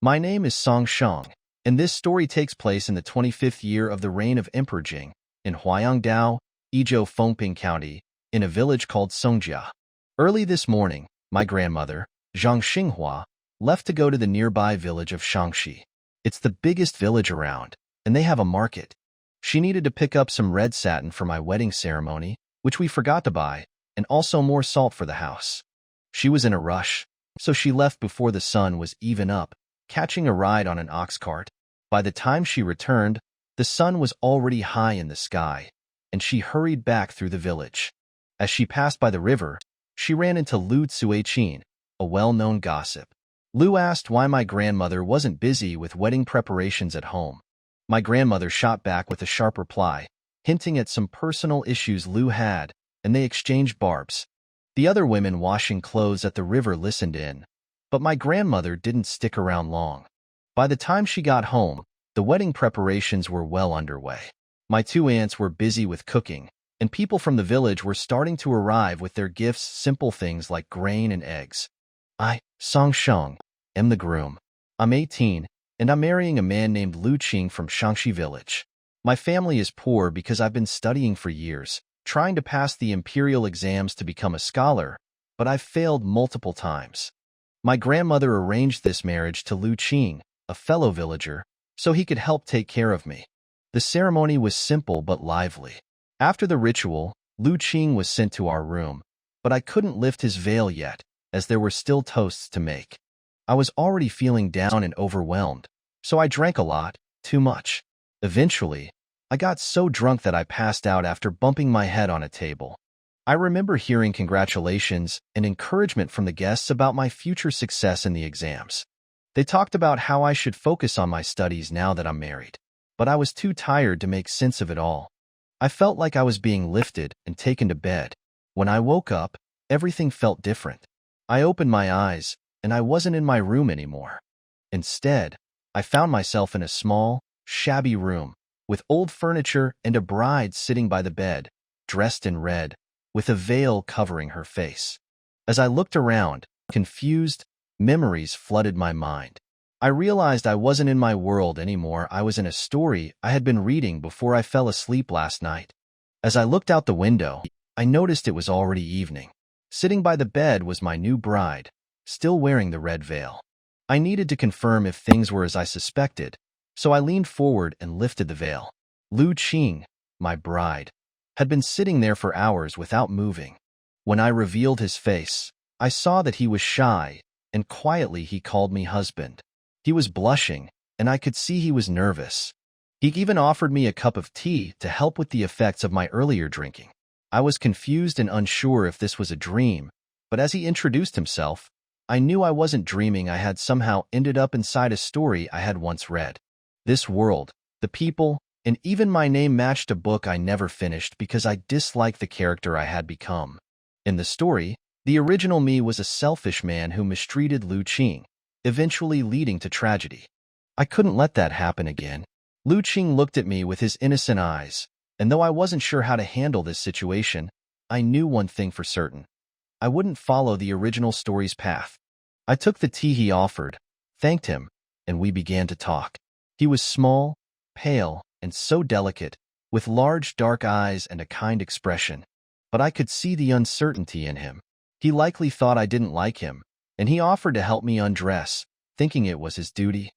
My name is Song Shang, and this story takes place in the 25th year of the reign of Emperor Jing, in Huayangdao, Izhou Fengping County, in a village called Songjia. Early this morning, my grandmother, Zhang Xinghua, left to go to the nearby village of Shangxi. It's the biggest village around, and they have a market. She needed to pick up some red satin for my wedding ceremony, which we forgot to buy, and also more salt for the house. She was in a rush, so she left before the sun was even up, catching a ride on an ox cart. By the time she returned, the sun was already high in the sky, and she hurried back through the village. As she passed by the river, she ran into Lu Tsuechin, a well-known gossip. Lu asked why my grandmother wasn't busy with wedding preparations at home. My grandmother shot back with a sharp reply, hinting at some personal issues Lu had, and they exchanged barbs. The other women washing clothes at the river listened in, but my grandmother didn't stick around long. By the time she got home, the wedding preparations were well underway. My two aunts were busy with cooking, and people from the village were starting to arrive with their gifts, simple things like grain and eggs. I, Song Shang, am the groom. I'm 18, and I'm marrying a man named Lu Qing from Shangxi village. My family is poor because I've been studying for years, trying to pass the imperial exams to become a scholar, but I've failed multiple times. My grandmother arranged this marriage to Lu Qing, a fellow villager, so he could help take care of me. The ceremony was simple but lively. After the ritual, Lu Qing was sent to our room, but I couldn't lift his veil yet, as there were still toasts to make. I was already feeling down and overwhelmed, so I drank a lot, too much. Eventually, I got so drunk that I passed out after bumping my head on a table. I remember hearing congratulations and encouragement from the guests about my future success in the exams. They talked about how I should focus on my studies now that I'm married, but I was too tired to make sense of it all. I felt like I was being lifted and taken to bed. When I woke up, everything felt different. I opened my eyes, and I wasn't in my room anymore. Instead, I found myself in a small, shabby room, with old furniture and a bride sitting by the bed, dressed in red, with a veil covering her face. As I looked around, confused, memories flooded my mind. I realized I wasn't in my world anymore. I was in a story I had been reading before I fell asleep last night. As I looked out the window, I noticed it was already evening. Sitting by the bed was my new bride, still wearing the red veil. I needed to confirm if things were as I suspected, so I leaned forward and lifted the veil. Lu Qing, my bride, had been sitting there for hours without moving. When I revealed his face, I saw that he was shy, and quietly he called me husband. He was blushing, and I could see he was nervous. He even offered me a cup of tea to help with the effects of my earlier drinking. I was confused and unsure if this was a dream, but as he introduced himself, I knew I wasn't dreaming. I had somehow ended up inside a story I had once read. This world, the people, and even my name matched a book I never finished because I disliked the character I had become. In the story, the original me was a selfish man who mistreated Lu Qing, eventually leading to tragedy. I couldn't let that happen again. Lu Qing looked at me with his innocent eyes, and though I wasn't sure how to handle this situation, I knew one thing for certain. I wouldn't follow the original story's path. I took the tea he offered, thanked him, and we began to talk. He was small, pale, and so delicate, with large dark eyes and a kind expression, but I could see the uncertainty in him. He likely thought I didn't like him, and he offered to help me undress, thinking it was his duty.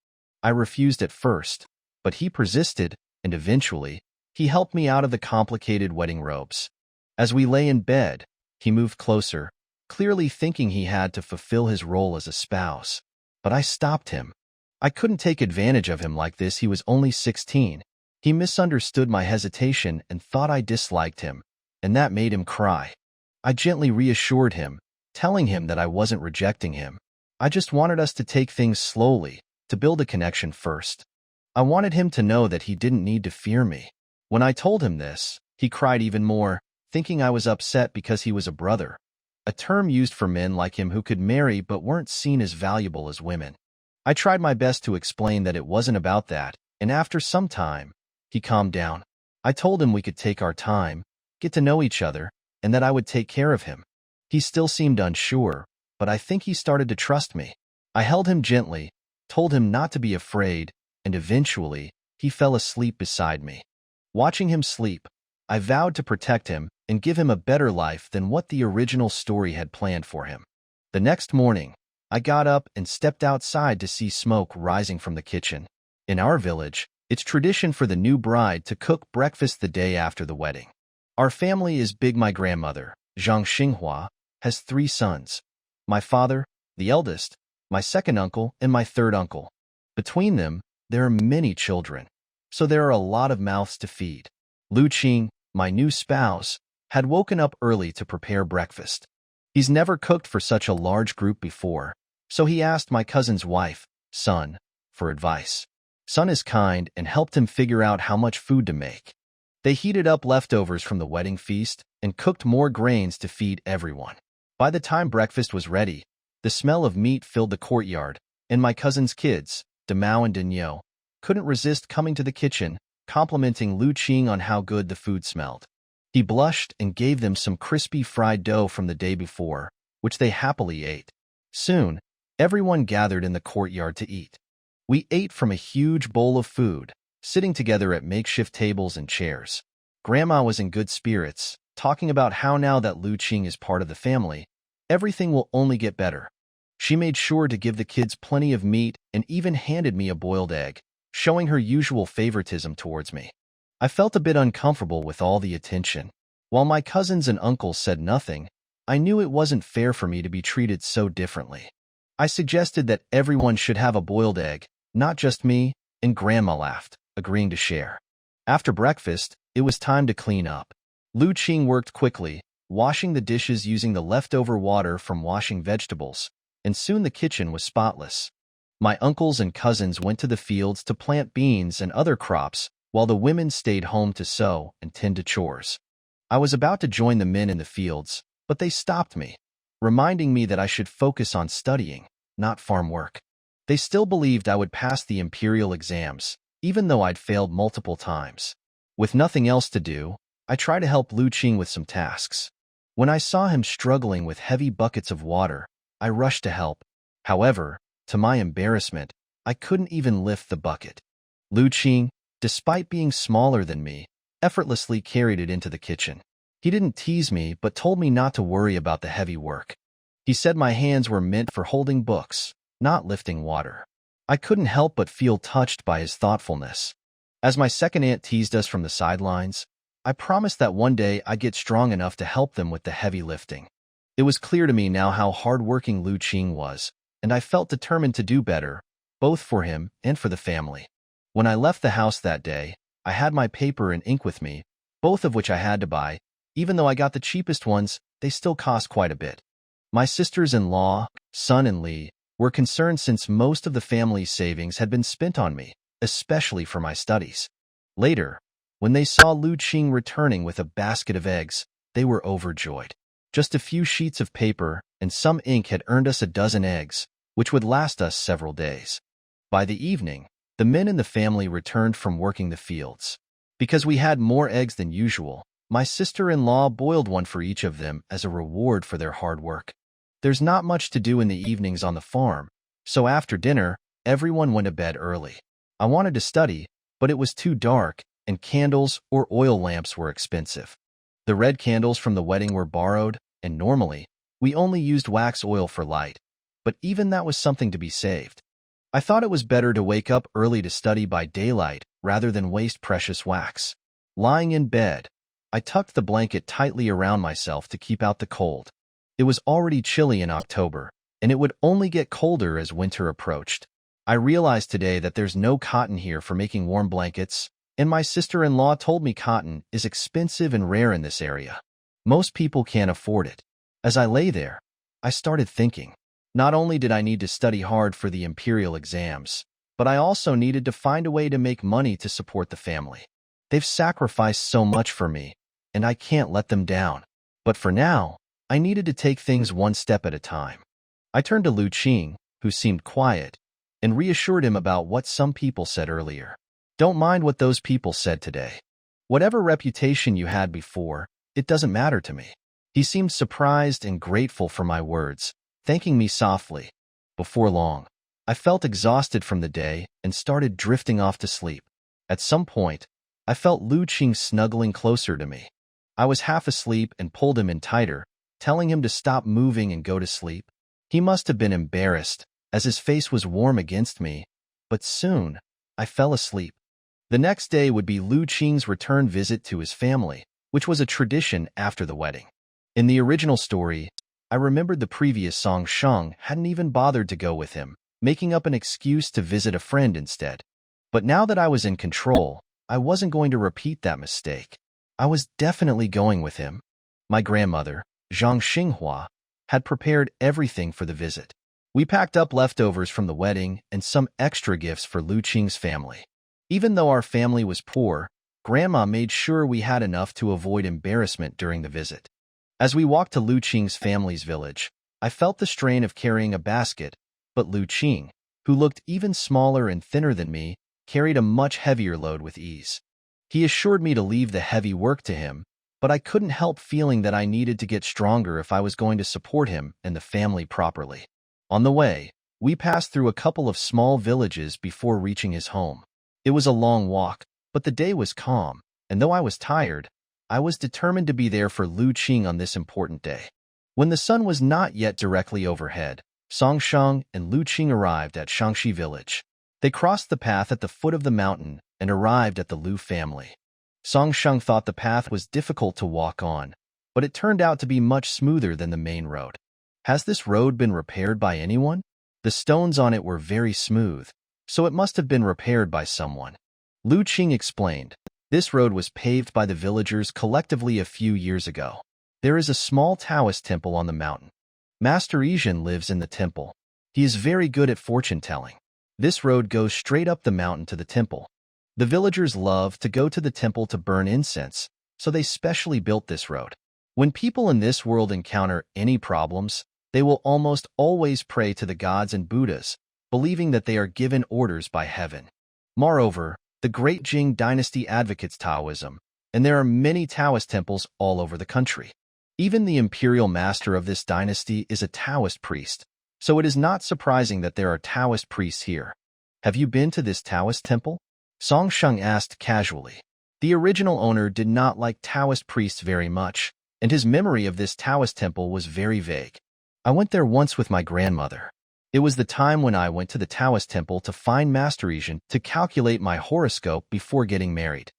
I refused at first, but he persisted, and eventually, he helped me out of the complicated wedding robes. As we lay in bed, he moved closer, clearly thinking he had to fulfill his role as a spouse. But I stopped him. I couldn't take advantage of him like this. He was only 16. He misunderstood my hesitation and thought I disliked him, and that made him cry. I gently reassured him, telling him that I wasn't rejecting him. I just wanted us to take things slowly, to build a connection first. I wanted him to know that he didn't need to fear me. When I told him this, he cried even more, thinking I was upset because he was a brother, a term used for men like him who could marry but weren't seen as valuable as women. I tried my best to explain that it wasn't about that, and after some time, he calmed down. I told him we could take our time, get to know each other, and that I would take care of him. He still seemed unsure, but I think he started to trust me. I held him gently, told him not to be afraid, and eventually, he fell asleep beside me. Watching him sleep, I vowed to protect him and give him a better life than what the original story had planned for him. The next morning, I got up and stepped outside to see smoke rising from the kitchen. In our village, it's tradition for the new bride to cook breakfast the day after the wedding. Our family is big. My grandmother, Zhang Xinghua, has 3 sons. My father, the eldest, my second uncle, and my third uncle. Between them, there are many children, so there are a lot of mouths to feed. Lu Qing, my new spouse, had woken up early to prepare breakfast. He's never cooked for such a large group before, so he asked my cousin's wife, Sun, for advice. Sun is kind and helped him figure out how much food to make. They heated up leftovers from the wedding feast and cooked more grains to feed everyone. By the time breakfast was ready, the smell of meat filled the courtyard, and my cousin's kids, Demao and Denyo, couldn't resist coming to the kitchen, complimenting Lu Qing on how good the food smelled. He blushed and gave them some crispy fried dough from the day before, which they happily ate. Soon, everyone gathered in the courtyard to eat. We ate from a huge bowl of food, sitting together at makeshift tables and chairs. Grandma was in good spirits, talking about how now that Lu Qing is part of the family, everything will only get better. She made sure to give the kids plenty of meat and even handed me a boiled egg, showing her usual favoritism towards me. I felt a bit uncomfortable with all the attention. While my cousins and uncles said nothing, I knew it wasn't fair for me to be treated so differently. I suggested that everyone should have a boiled egg, not just me, and Grandma laughed, agreeing to share. After breakfast, it was time to clean up. Lu Qing worked quickly, washing the dishes using the leftover water from washing vegetables, and soon the kitchen was spotless. My uncles and cousins went to the fields to plant beans and other crops, while the women stayed home to sew and tend to chores. I was about to join the men in the fields, but they stopped me, reminding me that I should focus on studying, not farm work. They still believed I would pass the imperial exams, even though I'd failed multiple times. With nothing else to do, I tried to help Lu Qing with some tasks. When I saw him struggling with heavy buckets of water, I rushed to help. However, to my embarrassment, I couldn't even lift the bucket. Lu Qing, despite being smaller than me, effortlessly carried it into the kitchen. He didn't tease me, but told me not to worry about the heavy work. He said my hands were meant for holding books, not lifting water. I couldn't help but feel touched by his thoughtfulness. As my second aunt teased us from the sidelines, I promised that one day I'd get strong enough to help them with the heavy lifting. It was clear to me now how hardworking Lu Qing was, and I felt determined to do better, both for him and for the family. When I left the house that day, I had my paper and ink with me, both of which I had to buy. Even though I got the cheapest ones, they still cost quite a bit. My sisters-in-law, Sun and Li, were concerned since most of the family's savings had been spent on me, especially for my studies. Later, when they saw Lu Qing returning with a basket of eggs, they were overjoyed. Just a few sheets of paper and some ink had earned us a dozen eggs, which would last us several days. By the evening, the men in the family returned from working the fields. Because we had more eggs than usual, my sister-in-law boiled one for each of them as a reward for their hard work. There's not much to do in the evenings on the farm, so after dinner, everyone went to bed early. I wanted to study, but it was too dark, and candles or oil lamps were expensive. The red candles from the wedding were borrowed, and normally, we only used wax oil for light, but even that was something to be saved. I thought it was better to wake up early to study by daylight rather than waste precious wax. Lying in bed, I tucked the blanket tightly around myself to keep out the cold. It was already chilly in October, and it would only get colder as winter approached. I realized today that there's no cotton here for making warm blankets, and my sister-in-law told me cotton is expensive and rare in this area. Most people can't afford it. As I lay there, I started thinking. Not only did I need to study hard for the imperial exams, but I also needed to find a way to make money to support the family. They've sacrificed so much for me, and I can't let them down. But for now, I needed to take things one step at a time. I turned to Lu Qing, who seemed quiet, and reassured him about what some people said earlier. Don't mind what those people said today. Whatever reputation you had before, it doesn't matter to me. He seemed surprised and grateful for my words, thanking me softly. Before long, I felt exhausted from the day and started drifting off to sleep. At some point, I felt Lu Qing snuggling closer to me. I was half asleep and pulled him in tighter, telling him to stop moving and go to sleep. He must have been embarrassed, as his face was warm against me, but soon, I fell asleep. The next day would be Lu Qing's return visit to his family, which was a tradition after the wedding. In the original story, I remembered the previous Song Sheng hadn't even bothered to go with him, making up an excuse to visit a friend instead. But now that I was in control, I wasn't going to repeat that mistake. I was definitely going with him. My grandmother, Zhang Xinghua, had prepared everything for the visit. We packed up leftovers from the wedding and some extra gifts for Lu Qing's family. Even though our family was poor, Grandma made sure we had enough to avoid embarrassment during the visit. As we walked to Lu Qing's family's village, I felt the strain of carrying a basket, but Lu Qing, who looked even smaller and thinner than me, carried a much heavier load with ease. He assured me to leave the heavy work to him, but I couldn't help feeling that I needed to get stronger if I was going to support him and the family properly. On the way, we passed through a couple of small villages before reaching his home. It was a long walk, but the day was calm, and though I was tired, I was determined to be there for Lu Qing on this important day. When the sun was not yet directly overhead, Song Sheng and Lu Qing arrived at Shangxi village. They crossed the path at the foot of the mountain and arrived at the Lu family. Song Sheng thought the path was difficult to walk on, but it turned out to be much smoother than the main road. Has this road been repaired by anyone? The stones on it were very smooth, so it must have been repaired by someone. Lu Qing explained, this road was paved by the villagers collectively a few years ago. There is a small Taoist temple on the mountain. Master Yizhen lives in the temple. He is very good at fortune-telling. This road goes straight up the mountain to the temple. The villagers love to go to the temple to burn incense, so they specially built this road. When people in this world encounter any problems, they will almost always pray to the gods and Buddhas, believing that they are given orders by heaven. Moreover, the Great Jing dynasty advocates Taoism, and there are many Taoist temples all over the country. Even the imperial master of this dynasty is a Taoist priest, so it is not surprising that there are Taoist priests here. Have you been to this Taoist temple? Song Sheng asked casually. The original owner did not like Taoist priests very much, and his memory of this Taoist temple was very vague. I went there once with my grandmother. It was the time when I went to the Taoist temple to find Master Yizhen to calculate my horoscope before getting married.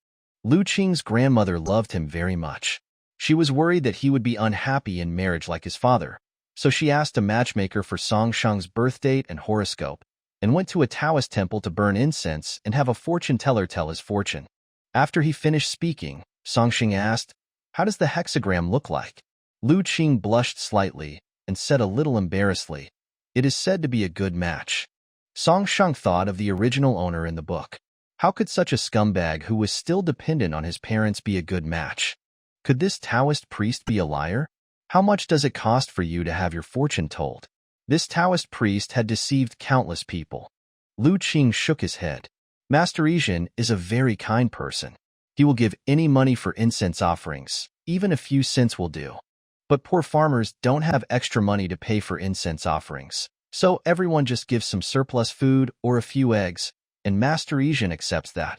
Lu Qing's grandmother loved him very much. She was worried that he would be unhappy in marriage like his father, so she asked a matchmaker for Song Sheng's birth date and horoscope, and went to a Taoist temple to burn incense and have a fortune teller tell his fortune. After he finished speaking, Song Sheng asked, "How does the hexagram look like?" Lu Qing blushed slightly and said a little embarrassedly, "It is said to be a good match." Song Sheng thought of the original owner in the book. How could such a scumbag who was still dependent on his parents be a good match? Could this Taoist priest be a liar? How much does it cost for you to have your fortune told? This Taoist priest had deceived countless people. Lu Qing shook his head. Master Yizhen is a very kind person. He will give any money for incense offerings, even a few cents will do. But poor farmers don't have extra money to pay for incense offerings, so everyone just gives some surplus food or a few eggs, and Master Yizhen accepts that.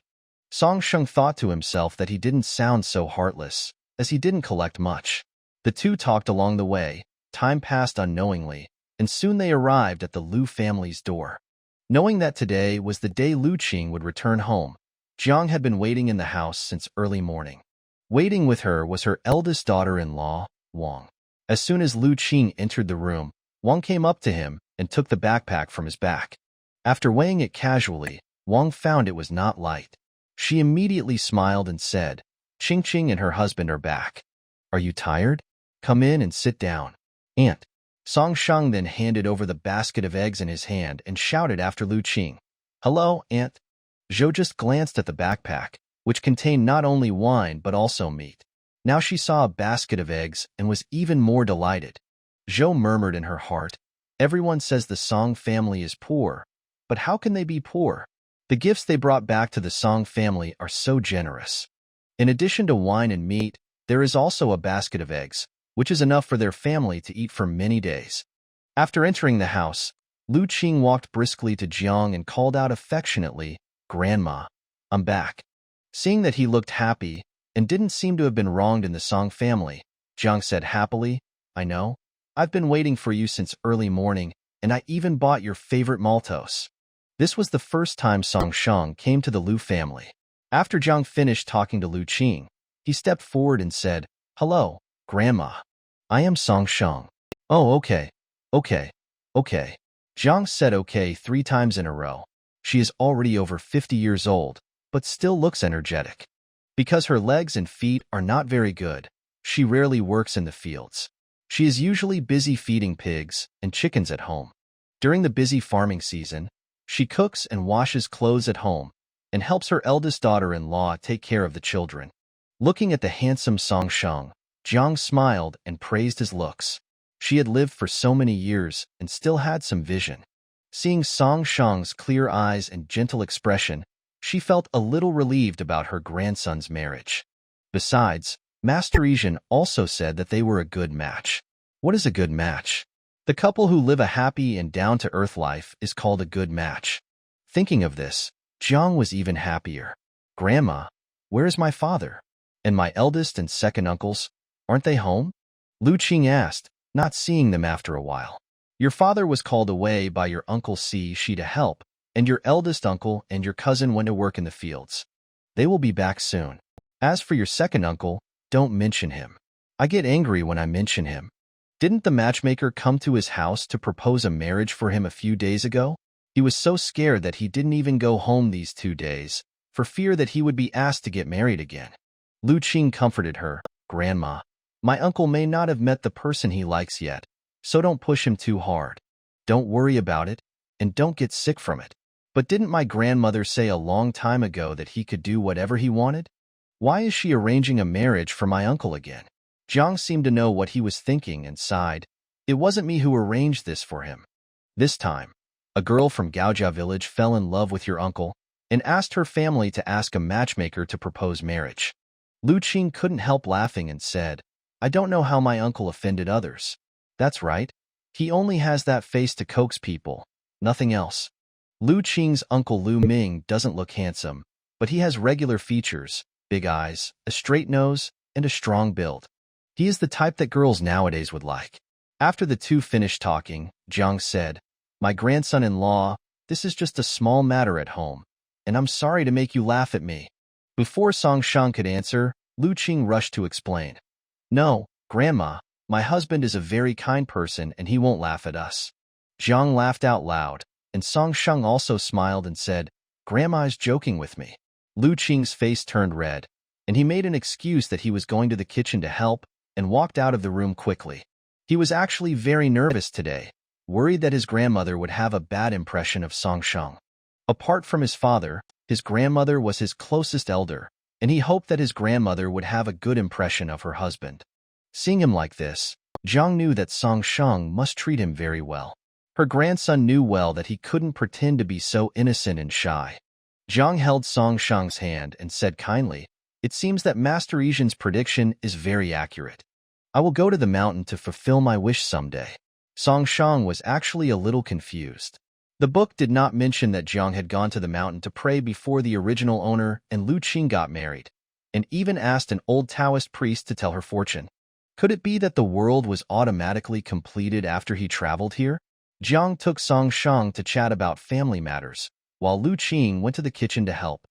Song Sheng thought to himself that he didn't sound so heartless, as he didn't collect much. The two talked along the way, time passed unknowingly, and soon they arrived at the Lu family's door. Knowing that today was the day Lu Qing would return home, Jiang had been waiting in the house since early morning. Waiting with her was her eldest daughter-in-law, Wang. As soon as Lu Qing entered the room, Wang came up to him and took the backpack from his back. After weighing it casually, Wang found it was not light. She immediately smiled and said, "Qing Qing and her husband are back. Are you tired? Come in and sit down." Aunt. Song Sheng then handed over the basket of eggs in his hand and shouted after Lu Qing, "Hello, Aunt." Zhou just glanced at the backpack, which contained not only wine but also meat. Now she saw a basket of eggs and was even more delighted. Zhou murmured in her heart, "Everyone says the Song family is poor, but how can they be poor? The gifts they brought back to the Song family are so generous." In addition to wine and meat, there is also a basket of eggs, which is enough for their family to eat for many days. After entering the house, Lu Qing walked briskly to Jiang and called out affectionately, "Grandma, I'm back." Seeing that he looked happy and didn't seem to have been wronged in the Song family, Jiang said happily, "I know. I've been waiting for you since early morning, and I even bought your favorite maltose." This was the first time Song Shang came to the Lu family. After Jiang finished talking to Lu Qing, he stepped forward and said, "Hello, Grandma. I am Song Shang." "Oh, okay. Okay." Jiang said okay 3 times in a row. She is already over 50 years old, but still looks energetic. Because her legs and feet are not very good, she rarely works in the fields. She is usually busy feeding pigs and chickens at home. During the busy farming season, she cooks and washes clothes at home and helps her eldest daughter-in-law take care of the children. Looking at the handsome Song Shang, Jiang smiled and praised his looks. She had lived for so many years and still had some vision. Seeing Song Shang's clear eyes and gentle expression, she felt a little relieved about her grandson's marriage. Besides, Master Asian also said that they were a good match. What is a good match? The couple who live a happy and down-to-earth life is called a good match. Thinking of this, Jiang was even happier. "Grandma, where is my father? And my eldest and second uncles, aren't they home?" Lu Qing asked, not seeing them after a while. "Your father was called away by your uncle Shi to help, and your eldest uncle and your cousin went to work in the fields. They will be back soon. As for your second uncle, don't mention him. I get angry when I mention him. Didn't the matchmaker come to his house to propose a marriage for him a few days ago? He was so scared that he didn't even go home these 2 days, for fear that he would be asked to get married again." Lu Qing comforted her, "Grandma, my uncle may not have met the person he likes yet, so don't push him too hard. Don't worry about it, and don't get sick from it. But didn't my grandmother say a long time ago that he could do whatever he wanted? Why is she arranging a marriage for my uncle again?" Jiang seemed to know what he was thinking and sighed. "It wasn't me who arranged this for him. This time, a girl from Gaojia village fell in love with your uncle and asked her family to ask a matchmaker to propose marriage." Lu Qing couldn't help laughing and said, "I don't know how my uncle offended others. That's right. He only has that face to coax people, nothing else." Lu Qing's uncle Lu Ming doesn't look handsome, but he has regular features, big eyes, a straight nose, and a strong build. He is the type that girls nowadays would like. After the two finished talking, Jiang said, "My grandson-in-law, this is just a small matter at home, and I'm sorry to make you laugh at me." Before Song Shang could answer, Lu Qing rushed to explain. "No, Grandma, my husband is a very kind person and he won't laugh at us." Jiang laughed out loud, and Song Shang also smiled and said, "Grandma is joking with me." Lu Qing's face turned red, and he made an excuse that he was going to the kitchen to help and walked out of the room quickly. He was actually very nervous today, worried that his grandmother would have a bad impression of Song Shang. Apart from his father, his grandmother was his closest elder, and he hoped that his grandmother would have a good impression of her husband. Seeing him like this, Jiang knew that Song Shang must treat him very well. Her grandson knew well that he couldn't pretend to be so innocent and shy. Jiang held Song Shang's hand and said kindly, "It seems that Master Yizhen's prediction is very accurate. I will go to the mountain to fulfill my wish someday." Song Shang was actually a little confused. The book did not mention that Jiang had gone to the mountain to pray before the original owner and Lu Qing got married, and even asked an old Taoist priest to tell her fortune. Could it be that the world was automatically completed after he traveled here? Jiang took Song Shang to chat about family matters, while Lu Qing went to the kitchen to help.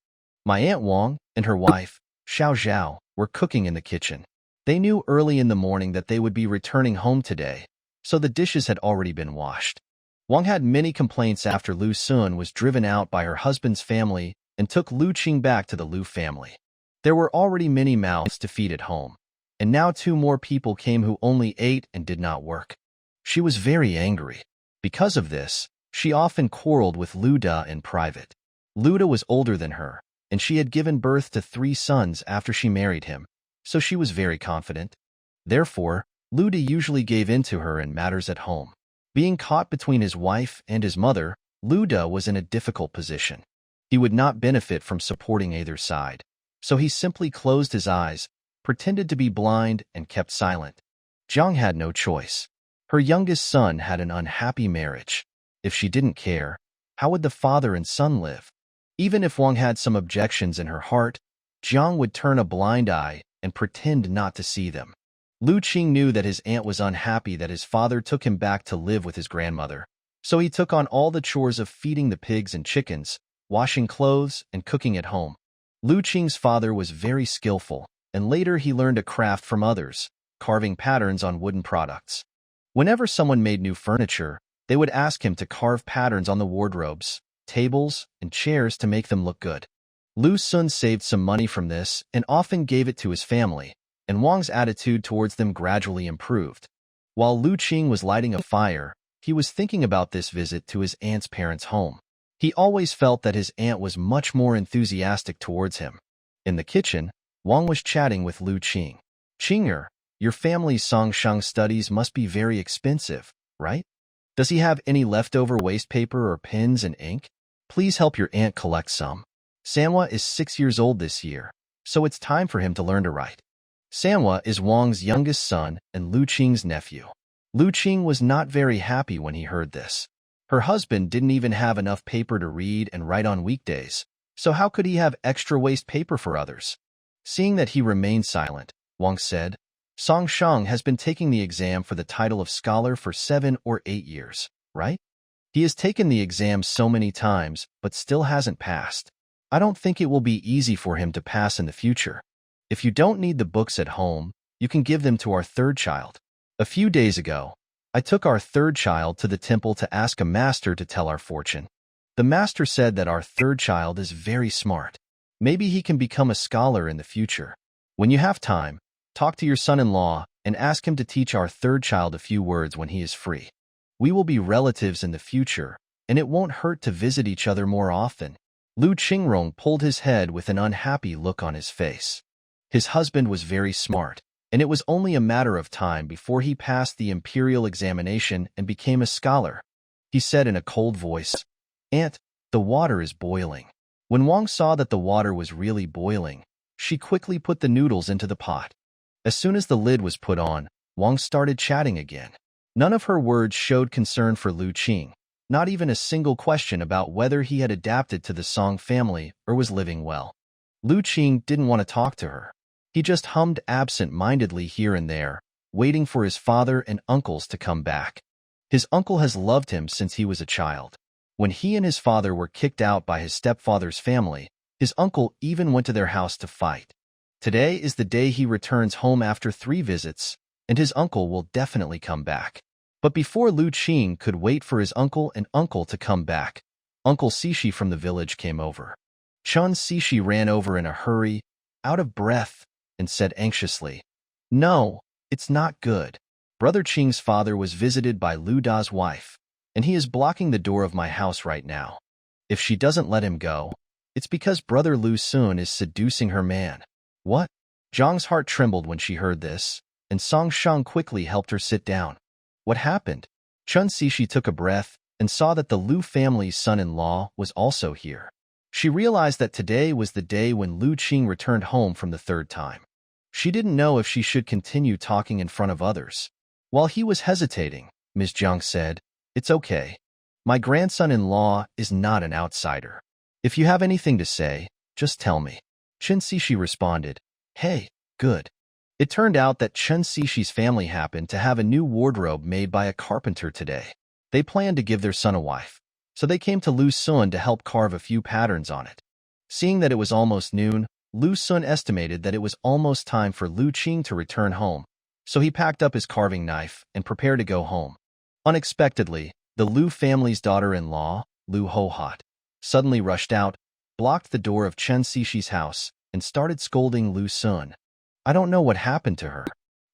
My Aunt Wang and her wife, Xiao Zhao, were cooking in the kitchen. They knew early in the morning that they would be returning home today, so the dishes had already been washed. Wang had many complaints after Lu Sun was driven out by her husband's family and took Lu Qing back to the Lu family. There were already many mouths to feed at home, and now 2 more people came who only ate and did not work. She was very angry. Because of this, she often quarreled with Lu Da in private. Lu Da was older than her, and she had given birth to 3 sons after she married him, so she was very confident. Therefore, Lu Da usually gave in to her in matters at home. Being caught between his wife and his mother, Lu Da was in a difficult position. He would not benefit from supporting either side, so he simply closed his eyes, pretended to be blind, and kept silent. Jiang had no choice. Her youngest son had an unhappy marriage. If she didn't care, how would the father and son live? Even if Wang had some objections in her heart, Jiang would turn a blind eye and pretend not to see them. Lu Qing knew that his aunt was unhappy that his father took him back to live with his grandmother, so he took on all the chores of feeding the pigs and chickens, washing clothes, and cooking at home. Lu Qing's father was very skillful, and later he learned a craft from others, carving patterns on wooden products. Whenever someone made new furniture, they would ask him to carve patterns on the wardrobes, tables, and chairs to make them look good. Lu Sun saved some money from this and often gave it to his family, and Wang's attitude towards them gradually improved. While Lu Qing was lighting a fire, he was thinking about this visit to his aunt's parents' home. He always felt that his aunt was much more enthusiastic towards him. In the kitchen, Wang was chatting with Lu Qing. "Qinger, your family's Songshang studies must be very expensive, right? Does he have any leftover waste paper or pens and ink? Please help your aunt collect some. Sanhua is 6 years old this year, so it's time for him to learn to write." Sanhua is Wang's youngest son and Lu Qing's nephew. Lu Qing was not very happy when he heard this. Her husband didn't even have enough paper to read and write on weekdays, so how could he have extra waste paper for others? Seeing that he remained silent, Wang said, "Song Shang has been taking the exam for the title of scholar for 7 or 8 years, right? He has taken the exam so many times, but still hasn't passed. I don't think it will be easy for him to pass in the future. If you don't need the books at home, you can give them to our third child." A few days ago, I took our third child to the temple to ask a master to tell our fortune. The master said that our third child is very smart. Maybe he can become a scholar in the future. When you have time, talk to your son-in-law and ask him to teach our third child a few words when he is free. We will be relatives in the future, and it won't hurt to visit each other more often. Lu Qingrong pulled his head with an unhappy look on his face. His husband was very smart, and it was only a matter of time before he passed the imperial examination and became a scholar. He said in a cold voice, "Aunt, the water is boiling." When Wang saw that the water was really boiling, she quickly put the noodles into the pot. As soon as the lid was put on, Wang started chatting again. None of her words showed concern for Lu Qing, not even a single question about whether he had adapted to the Song family or was living well. Lu Qing didn't want to talk to her. He just hummed absent-mindedly here and there, waiting for his father and uncles to come back. His uncle has loved him since he was a child. When he and his father were kicked out by his stepfather's family, his uncle even went to their house to fight. Today is the day he returns home after 3 visits, and his uncle will definitely come back. But before Lu Qing could wait for his uncle and uncle to come back, Uncle Sishi from the village came over. Chun Sishi ran over in a hurry, out of breath, and said anxiously, "No, it's not good. Brother Qing's father was visited by Lu Da's wife, and he is blocking the door of my house right now. If she doesn't let him go, it's because Brother Lu Sun is seducing her man." "What?" Zhang's heart trembled when she heard this, and Song Shang quickly helped her sit down. "What happened?" Chun Sishi took a breath and saw that the Lu family's son-in-law was also here. She realized that today was the day when Lu Qing returned home from the 3rd time. She didn't know if she should continue talking in front of others. While he was hesitating, Ms. Jiang said, "It's okay. My grandson-in-law is not an outsider. If you have anything to say, just tell me." Chun Sishi responded, "Hey, good." It turned out that Chun Sishi's family happened to have a new wardrobe made by a carpenter today. They planned to give their son a wife, so they came to Lu Sun to help carve a few patterns on it. Seeing that it was almost noon, Lu Sun estimated that it was almost time for Lu Qing to return home, so he packed up his carving knife and prepared to go home. Unexpectedly, the Lu family's daughter-in-law, Lu Hohot, suddenly rushed out, blocked the door of Chun Sishi's house, and started scolding Lu Sun. "I don't know what happened to her.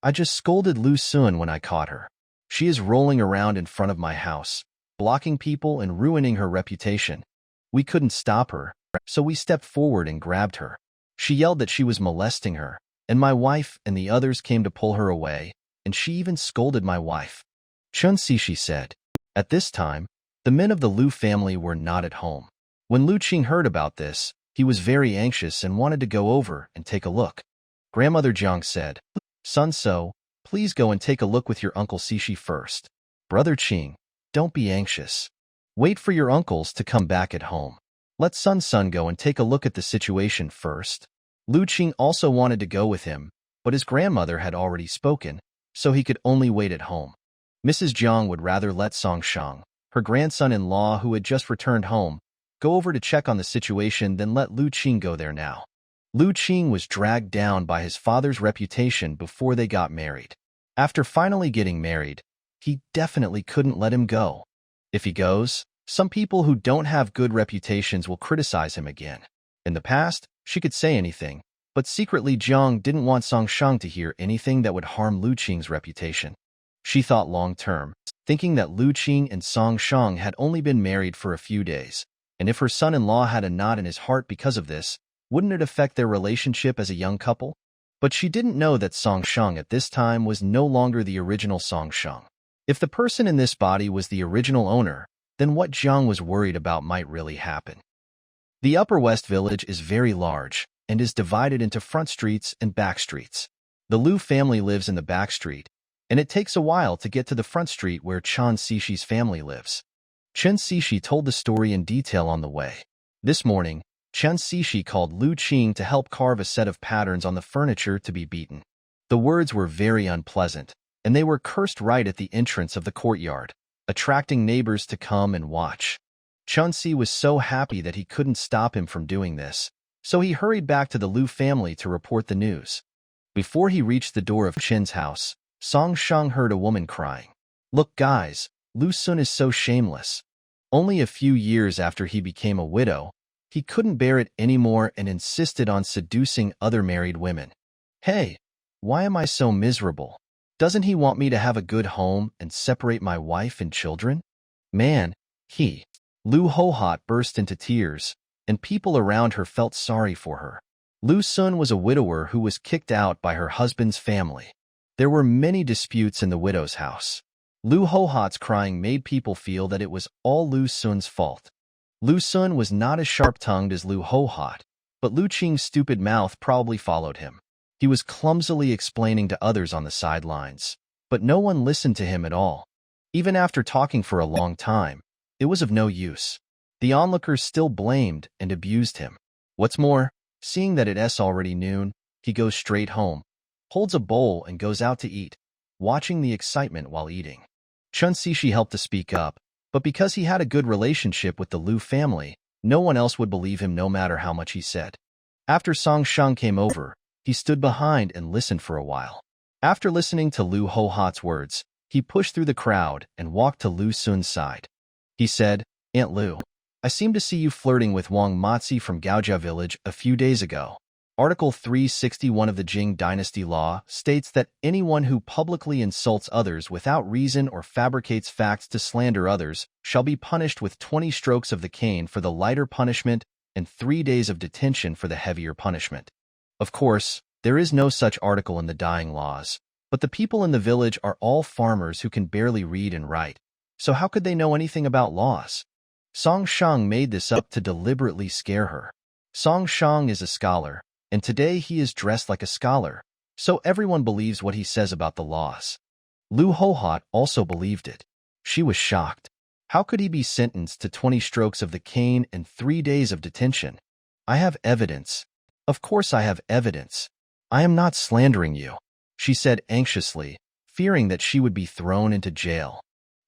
I just scolded Lu Sun when I caught her. She is rolling around in front of my house, blocking people and ruining her reputation. We couldn't stop her, so we stepped forward and grabbed her. She yelled that she was molesting her, and my wife and the others came to pull her away, and she even scolded my wife." Chun Sishi said. At this time, the men of the Lu family were not at home. When Lu Qing heard about this, he was very anxious and wanted to go over and take a look. Grandmother Jiang said, "Son So, please go and take a look with your Uncle Sishi first. Brother Qing, don't be anxious. Wait for your uncles to come back at home. Let Sun go and take a look at the situation first. Lu Qing also wanted to go with him, but his grandmother had already spoken, so he could only wait at home. Mrs. Jiang would rather let Song Shang, her grandson-in-law who had just returned home, go over to check on the situation than let Lu Qing go there now. Lu Qing was dragged down by his father's reputation before they got married. After finally getting married, he definitely couldn't let him go. If he goes, some people who don't have good reputations will criticize him again. In the past, she could say anything, but secretly Jiang didn't want Song Shang to hear anything that would harm Lu Qing's reputation. She thought long-term, thinking that Lu Qing and Song Shang had only been married for a few days, and if her son-in-law had a knot in his heart because of this, wouldn't it affect their relationship as a young couple? But she didn't know that Song Shang at this time was no longer the original Song Shang. If the person in this body was the original owner, then what Jiang was worried about might really happen. The Upper West Village is very large and is divided into front streets and back streets. The Lu family lives in the back street, and it takes a while to get to the front street where Chen Xixi family lives. Chen Xixi told the story in detail on the way. This morning, Chen Xixi called Lu Qing to help carve a set of patterns on the furniture to be beaten. The words were very unpleasant, and they were cursed right at the entrance of the courtyard, attracting neighbors to come and watch. Chen Xi was so happy that he couldn't stop him from doing this, so he hurried back to the Lu family to report the news. Before he reached the door of Chen's house, Song Shang heard a woman crying. "Look guys, Lu Sun is so shameless." Only a few years after he became a widow, he couldn't bear it anymore and insisted on seducing other married women. "Hey, why am I so miserable? Doesn't he want me to have a good home and separate my wife and children? Man, Lu Hohot burst into tears, and people around her felt sorry for her. Lu Sun was a widower who was kicked out by her husband's family. There were many disputes in the widow's house. Lu Hohot's crying made people feel that it was all Lu Sun's fault. Lu Sun was not as sharp-tongued as Lu Hohot, but Lu Qing's stupid mouth probably followed him. He was clumsily explaining to others on the sidelines, but no one listened to him at all. Even after talking for a long time, it was of no use. The onlookers still blamed and abused him. What's more, seeing that it's already noon, he goes straight home, holds a bowl and goes out to eat, watching the excitement while eating. Chen Xixi helped to speak up, but because he had a good relationship with the Lu family, no one else would believe him no matter how much he said. After Song Shang came over, he stood behind and listened for a while. After listening to Lu Hohot's words, he pushed through the crowd and walked to Lu Sun's side. He said, "Aunt Lu, I seem to see you flirting with Wang Matzi from Gaojia village a few days ago. Article 361 of the Jing Dynasty Law states that anyone who publicly insults others without reason or fabricates facts to slander others shall be punished with 20 strokes of the cane for the lighter punishment and 3 days of detention for the heavier punishment." Of course, there is no such article in the dying laws, but the people in the village are all farmers who can barely read and write, so how could they know anything about laws? Song Shang made this up to deliberately scare her. Song Shang is a scholar, and today he is dressed like a scholar, so everyone believes what he says about the laws. Lu Hohot also believed it. She was shocked. How could he be sentenced to 20 strokes of the cane and 3 days of detention? "I have evidence. Of course I have evidence. I am not slandering you," she said anxiously, fearing that she would be thrown into jail.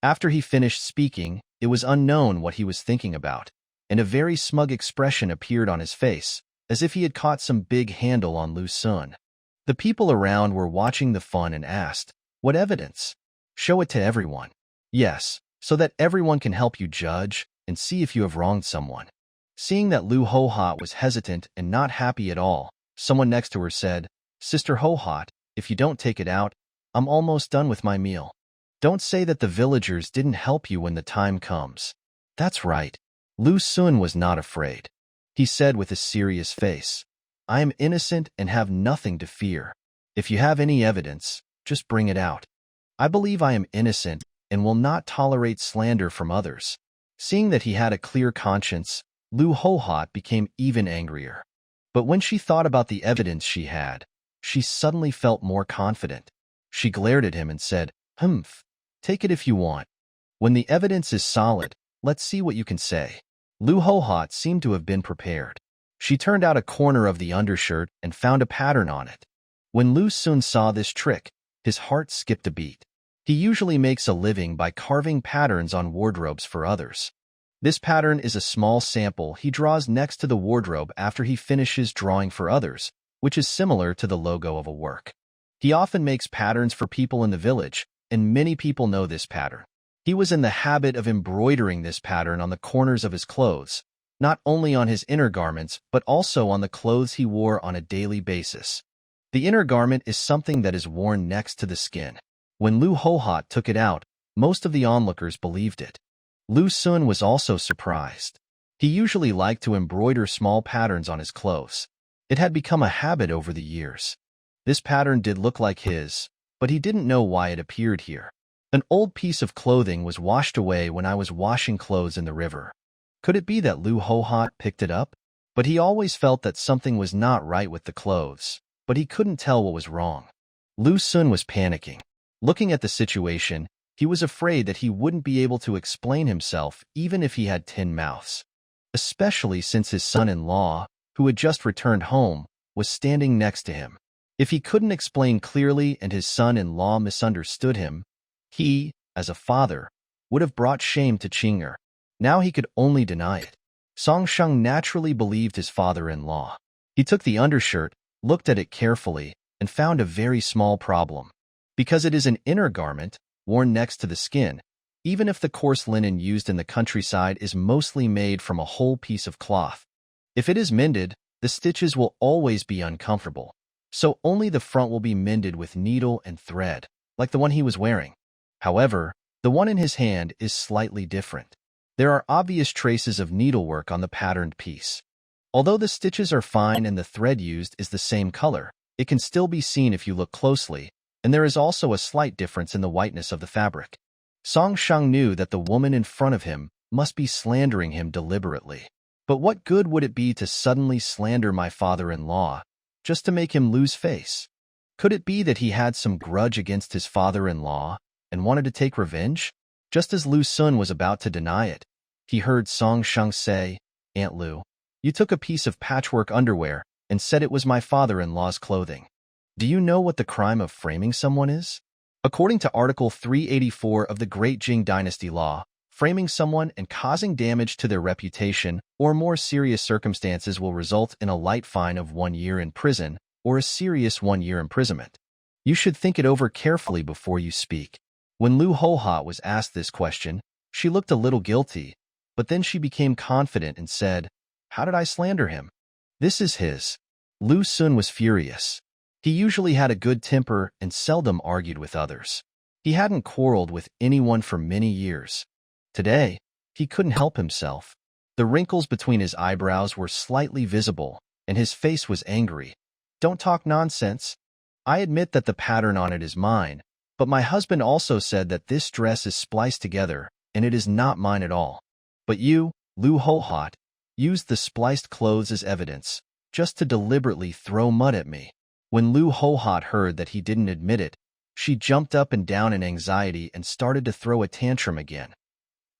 After he finished speaking, it was unknown what he was thinking about, and a very smug expression appeared on his face, as if he had caught some big handle on Lu Sun. The people around were watching the fun and asked, "What evidence?" "Show it to everyone." "Yes, so that everyone can help you judge and see if you have wronged someone." Seeing that Lu Hohot was hesitant and not happy at all, someone next to her said, "Sister Hohot, if you don't take it out, I'm almost done with my meal. Don't say that the villagers didn't help you when the time comes." "That's right." Lu Sun was not afraid. He said with a serious face, "I am innocent and have nothing to fear. If you have any evidence, just bring it out. I believe I am innocent and will not tolerate slander from others." Seeing that he had a clear conscience, Lu Hohot became even angrier. But when she thought about the evidence she had, she suddenly felt more confident. She glared at him and said, "Humph, take it if you want. When the evidence is solid, let's see what you can say. Lu Hohat seemed to have been prepared. She turned out a corner of the undershirt and found a pattern on it. When Lu Sun saw this trick, his heart skipped a beat. He usually makes a living by carving patterns on wardrobes for others. This pattern is a small sample he draws next to the wardrobe after he finishes drawing for others, which is similar to the logo of a work. He often makes patterns for people in the village, and many people know this pattern. He was in the habit of embroidering this pattern on the corners of his clothes, not only on his inner garments but also on the clothes he wore on a daily basis. The inner garment is something that is worn next to the skin. When Lu Hohat took it out, most of the onlookers believed it. Lu Sun was also surprised. He usually liked to embroider small patterns on his clothes. It had become a habit over the years. This pattern did look like his, but he didn't know why it appeared here. An old piece of clothing was washed away when I was washing clothes in the river. Could it be that Lu Hohat picked it up? But he always felt that something was not right with the clothes, but he couldn't tell what was wrong. Lu Sun was panicking. Looking at the situation, he was afraid that he wouldn't be able to explain himself even if he had 10 mouths. Especially since his son-in-law, who had just returned home, was standing next to him. If he couldn't explain clearly and his son-in-law misunderstood him, he, as a father, would have brought shame to Qinger. Now he could only deny it. Song Sheng naturally believed his father-in-law. He took the undershirt, looked at it carefully, and found a very small problem. Because it is an inner garment, worn next to the skin, even if the coarse linen used in the countryside is mostly made from a whole piece of cloth. If it is mended, the stitches will always be uncomfortable. So only the front will be mended with needle and thread, like the one he was wearing. However, the one in his hand is slightly different. There are obvious traces of needlework on the patterned piece. Although the stitches are fine and the thread used is the same color, it can still be seen if you look closely, and there is also a slight difference in the whiteness of the fabric. Song Sheng knew that the woman in front of him must be slandering him deliberately. But what good would it be to suddenly slander my father-in-law, just to make him lose face? Could it be that he had some grudge against his father-in-law and wanted to take revenge? Just as Lu Sun was about to deny it, he heard Song Sheng say, "Aunt Lu, you took a piece of patchwork underwear and said it was my father-in-law's clothing. Do you know what the crime of framing someone is?" According to Article 384 of the Great Jing Dynasty Law, framing someone and causing damage to their reputation or more serious circumstances will result in a light fine of 1 year in prison or a serious 1-year imprisonment. You should think it over carefully before you speak. When Lu Hohat was asked this question, she looked a little guilty, but then she became confident and said, "How did I slander him? This is his." Lu Sun was furious. He usually had a good temper and seldom argued with others. He hadn't quarreled with anyone for many years. Today, he couldn't help himself. The wrinkles between his eyebrows were slightly visible, and his face was angry. "Don't talk nonsense. I admit that the pattern on it is mine, but my husband also said that this dress is spliced together, and it is not mine at all. But you, Lu Hohat, used the spliced clothes as evidence, just to deliberately throw mud at me." When Lu Hohat heard that he didn't admit it, she jumped up and down in anxiety and started to throw a tantrum again.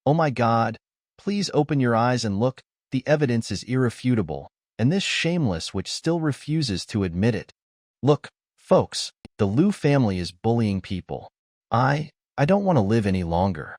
"Oh my God, please open your eyes and look, the evidence is irrefutable, and this shameless witch still refuses to admit it. Look, folks, the Lu family is bullying people. I don't want to live any longer."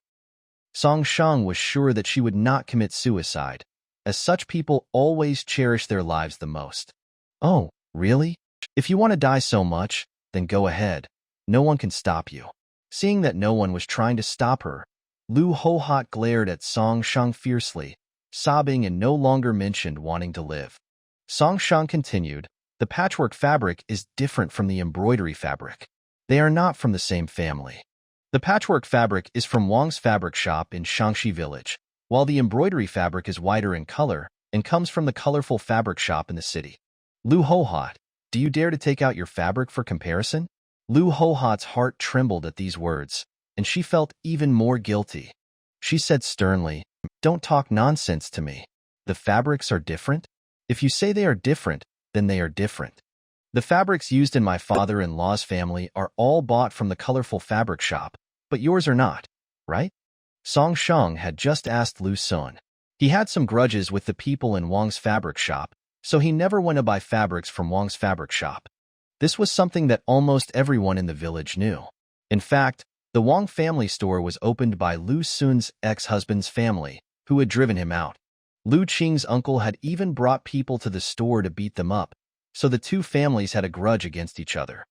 Song Sheng was sure that she would not commit suicide, as such people always cherish their lives the most. "Oh, really? If you want to die so much, then go ahead. No one can stop you." Seeing that no one was trying to stop her, Lu Hohat glared at Song Sheng fiercely, sobbing and no longer mentioned wanting to live. Song Sheng continued, "The patchwork fabric is different from the embroidery fabric. They are not from the same family. The patchwork fabric is from Wang's fabric shop in Shangxi village, while the embroidery fabric is whiter in color and comes from the colorful fabric shop in the city. Lu Hohat, do you dare to take out your fabric for comparison?" Lu Hohat's heart trembled at these words, and she felt even more guilty. She said sternly, "Don't talk nonsense to me. The fabrics are different? If you say they are different, then they are different. The fabrics used in my father-in-law's family are all bought from the colorful fabric shop, but yours are not, right?" Song Sheng had just asked Lu Sun. He had some grudges with the people in Wang's fabric shop, so he never went to buy fabrics from Wang's fabric shop. This was something that almost everyone in the village knew. In fact, the Wang family store was opened by Lu Sun's ex-husband's family, who had driven him out. Lu Qing's uncle had even brought people to the store to beat them up, so the two families had a grudge against each other.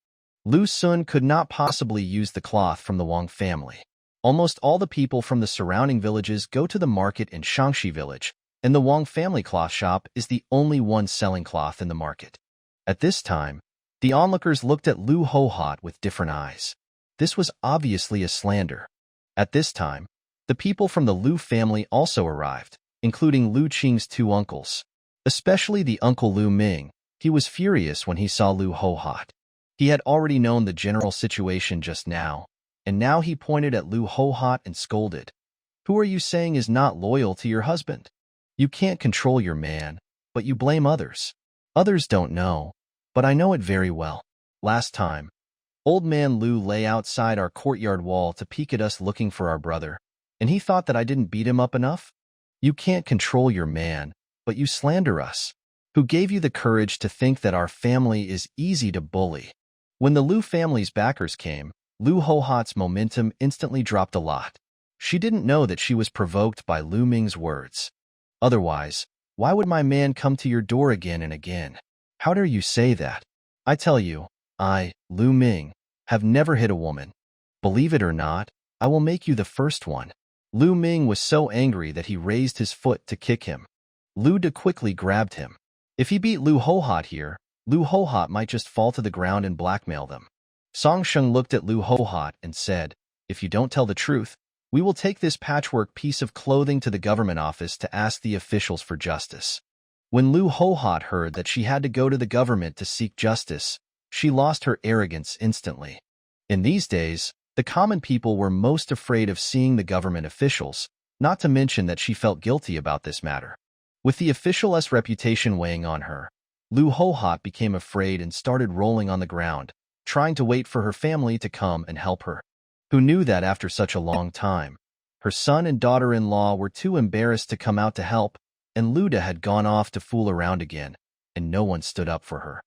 Lu Sun could not possibly use the cloth from the Wang family. Almost all the people from the surrounding villages go to the market in Shangxi village, and the Wang family cloth shop is the only one selling cloth in the market. At this time, the onlookers looked at Lu Hohot with different eyes. This was obviously a slander. At this time, the people from the Lu family also arrived, including Lu Qing's two uncles. Especially the uncle Lu Ming. He was furious when he saw Lu Hohot. He had already known the general situation just now, and now he pointed at Lu Hohot and scolded. Who are you saying is not loyal to your husband? You can't control your man, but you blame others. Others don't know, but I know it very well. Last time, old man Lu lay outside our courtyard wall to peek at us looking for our brother, and he thought that I didn't beat him up enough? You can't control your man, but you slander us. Who gave you the courage to think that our family is easy to bully? When the Lu family's backers came, Lu Hohot's momentum instantly dropped a lot. She didn't know that she was provoked by Lu Ming's words. Otherwise, why would my man come to your door again and again? How dare you say that? I tell you, I, Lu Ming, have never hit a woman. Believe it or not, I will make you the first one. Lu Ming was so angry that he raised his foot to kick him. Lu De quickly grabbed him. If he beat Lu Hohot here, Lu Hohot might just fall to the ground and blackmail them. Song Sheng looked at Lu Hohot and said, if you don't tell the truth, we will take this patchwork piece of clothing to the government office to ask the officials for justice. When Lu Hohot heard that she had to go to the government to seek justice, she lost her arrogance instantly. In these days, the common people were most afraid of seeing the government officials, not to mention that she felt guilty about this matter. With the official's reputation weighing on her, Lu Hohot became afraid and started rolling on the ground, trying to wait for her family to come and help her. Who knew that after such a long time, her son and daughter-in-law were too embarrassed to come out to help, and Luda had gone off to fool around again, and no one stood up for her.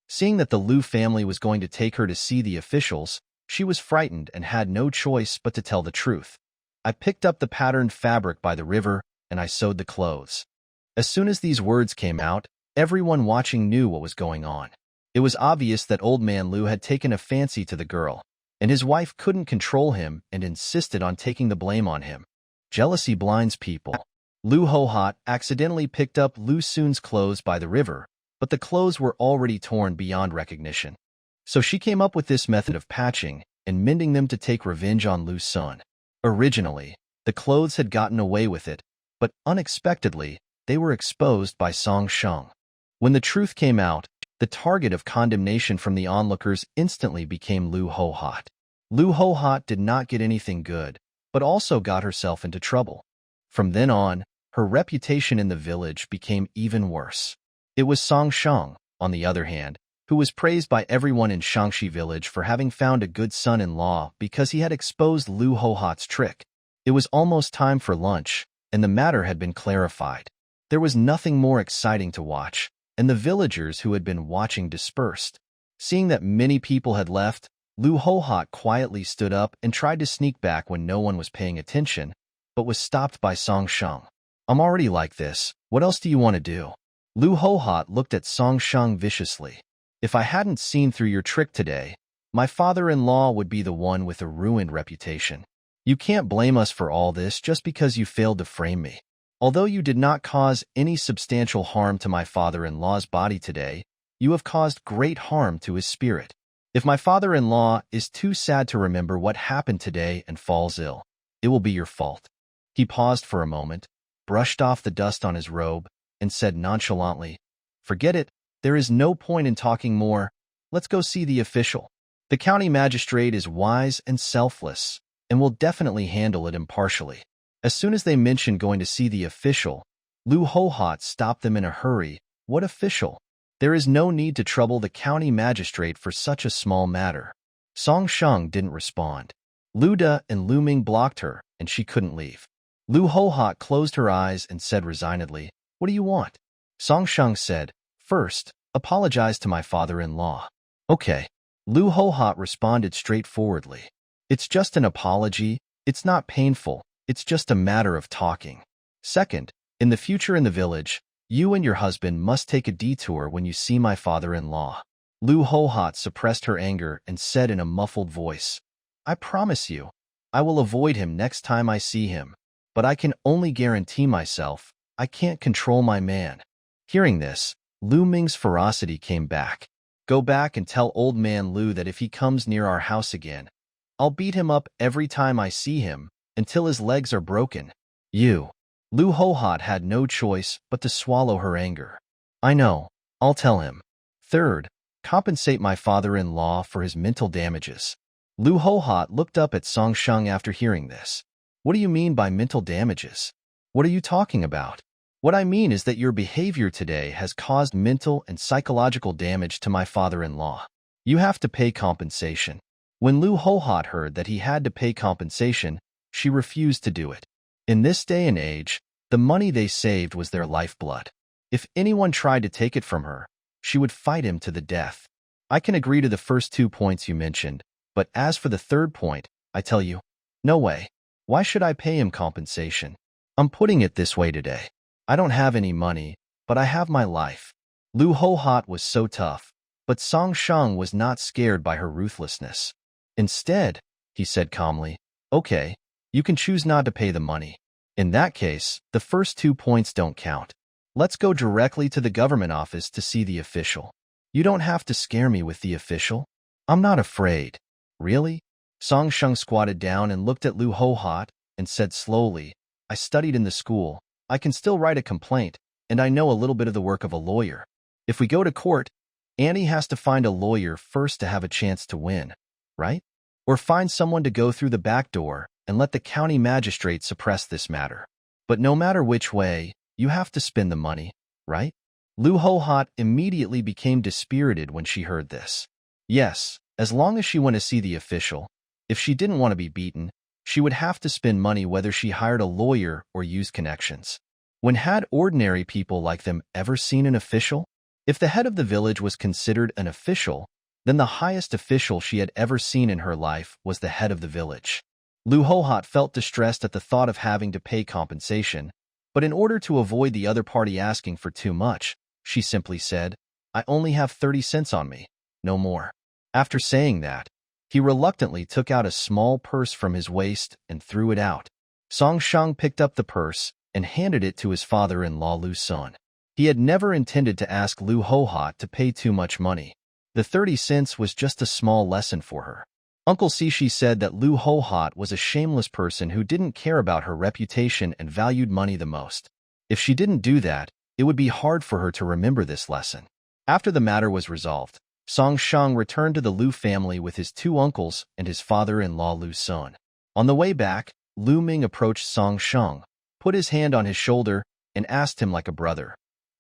Seeing that the Lu family was going to take her to see the officials, she was frightened and had no choice but to tell the truth. I picked up the patterned fabric by the river, and I sewed the clothes. As soon as these words came out, everyone watching knew what was going on. It was obvious that old man Lu had taken a fancy to the girl, and his wife couldn't control him and insisted on taking the blame on him. Jealousy blinds people. Lu Hohot accidentally picked up Lu Sun's clothes by the river, but the clothes were already torn beyond recognition. So she came up with this method of patching and mending them to take revenge on Lu Sun. Originally, the clothes had gotten away with it, but unexpectedly, they were exposed by Song Sheng. When the truth came out, the target of condemnation from the onlookers instantly became Lu Hohot. Lu Hohot did not get anything good, but also got herself into trouble. From then on, her reputation in the village became even worse. It was Song Sheng, on the other hand, who was praised by everyone in Shangxi village for having found a good son-in-law because he had exposed Lu Hohot's trick. It was almost time for lunch, and the matter had been clarified. There was nothing more exciting to watch, and the villagers who had been watching dispersed. Seeing that many people had left, Lu Hohot quietly stood up and tried to sneak back when no one was paying attention, but was stopped by Song Sheng. I'm already like this. What else do you want to do? Lu Hohot looked at Song Sheng viciously. If I hadn't seen through your trick today, my father-in-law would be the one with a ruined reputation. You can't blame us for all this just because you failed to frame me. Although you did not cause any substantial harm to my father-in-law's body today, you have caused great harm to his spirit. If my father-in-law is too sad to remember what happened today and falls ill, it will be your fault. He paused for a moment, brushed off the dust on his robe, and said nonchalantly, forget it, there is no point in talking more. Let's go see the official. The county magistrate is wise and selfless, and will definitely handle it impartially. As soon as they mentioned going to see the official, Lu Hohot stopped them in a hurry. What official? There is no need to trouble the county magistrate for such a small matter. Song Sheng didn't respond. Lu De and Lu Ming blocked her, and she couldn't leave. Lu Hohat closed her eyes and said resignedly, "What do you want?" Song Sheng said, "First, apologize to my father-in-law." "Okay." Lu Hohat responded straightforwardly. "It's just an apology. It's not painful. It's just a matter of talking. Second, in the future in the village, you and your husband must take a detour when you see my father-in-law." Lu Hohat suppressed her anger and said in a muffled voice, "I promise you, I will avoid him next time I see him, but I can only guarantee myself I can't control my man." Hearing this, Lu Ming's ferocity came back. "Go back and tell old man Lu that if he comes near our house again, I'll beat him up every time I see him until his legs are broken." "You." Lu Hohat had no choice but to swallow her anger. "I know. I'll tell him. Third, compensate my father-in-law for his mental damages." Lu Hohat looked up at Song Sheng after hearing this. "What do you mean by mental damages? What are you talking about?" "What I mean is that your behavior today has caused mental and psychological damage to my father-in-law. You have to pay compensation." When Lu Hohat heard that he had to pay compensation, she refused to do it. In this day and age, the money they saved was their lifeblood. If anyone tried to take it from her, she would fight him to the death. "I can agree to the first 2 points you mentioned, but as for the third point, I tell you, no way. Why should I pay him compensation? I'm putting it this way today. I don't have any money, but I have my life." Lu Hohat was so tough, but Song Sheng was not scared by her ruthlessness. Instead, he said calmly, "Okay, you can choose not to pay the money. In that case, the first 2 points don't count. Let's go directly to the government office to see the official." "You don't have to scare me with the official. I'm not afraid." "Really?" Song Sheng squatted down and looked at Lu Hohat and said slowly, "I studied in the school. I can still write a complaint, and I know a little bit of the work of a lawyer. If we go to court, Annie has to find a lawyer first to have a chance to win, right? Or find someone to go through the back door and let the county magistrate suppress this matter. But no matter which way, you have to spend the money, right?" Lu Hohat immediately became dispirited when she heard this. Yes, as long as she went to see the official. If she didn't want to be beaten, she would have to spend money whether she hired a lawyer or used connections. When had ordinary people like them ever seen an official? If the head of the village was considered an official, then the highest official she had ever seen in her life was the head of the village. Lu Hohat felt distressed at the thought of having to pay compensation, but in order to avoid the other party asking for too much, she simply said, "I only have 30 cents on me, no more." After saying that, he reluctantly took out a small purse from his waist and threw it out. Song Sheng picked up the purse and handed it to his father-in-law Lu Sun. He had never intended to ask Lu Hohat to pay too much money. The 30 cents was just a small lesson for her. Uncle Sishi said that Lu Hohat was a shameless person who didn't care about her reputation and valued money the most. If she didn't do that, it would be hard for her to remember this lesson. After the matter was resolved, Song Sheng returned to the Lu family with his 2 uncles and his father-in-law Lu Sun. On the way back, Lu Ming approached Song Sheng, put his hand on his shoulder, and asked him like a brother,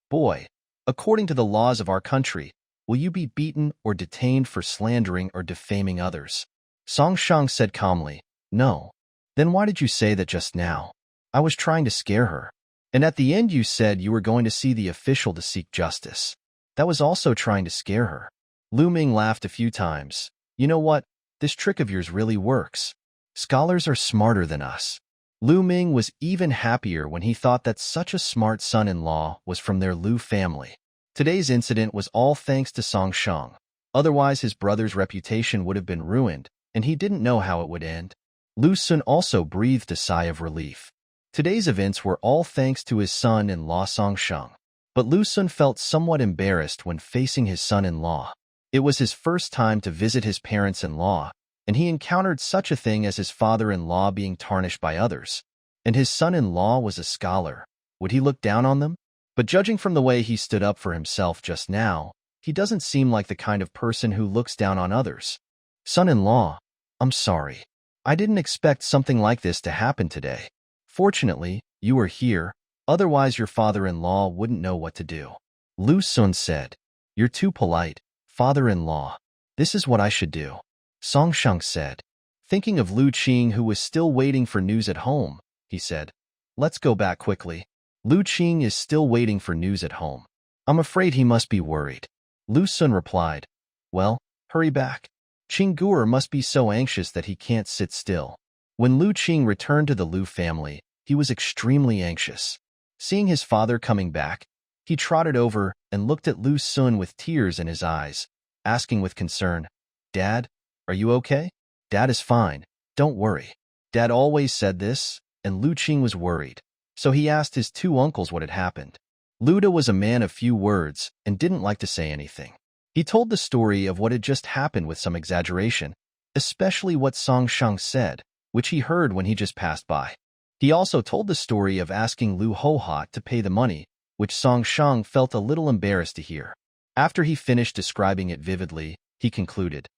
"Boy, according to the laws of our country, will you be beaten or detained for slandering or defaming others?" Song Sheng said calmly, "No." "Then why did you say that just now?" "I was trying to scare her. And at the end you said you were going to see the official to seek justice. That was also trying to scare her." Lu Ming laughed a few times. "You know what? This trick of yours really works. Scholars are smarter than us." Lu Ming was even happier when he thought that such a smart son-in-law was from their Lu family. Today's incident was all thanks to Song Sheng. Otherwise, his brother's reputation would have been ruined, and he didn't know how it would end. Lu Sun also breathed a sigh of relief. Today's events were all thanks to his son-in-law Song Sheng. But Lu Sun felt somewhat embarrassed when facing his son-in-law. It was his first time to visit his parents-in-law, and he encountered such a thing as his father-in-law being tarnished by others. And his son-in-law was a scholar. Would he look down on them? But judging from the way he stood up for himself just now, he doesn't seem like the kind of person who looks down on others. "Son-in-law, I'm sorry. I didn't expect something like this to happen today. Fortunately, you are here, otherwise your father-in-law wouldn't know what to do." Lu Sun said, "You're too polite, father-in-law. This is what I should do." Song Sheng said, Thinking of Lu Qing, who was still waiting for news at home, he said, "Let's go back quickly." Lu Qing is still waiting for news at home. I'm afraid he must be worried. Lu Sun replied, "Well, hurry back. Qingguer must be so anxious that he can't sit still." When Lu Qing returned to the Lu family, he was extremely anxious. Seeing his father coming back, he trotted over and looked at Lu Sun with tears in his eyes, asking with concern, "Dad, are you okay?" "Dad is fine, don't worry." Dad always said this, and Lu Qing was worried. So he asked his two uncles what had happened. Luda was a man of few words and didn't like to say anything. He told the story of what had just happened with some exaggeration, especially what Song Shang said, which he heard when he just passed by. He also told the story of asking Lu Hohot to pay the money, which Song Shang felt a little embarrassed to hear. After he finished describing it vividly, he concluded,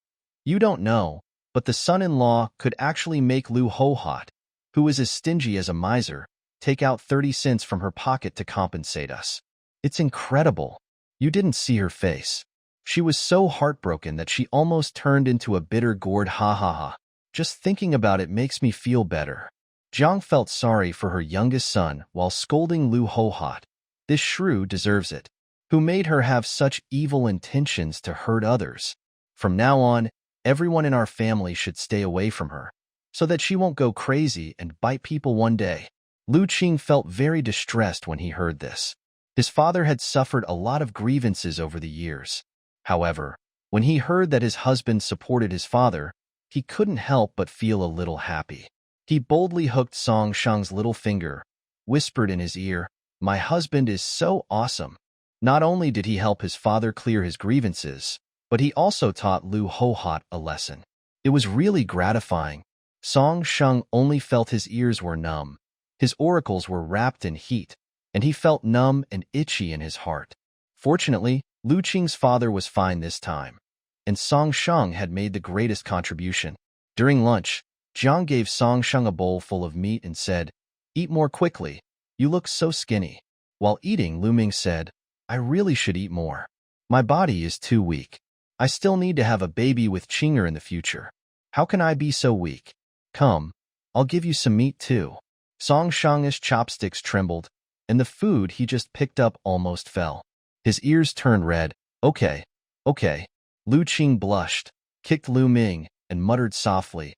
"You don't know, but the son-in-law could actually make Lu Hohot, who is as stingy as a miser, take out 30 cents from her pocket to compensate us. It's incredible." You didn't see her face. She was so heartbroken that she almost turned into a bitter gourd. Ha ha ha. Just thinking about it makes me feel better. Jiang felt sorry for her youngest son while scolding Lu Hohot. This shrew deserves it. Who made her have such evil intentions to hurt others? From now on, everyone in our family should stay away from her, so that she won't go crazy and bite people one day. Lu Qing felt very distressed when he heard this. His father had suffered a lot of grievances over the years. However, when he heard that his husband supported his father, he couldn't help but feel a little happy. He boldly hooked Song Shang's little finger, whispered in his ear, "My husband is so awesome." Not only did he help his father clear his grievances, but he also taught Lu Hohot a lesson. It was really gratifying. Song Shang only felt his ears were numb. His auricles were wrapped in heat, and he felt numb and itchy in his heart. Fortunately, Lu Qing's father was fine this time, and Song Shang had made the greatest contribution. During lunch, Jiang gave Song Shang a bowl full of meat and said, "Eat more quickly. You look so skinny." While eating, Lu Ming said, "I really should eat more. My body is too weak. I still need to have a baby with Qinger in the future. How can I be so weak? Come, I'll give you some meat too." Song Shang's chopsticks trembled, and the food he just picked up almost fell. His ears turned red. Okay. Lu Qing blushed, kicked Lu Ming, and muttered softly,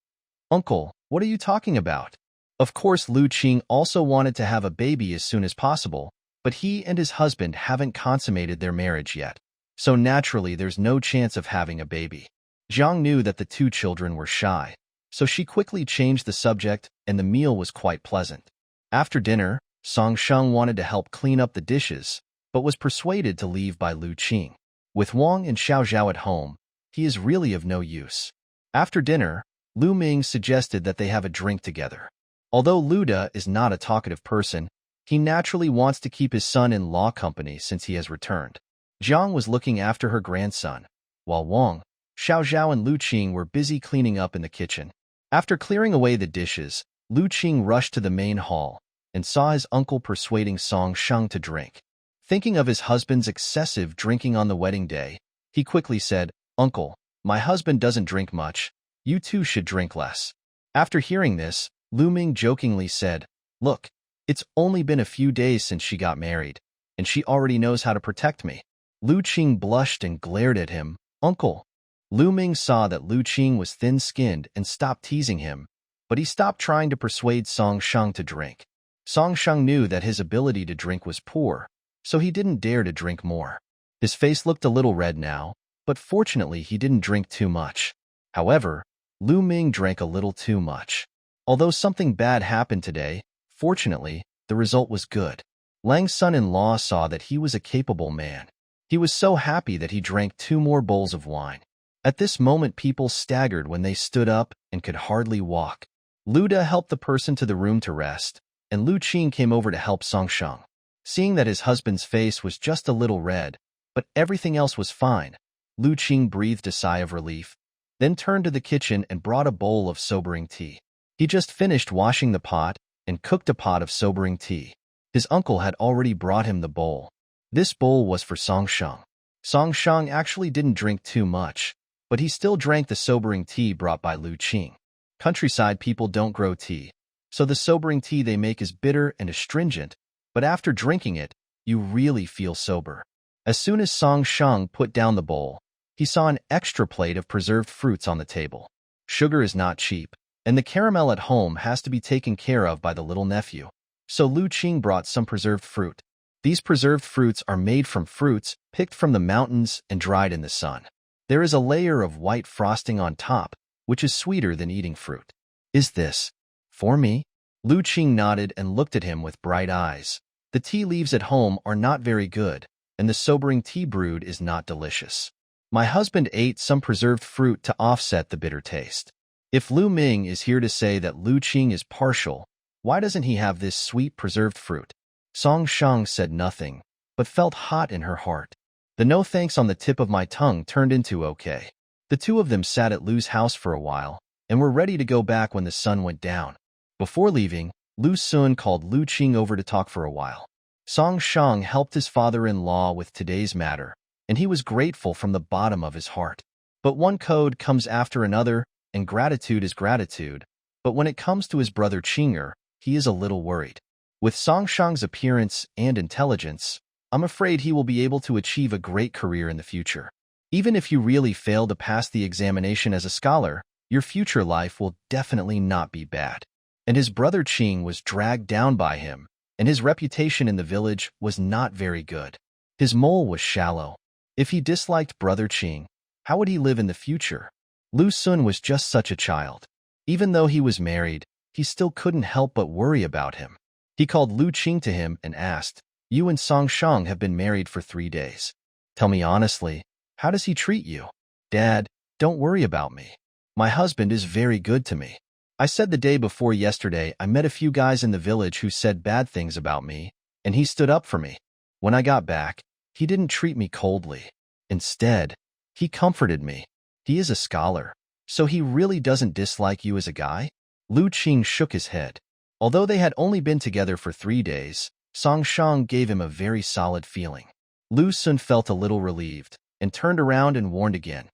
"Uncle, what are you talking about?" Of course, Lu Qing also wanted to have a baby as soon as possible, but he and his husband haven't consummated their marriage yet, so naturally there's no chance of having a baby. Jiang knew that the two children were shy, so she quickly changed the subject, and the meal was quite pleasant. After dinner, Song Shang wanted to help clean up the dishes, but was persuaded to leave by Lu Qing. With Wang and Xiao Zhao at home, he is really of no use. After dinner, Lu Ming suggested that they have a drink together. Although Luda is not a talkative person, he naturally wants to keep his son-in-law company since he has returned. Jiang was looking after her grandson, while Wang, Xiao Zhao and Lu Qing were busy cleaning up in the kitchen. After clearing away the dishes, Lu Qing rushed to the main hall and saw his uncle persuading Song Shang to drink. Thinking of his husband's excessive drinking on the wedding day, he quickly said, "Uncle, my husband doesn't drink much. You too should drink less." After hearing this, Lu Ming jokingly said, "Look, it's only been a few days since she got married, and she already knows how to protect me." Lu Qing blushed and glared at him. "Uncle." Lu Ming saw that Lu Qing was thin-skinned and stopped teasing him, but he stopped trying to persuade Song Shang to drink. Song Shang knew that his ability to drink was poor, so he didn't dare to drink more. His face looked a little red now, but fortunately he didn't drink too much. However, Lu Ming drank a little too much. Although something bad happened today, fortunately, the result was good. Lang's son-in-law saw that he was a capable man. He was so happy that he drank 2 more bowls of wine. At this moment, people staggered when they stood up and could hardly walk. Luda helped the person to the room to rest, and Lu Qing came over to help Song Shang. Seeing that his husband's face was just a little red, but everything else was fine, Lu Qing breathed a sigh of relief, then turned to the kitchen and brought a bowl of sobering tea. He just finished washing the pot and cooked a pot of sobering tea. His uncle had already brought him the bowl. This bowl was for Song Shang. Song Shang actually didn't drink too much, but he still drank the sobering tea brought by Lu Qing. Countryside people don't grow tea, so the sobering tea they make is bitter and astringent, but after drinking it, you really feel sober. As soon as Song Shang put down the bowl, he saw an extra plate of preserved fruits on the table. Sugar is not cheap, and the caramel at home has to be taken care of by the little nephew. So Lu Qing brought some preserved fruit. These preserved fruits are made from fruits picked from the mountains and dried in the sun. There is a layer of white frosting on top, which is sweeter than eating fruit. Is this for me? Lu Qing nodded and looked at him with bright eyes. The tea leaves at home are not very good, and the sobering tea brewed is not delicious. My husband ate some preserved fruit to offset the bitter taste. If Lu Ming is here to say that Lu Qing is partial, why doesn't he have this sweet preserved fruit? Song Shang said nothing, but felt hot in her heart. The no thanks on the tip of my tongue turned into okay. The two of them sat at Lu's house for a while, and were ready to go back when the sun went down. Before leaving, Lu Sun called Lu Qing over to talk for a while. Song Shang helped his father-in-law with today's matter, and he was grateful from the bottom of his heart. But one code comes after another, and gratitude is gratitude. But when it comes to his brother Qinger, he is a little worried. With Song Shang's appearance and intelligence, I'm afraid he will be able to achieve a great career in the future. Even if you really fail to pass the examination as a scholar, your future life will definitely not be bad. And his brother Qing was dragged down by him, and his reputation in the village was not very good. His mole was shallow. If he disliked brother Qing, how would he live in the future? Lu Sun was just such a child. Even though he was married, he still couldn't help but worry about him. He called Lu Qing to him and asked, "You and Song Shang have been married for 3 days. Tell me honestly, how does he treat you?" "Dad, don't worry about me. My husband is very good to me. I said the day before yesterday I met a few guys in the village who said bad things about me, and he stood up for me. When I got back, he didn't treat me coldly. Instead, he comforted me. He is a scholar, so he really doesn't dislike you as a guy?" Lu Qing shook his head. Although they had only been together for 3 days, Song Shang gave him a very solid feeling. Lu Sun felt a little relieved, and turned around and warned again.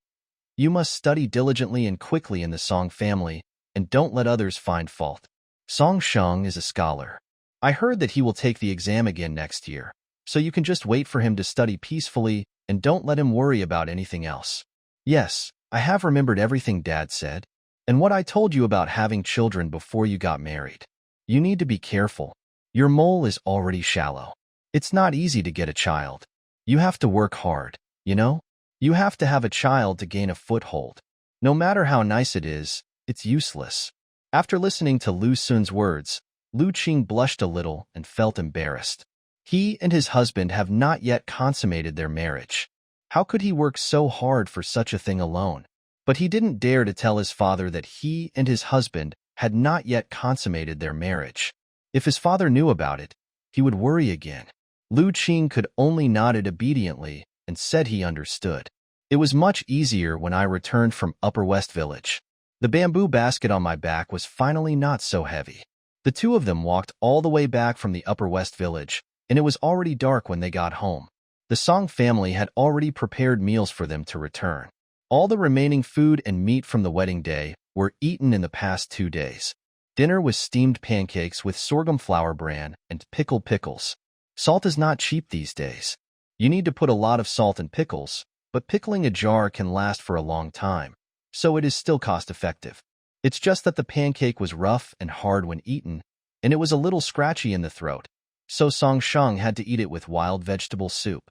"You must study diligently and quickly in the Song family, and don't let others find fault. Song Shang is a scholar. I heard that he will take the exam again next year, so you can just wait for him to study peacefully and don't let him worry about anything else." "Yes, I have remembered everything Dad said, and what I told you about having children before you got married. You need to be careful. Your mole is already shallow. It's not easy to get a child. You have to work hard, you know? You have to have a child to gain a foothold. No matter how nice it is, it's useless." After listening to Lu Sun's words, Lu Qing blushed a little and felt embarrassed. He and his husband have not yet consummated their marriage. How could he work so hard for such a thing alone? But he didn't dare to tell his father that he and his husband had not yet consummated their marriage. If his father knew about it, he would worry again. Lu Qing could only nod obediently and said he understood. It was much easier when I returned from Upper West Village. The bamboo basket on my back was finally not so heavy. The two of them walked all the way back from the Upper West Village, and it was already dark when they got home. The Song family had already prepared meals for them to return. All the remaining food and meat from the wedding day were eaten in the past 2 days. Dinner was steamed pancakes with sorghum flour bran and pickled pickles. Salt is not cheap these days. You need to put a lot of salt in pickles, but pickling a jar can last for a long time, so it is still cost-effective. It's just that the pancake was rough and hard when eaten, and it was a little scratchy in the throat, so Song Shang had to eat it with wild vegetable soup.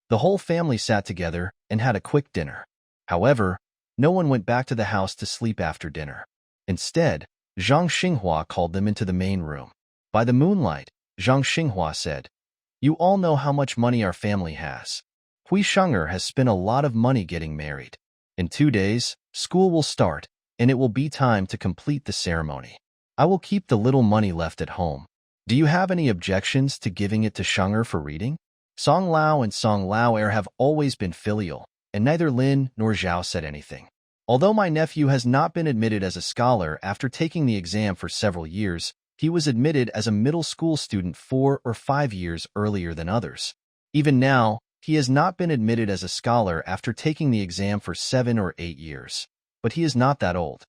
The whole family sat together and had a quick dinner. However, no one went back to the house to sleep after dinner. Instead, Zhang Xinghua called them into the main room. By the moonlight, Zhang Xinghua said, "You all know how much money our family has. Hui Sheng'er has spent a lot of money getting married. In 2 days, school will start, and it will be time to complete the ceremony. I will keep the little money left at home. Do you have any objections to giving it to Sheng'er for reading?" Song Lao and Song Lao have always been filial, and neither Lin nor Zhao said anything. Although my nephew has not been admitted as a scholar after taking the exam for several years, he was admitted as a middle school student 4 or 5 years earlier than others. Even now, he has not been admitted as a scholar after taking the exam for 7 or 8 years. But he is not that old.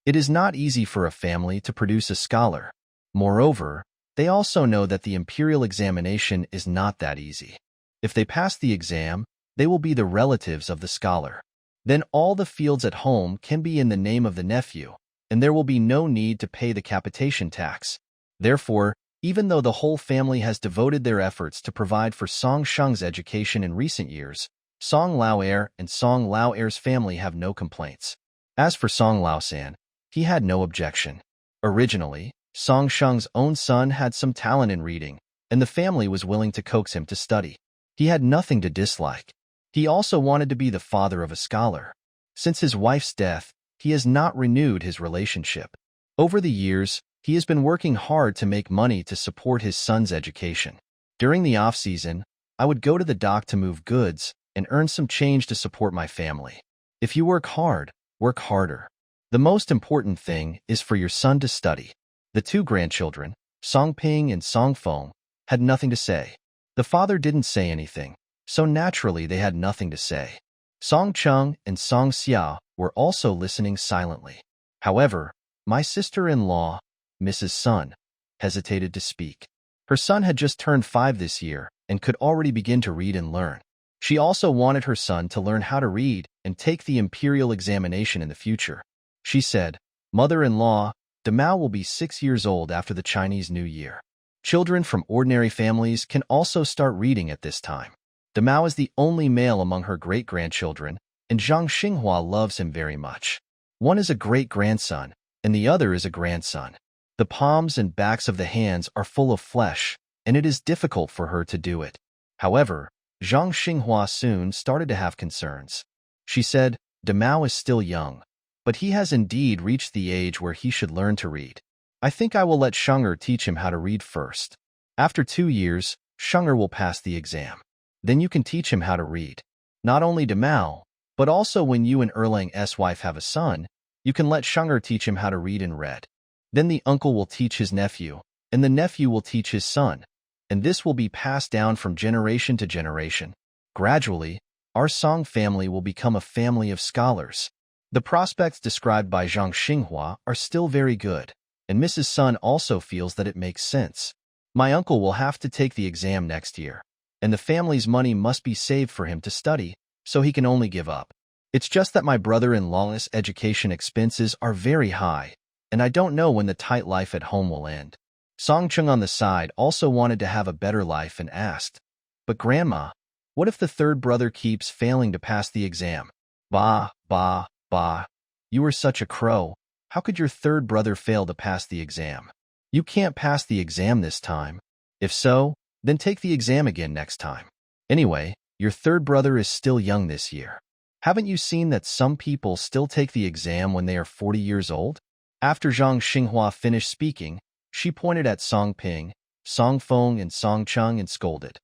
It is not easy for a family to produce a scholar. Moreover, they also know that the imperial examination is not that easy. If they pass the exam, they will be the relatives of the scholar. Then all the fields at home can be in the name of the nephew, and there will be no need to pay the capitation tax. Therefore, even though the whole family has devoted their efforts to provide for Song Sheng's education in recent years, Song Lao'er and Song Lao'er's family have no complaints. As for Song Laosan, he had no objection. Originally, Song Sheng's own son had some talent in reading, and the family was willing to coax him to study. He had nothing to dislike. He also wanted to be the father of a scholar. Since his wife's death, he has not renewed his relationship. Over the years, he has been working hard to make money to support his son's education. During the off-season, I would go to the dock to move goods and earn some change to support my family. If you work hard, work harder. The most important thing is for your son to study. The two grandchildren, Song Ping and Song Feng, had nothing to say. The father didn't say anything, so naturally they had nothing to say. Song Chung and Song Xia were also listening silently. However, my sister-in-law, Mrs. Sun, hesitated to speak. Her son had just turned 5 this year and could already begin to read and learn. She also wanted her son to learn how to read and take the imperial examination in the future. She said, "Mother-in-law, Demao will be 6 years old after the Chinese New Year. Children from ordinary families can also start reading at this time. Demao is the only male among her great-grandchildren, and Zhang Xinghua loves him very much. One is a great-grandson, and the other is a grandson. The palms and backs of the hands are full of flesh, and it is difficult for her to do it." However, Zhang Xinghua soon started to have concerns. She said, "Demao is still young, but he has indeed reached the age where he should learn to read. I think I will let Shenger teach him how to read first. After 2 years, Shenger will pass the exam. Then you can teach him how to read. Not only Demao, but also when you and Erlang's wife have a son, you can let Shenger teach him how to read and read. Then the uncle will teach his nephew, and the nephew will teach his son, and this will be passed down from generation to generation. Gradually, our Song family will become a family of scholars." The prospects described by Zhang Xinghua are still very good, and Mrs. Sun also feels that it makes sense. "My uncle will have to take the exam next year, and the family's money must be saved for him to study, so he can only give up. It's just that my brother-in-law's education expenses are very high, and I don't know when the tight life at home will end." Song Chung on the side also wanted to have a better life and asked, "But Grandma, what if the third brother keeps failing to pass the exam?" "Bah, bah, bah. You are such a crow. How could your third brother fail to pass the exam? You can't pass the exam this time. If so, then take the exam again next time. Anyway, your third brother is still young this year. Haven't you seen that some people still take the exam when they are 40 years old?" After Zhang Xinghua finished speaking, she pointed at Song Ping, Song Feng, and Song Chung and scolded,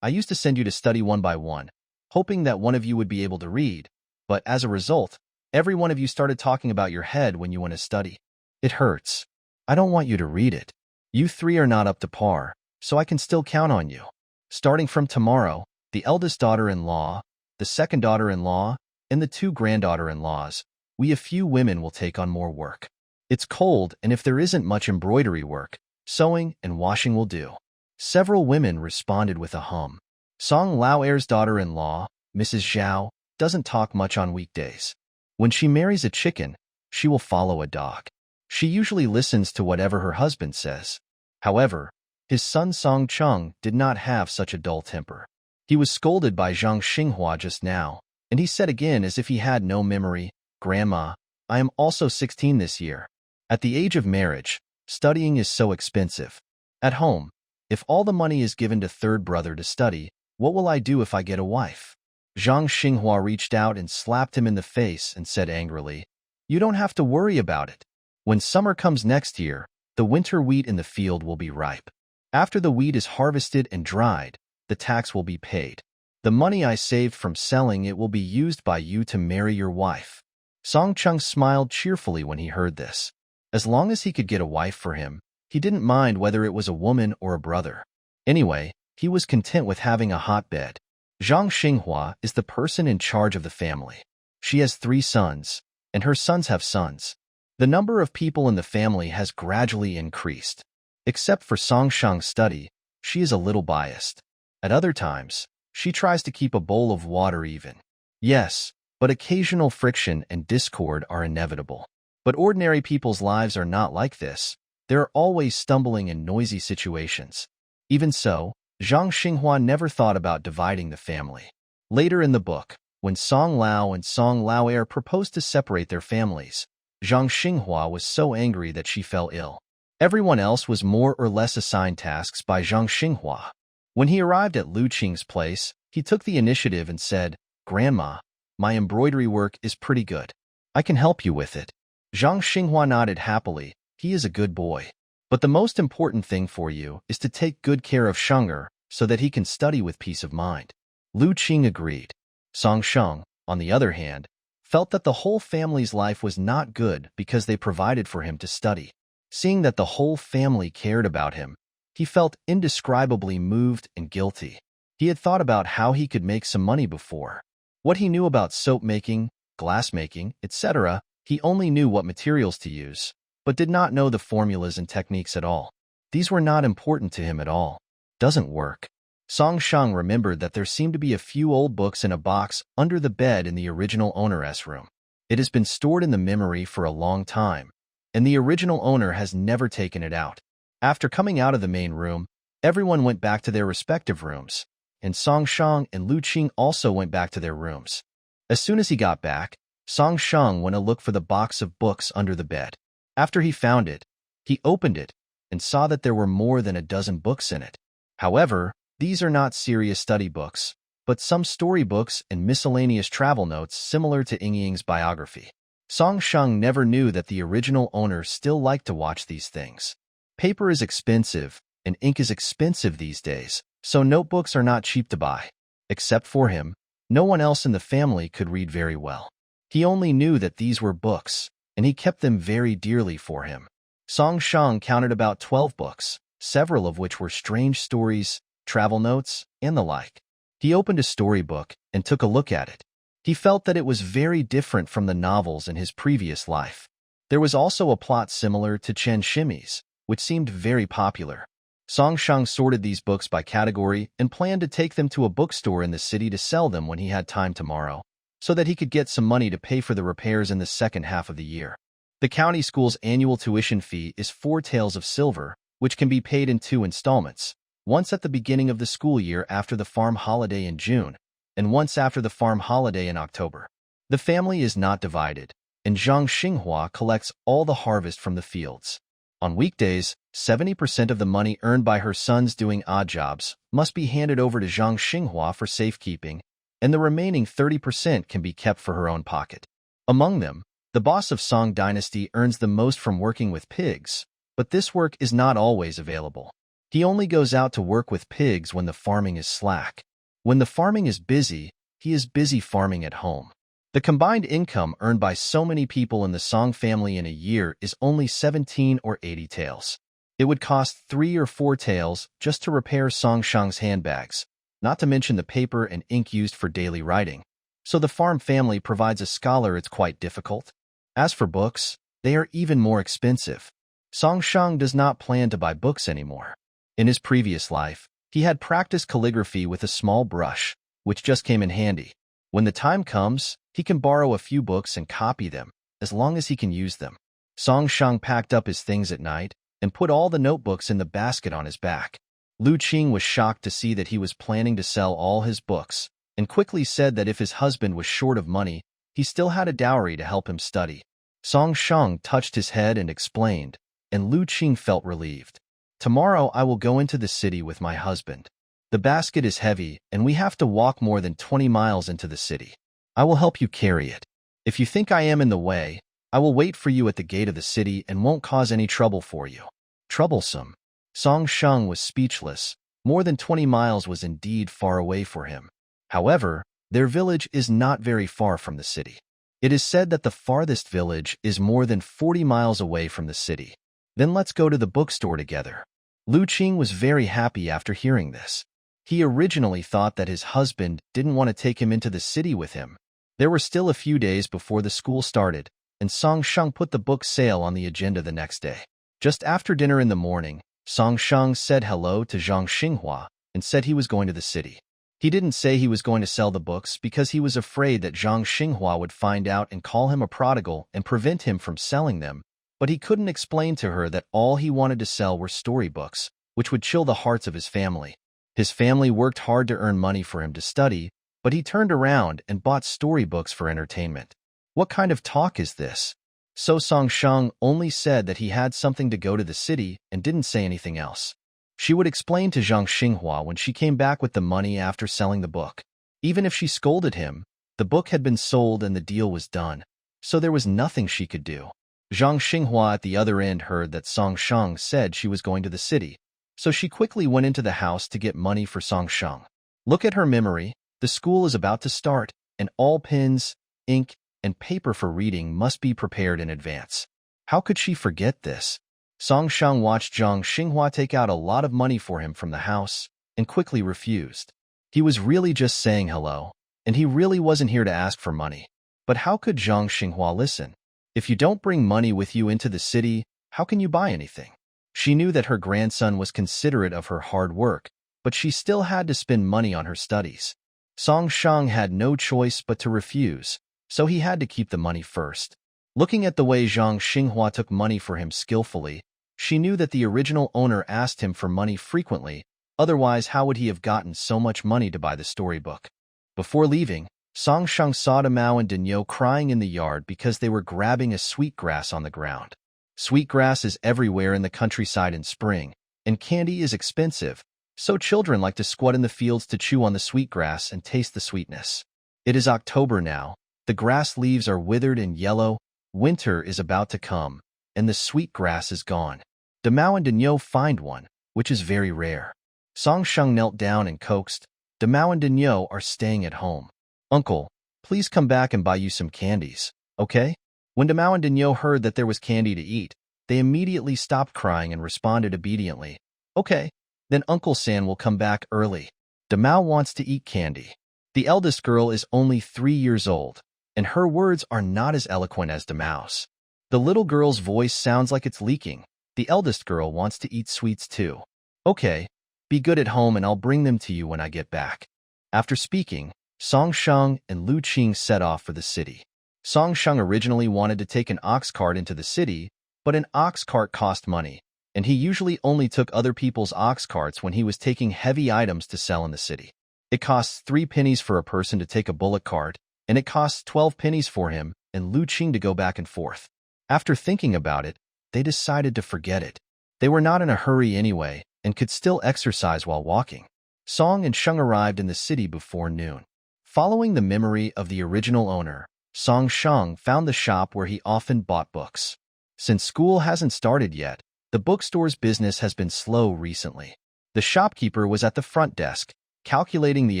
"I used to send you to study one by one, hoping that one of you would be able to read, but as a result, every one of you started talking about your head when you went to study. It hurts. I don't want you to read it. You 3 are not up to par, so I can still count on you. Starting from tomorrow, the eldest daughter-in-law, the second daughter-in-law, and the 2 granddaughter-in-laws, we a few women will take on more work. It's cold, and if there isn't much embroidery work, sewing and washing will do." Several women responded with a hum. Song Lao'er's daughter-in-law, Mrs. Zhao, doesn't talk much on weekdays. When she marries a chicken, she will follow a dog. She usually listens to whatever her husband says. However, his son Song Chung did not have such a dull temper. He was scolded by Zhang Xinghua just now, and he said again as if he had no memory, "Grandma, I am also 16 this year. At the age of marriage, studying is so expensive. At home, if all the money is given to third brother to study, what will I do if I get a wife?" Zhang Xinghua reached out and slapped him in the face and said angrily, "You don't have to worry about it. When summer comes next year, the winter wheat in the field will be ripe. After the wheat is harvested and dried, the tax will be paid. The money I saved from selling it will be used by you to marry your wife." Song Chung smiled cheerfully when he heard this. As long as he could get a wife for him, he didn't mind whether it was a woman or a brother. Anyway, he was content with having a hotbed. Zhang Xinghua is the person in charge of the family. She has 3 sons, and her sons have sons. The number of people in the family has gradually increased. Except for Song Shang's study, she is a little biased. At other times, she tries to keep a bowl of water even. Yes, but occasional friction and discord are inevitable. But ordinary people's lives are not like this. They are always stumbling in noisy situations. Even so, Zhang Xinghua never thought about dividing the family. Later in the book, when Song Lao and Song Laoer proposed to separate their families, Zhang Xinghua was so angry that she fell ill. Everyone else was more or less assigned tasks by Zhang Xinghua. When he arrived at Lu Qing's place, he took the initiative and said, "Grandma, my embroidery work is pretty good. I can help you with it." Zhang Xinghua nodded happily. He is a good boy. But the most important thing for you is to take good care of Sheng'er so that he can study with peace of mind. Lu Qing agreed. Song Sheng, on the other hand, felt that the whole family's life was not good because they provided for him to study. Seeing that the whole family cared about him, he felt indescribably moved and guilty. He had thought about how he could make some money before. What he knew about soap making, glass making, etc., he only knew what materials to use, but did not know the formulas and techniques at all. These were not important to him at all. Doesn't work. Song Shang remembered that there seemed to be a few old books in a box under the bed in the original owner's room. It has been stored in the memory for a long time, and the original owner has never taken it out. After coming out of the main room, everyone went back to their respective rooms, and Song Shang and Lu Qing also went back to their rooms. As soon as he got back, Song Shang went to look for the box of books under the bed. After he found it, he opened it and saw that there were more than a dozen books in it. However, these are not serious study books, but some storybooks and miscellaneous travel notes similar to Ying's biography. Song Shang never knew that the original owner still liked to watch these things. Paper is expensive, and ink is expensive these days, so notebooks are not cheap to buy. Except for him, no one else in the family could read very well. He only knew that these were books, and he kept them very dearly for him. Song Shang counted about 12 books, several of which were strange stories, travel notes, and the like. He opened a storybook and took a look at it. He felt that it was very different from the novels in his previous life. There was also a plot similar to Chen Shimi's, which seemed very popular. Song Shang sorted these books by category and planned to take them to a bookstore in the city to sell them when he had time tomorrow, so that he could get some money to pay for the repairs in the second half of the year. The county school's annual tuition fee is 4 taels of silver, which can be paid in 2 installments, once at the beginning of the school year after the farm holiday in June, and once after the farm holiday in October. The family is not divided, and Zhang Xinghua collects all the harvest from the fields. On weekdays, 70% of the money earned by her sons doing odd jobs must be handed over to Zhang Xinghua for safekeeping, and the remaining 30% can be kept for her own pocket. Among them, the boss of Song Dynasty earns the most from working with pigs, but this work is not always available. He only goes out to work with pigs when the farming is slack. When the farming is busy, he is busy farming at home. The combined income earned by so many people in the Song family in a year is only 17 or 80 taels. It would cost 3 or 4 taels just to repair Song Shang's handbags, not to mention the paper and ink used for daily writing. So the farm family provides a scholar it's quite difficult. As for books, they are even more expensive. Song Shang does not plan to buy books anymore. In his previous life, he had practiced calligraphy with a small brush, which just came in handy. When the time comes, he can borrow a few books and copy them, as long as he can use them. Song Shang packed up his things at night and put all the notebooks in the basket on his back. Lu Qing was shocked to see that he was planning to sell all his books, and quickly said that if his husband was short of money, he still had a dowry to help him study. Song Shang touched his head and explained, and Lu Qing felt relieved. "Tomorrow I will go into the city with my husband. The basket is heavy, and we have to walk more than 20 miles into the city. I will help you carry it. If you think I am in the way, I will wait for you at the gate of the city and won't cause any trouble for you." Troublesome. Song Shang was speechless. More than 20 miles was indeed far away for him. However, their village is not very far from the city. It is said that the farthest village is more than 40 miles away from the city. "Then let's go to the bookstore together." Lu Qing was very happy after hearing this. He originally thought that his husband didn't want to take him into the city with him. There were still a few days before the school started, and Song Sheng put the book sale on the agenda the next day. Just after dinner in the morning, Song Sheng said hello to Zhang Xinghua and said he was going to the city. He didn't say he was going to sell the books because he was afraid that Zhang Xinghua would find out and call him a prodigal and prevent him from selling them, but he couldn't explain to her that all he wanted to sell were storybooks, which would chill the hearts of his family. His family worked hard to earn money for him to study, but he turned around and bought storybooks for entertainment. What kind of talk is this? So Song Sheng only said that he had something to go to the city and didn't say anything else. She would explain to Zhang Xinghua when she came back with the money after selling the book. Even if she scolded him, the book had been sold and the deal was done, so there was nothing she could do. Zhang Xinghua at the other end heard that Song Sheng said she was going to the city, so she quickly went into the house to get money for Song Sheng. Look at her memory. The school is about to start, and all pens, ink, and paper for reading must be prepared in advance. How could she forget this? Song Sheng watched Zhang Xinghua take out a lot of money for him from the house and quickly refused. He was really just saying hello, and he really wasn't here to ask for money. But how could Zhang Xinghua listen? If you don't bring money with you into the city, how can you buy anything? She knew that her grandson was considerate of her hard work, but she still had to spend money on her studies. Song Sheng had no choice but to refuse, so he had to keep the money first. Looking at the way Zhang Xinghua took money for him skillfully, she knew that the original owner asked him for money frequently, otherwise how would he have gotten so much money to buy the storybook? Before leaving, Song Sheng saw Mao and Denyo crying in the yard because they were grabbing a sweetgrass on the ground. Sweetgrass is everywhere in the countryside in spring, and candy is expensive, so children like to squat in the fields to chew on the sweetgrass and taste the sweetness. It is October now, the grass leaves are withered and yellow, winter is about to come, and the sweetgrass is gone. Mao and Denyo find one, which is very rare. Song Sheng knelt down and coaxed. Mao and Denyo are staying at home. Uncle, please come back and buy you some candies, okay? When Mao and Denyo heard that there was candy to eat, they immediately stopped crying and responded obediently. Okay, then Uncle San will come back early. Mao wants to eat candy. The eldest girl is only 3 years old, and her words are not as eloquent as Mao's. The little girl's voice sounds like it's leaking. The eldest girl wants to eat sweets too. Okay, be good at home and I'll bring them to you when I get back. After speaking, Song Sheng and Lu Qing set off for the city. Song Sheng originally wanted to take an ox cart into the city, but an ox cart cost money, and he usually only took other people's ox carts when he was taking heavy items to sell in the city. It costs 3 pennies for a person to take a bullock cart, and it costs 12 pennies for him and Lu Qing to go back and forth. After thinking about it, they decided to forget it. They were not in a hurry anyway and could still exercise while walking. Song and Sheng arrived in the city before noon. Following the memory of the original owner, Song Sheng found the shop where he often bought books. Since school hasn't started yet, the bookstore's business has been slow recently. The shopkeeper was at the front desk, calculating the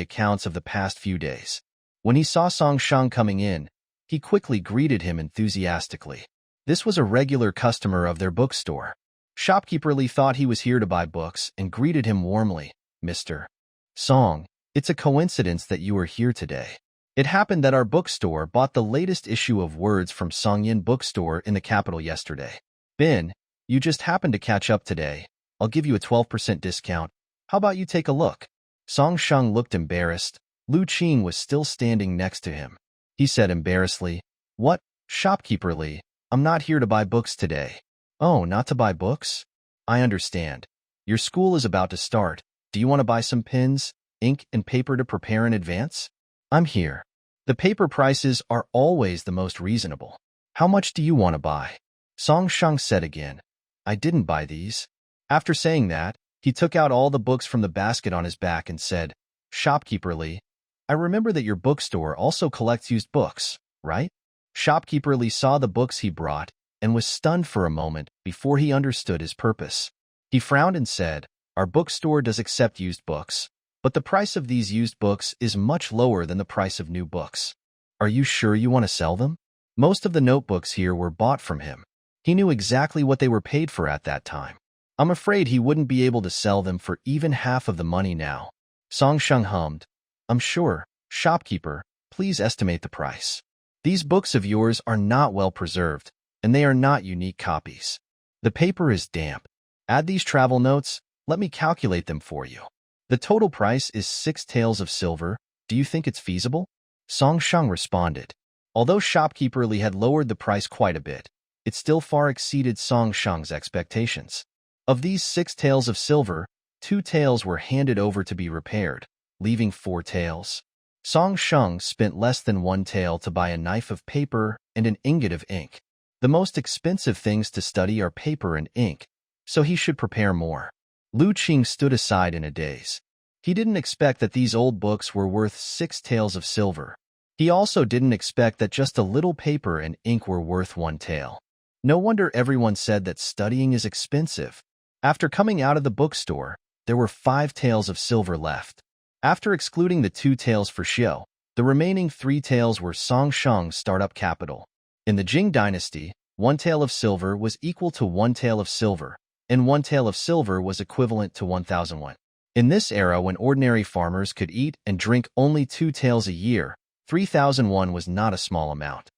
accounts of the past few days. When he saw Song Sheng coming in, he quickly greeted him enthusiastically. This was a regular customer of their bookstore. Shopkeeper Lee thought he was here to buy books and greeted him warmly. Mr. Song, it's a coincidence that you are here today. It happened that our bookstore bought the latest issue of Words from Songyin Bookstore in the capital yesterday. Ben, you just happened to catch up today. I'll give you a 12% discount. How about you take a look? Song Sheng looked embarrassed. Lu Qing was still standing next to him. He said embarrassedly, "What, shopkeeper Lee? I'm not here to buy books today." "Oh, not to buy books? I understand. Your school is about to start. Do you want to buy some pens, ink, and paper to prepare in advance? I'm here. The paper prices are always the most reasonable. How much do you want to buy?" Song Sheng said again, "I didn't buy these." After saying that, he took out all the books from the basket on his back and said, "Shopkeeper Lee, I remember that your bookstore also collects used books, right?" Shopkeeper Lee saw the books he brought and was stunned for a moment before he understood his purpose. He frowned and said, "Our bookstore does accept used books, but the price of these used books is much lower than the price of new books. Are you sure you want to sell them?" Most of the notebooks here were bought from him. He knew exactly what they were paid for at that time. I'm afraid he wouldn't be able to sell them for even half of the money now. Song Sheng hummed, "I'm sure, shopkeeper, please estimate the price." These books of yours are not well preserved, and they are not unique copies. The paper is damp. Add these travel notes. Let me calculate them for you. The total price is 6 taels of silver. Do you think it's feasible? Song Shang responded. Although shopkeeper Li had lowered the price quite a bit, it still far exceeded Song Shang's expectations. Of these 6 taels of silver, 2 taels were handed over to be repaired, leaving 4 taels. Song Shang spent less than 1 tael to buy a knife of paper and an ingot of ink. The most expensive things to study are paper and ink, so he should prepare more. Lu Qing stood aside in a daze. He didn't expect that these old books were worth 6 taels of silver. He also didn't expect that just a little paper and ink were worth 1 tael. No wonder everyone said that studying is expensive. After coming out of the bookstore, there were 5 taels of silver left. After excluding the 2 taels for Xiao, the remaining 3 taels were Song Shang's startup capital. In the Jing dynasty, 1 tael of silver was equal to 1 tael of silver, and 1 tael of silver was equivalent to 1,000 won. In this era, when ordinary farmers could eat and drink only 2 taels a year, 3,000 won was not a small amount.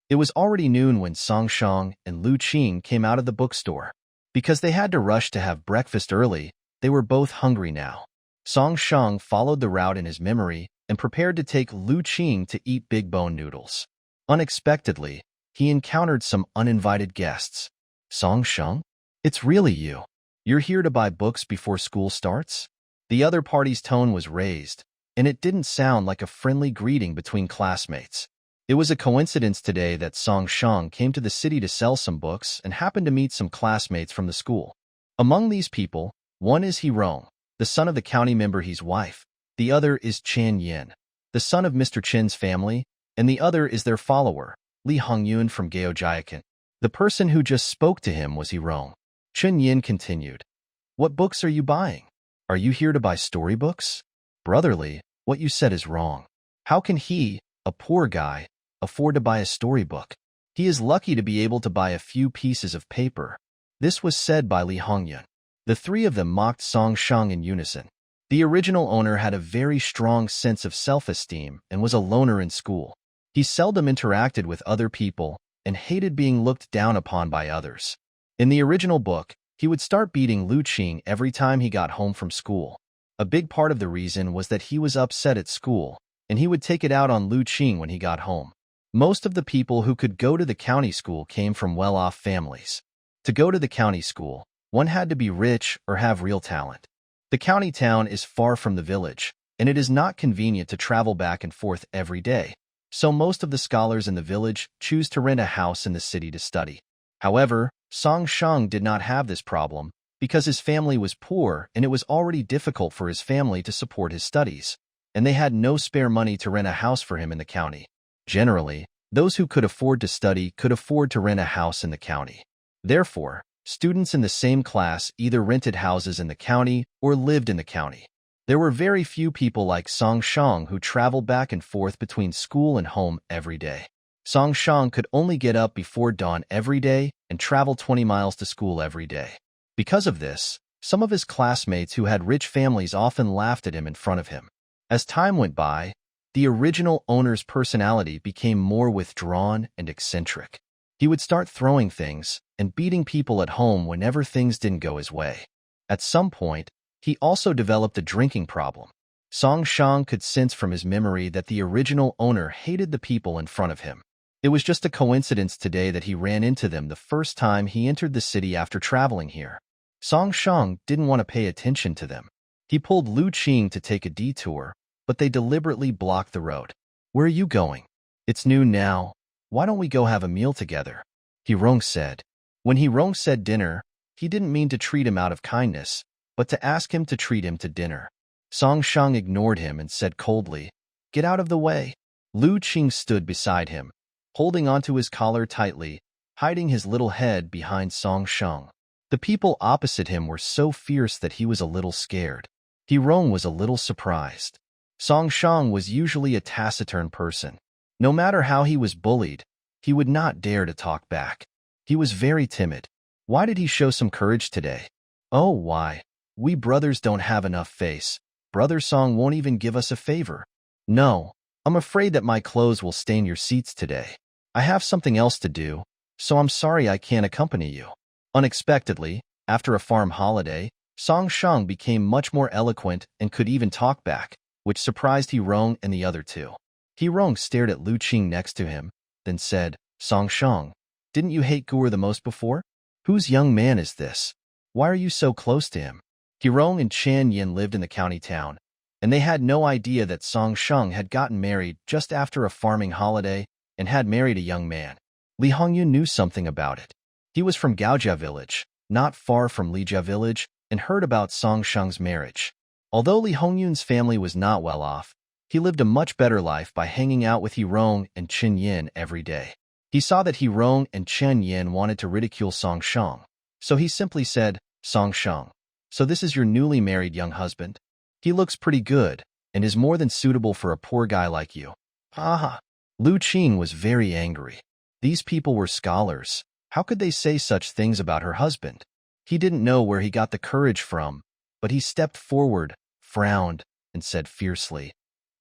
It was already noon when Song Shang and Lu Qing came out of the bookstore. Because they had to rush to have breakfast early, they were both hungry now. Song Shang followed the route in his memory and prepared to take Lu Qing to eat big bone noodles. Unexpectedly, he encountered some uninvited guests. Song Shang? It's really you. You're here to buy books before school starts? The other party's tone was raised, and it didn't sound like a friendly greeting between classmates. It was a coincidence today that Song Shang came to the city to sell some books and happened to meet some classmates from the school. Among these people, one is Hirong, the son of the county member He's wife. The other is Chen Yin, the son of Mr. Chen's family, and the other is their follower, Li Hongyun from Gao Jiakan. The person who just spoke to him was Hirong. Chen Yin continued, "What books are you buying? Are you here to buy storybooks? Brotherly, what you said is wrong. How can he, a poor guy, afford to buy a storybook? He is lucky to be able to buy a few pieces of paper." This was said by Li Hongyun. The 3 of them mocked Song Shang in unison. The original owner had a very strong sense of self-esteem and was a loner in school. He seldom interacted with other people and hated being looked down upon by others. In the original book, he would start beating Lu Qing every time he got home from school. A big part of the reason was that he was upset at school, and he would take it out on Lu Qing when he got home. Most of the people who could go to the county school came from well-off families. To go to the county school, one had to be rich or have real talent. The county town is far from the village, and it is not convenient to travel back and forth every day, so most of the scholars in the village choose to rent a house in the city to study. However, Song Shang did not have this problem because his family was poor and it was already difficult for his family to support his studies, and they had no spare money to rent a house for him in the county. Generally, those who could afford to study could afford to rent a house in the county. Therefore, students in the same class either rented houses in the county or lived in the county. There were very few people like Song Shang who traveled back and forth between school and home every day. Song Shang could only get up before dawn every day and travel 20 miles to school every day. Because of this, some of his classmates who had rich families often laughed at him in front of him. As time went by, the original owner's personality became more withdrawn and eccentric. He would start throwing things and beating people at home whenever things didn't go his way. At some point, he also developed a drinking problem. Song Shang could sense from his memory that the original owner hated the people in front of him. It was just a coincidence today that he ran into them the first time he entered the city after traveling here. Song Shang didn't want to pay attention to them. He pulled Lu Qing to take a detour, but they deliberately blocked the road. "Where are you going? It's noon now. Why don't we go have a meal together?" Hirong said. When Hirong said dinner, he didn't mean to treat him out of kindness, but to ask him to treat him to dinner. Song Shang ignored him and said coldly, "Get out of the way." Lu Qing stood beside him, holding onto his collar tightly, hiding his little head behind Song Shang. The people opposite him were so fierce that he was a little scared. Hirong was a little surprised. Song Shang was usually a taciturn person. No matter how he was bullied, he would not dare to talk back. He was very timid. Why did he show some courage today? Oh, why? We brothers don't have enough face. Brother Song won't even give us a favor. No, I'm afraid that my clothes will stain your seats today. I have something else to do, so I'm sorry I can't accompany you." Unexpectedly, after a farm holiday, Song Shang became much more eloquent and could even talk back, which surprised He-rong and the other two. He-rong stared at Lu Qing next to him, then said, "Song Shang, didn't you hate Guer the most before? Whose young man is this? Why are you so close to him?" He-rong and Chen Yin lived in the county town, and they had no idea that Song Shang had gotten married just after a farming holiday and had married a young man. Li Hongyun knew something about it. He was from Gaojia village, not far from Lijia village, and heard about Song Shang's marriage. Although Li Hongyun's family was not well off, he lived a much better life by hanging out with He-rong and Chen Yin every day. He saw that He-rong and Chen Yin wanted to ridicule Song Shang, so he simply said, "Song Shang, so this is your newly married young husband? He looks pretty good and is more than suitable for a poor guy like you." Aha! Lu Qing was very angry. These people were scholars. How could they say such things about her husband? He didn't know where he got the courage from, but he stepped forward, frowned, and said fiercely,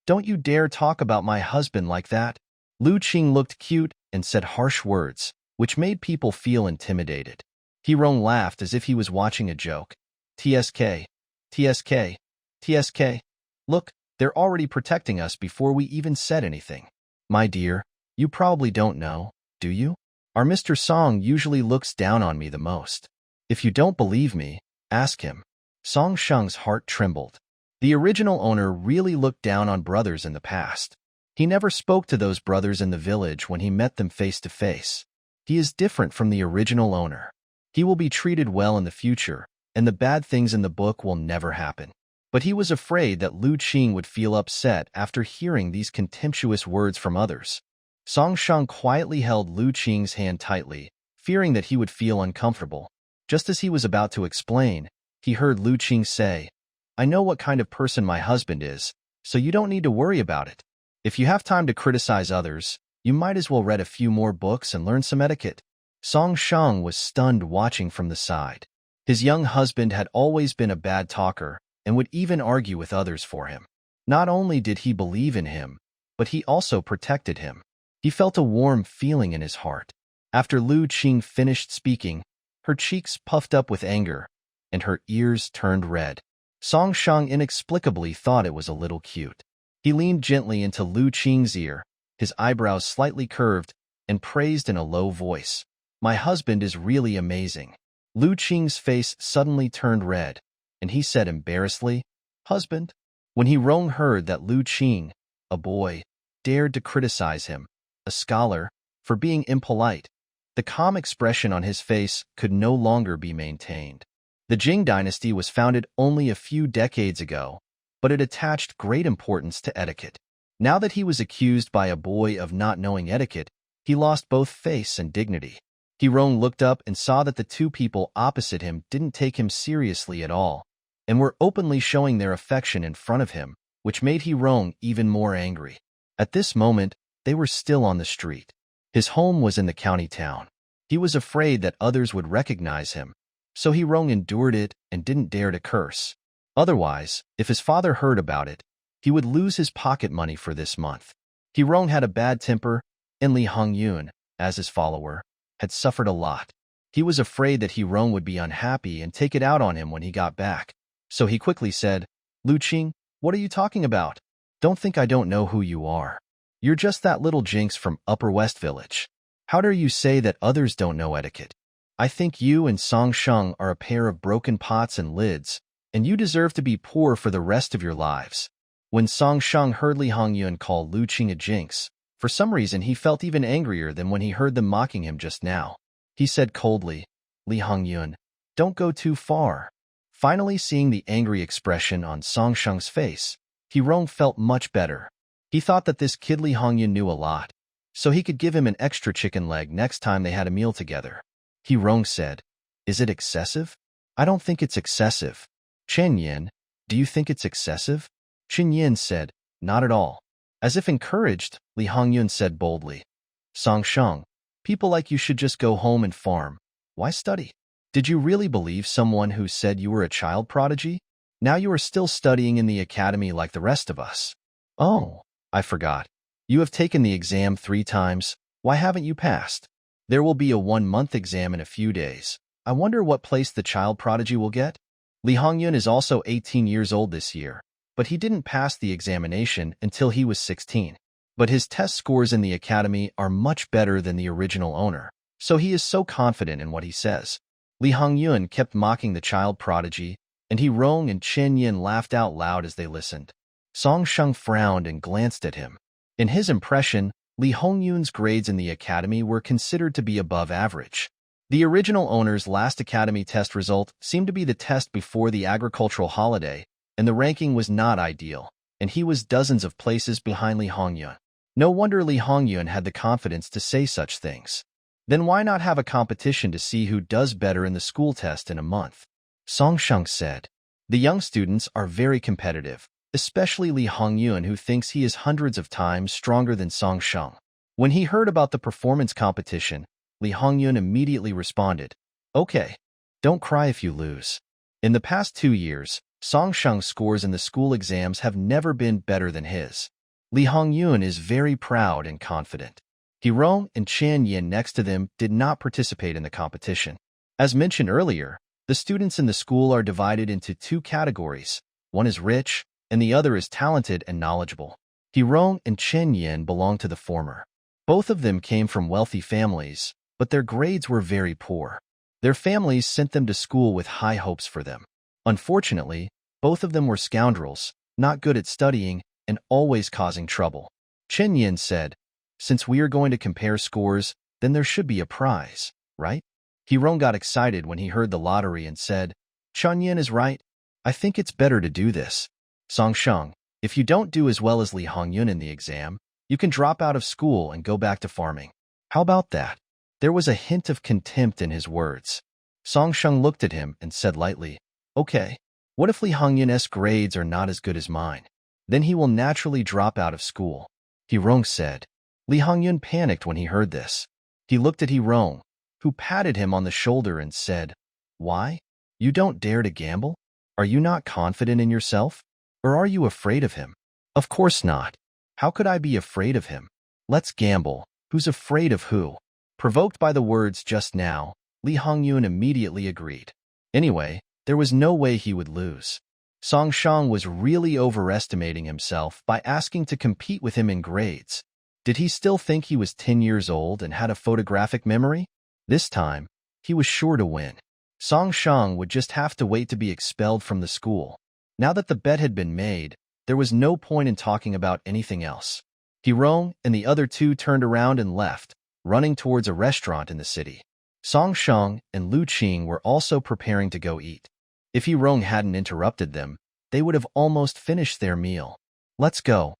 "Don't you dare talk about my husband like that." Lu Qing looked cute and said harsh words, which made people feel intimidated. He-rong laughed as if he was watching a joke. "TSK, TSK, TSK. Look, they're already protecting us before we even said anything." "My dear, you probably don't know, do you? Our Mr. Song usually looks down on me the most. If you don't believe me, ask him." Song Shang's heart trembled. The original owner really looked down on brothers in the past. He never spoke to those brothers in the village when he met them face to face. He is different from the original owner. He will be treated well in the future, and the bad things in the book will never happen. But he was afraid that Lu Qing would feel upset after hearing these contemptuous words from others. Song Shang quietly held Lu Qing's hand tightly, fearing that he would feel uncomfortable. Just as he was about to explain, he heard Lu Qing say, "I know what kind of person my husband is, so you don't need to worry about it. If you have time to criticize others, you might as well read a few more books and learn some etiquette." Song Shang was stunned watching from the side. His young husband had always been a bad talker and would even argue with others for him. Not only did he believe in him, but he also protected him. He felt a warm feeling in his heart. After Lu Qing finished speaking, her cheeks puffed up with anger, and her ears turned red. Song Shang inexplicably thought it was a little cute. He leaned gently into Lu Qing's ear, his eyebrows slightly curved, and praised in a low voice, "My husband is really amazing." Lu Qing's face suddenly turned red, and he said embarrassedly, "Husband?" When He-rong heard that Lu Qing, a boy, dared to criticize him, a scholar, for being impolite, the calm expression on his face could no longer be maintained. The Jing dynasty was founded only a few decades ago, but it attached great importance to etiquette. Now that he was accused by a boy of not knowing etiquette, he lost both face and dignity. He-rong looked up and saw that the two people opposite him didn't take him seriously at all, and were openly showing their affection in front of him, which made He-rong even more angry. At this moment, they were still on the street. His home was in the county town. He was afraid that others would recognize him, so He-rong endured it and didn't dare to curse. Otherwise, if his father heard about it, he would lose his pocket money for this month. He-rong had a bad temper, and Li Hongyun, as his follower, had suffered a lot. He was afraid that He-rong would be unhappy and take it out on him when he got back. So he quickly said, "Lu Qing, what are you talking about? Don't think I don't know who you are. You're just that little jinx from Upper West Village. How dare you say that others don't know etiquette? I think you and Song Shang are a pair of broken pots and lids, and you deserve to be poor for the rest of your lives." When Song Shang heard Li Hongyun call Lu Qing a jinx, for some reason he felt even angrier than when he heard them mocking him just now. He said coldly, "Li Hongyun, don't go too far." Finally seeing the angry expression on Song Shang's face, He-rong felt much better. He thought that this kid Li Hongyun knew a lot, so he could give him an extra chicken leg next time they had a meal together. He-rong said, "Is it excessive?" "I don't think it's excessive." "Chen Yin, do you think it's excessive?" Chen Yin said, "Not at all." As if encouraged, Li Hongyun said boldly, "Song Shang, people like you should just go home and farm. Why study? Did you really believe someone who said you were a child prodigy? Now you are still studying in the academy like the rest of us." "Oh, I forgot. You have taken the exam 3 times. Why haven't you passed? There will be a 1-month exam in a few days. I wonder what place the child prodigy will get? Lee Hongyun is also 18 years old this year, but he didn't pass the examination until he was 16. But his test scores in the academy are much better than the original owner, so he is so confident in what he says. Lee Hongyun kept mocking the child prodigy, and He Rong and Chen Yin laughed out loud as they listened. Song Sheng frowned and glanced at him. In his impression, Lee Hongyun's grades in the academy were considered to be above average. The original owner's last academy test result seemed to be the test before the agricultural holiday, and the ranking was not ideal, and he was dozens of places behind Lee Hongyun. No wonder Lee Hongyun had the confidence to say such things. Then why not have a competition to see who does better in the school test in a month? Song Sheng said. The young students are very competitive, especially Lee Hongyun, who thinks he is hundreds of times stronger than Song Sheng. When he heard about the performance competition, Lee Hongyun immediately responded, "Okay, don't cry if you lose." In the past 2 years, Song Sheng's scores in the school exams have never been better than his. Lee Hongyun is very proud and confident. He Rong and Chen Yin next to them did not participate in the competition. As mentioned earlier, the students in the school are divided into 2 categories. One is rich, and the other is talented and knowledgeable. He Rong and Chen Yin belong to the former. Both of them came from wealthy families, but their grades were very poor. Their families sent them to school with high hopes for them. Unfortunately, both of them were scoundrels, not good at studying, and always causing trouble. Chen Yin said, "Since we are going to compare scores, then there should be a prize, right?" He Rong got excited when he heard the lottery and said, "Chen Yin is right. I think it's better to do this. Song Sheng, if you don't do as well as Lee Hongyun in the exam, you can drop out of school and go back to farming. How about that?" There was a hint of contempt in his words. Song Sheng looked at him and said lightly, "Okay, what if Lee Hongyun's grades are not as good as mine? Then he will naturally drop out of school." He Rong said. Lee Hongyun panicked when he heard this. He looked at He Rong, who patted him on the shoulder and said, "Why? You don't dare to gamble? Are you not confident in yourself? Or are you afraid of him?" "Of course not. How could I be afraid of him? Let's gamble. Who's afraid of who?" Provoked by the words just now, Lee Hongyun immediately agreed. Anyway, there was no way he would lose. Song Sheng was really overestimating himself by asking to compete with him in grades. Did he still think he was 10 years old and had a photographic memory? This time, he was sure to win. Song Sheng would just have to wait to be expelled from the school. Now that the bet had been made, there was no point in talking about anything else. He Rong and the other 2 turned around and left, running towards a restaurant in the city. Song Sheng and Lu Qing were also preparing to go eat. If He Rong hadn't interrupted them, they would have almost finished their meal. Let's go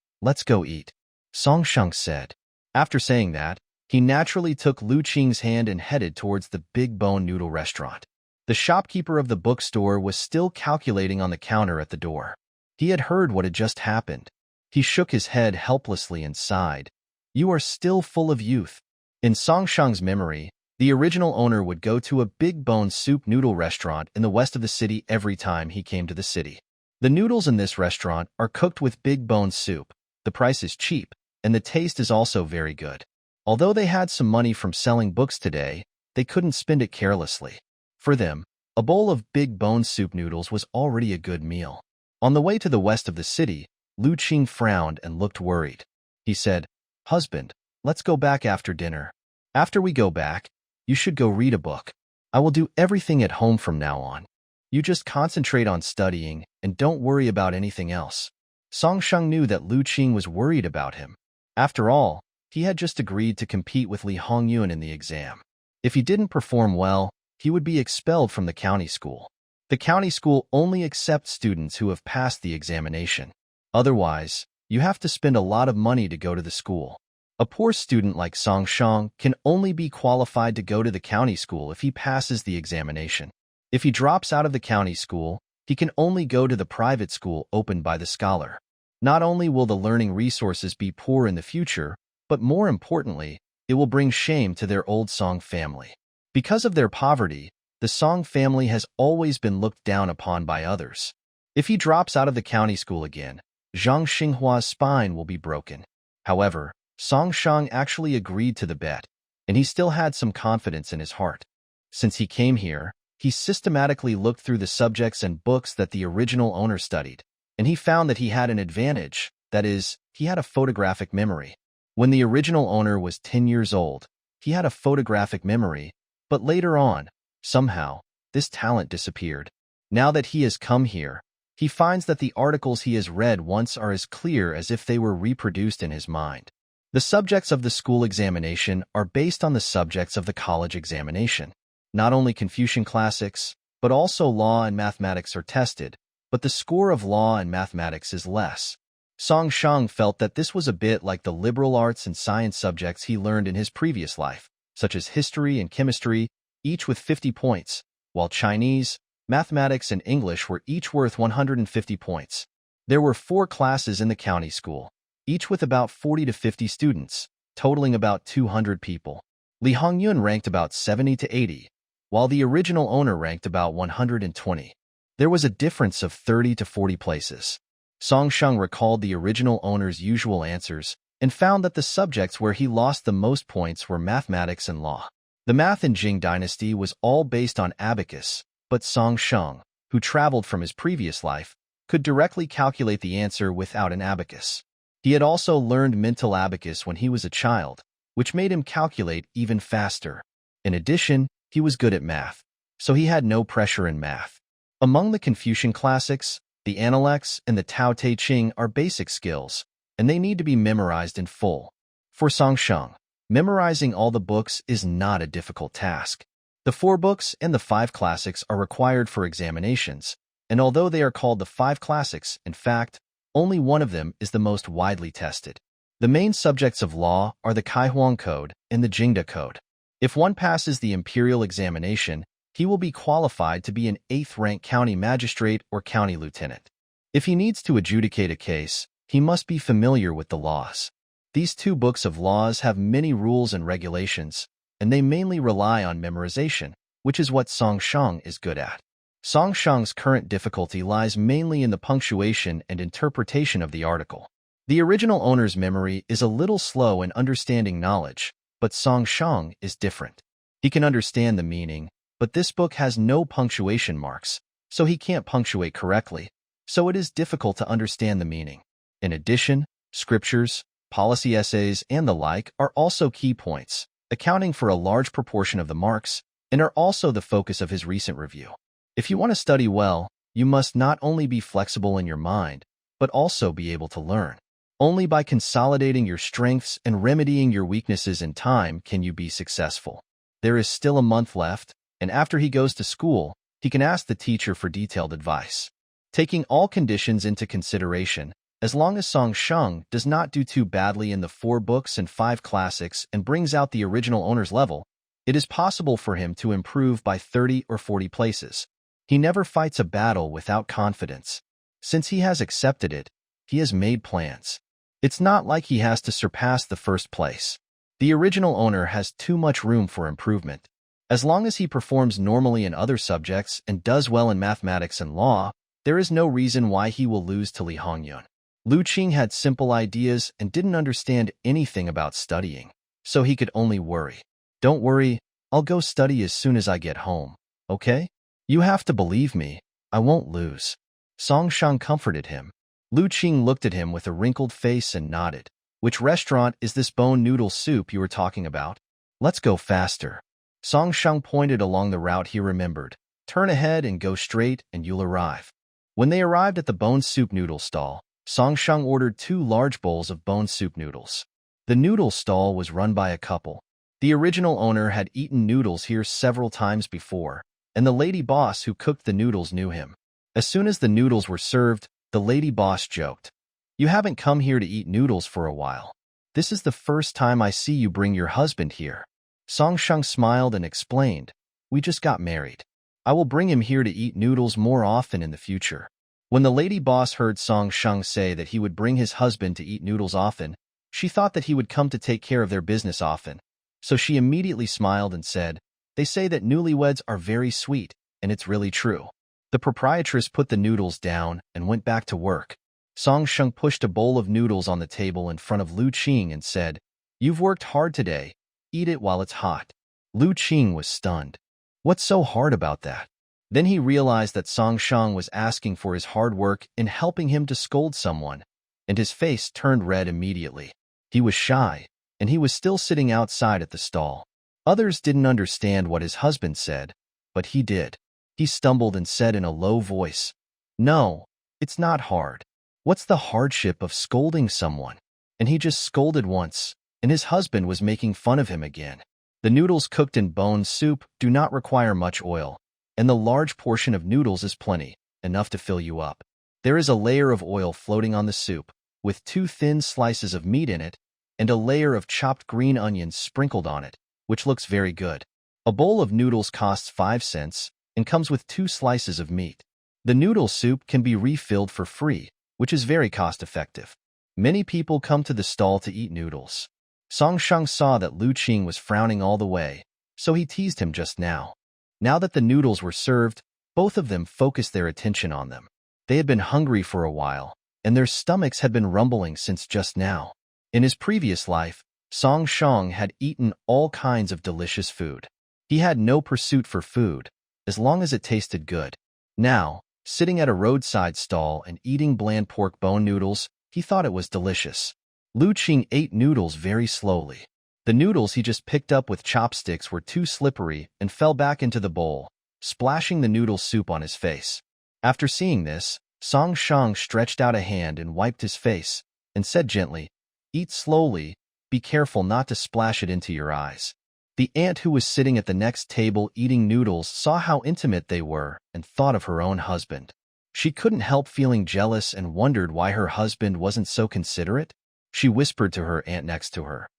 eat," Song Sheng said. After saying that, he naturally took Lu Qing's hand and headed towards the Big Bone Noodle restaurant. The shopkeeper of the bookstore was still calculating on the counter at the door. He had heard what had just happened. He shook his head helplessly and sighed. "You are still full of youth." In Song Sheng's memory, the original owner would go to a Big Bone soup noodle restaurant in the west of the city every time he came to the city. The noodles in this restaurant are cooked with Big Bone soup. The price is cheap, and the taste is also very good. Although they had some money from selling books today, they couldn't spend it carelessly. For them, a bowl of Big Bone soup noodles was already a good meal. On the way to the west of the city, Lu Qing frowned and looked worried. He said, "Husband, let's go back after dinner. After we go back, you should go read a book. I will do everything at home from now on. You just concentrate on studying and don't worry about anything else." Song Sheng knew that Lu Qing was worried about him. After all, he had just agreed to compete with Lee Hongyun in the exam. If he didn't perform well, he would be expelled from the county school. The county school only accepts students who have passed the examination. Otherwise, you have to spend a lot of money to go to the school. A poor student like Song Sheng can only be qualified to go to the county school if he passes the examination. If he drops out of the county school, he can only go to the private school opened by the scholar. Not only will the learning resources be poor in the future, but more importantly, it will bring shame to their old Song family. Because of their poverty, the Song family has always been looked down upon by others. If he drops out of the county school again, Zhang Xinghua's spine will be broken. However, Song Shang actually agreed to the bet, and he still had some confidence in his heart. Since he came here, he systematically looked through the subjects and books that the original owner studied, and he found that he had an advantage, that is, he had a photographic memory. When the original owner was 10 years old, he had a photographic memory, but later on, somehow, this talent disappeared. Now that he has come here, he finds that the articles he has read once are as clear as if they were reproduced in his mind. The subjects of the school examination are based on the subjects of the college examination. Not only Confucian classics, but also law and mathematics are tested, but the score of law and mathematics is less. Song Shang felt that this was a bit like the liberal arts and science subjects he learned in his previous life, such as history and chemistry, each with 50 points, while Chinese, mathematics, and English were each worth 150 points. There were 4 classes in the county school, each with about 40 to 50 students, totaling about 200 people. Li Hongyun ranked about 70 to 80, while the original owner ranked about 120. There was a difference of 30 to 40 places. Song Shang recalled the original owner's usual answers and found that the subjects where he lost the most points were mathematics and law. The math in Jing Dynasty was all based on abacus, but Song Shang, who traveled from his previous life, could directly calculate the answer without an abacus. He had also learned mental abacus when he was a child, which made him calculate even faster. In addition, he was good at math, so he had no pressure in math. Among the Confucian classics, the Analects and the Tao Te Ching are basic skills, and they need to be memorized in full. For Song Shang, memorizing all the books is not a difficult task. The 4 books and the 5 classics are required for examinations, and although they are called the 5 classics, in fact, only one of them is the most widely tested. The main subjects of law are the Kaihuang Code and the Jingda Code. If one passes the imperial examination, he will be qualified to be an 8th-rank county magistrate or county lieutenant. If he needs to adjudicate a case, he must be familiar with the laws. These 2 books of laws have many rules and regulations, and they mainly rely on memorization, which is what Song Shang is good at. Song Shang's current difficulty lies mainly in the punctuation and interpretation of the article. The original owner's memory is a little slow in understanding knowledge, but Song Shang is different. He can understand the meaning, but this book has no punctuation marks, so he can't punctuate correctly, so it is difficult to understand the meaning. In addition, scriptures, policy essays, and the like are also key points, accounting for a large proportion of the marks, and are also the focus of his recent review. If you want to study well, you must not only be flexible in your mind, but also be able to learn. Only by consolidating your strengths and remedying your weaknesses in time can you be successful. There is still a month left, and after he goes to school, he can ask the teacher for detailed advice. Taking all conditions into consideration, as long as Song Shang does not do too badly in the 4 books and 5 classics and brings out the original owner's level, it is possible for him to improve by 30 or 40 places. He never fights a battle without confidence. Since he has accepted it, he has made plans. It's not like he has to surpass the first place. The original owner has too much room for improvement. As long as he performs normally in other subjects and does well in mathematics and law, there is no reason why he will lose to Li Hongyun. Lu Qing had simple ideas and didn't understand anything about studying, so he could only worry. Don't worry, I'll go study as soon as I get home, okay? You have to believe me, I won't lose. Song Shang comforted him. Lu Qing looked at him with a wrinkled face and nodded. Which restaurant is this bone noodle soup you were talking about? Let's go faster. Song Shang pointed along the route he remembered. Turn ahead and go straight and you'll arrive. When they arrived at the bone soup noodle stall, Song Shang ordered 2 large bowls of bone soup noodles. The noodle stall was run by a couple. The original owner had eaten noodles here several times before, and the lady boss who cooked the noodles knew him. As soon as the noodles were served, the lady boss joked, "You haven't come here to eat noodles for a while. This is the first time I see you bring your husband here." Song Shang smiled and explained, "We just got married. I will bring him here to eat noodles more often in the future." When the lady boss heard Song Shang say that he would bring his husband to eat noodles often, she thought that he would come to take care of their business often. So she immediately smiled and said, "They say that newlyweds are very sweet, and it's really true." The proprietress put the noodles down and went back to work. Song Shang pushed a bowl of noodles on the table in front of Lu Qing and said, You've worked hard today. Eat it while it's hot. Lu Qing was stunned. What's so hard about that? Then he realized that Song Shang was asking for his hard work in helping him to scold someone, and his face turned red immediately. He was shy, and he was still sitting outside at the stall. Others didn't understand what his husband said, but he did. He stumbled and said in a low voice, "No, it's not hard. What's the hardship of scolding someone?" And he just scolded once, and his husband was making fun of him again. The noodles cooked in bone soup do not require much oil, and the large portion of noodles is plenty, enough to fill you up. There is a layer of oil floating on the soup, with 2 thin slices of meat in it, and a layer of chopped green onions sprinkled on it, which looks very good. A bowl of noodles costs 5 cents and comes with 2 slices of meat. The noodle soup can be refilled for free, which is very cost-effective. Many people come to the stall to eat noodles. Song Shang saw that Lu Qing was frowning all the way, so he teased him just now. Now that the noodles were served, both of them focused their attention on them. They had been hungry for a while, and their stomachs had been rumbling since just now. In his previous life, Song Shang had eaten all kinds of delicious food. He had no pursuit for food, as long as it tasted good. Now, sitting at a roadside stall and eating bland pork bone noodles, he thought it was delicious. Lu Qing ate noodles very slowly. The noodles he just picked up with chopsticks were too slippery and fell back into the bowl, splashing the noodle soup on his face. After seeing this, Song Shang stretched out a hand and wiped his face, and said gently, "Eat slowly, be careful not to splash it into your eyes." The aunt who was sitting at the next table eating noodles saw how intimate they were and thought of her own husband. She couldn't help feeling jealous and wondered why her husband wasn't so considerate. She whispered to her aunt next to her,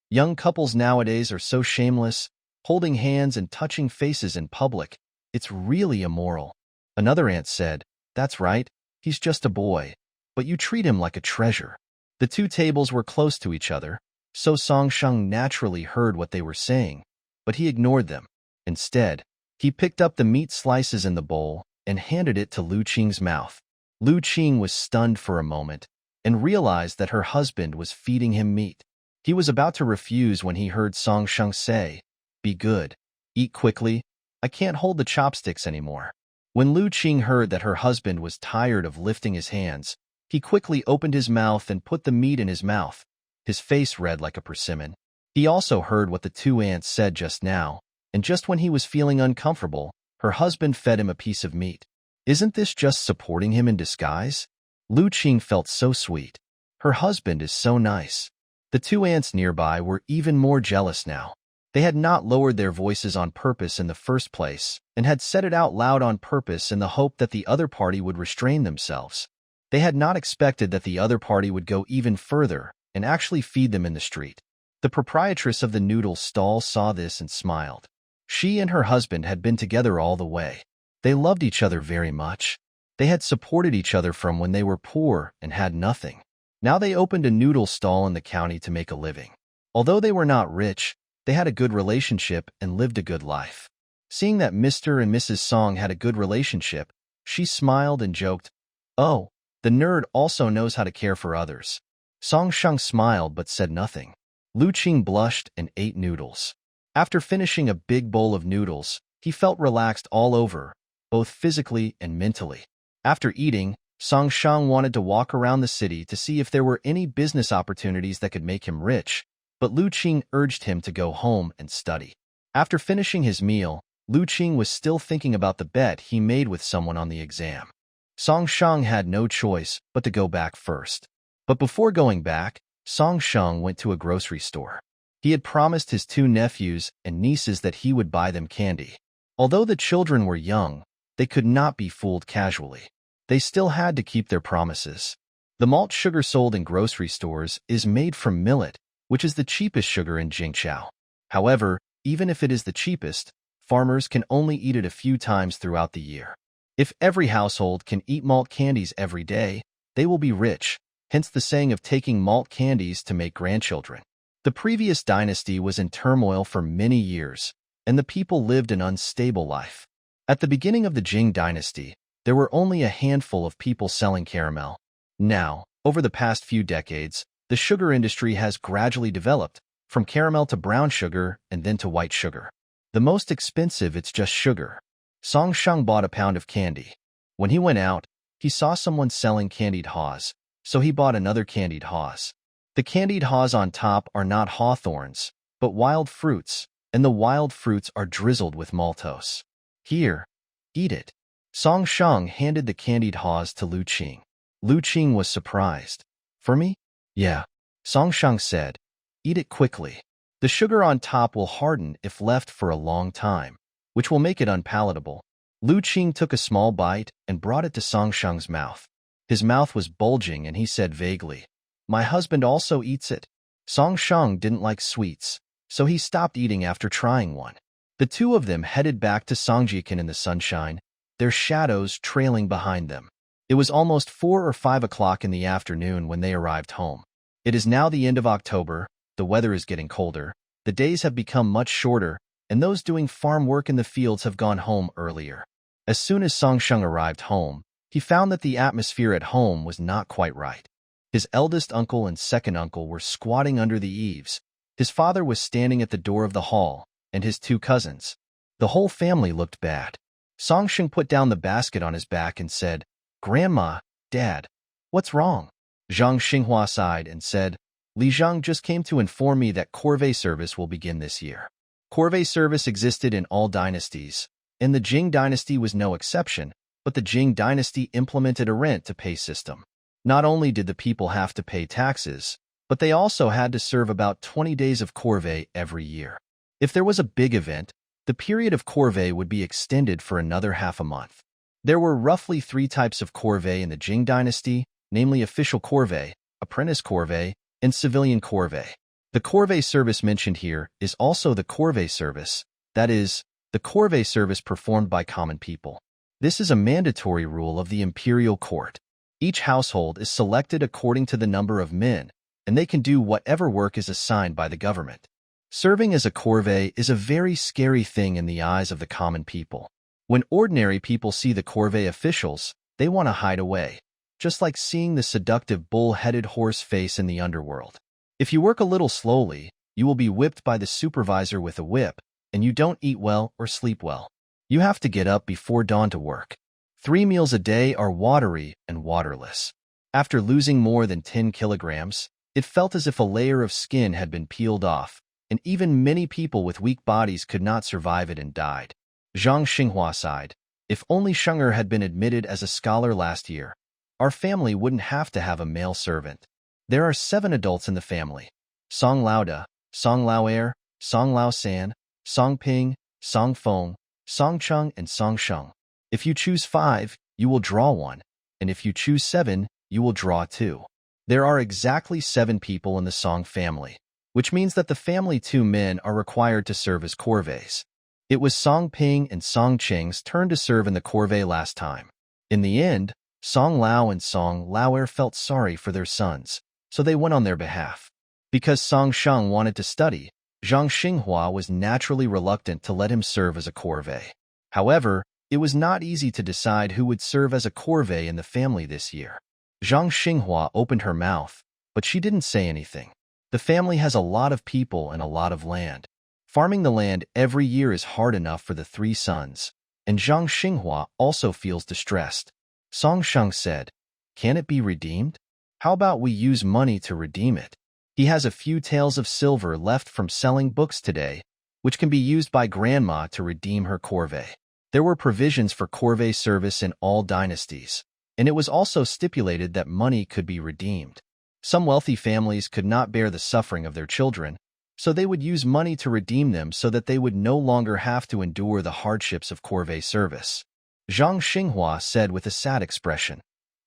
"Young couples nowadays are so shameless, holding hands and touching faces in public. It's really immoral." Another aunt said, "That's right, he's just a boy, but you treat him like a treasure." The 2 tables were close to each other, so Song Shang naturally heard what they were saying, but he ignored them. Instead, he picked up the meat slices in the bowl and handed it to Lu Qing's mouth. Lu Qing was stunned for a moment and realized that her husband was feeding him meat. He was about to refuse when he heard Song Shang say, "Be good. Eat quickly. I can't hold the chopsticks anymore." When Lu Qing heard that her husband was tired of lifting his hands, he quickly opened his mouth and put the meat in his mouth, his face red like a persimmon. He also heard what the 2 aunts said just now, and just when he was feeling uncomfortable, her husband fed him a piece of meat. Isn't this just supporting him in disguise? Lu Qing felt so sweet. Her husband is so nice. The 2 aunts nearby were even more jealous now. They had not lowered their voices on purpose in the first place, and had said it out loud on purpose in the hope that the other party would restrain themselves. They had not expected that the other party would go even further and actually feed them in the street. The proprietress of the noodle stall saw this and smiled. She and her husband had been together all the way. They loved each other very much. They had supported each other from when they were poor and had nothing. Now they opened a noodle stall in the county to make a living. Although they were not rich, they had a good relationship and lived a good life. Seeing that Mr. and Mrs. Song had a good relationship, she smiled and joked, "Oh, the nerd also knows how to care for others." Song Shang smiled but said nothing. Lu Qing blushed and ate noodles. After finishing a big bowl of noodles, he felt relaxed all over, both physically and mentally. After eating, Song Shang wanted to walk around the city to see if there were any business opportunities that could make him rich, but Lu Qing urged him to go home and study. After finishing his meal, Lu Qing was still thinking about the bet he made with someone on the exam. Song Shang had no choice but to go back first. But before going back, Song Shang went to a grocery store. He had promised his 2 nephews and nieces that he would buy them candy. Although the children were young, they could not be fooled casually. They still had to keep their promises. The malt sugar sold in grocery stores is made from millet, which is the cheapest sugar in Jingqiao. However, even if it is the cheapest, farmers can only eat it a few times throughout the year. If every household can eat malt candies every day, they will be rich, hence the saying of taking malt candies to make grandchildren. The previous dynasty was in turmoil for many years, and the people lived an unstable life. At the beginning of the Jing dynasty, there were only a handful of people selling caramel. Now, over the past few decades, the sugar industry has gradually developed, from caramel to brown sugar and then to white sugar. The most expensive, it's just sugar. Song Sheng bought a pound of candy. When he went out, he saw someone selling candied haws, so he bought another candied haws. The candied haws on top are not hawthorns, but wild fruits, and the wild fruits are drizzled with maltose. Here, eat it. Song Sheng handed the candied haws to Lu Qing. Lu Qing was surprised. For me? Yeah. Song Sheng said. Eat it quickly. The sugar on top will harden if left for a long time, which will make it unpalatable. Lu Qing took a small bite and brought it to Song Sheng's mouth. His mouth was bulging and he said vaguely, "My husband also eats it." Song Sheng didn't like sweets, so he stopped eating after trying one. The two of them headed back to Songjiakan in the sunshine, their shadows trailing behind them. It was almost 4 or 5 o'clock in the afternoon when they arrived home. It is now the end of October, the weather is getting colder, the days have become much shorter, and those doing farm work in the fields have gone home earlier. As soon as Song Sheng arrived home, he found that the atmosphere at home was not quite right. His eldest uncle and second uncle were squatting under the eaves. His father was standing at the door of the hall, and his 2 cousins. The whole family looked bad. Song Sheng put down the basket on his back and said, "Grandma, Dad, what's wrong?" Zhang Xinghua sighed and said, "Li Zhang just came to inform me that Corvée service will begin this year." Corvée service existed in all dynasties, and the Jing dynasty was no exception, but the Jing dynasty implemented a rent-to-pay system. Not only did the people have to pay taxes, but they also had to serve about 20 days of Corvée every year. If there was a big event, the period of Corvée would be extended for another half a month. There were roughly 3 types of Corvée in the Jing dynasty, namely official Corvée, apprentice Corvée, and civilian Corvée. The Corvée service mentioned here is also the Corvée service, that is, the Corvée service performed by common people. This is a mandatory rule of the imperial court. Each household is selected according to the number of men, and they can do whatever work is assigned by the government. Serving as a Corvée is a very scary thing in the eyes of the common people. When ordinary people see the Corvée officials, they want to hide away, just like seeing the seductive bull-headed horse face in the underworld. If you work a little slowly, you will be whipped by the supervisor with a whip, and you don't eat well or sleep well. You have to get up before dawn to work. 3 meals a day are watery and waterless. After losing more than 10 kilograms, it felt as if a layer of skin had been peeled off, and even many people with weak bodies could not survive it and died. Zhang Xinghua sighed. If only Shenger had been admitted as a scholar last year, our family wouldn't have to have a male servant. There are 7 adults in the family. Song Laoda, Song Laoer, Song Lao San, Song Ping, Song Feng, Song Cheng, and Song Sheng. If you choose 5, you will draw 1, and if you choose 7, you will draw 2. There are exactly 7 people in the Song family, which means that the family 2 men are required to serve as Corvées. It was Song Ping and Song Cheng's turn to serve in the Corvée last time. In the end, Song Lao and Song Laoer felt sorry for their sons, so they went on their behalf. Because Song Sheng wanted to study, Zhang Xinghua was naturally reluctant to let him serve as a Corvée. However, it was not easy to decide who would serve as a Corvée in the family this year. Zhang Xinghua opened her mouth, but she didn't say anything. The family has a lot of people and a lot of land. Farming the land every year is hard enough for the 3 sons, and Zhang Xinghua also feels distressed. Song Sheng said, "Can it be redeemed? How about we use money to redeem it? He has a few taels of silver left from selling books today, which can be used by Grandma to redeem her Corvée." There were provisions for Corvée service in all dynasties, and it was also stipulated that money could be redeemed. Some wealthy families could not bear the suffering of their children, so they would use money to redeem them so that they would no longer have to endure the hardships of Corvée service. Zhang Xinghua said with a sad expression,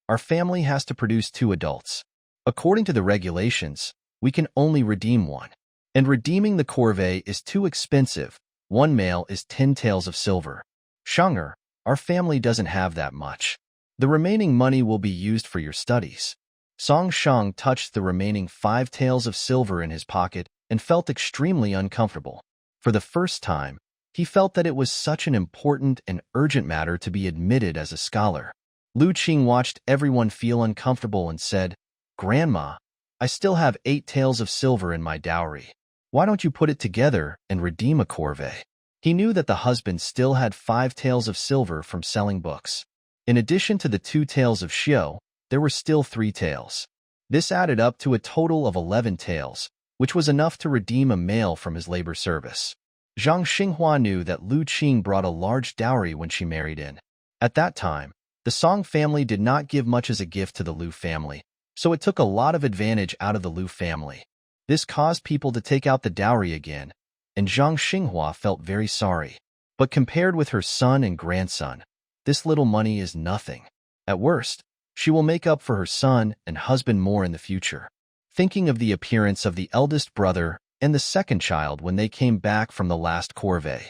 "Our family has to produce 2 adults. According to the regulations, we can only redeem 1. And redeeming the Corvée is too expensive. 1 male is 10 taels of silver. Shenger, our family doesn't have that much. The remaining money will be used for your studies." Song Sheng touched the remaining 5 taels of silver in his pocket and felt extremely uncomfortable. For the first time, he felt that it was such an important and urgent matter to be admitted as a scholar. Lu Qing watched everyone feel uncomfortable and said, "Grandma, I still have 8 taels of silver in my dowry. Why don't you put it together and redeem a corvée? He knew that the husband still had 5 taels of silver from selling books. In addition to the 2 taels of shio, there were still 3 taels. This added up to a total of 11 taels, which was enough to redeem a male from his labor service. Zhang Xinghua knew that Lu Qing brought a large dowry when she married in. At that time, the Song family did not give much as a gift to the Lu family, so it took a lot of advantage out of the Lu family. This caused people to take out the dowry again, and Zhang Xinghua felt very sorry. But compared with her son and grandson, this little money is nothing. At worst, she will make up for her son and husband more in the future. Thinking of the appearance of the eldest brother and the second child when they came back from the last corvée,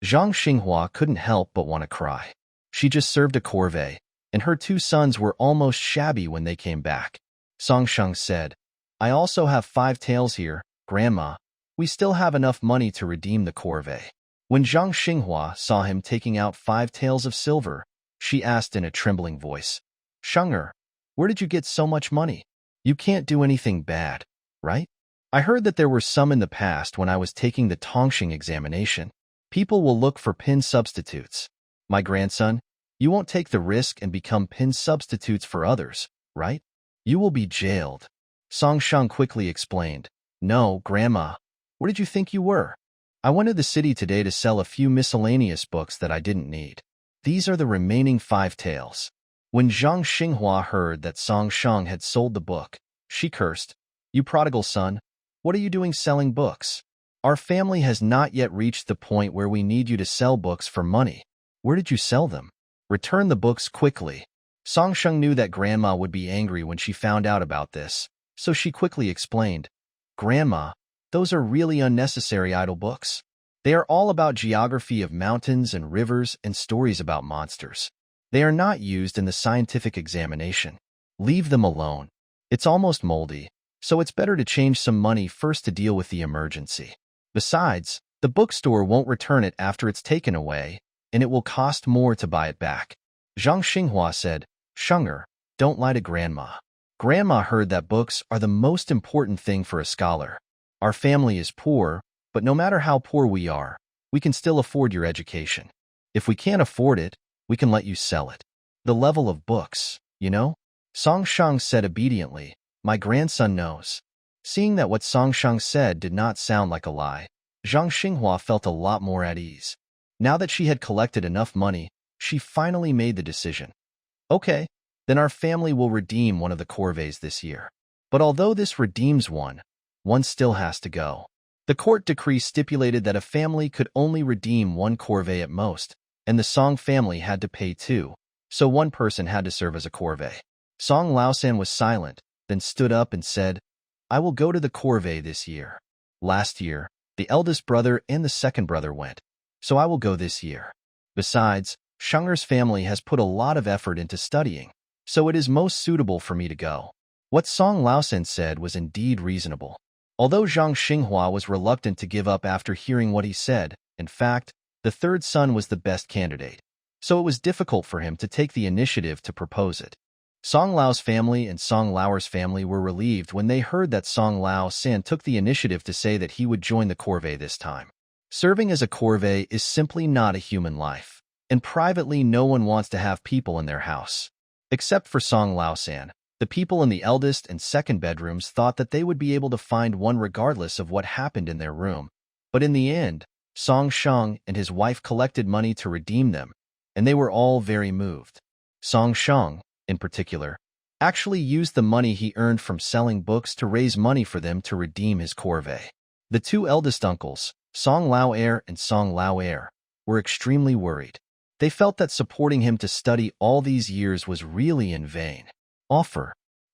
Zhang Xinghua couldn't help but want to cry. She just served a corvée, and her 2 sons were almost shabby when they came back. Song Sheng said, I also have 5 taels here, Grandma. We still have enough money to redeem the corvée. When Zhang Xinghua saw him taking out 5 taels of silver, she asked in a trembling voice, Shenger, where did you get so much money? You can't do anything bad, right? I heard that there were some in the past when I was taking the Tongxing examination. People will look for pin substitutes. My grandson, you won't take the risk and become pin substitutes for others, right? You will be jailed. Song Sheng quickly explained, No, Grandma. Where did you think you were? I went to the city today to sell a few miscellaneous books that I didn't need. These are the remaining 5 taels. When Zhang Xinghua heard that Song Sheng had sold the book, she cursed, You prodigal son, what are you doing selling books? Our family has not yet reached the point where we need you to sell books for money. Where did you sell them? Return the books quickly. Song Sheng knew that Grandma would be angry when she found out about this, so she quickly explained, Grandma, those are really unnecessary idle books. They are all about geography of mountains and rivers and stories about monsters. They are not used in the scientific examination. Leave them alone. It's almost moldy, so it's better to change some money first to deal with the emergency. Besides, the bookstore won't return it after it's taken away, and it will cost more to buy it back. Zhang Xinghua said, Shenger, don't lie to Grandma. Grandma heard that books are the most important thing for a scholar. Our family is poor, but no matter how poor we are, we can still afford your education. If we can't afford it, we can let you sell it. The level of books, you know? Song Sheng said obediently, My grandson knows. Seeing that what Song Sheng said did not sound like a lie, Zhang Xinghua felt a lot more at ease. Now that she had collected enough money, she finally made the decision. Okay, then our family will redeem one of the corvées this year. But although this redeems one still has to go. The court decree stipulated that a family could only redeem 1 corvée at most, and the Song family had to pay 2, so 1 person had to serve as a corvée. Song Laosan was silent, then stood up and said, I will go to the corvée this year. Last year, the eldest brother and the second brother went, so I will go this year. Besides, Shenger's family has put a lot of effort into studying, so it is most suitable for me to go. What Song Laosan said was indeed reasonable. Although Zhang Xinghua was reluctant to give up after hearing what he said, in fact, the 3rd son was the best candidate, so it was difficult for him to take the initiative to propose it. Song Lao's family and Song Lauer's family were relieved when they heard that Song Lao-san took the initiative to say that he would join the corvée this time. Serving as a corvée is simply not a human life, and privately no one wants to have people in their house. Except for Song Lao-san, the people in the eldest and second bedrooms thought that they would be able to find one regardless of what happened in their room. But in the end, Song Sheng and his wife collected money to redeem them, and they were all very moved. Song Sheng, in particular, actually used the money he earned from selling books to raise money for them to redeem his corvée. The 2 eldest uncles, Song Lao-er and Song Lao-er, were extremely worried. They felt that supporting him to study all these years was really in vain.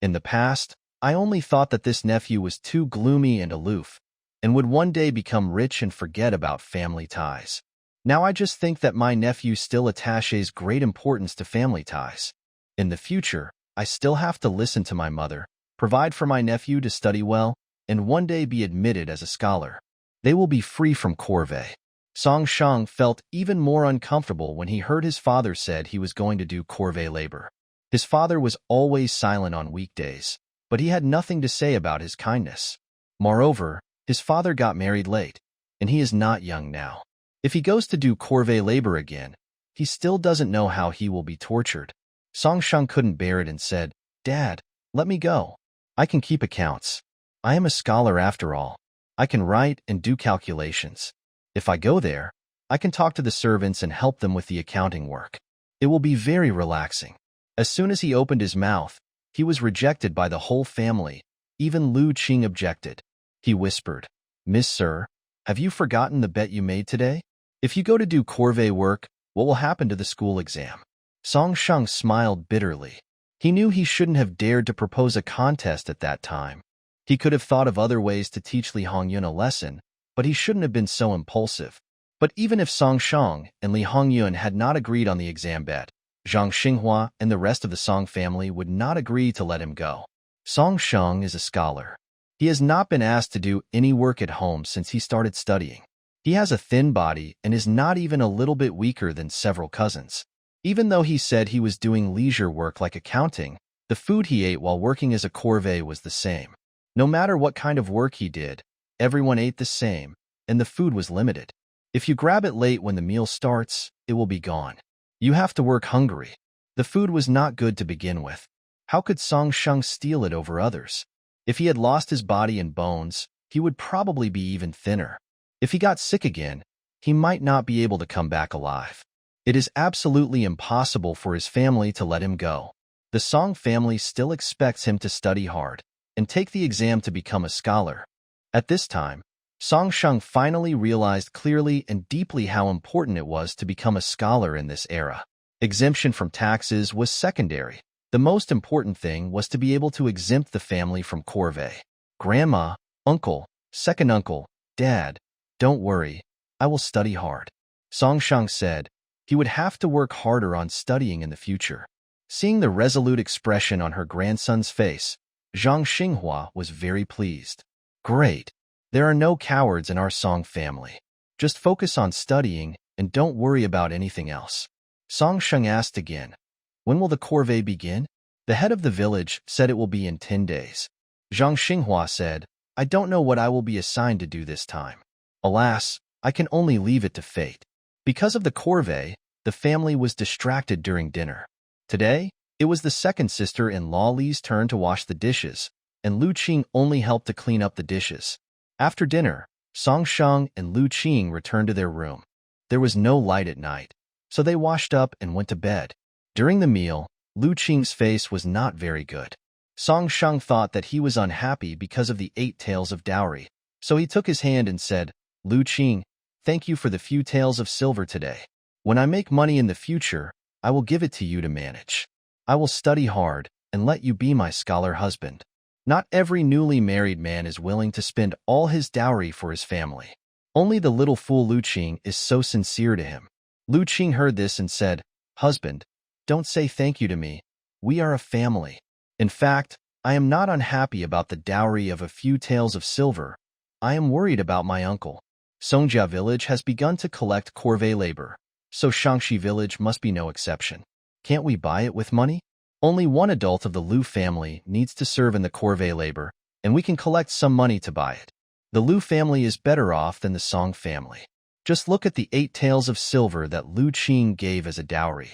In the past, I only thought that this nephew was too gloomy and aloof, and would one day become rich and forget about family ties. Now I just think that my nephew still attaches great importance to family ties. In the future, I still have to listen to my mother, provide for my nephew to study well, and one day be admitted as a scholar. They will be free from corvée. Song Sheng felt even more uncomfortable when he heard his father said he was going to do corvée labor. His father was always silent on weekdays, but he had nothing to say about his kindness. Moreover, His father got married late, and he is not young now. If he goes to do corvée labor again, he still doesn't know how he will be tortured. Song Sheng couldn't bear it and said, "Dad, let me go. I can keep accounts. I am a scholar after all. I can write and do calculations. If I go there, I can talk to the servants and help them with the accounting work. It will be very relaxing." As soon as he opened his mouth, he was rejected by the whole family. Even Lu Qing objected. He whispered, "Miss Sir, have you forgotten the bet you made today? If you go to do corvée work, what will happen to the school exam?" Song Sheng smiled bitterly. He knew he shouldn't have dared to propose a contest at that time. He could have thought of other ways to teach Li Hongyun a lesson, but he shouldn't have been so impulsive. But even if Song Sheng and Li Hongyun had not agreed on the exam bet, Zhang Xinghua and the rest of the Song family would not agree to let him go. Song Sheng is a scholar. He has not been asked to do any work at home since he started studying. He has a thin body and is not even a little bit weaker than several cousins. Even though he said he was doing leisure work like accounting, the food he ate while working as a corvée was the same. No matter what kind of work he did, everyone ate the same, and the food was limited. If you grab it late when the meal starts, it will be gone. You have to work hungry. The food was not good to begin with. How could Song Sheng steal it over others? If he had lost his body and bones, he would probably be even thinner. If he got sick again, he might not be able to come back alive. It is absolutely impossible for his family to let him go. The Song family still expects him to study hard and take the exam to become a scholar. At this time, Song Sheng finally realized clearly and deeply how important it was to become a scholar in this era. Exemption from taxes was secondary. The most important thing was to be able to exempt the family from corvée. Grandma, uncle, second uncle, dad, don't worry, I will study hard. Song Sheng said he would have to work harder on studying in the future. Seeing the resolute expression on her grandson's face, Zhang Xinghua was very pleased. Great. There are no cowards in our Song family. Just focus on studying and don't worry about anything else. Song Sheng asked again, when will the corvée begin? The head of the village said it will be in 10 days. Zhang Xinghua said, I don't know what I will be assigned to do this time. Alas, I can only leave it to fate. Because of the corvée, the family was distracted during dinner. Today, it was the second sister-in-law Li's turn to wash the dishes, and Lu Qing only helped to clean up the dishes. After dinner, Song Sheng and Lu Qing returned to their room. There was no light at night, so they washed up and went to bed. During the meal, Lu Qing's face was not very good. Song Sheng thought that he was unhappy because of the 8 taels of dowry, so he took his hand and said, Lu Qing, thank you for the few taels of silver today. When I make money in the future, I will give it to you to manage. I will study hard and let you be my scholar husband. Not every newly married man is willing to spend all his dowry for his family. Only the little fool Lu Qing is so sincere to him. Lu Qing heard this and said, Husband, don't say thank you to me. We are a family. In fact, I am not unhappy about the dowry of a few taels of silver. I am worried about my uncle. Songjia village has begun to collect corvée labor, so Shangxi village must be no exception. Can't we buy it with money? Only one adult of the Lu family needs to serve in the corvée labor, and we can collect some money to buy it. The Lu family is better off than the Song family. Just look at the 8 taels of silver that Lu Qing gave as a dowry.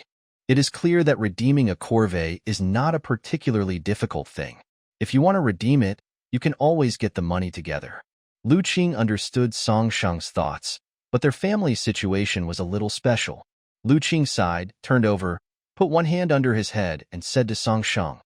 It is clear that redeeming a corvée is not a particularly difficult thing. If you want to redeem it, you can always get the money together. Lu Qing understood Song Sheng's thoughts, but their family situation was a little special. Lu Qing sighed, turned over, put one hand under his head, and said to Song Sheng,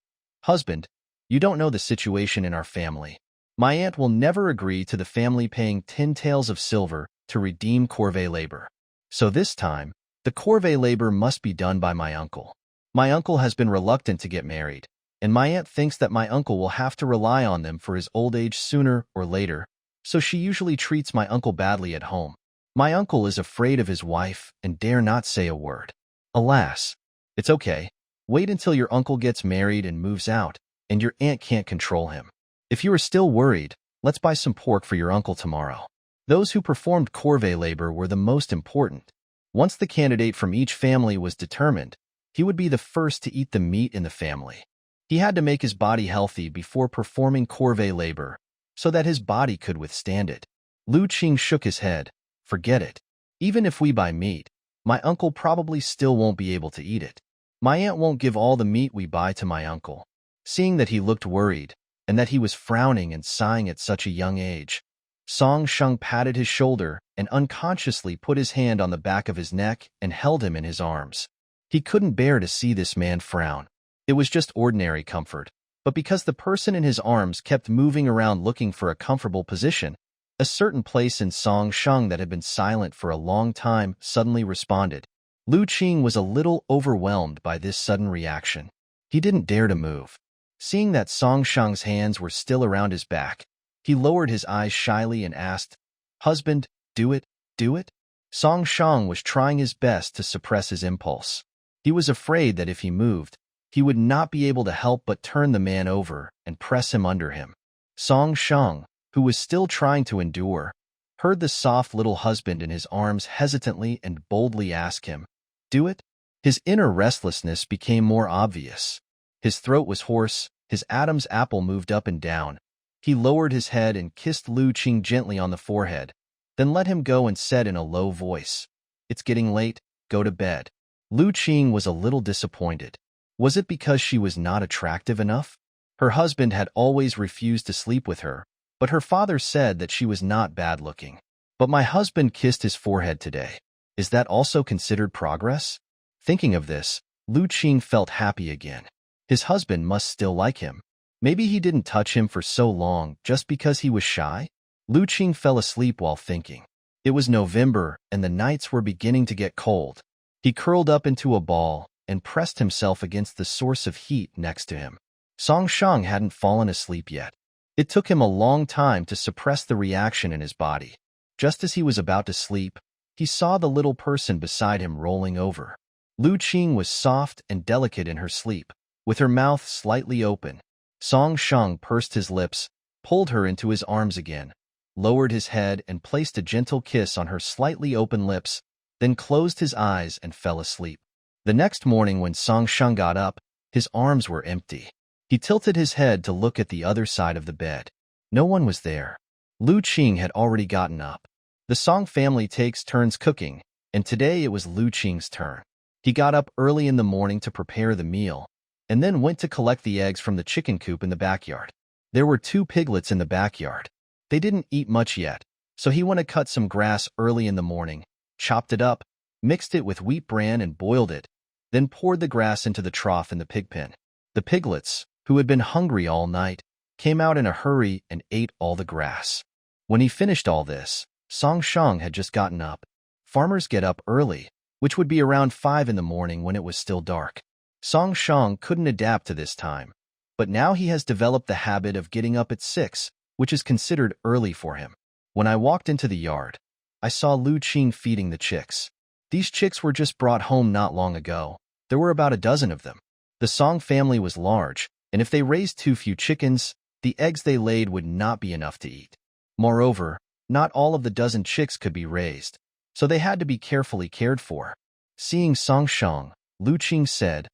Husband, you don't know the situation in our family. My aunt will never agree to the family paying 10 taels of silver to redeem corvée labor. So this time, the corvée labor must be done by my uncle. My uncle has been reluctant to get married, and my aunt thinks that my uncle will have to rely on them for his old age sooner or later, so she usually treats my uncle badly at home. My uncle is afraid of his wife and dare not say a word. Alas, it's okay. Wait until your uncle gets married and moves out, and your aunt can't control him. If you are still worried, let's buy some pork for your uncle tomorrow. Those who performed corvée labor were the most important. Once the candidate from each family was determined, he would be the first to eat the meat in the family. He had to make his body healthy before performing corvée labor, so that his body could withstand it. Lu Qing shook his head. Forget it. Even if we buy meat, my uncle probably still won't be able to eat it. My aunt won't give all the meat we buy to my uncle. Seeing that he looked worried, and that he was frowning and sighing at such a young age, Song Sheng patted his shoulder and unconsciously put his hand on the back of his neck and held him in his arms. He couldn't bear to see this man frown. It was just ordinary comfort. But because the person in his arms kept moving around looking for a comfortable position, a certain place in Song Sheng that had been silent for a long time suddenly responded. Lu Qing was a little overwhelmed by this sudden reaction. He didn't dare to move. Seeing that Song Sheng's hands were still around his back, he lowered his eyes shyly and asked, "Husband, do it, do it?" Song Sheng was trying his best to suppress his impulse. He was afraid that if he moved, he would not be able to help but turn the man over and press him under him. Song Sheng, who was still trying to endure, heard the soft little husband in his arms hesitantly and boldly ask him, "Do it?" His inner restlessness became more obvious. His throat was hoarse, his Adam's apple moved up and down. He lowered his head and kissed Lu Qing gently on the forehead, then let him go and said in a low voice, "It's getting late, go to bed." Lu Qing was a little disappointed. Was it because she was not attractive enough? Her husband had always refused to sleep with her, but her father said that she was not bad-looking. "But my husband kissed his forehead today. Is that also considered progress?" Thinking of this, Lu Qing felt happy again. His husband must still like him. Maybe he didn't touch him for so long just because he was shy? Lu Qing fell asleep while thinking. It was November, and the nights were beginning to get cold. He curled up into a ball and pressed himself against the source of heat next to him. Song Sheng hadn't fallen asleep yet. It took him a long time to suppress the reaction in his body. Just as he was about to sleep, he saw the little person beside him rolling over. Lu Qing was soft and delicate in her sleep, with her mouth slightly open. Song Sheng pursed his lips, pulled her into his arms again, lowered his head and placed a gentle kiss on her slightly open lips, then closed his eyes and fell asleep. The next morning when Song Sheng got up, his arms were empty. He tilted his head to look at the other side of the bed. No one was there. Lu Qing had already gotten up. The Song family takes turns cooking, and today it was Lu Qing's turn. He got up early in the morning to prepare the meal, and then went to collect the eggs from the chicken coop in the backyard. There were 2 piglets in the backyard. They didn't eat much yet, so he went to cut some grass early in the morning, chopped it up, mixed it with wheat bran and boiled it, then poured the grass into the trough in the pig pen. The piglets, who had been hungry all night, came out in a hurry and ate all the grass. When he finished all this, Song Sheng had just gotten up. Farmers get up early, which would be around 5 in the morning when it was still dark. Song Sheng couldn't adapt to this time, but now he has developed the habit of getting up at 6, which is considered early for him. When I walked into the yard, I saw Lu Qing feeding the chicks. These chicks were just brought home not long ago. There were about a dozen of them. The Song family was large, and if they raised too few chickens, the eggs they laid would not be enough to eat. Moreover, not all of the dozen chicks could be raised, so they had to be carefully cared for. Seeing Song Sheng, Lu Qing said,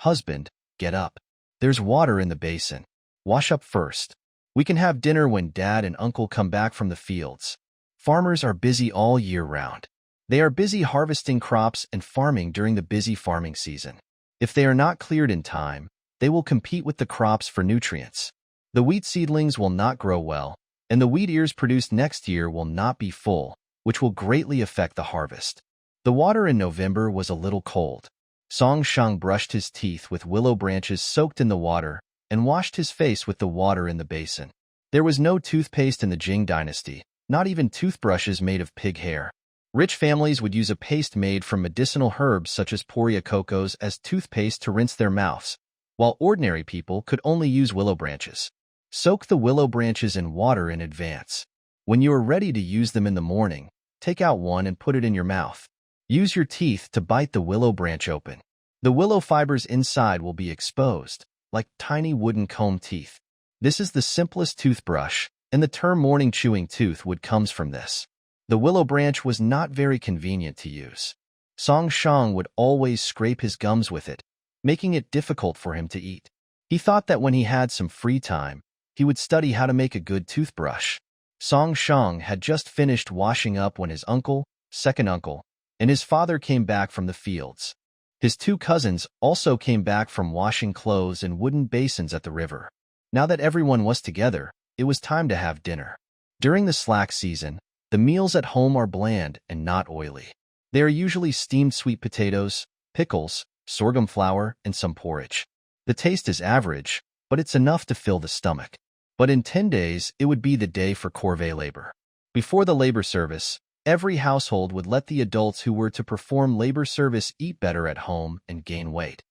"Husband, get up. There's water in the basin. Wash up first. We can have dinner when Dad and Uncle come back from the fields." Farmers are busy all year round. They are busy harvesting crops and farming during the busy farming season. If they are not cleared in time, they will compete with the crops for nutrients. The wheat seedlings will not grow well, and the wheat ears produced next year will not be full, which will greatly affect the harvest. The water in November was a little cold. Song Sheng brushed his teeth with willow branches soaked in the water and washed his face with the water in the basin. There was no toothpaste in the Jing dynasty, not even toothbrushes made of pig hair. Rich families would use a paste made from medicinal herbs such as poria cocos as toothpaste to rinse their mouths, while ordinary people could only use willow branches. Soak the willow branches in water in advance. When you are ready to use them in the morning, take out one and put it in your mouth. Use your teeth to bite the willow branch open. The willow fibers inside will be exposed, like tiny wooden comb teeth. This is the simplest toothbrush, and the term morning chewing tooth wood comes from this. The willow branch was not very convenient to use. Song Sheng would always scrape his gums with it, making it difficult for him to eat. He thought that when he had some free time, he would study how to make a good toothbrush. Song Shang had just finished washing up when his uncle, second uncle, and his father came back from the fields. His two cousins also came back from washing clothes in wooden basins at the river. Now that everyone was together, it was time to have dinner. During the slack season, the meals at home are bland and not oily. They are usually steamed sweet potatoes, pickles, sorghum flour, and some porridge. The taste is average, but it's enough to fill the stomach. But in 10 days, it would be the day for Corvée labor. Before the labor service, every household would let the adults who were to perform labor service eat better at home and gain weight.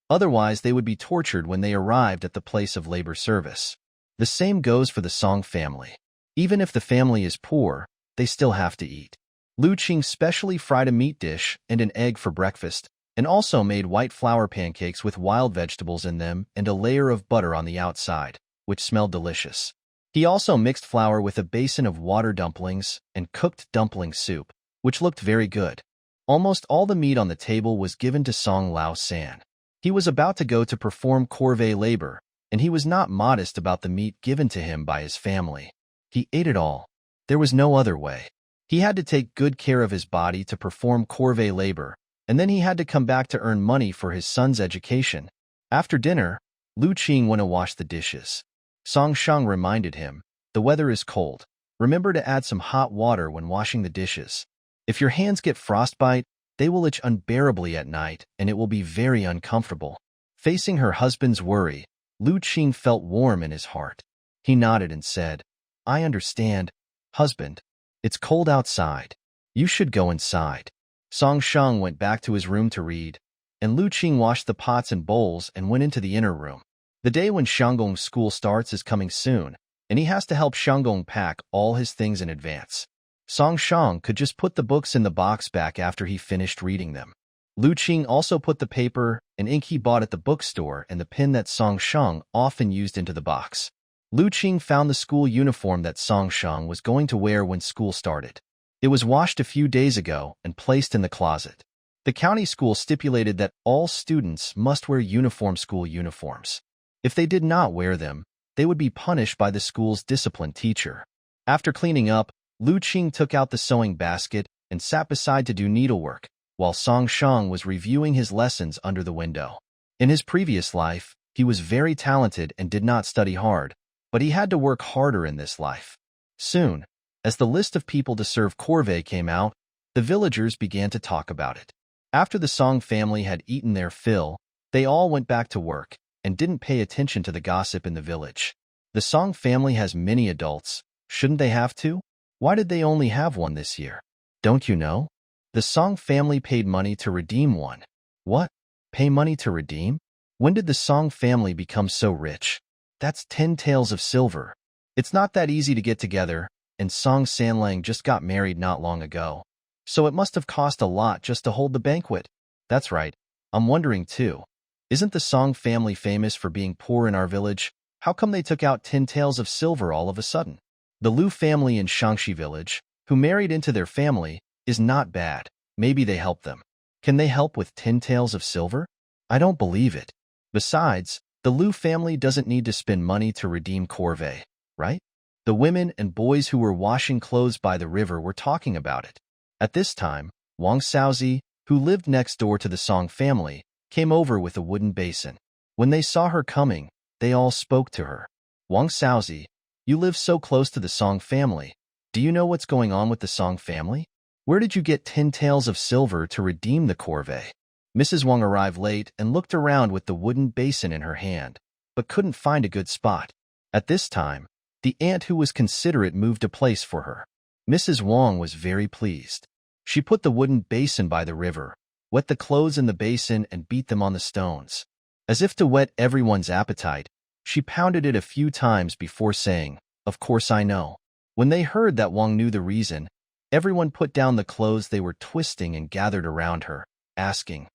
Otherwise, they would be tortured when they arrived at the place of labor service. The same goes for the Song family. Even if the family is poor, they still have to eat. Lu Qing specially fried a meat dish and an egg for breakfast, and also made white flour pancakes with wild vegetables in them and a layer of butter on the outside, which smelled delicious. He also mixed flour with a basin of water dumplings and cooked dumpling soup, which looked very good. Almost all the meat on the table was given to Song Lao San. He was about to go to perform Corvée labor, and he was not modest about the meat given to him by his family. He ate it all. There was no other way. He had to take good care of his body to perform Corvée labor, and then he had to come back to earn money for his son's education. After dinner, Lu Qing went to wash the dishes. Song Shang reminded him, "The weather is cold. Remember to add some hot water when washing the dishes. If your hands get frostbite, they will itch unbearably at night, and it will be very uncomfortable." Facing her husband's worry, Lu Qing felt warm in his heart. He nodded and said, "I understand, husband. It's cold outside. You should go inside." Song Shang went back to his room to read, and Lu Qing washed the pots and bowls and went into the inner room. The day when Shanggong's school starts is coming soon, and he has to help Shanggong pack all his things in advance. Song Shang could just put the books in the box back after he finished reading them. Lu Qing also put the paper and ink he bought at the bookstore and the pen that Song Shang often used into the box. Lu Qing found the school uniform that Song Shang was going to wear when school started. It was washed a few days ago and placed in the closet. The county school stipulated that all students must wear uniform school uniforms. If they did not wear them, they would be punished by the school's discipline teacher. After cleaning up, Lu Qing took out the sewing basket and sat beside to do needlework, while Song Shang was reviewing his lessons under the window. In his previous life, he was very talented and did not study hard, but he had to work harder in this life. Soon, as the list of people to serve Corvée came out, the villagers began to talk about it. After the Song family had eaten their fill, they all went back to work and didn't pay attention to the gossip in the village. The Song family has many adults. Shouldn't they have two? Why did they only have one this year? Don't you know? The Song family paid money to redeem one. What? Pay money to redeem? When did the Song family become so rich? That's 10 taels of silver. It's not that easy to get together, and Song Sanlang just got married not long ago. So it must have cost a lot just to hold the banquet. That's right. I'm wondering too. Isn't the Song family famous for being poor in our village? How come they took out 10 taels of silver all of a sudden? The Lu family in Shangxi village, who married into their family, is not bad. Maybe they help them. Can they help with 10 taels of silver? I don't believe it. Besides, the Lu family doesn't need to spend money to redeem Corvée, right? The women and boys who were washing clothes by the river were talking about it. At this time, Wang Xiaozi, who lived next door to the Song family, came over with a wooden basin. When they saw her coming, they all spoke to her. "Wang Xiaozi, you live so close to the Song family. Do you know what's going on with the Song family? Where did you get 10 taels of silver to redeem the Corvée?" Mrs. Wang arrived late and looked around with the wooden basin in her hand, but couldn't find a good spot. At this time, the aunt who was considerate moved a place for her. Mrs. Wang was very pleased. She put the wooden basin by the river, wet the clothes in the basin and beat them on the stones. As if to whet everyone's appetite, she pounded it a few times before saying, "Of course I know." When they heard that Wang knew the reason, everyone put down the clothes they were twisting and gathered around her, asking,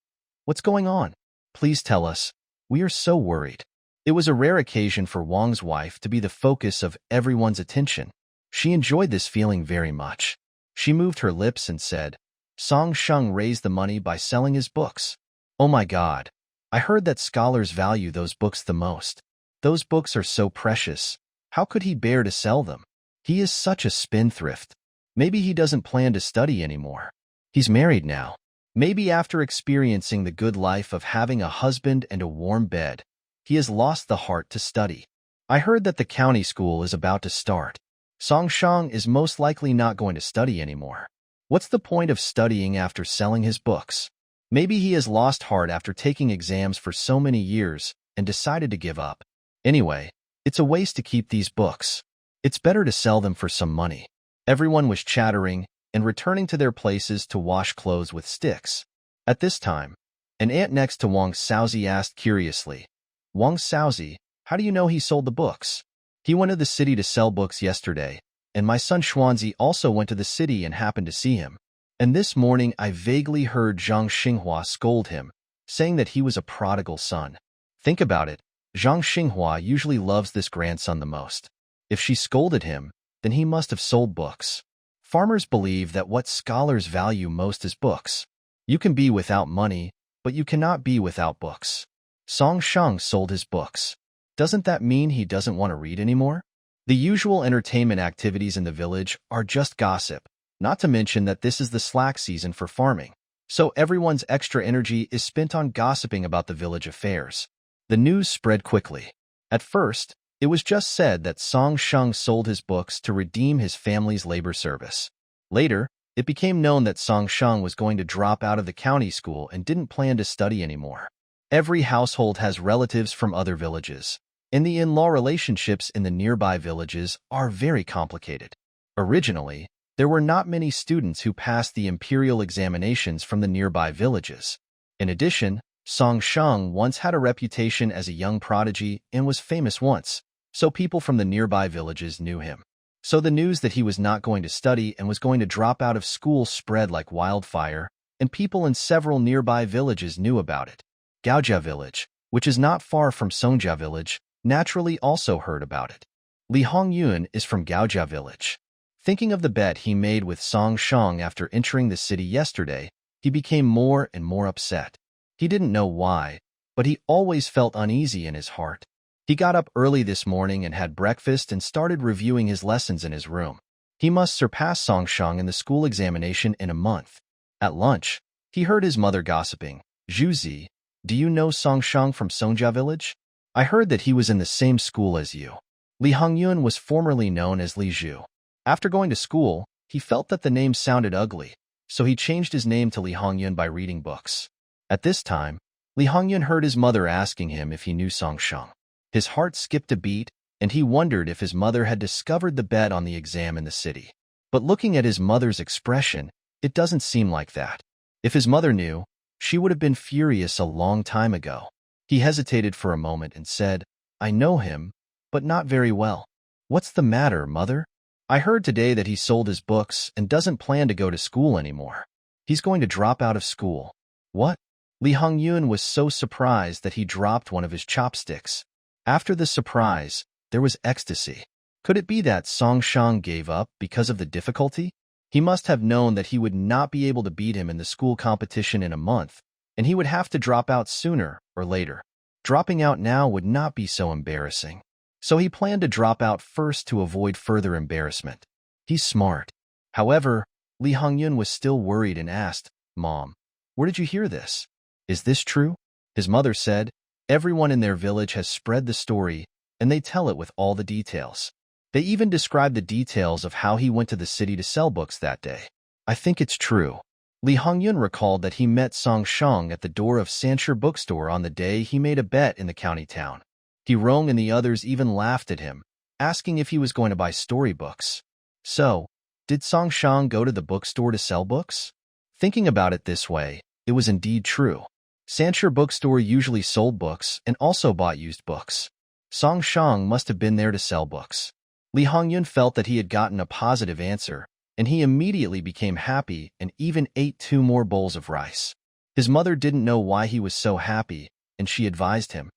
"What's going on? Please tell us. We are so worried." It was a rare occasion for Wang's wife to be the focus of everyone's attention. She enjoyed this feeling very much. She moved her lips and said, "Song Shang raised the money by selling his books. Oh my God. I heard that scholars value those books the most. Those books are so precious. How could he bear to sell them? He is such a spendthrift. Maybe he doesn't plan to study anymore. He's married now. Maybe after experiencing the good life of having a husband and a warm bed, he has lost the heart to study. I heard that the county school is about to start. Song Shang is most likely not going to study anymore. What's the point of studying after selling his books? Maybe he has lost heart after taking exams for so many years and decided to give up. Anyway, it's a waste to keep these books. It's better to sell them for some money. Everyone was chattering and returning to their places to wash clothes with sticks. At this time, an aunt next to Wang Xiaozi asked curiously, "Wang Xiaozi, how do you know he sold the books?" "He went to the city to sell books yesterday, and my son Xuanzi also went to the city and happened to see him. And this morning I vaguely heard Zhang Xinghua scold him, saying that he was a prodigal son." Think about it. Zhang Xinghua usually loves this grandson the most. If she scolded him, then he must have sold books. Farmers believe that what scholars value most is books. You can be without money, but you cannot be without books. Song Shang sold his books. Doesn't that mean he doesn't want to read anymore? The usual entertainment activities in the village are just gossip, not to mention that this is the slack season for farming. So everyone's extra energy is spent on gossiping about the village affairs. The news spread quickly. At first, it was just said that Song Shang sold his books to redeem his family's labor service. Later, it became known that Song Shang was going to drop out of the county school and didn't plan to study anymore. Every household has relatives from other villages, and the in-law relationships in the nearby villages are very complicated. Originally, there were not many students who passed the imperial examinations from the nearby villages. In addition, Song Shang once had a reputation as a young prodigy and was famous once, so people from the nearby villages knew him. So the news that he was not going to study and was going to drop out of school spread like wildfire, and people in several nearby villages knew about it. Gaojia village, which is not far from Songjia village, naturally also heard about it. Li Hongyun is from Gaojia village. Thinking of the bet he made with Song Shang after entering the city yesterday, he became more and more upset. He didn't know why, but he always felt uneasy in his heart. He got up early this morning and had breakfast and started reviewing his lessons in his room. He must surpass Song Shang in the school examination in a month. At lunch, he heard his mother gossiping. "Zhuzi, do you know Song Shang from Songjia village? I heard that he was in the same school as you." Li Hongyun was formerly known as Li Zhu. After going to school, he felt that the name sounded ugly, so he changed his name to Li Hongyun by reading books. At this time, Li Hongyun heard his mother asking him if he knew Song Shang. His heart skipped a beat, and he wondered if his mother had discovered the bet on the exam in the city. But looking at his mother's expression, it doesn't seem like that. If his mother knew, she would have been furious a long time ago. He hesitated for a moment and said, "I know him, but not very well." "What's the matter, mother?" "I heard today that he sold his books and doesn't plan to go to school anymore. He's going to drop out of school." "What?" Li Hongyun was so surprised that he dropped one of his chopsticks. After the surprise, there was ecstasy. Could it be that Song Shang gave up because of the difficulty? He must have known that he would not be able to beat him in the school competition in a month, and he would have to drop out sooner or later. Dropping out now would not be so embarrassing. So he planned to drop out first to avoid further embarrassment. He's smart. However, Li Hongyun was still worried and asked, "Mom, where did you hear this? Is this true?" His mother said, "Everyone in their village has spread the story, and they tell it with all the details. They even describe the details of how he went to the city to sell books that day. I think it's true." Li Hongyun recalled that he met Song Shang at the door of Sanshur bookstore on the day he made a bet in the county town. He Rong and the others even laughed at him, asking if he was going to buy storybooks. So, did Song Shang go to the bookstore to sell books? Thinking about it this way, it was indeed true. Sanshur bookstore usually sold books and also bought used books. Song Shang must have been there to sell books. Li Hongyun felt that he had gotten a positive answer, and he immediately became happy and even ate 2 more bowls of rice. His mother didn't know why he was so happy, and she advised him,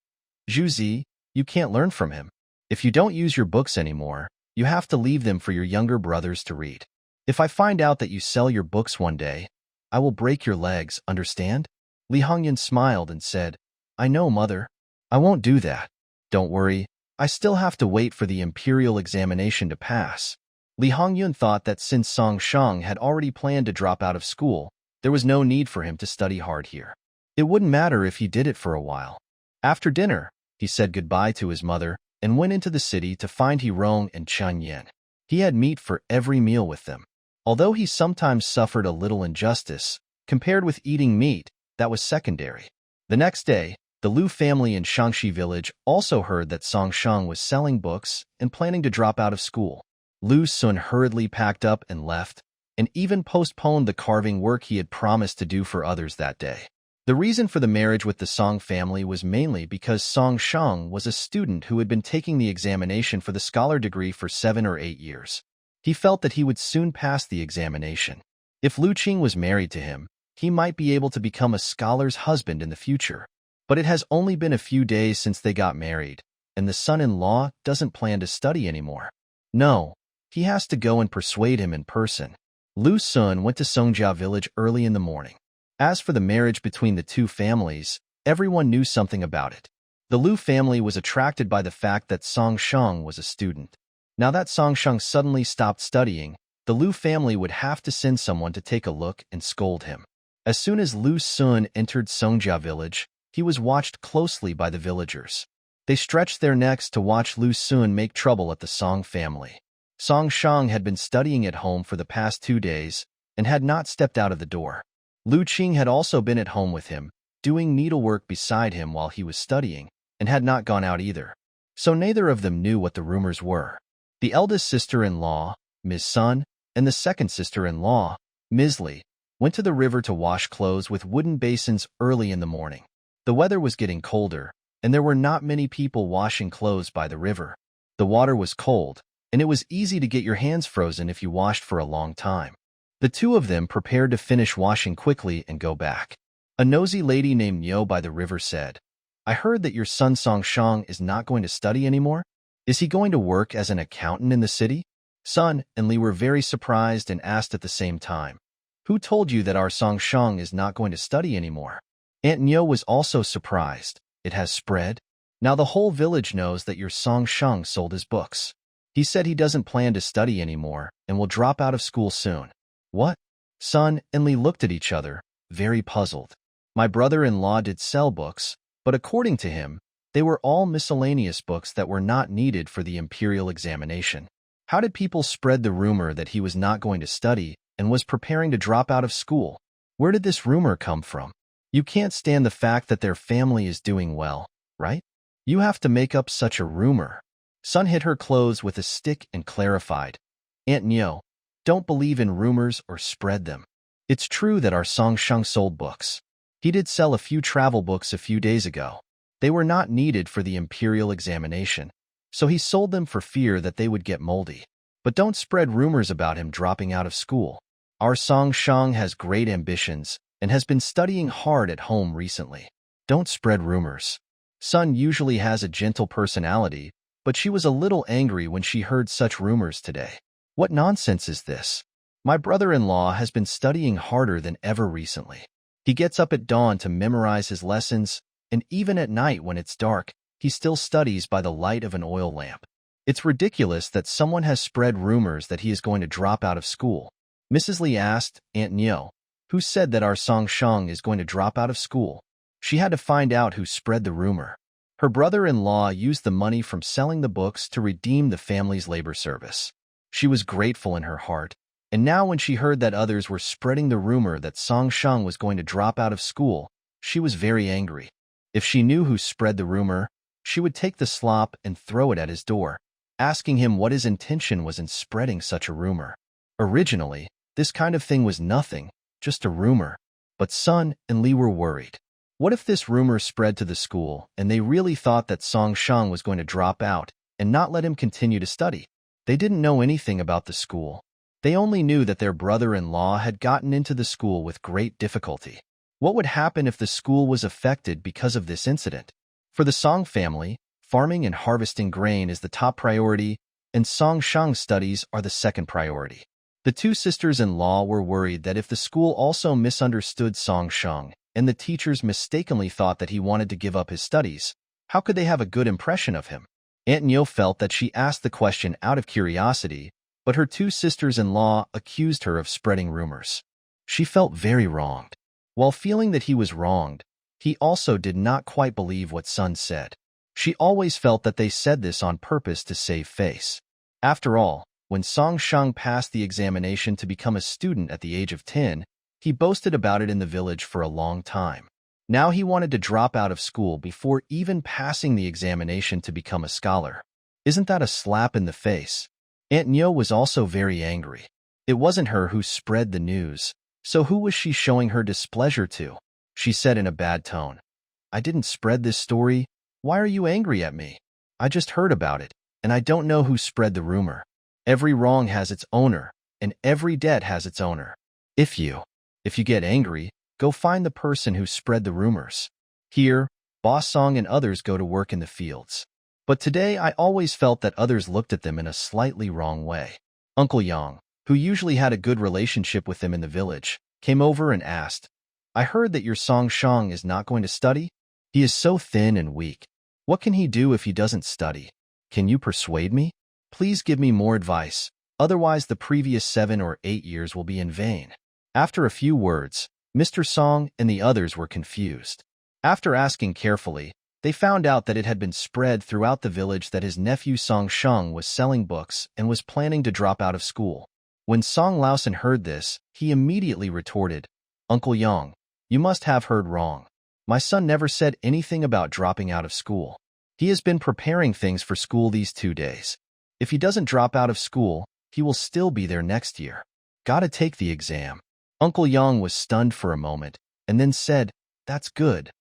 "Zhuzi, you can't learn from him. If you don't use your books anymore, you have to leave them for your younger brothers to read. If I find out that you sell your books one day, I will break your legs, understand?" Li Hongyun smiled and said, "I know, mother. I won't do that. Don't worry, I still have to wait for the imperial examination to pass. Li Hongyun thought that since Song Shang had already planned to drop out of school, there was no need for him to study hard here. It wouldn't matter if he did it for a while. After dinner, he said goodbye to his mother and went into the city to find Hirong and Chen Yan. He had meat for every meal with them. Although he sometimes suffered a little injustice, compared with eating meat, that was secondary. The next day, the Liu family in Shangxi village also heard that Song Shang was selling books and planning to drop out of school. Liu Sun hurriedly packed up and left, and even postponed the carving work he had promised to do for others that day. The reason for the marriage with the Song family was mainly because Song Shang was a student who had been taking the examination for the scholar degree for 7 or 8 years. He felt that he would soon pass the examination. If Lu Qing was married to him, he might be able to become a scholar's husband in the future. But it has only been a few days since they got married, and the son-in-law doesn't plan to study anymore. No, he has to go and persuade him in person. Lu Sun went to Songjia village early in the morning. As for the marriage between the two families, everyone knew something about it. The Liu family was attracted by the fact that Song Shang was a student. Now that Song Shang suddenly stopped studying, the Liu family would have to send someone to take a look and scold him. As soon as Lu Sun entered Songjia village, he was watched closely by the villagers. They stretched their necks to watch Lu Sun make trouble at the Song family. Song Shang had been studying at home for the past 2 days and had not stepped out of the door. Lu Qing had also been at home with him, doing needlework beside him while he was studying, and had not gone out either. So neither of them knew what the rumors were. The eldest sister-in-law, Ms. Sun, and the second sister-in-law, Ms. Li, went to the river to wash clothes with wooden basins early in the morning. The weather was getting colder, and there were not many people washing clothes by the river. The water was cold, and it was easy to get your hands frozen if you washed for a long time. The two of them prepared to finish washing quickly and go back. A nosy lady named Niu by the river said, "I heard that your son Song Shang is not going to study anymore. Is he going to work as an accountant in the city?" Sun and Li were very surprised and asked at the same time, "Who told you that our Song Shang is not going to study anymore?" Aunt Niu was also surprised. "It has spread? Now the whole village knows that your Song Shang sold his books. He said he doesn't plan to study anymore and will drop out of school soon." "What?" Sun and Li looked at each other, very puzzled. "My brother-in-law did sell books, but according to him, they were all miscellaneous books that were not needed for the imperial examination. How did people spread the rumor that he was not going to study and was preparing to drop out of school? Where did this rumor come from? You can't stand the fact that their family is doing well, right? You have to make up such a rumor." Sun hit her clothes with a stick and clarified, "Aunt Niu, don't believe in rumors or spread them. It's true that our Song Shang sold books. He did sell a few travel books a few days ago. They were not needed for the imperial examination, so he sold them for fear that they would get moldy. But don't spread rumors about him dropping out of school. Our Song Shang has great ambitions and has been studying hard at home recently. Don't spread rumors." Sun usually has a gentle personality, but she was a little angry when she heard such rumors today. "What nonsense is this? My brother-in-law has been studying harder than ever recently. He gets up at dawn to memorize his lessons, and even at night when it's dark, he still studies by the light of an oil lamp. It's ridiculous that someone has spread rumors that he is going to drop out of school." Mrs. Li asked Aunt Niu, "Who said that our Song Shang is going to drop out of school?" She had to find out who spread the rumor. Her brother-in-law used the money from selling the books to redeem the family's labor service. She was grateful in her heart, and now when she heard that others were spreading the rumor that Song Shang was going to drop out of school, she was very angry. If she knew who spread the rumor, she would take the slop and throw it at his door, asking him what his intention was in spreading such a rumor. Originally, this kind of thing was nothing, just a rumor, but Sun and Li were worried. What if this rumor spread to the school and they really thought that Song Shang was going to drop out and not let him continue to study? They didn't know anything about the school. They only knew that their brother-in-law had gotten into the school with great difficulty. What would happen if the school was affected because of this incident? For the Song family, farming and harvesting grain is the top priority, and Song Shang's studies are the second priority. The two sisters-in-law were worried that if the school also misunderstood Song Shang and the teachers mistakenly thought that he wanted to give up his studies, how could they have a good impression of him? Aunt Nyo felt that she asked the question out of curiosity, but her two sisters-in-law accused her of spreading rumors. She felt very wronged. While feeling that he was wronged, he also did not quite believe what Sun said. She always felt that they said this on purpose to save face. After all, when Song Shang passed the examination to become a student at the age of 10, he boasted about it in the village for a long time. Now he wanted to drop out of school before even passing the examination to become a scholar. Isn't that a slap in the face? Aunt Nyo was also very angry. It wasn't her who spread the news, so who was she showing her displeasure to? She said in a bad tone, "I didn't spread this story. Why are you angry at me? I just heard about it, and I don't know who spread the rumor. Every wrong has its owner, and every debt has its owner. If you get angry, go find the person who spread the rumors." Here, Boss Song and others go to work in the fields. But today I always felt that others looked at them in a slightly wrong way. Uncle Yang, who usually had a good relationship with them in the village, came over and asked, "I heard that your Song Shang is not going to study? He is so thin and weak. What can he do if he doesn't study? Can you persuade me? Please give me more advice, otherwise the previous 7 or 8 years will be in vain." After a few words, Mr. Song and the others were confused. After asking carefully, they found out that it had been spread throughout the village that his nephew Song Shang was selling books and was planning to drop out of school. When Song Laosen heard this, he immediately retorted, "Uncle Yang, you must have heard wrong. My son never said anything about dropping out of school. He has been preparing things for school these 2 days. If he doesn't drop out of school, he will still be there next year. Gotta take the exam." Uncle Yang was stunned for a moment, and then said, that's good.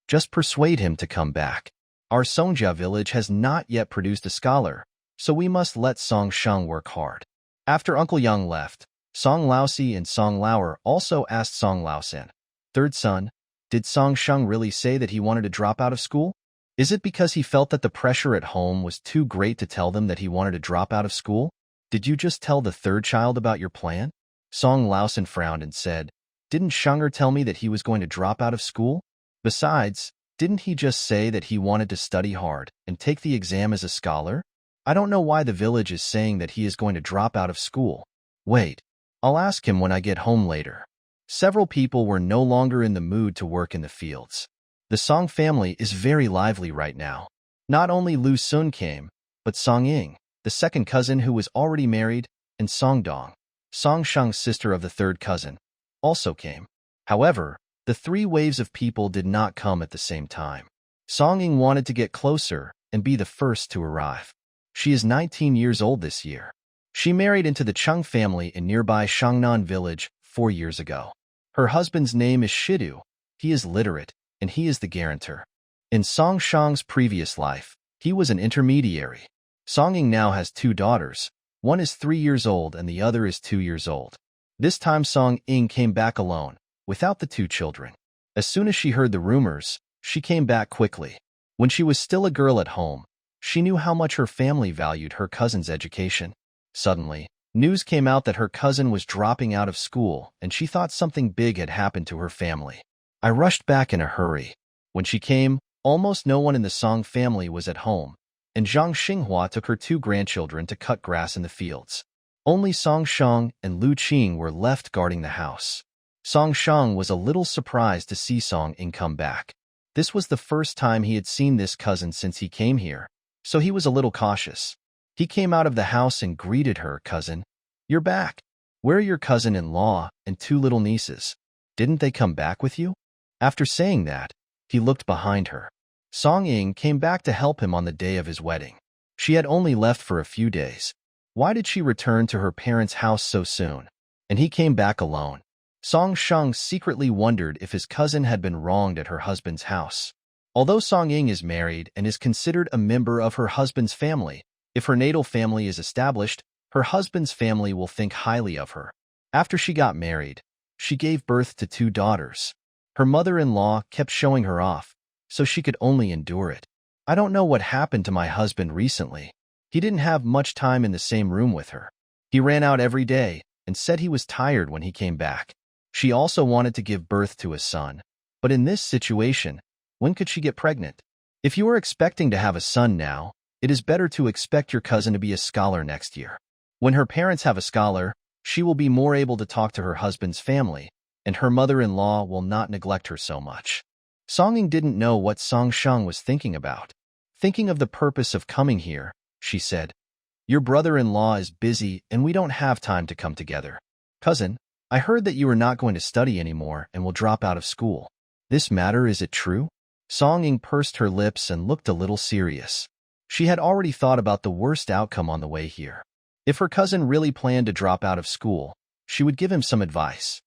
Just persuade him to come back. Our Songjia village has not yet produced a scholar, so we must let Song Shang work hard." After Uncle Yang left, Song Laosi and Song Lauer also asked Song Laosen, "Third son, did Song Shang really say that he wanted to drop out of school? Is it because he felt that the pressure at home was too great to tell them that he wanted to drop out of school? Did you just tell the third child about your plan?" Song Laosen frowned and said, "Didn't Shanger tell me that he was going to drop out of school? Besides, didn't he just say that he wanted to study hard and take the exam as a scholar? I don't know why the village is saying that he is going to drop out of school. Wait, I'll ask him when I get home later." Several people were no longer in the mood to work in the fields. The Song family is very lively right now. Not only Lu Sun came, but Song Ying, the second cousin who was already married, and Song Dong, Song Shang's sister of the third cousin, also came. However, the 3 waves of people did not come at the same time. Song Ying wanted to get closer and be the first to arrive. She is 19 years old this year. She married into the Chung family in nearby Shangnan village 4 years ago. Her husband's name is Shidu. He is literate, and he is the guarantor. In Song Shang's previous life, he was an intermediary. Song Ying now has 2 daughters. One is 3 years old and the other is 2 years old. This time Song Ying came back alone, without the 2 children. As soon as she heard the rumors, she came back quickly. When she was still a girl at home, she knew how much her family valued her cousin's education. Suddenly, news came out that her cousin was dropping out of school, and she thought something big had happened to her family. I rushed back in a hurry. When she came, almost no one in the Song family was at home, and Zhang Xinghua took her 2 grandchildren to cut grass in the fields. Only Song Shang and Lu Qing were left guarding the house. Song Shang was a little surprised to see Song Ying come back. This was the first time he had seen this cousin since he came here, so he was a little cautious. He came out of the house and greeted her, "Cousin, you're back. Where are your cousin-in-law and 2 little nieces? Didn't they come back with you?" After saying that, he looked behind her. Song Ying came back to help him on the day of his wedding. She had only left for a few days. Why did she return to her parents' house so soon? And he came back alone. Song Shang secretly wondered if his cousin had been wronged at her husband's house. Although Song Ying is married and is considered a member of her husband's family, if her natal family is established, her husband's family will think highly of her. After she got married, she gave birth to 2 daughters. Her mother-in-law kept showing her off, so she could only endure it. I don't know what happened to my husband recently. He didn't have much time in the same room with her. He ran out every day and said he was tired when he came back. She also wanted to give birth to a son, but in this situation, when could she get pregnant? If you are expecting to have a son now, it is better to expect your cousin to be a scholar next year. When her parents have a scholar, she will be more able to talk to her husband's family, and her mother-in-law will not neglect her so much. Songying didn't know what Song Sheng was thinking about. Thinking of the purpose of coming here, she said, "Your brother-in-law is busy and we don't have time to come together. Cousin, I heard that you are not going to study anymore and will drop out of school. This matter, is it true?" Songying pursed her lips and looked a little serious. She had already thought about the worst outcome on the way here. If her cousin really planned to drop out of school, she would give him some advice.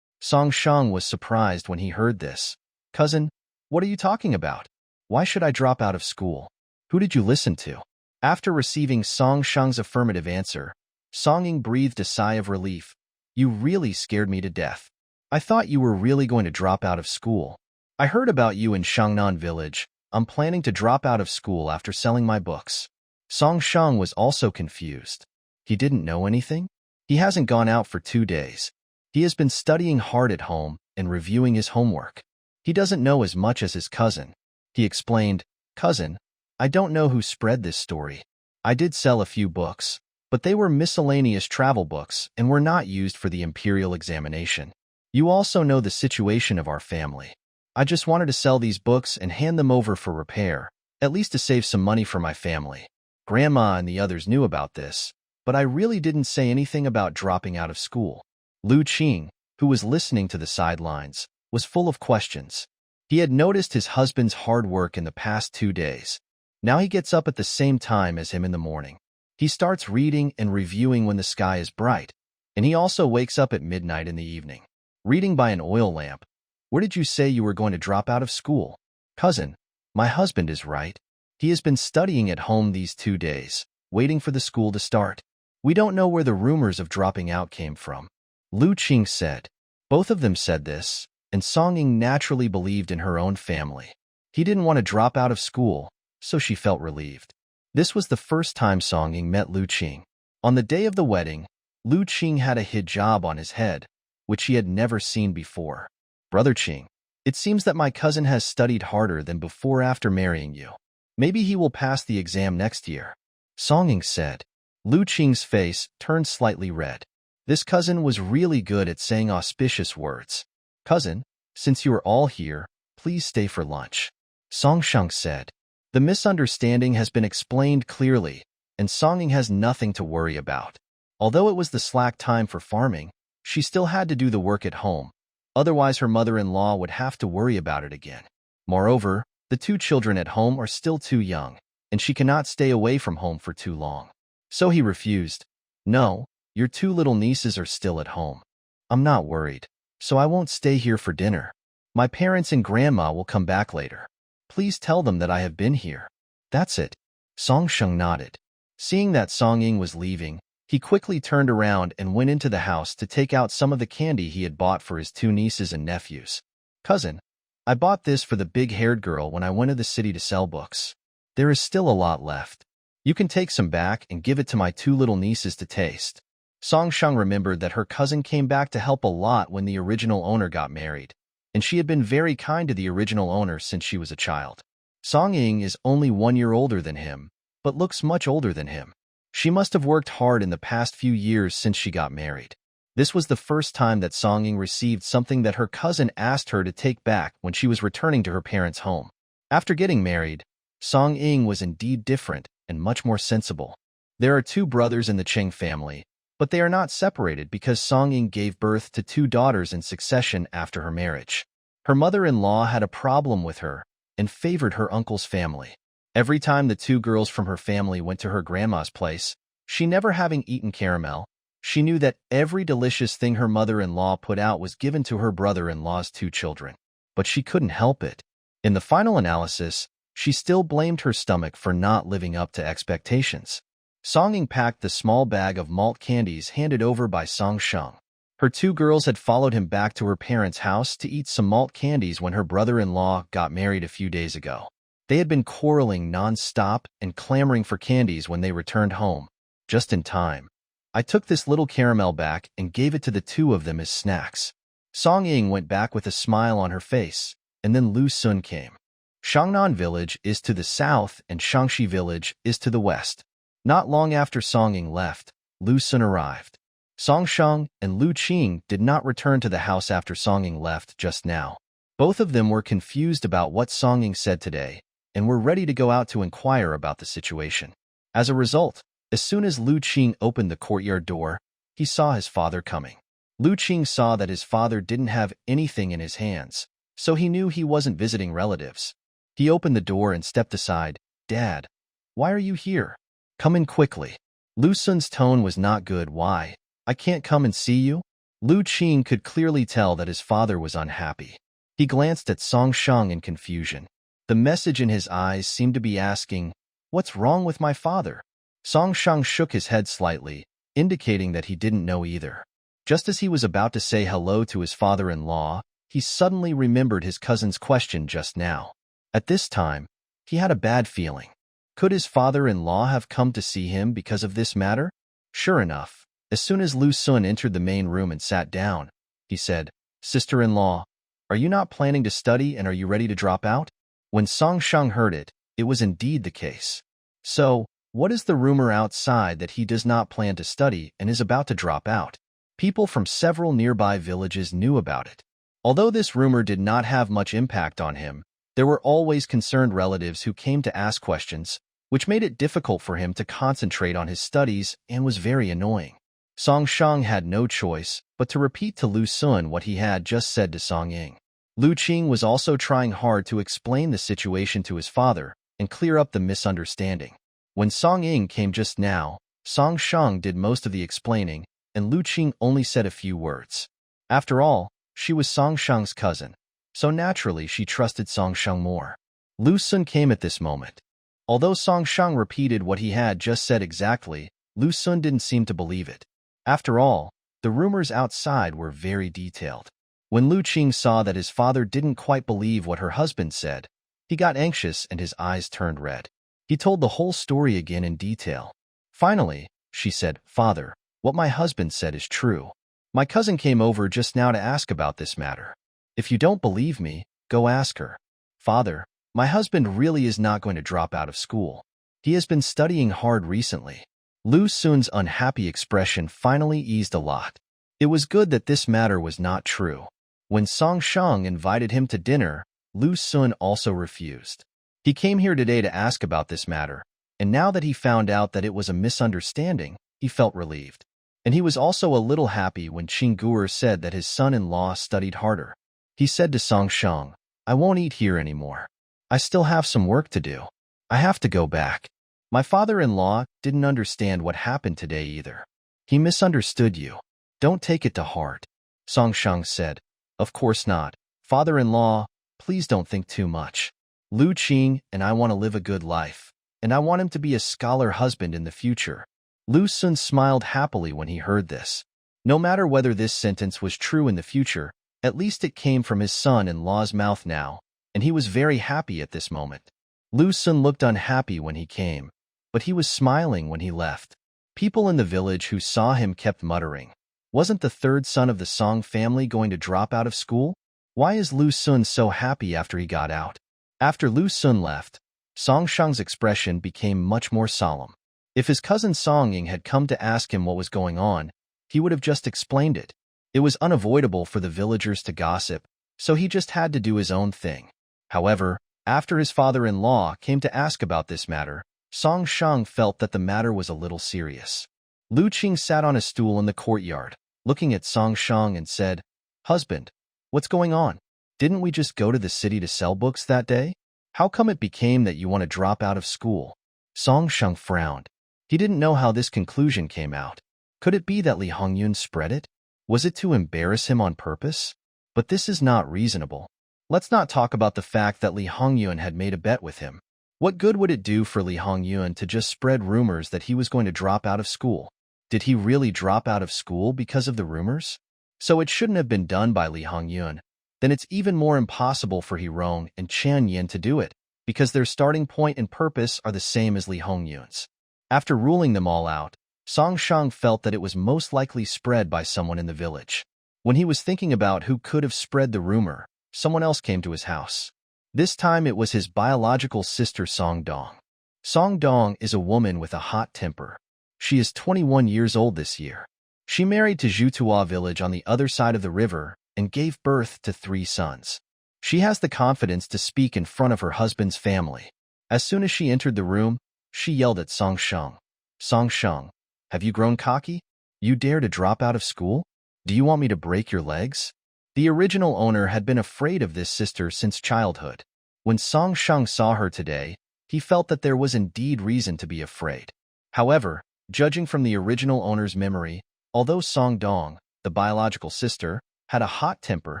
Song Sheng was surprised when he heard this. "Cousin, what are you talking about? Why should I drop out of school? Who did you listen to?" After receiving Song Sheng's affirmative answer, Songying breathed a sigh of relief. "You really scared me to death. I thought you were really going to drop out of school. I heard about you in Shangnan village. I'm planning to drop out of school after selling my books." Song Sheng was also confused. He didn't know anything? He hasn't gone out for 2 days. He has been studying hard at home and reviewing his homework. He doesn't know as much as his cousin. He explained, "Cousin, I don't know who spread this story. I did sell a few books, but they were miscellaneous travel books and were not used for the imperial examination. You also know the situation of our family. I just wanted to sell these books and hand them over for repair, at least to save some money for my family. Grandma and the others knew about this, but I really didn't say anything about dropping out of school." Lu Qing, who was listening to the sidelines, was full of questions. He had noticed his husband's hard work in the past 2 days. Now he gets up at the same time as him in the morning. He starts reading and reviewing when the sky is bright, and he also wakes up at midnight in the evening, reading by an oil lamp. "Where did you say you were going to drop out of school?" "Cousin, my husband is right. He has been studying at home these 2 days, waiting for the school to start. We don't know where the rumors of dropping out came from," Lu Qing said. Both of them said this, and Songying naturally believed in her own family. He didn't want to drop out of school, so she felt relieved. This was the first time Songying met Lu Qing. On the day of the wedding, Lu Qing had a hijab on his head, which he had never seen before. "Brother Qing, it seems that my cousin has studied harder than before after marrying you. Maybe he will pass the exam next year," Songying said. Lu Qing's face turned slightly red. This cousin was really good at saying auspicious words. "Cousin, since you are all here, please stay for lunch," Song Sheng said. The misunderstanding has been explained clearly, and Songying has nothing to worry about. Although it was the slack time for farming, she still had to do the work at home. Otherwise, her mother-in-law would have to worry about it again. Moreover, the 2 children at home are still too young, and she cannot stay away from home for too long. So he refused. "No, your 2 little nieces are still at home. I'm not worried, so I won't stay here for dinner. My parents and grandma will come back later. Please tell them that I have been here." "That's it." Song Sheng nodded. Seeing that Songying was leaving, he quickly turned around and went into the house to take out some of the candy he had bought for his 2 nieces and nephews. "Cousin, I bought this for the big-haired girl when I went to the city to sell books. There is still a lot left. You can take some back and give it to my 2 little nieces to taste." Song Sheng remembered that her cousin came back to help a lot when the original owner got married, and she had been very kind to the original owner since she was a child. Songying is only 1 year older than him, but looks much older than him. She must have worked hard in the past few years since she got married. This was the first time that Songying received something that her cousin asked her to take back when she was returning to her parents' home. After getting married, Songying was indeed different and much more sensible. There are 2 brothers in the Cheng family, but they are not separated because Songying gave birth to 2 daughters in succession after her marriage. Her mother-in-law had a problem with her and favored her uncle's family. Every time the 2 girls from her family went to her grandma's place, she never having eaten caramel, she knew that every delicious thing her mother-in-law put out was given to her brother-in-law's 2 children. But she couldn't help it. In the final analysis, she still blamed her stomach for not living up to expectations. Songying packed the small bag of malt candies handed over by Song Sheng. Her 2 girls had followed him back to her parents' house to eat some malt candies when her brother-in-law got married a few days ago. They had been quarreling non-stop and clamoring for candies when they returned home, just in time. "I took this little caramel back and gave it to the 2 of them as snacks." Songying went back with a smile on her face, and then Lu Sun came. Shangnan village is to the south and Shangxi village is to the west. Not long after Song Ying left, Lu Sun arrived. Song Shang and Lu Qing did not return to the house after Song Ying left just now. Both of them were confused about what Song Ying said today and were ready to go out to inquire about the situation. As a result, as soon as Lu Qing opened the courtyard door, he saw his father coming. Lu Qing saw that his father didn't have anything in his hands, so he knew he wasn't visiting relatives. He opened the door and stepped aside. "Dad, why are you here? Come in quickly." Lu Sun's tone was not good. "Why? I can't come and see you?" Lu Qing could clearly tell that his father was unhappy. He glanced at Song Shang in confusion. The message in his eyes seemed to be asking, "What's wrong with my father?" Song Shang shook his head slightly, indicating that he didn't know either. Just as he was about to say hello to his father-in-law, he suddenly remembered his cousin's question just now. At this time, he had a bad feeling. Could his father-in-law have come to see him because of this matter? Sure enough, as soon as Lu Sun entered the main room and sat down, he said, "Sister-in-law, are you not planning to study and are you ready to drop out?" When Song Shang heard it, it was indeed the case. "So, what is the rumor outside that he does not plan to study and is about to drop out?" People from several nearby villages knew about it. Although this rumor did not have much impact on him, there were always concerned relatives who came to ask questions, which made it difficult for him to concentrate on his studies and was very annoying. Song Shang had no choice but to repeat to Lu Sun what he had just said to Song Ying. Lu Qing was also trying hard to explain the situation to his father and clear up the misunderstanding. When Song Ying came just now, Song Shang did most of the explaining, and Lu Qing only said a few words. After all, she was Song Shang's cousin, so naturally she trusted Song Shang more. Lu Sun came at this moment. Although Song Shang repeated what he had just said exactly, Lu Sun didn't seem to believe it. After all, the rumors outside were very detailed. When Lu Qing saw that his father didn't quite believe what her husband said, he got anxious and his eyes turned red. He told the whole story again in detail. Finally, she said, "Father, what my husband said is true. My cousin came over just now to ask about this matter. If you don't believe me, go ask her. Father, my husband really is not going to drop out of school. He has been studying hard recently." Lu Sun's unhappy expression finally eased a lot. It was good that this matter was not true. When Song Shang invited him to dinner, Lu Sun also refused. He came here today to ask about this matter, and now that he found out that it was a misunderstanding, he felt relieved. And he was also a little happy when Qing Guer said that his son-in-law studied harder. He said to Song Shang, "I won't eat here anymore. I still have some work to do. I have to go back." My father-in-law didn't understand what happened today either. He misunderstood you. Don't take it to heart. Song Shang said, "Of course not. Father-in-law, please don't think too much. Lu Qing and I want to live a good life, and I want him to be a scholar husband in the future." Lu Sun smiled happily when he heard this. No matter whether this sentence was true in the future, at least it came from his son-in-law's mouth now, and he was very happy at this moment. Lu Sun looked unhappy when he came, but he was smiling when he left. People in the village who saw him kept muttering, "Wasn't the third son of the Song family going to drop out of school? Why is Lu Sun so happy after he got out?" After Lu Sun left, Song Shang's expression became much more solemn. If his cousin Song Ying had come to ask him what was going on, he would have just explained it. It was unavoidable for the villagers to gossip, so he just had to do his own thing. However, after his father-in-law came to ask about this matter, Song Shang felt that the matter was a little serious. Lu Qing sat on a stool in the courtyard, looking at Song Shang and said, "Husband, what's going on? Didn't we just go to the city to sell books that day? How come it became that you want to drop out of school?" Song Shang frowned. He didn't know how this conclusion came out. Could it be that Li Hongyun spread it? Was it to embarrass him on purpose? But this is not reasonable. Let's not talk about the fact that Li Hongyun had made a bet with him. What good would it do for Li Hongyun to just spread rumors that he was going to drop out of school? Did he really drop out of school because of the rumors? So it shouldn't have been done by Li Hongyun. Then it's even more impossible for He Rong and Qian Yin to do it, because their starting point and purpose are the same as Li Hongyun's. After ruling them all out, Song Shang felt that it was most likely spread by someone in the village. When he was thinking about who could have spread the rumor, someone else came to his house. This time it was his biological sister Song Dong. Song Dong is a woman with a hot temper. She is 21 years old this year. She married to Jutua village on the other side of the river and gave birth to 3 sons. She has the confidence to speak in front of her husband's family. As soon as she entered the room, she yelled at Song Sheng. Song Sheng, have you grown cocky? You dare to drop out of school? Do you want me to break your legs? The original owner had been afraid of this sister since childhood. When Song Sheng saw her today, he felt that there was indeed reason to be afraid. However, judging from the original owner's memory, although Song Dong, the biological sister, had a hot temper,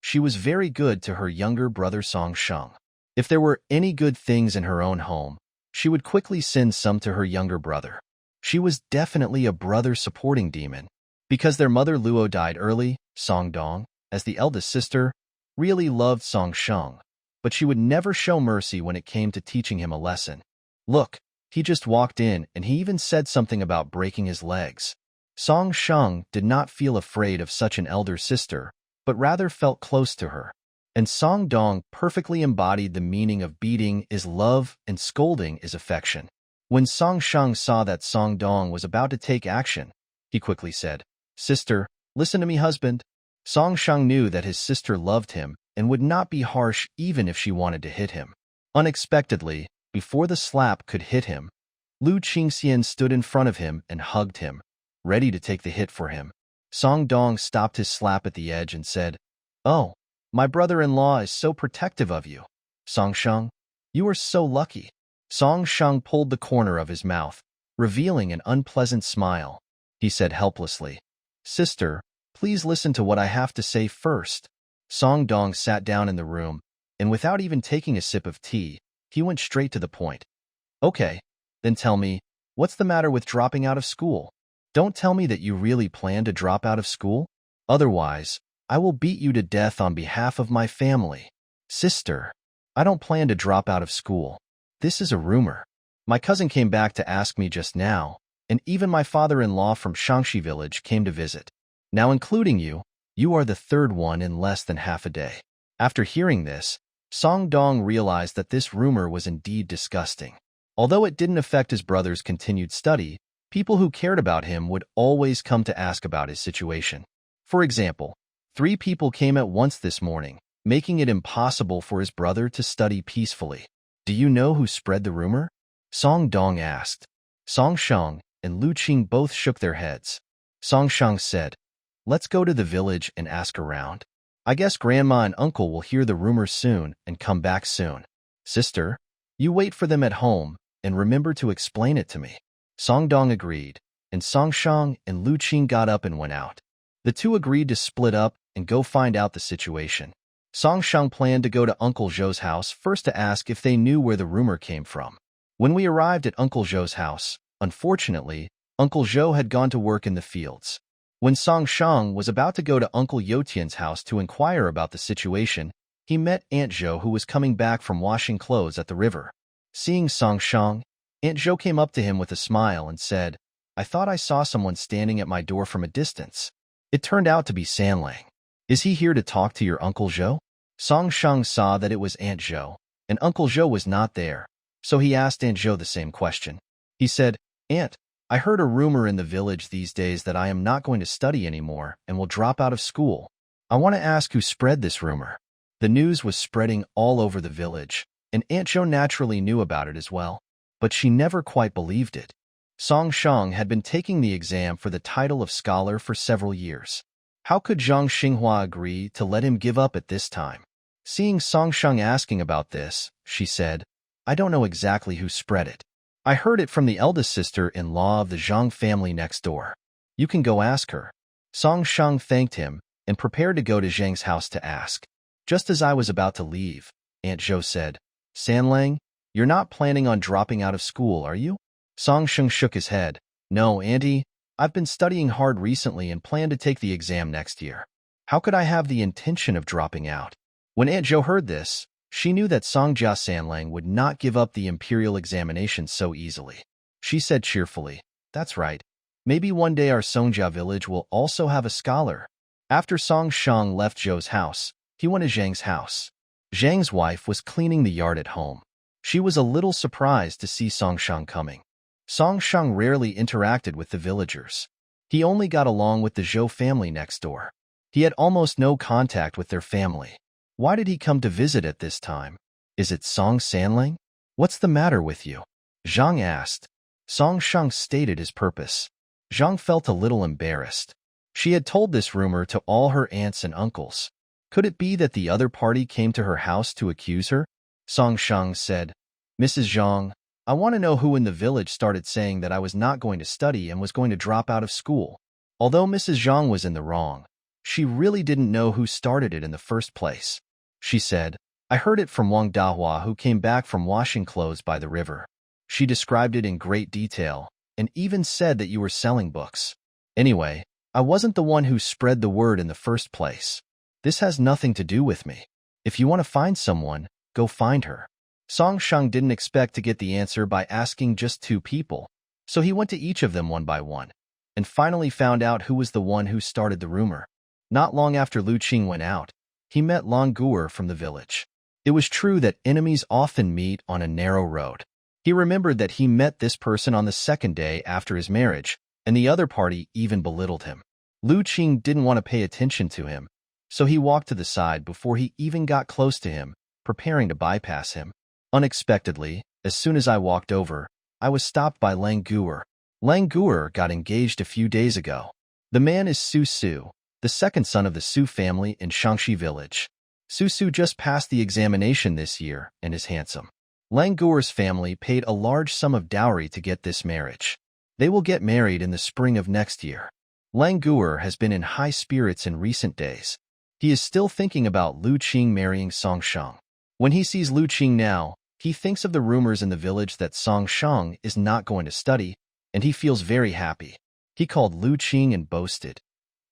she was very good to her younger brother Song Sheng. If there were any good things in her own home, she would quickly send some to her younger brother. She was definitely a brother-supporting demon. Because their mother Luo died early, Song Dong, as the eldest sister, really loved Song Sheng, but she would never show mercy when it came to teaching him a lesson. Look, he just walked in and he even said something about breaking his legs. Song Sheng did not feel afraid of such an elder sister, but rather felt close to her. And Song Dong perfectly embodied the meaning of beating is love and scolding is affection. When Song Sheng saw that Song Dong was about to take action, he quickly said, "Sister, listen to me, husband." Song Sheng knew that his sister loved him and would not be harsh even if she wanted to hit him. Unexpectedly, before the slap could hit him, Lu Qingxian stood in front of him and hugged him, ready to take the hit for him. Song Dong stopped his slap at the edge and said, "Oh, my brother-in-law is so protective of you. Song Sheng, you are so lucky." Song Sheng pulled the corner of his mouth, revealing an unpleasant smile. He said helplessly, "Sister, please listen to what I have to say first." Song Dong sat down in the room, and without even taking a sip of tea, he went straight to the point. "Okay, then tell me, what's the matter with dropping out of school? Don't tell me that you really plan to drop out of school. Otherwise, I will beat you to death on behalf of my family." "Sister, I don't plan to drop out of school. This is a rumor. My cousin came back to ask me just now, and even my father-in-law from Shangxi village came to visit. Now including you, you are the 3rd one in less than half a day." After hearing this, Song Dong realized that this rumor was indeed disgusting. Although it didn't affect his brother's continued study, people who cared about him would always come to ask about his situation. For example, 3 people came at once this morning, making it impossible for his brother to study peacefully. "Do you know who spread the rumor?" Song Dong asked. Song Sheng and Lu Qing both shook their heads. Song Sheng said, "Let's go to the village and ask around. I guess Grandma and Uncle will hear the rumor soon and come back soon. Sister, you wait for them at home and remember to explain it to me." Song Dong agreed, and Song Sheng and Lu Qing got up and went out. The two agreed to split up and go find out the situation. Song Sheng planned to go to Uncle Zhou's house first to ask if they knew where the rumor came from. When we arrived at Uncle Zhou's house, unfortunately, Uncle Zhou had gone to work in the fields. When Song Sheng was about to go to Uncle Yotian's house to inquire about the situation, he met Aunt Zhou who was coming back from washing clothes at the river. Seeing Song Sheng, Aunt Zhou came up to him with a smile and said, "I thought I saw someone standing at my door from a distance. It turned out to be Sanlang. Is he here to talk to your Uncle Zhou?" Song Sheng saw that it was Aunt Zhou, and Uncle Zhou was not there, so he asked Aunt Zhou the same question. He said, "Aunt, I heard a rumor in the village these days that I am not going to study anymore and will drop out of school. I want to ask who spread this rumor." The news was spreading all over the village, and Aunt Zhou naturally knew about it as well, but she never quite believed it. Song Sheng had been taking the exam for the title of scholar for several years. How could Zhang Xinghua agree to let him give up at this time? Seeing Song Sheng asking about this, she said, "I don't know exactly who spread it. I heard it from the eldest sister-in-law of the Zhang family next door. You can go ask her." Song Sheng thanked him and prepared to go to Zhang's house to ask. Just as I was about to leave, Aunt Zhou said, "Sanlang, you're not planning on dropping out of school, are you?" Song Sheng shook his head. "No, Auntie. I've been studying hard recently and plan to take the exam next year. How could I have the intention of dropping out?" When Aunt Zhou heard this, she knew that Songjia Sanlang would not give up the imperial examination so easily. She said cheerfully, "That's right. Maybe one day our Songjia village will also have a scholar." After Song Sheng left Zhou's house, he went to Zhang's house. Zhang's wife was cleaning the yard at home. She was a little surprised to see Song Shang coming. Song Shang rarely interacted with the villagers. He only got along with the Zhou family next door. He had almost no contact with their family. Why did he come to visit at this time? Is it Song Sanling? What's the matter with you? Zhang asked. Song Shang stated his purpose. Zhang felt a little embarrassed. She had told this rumor to all her aunts and uncles. Could it be that the other party came to her house to accuse her? Song Shang said, Mrs. Zhang, I want to know who in the village started saying that I was not going to study and was going to drop out of school. Although Mrs. Zhang was in the wrong, she really didn't know who started it in the first place. She said, I heard it from Wang Dahua, who came back from washing clothes by the river. She described it in great detail and even said that you were selling books. Anyway, I wasn't the one who spread the word in the first place. This has nothing to do with me. If you want to find someone, go find her. Song Shang didn't expect to get the answer by asking just 2 people, so he went to each of them one by one, and finally found out who was the one who started the rumor. Not long after Lu Qing went out, he met Long Guer from the village. It was true that enemies often meet on a narrow road. He remembered that he met this person on the second day after his marriage, and the other party even belittled him. Lu Qing didn't want to pay attention to him, so he walked to the side before he even got close to him, preparing to bypass him. Unexpectedly, as soon as I walked over, I was stopped by Lang Guer. Lang Guer got engaged a few days ago. The man is Su Su, the second son of the Su family in Shangxi village. Su Su just passed the examination this year and is handsome. Lang Guer's family paid a large sum of dowry to get this marriage. They will get married in the spring of next year. Lang Guer has been in high spirits in recent days. He is still thinking about Lu Qing marrying Song Shang. When he sees Lu Qing now, he thinks of the rumors in the village that Song Shang is not going to study, and he feels very happy. He called Lu Qing and boasted,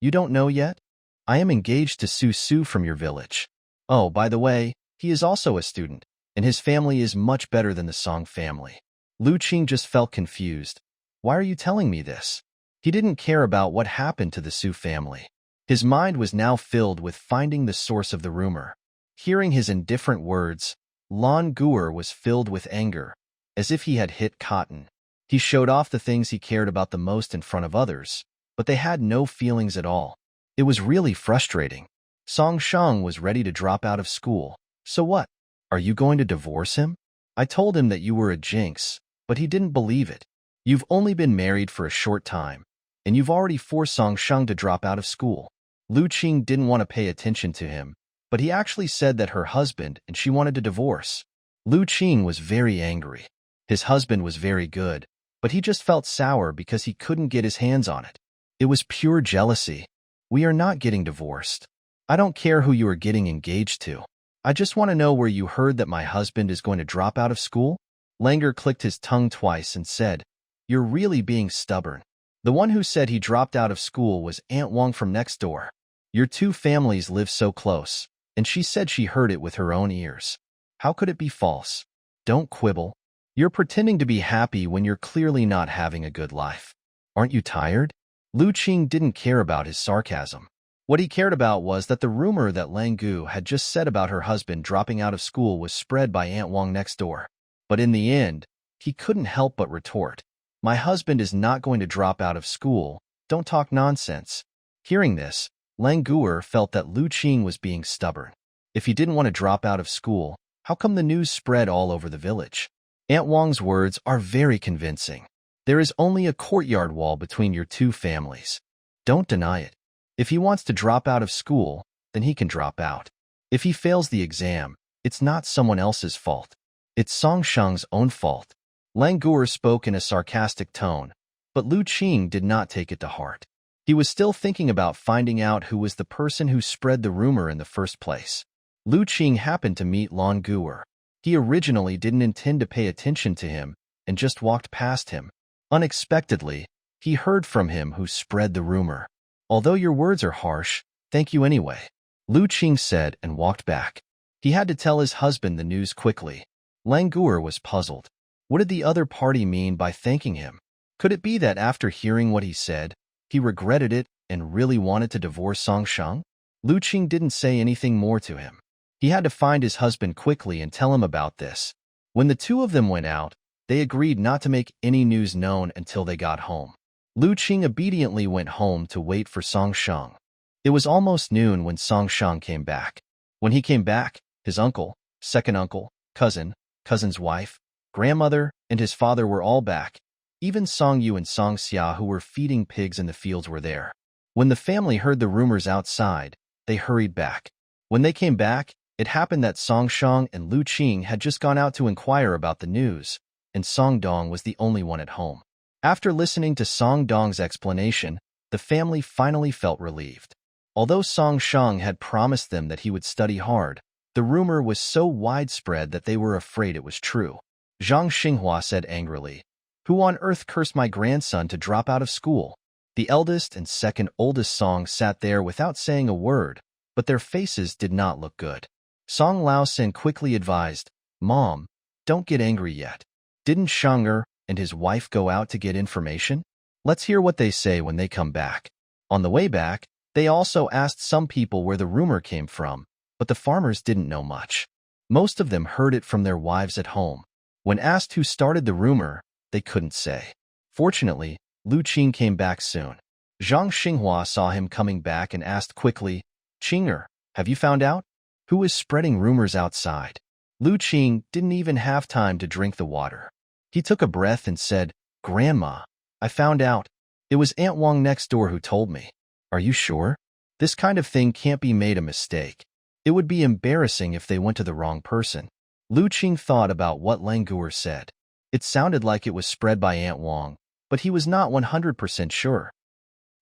You don't know yet? I am engaged to Su Su from your village. Oh, by the way, he is also a student, and his family is much better than the Song family. Lu Qing just felt confused. Why are you telling me this? He didn't care about what happened to the Su family. His mind was now filled with finding the source of the rumor. Hearing his indifferent words, Lan Guer was filled with anger, as if he had hit cotton. He showed off the things he cared about the most in front of others, but they had no feelings at all. It was really frustrating. Song Shang was ready to drop out of school. So what? Are you going to divorce him? I told him that you were a jinx, but he didn't believe it. You've only been married for a short time, and you've already forced Song Shang to drop out of school. Lu Qing didn't want to pay attention to him, but he actually said that her husband and she wanted to divorce. Lu Qing was very angry. His husband was very good, but he just felt sour because he couldn't get his hands on it. It was pure jealousy. We are not getting divorced. I don't care who you are getting engaged to. I just want to know where you heard that my husband is going to drop out of school. Langer clicked his tongue twice and said, You're really being stubborn. The one who said he dropped out of school was Aunt Wang from next door. Your 2 families live so close, and she said she heard it with her own ears. How could it be false? Don't quibble. You're pretending to be happy when you're clearly not having a good life. Aren't you tired? Lu Qing didn't care about his sarcasm. What he cared about was that the rumor that Lang Gu had just said about her husband dropping out of school was spread by Aunt Wang next door. But in the end, he couldn't help but retort, My husband is not going to drop out of school. Don't talk nonsense. Hearing this, Lang Guer felt that Lu Qing was being stubborn. If he didn't want to drop out of school, how come the news spread all over the village? Aunt Wang's words are very convincing. There is only a courtyard wall between your 2 families. Don't deny it. If he wants to drop out of school, then he can drop out. If he fails the exam, it's not someone else's fault. It's Song Shang's own fault. Lang Guer spoke in a sarcastic tone, but Lu Qing did not take it to heart. He was still thinking about finding out who was the person who spread the rumor in the first place. Lu Qing happened to meet Lan Guer. He originally didn't intend to pay attention to him and just walked past him. Unexpectedly, he heard from him who spread the rumor. Although your words are harsh, thank you anyway, Lu Qing said and walked back. He had to tell his husband the news quickly. Lang Guer was puzzled. What did the other party mean by thanking him? Could it be that after hearing what he said, he regretted it and really wanted to divorce Song Shang? Lu Qing didn't say anything more to him. He had to find his husband quickly and tell him about this. When the two of them went out, they agreed not to make any news known until they got home. Lu Qing obediently went home to wait for Song Sheng. It was almost noon when Song Sheng came back. When he came back, his uncle, second uncle, cousin, cousin's wife, grandmother, and his father were all back. Even Song Yu and Song Xia, who were feeding pigs in the fields, were there. When the family heard the rumors outside, they hurried back. When they came back, it happened that Song Sheng and Lu Qing had just gone out to inquire about the news, and Song Dong was the only one at home. After listening to Song Dong's explanation, the family finally felt relieved. Although Song Sheng had promised them that he would study hard, the rumor was so widespread that they were afraid it was true. Zhang Xinghua said angrily, "Who on earth cursed my grandson to drop out of school?" The eldest and second oldest Song sat there without saying a word, but their faces did not look good. Song Laosen quickly advised, "Mom, don't get angry yet. Didn't Sheng and his wife go out to get information? Let's hear what they say when they come back." On the way back, they also asked some people where the rumor came from, but the farmers didn't know much. Most of them heard it from their wives at home. When asked who started the rumor, they couldn't say. Fortunately, Lu Qing came back soon. Zhang Xinghua saw him coming back and asked quickly, "Qinger, have you found out? Who is spreading rumors outside?" Lu Qing didn't even have time to drink the water. He took a breath and said, "Grandma, I found out. It was Aunt Wang next door who told me." "Are you sure? This kind of thing can't be made a mistake. It would be embarrassing if they went to the wrong person." Lu Qing thought about what Languor said. It sounded like it was spread by Aunt Wang, but he was not 100% sure.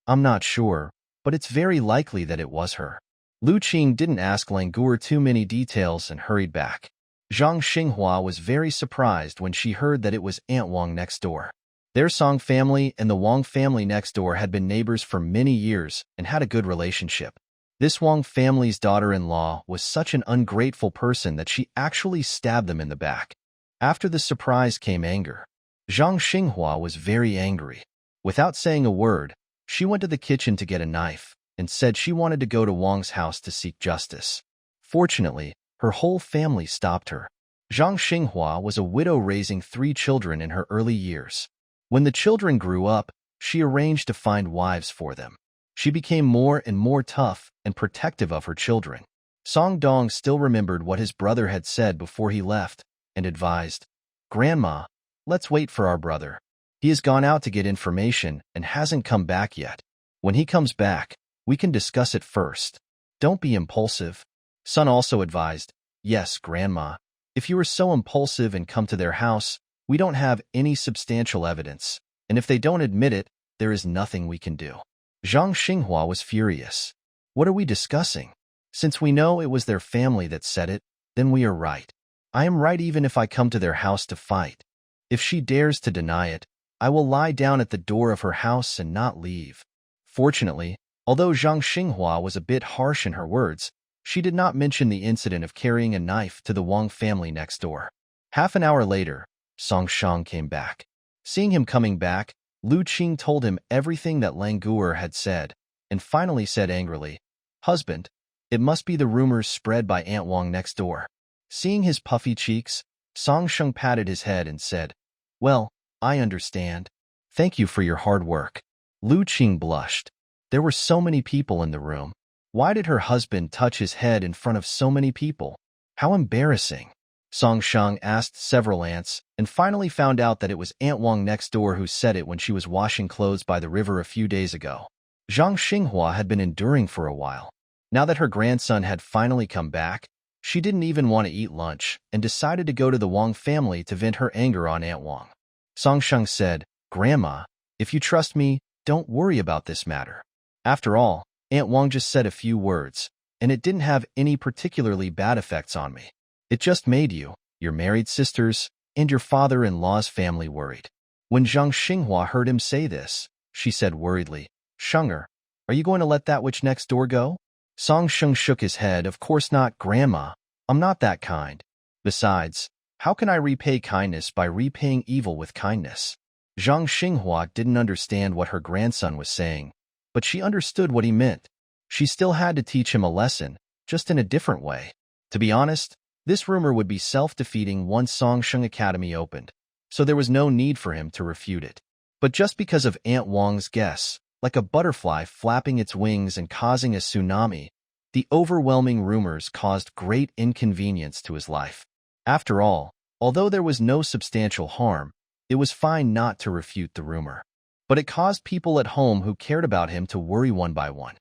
"I'm not sure, but it's very likely that it was her." Lu Qing didn't ask Languor too many details and hurried back. Zhang Xinghua was very surprised when she heard that it was Aunt Wang next door. Their Song family and the Wang family next door had been neighbors for many years and had a good relationship. This Wang family's daughter-in-law was such an ungrateful person that she actually stabbed them in the back. After the surprise came anger. Zhang Xinghua was very angry. Without saying a word, she went to the kitchen to get a knife and said she wanted to go to Wang's house to seek justice. Fortunately, her whole family stopped her. Zhang Xinghua was a widow raising 3 children in her early years. When the children grew up, she arranged to find wives for them. She became more and more tough and protective of her children. Song Dong still remembered what his brother had said before he left and advised, "Grandma, let's wait for our brother. He has gone out to get information and hasn't come back yet. When he comes back, we can discuss it first. Don't be impulsive." Son also advised, "Yes, Grandma. If you are so impulsive and come to their house, we don't have any substantial evidence, and if they don't admit it, there is nothing we can do." Zhang Xinghua was furious. "What are we discussing? Since we know it was their family that said it, then we are right. I am right even if I come to their house to fight. If she dares to deny it, I will lie down at the door of her house and not leave." Fortunately, although Zhang Xinghua was a bit harsh in her words, she did not mention the incident of carrying a knife to the Wang family next door. Half an hour later, Song Sheng came back. Seeing him coming back, Lu Qing told him everything that Languor had said, and finally said angrily, "Husband, it must be the rumors spread by Aunt Wang next door." Seeing his puffy cheeks, Song Sheng patted his head and said, "Well, I understand. Thank you for your hard work." Lu Qing blushed. There were so many people in the room. Why did her husband touch his head in front of so many people? How embarrassing. Song Sheng asked several aunts and finally found out that it was Aunt Wang next door who said it when she was washing clothes by the river a few days ago. Zhang Xinghua had been enduring for a while. Now that her grandson had finally come back, she didn't even want to eat lunch and decided to go to the Wang family to vent her anger on Aunt Wang. Song Sheng said, "Grandma, if you trust me, don't worry about this matter. After all, Aunt Wang just said a few words, and it didn't have any particularly bad effects on me. It just made you, your married sisters, and your father-in-law's family worried." When Zhang Xinghua heard him say this, she said worriedly, "Shenger, are you going to let that witch next door go?" Song Sheng shook his head. "Of course not, Grandma. I'm not that kind. Besides, how can I repay kindness by repaying evil with kindness?" Zhang Xinghua didn't understand what her grandson was saying, but she understood what he meant. She still had to teach him a lesson, just in a different way. To be honest, this rumor would be self-defeating once Song Sheng Academy opened, so there was no need for him to refute it. But just because of Aunt Wang's guess, like a butterfly flapping its wings and causing a tsunami, the overwhelming rumors caused great inconvenience to his life. After all, although there was no substantial harm, it was fine not to refute the rumor. But it caused people at home who cared about him to worry one by one,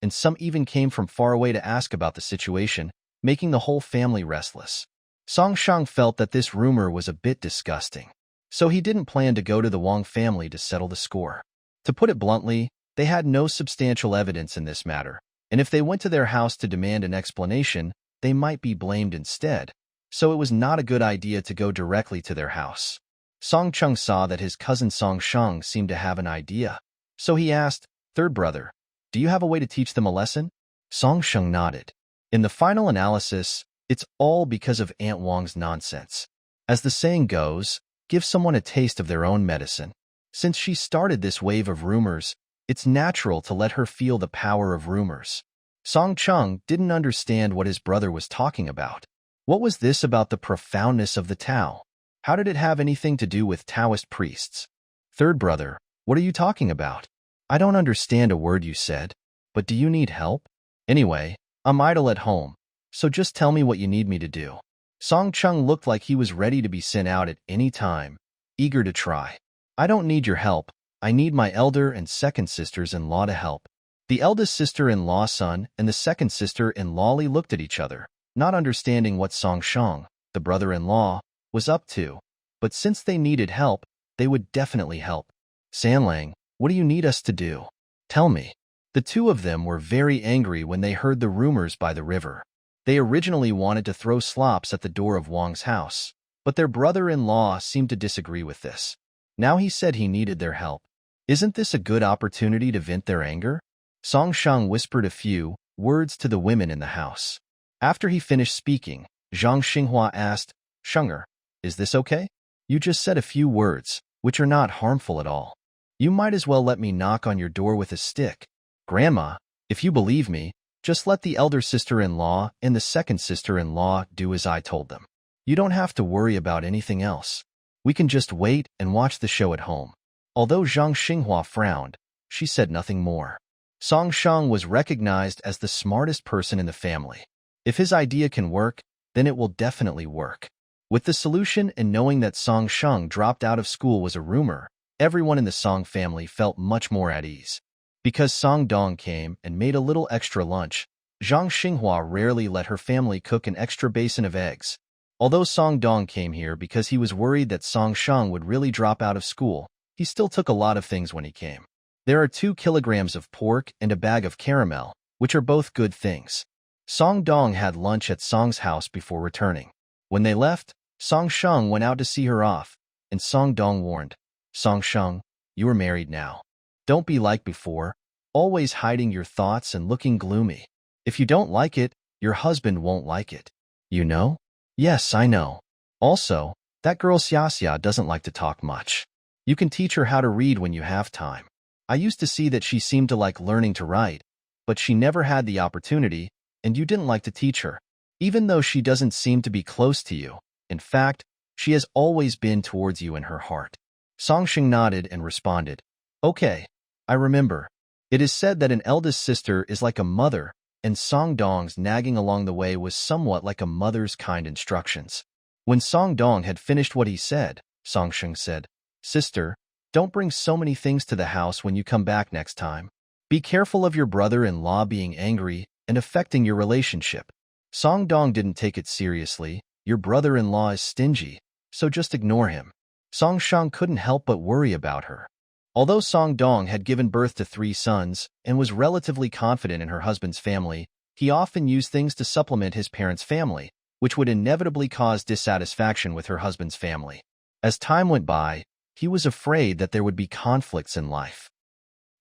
and some even came from far away to ask about the situation, making the whole family restless. Song Sheng felt that this rumor was a bit disgusting, so he didn't plan to go to the Wang family to settle the score. To put it bluntly, they had no substantial evidence in this matter, and if they went to their house to demand an explanation, they might be blamed instead, so it was not a good idea to go directly to their house. Song Chung saw that his cousin Song Sheng seemed to have an idea, so he asked, "Third brother, do you have a way to teach them a lesson?" Song Sheng nodded. In the final analysis, it's all because of Aunt Wang's nonsense. As the saying goes, give someone a taste of their own medicine. Since she started this wave of rumors, it's natural to let her feel the power of rumors. Song Chung didn't understand what his brother was talking about. What was this about the profoundness of the Tao? How did it have anything to do with Taoist priests? Third brother, what are you talking about? I don't understand a word you said, but do you need help? Anyway, I'm idle at home, so just tell me what you need me to do. Song Chung looked like he was ready to be sent out at any time, eager to try. I don't need your help. I need my elder and second sisters-in-law to help. The eldest sister-in-law Sun and the second sister-in-law Li looked at each other, not understanding what Song Sheng, the brother-in-law, was up to, but since they needed help, they would definitely help. Sanlang, what do you need us to do? Tell me. The two of them were very angry when they heard the rumors by the river. They originally wanted to throw slops at the door of Wang's house, but their brother-in-law seemed to disagree with this. Now he said he needed their help. Isn't this a good opportunity to vent their anger? Song Sheng whispered a few words to the women in the house. After he finished speaking, Zhang Xinghua asked, "Shenger, is this okay? You just said a few words, which are not harmful at all. You might as well let me knock on your door with a stick. Grandma, if you believe me, just let the elder sister-in-law and the second sister-in-law do as I told them. You don't have to worry about anything else. We can just wait and watch the show at home." Although Zhang Xinghua frowned, she said nothing more. Song Sheng was recognized as the smartest person in the family. If his idea can work, then it will definitely work. With the solution and knowing that Song Sheng dropped out of school was a rumor, everyone in the Song family felt much more at ease. Because Song Dong came and made a little extra lunch, Zhang Xinghua rarely let her family cook an extra basin of eggs. Although Song Dong came here because he was worried that Song Sheng would really drop out of school, he still took a lot of things when he came. There are 2 kilograms of pork and a bag of caramel, which are both good things. Song Dong had lunch at Song's house before returning. When they left, Song Sheng went out to see her off, and Song Dong warned, "Song Sheng, you are married now. Don't be like before, always hiding your thoughts and looking gloomy. If you don't like it, your husband won't like it. You know?" "Yes, I know. Also, that girl Xia doesn't like to talk much. You can teach her how to read when you have time. I used to see that she seemed to like learning to write, but she never had the opportunity, and you didn't like to teach her. Even though she doesn't seem to be close to you, in fact, she has always been towards you in her heart." Song Sheng nodded and responded, "Okay, I remember. It is said that an eldest sister is like a mother, and Song Dong's nagging along the way was somewhat like a mother's kind instructions." When Song Dong had finished what he said, Song Sheng said, "Sister, don't bring so many things to the house when you come back next time. Be careful of your brother-in-law being angry and affecting your relationship." Song Dong didn't take it seriously. Your brother-in-law is stingy, so just ignore him. Song Sheng couldn't help but worry about her. Although Song Dong had given birth to 3 sons and was relatively confident in her husband's family, he often used things to supplement his parents' family, which would inevitably cause dissatisfaction with her husband's family. As time went by, he was afraid that there would be conflicts in life.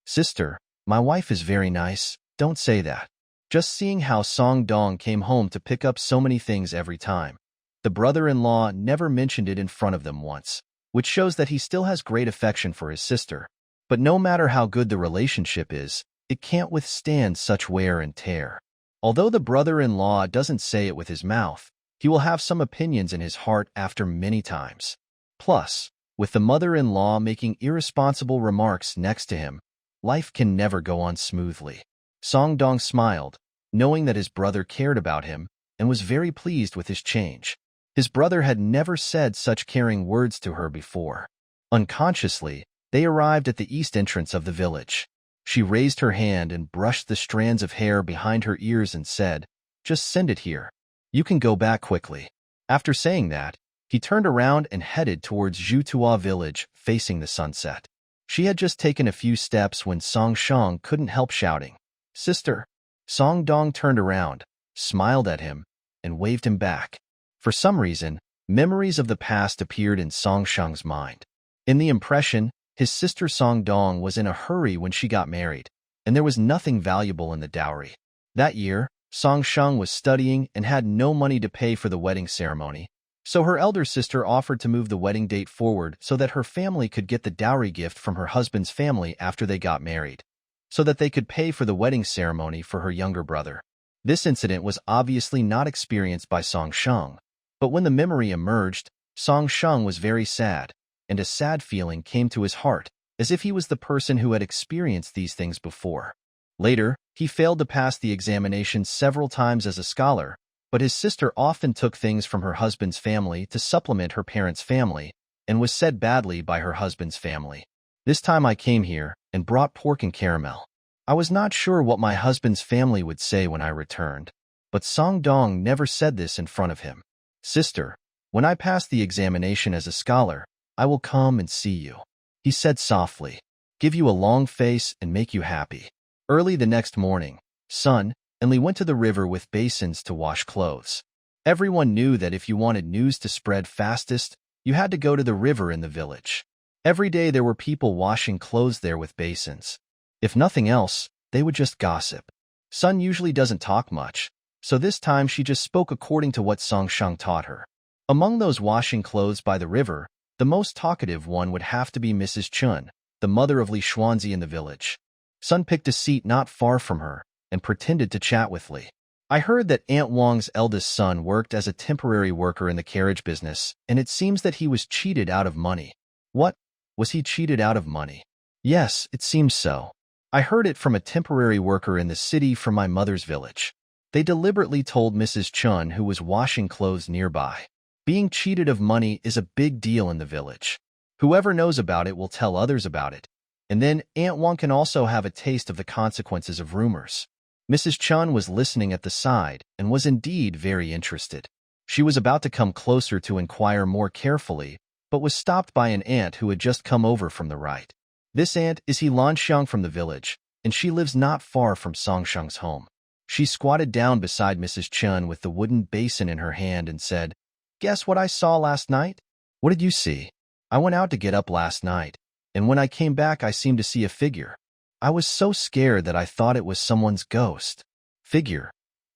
"Sister, my wife is very nice, don't say that." Just seeing how Song Dong came home to pick up so many things every time. The brother-in-law never mentioned it in front of them once, which shows that he still has great affection for his sister. But no matter how good the relationship is, it can't withstand such wear and tear. Although the brother-in-law doesn't say it with his mouth, he will have some opinions in his heart after many times. Plus, with the mother-in-law making irresponsible remarks next to him, life can never go on smoothly. Song Dong smiled, knowing that his brother cared about him and was very pleased with his change. His brother had never said such caring words to her before. Unconsciously, they arrived at the east entrance of the village. She raised her hand and brushed the strands of hair behind her ears and said, "Just send it here. You can go back quickly." After saying that, he turned around and headed towards Jutua village, facing the sunset. She had just taken a few steps when Song Shang couldn't help shouting, "Sister!" Song Dong turned around, smiled at him, and waved him back. For some reason, memories of the past appeared in Song Shang's mind. In the impression, his sister Song Dong was in a hurry when she got married, and there was nothing valuable in the dowry. That year, Song Shang was studying and had no money to pay for the wedding ceremony, so her elder sister offered to move the wedding date forward so that her family could get the dowry gift from her husband's family after they got married, so that they could pay for the wedding ceremony for her younger brother. This incident was obviously not experienced by Song Shang, but when the memory emerged, Song Shang was very sad, and a sad feeling came to his heart, as if he was the person who had experienced these things before. Later, he failed to pass the examination several times as a scholar, but his sister often took things from her husband's family to supplement her parents' family, and was said badly by her husband's family. This time I came here and brought pork and caramel. I was not sure what my husband's family would say when I returned, but Song Dong never said this in front of him. "Sister, when I pass the examination as a scholar, I will come and see you," he said softly, "give you a long face and make you happy." Early the next morning, Sun and Lee went to the river with basins to wash clothes. Everyone knew that if you wanted news to spread fastest, you had to go to the river in the village. Every day there were people washing clothes there with basins. If nothing else, they would just gossip. Sun usually doesn't talk much, so this time she just spoke according to what Song Shang taught her. Among those washing clothes by the river, the most talkative one would have to be Mrs. Chun, the mother of Li Xuanzi in the village. Sun picked a seat not far from her and pretended to chat with Li. "I heard that Aunt Wang's eldest son worked as a temporary worker in the carriage business, and it seems that he was cheated out of money." "What? Was he cheated out of money?" "Yes, it seems so. I heard it from a temporary worker in the city from my mother's village." They deliberately told Mrs. Chun, who was washing clothes nearby. Being cheated of money is a big deal in the village. Whoever knows about it will tell others about it, and then Aunt Wang can also have a taste of the consequences of rumors. Mrs. Chun was listening at the side and was indeed very interested. She was about to come closer to inquire more carefully, but was stopped by an aunt who had just come over from the right. This aunt is He Lanxiang from the village, and she lives not far from Song Shang's home. She squatted down beside Mrs. Chun with the wooden basin in her hand and said, "Guess what I saw last night?" "What did you see?" "I went out to get up last night, and when I came back I seemed to see a figure. I was so scared that I thought it was someone's ghost." "Figure?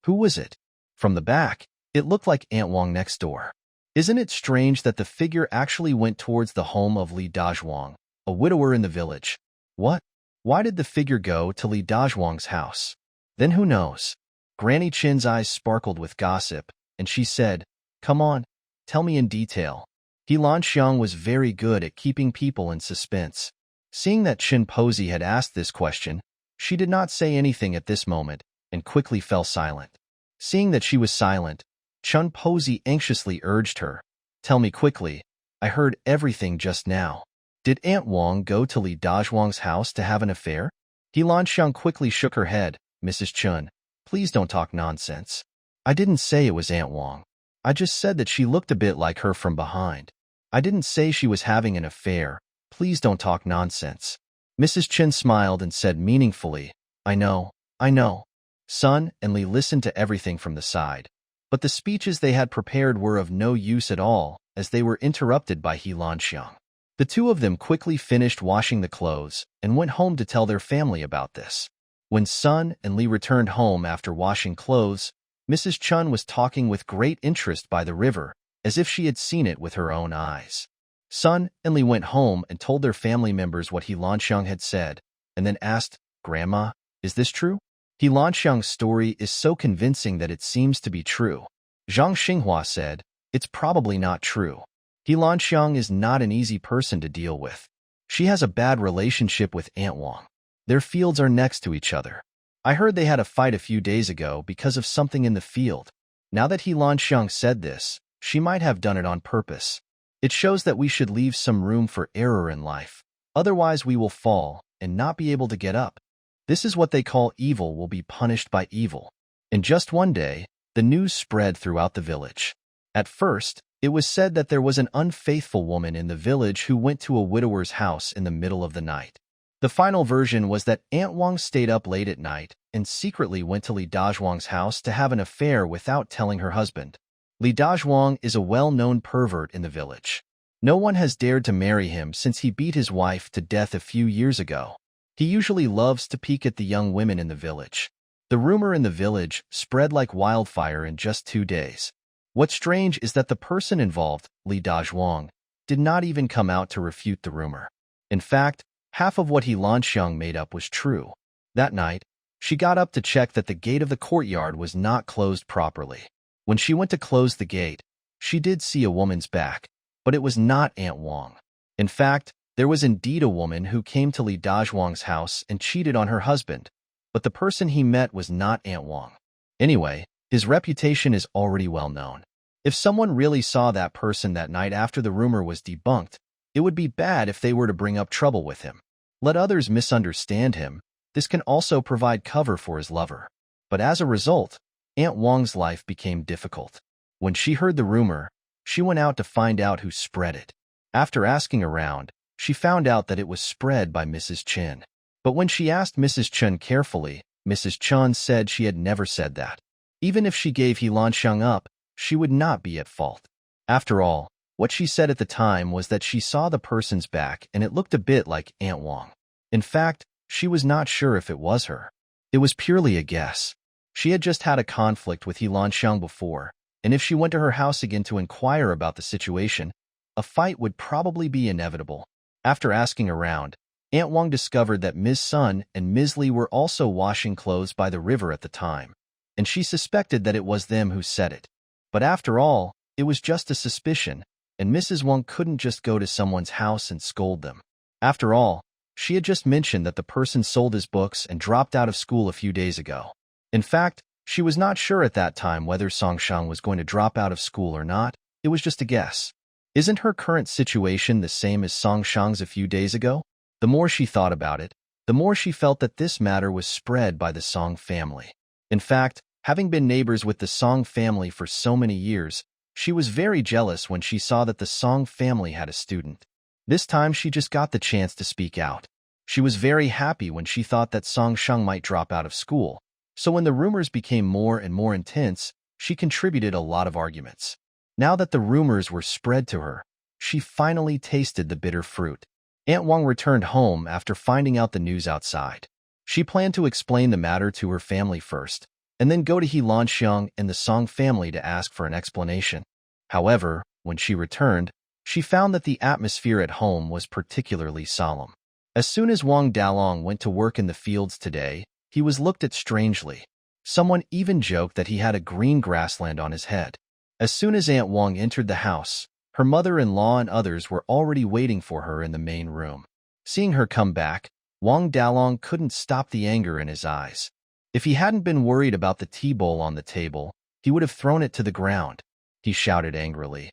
Who was it?" From the back, it looked like Aunt Wang next door. Isn't it strange that the figure actually went towards the home of Li Dazhuang, a widower in the village? What? Why did the figure go to Li Dazhuang's house? Then who knows? Granny Chin's eyes sparkled with gossip, and she said, "Come on, tell me in detail." He Lanxiang was very good at keeping people in suspense. Seeing that Chin Posey had asked this question, she did not say anything at this moment and quickly fell silent. Seeing that she was silent, Chun Posey anxiously urged her, "Tell me quickly. I heard everything just now. Did Aunt Wang go to Li Dazhuang's house to have an affair?" He Lanxiang quickly shook her head. "Mrs. Chun, please don't talk nonsense. I didn't say it was Aunt Wang. I just said that she looked a bit like her from behind. I didn't say she was having an affair. Please don't talk nonsense." Mrs. Chin smiled and said meaningfully, I know. Sun and Li listened to everything from the side, but the speeches they had prepared were of no use at all, as they were interrupted by He Lanxiang. The two of them quickly finished washing the clothes and went home to tell their family about this. When Sun and Li returned home after washing clothes, Mrs. Chun was talking with great interest by the river, as if she had seen it with her own eyes. Sun and Li went home and told their family members what He Lanxiang had said, and then asked, "Grandma, is this true?" He Lanxiang's story is so convincing that it seems to be true. Zhang Xinghua said, "It's probably not true. He Lanxiang is not an easy person to deal with. She has a bad relationship with Aunt Wang. Their fields are next to each other. I heard they had a fight a few days ago because of something in the field. Now that He Lanxiang said this, she might have done it on purpose. It shows that we should leave some room for error in life. Otherwise we will fall and not be able to get up. This is what they call evil will be punished by evil." In just one day, the news spread throughout the village. At first, it was said that there was an unfaithful woman in the village who went to a widower's house in the middle of the night. The final version was that Aunt Wang stayed up late at night and secretly went to Li Dazhuang's house to have an affair without telling her husband. Li Dazhuang is a well-known pervert in the village. No one has dared to marry him since he beat his wife to death a few years ago. He usually loves to peek at the young women in the village. The rumor in the village spread like wildfire in just 2 days. What's strange is that the person involved, Li Dazhuang, did not even come out to refute the rumor. In fact, half of what He Lanxiang made up was true. That night, she got up to check that the gate of the courtyard was not closed properly. When she went to close the gate, she did see a woman's back, but it was not Aunt Wang. In fact, there was indeed a woman who came to Li Dazhuang's house and cheated on her husband, but the person he met was not Aunt Wang. Anyway, his reputation is already well known. If someone really saw that person that night after the rumor was debunked, it would be bad if they were to bring up trouble with him. Let others misunderstand him. This can also provide cover for his lover. But as a result, Aunt Wang's life became difficult. When she heard the rumor, she went out to find out who spread it. After asking around, she found out that it was spread by Mrs. Chen. But when she asked Mrs. Chen carefully, Mrs. Chen said she had never said that. Even if she gave He Lanxiang up, she would not be at fault. After all, what she said at the time was that she saw the person's back and it looked a bit like Aunt Wang. In fact, she was not sure if it was her. It was purely a guess. She had just had a conflict with He Lanxiang before, and if she went to her house again to inquire about the situation, a fight would probably be inevitable. After asking around, Aunt Wang discovered that Ms. Sun and Ms. Li were also washing clothes by the river at the time, and she suspected that it was them who said it. But after all, it was just a suspicion, and Mrs. Wang couldn't just go to someone's house and scold them. After all, she had just mentioned that the person sold his books and dropped out of school a few days ago. In fact, she was not sure at that time whether Songshang was going to drop out of school or not. It was just a guess. Isn't her current situation the same as Songshang's a few days ago? The more she thought about it, the more she felt that this matter was spread by the Song family. In fact, having been neighbors with the Song family for so many years, she was very jealous when she saw that the Song family had a student. This time she just got the chance to speak out. She was very happy when she thought that Songshang might drop out of school, so when the rumors became more and more intense, she contributed a lot of arguments. Now that the rumors were spread to her, she finally tasted the bitter fruit. Aunt Wang returned home after finding out the news outside. She planned to explain the matter to her family first, and then go to He Lanxiang and the Song family to ask for an explanation. However, when she returned, she found that the atmosphere at home was particularly solemn. As soon as Wang Dalong went to work in the fields today, he was looked at strangely. Someone even joked that he had a green grassland on his head. As soon as Aunt Wang entered the house, her mother-in-law and others were already waiting for her in the main room. Seeing her come back, Wang Dalong couldn't stop the anger in his eyes. If he hadn't been worried about the tea bowl on the table, he would have thrown it to the ground. He shouted angrily,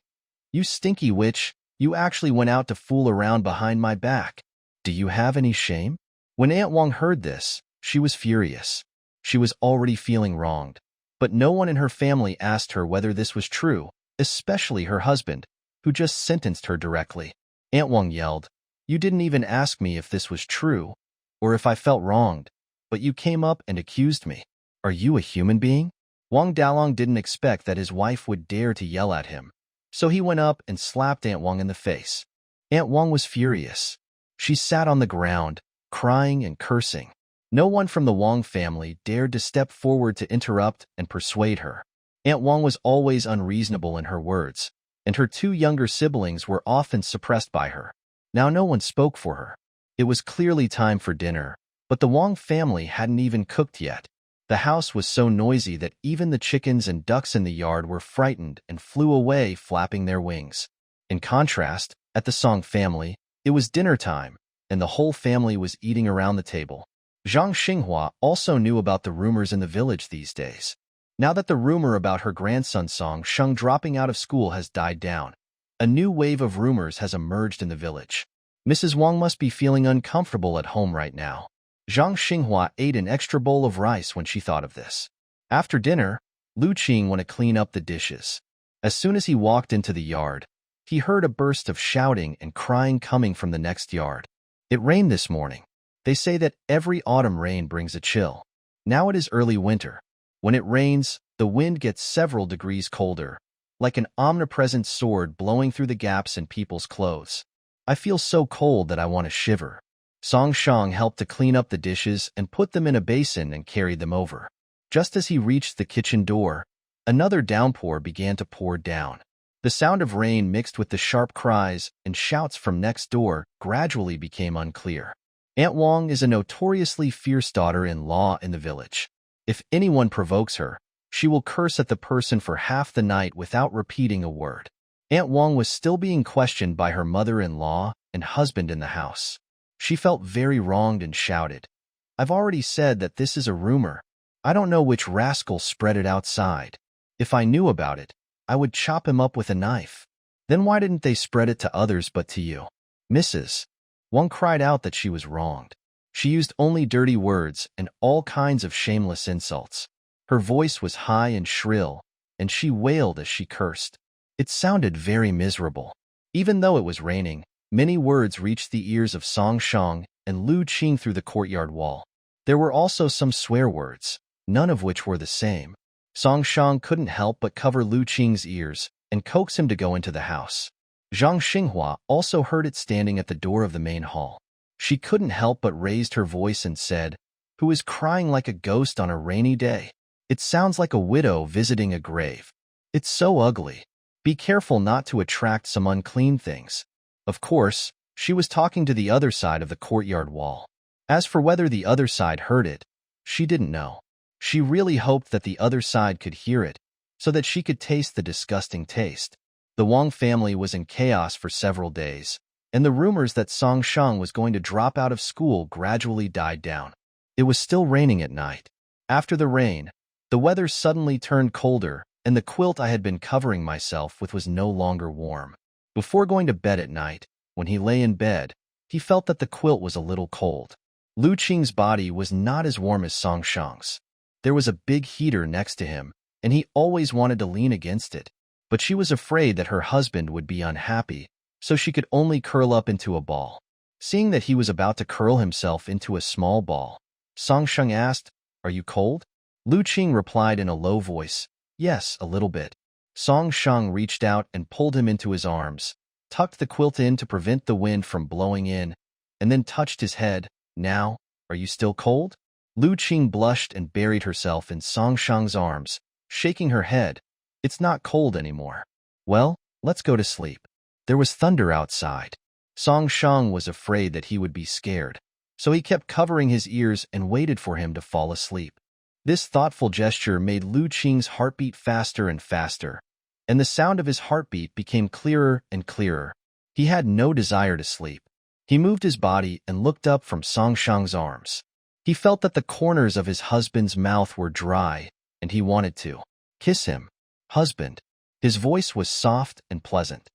"You stinky witch, you actually went out to fool around behind my back. Do you have any shame?" When Aunt Wang heard this, she was furious. She was already feeling wronged. But no one in her family asked her whether this was true, especially her husband, who just sentenced her directly. Aunt Wang yelled, "You didn't even ask me if this was true, or if I felt wronged, but you came up and accused me. Are you a human being?" Wang Dalong didn't expect that his wife would dare to yell at him, so he went up and slapped Aunt Wang in the face. Aunt Wang was furious. She sat on the ground, crying and cursing. No one from the Wang family dared to step forward to interrupt and persuade her. Aunt Wang was always unreasonable in her words, and her 2 younger siblings were often suppressed by her. Now no one spoke for her. It was clearly time for dinner, but the Wang family hadn't even cooked yet. The house was so noisy that even the chickens and ducks in the yard were frightened and flew away, flapping their wings. In contrast, at the Song family, it was dinner time, and the whole family was eating around the table. Zhang Xinghua also knew about the rumors in the village these days. Now that the rumor about her grandson Song Sheng dropping out of school has died down, a new wave of rumors has emerged in the village. Mrs. Wang must be feeling uncomfortable at home right now. Zhang Xinghua ate an extra bowl of rice when she thought of this. After dinner, Lu Qing went to clean up the dishes. As soon as he walked into the yard, he heard a burst of shouting and crying coming from the next yard. It rained this morning. They say that every autumn rain brings a chill. Now it is early winter. When it rains, the wind gets several degrees colder, like an omnipresent sword blowing through the gaps in people's clothes. I feel so cold that I want to shiver. Song Shang helped to clean up the dishes and put them in a basin and carried them over. Just as he reached the kitchen door, another downpour began to pour down. The sound of rain mixed with the sharp cries and shouts from next door gradually became unclear. Aunt Wang is a notoriously fierce daughter-in-law in the village. If anyone provokes her, she will curse at the person for half the night without repeating a word. Aunt Wang was still being questioned by her mother-in-law and husband in the house. She felt very wronged and shouted, "I've already said that this is a rumor. I don't know which rascal spread it outside. If I knew about it, I would chop him up with a knife. Then why didn't they spread it to others but to you?" Mrs. Wang cried out that she was wronged. She used only dirty words and all kinds of shameless insults. Her voice was high and shrill, and she wailed as she cursed. It sounded very miserable. Even though it was raining, many words reached the ears of Song Shang and Lu Qing through the courtyard wall. There were also some swear words, none of which were the same. Song Shang couldn't help but cover Lu Qing's ears and coax him to go into the house. Zhang Xinghua also heard it standing at the door of the main hall. She couldn't help but raised her voice and said, "Who is crying like a ghost on a rainy day? It sounds like a widow visiting a grave. It's so ugly. Be careful not to attract some unclean things." Of course, she was talking to the other side of the courtyard wall. As for whether the other side heard it, she didn't know. She really hoped that the other side could hear it, so that she could taste the disgusting taste. The Wang family was in chaos for several days, and the rumors that Song Shang was going to drop out of school gradually died down. It was still raining at night. After the rain, the weather suddenly turned colder, and the quilt I had been covering myself with was no longer warm. Before going to bed at night, when he lay in bed, he felt that the quilt was a little cold. Lu Qing's body was not as warm as Song Shang's. There was a big heater next to him, and he always wanted to lean against it. But she was afraid that her husband would be unhappy, so she could only curl up into a ball. Seeing that he was about to curl himself into a small ball, Song Shang asked, "Are you cold?" Lu Qing replied in a low voice, "Yes, a little bit." Song Shang reached out and pulled him into his arms, tucked the quilt in to prevent the wind from blowing in, and then touched his head. "Now, are you still cold?" Lu Qing blushed and buried herself in Song Shang's arms, shaking her head. "It's not cold anymore." "Well, let's go to sleep." There was thunder outside. Song Shang was afraid that he would be scared, so he kept covering his ears and waited for him to fall asleep. This thoughtful gesture made Lu Qing's heartbeat faster and faster, and the sound of his heartbeat became clearer and clearer. He had no desire to sleep. He moved his body and looked up from Song Shang's arms. He felt that the corners of his husband's mouth were dry, and he wanted to kiss him. "Husband." His voice was soft and pleasant.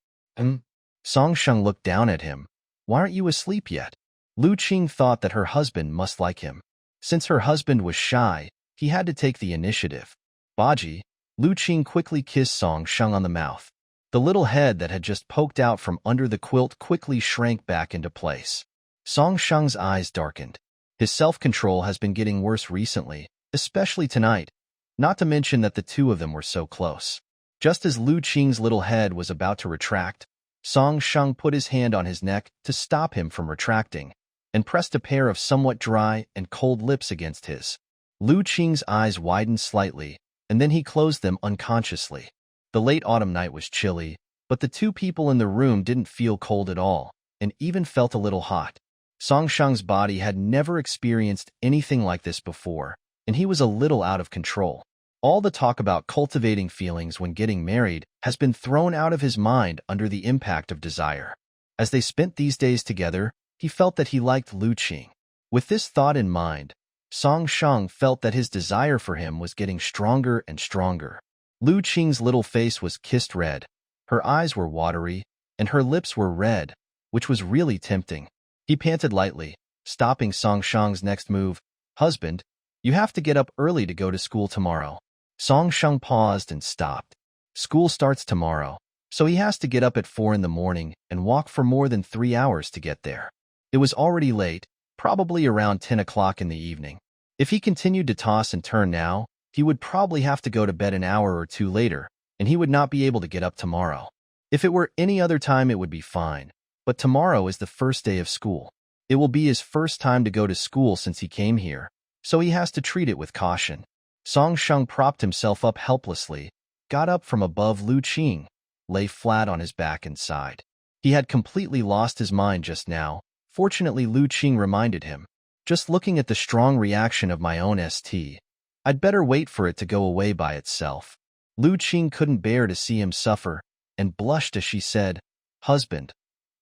Song Shang looked down at him. "Why aren't you asleep yet?" Lu Qing thought that her husband must like him. Since her husband was shy, he had to take the initiative. "Baji." Lu Qing quickly kissed Song Shang on the mouth. The little head that had just poked out from under the quilt quickly shrank back into place. Song Shang's eyes darkened. His self-control has been getting worse recently, especially tonight, not to mention that the two of them were so close. Just as Lu Qing's little head was about to retract, Song Shang put his hand on his neck to stop him from retracting, and pressed a pair of somewhat dry and cold lips against his. Lu Qing's eyes widened slightly, and then he closed them unconsciously. The late autumn night was chilly, but the two people in the room didn't feel cold at all, and even felt a little hot. Song Shang's body had never experienced anything like this before, and he was a little out of control. All the talk about cultivating feelings when getting married has been thrown out of his mind under the impact of desire. As they spent these days together, he felt that he liked Lu Qing. With this thought in mind, Song Shang felt that his desire for him was getting stronger and stronger. Lu Qing's little face was kissed red, her eyes were watery, and her lips were red, which was really tempting. He panted lightly, stopping Song Shang's next move. "Husband, you have to get up early to go to school tomorrow." Song Shang paused and stopped. School starts tomorrow, so he has to get up at 4 in the morning and walk for more than 3 hours to get there. It was already late, probably around 10 o'clock in the evening. If he continued to toss and turn now, he would probably have to go to bed an hour or two later, and he would not be able to get up tomorrow. If it were any other time, it would be fine, but tomorrow is the first day of school. It will be his first time to go to school since he came here, so he has to treat it with caution. Song Shang propped himself up helplessly, got up from above Lu Qing, lay flat on his back and sighed. He had completely lost his mind just now. Fortunately, Lu Qing reminded him, "Just looking at the strong reaction of my own ST, I'd better wait for it to go away by itself." Lu Qing couldn't bear to see him suffer, and blushed as she said, "Husband,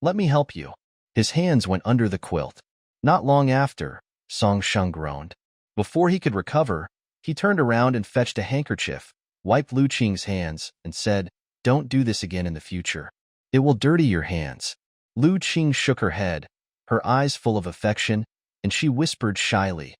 let me help you." His hands went under the quilt. Not long after, Song Shang groaned. Before he could recover, he turned around and fetched a handkerchief, wiped Lu Qing's hands, and said, "Don't do this again in the future. It will dirty your hands." Lu Qing shook her head, her eyes full of affection, and she whispered shyly,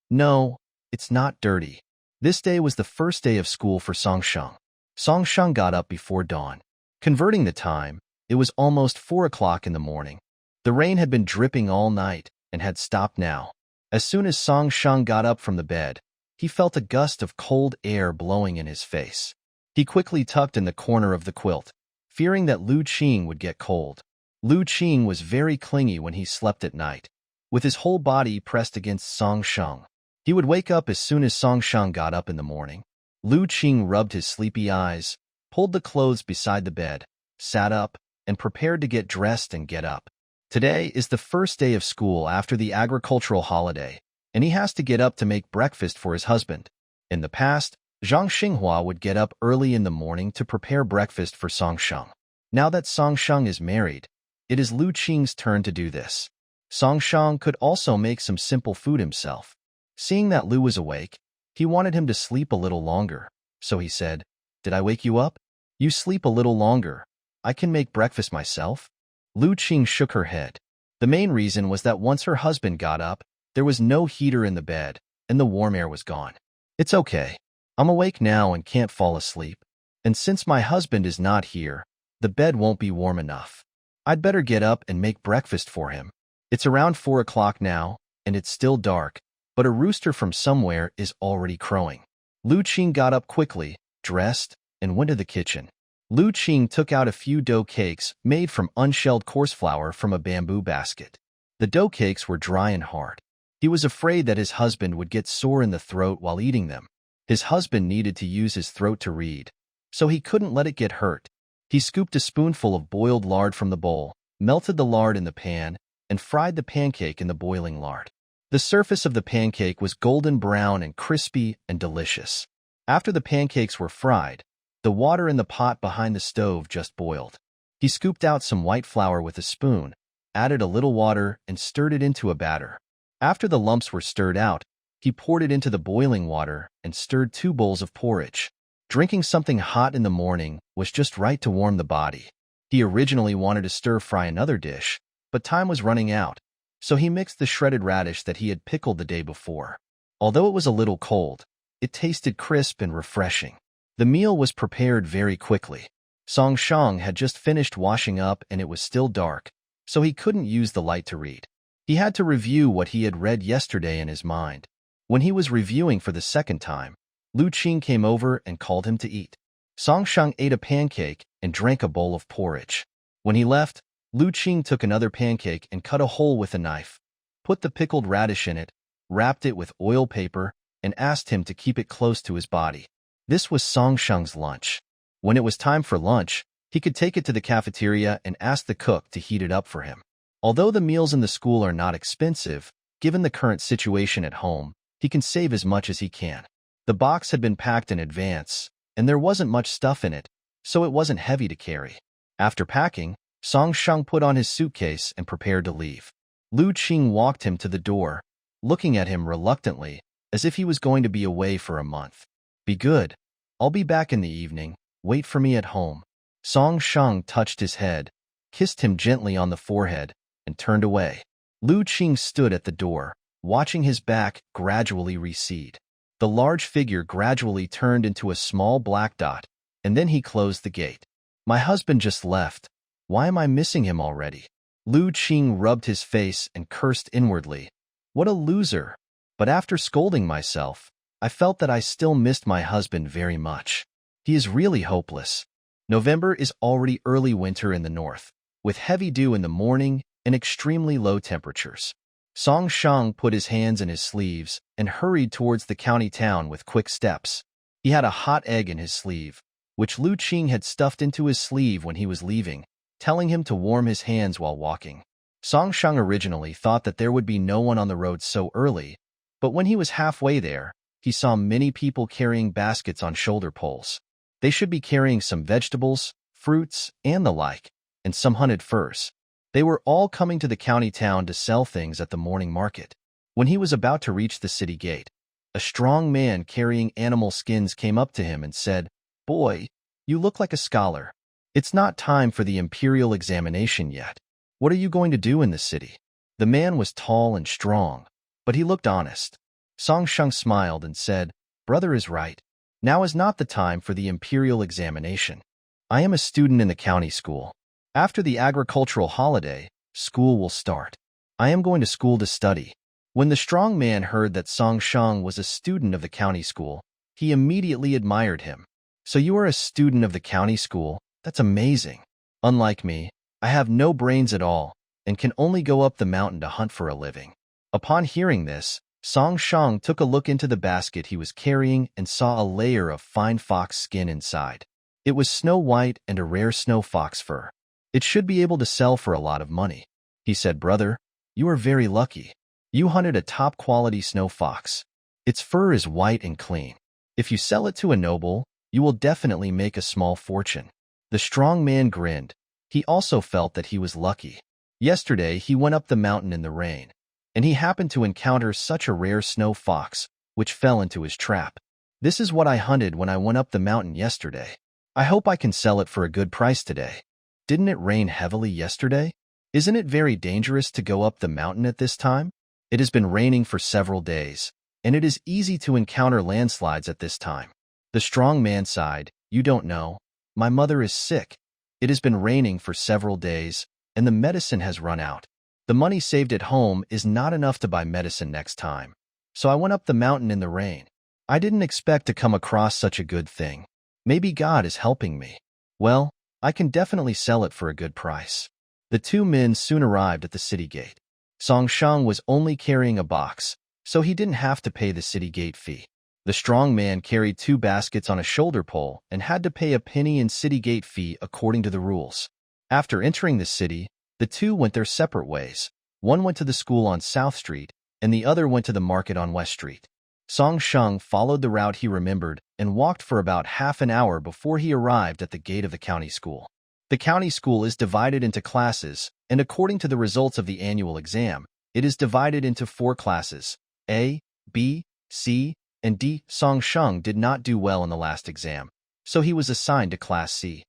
"No, it's not dirty." This day was the first day of school for Song Shang. Song Shang got up before dawn. Converting the time, it was almost 4 o'clock in the morning. The rain had been dripping all night and had stopped now. As soon as Song Shang got up from the bed, he felt a gust of cold air blowing in his face. He quickly tucked in the corner of the quilt, fearing that Lu Qing would get cold. Lu Qing was very clingy when he slept at night, with his whole body pressed against Song Shang. He would wake up as soon as Song Shang got up in the morning. Lu Qing rubbed his sleepy eyes, pulled the clothes beside the bed, sat up, and prepared to get dressed and get up. Today is the first day of school after the agricultural holiday, and he has to get up to make breakfast for his husband. In the past, Zhang Xinghua would get up early in the morning to prepare breakfast for Song Shang. Now that Song Shang is married, it is Lu Qing's turn to do this. Song Shang could also make some simple food himself. Seeing that Lu was awake, he wanted him to sleep a little longer, so he said, "Did I wake you up? You sleep a little longer. I can make breakfast myself." Lu Qing shook her head. The main reason was that once her husband got up, there was no heater in the bed, and the warm air was gone. "It's okay. I'm awake now and can't fall asleep. And since my husband is not here, the bed won't be warm enough. I'd better get up and make breakfast for him. It's around 4 o'clock now, and it's still dark, but a rooster from somewhere is already crowing." Lu Qing got up quickly, dressed, and went to the kitchen. Lu Qing took out a few dough cakes made from unshelled coarse flour from a bamboo basket. The dough cakes were dry and hard. He was afraid that his husband would get sore in the throat while eating them. His husband needed to use his throat to read, so he couldn't let it get hurt. He scooped a spoonful of boiled lard from the bowl, melted the lard in the pan, and fried the pancake in the boiling lard. The surface of the pancake was golden brown and crispy and delicious. After the pancakes were fried, the water in the pot behind the stove just boiled. He scooped out some white flour with a spoon, added a little water, and stirred it into a batter. After the lumps were stirred out, he poured it into the boiling water and stirred 2 bowls of porridge. Drinking something hot in the morning was just right to warm the body. He originally wanted to stir-fry another dish, but time was running out, so he mixed the shredded radish that he had pickled the day before. Although it was a little cold, it tasted crisp and refreshing. The meal was prepared very quickly. Song Shang had just finished washing up and it was still dark, so he couldn't use the light to read. He had to review what he had read yesterday in his mind. When he was reviewing for the second time, Lu Qing came over and called him to eat. Song Shang ate a pancake and drank a bowl of porridge. When he left, Lu Qing took another pancake and cut a hole with a knife, put the pickled radish in it, wrapped it with oil paper, and asked him to keep it close to his body. This was Song Shang's lunch. When it was time for lunch, he could take it to the cafeteria and ask the cook to heat it up for him. Although the meals in the school are not expensive, given the current situation at home, He can save as much as he can. The box had been packed in advance, and there wasn't much stuff in it, so it wasn't heavy to carry. After packing, Song Sheng put on his suitcase and prepared to leave. Lu Qing walked him to the door, looking at him reluctantly, as if he was going to be away for a month. Be good. I'll be back in the evening. Wait for me at home. Song Sheng touched his head, kissed him gently on the forehead, and turned away. Lu Qing stood at the door, watching his back gradually recede. The large figure gradually turned into a small black dot, and then he closed the gate. My husband just left. Why am I missing him already? Lu Qing rubbed his face and cursed inwardly. What a loser! But after scolding myself, I felt that I still missed my husband very much. He is really hopeless. November is already early winter in the north, with heavy dew in the morning and extremely low temperatures. Song Sheng put his hands in his sleeves and hurried towards the county town with quick steps. He had a hot egg in his sleeve, which Lu Qing had stuffed into his sleeve when he was leaving, telling him to warm his hands while walking. Song Sheng originally thought that there would be no one on the road so early, but when he was halfway there, he saw many people carrying baskets on shoulder poles. They should be carrying some vegetables, fruits, and the like, and some hunted furs. They were all coming to the county town to sell things at the morning market. When he was about to reach the city gate, a strong man carrying animal skins came up to him and said, "Boy, you look like a scholar. It's not time for the imperial examination yet. What are you going to do in the city?" The man was tall and strong, but he looked honest. Song Sheng smiled and said, "Brother is right. Now is not the time for the imperial examination. I am a student in the county school. After the agricultural holiday, school will start. I am going to school to study." When the strong man heard that Song Sheng was a student of the county school, he immediately admired him. "So you are a student of the county school? That's amazing. Unlike me, I have no brains at all and can only go up the mountain to hunt for a living." Upon hearing this, Song Sheng took a look into the basket he was carrying and saw a layer of fine fox skin inside. It was snow white and a rare snow fox fur. "It should be able to sell for a lot of money," he said. "Brother, you are very lucky. You hunted a top-quality snow fox. Its fur is white and clean. If you sell it to a noble, you will definitely make a small fortune." The strong man grinned. He also felt that he was lucky. Yesterday, he went up the mountain in the rain, and he happened to encounter such a rare snow fox, which fell into his trap. "This is what I hunted when I went up the mountain yesterday. I hope I can sell it for a good price today. Didn't it rain heavily yesterday? Isn't it very dangerous to go up the mountain at this time? It has been raining for several days, and it is easy to encounter landslides at this time." The strong man sighed. "You don't know. My mother is sick. It has been raining for several days, and the medicine has run out. The money saved at home is not enough to buy medicine next time. So I went up the mountain in the rain. I didn't expect to come across such a good thing. Maybe God is helping me. Well, I can definitely sell it for a good price." The two men soon arrived at the city gate. Song Sheng was only carrying a box, so he didn't have to pay the city gate fee. The strong man carried 2 baskets on a shoulder pole and had to pay a penny in city gate fee according to the rules. After entering the city, the two went their separate ways. One went to the school on South Street, and the other went to the market on West Street. Song Sheng followed the route he remembered and walked for about half an hour before he arrived at the gate of the county school. The county school is divided into classes, and according to the results of the annual exam, it is divided into 4 classes, A, B, C, and D. Song Sheng did not do well in the last exam, so he was assigned to Class C.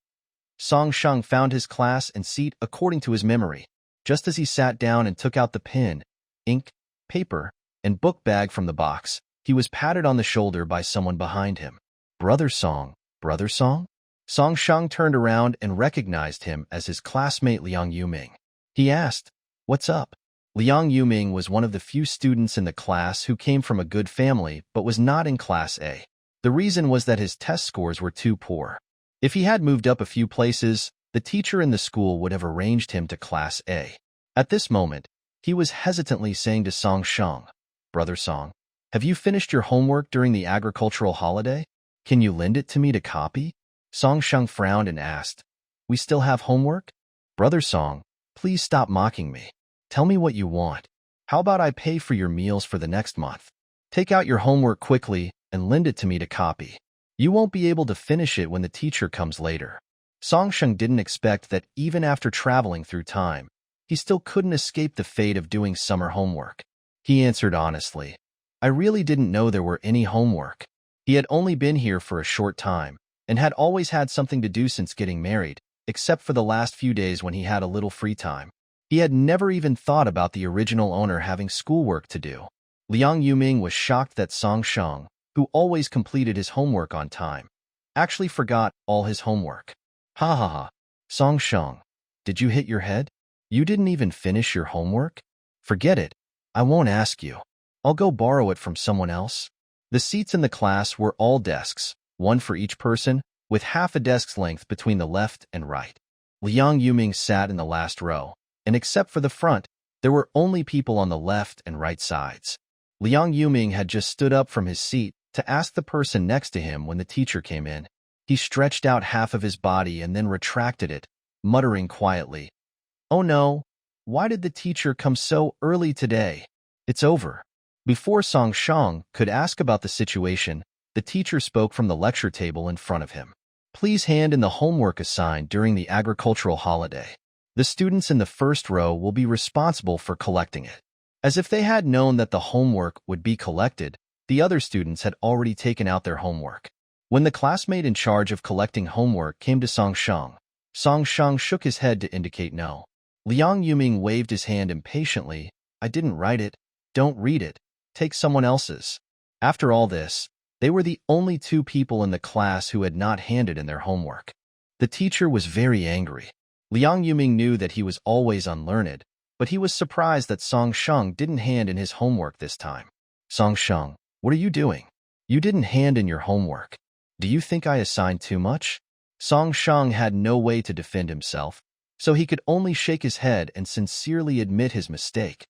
Song Sheng found his class and seat according to his memory. Just as he sat down and took out the pen, ink, paper, and book bag from the box, he was patted on the shoulder by someone behind him. "Brother Song, Brother Song?" Song Sheng turned around and recognized him as his classmate Liang Yuming. He asked, "What's up?" Liang Yuming was one of the few students in the class who came from a good family but was not in Class A. The reason was that his test scores were too poor. If he had moved up a few places, the teacher in the school would have arranged him to Class A. At this moment, he was hesitantly saying to Song Sheng, "Brother Song, have you finished your homework during the agricultural holiday? Can you lend it to me to copy?" Song Sheng frowned and asked, "We still have homework? Brother Song, please stop mocking me. Tell me what you want. How about I pay for your meals for the next month? Take out your homework quickly and lend it to me to copy. You won't be able to finish it when the teacher comes later. Song Sheng didn't expect that even after traveling through time, he still couldn't escape the fate of doing summer homework. He answered honestly, I really didn't know there were any homework. He had only been here for a short time and had always had something to do since getting married, except for the last few days when he had a little free time. He had never even thought about the original owner having schoolwork to do. Liang Yuming was shocked that Song Sheng, who always completed his homework on time, actually forgot all his homework. Ha ha ha. Song Sheng, did you hit your head? You didn't even finish your homework? Forget it. I won't ask you. I'll go borrow it from someone else. The seats in the class were all desks, one for each person, with half a desk's length between the left and right. Liang Yuming sat in the last row, and except for the front, there were only people on the left and right sides. Liang Yuming had just stood up from his seat to ask the person next to him when the teacher came in. He stretched out half of his body and then retracted it, muttering quietly, Oh no, why did the teacher come so early today? It's over. Before Song Sheng could ask about the situation, the teacher spoke from the lecture table in front of him. Please hand in the homework assigned during the agricultural holiday. The students in the first row will be responsible for collecting it. As if they had known that the homework would be collected, the other students had already taken out their homework. When the classmate in charge of collecting homework came to Song Sheng shook his head to indicate no. Liang Yuming waved his hand impatiently. I didn't write it. Don't read it. Take someone else's. After all this, they were the only two people in the class who had not handed in their homework. The teacher was very angry. Liang Yuming knew that he was always unlearned, but he was surprised that Song Sheng didn't hand in his homework this time. Song Sheng, what are you doing? You didn't hand in your homework. Do you think I assigned too much? Song Sheng had no way to defend himself, so he could only shake his head and sincerely admit his mistake.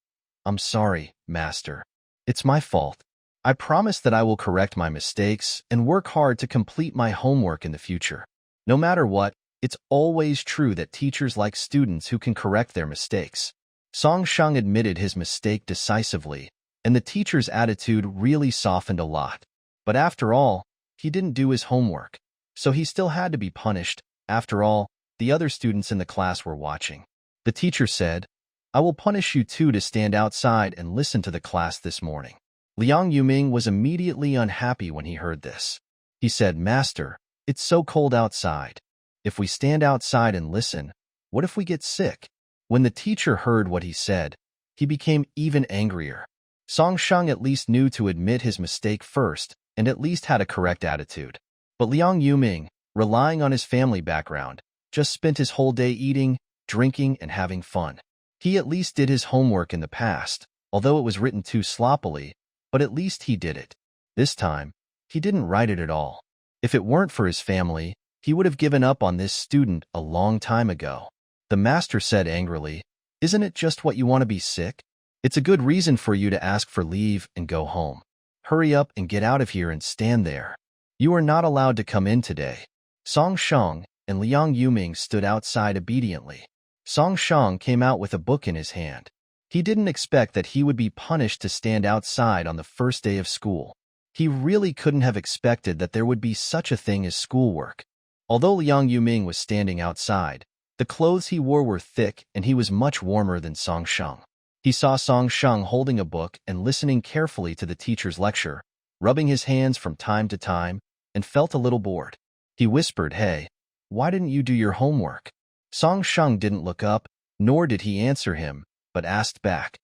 I'm sorry, master. It's my fault. I promise that I will correct my mistakes and work hard to complete my homework in the future. No matter what, it's always true that teachers like students who can correct their mistakes. Song Sheng admitted his mistake decisively, and the teacher's attitude really softened a lot. But after all, he didn't do his homework, so he still had to be punished. After all, the other students in the class were watching. The teacher said, I will punish you two to stand outside and listen to the class this morning. Liang Yuming was immediately unhappy when he heard this. He said, Master, it's so cold outside. If we stand outside and listen, what if we get sick? When the teacher heard what he said, he became even angrier. Song Sheng at least knew to admit his mistake first and at least had a correct attitude. But Liang Yuming, relying on his family background, just spent his whole day eating, drinking, and having fun. He at least did his homework in the past, although it was written too sloppily, but at least he did it. This time, he didn't write it at all. If it weren't for his family, he would have given up on this student a long time ago. The master said angrily, Isn't it just what you want to be sick? It's a good reason for you to ask for leave and go home. Hurry up and get out of here and stand there. You are not allowed to come in today. Song Sheng and Liang Yuming stood outside obediently. Song Sheng came out with a book in his hand. He didn't expect that he would be punished to stand outside on the first day of school. He really couldn't have expected that there would be such a thing as schoolwork. Although Liang Yuming was standing outside, the clothes he wore were thick and he was much warmer than Song Sheng. He saw Song Sheng holding a book and listening carefully to the teacher's lecture, rubbing his hands from time to time, and felt a little bored. He whispered, Hey, why didn't you do your homework? Song Sheng didn't look up, nor did he answer him, but asked back,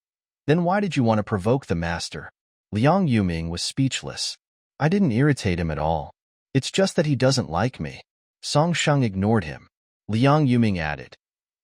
Then why did you want to provoke the master? Liang Yuming was speechless. I didn't irritate him at all. It's just that he doesn't like me. Song Sheng ignored him. Liang Yuming added,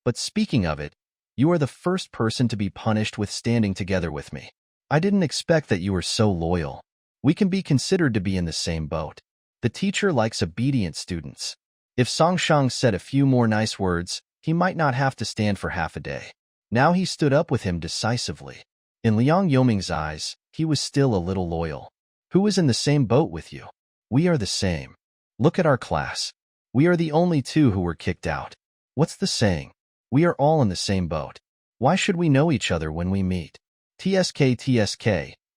But speaking of it, you are the first person to be punished with standing together with me. I didn't expect that you were so loyal. We can be considered to be in the same boat. The teacher likes obedient students. If Song Sheng said a few more nice words, he might not have to stand for half a day. Now he stood up with him decisively. In Liang Yuming's eyes, he was still a little loyal. Who is in the same boat with you? We are the same. Look at our class. We are the only two who were kicked out. What's the saying? We are all in the same boat. Why should we know each other when we meet? TSK,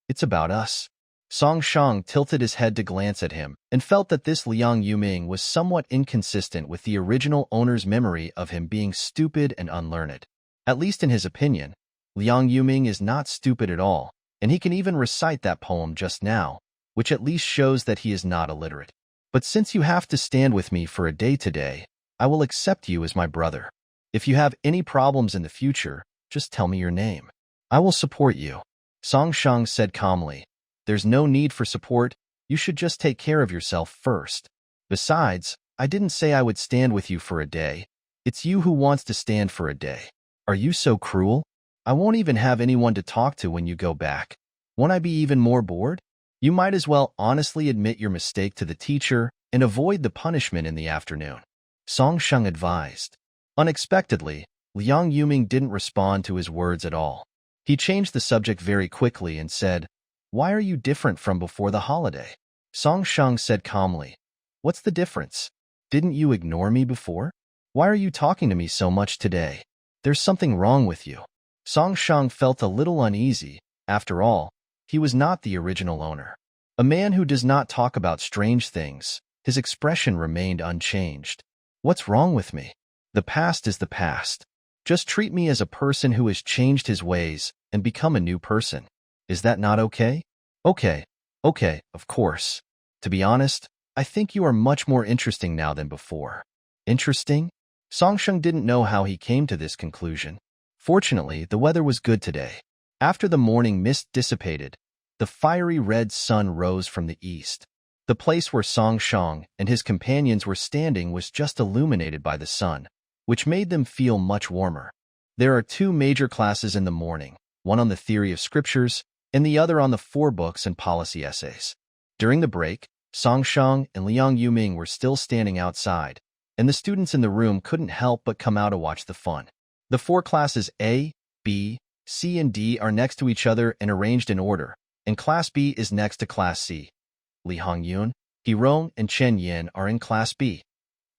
it's about us. Song Shang tilted his head to glance at him and felt that this Liang Yuming was somewhat inconsistent with the original owner's memory of him being stupid and unlearned. At least in his opinion, Liang Yuming is not stupid at all, and he can even recite that poem just now, which at least shows that he is not illiterate. But since you have to stand with me for a day today, I will accept you as my brother. If you have any problems in the future, just tell me your name. I will support you. Song Shang said calmly. There's no need for support. You should just take care of yourself first. Besides, I didn't say I would stand with you for a day. It's you who wants to stand for a day. Are you so cruel? I won't even have anyone to talk to when you go back. Won't I be even more bored? You might as well honestly admit your mistake to the teacher and avoid the punishment in the afternoon. Song Shang advised. Unexpectedly, Liang Yuming didn't respond to his words at all. He changed the subject very quickly and said, Why are you different from before the holiday? Song Shang said calmly. What's the difference? Didn't you ignore me before? Why are you talking to me so much today? There's something wrong with you. Song Shang felt a little uneasy. After all, he was not the original owner. A man who does not talk about strange things. His expression remained unchanged. What's wrong with me? The past is the past. Just treat me as a person who has changed his ways and become a new person. Is that not okay? Okay, of course. To be honest, I think you are much more interesting now than before. Interesting? Song Shang didn't know how he came to this conclusion. Fortunately, the weather was good today. After the morning mist dissipated, the fiery red sun rose from the east. The place where Song Shang and his companions were standing was just illuminated by the sun, which made them feel much warmer. There are two major classes in the morning, one on the theory of scriptures and the other on the 4 books and policy essays. During the break, Song Shang and Liang Yuming were still standing outside, and the students in the room couldn't help but come out to watch the fun. The 4 classes A, B, C, and D are next to each other and arranged in order, and Class B is next to Class C. Li Hongyun, Hirong, and Chen Yin are in Class B.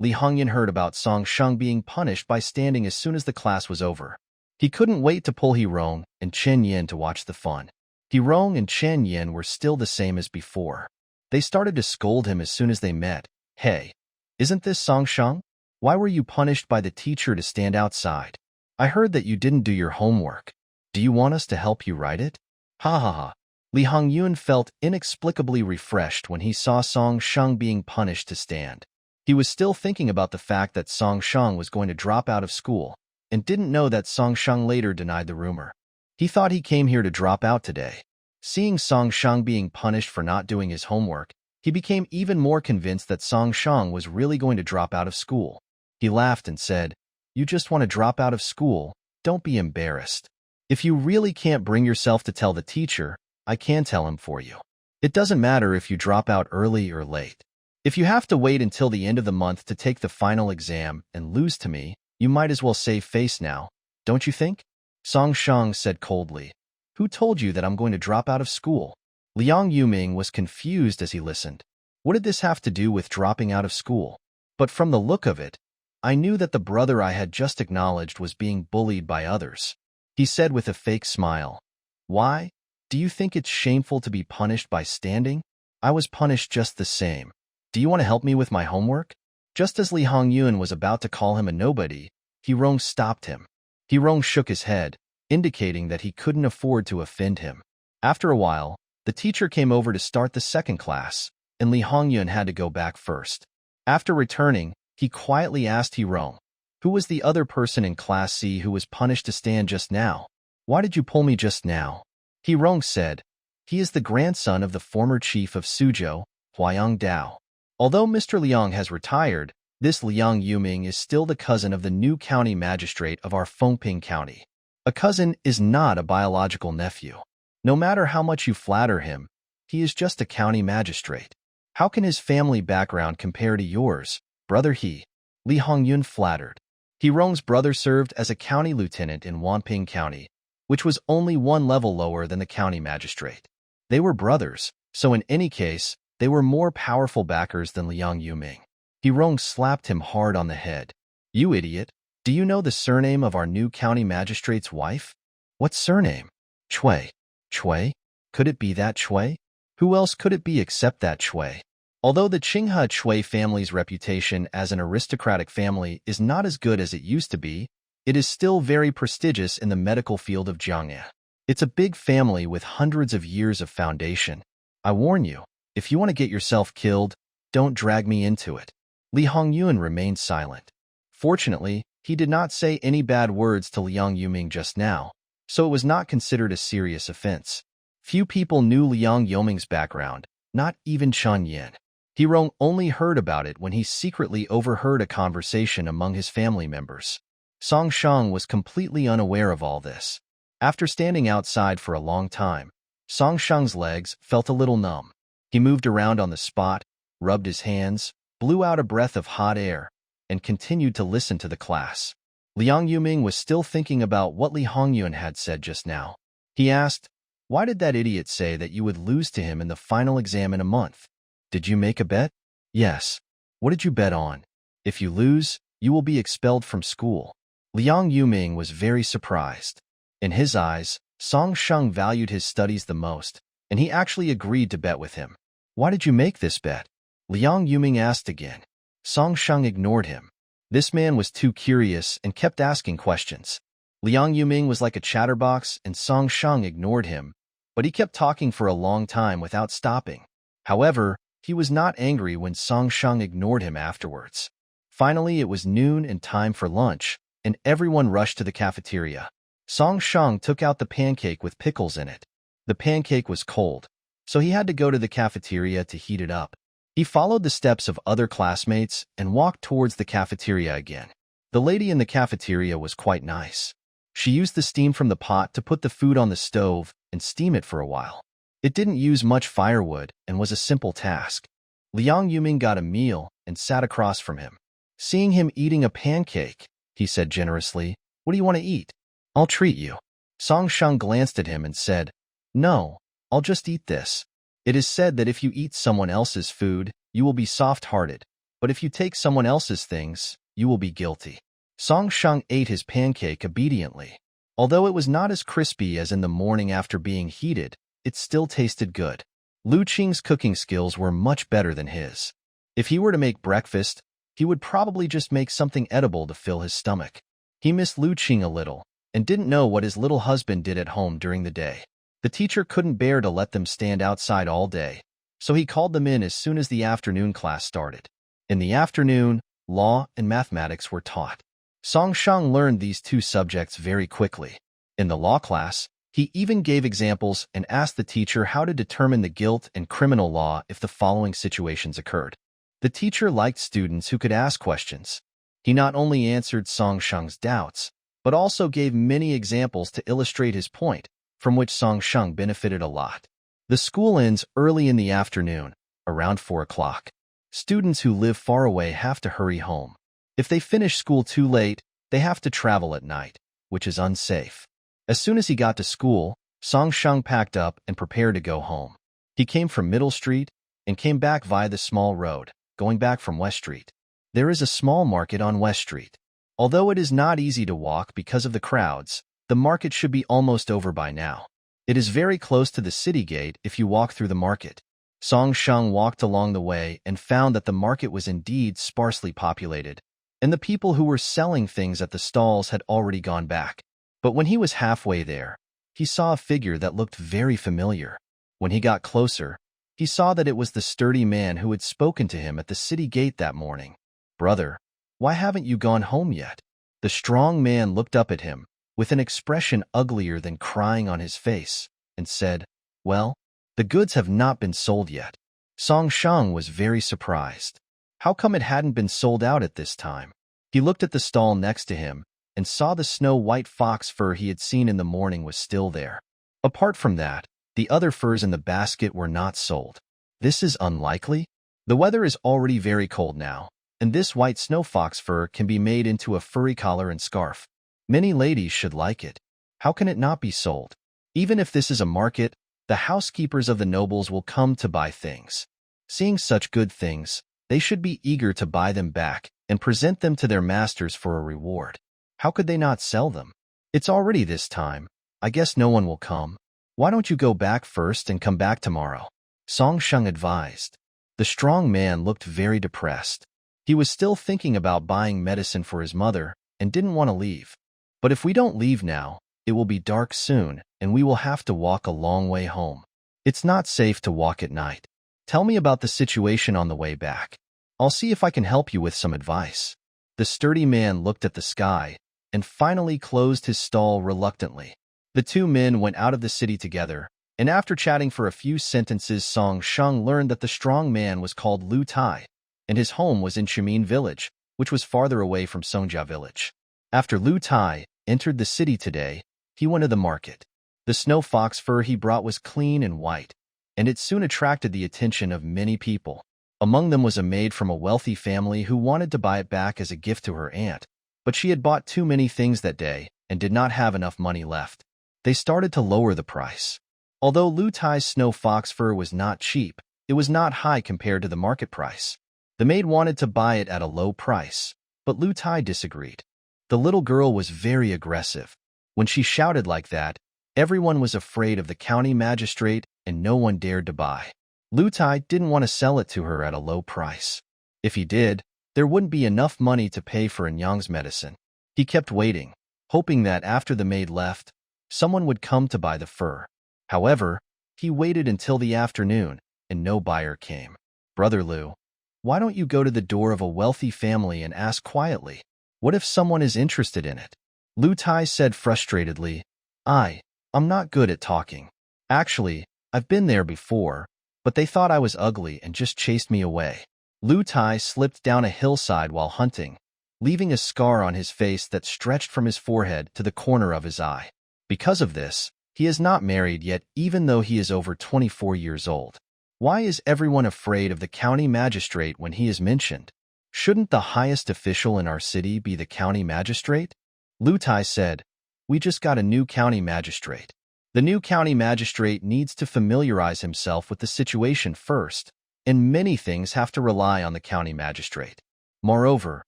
Li Hongyun heard about Song Shang being punished by standing as soon as the class was over. He couldn't wait to pull Hirong and Chen Yin to watch the fun. Hirong and Chen Yin were still the same as before. They started to scold him as soon as they met. Hey, isn't this Song Shang? Why were you punished by the teacher to stand outside? I heard that you didn't do your homework. Do you want us to help you write it? Ha ha ha. Li Hongyun felt inexplicably refreshed when he saw Song Shang being punished to stand. He was still thinking about the fact that Song Shang was going to drop out of school, and didn't know that Song Shang later denied the rumor. He thought he came here to drop out today. Seeing Song Shang being punished for not doing his homework, he became even more convinced that Song Shang was really going to drop out of school. He laughed and said, You just want to drop out of school? Don't be embarrassed. If you really can't bring yourself to tell the teacher, I can tell him for you. It doesn't matter if you drop out early or late. If you have to wait until the end of the month to take the final exam and lose to me, you might as well save face now, don't you think? Song Shang said coldly. Who told you that I'm going to drop out of school? Liang Yuming was confused as he listened. What did this have to do with dropping out of school? But from the look of it, I knew that the brother I had just acknowledged was being bullied by others. He said with a fake smile. Why? Do you think it's shameful to be punished by standing? I was punished just the same. Do you want to help me with my homework? Just as Li Hongyun was about to call him a nobody, Hirong stopped him. Hirong shook his head, indicating that he couldn't afford to offend him. After a while, the teacher came over to start the second class, and Li Hongyun had to go back first. After returning, he quietly asked Hirong, Who was the other person in Class C who was punished to stand just now? Why did you pull me just now? Hirong said, He is the grandson of the former chief of Suzhou, Huayang Dao. Although Mr. Liang has retired, this Liang Yuming is still the cousin of the new county magistrate of our Fengping County. A cousin is not a biological nephew. No matter how much you flatter him, he is just a county magistrate. How can his family background compare to yours, brother he? Li Hongyun flattered. Hirong's brother served as a county lieutenant in Wanping County, which was only 1 level lower than the county magistrate. They were brothers, so in any case, they were more powerful backers than Liang Yuming. Hirong slapped him hard on the head. You idiot! Do you know the surname of our new county magistrate's wife? What surname? Chui. Chui? Could it be that Chui? Who else could it be except that Shui? Although the Qinghe Shui family's reputation as an aristocratic family is not as good as it used to be, it is still very prestigious in the medical field of Jianghe. It's a big family with hundreds of years of foundation. I warn you, if you want to get yourself killed, don't drag me into it. Li Hongyuan remained silent. Fortunately, he did not say any bad words to Liang Yuming just now, so it was not considered a serious offense. Few people knew Liang Yuming's background, not even Chen Yin. He only heard about it when he secretly overheard a conversation among his family members. Song Shang was completely unaware of all this. After standing outside for a long time, Song Shang's legs felt a little numb. He moved around on the spot, rubbed his hands, blew out a breath of hot air, and continued to listen to the class. Liang Yuming was still thinking about what Li Hongyuan had said just now. He asked, "Why did that idiot say that you would lose to him in the final exam in a month? Did you make a bet?" "Yes." "What did you bet on?" "If you lose, you will be expelled from school." Liang Yuming was very surprised. In his eyes, Song Shang valued his studies the most, and he actually agreed to bet with him. "Why did you make this bet?" Liang Yuming asked again. Song Shang ignored him. This man was too curious and kept asking questions. Liang Yuming was like a chatterbox, and Song Shang ignored him, but he kept talking for a long time without stopping. However, he was not angry when Song Shang ignored him afterwards. Finally, it was noon and time for lunch, and everyone rushed to the cafeteria. Song Shang took out the pancake with pickles in it. The pancake was cold, so he had to go to the cafeteria to heat it up. He followed the steps of other classmates and walked towards the cafeteria again. The lady in the cafeteria was quite nice. She used the steam from the pot to put the food on the stove and steam it for a while. It didn't use much firewood and was a simple task. Liang Yuming got a meal and sat across from him. Seeing him eating a pancake, he said generously, "What do you want to eat?" "I'll treat you." Song Shang glanced at him and said, "No, I'll just eat this." It is said that if you eat someone else's food, you will be soft-hearted, but if you take someone else's things, you will be guilty. Song Shang ate his pancake obediently. Although it was not as crispy as in the morning after being heated, it still tasted good. Lu Qing's cooking skills were much better than his. If he were to make breakfast, he would probably just make something edible to fill his stomach. He missed Lu Qing a little, and didn't know what his little husband did at home during the day. The teacher couldn't bear to let them stand outside all day, so he called them in as soon as the afternoon class started. In the afternoon, law and mathematics were taught. Song Shang learned these two subjects very quickly. In the law class, he even gave examples and asked the teacher how to determine the guilt in criminal law if the following situations occurred. The teacher liked students who could ask questions. He not only answered Song Shang's doubts, but also gave many examples to illustrate his point, from which Song Shang benefited a lot. The school ends early in the afternoon, around 4 o'clock. Students who live far away have to hurry home. If they finish school too late, they have to travel at night, which is unsafe. As soon as he got to school, Song Shang packed up and prepared to go home. He came from Middle Street and came back via the small road, going back from West Street. There is a small market on West Street. Although it is not easy to walk because of the crowds, the market should be almost over by now. It is very close to the city gate if you walk through the market. Song Shang walked along the way and found that the market was indeed sparsely populated, and the people who were selling things at the stalls had already gone back. But when he was halfway there, he saw a figure that looked very familiar. When he got closer, he saw that it was the sturdy man who had spoken to him at the city gate that morning. "Brother, why haven't you gone home yet?" The strong man looked up at him, with an expression uglier than crying on his face, and said, "Well, the goods have not been sold yet." Song Shang was very surprised. How come it hadn't been sold out at this time? He looked at the stall next to him, and saw the snow-white fox fur he had seen in the morning was still there. Apart from that, the other furs in the basket were not sold. This is unlikely. The weather is already very cold now, and this white snow fox fur can be made into a furry collar and scarf. Many ladies should like it. How can it not be sold? Even if this is a market, the housekeepers of the nobles will come to buy things. Seeing such good things, they should be eager to buy them back and present them to their masters for a reward. How could they not sell them? It's already this time. I guess no one will come. Why don't you go back first and come back tomorrow? Song Sheng advised. The strong man looked very depressed. He was still thinking about buying medicine for his mother and didn't want to leave. But if we don't leave now, it will be dark soon and we will have to walk a long way home. It's not safe to walk at night. Tell me about the situation on the way back. I'll see if I can help you with some advice. The sturdy man looked at the sky and finally closed his stall reluctantly. The two men went out of the city together, and after chatting for a few sentences, Song Sheng learned that the strong man was called Lu Tai, and his home was in Chimin village, which was farther away from Songjia village. After Lu Tai entered the city today, he went to the market. The snow fox fur he brought was clean and white, and it soon attracted the attention of many people. Among them was a maid from a wealthy family who wanted to buy it back as a gift to her aunt, but she had bought too many things that day and did not have enough money left. They started to lower the price. Although Lu Tai's snow fox fur was not cheap, it was not high compared to the market price. The maid wanted to buy it at a low price, but Lu Tai disagreed. The little girl was very aggressive. When she shouted like that, everyone was afraid of the county magistrate and no one dared to buy. Lu Tai didn't want to sell it to her at a low price. If he did, there wouldn't be enough money to pay for Nyang's medicine. He kept waiting, hoping that after the maid left, someone would come to buy the fur. However, he waited until the afternoon, and no buyer came. Brother Lu, why don't you go to the door of a wealthy family and ask quietly? What if someone is interested in it? Lu Tai said frustratedly, I'm not good at talking. Actually, I've been there before, but they thought I was ugly and just chased me away. Lu Tai slipped down a hillside while hunting, leaving a scar on his face that stretched from his forehead to the corner of his eye. Because of this, he is not married yet even though he is over 24 years old. Why is everyone afraid of the county magistrate when he is mentioned? Shouldn't the highest official in our city be the county magistrate? Lu Tai said, we just got a new county magistrate. The new county magistrate needs to familiarize himself with the situation first, and many things have to rely on the county magistrate. Moreover,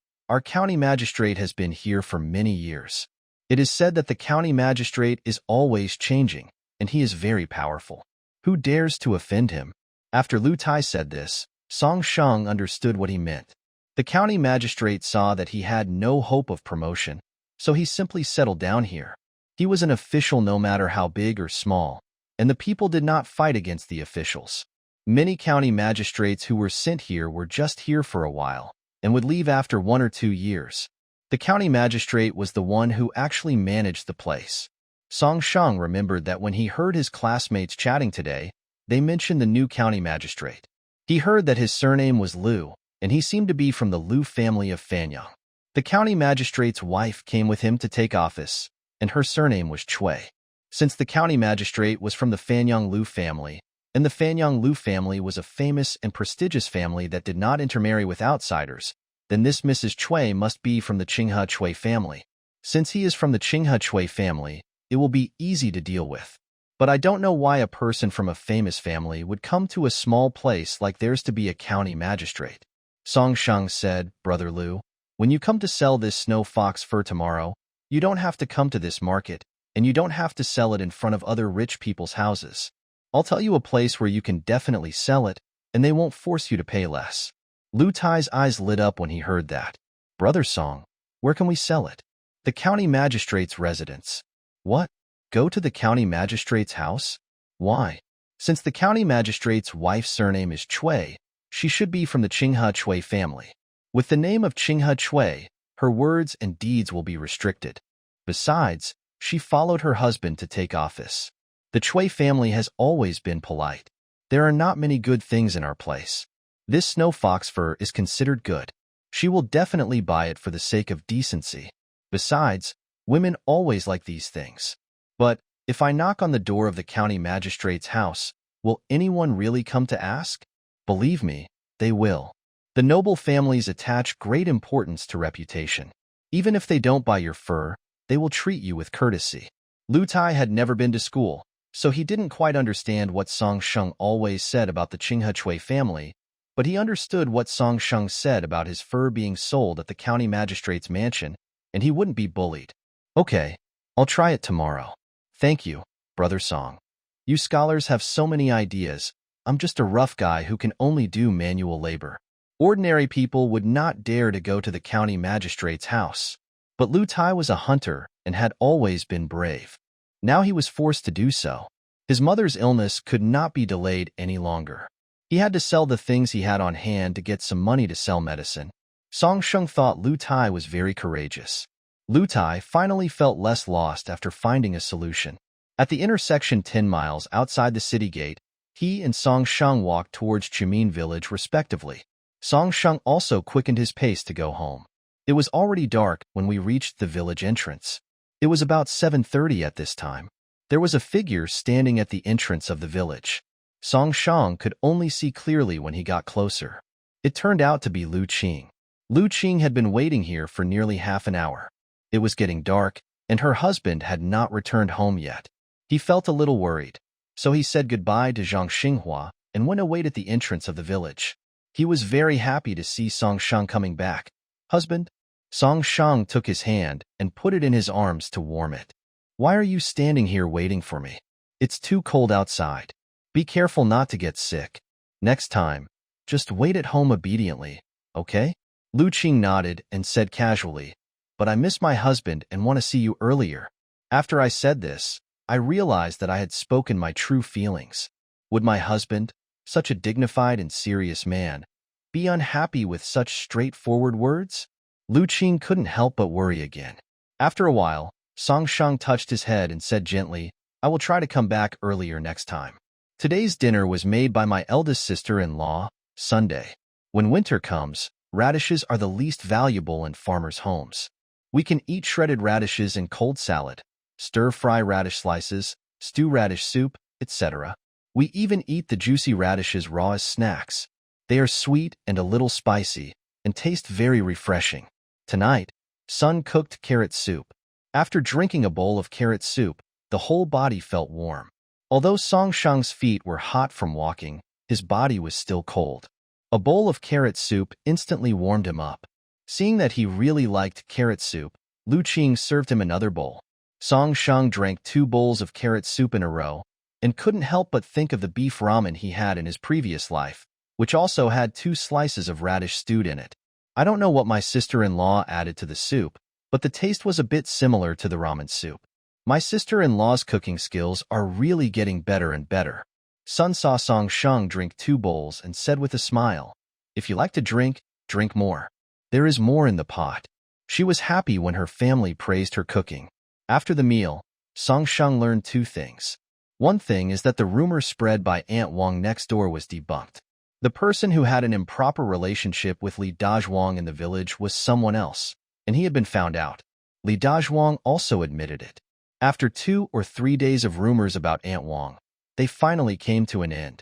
our county magistrate has been here for many years. It is said that the county magistrate is always changing, and he is very powerful. Who dares to offend him? After Lu Tai said this, Song Sheng understood what he meant. The county magistrate saw that he had no hope of promotion, so he simply settled down here. He was an official no matter how big or small, and the people did not fight against the officials. Many county magistrates who were sent here were just here for a while, and would leave after 1 or 2 years. The county magistrate was the one who actually managed the place. Song Sheng remembered that when he heard his classmates chatting today, they mentioned the new county magistrate. He heard that his surname was Liu, and he seemed to be from the Liu family of Fanyang. The county magistrate's wife came with him to take office, and her surname was Chui. Since the county magistrate was from the Fanyang Liu family, and the Fanyang Liu family was a famous and prestigious family that did not intermarry with outsiders, then this Mrs. Chui must be from the Qinghe Chui family. Since he is from the Qinghe Chui family, it will be easy to deal with. But I don't know why a person from a famous family would come to a small place like theirs to be a county magistrate. Song Sheng said, Brother Liu, when you come to sell this snow fox fur tomorrow, you don't have to come to this market, and you don't have to sell it in front of other rich people's houses. I'll tell you a place where you can definitely sell it, and they won't force you to pay less. Lu Tai's eyes lit up when he heard that. Brother Song, where can we sell it? The county magistrate's residence. What? Go to the county magistrate's house? Why? Since the county magistrate's wife's surname is Chui, she should be from the Qinghe Chui family. With the name of Qinghe Chui, her words and deeds will be restricted. Besides, she followed her husband to take office. The Chui family has always been polite. There are not many good things in our place. This snow fox fur is considered good. She will definitely buy it for the sake of decency. Besides, women always like these things. But if I knock on the door of the county magistrate's house, will anyone really come to ask? Believe me, they will. The noble families attach great importance to reputation. Even if they don't buy your fur, they will treat you with courtesy. Lu Tai had never been to school, so he didn't quite understand what Song Sheng always said about the Qinghe Chui family, but he understood what Song Sheng said about his fur being sold at the county magistrate's mansion, and he wouldn't be bullied. Okay, I'll try it tomorrow. Thank you, Brother Song. You scholars have so many ideas, I'm just a rough guy who can only do manual labor. Ordinary people would not dare to go to the county magistrate's house. But Lu Tai was a hunter and had always been brave. Now he was forced to do so. His mother's illness could not be delayed any longer. He had to sell the things he had on hand to get some money to sell medicine. Song Sheng thought Lu Tai was very courageous. Lu Tai finally felt less lost after finding a solution. At the intersection 10 miles outside the city gate, he and Song Sheng walked towards Chumin village respectively. Song Sheng also quickened his pace to go home. It was already dark when we reached the village entrance. It was about 7:30 at this time. There was a figure standing at the entrance of the village. Song Sheng could only see clearly when he got closer. It turned out to be Lu Qing. Lu Qing had been waiting here for nearly half an hour. It was getting dark, and her husband had not returned home yet. He felt a little worried, so he said goodbye to Zhang Xinghua and went away at the entrance of the village. He was very happy to see Song Sheng coming back. Husband? Song Sheng took his hand and put it in his arms to warm it. Why are you standing here waiting for me? It's too cold outside. Be careful not to get sick. Next time, just wait at home obediently, okay? Lu Qing nodded and said casually, but I miss my husband and want to see you earlier. After I said this, I realized that I had spoken my true feelings. Would my husband, such a dignified and serious man, be unhappy with such straightforward words? Lu Qing couldn't help but worry again. After a while, Song Sheng touched his head and said gently, I will try to come back earlier next time. Today's dinner was made by my eldest sister-in-law, Sunday. When winter comes, radishes are the least valuable in farmers' homes. We can eat shredded radishes in cold salad, stir-fry radish slices, stew radish soup, etc. We even eat the juicy radishes raw as snacks. They are sweet and a little spicy, and taste very refreshing. Tonight, Sun cooked carrot soup. After drinking a bowl of carrot soup, the whole body felt warm. Although Song Sheng's feet were hot from walking, his body was still cold. A bowl of carrot soup instantly warmed him up. Seeing that he really liked carrot soup, Lu Qing served him another bowl. Song Sheng drank 2 bowls of carrot soup in a row, and couldn't help but think of the beef ramen he had in his previous life, which also had 2 slices of radish stewed in it. I don't know what my sister-in-law added to the soup, but the taste was a bit similar to the ramen soup. My sister-in-law's cooking skills are really getting better and better. Sun saw Song Sheng drink 2 bowls and said with a smile, if you like to drink, drink more. There is more in the pot. She was happy when her family praised her cooking. After the meal, Song Sheng learned 2 things. One thing is that the rumor spread by Aunt Wang next door was debunked. The person who had an improper relationship with Li Dazhuang in the village was someone else, and he had been found out. Li Dazhuang also admitted it. After 2 or 3 days of rumors about Aunt Wang, they finally came to an end.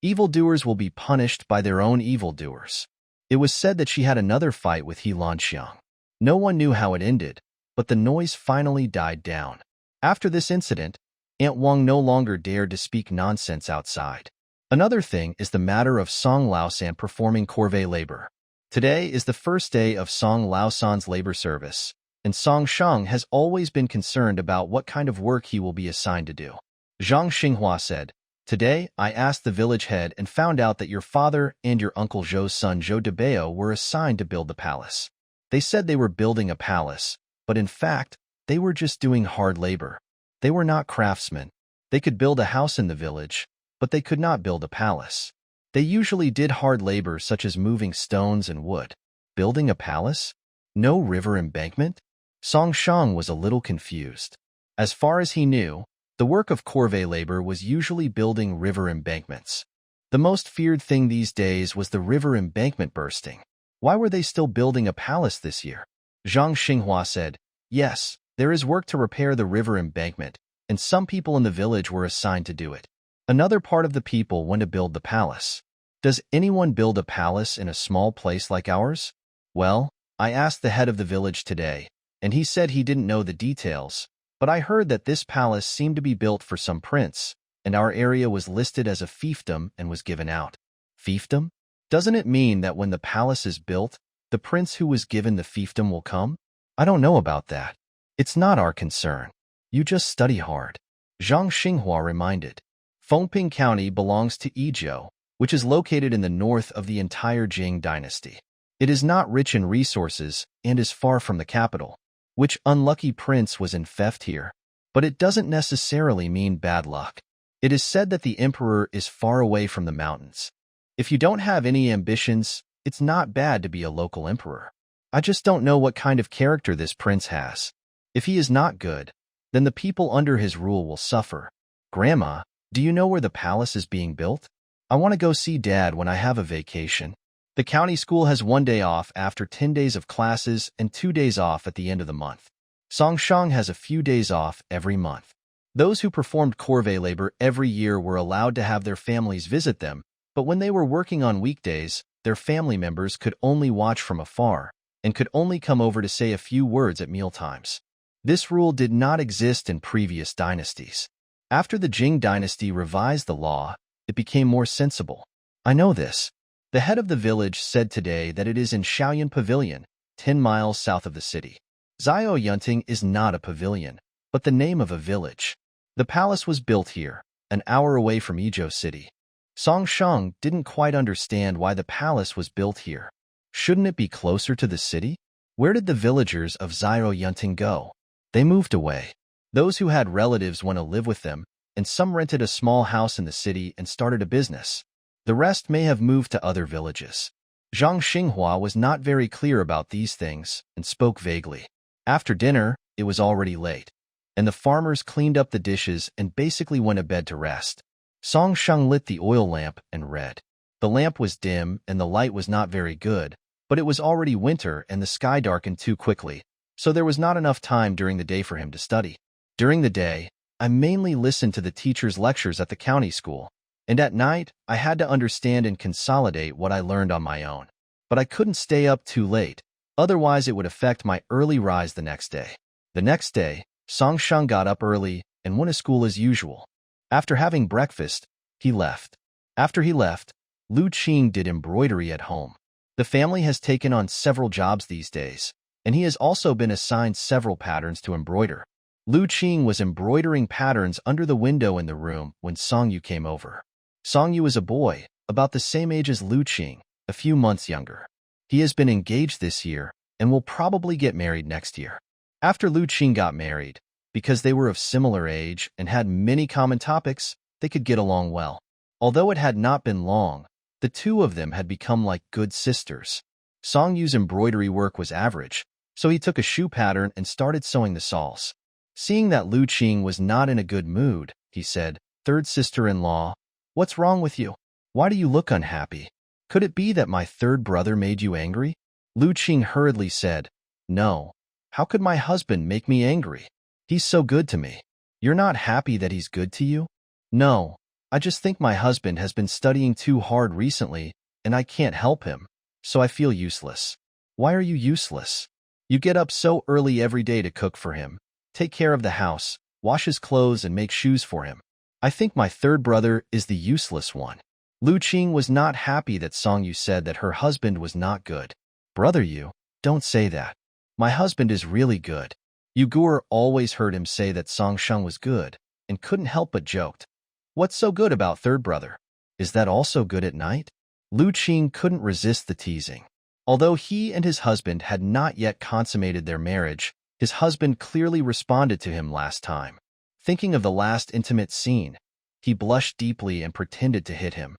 Evildoers will be punished by their own evildoers. It was said that she had another fight with He Lanxiang. No one knew how it ended, but the noise finally died down. After this incident, Aunt Wang no longer dared to speak nonsense outside. Another thing is the matter of Song Laosan performing Corvée labor. Today is the first day of Song Laosan's labor service, and Song Sheng has always been concerned about what kind of work he will be assigned to do. Zhang Xinghua said, today I asked the village head and found out that your father and your uncle Zhou's son Zhou Debao were assigned to build the palace. They said they were building a palace, but in fact, they were just doing hard labor. They were not craftsmen. They could build a house in the village, but they could not build a palace. They usually did hard labor such as moving stones and wood. Building a palace? No river embankment? Song Sheng was a little confused. As far as he knew, the work of Corvée labor was usually building river embankments. The most feared thing these days was the river embankment bursting. Why were they still building a palace this year? Zhang Xinghua said, yes, there is work to repair the river embankment, and some people in the village were assigned to do it. Another part of the people went to build the palace. Does anyone build a palace in a small place like ours? Well, I asked the head of the village today, and he said he didn't know the details, but I heard that this palace seemed to be built for some prince, and our area was listed as a fiefdom and was given out. Fiefdom? Doesn't it mean that when the palace is built, the prince who was given the fiefdom will come? I don't know about that. It's not our concern. You just study hard. Zhang Xinghua reminded. Confronting County belongs to Izhou, which is located in the north of the entire Jing dynasty. It is not rich in resources and is far from the capital. Which unlucky prince was in theft here? But it doesn't necessarily mean bad luck. It is said that the emperor is far away from the mountains. If you don't have any ambitions, it's not bad to be a local emperor. I just don't know what kind of character this prince has. If he is not good, then the people under his rule will suffer. Grandma, do you know where the palace is being built? I want to go see Dad when I have a vacation. The county school has 1 day off after 10 days of classes and 2 days off at the end of the month. Songshang has a few days off every month. Those who performed Corvée labor every year were allowed to have their families visit them, but when they were working on weekdays, their family members could only watch from afar and could only come over to say a few words at mealtimes. This rule did not exist in previous dynasties. After the Jing dynasty revised the law, it became more sensible. I know this. The head of the village said today that it is in Shaoyan Pavilion, 10 miles south of the city. Yaoi is not a pavilion, but the name of a village. The palace was built here, an hour away from Izhou City. Songshang didn't quite understand why the palace was built here. Shouldn't it be closer to the city? Where did the villagers of Yaoi go? They moved away. Those who had relatives went to live with them, and some rented a small house in the city and started a business. The rest may have moved to other villages. Zhang Xinghua was not very clear about these things and spoke vaguely. After dinner, it was already late, and the farmers cleaned up the dishes and basically went to bed to rest. Songshang lit the oil lamp and read. The lamp was dim and the light was not very good, but it was already winter and the sky darkened too quickly, so there was not enough time during the day for him to study. During the day, I mainly listened to the teacher's lectures at the county school, and at night, I had to understand and consolidate what I learned on my own. But I couldn't stay up too late, otherwise it would affect my early rise the next day. The next day, Songshang got up early and went to school as usual. After having breakfast, he left. After he left, Lu Qing did embroidery at home. The family has taken on several jobs these days, and he has also been assigned several patterns to embroider. Lu Qing was embroidering patterns under the window in the room when Songyu came over. Songyu is a boy, about the same age as Lu Qing, a few months younger. He has been engaged this year and will probably get married next year. After Lu Qing got married, because they were of similar age and had many common topics, they could get along well. Although it had not been long, the two of them had become like good sisters. Songyu's embroidery work was average, so he took a shoe pattern and started sewing the soles. Seeing that Lu Qing was not in a good mood, he said, "Third sister-in-law, what's wrong with you? Why do you look unhappy? Could it be that my third brother made you angry?" Lu Qing hurriedly said, "No. How could my husband make me angry? He's so good to me. You're not happy that he's good to you?" "No. I just think my husband has been studying too hard recently, and I can't help him, so I feel useless." "Why are you useless? You get up so early every day to cook for him, take care of the house, wash his clothes, and make shoes for him. I think my third brother is the useless one." Lu Qing was not happy that Songyu said that her husband was not good. "Brother, you don't say that. My husband is really good." Yugur always heard him say that Songshang was good and couldn't help but joked. "What's so good about third brother? Is that also good at night?" Lu Qing couldn't resist the teasing. Although he and his husband had not yet consummated their marriage, his husband clearly responded to him last time. Thinking of the last intimate scene, he blushed deeply and pretended to hit him.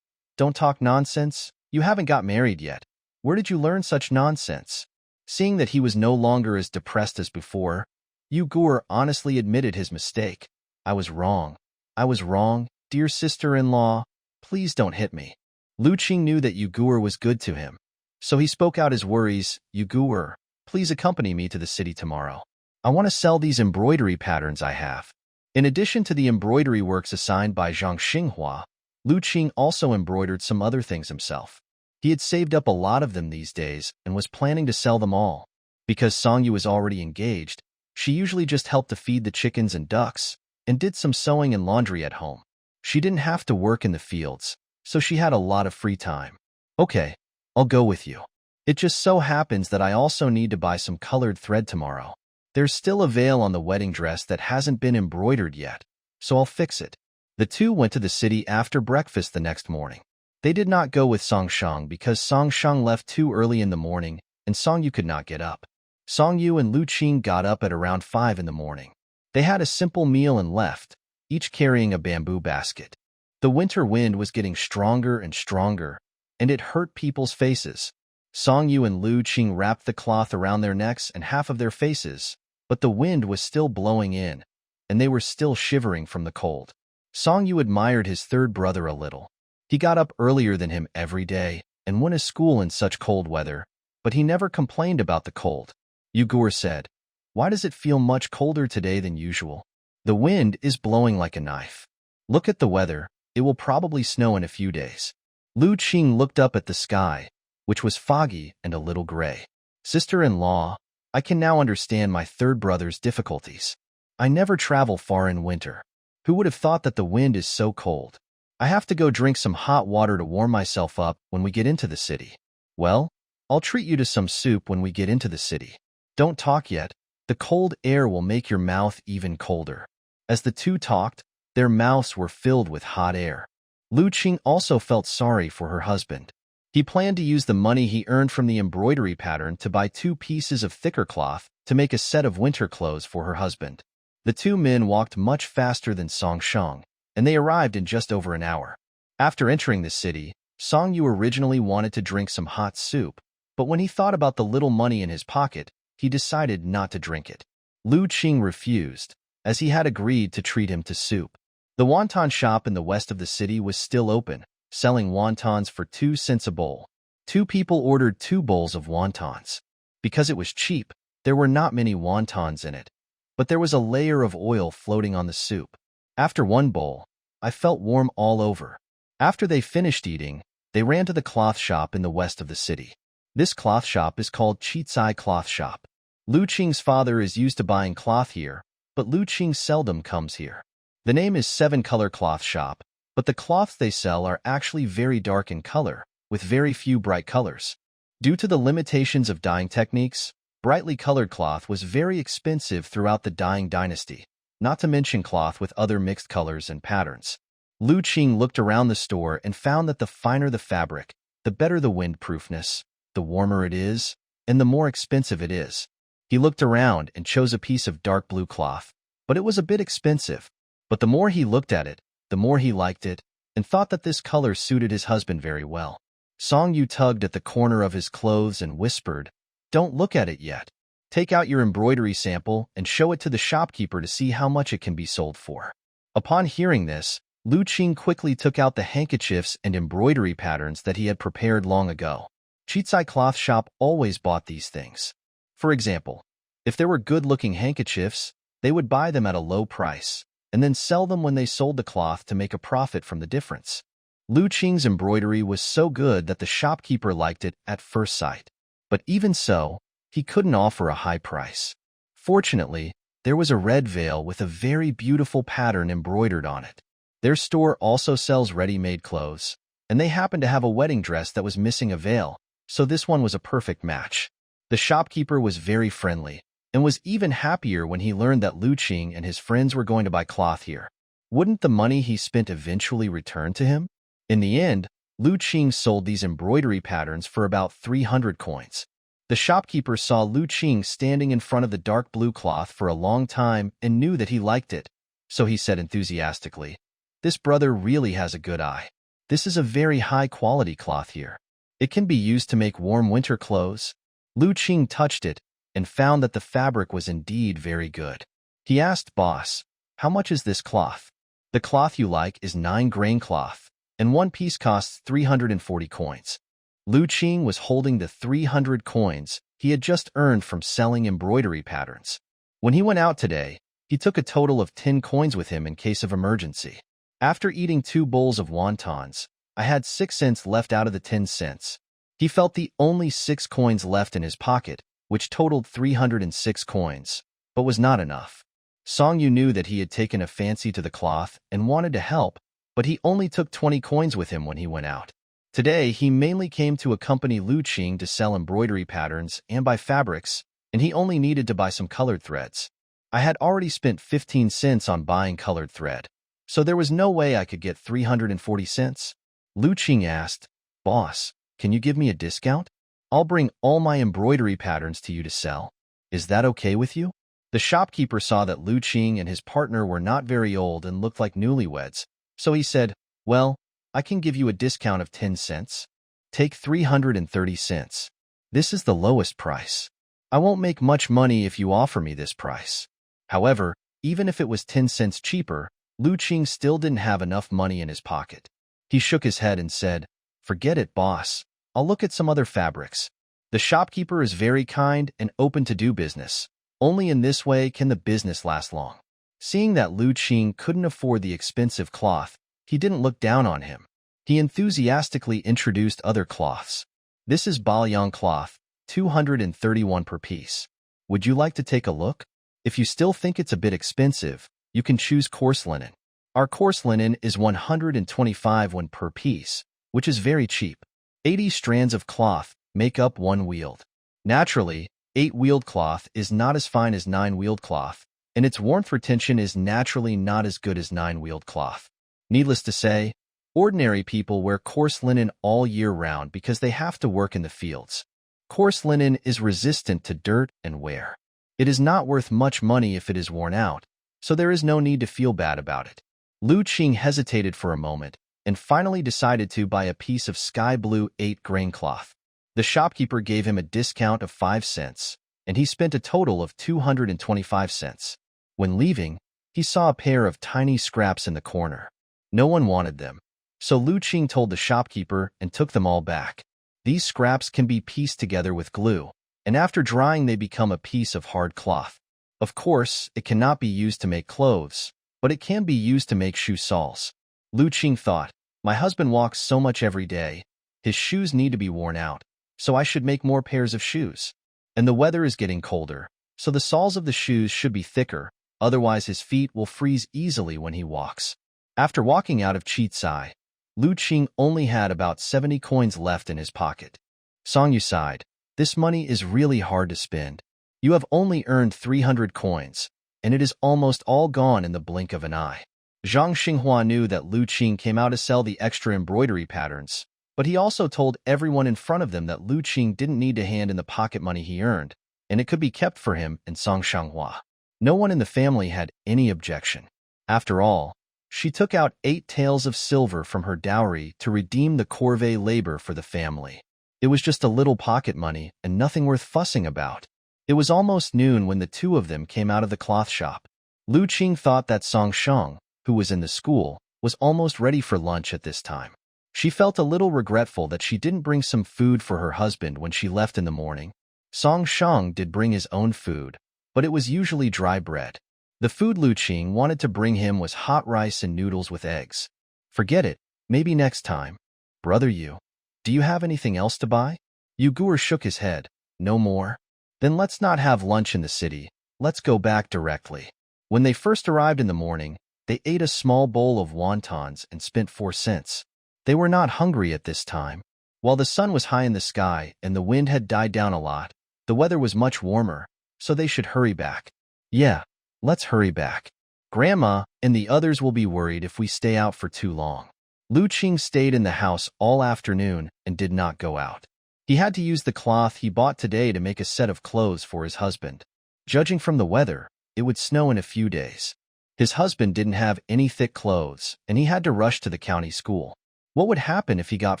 "Don't talk nonsense. You haven't got married yet. Where did you learn such nonsense?" Seeing that he was no longer as depressed as before, Yugur honestly admitted his mistake. "I was wrong. I was wrong, dear sister-in-law. Please don't hit me." Lu Qing knew that Yugur was good to him, so he spoke out his worries. "Yugur, please accompany me to the city tomorrow. I want to sell these embroidery patterns I have." In addition to the embroidery works assigned by Zhang Xinghua, Lu Qing also embroidered some other things himself. He had saved up a lot of them these days and was planning to sell them all. Because Songyu was already engaged, she usually just helped to feed the chickens and ducks and did some sewing and laundry at home. She didn't have to work in the fields, so she had a lot of free time. "Okay, I'll go with you. It just so happens that I also need to buy some colored thread tomorrow. There's still a veil on the wedding dress that hasn't been embroidered yet, so I'll fix it." The two went to the city after breakfast the next morning. They did not go with Song Shang because Song Shang left too early in the morning and Song Yu could not get up. Song Yu and Lu Qing got up at around 5 in the morning. They had a simple meal and left, each carrying a bamboo basket. The winter wind was getting stronger and stronger, and it hurt people's faces. Song Yu and Lu Qing wrapped the cloth around their necks and half of their faces, but the wind was still blowing in, and they were still shivering from the cold. Song Yu admired his third brother a little. He got up earlier than him every day and went to school in such cold weather, but he never complained about the cold. Ugur said, "Why does it feel much colder today than usual? The wind is blowing like a knife. Look at the weather, it will probably snow in a few days." Lu Qing looked up at the sky, which was foggy and a little gray. "Sister-in-law, I can now understand my third brother's difficulties. I never travel far in winter. Who would have thought that the wind is so cold? I have to go drink some hot water to warm myself up when we get into the city. Well, I'll treat you to some soup when we get into the city. Don't talk yet. The cold air will make your mouth even colder." As the two talked, their mouths were filled with hot air. Lu Qing also felt sorry for her husband. He planned to use the money he earned from the embroidery pattern to buy 2 pieces of thicker cloth to make a set of winter clothes for her husband. The two men walked much faster than Song Shang, and they arrived in just over an hour. After entering the city, Song Yu originally wanted to drink some hot soup, but when he thought about the little money in his pocket, he decided not to drink it. Lu Qing refused, as he had agreed to treat him to soup. The wonton shop in the west of the city was still open, selling wontons for 2 cents a bowl. 2 people ordered 2 bowls of wontons. Because it was cheap, there were not many wontons in it, but there was a layer of oil floating on the soup. After 1 bowl, I felt warm all over. After they finished eating, they ran to the cloth shop in the west of the city. This cloth shop is called Chitsai Cloth Shop. Lu Qing's father is used to buying cloth here, but Lu Qing seldom comes here. The name is 7 Color Cloth Shop, but the cloths they sell are actually very dark in color, with very few bright colors. Due to the limitations of dyeing techniques, brightly colored cloth was very expensive throughout the dyeing dynasty, not to mention cloth with other mixed colors and patterns. Lu Qing looked around the store and found that the finer the fabric, the better the windproofness, the warmer it is, and the more expensive it is. He looked around and chose a piece of dark blue cloth, but it was a bit expensive. But the more he looked at it, the more he liked it, and thought that this color suited his husband very well. Song Yu tugged at the corner of his clothes and whispered, "Don't look at it yet. Take out your embroidery sample and show it to the shopkeeper to see how much it can be sold for." Upon hearing this, Lu Qing quickly took out the handkerchiefs and embroidery patterns that he had prepared long ago. Chitsai Cloth Shop always bought these things. For example, if there were good-looking handkerchiefs, they would buy them at a low price, and then sell them when they sold the cloth to make a profit from the difference. Lu Qing's embroidery was so good that the shopkeeper liked it at first sight. But even so, he couldn't offer a high price. Fortunately, there was a red veil with a very beautiful pattern embroidered on it. Their store also sells ready-made clothes, and they happened to have a wedding dress that was missing a veil, so this one was a perfect match. The shopkeeper was very friendly, and was even happier when he learned that Lu Qing and his friends were going to buy cloth here. Wouldn't the money he spent eventually return to him? In the end, Lu Qing sold these embroidery patterns for about 300 coins. The shopkeeper saw Lu Qing standing in front of the dark blue cloth for a long time and knew that he liked it, so he said enthusiastically, "This brother really has a good eye. This is a very high-quality cloth here. It can be used to make warm winter clothes." Lu Qing touched it and found that the fabric was indeed very good. He asked Boss, "How much is this cloth?" "The cloth you like is 9-grain cloth, and 1 piece costs 340 coins. Lu Qing was holding the 300 coins he had just earned from selling embroidery patterns. When he went out today, he took a total of 10 coins with him in case of emergency. "After eating 2 bowls of wontons, I had 6 cents left out of the 10 cents. He felt the only 6 coins left in his pocket, which totaled 306 coins, but was not enough. Song Yu knew that he had taken a fancy to the cloth and wanted to help, but he only took 20 coins with him when he went out. Today, he mainly came to accompany Lu Qing to sell embroidery patterns and buy fabrics, and he only needed to buy some colored threads. I had already spent 15 cents on buying colored thread. so there was no way I could get 340 cents. Lu Qing asked, "Boss, can you give me a discount? I'll bring all my embroidery patterns to you to sell. Is that okay with you?" The shopkeeper saw that Lu Qing and his partner were not very old and looked like newlyweds, so he said, "Well, I can give you a discount of 10 cents. Take 330 cents. This is the lowest price. I won't make much money if you offer me this price." However, even if it was 10 cents cheaper, Lu Qing still didn't have enough money in his pocket. He shook his head and said, "Forget it, boss. I'll look at some other fabrics." The shopkeeper is very kind and open to do business. Only in this way can the business last long. Seeing that Lu Qing couldn't afford the expensive cloth, he didn't look down on him. He enthusiastically introduced other cloths. "This is balyang cloth, 231 per piece. Would you like to take a look? If you still think it's a bit expensive, you can choose coarse linen. Our coarse linen is 125 won per piece, which is very cheap. 80 strands of cloth make up one wheeled. Naturally, 8-wheeled cloth is not as fine as 9-wheeled cloth, and its warmth retention is naturally not as good as 9-wheeled cloth. Needless to say, ordinary people wear coarse linen all year round because they have to work in the fields. Coarse linen is resistant to dirt and wear. It is not worth much money if it is worn out, so there is no need to feel bad about it." Lu Qing hesitated for a moment and finally decided to buy a piece of sky blue 8-grain cloth. The shopkeeper gave him a discount of 5 cents, and he spent a total of 225 cents. When leaving, he saw a pair of tiny scraps in the corner. No one wanted them, so Lu Qing told the shopkeeper and took them all back. These scraps can be pieced together with glue, and after drying they become a piece of hard cloth. Of course, it cannot be used to make clothes, but it can be used to make shoe soles. Lu Qing thought, "My husband walks so much every day, his shoes need to be worn out, so I should make more pairs of shoes. And the weather is getting colder, so the soles of the shoes should be thicker, otherwise his feet will freeze easily when he walks." After walking out of Cheatsai, Lu Qing only had about 70 coins left in his pocket. Songyu sighed, "This money is really hard to spend. You have only earned 300 coins, and it is almost all gone in the blink of an eye." Zhang Xinghua knew that Lu Qing came out to sell the extra embroidery patterns, but he also told everyone in front of them that Lu Qing didn't need to hand in the pocket money he earned, and it could be kept for him and Song Shanghua. No one in the family had any objection. After all, she took out 8 taels of silver from her dowry to redeem the Corvée labor for the family. It was just a little pocket money and nothing worth fussing about. It was almost noon when the two of them came out of the cloth shop. Lu Qing thought that Song Shang, who was in the school, was almost ready for lunch at this time. She felt a little regretful that she didn't bring some food for her husband when she left in the morning. Song Shang did bring his own food, but it was usually dry bread. The food Lu Qing wanted to bring him was hot rice and noodles with eggs. "Forget it, maybe next time. Brother Yu, do you have anything else to buy?" Yu Guer shook his head. "No more? Then let's not have lunch in the city, let's go back directly." When they first arrived in the morning, they ate a small bowl of wontons and spent 4 cents. They were not hungry at this time. While the sun was high in the sky and the wind had died down a lot, the weather was much warmer, so they should hurry back. "Yeah, let's hurry back. Grandma and the others will be worried if we stay out for too long." Lu Qing stayed in the house all afternoon and did not go out. He had to use the cloth he bought today to make a set of clothes for his husband. Judging from the weather, it would snow in a few days. His husband didn't have any thick clothes, and he had to rush to the county school. What would happen if he got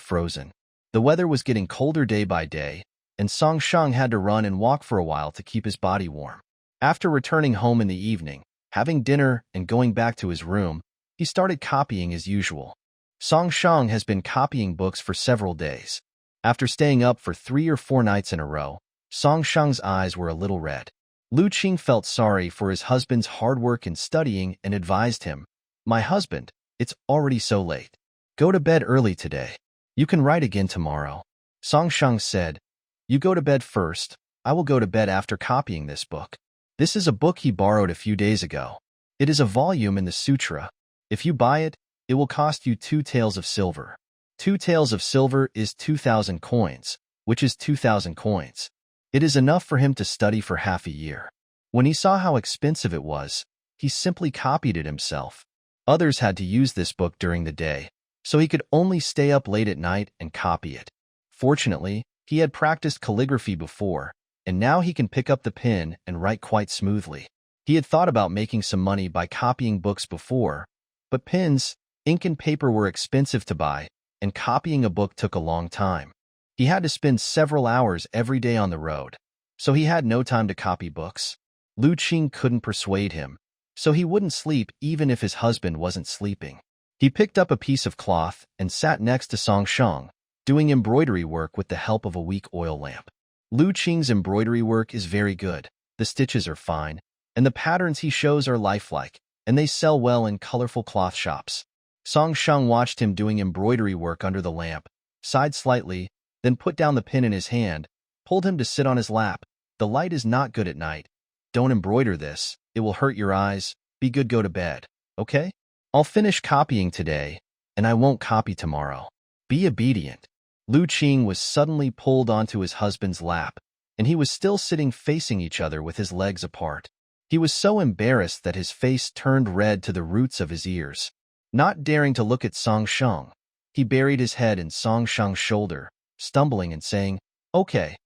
frozen? The weather was getting colder day by day, and Song Shang had to run and walk for a while to keep his body warm. After returning home in the evening, having dinner, and going back to his room, he started copying as usual. Song Shang has been copying books for several days. After staying up for 3 or 4 nights in a row, Song Shang's eyes were a little red. Lu Qing felt sorry for his husband's hard work in studying and advised him, "My husband, it's already so late. Go to bed early today. You can write again tomorrow." Song Shang said, "You go to bed first. I will go to bed after copying this book." This is a book he borrowed a few days ago. It is a volume in the sutra. If you buy it, it will cost you 2 taels of silver. 2 taels of silver is 2,000 coins, which is 2,000 coins. It is enough for him to study for half a year. When he saw how expensive it was, he simply copied it himself. Others had to use this book during the day, so he could only stay up late at night and copy it. Fortunately, he had practiced calligraphy before, and now he can pick up the pen and write quite smoothly. He had thought about making some money by copying books before, but pens, ink and paper were expensive to buy, and copying a book took a long time. He had to spend several hours every day on the road, so he had no time to copy books. Lu Qing couldn't persuade him, so he wouldn't sleep even if his husband wasn't sleeping. He picked up a piece of cloth and sat next to Song Shang, doing embroidery work with the help of a weak oil lamp. Lu Qing's embroidery work is very good, the stitches are fine, and the patterns he shows are lifelike, and they sell well in colorful cloth shops. Song Shang watched him doing embroidery work under the lamp, sighed slightly, then put down the pen in his hand, pulled him to sit on his lap. The light is not good at night. Don't embroider this, it will hurt your eyes. Be good, go to bed, okay? I'll finish copying today, and I won't copy tomorrow. Be obedient. Lu Qing was suddenly pulled onto his husband's lap, and he was still sitting facing each other with his legs apart. He was so embarrassed that his face turned red to the roots of his ears. Not daring to look at Song Shang, he buried his head in Song Shang's shoulder, stumbling and saying, okay.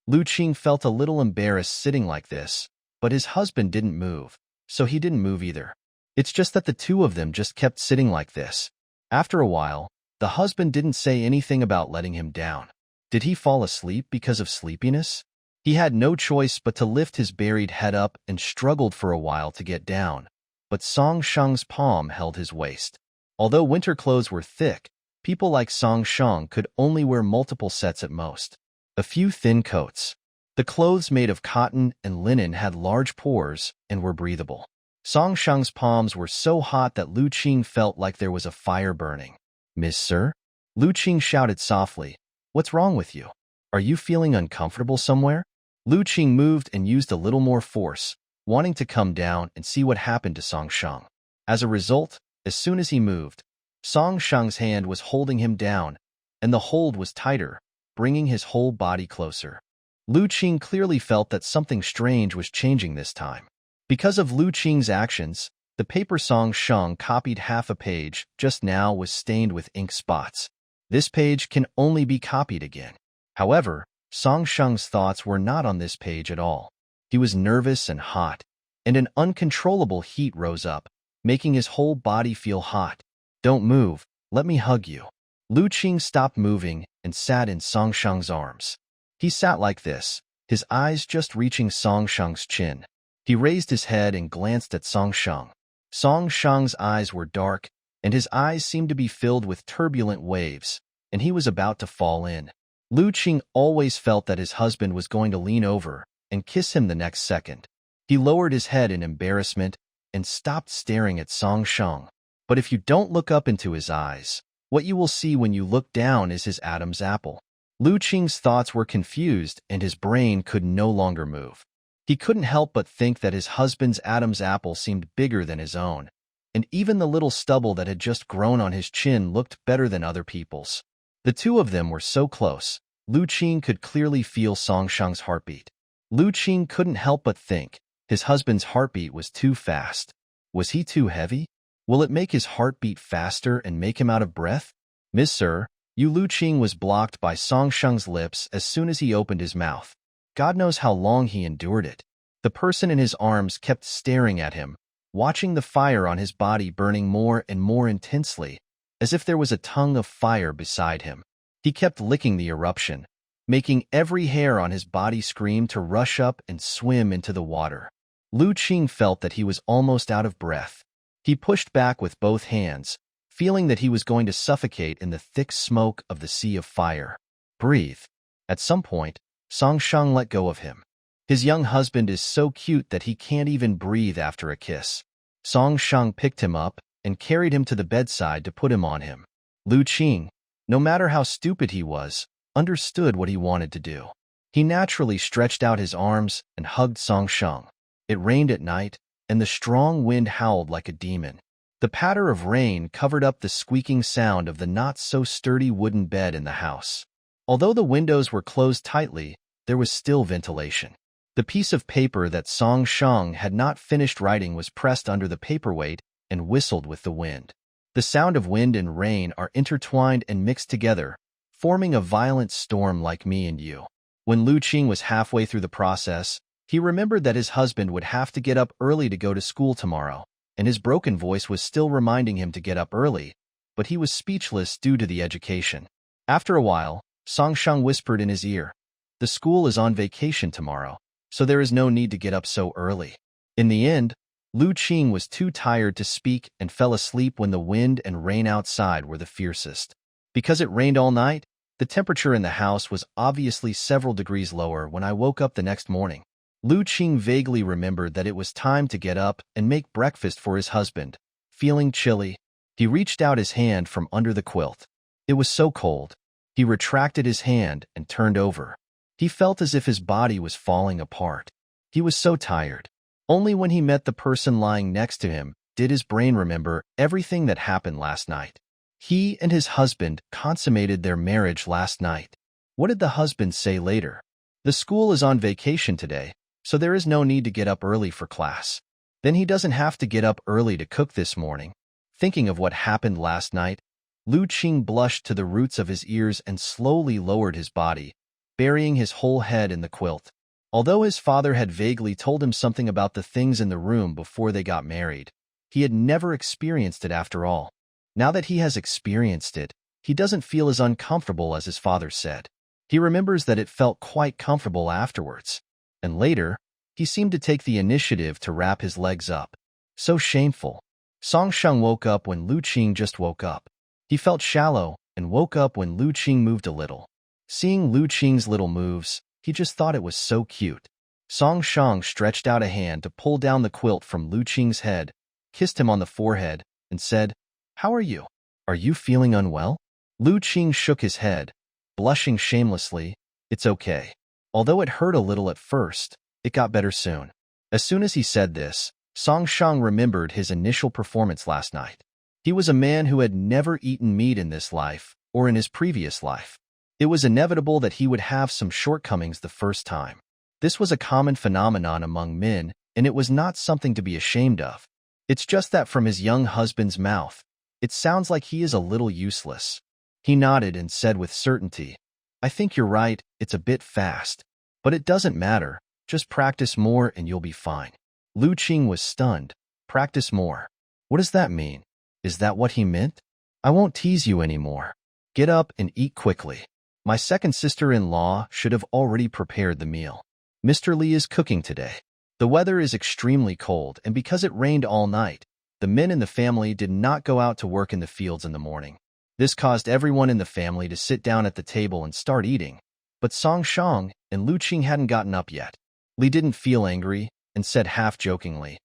Lu Qing felt a little embarrassed sitting like this, but his husband didn't move, so he didn't move either. It's just that the two of them just kept sitting like this. After a while, the husband didn't say anything about letting him down. Did he fall asleep because of sleepiness? He had no choice but to lift his buried head up and struggled for a while to get down, but Song Shang's palm held his waist. Although winter clothes were thick, people like Song Shang could only wear multiple sets at most. A few thin coats. The clothes made of cotton and linen had large pores and were breathable. Song Shang's palms were so hot that Lu Qing felt like there was a fire burning. Miss Sir? Lu Qing shouted softly. What's wrong with you? Are you feeling uncomfortable somewhere? Lu Qing moved and used a little more force, wanting to come down and see what happened to Song Shang. As a result, as soon as he moved, Song Shang's hand was holding him down, and the hold was tighter, bringing his whole body closer. Lu Qing clearly felt that something strange was changing this time. Because of Lu Qing's actions, the paper Song Shang copied half a page just now was stained with ink spots. This page can only be copied again. However, Song Shang's thoughts were not on this page at all. He was nervous and hot, and an uncontrollable heat rose up, making his whole body feel hot. Don't move, let me hug you. Lu Qing stopped moving and sat in Song Shang's arms. He sat like this, his eyes just reaching Song Shang's chin. He raised his head and glanced at Song Shang. Song Shang's eyes were dark, and his eyes seemed to be filled with turbulent waves, and he was about to fall in. Lu Qing always felt that his husband was going to lean over and kiss him the next second. He lowered his head in embarrassment and stopped staring at Song Shang. But if you don't look up into his eyes, what you will see when you look down is his Adam's apple. Lu Qing's thoughts were confused and his brain could no longer move. He couldn't help but think that his husband's Adam's apple seemed bigger than his own, and even the little stubble that had just grown on his chin looked better than other people's. The two of them were so close, Lu Qing could clearly feel Song Shang's heartbeat. Lu Qing couldn't help but think his husband's heartbeat was too fast. Was he too heavy? Will it make his heart beat faster and make him out of breath? Miss Sir, Lu Qing was blocked by Song Shang's lips as soon as he opened his mouth. God knows how long he endured it. The person in his arms kept staring at him, watching the fire on his body burning more and more intensely, as if there was a tongue of fire beside him. He kept licking the eruption, making every hair on his body scream to rush up and swim into the water. Lu Qing felt that he was almost out of breath. He pushed back with both hands, feeling that he was going to suffocate in the thick smoke of the sea of fire. Breathe. At some point, Song Shang let go of him. His young husband is so cute that he can't even breathe after a kiss. Song Shang picked him up and carried him to the bedside to put him on him. Lu Qing, no matter how stupid he was, understood what he wanted to do. He naturally stretched out his arms and hugged Song Shang. It rained at night, and the strong wind howled like a demon. The patter of rain covered up the squeaking sound of the not-so-sturdy wooden bed in the house. Although the windows were closed tightly, there was still ventilation. The piece of paper that Song Shang had not finished writing was pressed under the paperweight and whistled with the wind. The sound of wind and rain are intertwined and mixed together, forming a violent storm like me and you. When Lu Qing was halfway through the process, he remembered that his husband would have to get up early to go to school tomorrow, and his broken voice was still reminding him to get up early, but he was speechless due to the education. After a while, Song Shang whispered in his ear, "The school is on vacation tomorrow, so there is no need to get up so early." In the end, Lu Qing was too tired to speak and fell asleep when the wind and rain outside were the fiercest. Because it rained all night, the temperature in the house was obviously several degrees lower when I woke up the next morning. Lu Qing vaguely remembered that it was time to get up and make breakfast for his husband. Feeling chilly, he reached out his hand from under the quilt. It was so cold. He retracted his hand and turned over. He felt as if his body was falling apart. He was so tired. Only when he met the person lying next to him did his brain remember everything that happened last night. He and his husband consummated their marriage last night. What did the husband say later? The school is on vacation today, so there is no need to get up early for class. Then he doesn't have to get up early to cook this morning. Thinking of what happened last night, Lu Qing blushed to the roots of his ears and slowly lowered his body, burying his whole head in the quilt. Although his father had vaguely told him something about the things in the room before they got married, he had never experienced it after all. Now that he has experienced it, he doesn't feel as uncomfortable as his father said. He remembers that it felt quite comfortable afterwards. And later, he seemed to take the initiative to wrap his legs up. So shameful. Song Shang woke up when Lu Qing just woke up. He felt shallow and woke up when Lu Qing moved a little. Seeing Lu Qing's little moves, he just thought it was so cute. Song Shang stretched out a hand to pull down the quilt from Lu Qing's head, kissed him on the forehead, and said, "How are you? Are you feeling unwell?" Lu Qing shook his head, blushing shamelessly. "It's okay." Although it hurt a little at first, it got better soon. As soon as he said this, Song Shang remembered his initial performance last night. He was a man who had never eaten meat in this life or in his previous life. It was inevitable that he would have some shortcomings the first time. This was a common phenomenon among men, and it was not something to be ashamed of. It's just that from his young husband's mouth, it sounds like he is a little useless. He nodded and said with certainty, "I think you're right, it's a bit fast. But it doesn't matter, just practice more and you'll be fine." Lu Qing was stunned. Practice more. What does that mean? Is that what he meant? "I won't tease you anymore. Get up and eat quickly. My second sister-in-law should have already prepared the meal. Mr. Li is cooking today. The weather is extremely cold, and because it rained all night, the men in the family did not go out to work in the fields in the morning. This caused everyone in the family to sit down at the table and start eating. But Song Shang and Lu Qing hadn't gotten up yet. Li didn't feel angry and said half-jokingly,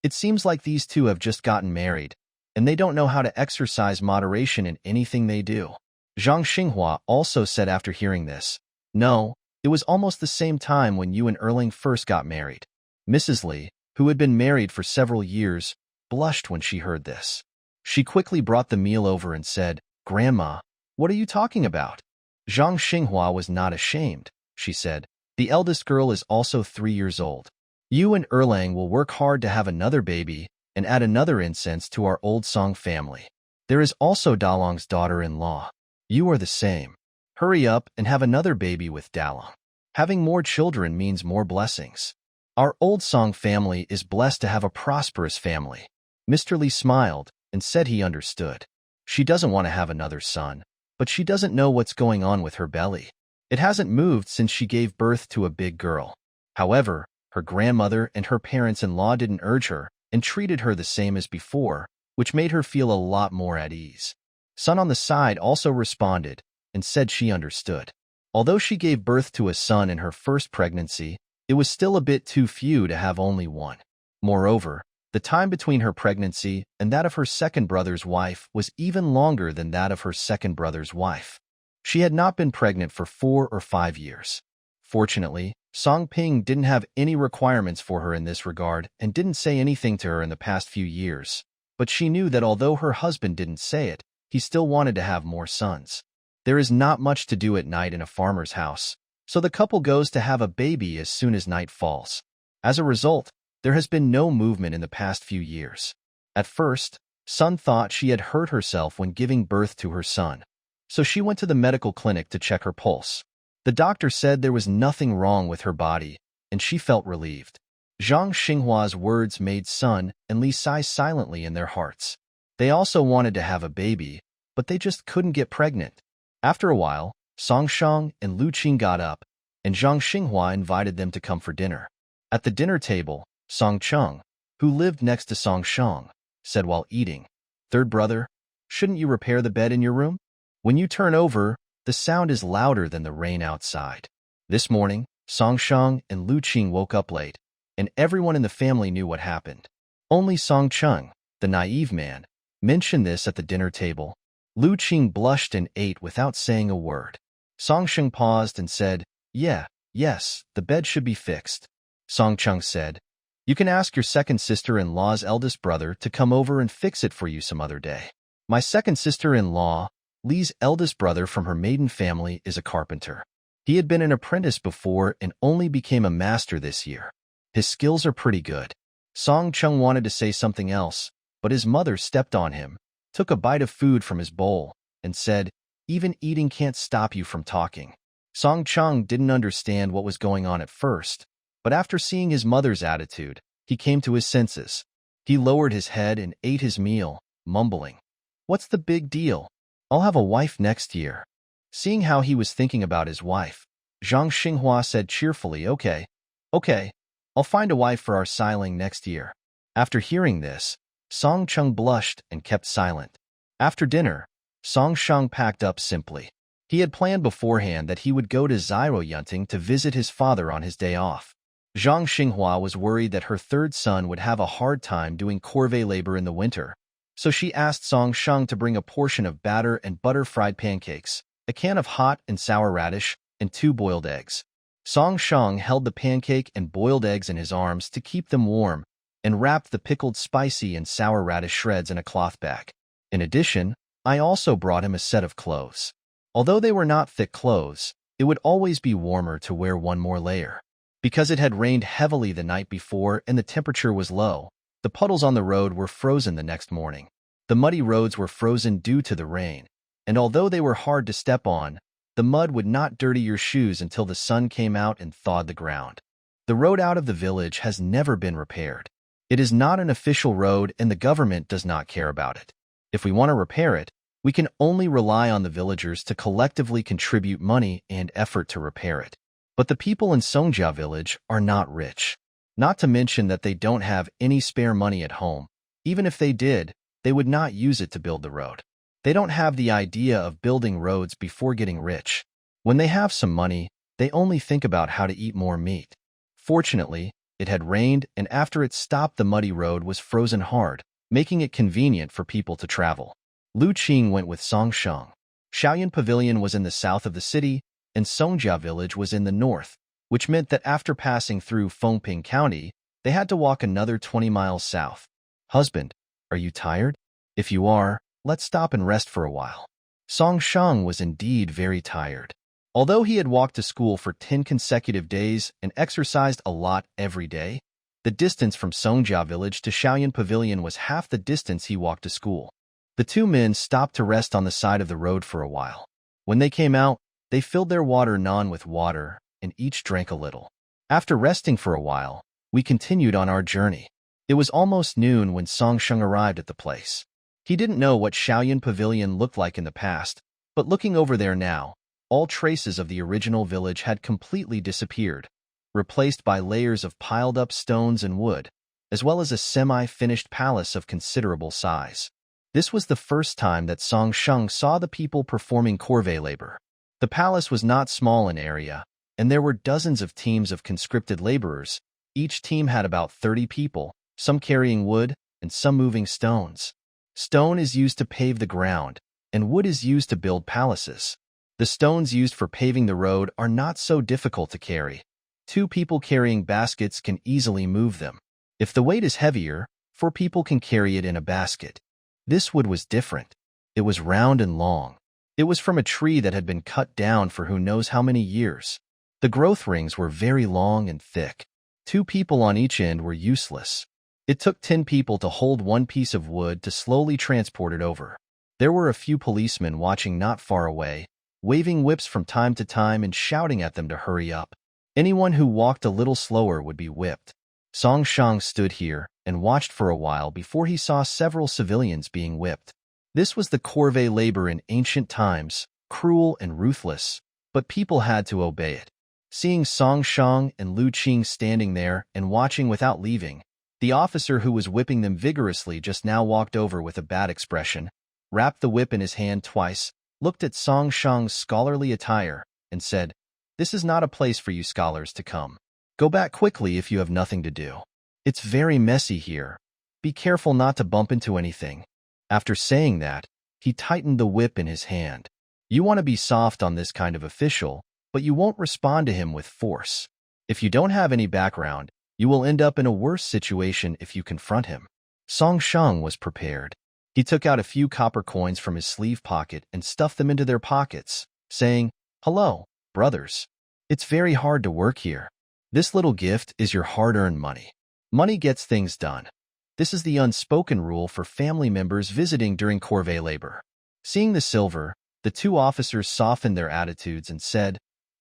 "It seems like these two have just gotten married, and they don't know how to exercise moderation in anything they do." Zhang Xinghua also said after hearing this, "No, it was almost the same time when you and Erling first got married." Mrs. Li, who had been married for several years, blushed when she heard this. She quickly brought the meal over and said, "Grandma, what are you talking about?" Zhang Xinghua was not ashamed. She said, "The eldest girl is also 3 years old. You and Erlang will work hard to have another baby and add another incense to our old Song family. There is also Dalong's daughter-in-law. You are the same. Hurry up and have another baby with Dalong. Having more children means more blessings. Our old Song family is blessed to have a prosperous family." Mr. Li smiled and said he understood. She doesn't want to have another son, but she doesn't know what's going on with her belly. It hasn't moved since she gave birth to a big girl. However, her grandmother and her parents-in-law didn't urge her and treated her the same as before, which made her feel a lot more at ease. Sun on the side also responded and said she understood. Although she gave birth to a son in her first pregnancy, it was still a bit too few to have only one. Moreover, the time between her pregnancy and that of her second brother's wife was even longer than that of her second brother's wife. She had not been pregnant for 4 or 5 years. Fortunately, Song Ping didn't have any requirements for her in this regard and didn't say anything to her in the past few years. But she knew that although her husband didn't say it, he still wanted to have more sons. There is not much to do at night in a farmer's house, so the couple goes to have a baby as soon as night falls. As a result, there has been no movement in the past few years. At first, Sun thought she had hurt herself when giving birth to her son, so she went to the medical clinic to check her pulse. The doctor said there was nothing wrong with her body, and she felt relieved. Zhang Xinghua's words made Sun and Li sigh silently in their hearts. They also wanted to have a baby, but they just couldn't get pregnant. After a while, Song Shang and Lu Qing got up, and Zhang Xinghua invited them to come for dinner. At the dinner table, Song Cheng, who lived next to Song Shang, said while eating, "Third brother, shouldn't you repair the bed in your room? When you turn over, the sound is louder than the rain outside." This morning, Song Shang and Lu Qing woke up late, and everyone in the family knew what happened. Only Song Cheng, the naive man, mentioned this at the dinner table. Lu Qing blushed and ate without saying a word. Song Sheng paused and said, Yes, the bed should be fixed." Song Cheng said, "You can ask your second sister-in-law's eldest brother to come over and fix it for you some other day. My second sister-in-law, Li's eldest brother from her maiden family, is a carpenter. He had been an apprentice before and only became a master this year. His skills are pretty good." Song Cheng wanted to say something else, but his mother stepped on him, took a bite of food from his bowl, and said, "Even eating can't stop you from talking." Song Cheng didn't understand what was going on at first, but after seeing his mother's attitude, he came to his senses. He lowered his head and ate his meal, mumbling, "What's the big deal? I'll have a wife next year." Seeing how he was thinking about his wife, Zhang Xinghua said cheerfully, Okay, I'll find a wife for our Siling next year." After hearing this, Song Cheng blushed and kept silent. After dinner, Song Shang packed up simply. He had planned beforehand that he would go to Zairoyunting to visit his father on his day off. Zhang Xinghua was worried that her third son would have a hard time doing corvée labor in the winter, so she asked Song Shang to bring a portion of batter and butter-fried pancakes, a can of hot and sour radish, and 2 boiled eggs. Song Shang held the pancake and boiled eggs in his arms to keep them warm, and wrapped the pickled spicy and sour radish shreds in a cloth bag. In addition, I also brought him a set of clothes. Although they were not thick clothes, it would always be warmer to wear one more layer. Because it had rained heavily the night before and the temperature was low, the puddles on the road were frozen the next morning. The muddy roads were frozen due to the rain, and although they were hard to step on, the mud would not dirty your shoes until the sun came out and thawed the ground. The road out of the village has never been repaired. It is not an official road and the government does not care about it. If we want to repair it, we can only rely on the villagers to collectively contribute money and effort to repair it. But the people in Songjia village are not rich. Not to mention that they don't have any spare money at home. Even if they did, they would not use it to build the road. They don't have the idea of building roads before getting rich. When they have some money, they only think about how to eat more meat. Fortunately, it had rained, and after it stopped, the muddy road was frozen hard, making it convenient for people to travel. Lu Qing went with Song Shang. Shaoyan Pavilion was in the south of the city, and Songjia village was in the north, which meant that after passing through Fengping County, they had to walk another 20 miles south. "Husband, are you tired? If you are, let's stop and rest for a while." Song Shang was indeed very tired. Although he had walked to school for 10 consecutive days and exercised a lot every day, the distance from Songjia village to Shaoyan Pavilion was half the distance he walked to school. The two men stopped to rest on the side of the road for a while. When they came out, they filled their water nan with water, and each drank a little. After resting for a while, we continued on our journey. It was almost noon when Song Shang arrived at the place. He didn't know what Shaoyan Pavilion looked like in the past, but looking over there now, all traces of the original village had completely disappeared, replaced by layers of piled-up stones and wood, as well as a semi-finished palace of considerable size. This was the first time that Song Shang saw the people performing corvée labor. The palace was not small in area, and there were dozens of teams of conscripted laborers. Each team had about 30 people, some carrying wood and some moving stones. Stone is used to pave the ground, and wood is used to build palaces. The stones used for paving the road are not so difficult to carry. 2 people carrying baskets can easily move them. If the weight is heavier, 4 people can carry it in a basket. This wood was different. It was round and long. It was from a tree that had been cut down for who knows how many years. The growth rings were very long and thick. 2 people on each end were useless. It took 10 people to hold one piece of wood to slowly transport it over. There were a few policemen watching not far away, waving whips from time to time and shouting at them to hurry up. Anyone who walked a little slower would be whipped. Song Shang stood here and watched for a while before he saw several civilians being whipped. This was the Corvée labor in ancient times, cruel and ruthless, but people had to obey it. Seeing Song Shang and Lu Qing standing there and watching without leaving, the officer who was whipping them vigorously just now walked over with a bad expression, wrapped the whip in his hand twice, looked at Song Shang's scholarly attire, and said, "This is not a place for you scholars to come. Go back quickly if you have nothing to do. It's very messy here. Be careful not to bump into anything." After saying that, he tightened the whip in his hand. You want to be soft on this kind of official, but you won't respond to him with force. If you don't have any background, you will end up in a worse situation if you confront him. Song Shang was prepared. He took out a few copper coins from his sleeve pocket and stuffed them into their pockets, saying, "Hello, brothers. It's very hard to work here. This little gift is your hard-earned money. Money gets things done. This is the unspoken rule for family members visiting during Corvée labor." Seeing the silver, the two officers softened their attitudes and said,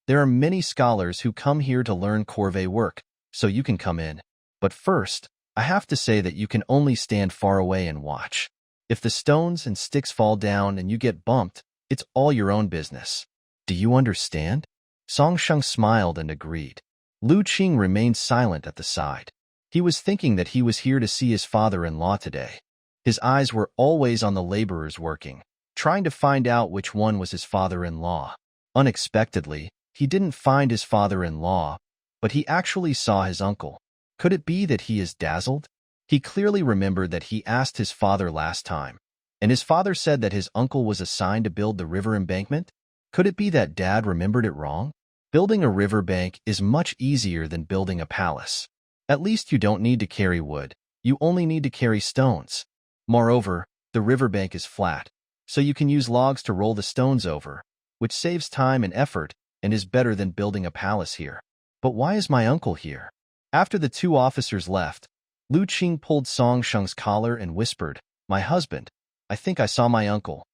"There are many scholars who come here to learn Corvée work, so you can come in. But first, I have to say that you can only stand far away and watch. If the stones and sticks fall down and you get bumped, it's all your own business. Do you understand?" Song Shang smiled and agreed. Lu Qing remained silent at the side. He was thinking that he was here to see his father-in-law today. His eyes were always on the laborers working, trying to find out which one was his father-in-law. Unexpectedly, he didn't find his father-in-law, but he actually saw his uncle. Could it be that he is dazzled? He clearly remembered that he asked his father last time, and his father said that his uncle was assigned to build the river embankment. Could it be that Dad remembered it wrong? Building a riverbank is much easier than building a palace. At least you don't need to carry wood, you only need to carry stones. Moreover, the riverbank is flat, so you can use logs to roll the stones over, which saves time and effort and is better than building a palace here. But why is my uncle here? After the two officers left, Lu Qing pulled Song Shang's collar and whispered, "My husband, I think I saw my uncle."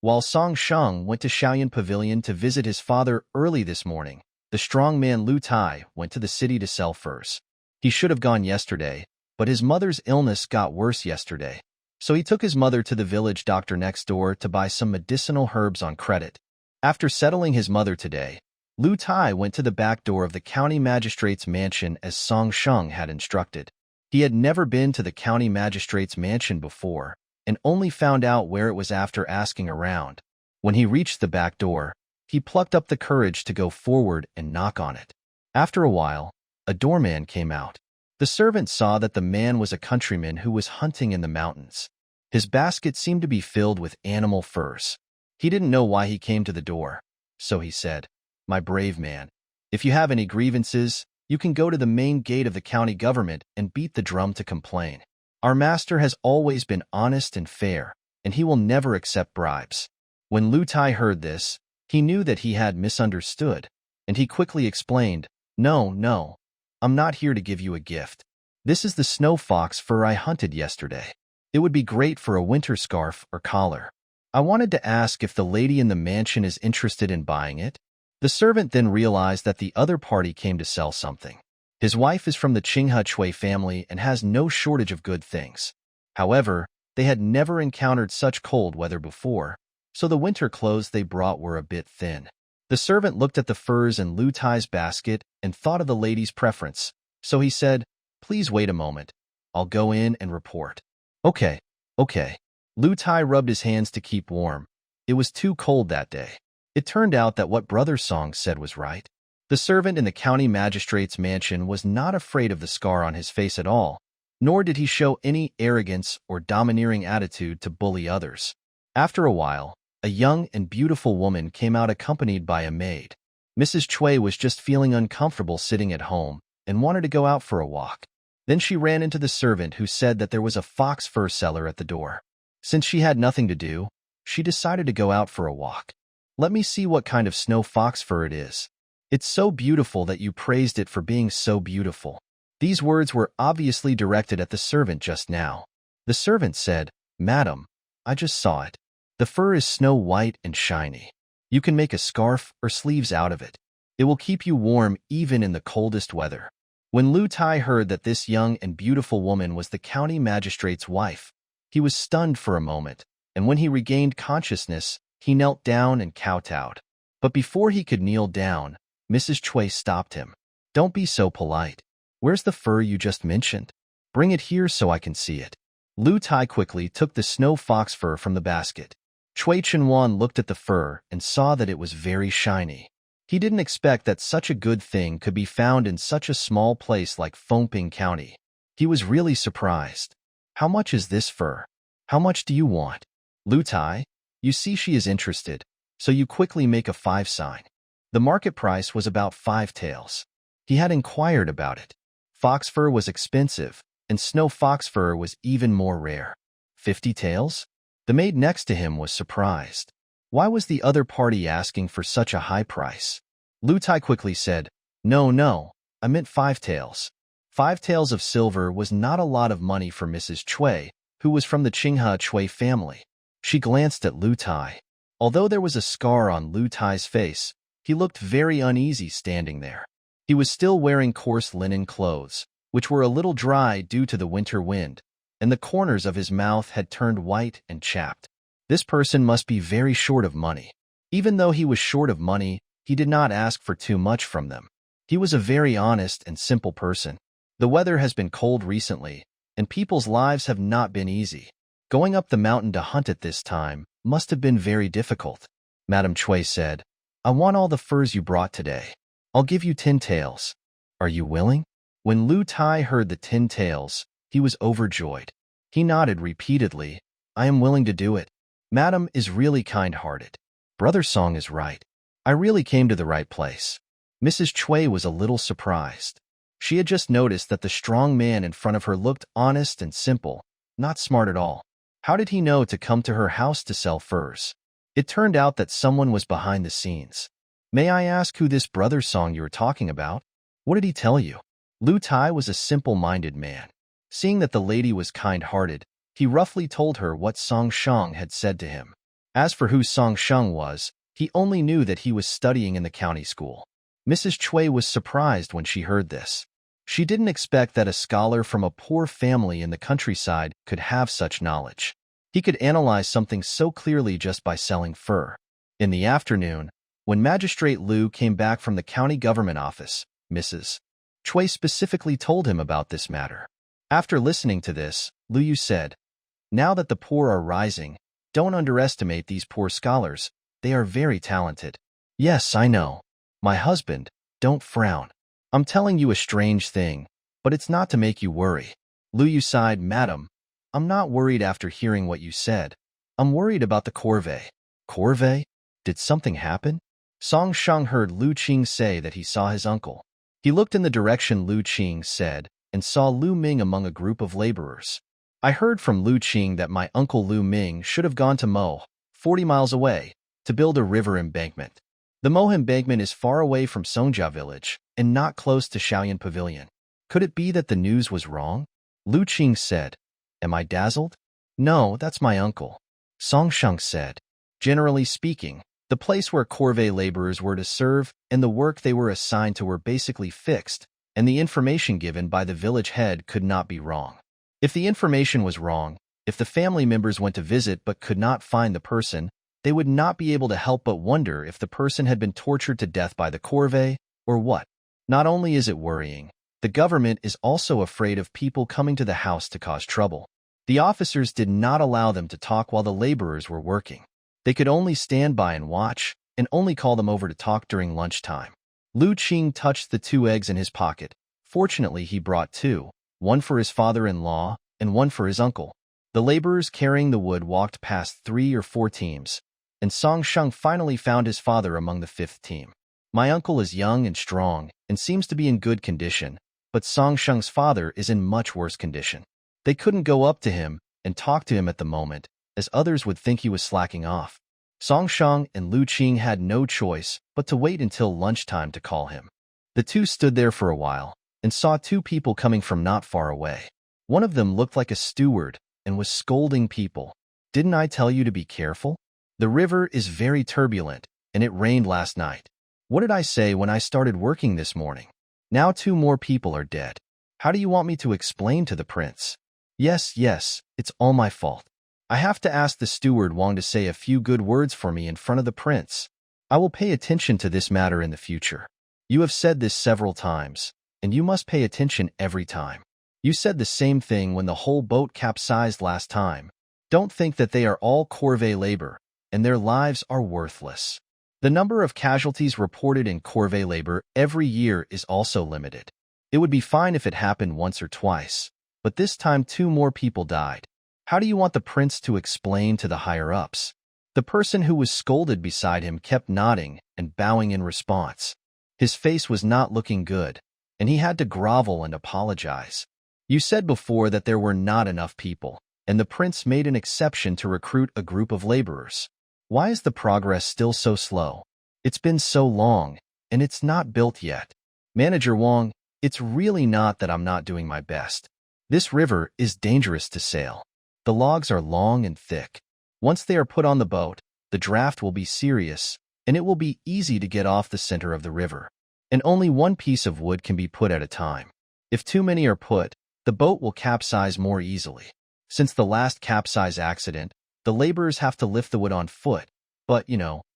While Song Shang went to Shaoyan Pavilion to visit his father early this morning, the strong man Lu Tai went to the city to sell furs. He should have gone yesterday, but his mother's illness got worse yesterday, so he took his mother to the village doctor next door to buy some medicinal herbs on credit. After settling his mother today, Lu Tai went to the back door of the county magistrate's mansion as Song Shang had instructed. He had never been to the county magistrate's mansion before, and only found out where it was after asking around. When he reached the back door, he plucked up the courage to go forward and knock on it. After a while, a doorman came out. The servant saw that the man was a countryman who was hunting in the mountains. His basket seemed to be filled with animal furs. He didn't know why he came to the door, so he said, "My brave man, if you have any grievances, you can go to the main gate of the county government and beat the drum to complain. Our master has always been honest and fair, and he will never accept bribes." When Lu Tai heard this, he knew that he had misunderstood, and he quickly explained, No, I'm not here to give you a gift. This is the snow fox fur I hunted yesterday. It would be great for a winter scarf or collar. I wanted to ask if the lady in the mansion is interested in buying it." The servant then realized that the other party came to sell something. His wife is from the Qinghe Chui family and has no shortage of good things. However, they had never encountered such cold weather before, so the winter clothes they brought were a bit thin. The servant looked at the furs in Lu Tai's basket and thought of the lady's preference, so he said, "Please wait a moment. I'll go in and report." Okay. Lu Tai rubbed his hands to keep warm. It was too cold that day. It turned out that what Brother Song said was right. The servant in the county magistrate's mansion was not afraid of the scar on his face at all, nor did he show any arrogance or domineering attitude to bully others. After a while, a young and beautiful woman came out accompanied by a maid. Mrs. Chui was just feeling uncomfortable sitting at home and wanted to go out for a walk. Then she ran into the servant who said that there was a fox fur seller at the door. Since she had nothing to do, she decided to go out for a walk. "Let me see what kind of snow fox fur it is. It's so beautiful that you praised it for being so beautiful." These words were obviously directed at the servant just now. The servant said, "Madam, I just saw it. The fur is snow white and shiny. You can make a scarf or sleeves out of it. It will keep you warm even in the coldest weather." When Lu Tai heard that this young and beautiful woman was the county magistrate's wife, he was stunned for a moment, and when he regained consciousness, he knelt down and kowtowed. But before he could kneel down, Mrs. Chui stopped him. "Don't be so polite. Where's the fur you just mentioned? Bring it here so I can see it." Lu Tai quickly took the snow fox fur from the basket. Chui Chenwan looked at the fur and saw that it was very shiny. He didn't expect that such a good thing could be found in such a small place like Confronting County. He was really surprised. "How much is this fur? How much do you want?" "Lu Tai, you see she is interested, so you quickly make a 5 sign." The market price was about 5 taels. He had inquired about it. Fox fur was expensive, and snow fox fur was even more rare. 50 taels? The maid next to him was surprised. Why was the other party asking for such a high price? Lu Tai quickly said, No, I meant 5 taels. 5 taels of silver was not a lot of money for Mrs. Chui, who was from the Qinghe Chui family. She glanced at Lu Tai. Although there was a scar on Lu Tai's face, he looked very uneasy standing there. He was still wearing coarse linen clothes, which were a little dry due to the winter wind, and the corners of his mouth had turned white and chapped. This person must be very short of money. Even though he was short of money, he did not ask for too much from them. He was a very honest and simple person. The weather has been cold recently, and people's lives have not been easy. Going up the mountain to hunt at this time must have been very difficult. Madame Chui said, "I want all the furs you brought today. I'll give you 10 taels. Are you willing?" When Lu Tai heard the 10 taels, he was overjoyed. He nodded repeatedly. "I am willing to do it. Madam is really kind-hearted. Brother Song is right. I really came to the right place." Mrs. Chui was a little surprised. She had just noticed that the strong man in front of her looked honest and simple, not smart at all. How did he know to come to her house to sell furs? It turned out that someone was behind the scenes. "May I ask who this Brother Song you were talking about? What did he tell you?" Lu Tai was a simple-minded man. Seeing that the lady was kind-hearted, he roughly told her what Song Shang had said to him. As for who Song Shang was, he only knew that he was studying in the county school. Mrs. Chui was surprised when she heard this. She didn't expect that a scholar from a poor family in the countryside could have such knowledge. He could analyze something so clearly just by selling fur. In the afternoon, when Magistrate Lu came back from the county government office, Mrs. Chui specifically told him about this matter. After listening to this, Lu Yu said, "Now that the poor are rising, don't underestimate these poor scholars. They are very talented." "Yes, I know. My husband, don't frown. I'm telling you a strange thing, but it's not to make you worry." Lu Yu sighed, "Madam, I'm not worried after hearing what you said. I'm worried about the Corvée." "Corvée? Did something happen?" Song Shang heard Lu Qing say that he saw his uncle. He looked in the direction Lu Qing said and saw Lu Ming among a group of laborers. "I heard from Lu Qing that my uncle Lu Ming should have gone to Mo, 40 miles away, to build a river embankment. The Mo embankment is far away from Songjia village and not close to Shaoyan Pavilion. Could it be that the news was wrong?" Lu Qing said, "Am I dazzled?" "No, that's my uncle." Song Shang said, "Generally speaking, the place where Corvée laborers were to serve and the work they were assigned to were basically fixed, and the information given by the village head could not be wrong. If the information was wrong, if the family members went to visit but could not find the person, they would not be able to help but wonder if the person had been tortured to death by the Corvée or what. Not only is it worrying, the government is also afraid of people coming to the house to cause trouble. The officers did not allow them to talk while the laborers were working. They could only stand by and watch, and only call them over to talk during lunchtime." Lu Qing touched the 2 eggs in his pocket. Fortunately, he brought 2, one for his father-in-law and one for his uncle. The laborers carrying the wood walked past 3 or 4 teams, and Song Shang finally found his father among the 5th team. "My uncle is young and strong and seems to be in good condition, but Song Shang's father is in much worse condition. They couldn't go up to him and talk to him at the moment, as others would think he was slacking off." Song Shang and Lu Qing had no choice but to wait until lunchtime to call him. The two stood there for a while, and saw two people coming from not far away. One of them looked like a steward and was scolding people. "Didn't I tell you to be careful? The river is very turbulent, and it rained last night. What did I say when I started working this morning? Now 2 more people are dead. How do you want me to explain to the prince?" Yes, it's all my fault. I have to ask the steward Wang to say a few good words for me in front of the prince. I will pay attention to this matter in the future. You have said this several times, and you must pay attention every time. You said the same thing when the whole boat capsized last time. Don't think that they are all Corvée labor, and their lives are worthless. The number of casualties reported in Corvée labor every year is also limited. It would be fine if it happened once or twice, but this time 2 more people died. How do you want the prince to explain to the higher-ups? The person who was scolded beside him kept nodding and bowing in response. His face was not looking good, and he had to grovel and apologize. You said before that there were not enough people, and the prince made an exception to recruit a group of laborers. Why is the progress still so slow? It's been so long, and it's not built yet. Manager Wang, it's really not that I'm not doing my best. This river is dangerous to sail. The logs are long and thick. Once they are put on the boat, the draft will be serious, and it will be easy to get off the center of the river. And only one piece of wood can be put at a time. If too many are put, the boat will capsize more easily. Since the last capsize accident, the laborers have to lift the wood on foot. But,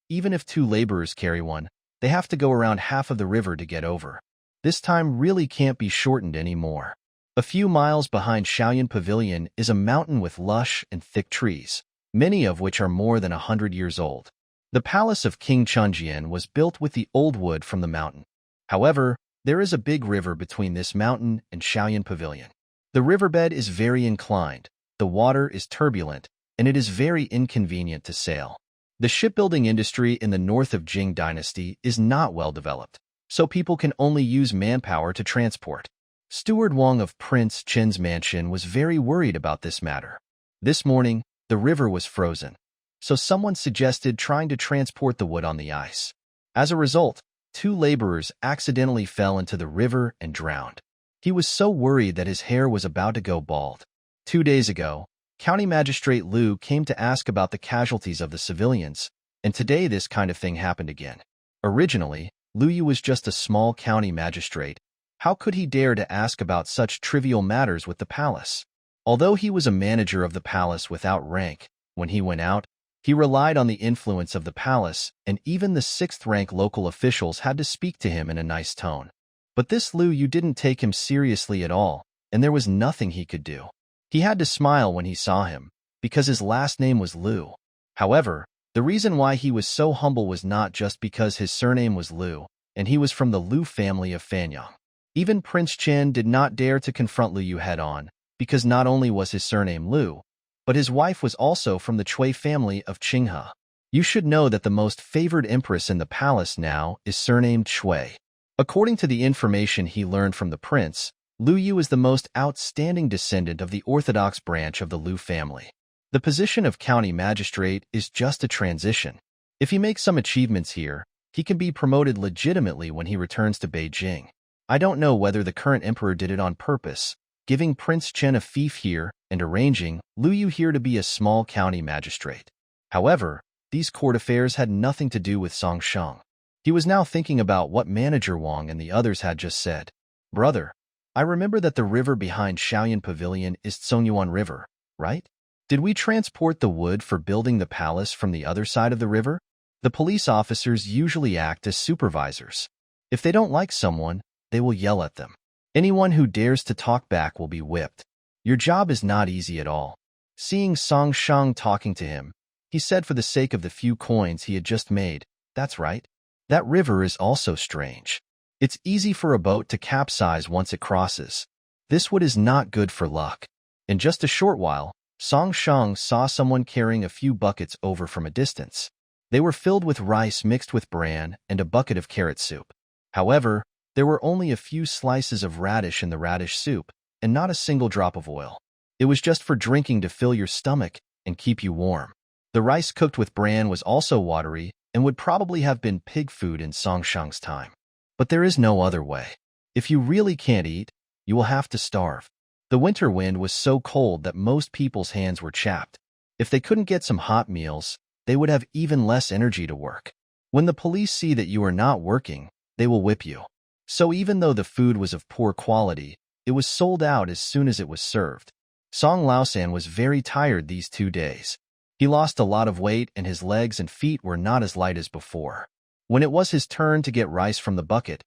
even if 2 laborers carry one, they have to go around half of the river to get over. This time really can't be shortened anymore. A few miles behind Shaoyan Pavilion is a mountain with lush and thick trees, many of which are more than 100 years old. The palace of King Chunjian was built with the old wood from the mountain. However, there is a big river between this mountain and Shaoyan Pavilion. The riverbed is very inclined, the water is turbulent, and it is very inconvenient to sail. The shipbuilding industry in the north of Jing Dynasty is not well developed, so people can only use manpower to transport. Steward Wang of Prince Chen's mansion was very worried about this matter. This morning, the river was frozen, so someone suggested trying to transport the wood on the ice. As a result, 2 laborers accidentally fell into the river and drowned. He was so worried that his hair was about to go bald. 2 days ago, County Magistrate Liu came to ask about the casualties of the civilians, and today this kind of thing happened again. Originally, Liu was just a small county magistrate. How could he dare to ask about such trivial matters with the palace? Although he was a manager of the palace without rank, when he went out, he relied on the influence of the palace, and even the 6th-rank local officials had to speak to him in a nice tone. But this Liu didn't take him seriously at all, and there was nothing he could do. He had to smile when he saw him, because his last name was Liu. However, the reason why he was so humble was not just because his surname was Liu, and he was from the Liu family of Fanyang. Even Prince Chen did not dare to confront Liu head-on, because not only was his surname Liu, but his wife was also from the Cui family of Qinghe. You should know that the most favored empress in the palace now is surnamed Cui. According to the information he learned from the prince, Liu is the most outstanding descendant of the orthodox branch of the Liu family. The position of county magistrate is just a transition. If he makes some achievements here, he can be promoted legitimately when he returns to Beijing. I don't know whether the current emperor did it on purpose, giving Prince Chen a fief here and arranging Liu here to be a small county magistrate. However, these court affairs had nothing to do with Song Sheng. He was now thinking about what Manager Wang and the others had just said. Brother, I remember that the river behind Shaoyan Pavilion is Tsongyuan River, right? Did we transport the wood for building the palace from the other side of the river? The police officers usually act as supervisors. If they don't like someone, they will yell at them. Anyone who dares to talk back will be whipped. Your job is not easy at all. Seeing Song Sheng talking to him, he said for the sake of the few coins he had just made, "That's right. That river is also strange. It's easy for a boat to capsize once it crosses. This wood is not good for luck." In just a short while, Song Sheng saw someone carrying a few buckets over from a distance. They were filled with rice mixed with bran and a bucket of carrot soup. However, there were only a few slices of radish in the radish soup, and not a single drop of oil. It was just for drinking to fill your stomach and keep you warm. The rice cooked with bran was also watery and would probably have been pig food in Song Sheng's time. But there is no other way. If you really can't eat, you will have to starve. The winter wind was so cold that most people's hands were chapped. If they couldn't get some hot meals, they would have even less energy to work. When the police see that you are not working, they will whip you. So even though the food was of poor quality, it was sold out as soon as it was served. Song Laosan was very tired these 2 days. He lost a lot of weight and his legs and feet were not as light as before. When it was his turn to get rice from the bucket,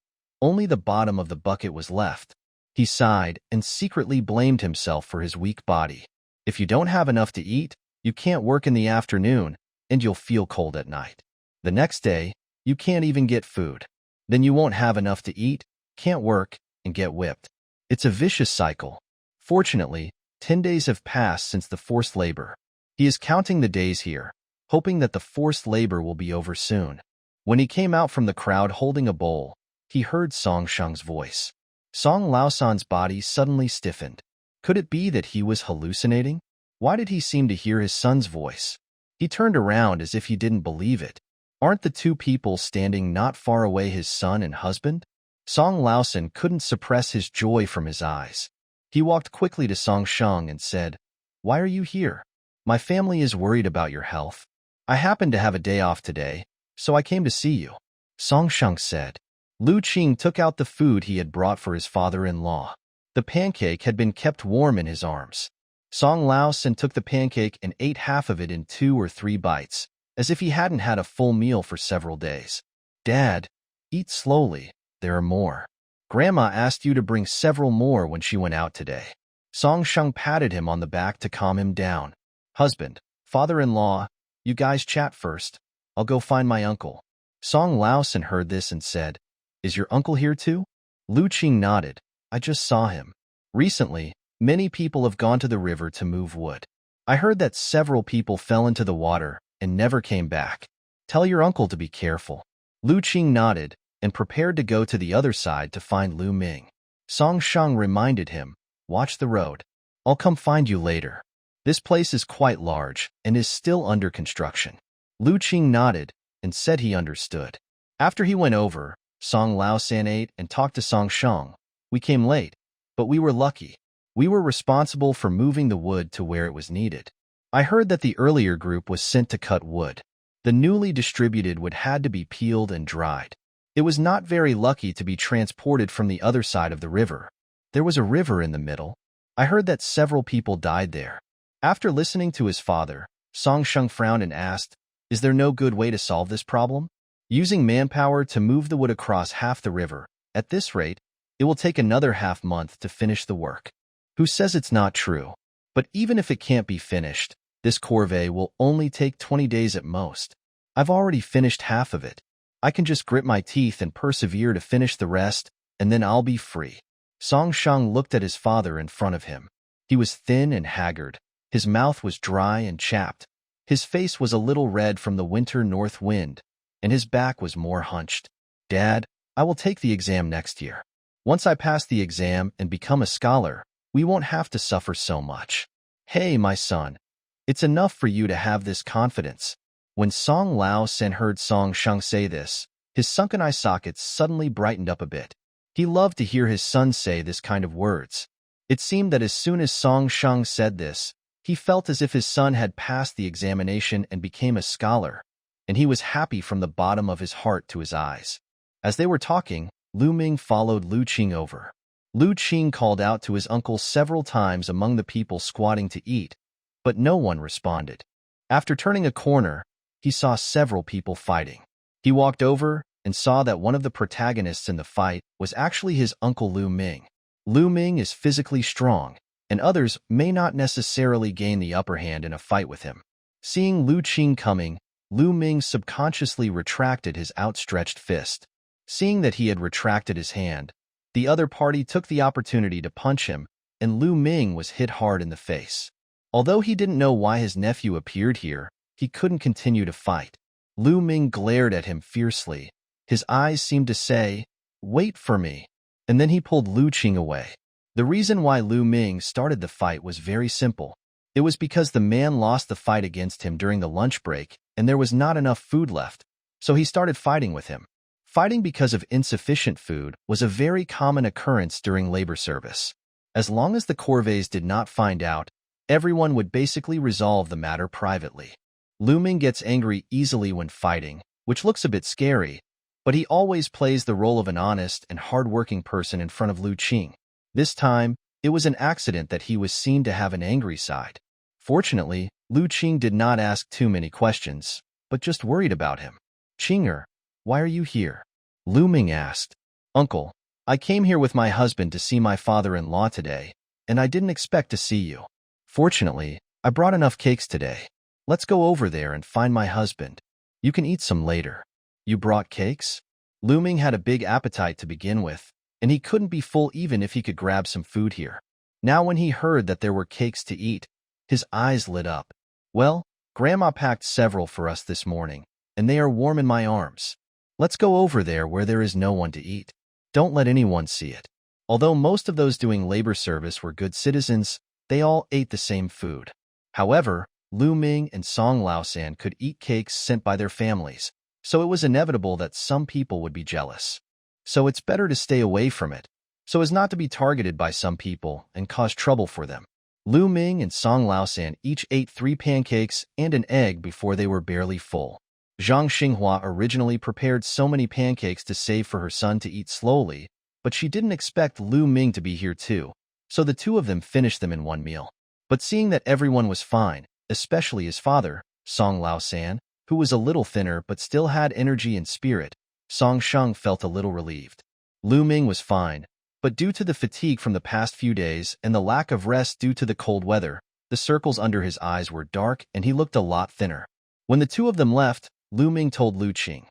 only the bottom of the bucket was left. He sighed and secretly blamed himself for his weak body. If you don't have enough to eat, you can't work in the afternoon, and you'll feel cold at night. The next day, you can't even get food. Then you won't have enough to eat, can't work, and get whipped. It's a vicious cycle. Fortunately, 10 days have passed since the forced labor. He is counting the days here, hoping that the forced labor will be over soon. When he came out from the crowd holding a bowl, he heard Song Sheng's voice. Song Laosan's body suddenly stiffened. Could it be that he was hallucinating? Why did he seem to hear his son's voice? He turned around as if he didn't believe it. Aren't the 2 people standing not far away his son and husband? Song Laosan couldn't suppress his joy from his eyes. He walked quickly to Song Sheng and said, "Why are you here? My family is worried about your health. I happen to have a day off today, so I came to see you." Song Sheng said. Lu Qing took out the food he had brought for his father-in-law. The pancake had been kept warm in his arms. Song Laosan took the pancake and ate half of it in 2 or 3 bites, as if he hadn't had a full meal for several days. "Dad, eat slowly, there are more. Grandma asked you to bring several more when she went out today." Song Sheng patted him on the back to calm him down. "Husband, father-in-law, you guys chat first. I'll go find my uncle." Song Laosan heard this and said, "Is your uncle here too?" Lu Qing nodded. "I just saw him. Recently, many people have gone to the river to move wood. I heard that several people fell into the water and never came back. Tell your uncle to be careful." Lu Qing nodded and prepared to go to the other side to find Lu Ming. Song Sheng reminded him, "Watch the road. I'll come find you later. This place is quite large and is still under construction." Lu Qing nodded and said he understood. After he went over, Song Laosan ate and talked to Song Sheng. "We came late, but we were lucky. We were responsible for moving the wood to where it was needed. I heard that the earlier group was sent to cut wood. The newly distributed wood had to be peeled and dried. It was not very lucky to be transported from the other side of the river. There was a river in the middle. I heard that several people died there." After listening to his father, Song Sheng frowned and asked, "Is there no good way to solve this problem? Using manpower to move the wood across half the river. At this rate, it will take another half-month to finish the work." Who says it's not true? But even if it can't be finished, this corvée will only take 20 days at most. I've already finished half of it. I can just grit my teeth and persevere to finish the rest, and then I'll be free. Song Sheng looked at his father in front of him. He was thin and haggard. His mouth was dry and chapped. His face was a little red from the winter north wind, and his back was more hunched. "Dad, I will take the exam next year. Once I pass the exam and become a scholar, we won't have to suffer so much." "Hey, my son, it's enough for you to have this confidence." When Song Laosan heard Song Sheng say this, his sunken eye sockets suddenly brightened up a bit. He loved to hear his son say this kind of words. It seemed that as soon as Song Sheng said this, he felt as if his son had passed the examination and became a scholar, and he was happy from the bottom of his heart to his eyes. As they were talking, Lu Ming followed Lu Qing over. Lu Qing called out to his uncle several times among the people squatting to eat, but no one responded. After turning a corner, he saw several people fighting. He walked over and saw that one of the protagonists in the fight was actually his uncle Lu Ming. Lu Ming is physically strong, and others may not necessarily gain the upper hand in a fight with him. Seeing Lu Qing coming, Lu Ming subconsciously retracted his outstretched fist. Seeing that he had retracted his hand, the other party took the opportunity to punch him, and Lu Ming was hit hard in the face. Although he didn't know why his nephew appeared here, he couldn't continue to fight. Lu Ming glared at him fiercely. His eyes seemed to say, "Wait for me," and then he pulled Lu Qing away. The reason why Lu Ming started the fight was very simple. It was because the man lost the fight against him during the lunch break, and there was not enough food left, so he started fighting with him. Fighting because of insufficient food was a very common occurrence during labor service. As long as the Corvées did not find out, everyone would basically resolve the matter privately. Lu Ming gets angry easily when fighting, which looks a bit scary, but he always plays the role of an honest and hard-working person in front of Lu Qing. This time, it was an accident that he was seen to have an angry side. Fortunately, Lu Qing did not ask too many questions, but just worried about him. "Qinger, why are you here?" Lu Ming asked. "Uncle, I came here with my husband to see my father-in-law today, and I didn't expect to see you. Fortunately, I brought enough cakes today. Let's go over there and find my husband. You can eat some later." "You brought cakes?" Lu Ming had a big appetite to begin with, and he couldn't be full even if he could grab some food here. Now when he heard that there were cakes to eat, his eyes lit up. "Well, Grandma packed several for us this morning, and they are warm in my arms. Let's go over there where there is no one to eat. Don't let anyone see it." Although most of those doing labor service were good citizens, they all ate the same food. However, Lu Ming and Song Laosan could eat cakes sent by their families, so it was inevitable that some people would be jealous. So it's better to stay away from it, so as not to be targeted by some people and cause trouble for them. Lu Ming and Song Laosan each ate 3 pancakes and an egg before they were barely full. Zhang Xinghua originally prepared so many pancakes to save for her son to eat slowly, but she didn't expect Lu Ming to be here too, so the two of them finished them in one meal. But seeing that everyone was fine, especially his father, Song Laosan, who was a little thinner but still had energy and spirit, Song Sheng felt a little relieved. Lu Ming was fine, but due to the fatigue from the past few days and the lack of rest due to the cold weather, the circles under his eyes were dark and he looked a lot thinner. When the two of them left, Lu Ming told Lu Qing,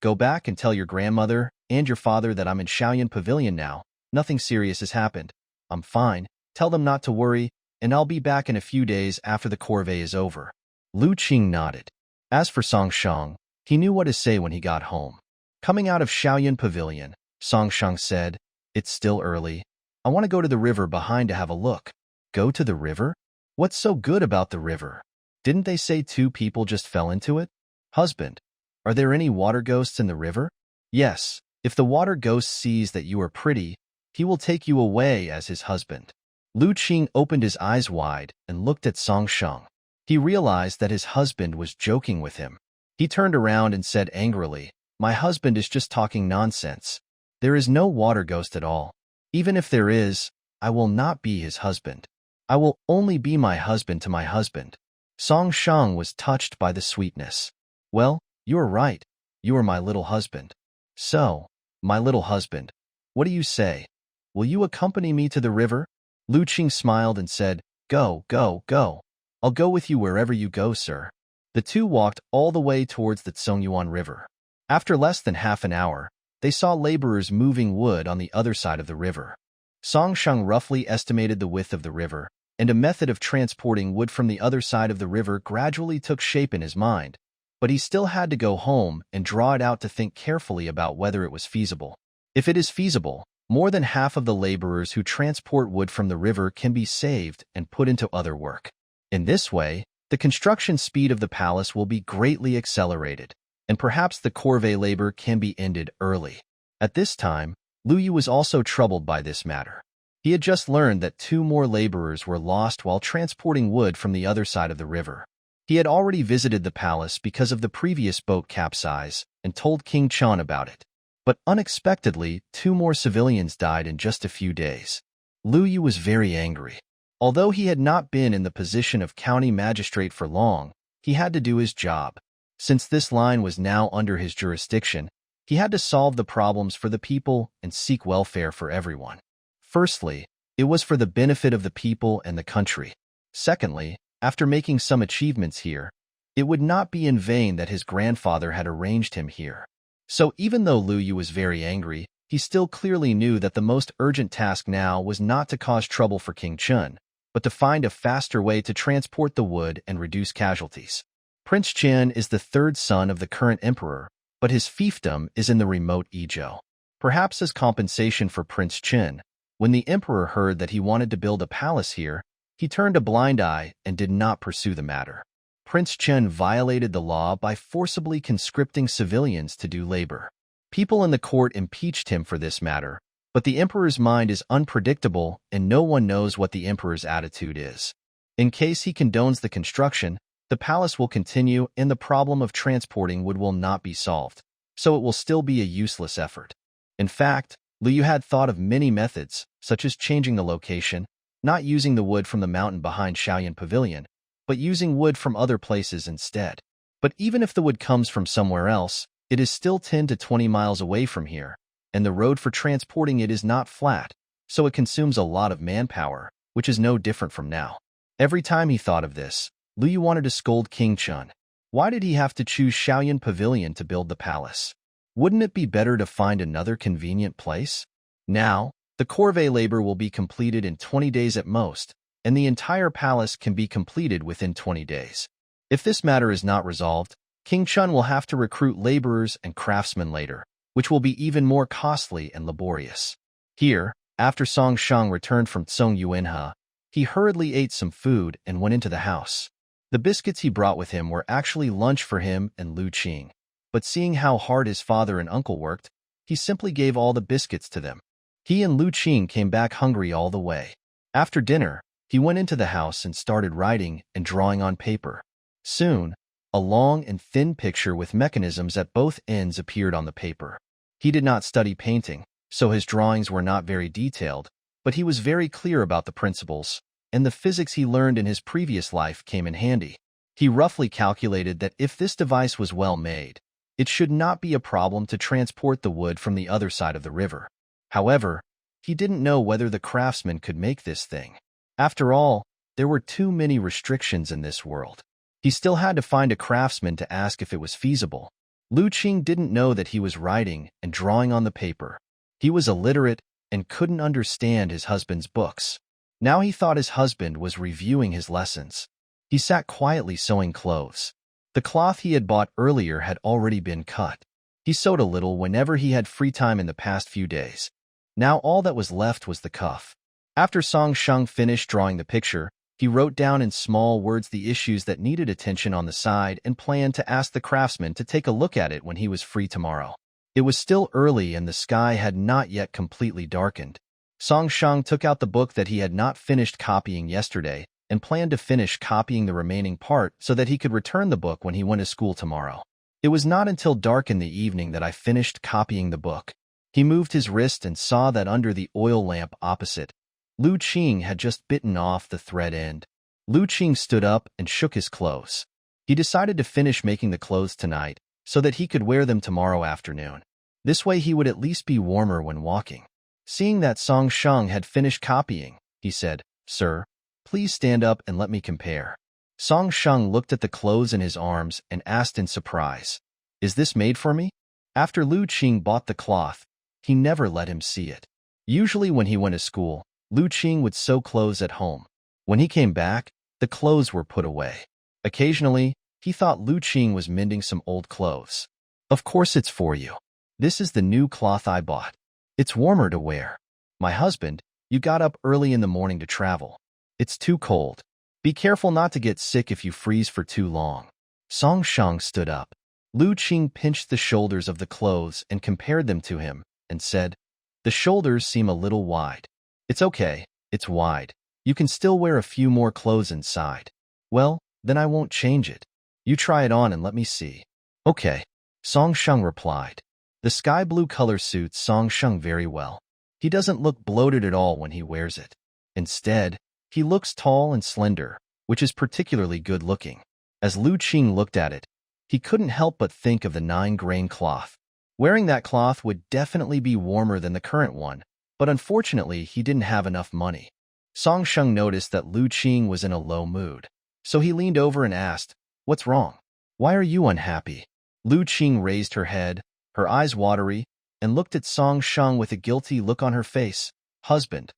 "Go back and tell your grandmother and your father that I'm in Shaoyan Pavilion now. Nothing serious has happened. I'm fine. Tell them not to worry, and I'll be back in a few days after the corvée is over." Lu Qing nodded. As for Song Sheng, he knew what to say when he got home. Coming out of Shaoyan Pavilion, Song Sheng said, "It's still early. I want to go to the river behind to have a look." "Go to the river? What's so good about the river? Didn't they say 2 people just fell into it?" "Husband, are there any water ghosts in the river?" "Yes. If the water ghost sees that you are pretty, he will take you away as his husband." Lu Qing opened his eyes wide and looked at Song Sheng. He realized that his husband was joking with him. He turned around and said angrily, "My husband is just talking nonsense. There is no water ghost at all. Even if there is, I will not be his husband. I will only be my husband to my husband." Song Sheng was touched by the sweetness. "Well, you are right. You are my little husband. So, my little husband, what do you say? Will you accompany me to the river?" Lu Qing smiled and said, "Go, go, go. I'll go with you wherever you go, sir." The two walked all the way towards the Tsongyuan River. After less than half an hour, they saw laborers moving wood on the other side of the river. Song Sheng roughly estimated the width of the river, and a method of transporting wood from the other side of the river gradually took shape in his mind, but he still had to go home and draw it out to think carefully about whether it was feasible. If it is feasible, more than half of the laborers who transport wood from the river can be saved and put into other work. In this way, the construction speed of the palace will be greatly accelerated, and perhaps the corvée labor can be ended early. At this time, Lu Yu was also troubled by this matter. He had just learned that 2 more laborers were lost while transporting wood from the other side of the river. He had already visited the palace because of the previous boat capsize and told King Chan about it. But unexpectedly, 2 more civilians died in just a few days. Lu Yu was very angry. Although he had not been in the position of county magistrate for long, he had to do his job. Since this line was now under his jurisdiction, he had to solve the problems for the people and seek welfare for everyone. Firstly, it was for the benefit of the people and the country. Secondly, after making some achievements here, it would not be in vain that his grandfather had arranged him here. So even though Lu Yu was very angry, he still clearly knew that the most urgent task now was not to cause trouble for King Chun, but to find a faster way to transport the wood and reduce casualties. Prince Chen is the 3rd son of the current emperor, but his fiefdom is in the remote Izhou. Perhaps as compensation for Prince Chen, when the emperor heard that he wanted to build a palace here, he turned a blind eye and did not pursue the matter. Prince Chen violated the law by forcibly conscripting civilians to do labor. People in the court impeached him for this matter, but the emperor's mind is unpredictable and no one knows what the emperor's attitude is. In case he condones the construction, the palace will continue and the problem of transporting wood will not be solved, so it will still be a useless effort. In fact, Liu had thought of many methods, such as changing the location, not using the wood from the mountain behind Shaoyan Pavilion, but using wood from other places instead. But even if the wood comes from somewhere else, it is still 10 to 20 miles away from here, and the road for transporting it is not flat, so it consumes a lot of manpower, which is no different from now. Every time he thought of this, Liu wanted to scold King Chun. Why did he have to choose Shaoyan Pavilion to build the palace? Wouldn't it be better to find another convenient place? Now, the Corvée labor will be completed in 20 days at most, and the entire palace can be completed within 20 days. If this matter is not resolved, King Chun will have to recruit laborers and craftsmen later, which will be even more costly and laborious. Here, after Song Shang returned from Tsong Yuanhe, he hurriedly ate some food and went into the house. The biscuits he brought with him were actually lunch for him and Lu Qing, but seeing how hard his father and uncle worked, he simply gave all the biscuits to them. He and Lu Qing came back hungry all the way. After dinner, he went into the house and started writing and drawing on paper. Soon, a long and thin picture with mechanisms at both ends appeared on the paper. He did not study painting, so his drawings were not very detailed, but he was very clear about the principles, and the physics he learned in his previous life came in handy. He roughly calculated that if this device was well made, it should not be a problem to transport the wood from the other side of the river. However, he didn't know whether the craftsman could make this thing. After all, there were too many restrictions in this world. He still had to find a craftsman to ask if it was feasible. Lu Qing didn't know that he was writing and drawing on the paper. He was illiterate and couldn't understand his husband's books. Now he thought his husband was reviewing his lessons. He sat quietly sewing clothes. The cloth he had bought earlier had already been cut. He sewed a little whenever he had free time in the past few days. Now all that was left was the cuff. After Song Shang finished drawing the picture, he wrote down in small words the issues that needed attention on the side and planned to ask the craftsman to take a look at it when he was free tomorrow. It was still early and the sky had not yet completely darkened. Song Shang took out the book that he had not finished copying yesterday and planned to finish copying the remaining part so that he could return the book when he went to school tomorrow. It was not until dark in the evening that I finished copying the book. He moved his wrist and saw that under the oil lamp opposite, Lu Qing had just bitten off the thread end. Lu Qing stood up and shook his clothes. He decided to finish making the clothes tonight so that he could wear them tomorrow afternoon. This way he would at least be warmer when walking. Seeing that Song Shang had finished copying, he said, "Sir, please stand up and let me compare." Song Shang looked at the clothes in his arms and asked in surprise, "Is this made for me?" After Lu Qing bought the cloth, he never let him see it. Usually when he went to school, Lu Qing would sew clothes at home. When he came back, the clothes were put away. Occasionally, he thought Lu Qing was mending some old clothes. "Of course it's for you. This is the new cloth I bought. It's warmer to wear. My husband, you got up early in the morning to travel. It's too cold. Be careful not to get sick if you freeze for too long." Song Shang stood up. Lu Qing pinched the shoulders of the clothes and compared them to him, and said, "The shoulders seem a little wide." "It's okay, it's wide. You can still wear a few more clothes inside." "Well, then I won't change it. You try it on and let me see." "Okay," Song Shang replied. The sky blue color suits Song Shang very well. He doesn't look bloated at all when he wears it. Instead, he looks tall and slender, which is particularly good looking. As Lu Qing looked at it, he couldn't help but think of the 9-grain cloth. Wearing that cloth would definitely be warmer than the current one, but unfortunately he didn't have enough money. Song Shang noticed that Lu Qing was in a low mood, so he leaned over and asked, "What's wrong? Why are you unhappy?" Lu Qing raised her head, her eyes watery, and looked at Song Shang with a guilty look on her face. "Husband,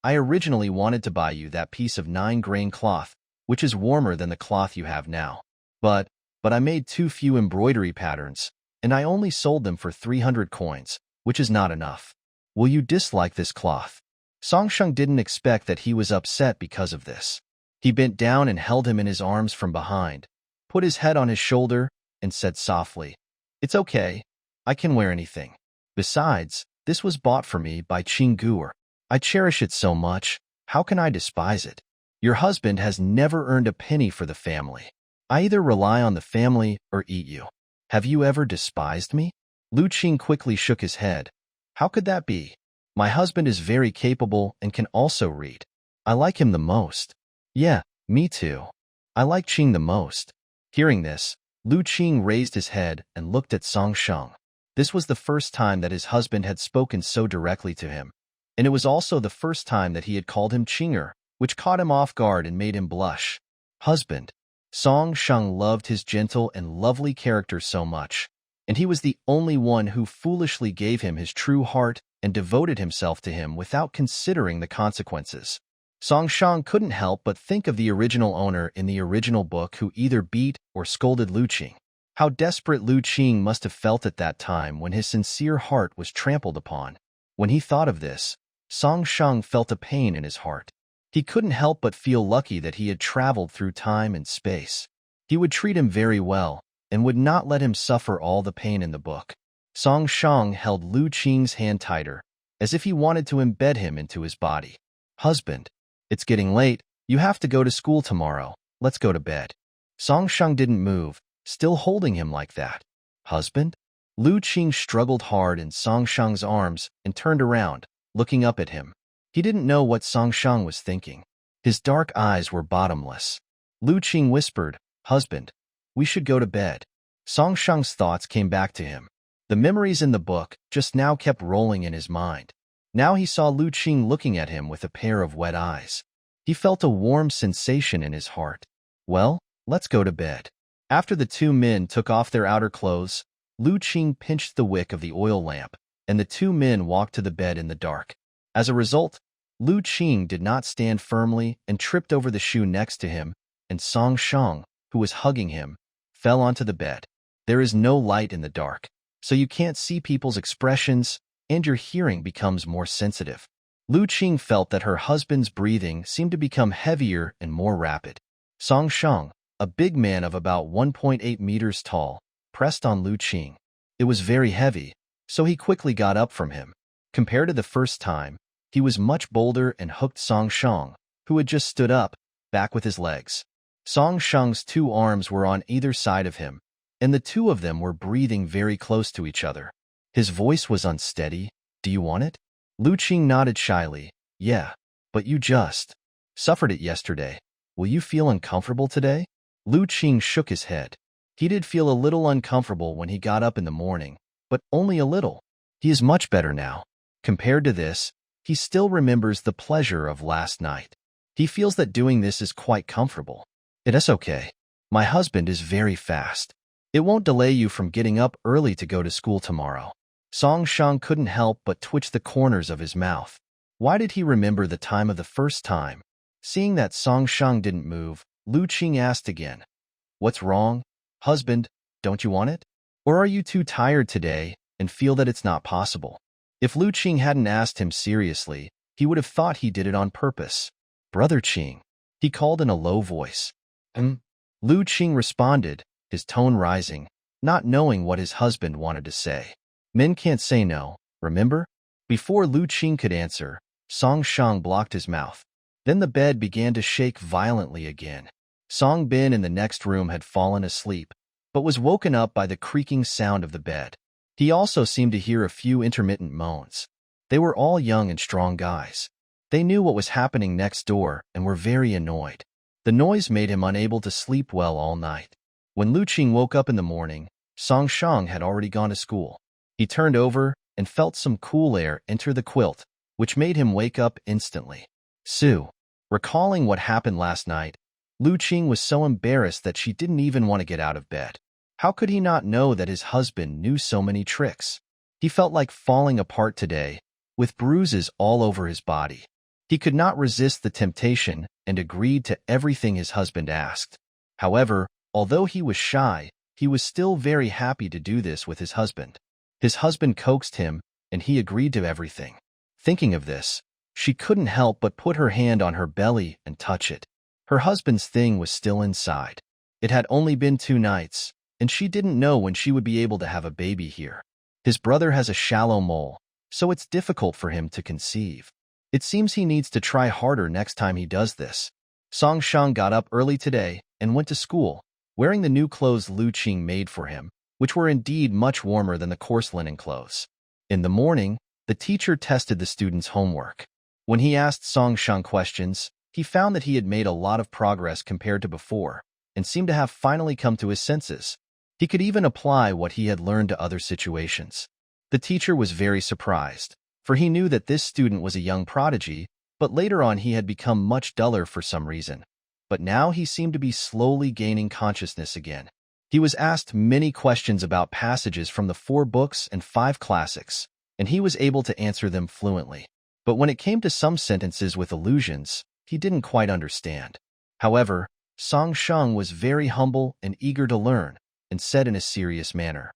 I originally wanted to buy you that piece of 9-grain cloth, which is warmer than the cloth you have now. But I made too few embroidery patterns, and I only sold them for 300 coins, which is not enough. Will you dislike this cloth?" Song Shang didn't expect that he was upset because of this. He bent down and held him in his arms from behind, put his head on his shoulder, and said softly, "It's okay. I can wear anything." Besides, this was bought for me by Qingguer. I cherish it so much. How can I despise it? Your husband has never earned a penny for the family. I either rely on the family or eat you. Have you ever despised me? Lu Qing quickly shook his head. How could that be? My husband is very capable and can also read. I like him the most. Yeah, me too. I like Qing the most. Hearing this, Lu Qing raised his head and looked at Song Sheng. This was the first time that his husband had spoken so directly to him, and it was also the first time that he had called him Qinger, which caught him off guard and made him blush. Husband. Song Sheng loved his gentle and lovely character so much, and he was the only one who foolishly gave him his true heart and devoted himself to him without considering the consequences. Song Sheng couldn't help but think of the original owner in the original book who either beat or scolded Lu Qing. How desperate Lu Qing must have felt at that time when his sincere heart was trampled upon. When he thought of this, Song Sheng felt a pain in his heart. He couldn't help but feel lucky that he had traveled through time and space. He would treat him very well and would not let him suffer all the pain in the book. Song Sheng held Lu Qing's hand tighter, as if he wanted to embed him into his body. Husband. It's getting late. You have to go to school tomorrow. Let's go to bed. Song Sheng didn't move, still holding him like that. Husband? Lu Qing struggled hard in Song Sheng's arms and turned around, looking up at him. He didn't know what Song Sheng was thinking. His dark eyes were bottomless. Lu Qing whispered, Husband, we should go to bed. Song Sheng's thoughts came back to him. The memories in the book just now kept rolling in his mind. Now he saw Lu Qing looking at him with a pair of wet eyes. He felt a warm sensation in his heart. Well, let's go to bed. After the two men took off their outer clothes, Lu Qing pinched the wick of the oil lamp, and the two men walked to the bed in the dark. As a result, Lu Qing did not stand firmly and tripped over the shoe next to him, and Song Sheng, who was hugging him, fell onto the bed. There is no light in the dark, so you can't see people's expressions, and your hearing becomes more sensitive. Lu Qing felt that her husband's breathing seemed to become heavier and more rapid. Song Sheng, a big man of about 1.8 meters tall, pressed on Lu Qing. It was very heavy, so he quickly got up from him. Compared to the first time, he was much bolder and hooked Song Sheng, who had just stood up, back with his legs. Song Sheng's two arms were on either side of him, and the two of them were breathing very close to each other. His voice was unsteady. Do you want it? Lu Qing nodded shyly. Yeah, but you just suffered it yesterday. Will you feel uncomfortable today? Lu Qing shook his head. He did feel a little uncomfortable when he got up in the morning, but only a little. He is much better now. Compared to this, he still remembers the pleasure of last night. He feels that doing this is quite comfortable. It is okay. My husband is very fast. It won't delay you from getting up early to go to school tomorrow. Song Sheng couldn't help but twitch the corners of his mouth. Why did he remember the time of the first time? Seeing that Song Sheng didn't move, Lu Qing asked again. What's wrong? Husband, don't you want it? Or are you too tired today and feel that it's not possible? If Lu Qing hadn't asked him seriously, he would have thought he did it on purpose. Brother Qing, he called in a low voice. Lu Qing responded, his tone rising, not knowing what his husband wanted to say. Men can't say no, remember? Before Lu Qing could answer, Song Sheng blocked his mouth. Then the bed began to shake violently again. Song Bin in the next room had fallen asleep, but was woken up by the creaking sound of the bed. He also seemed to hear a few intermittent moans. They were all young and strong guys. They knew what was happening next door and were very annoyed. The noise made him unable to sleep well all night. When Lu Qing woke up in the morning, Song Sheng had already gone to school. He turned over and felt some cool air enter the quilt, which made him wake up instantly. Sue. Recalling what happened last night, Lu Qing was so embarrassed that she didn't even want to get out of bed. How could he not know that his husband knew so many tricks? He felt like falling apart today, with bruises all over his body. He could not resist the temptation and agreed to everything his husband asked. However, although he was shy, he was still very happy to do this with his husband. His husband coaxed him, and he agreed to everything. Thinking of this, she couldn't help but put her hand on her belly and touch it. Her husband's thing was still inside. It had only been 2 nights, and she didn't know when she would be able to have a baby here. His brother has a shallow mole, so it's difficult for him to conceive. It seems he needs to try harder next time he does this. Song Shang got up early today and went to school, wearing the new clothes Lu Qing made for him, which were indeed much warmer than the coarse linen clothes. In the morning, the teacher tested the students' homework. When he asked Song Shang questions, he found that he had made a lot of progress compared to before, and seemed to have finally come to his senses. He could even apply what he had learned to other situations. The teacher was very surprised, for he knew that this student was a young prodigy, but later on he had become much duller for some reason. But now he seemed to be slowly gaining consciousness again. He was asked many questions about passages from the 4 books and 5 classics, and he was able to answer them fluently. But when it came to some sentences with allusions, he didn't quite understand. However, Song Shang was very humble and eager to learn, and said in a serious manner,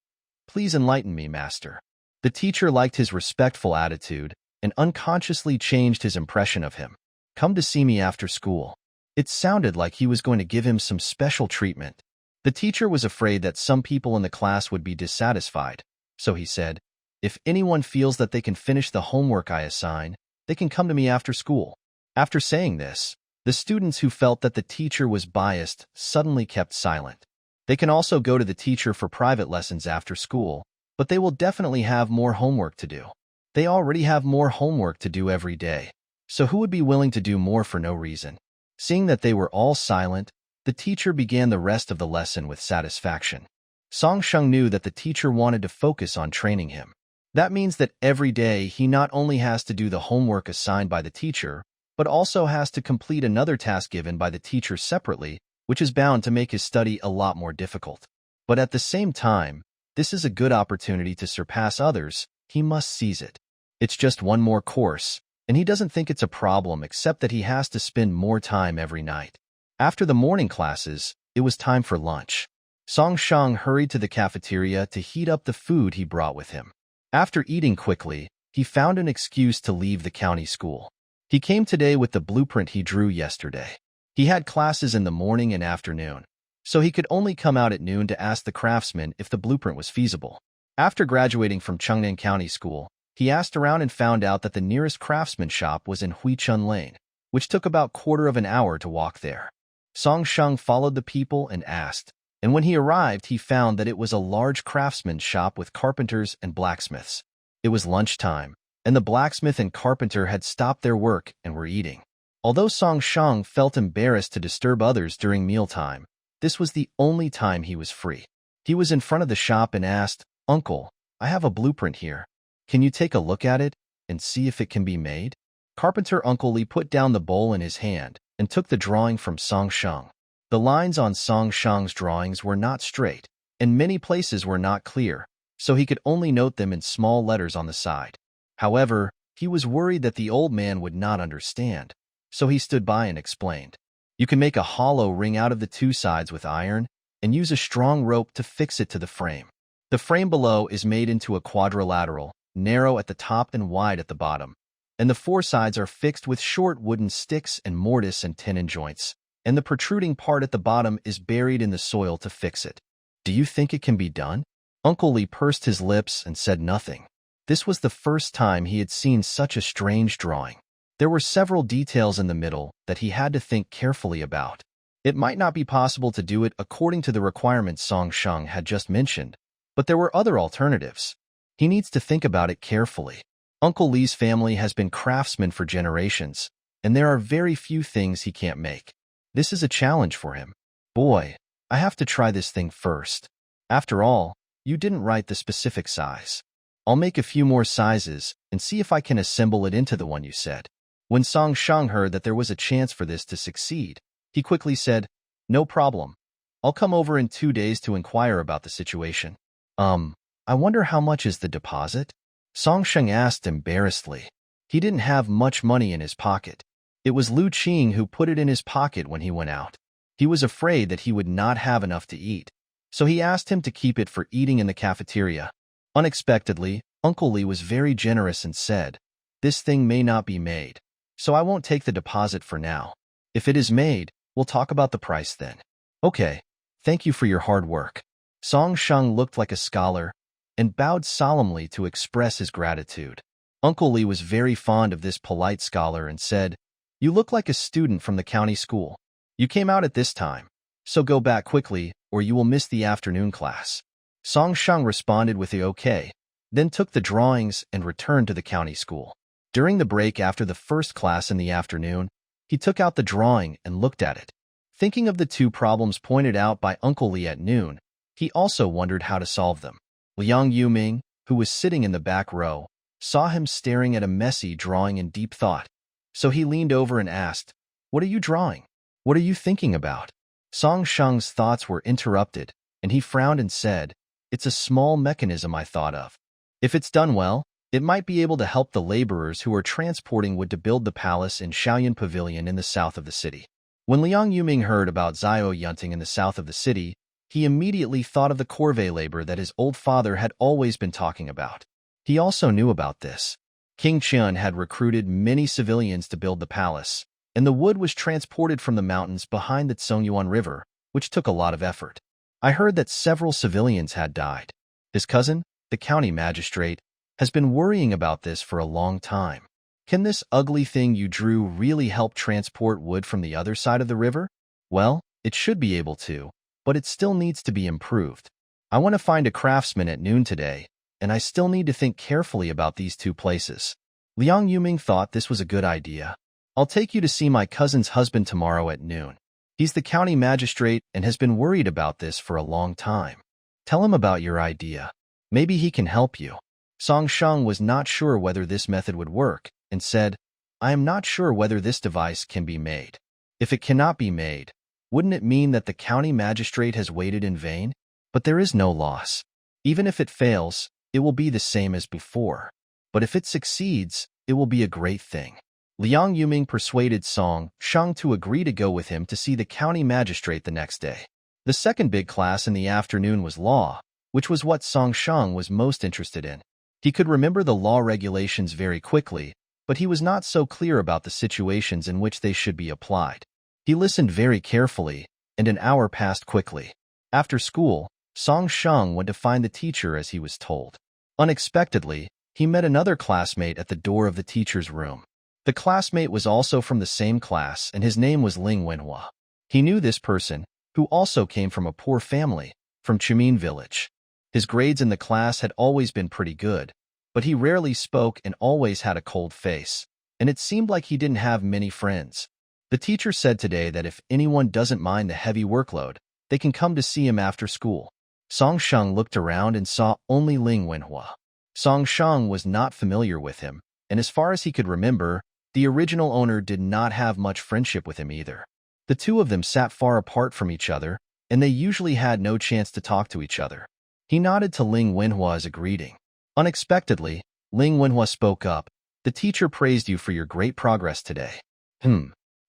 "Please enlighten me, master." The teacher liked his respectful attitude and unconsciously changed his impression of him. "Come to see me after school." It sounded like he was going to give him some special treatment. The teacher was afraid that some people in the class would be dissatisfied, so he said, "If anyone feels that they can finish the homework I assign, they can come to me after school." After saying this, the students who felt that the teacher was biased suddenly kept silent. They can also go to the teacher for private lessons after school, but they will definitely have more homework to do. They already have more homework to do every day, so who would be willing to do more for no reason? Seeing that they were all silent, the teacher began the rest of the lesson with satisfaction. Song Shang knew that the teacher wanted to focus on training him. That means that every day he not only has to do the homework assigned by the teacher, but also has to complete another task given by the teacher separately, which is bound to make his study a lot more difficult. But at the same time, this is a good opportunity to surpass others. He must seize it. It's just one more course, and he doesn't think it's a problem except that he has to spend more time every night. After the morning classes, it was time for lunch. Song Shang hurried to the cafeteria to heat up the food he brought with him. After eating quickly, he found an excuse to leave the county school. He came today with the blueprint he drew yesterday. He had classes in the morning and afternoon, so he could only come out at noon to ask the craftsman if the blueprint was feasible. After graduating from Chengnan County School, he asked around and found out that the nearest craftsman shop was in Huichun Lane, which took about quarter of an hour to walk there. Song Shang followed the people and asked, and when he arrived he found that it was a large craftsman shop with carpenters and blacksmiths. It was lunchtime, and the blacksmith and carpenter had stopped their work and were eating. Although Song Shang felt embarrassed to disturb others during mealtime, this was the only time he was free. He was in front of the shop and asked, "Uncle, I have a blueprint here. Can you take a look at it and see if it can be made?" Carpenter Uncle Lee put down the bowl in his hand and took the drawing from Song Shang. The lines on Song Shang's drawings were not straight, and many places were not clear, so he could only note them in small letters on the side. However, he was worried that the old man would not understand, so he stood by and explained. "You can make a hollow ring out of the 2 sides with iron and use a strong rope to fix it to the frame. The frame below is made into a quadrilateral, narrow at the top and wide at the bottom, and the 4 sides are fixed with short wooden sticks and mortise and tenon joints, and the protruding part at the bottom is buried in the soil to fix it. Do you think it can be done?" Uncle Lee pursed his lips and said nothing. This was the first time he had seen such a strange drawing. There were several details in the middle that he had to think carefully about. It might not be possible to do it according to the requirements Song Shang had just mentioned, but there were other alternatives. He needs to think about it carefully. Uncle Lee's family has been craftsmen for generations, and there are very few things he can't make. This is a challenge for him. "Boy, I have to try this thing first. After all, you didn't write the specific size. I'll make a few more sizes and see if I can assemble it into the one you said." When Song Shang heard that there was a chance for this to succeed, he quickly said, "No problem. I'll come over in 2 days to inquire about the situation." I wonder how much is the deposit?" Song Shang asked embarrassedly. He didn't have much money in his pocket. It was Lu Qing who put it in his pocket when he went out. He was afraid that he would not have enough to eat, so he asked him to keep it for eating in the cafeteria. Unexpectedly, Uncle Lee was very generous and said, "This thing may not be made, so I won't take the deposit for now. If it is made, we'll talk about the price then." "Okay, thank you for your hard work." Song Shang looked like a scholar, and bowed solemnly to express his gratitude. Uncle Lee was very fond of this polite scholar and said, "You look like a student from the county school. You came out at this time, so go back quickly or you will miss the afternoon class." Song Shang responded with the okay, then took the drawings and returned to the county school. During the break after the first class in the afternoon, he took out the drawing and looked at it. Thinking of the two problems pointed out by Uncle Lee at noon, he also wondered how to solve them. Liang Yuming, who was sitting in the back row, saw him staring at a messy drawing in deep thought. So he leaned over and asked, "What are you drawing? What are you thinking about?" Song Shang's thoughts were interrupted, and he frowned and said, "It's a small mechanism I thought of. If it's done well, it might be able to help the laborers who are transporting wood to build the palace in Shaoyan Pavilion in the south of the city." When Liang Yuming heard about Zhao Yunting in the south of the city, he immediately thought of the Corvée labor that his old father had always been talking about. He also knew about this. King Qian had recruited many civilians to build the palace, and the wood was transported from the mountains behind the Tsongyuan River, which took a lot of effort. I heard that several civilians had died. His cousin, the county magistrate, has been worrying about this for a long time. Can this ugly thing you drew really help transport wood from the other side of the river? Well, it should be able to, but it still needs to be improved. I want to find a craftsman at noon today, and I still need to think carefully about these two places. Liang Yuming thought this was a good idea. I'll take you to see my cousin's husband tomorrow at noon. He's the county magistrate and has been worried about this for a long time. Tell him about your idea. Maybe he can help you. Song Shang was not sure whether this method would work, and said, "I am not sure whether this device can be made. If it cannot be made, wouldn't it mean that the county magistrate has waited in vain? But there is no loss. Even if it fails, it will be the same as before. But if it succeeds, it will be a great thing." Liang Yuming persuaded Song Shang to agree to go with him to see the county magistrate the next day. The second big class in the afternoon was law, which was what Song Shang was most interested in. He could remember the law regulations very quickly, but he was not so clear about the situations in which they should be applied. He listened very carefully, and an hour passed quickly. After school, Song Shang went to find the teacher as he was told. Unexpectedly, he met another classmate at the door of the teacher's room. The classmate was also from the same class, and his name was Ling Wenhua. He knew this person, who also came from a poor family, from Chumin village. His grades in the class had always been pretty good, but he rarely spoke and always had a cold face, and it seemed like he didn't have many friends. The teacher said today that if anyone doesn't mind the heavy workload, they can come to see him after school. Song Shang looked around and saw only Ling Wenhua. Song Shang was not familiar with him, and as far as he could remember, the original owner did not have much friendship with him either. The two of them sat far apart from each other, and they usually had no chance to talk to each other. He nodded to Ling Wenhua as a greeting. Unexpectedly, Ling Wenhua spoke up. "The teacher praised you for your great progress today."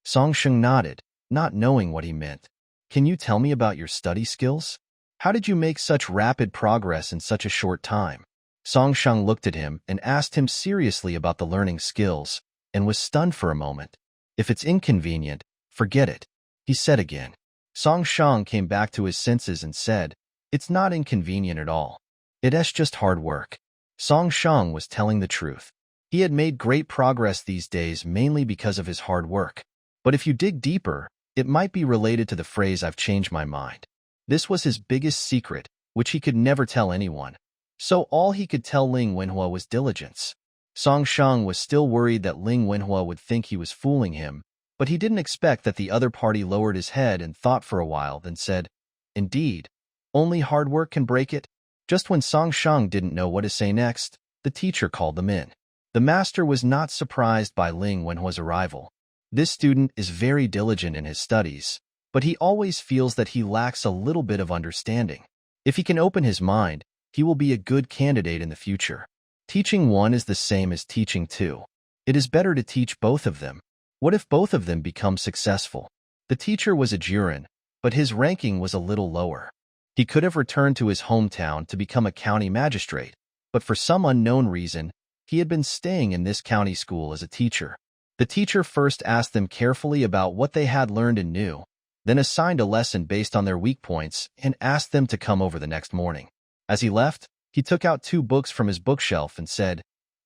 Song Shang nodded, not knowing what he meant. "Can you tell me about your study skills? How did you make such rapid progress in such a short time?" Song Shang looked at him and asked him seriously about the learning skills, and was stunned for a moment. "If it's inconvenient, forget it," he said again. Song Shang came back to his senses and said, "It's not inconvenient at all. It's just hard work." Song Shang was telling the truth. He had made great progress these days mainly because of his hard work. But if you dig deeper, it might be related to the phrase "I've changed my mind." This was his biggest secret, which he could never tell anyone. So all he could tell Ling Wenhua was diligence. Song Shang was still worried that Ling Wenhua would think he was fooling him, but he didn't expect that the other party lowered his head and thought for a while, then said, "Indeed, only hard work can break it." Just when Song Shang didn't know what to say next, the teacher called them in. The master was not surprised by Ling Wenhua's arrival. This student is very diligent in his studies, but he always feels that he lacks a little bit of understanding. If he can open his mind, he will be a good candidate in the future. Teaching one is the same as teaching two. It is better to teach both of them. What if both of them become successful? The teacher was a Jurin, but his ranking was a little lower. He could have returned to his hometown to become a county magistrate, but for some unknown reason, he had been staying in this county school as a teacher. The teacher first asked them carefully about what they had learned and knew, then assigned a lesson based on their weak points and asked them to come over the next morning. As he left, He took out 2 books from his bookshelf and said,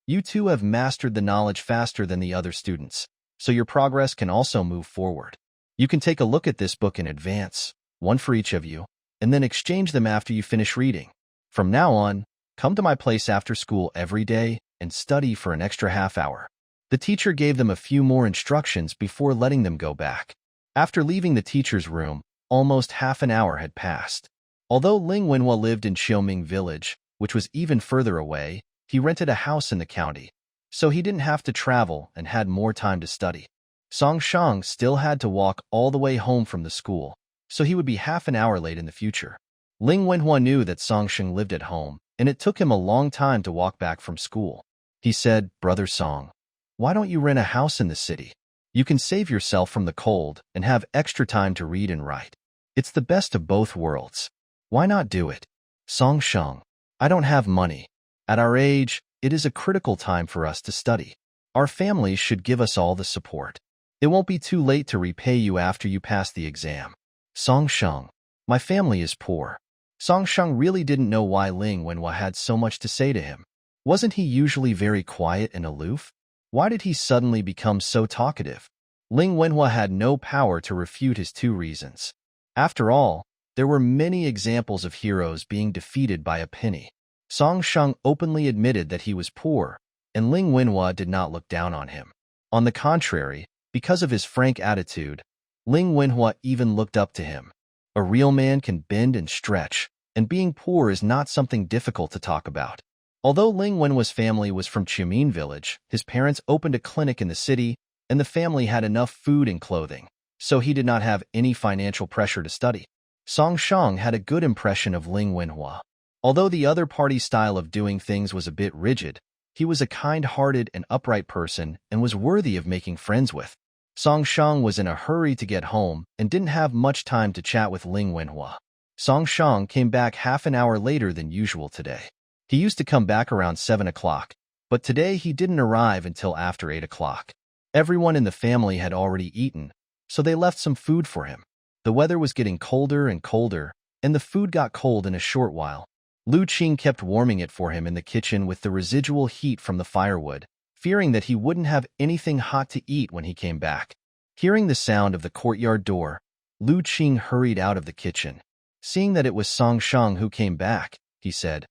"You two have mastered the knowledge faster than the other students, so your progress can also move forward. You can take a look at this book in advance, one for each of you, and then exchange them after you finish reading. From now on, come to my place after school every day and study for an extra half hour." The teacher gave them a few more instructions before letting them go back. After leaving the teacher's room, almost half an hour had passed. Although Ling Wenhua lived in Xiaoming village, which was even further away, he rented a house in the county, so he didn't have to travel and had more time to study. Song Shang still had to walk all the way home from the school, so he would be half an hour late in the future. Ling Wenhua knew that Song Shang lived at home, and it took him a long time to walk back from school. He said, "Brother Song, why don't you rent a house in the city? You can save yourself from the cold and have extra time to read and write. It's the best of both worlds. Why not do it?" "Song Shang, I don't have money. At our age, it is a critical time for us to study. Our families should give us all the support. It won't be too late to repay you after you pass the exam." "Song Shang, my family is poor." Song Shang really didn't know why Ling Wenhua had so much to say to him. Wasn't he usually very quiet and aloof? Why did he suddenly become so talkative? Ling Wenhua had no power to refute his 2 reasons. After all, there were many examples of heroes being defeated by a penny. Song Shang openly admitted that he was poor, and Ling Wenhua did not look down on him. On the contrary, because of his frank attitude, Ling Wenhua even looked up to him. A real man can bend and stretch, and being poor is not something difficult to talk about. Although Ling Wenhua's family was from Qimin village, his parents opened a clinic in the city, and the family had enough food and clothing, so he did not have any financial pressure to study. Song Shang had a good impression of Ling Wenhua. Although the other party's style of doing things was a bit rigid, he was a kind-hearted and upright person and was worthy of making friends with. Song Shang was in a hurry to get home and didn't have much time to chat with Ling Wenhua. Song Shang came back half an hour later than usual today. He used to come back around 7 o'clock, but today he didn't arrive until after 8 o'clock. Everyone in the family had already eaten, so they left some food for him. The weather was getting colder and colder, and the food got cold in a short while. Lu Qing kept warming it for him in the kitchen with the residual heat from the firewood, fearing that he wouldn't have anything hot to eat when he came back. Hearing the sound of the courtyard door, Lu Qing hurried out of the kitchen. Seeing that it was Song Shang who came back, he said,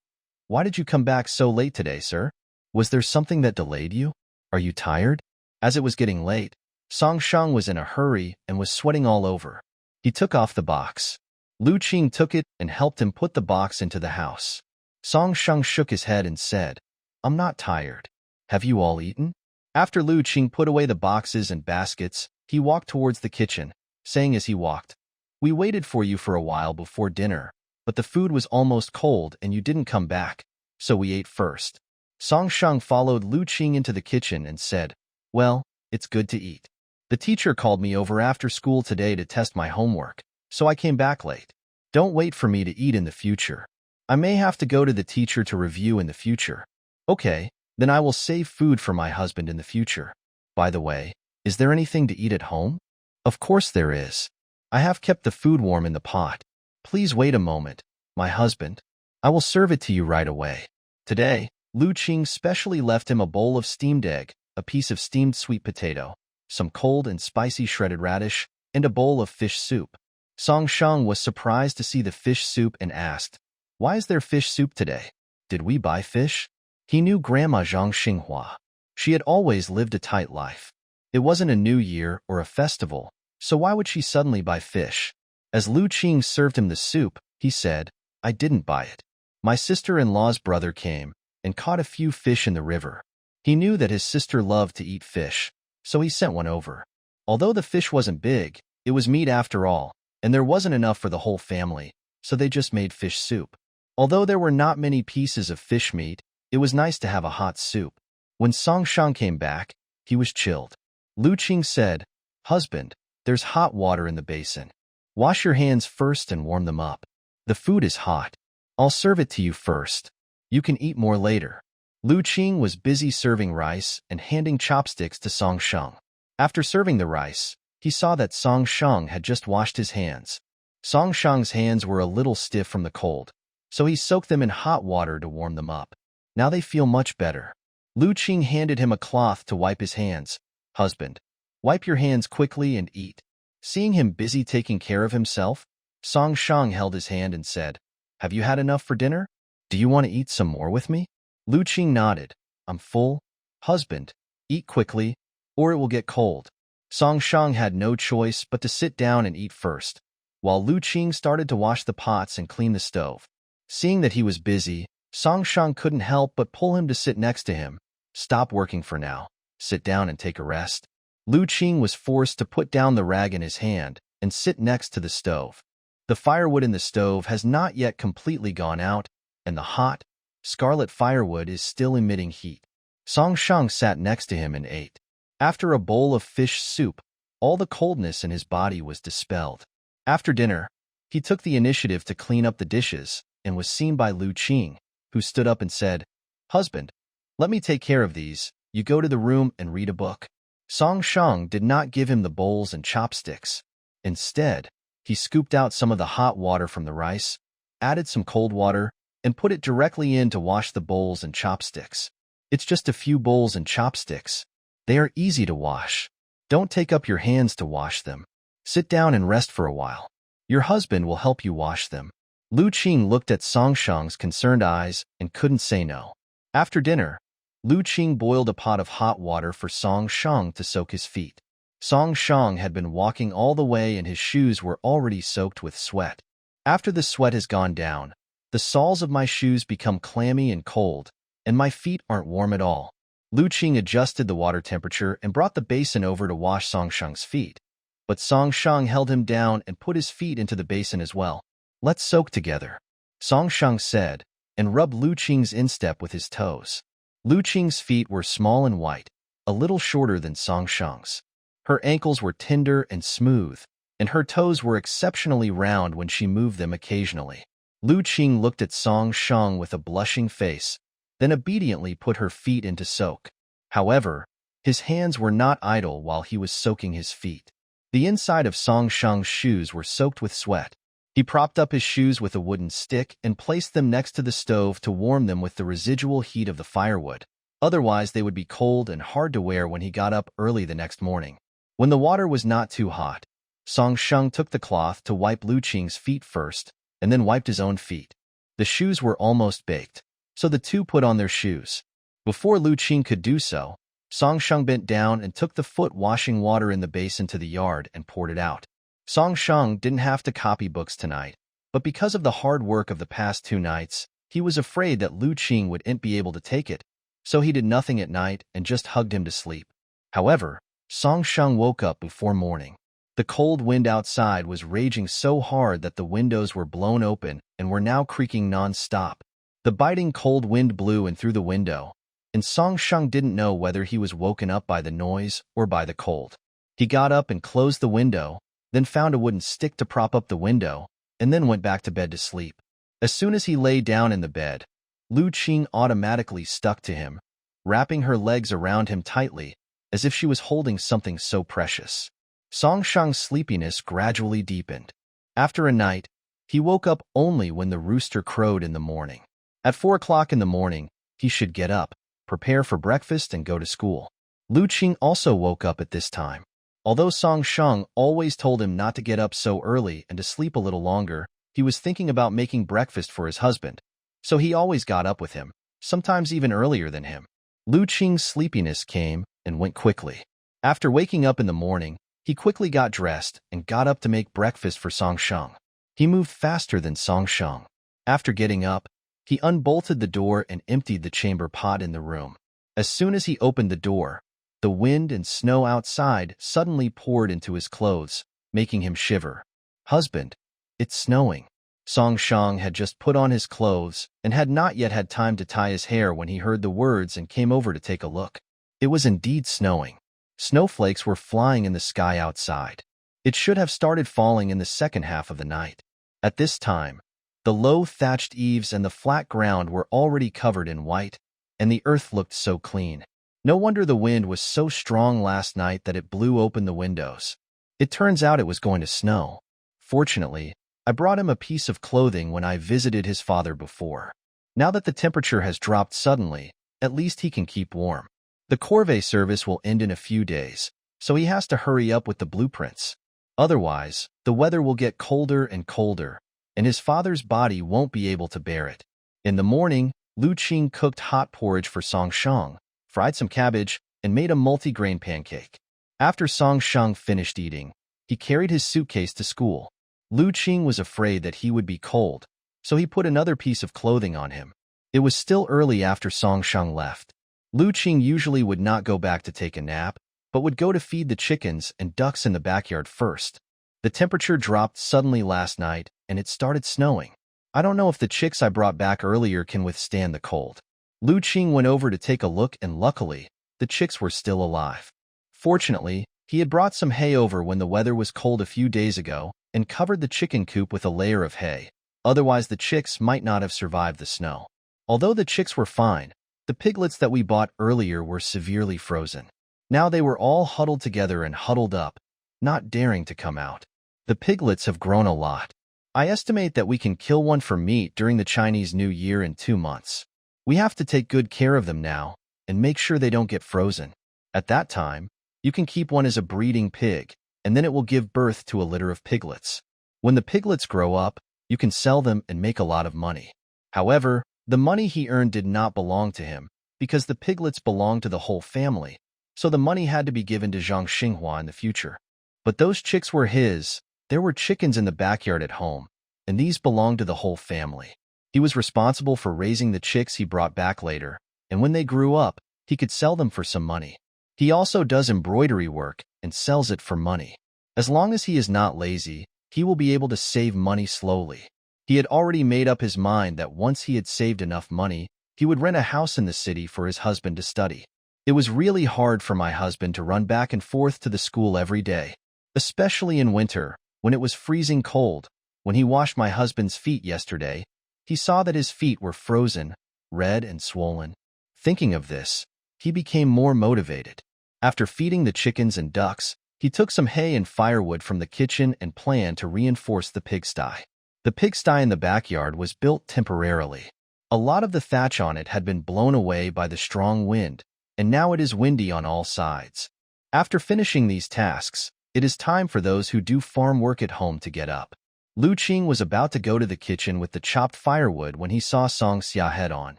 "Why did you come back so late today, sir? Was there something that delayed you? Are you tired?" As it was getting late, Song Shang was in a hurry and was sweating all over. He took off the box. Lu Qing took it and helped him put the box into the house. Song Shang shook his head and said, "I'm not tired. Have you all eaten?" After Lu Qing put away the boxes and baskets, he walked towards the kitchen, saying as he walked, "We waited for you for a while before dinner, but the food was almost cold and you didn't come back, so we ate first." Song Shang followed Lu Qing into the kitchen and said, "Well, it's good to eat. The teacher called me over after school today to test my homework, so I came back late. Don't wait for me to eat in the future. I may have to go to the teacher to review in the future." "Okay, then I will save food for my husband in the future. By the way, is there anything to eat at home?" "Of course there is. I have kept the food warm in the pot. Please wait a moment, my husband. I will serve it to you right away." Today, Lu Qing specially left him a bowl of steamed egg, a piece of steamed sweet potato, some cold and spicy shredded radish, and a bowl of fish soup. Song Shang was surprised to see the fish soup and asked, "Why is there fish soup today? Did we buy fish?" He knew Grandma Zhang Xinghua. She had always lived a tight life. It wasn't a new year or a festival, so why would she suddenly buy fish? As Lu Qing served him the soup, he said, "I didn't buy it. My sister-in-law's brother came and caught a few fish in the river. He knew that his sister loved to eat fish, so he sent one over. Although the fish wasn't big, it was meat after all, and there wasn't enough for the whole family, so they just made fish soup. Although there were not many pieces of fish meat, it was nice to have a hot soup." When Song Shang came back, he was chilled. Lu Qing said, "Husband, there's hot water in the basin. Wash your hands first and warm them up. The food is hot. I'll serve it to you first. You can eat more later." Lu Qing was busy serving rice and handing chopsticks to Song Shang. After serving the rice, he saw that Song Shang had just washed his hands. Song Shang's hands were a little stiff from the cold, so he soaked them in hot water to warm them up. Now they feel much better. Lu Qing handed him a cloth to wipe his hands. Husband, wipe your hands quickly and eat. Seeing him busy taking care of himself, Song Shang held his hand and said, Have you had enough for dinner? Do you want to eat some more with me? Lu Qing nodded. I'm full. Husband, eat quickly, or it will get cold. Song Shang had no choice but to sit down and eat first, while Lu Qing started to wash the pots and clean the stove. Seeing that he was busy, Song Shang couldn't help but pull him to sit next to him. Stop working for now. Sit down and take a rest. Lu Qing was forced to put down the rag in his hand and sit next to the stove. The firewood in the stove has not yet completely gone out, and the hot, scarlet firewood is still emitting heat. Song Shang sat next to him and ate. After a bowl of fish soup, all the coldness in his body was dispelled. After dinner, he took the initiative to clean up the dishes and was seen by Lu Qing, who stood up and said, Husband, let me take care of these. You go to the room and read a book. Song Shang did not give him the bowls and chopsticks. Instead, he scooped out some of the hot water from the rice, added some cold water, and put it directly in to wash the bowls and chopsticks. It's just a few bowls and chopsticks. They are easy to wash. Don't take up your hands to wash them. Sit down and rest for a while. Your husband will help you wash them. Lu Qing looked at Song Shang's concerned eyes and couldn't say no. After dinner, Lu Qing boiled a pot of hot water for Song Shang to soak his feet. Song Shang had been walking all the way and his shoes were already soaked with sweat. After the sweat has gone down, the soles of my shoes become clammy and cold, and my feet aren't warm at all. Lu Qing adjusted the water temperature and brought the basin over to wash Song Shang's feet. But Song Shang held him down and put his feet into the basin as well. Let's soak together, Song Shang said, and rubbed Lu Qing's instep with his toes. Lu Qing's feet were small and white, a little shorter than Song Shang's. Her ankles were tender and smooth, and her toes were exceptionally round when she moved them occasionally. Lu Qing looked at Song Shang with a blushing face, then obediently put her feet into soak. However, his hands were not idle while he was soaking his feet. The inside of Song Shang's shoes were soaked with sweat. He propped up his shoes with a wooden stick and placed them next to the stove to warm them with the residual heat of the firewood. Otherwise, they would be cold and hard to wear when he got up early the next morning. When the water was not too hot, Song Shang took the cloth to wipe Lu Qing's feet first, and then wiped his own feet. The shoes were almost baked, so the two put on their shoes. Before Lu Qing could do so, Song Shang bent down and took the foot washing water in the basin to the yard and poured it out. Song Shang didn't have to copy books tonight, but because of the hard work of the past 2 nights, he was afraid that Lu Qing wouldn't be able to take it, so he did nothing at night and just hugged him to sleep. However, Song Shang woke up before morning. The cold wind outside was raging so hard that the windows were blown open and were now creaking non-stop. The biting cold wind blew in through the window, and Song Shang didn't know whether he was woken up by the noise or by the cold. He got up and closed the window, then found a wooden stick to prop up the window, and then went back to bed to sleep. As soon as he lay down in the bed, Lu Qing automatically stuck to him, wrapping her legs around him tightly, as if she was holding something so precious. Song Shang's sleepiness gradually deepened. After a night, he woke up only when the rooster crowed in the morning. At 4 o'clock in the morning, he should get up, prepare for breakfast, and go to school. Lu Qing also woke up at this time. Although Song Shang always told him not to get up so early and to sleep a little longer, he was thinking about making breakfast for his husband, so he always got up with him, sometimes even earlier than him. Lu Qing's sleepiness came and went quickly. After waking up in the morning, he quickly got dressed and got up to make breakfast for Song Shang. He moved faster than Song Shang. After getting up, he unbolted the door and emptied the chamber pot in the room. As soon as he opened the door, the wind and snow outside suddenly poured into his clothes, making him shiver. Husband, it's snowing. Song Shang had just put on his clothes and had not yet had time to tie his hair when he heard the words and came over to take a look. It was indeed snowing. Snowflakes were flying in the sky outside. It should have started falling in the second half of the night. At this time, the low thatched eaves and the flat ground were already covered in white, and the earth looked so clean. No wonder the wind was so strong last night that it blew open the windows. It turns out it was going to snow. Fortunately, I brought him a piece of clothing when I visited his father before. Now that the temperature has dropped suddenly, at least he can keep warm. The Corvée service will end in a few days, so he has to hurry up with the blueprints. Otherwise, the weather will get colder and colder, and his father's body won't be able to bear it. In the morning, Lu Qing cooked hot porridge for Song Shang, fried some cabbage, and made a multi-grain pancake. After Song Shang finished eating, he carried his suitcase to school. Lu Qing was afraid that he would be cold, so he put another piece of clothing on him. It was still early after Song Shang left. Lu Qing usually would not go back to take a nap, but would go to feed the chickens and ducks in the backyard first. The temperature dropped suddenly last night, and it started snowing. I don't know if the chicks I brought back earlier can withstand the cold. Lu Qing went over to take a look, and luckily, the chicks were still alive. Fortunately, he had brought some hay over when the weather was cold a few days ago and covered the chicken coop with a layer of hay. Otherwise, the chicks might not have survived the snow. Although the chicks were fine, the piglets that we bought earlier were severely frozen. Now they were all huddled together and huddled up, not daring to come out. The piglets have grown a lot. I estimate that we can kill one for meat during the Chinese New Year in 2 months. We have to take good care of them now and make sure they don't get frozen. At that time, you can keep one as a breeding pig, and then it will give birth to a litter of piglets. When the piglets grow up, you can sell them and make a lot of money. However, the money he earned did not belong to him, because the piglets belonged to the whole family, so the money had to be given to Zhang Xinghua in the future. But those chicks were his. There were chickens in the backyard at home, and these belonged to the whole family. He was responsible for raising the chicks he brought back later, and when they grew up, he could sell them for some money. He also does embroidery work and sells it for money. As long as he is not lazy, he will be able to save money slowly. He had already made up his mind that once he had saved enough money, he would rent a house in the city for his husband to study. It was really hard for my husband to run back and forth to the school every day, especially in winter, when it was freezing cold. When he washed my husband's feet yesterday, he saw that his feet were frozen, red and swollen. Thinking of this, he became more motivated. After feeding the chickens and ducks, he took some hay and firewood from the kitchen and planned to reinforce the pigsty. The pigsty in the backyard was built temporarily. A lot of the thatch on it had been blown away by the strong wind, and now it is windy on all sides. After finishing these tasks, it is time for those who do farm work at home to get up. Lu Qing was about to go to the kitchen with the chopped firewood when he saw Song Xia head on.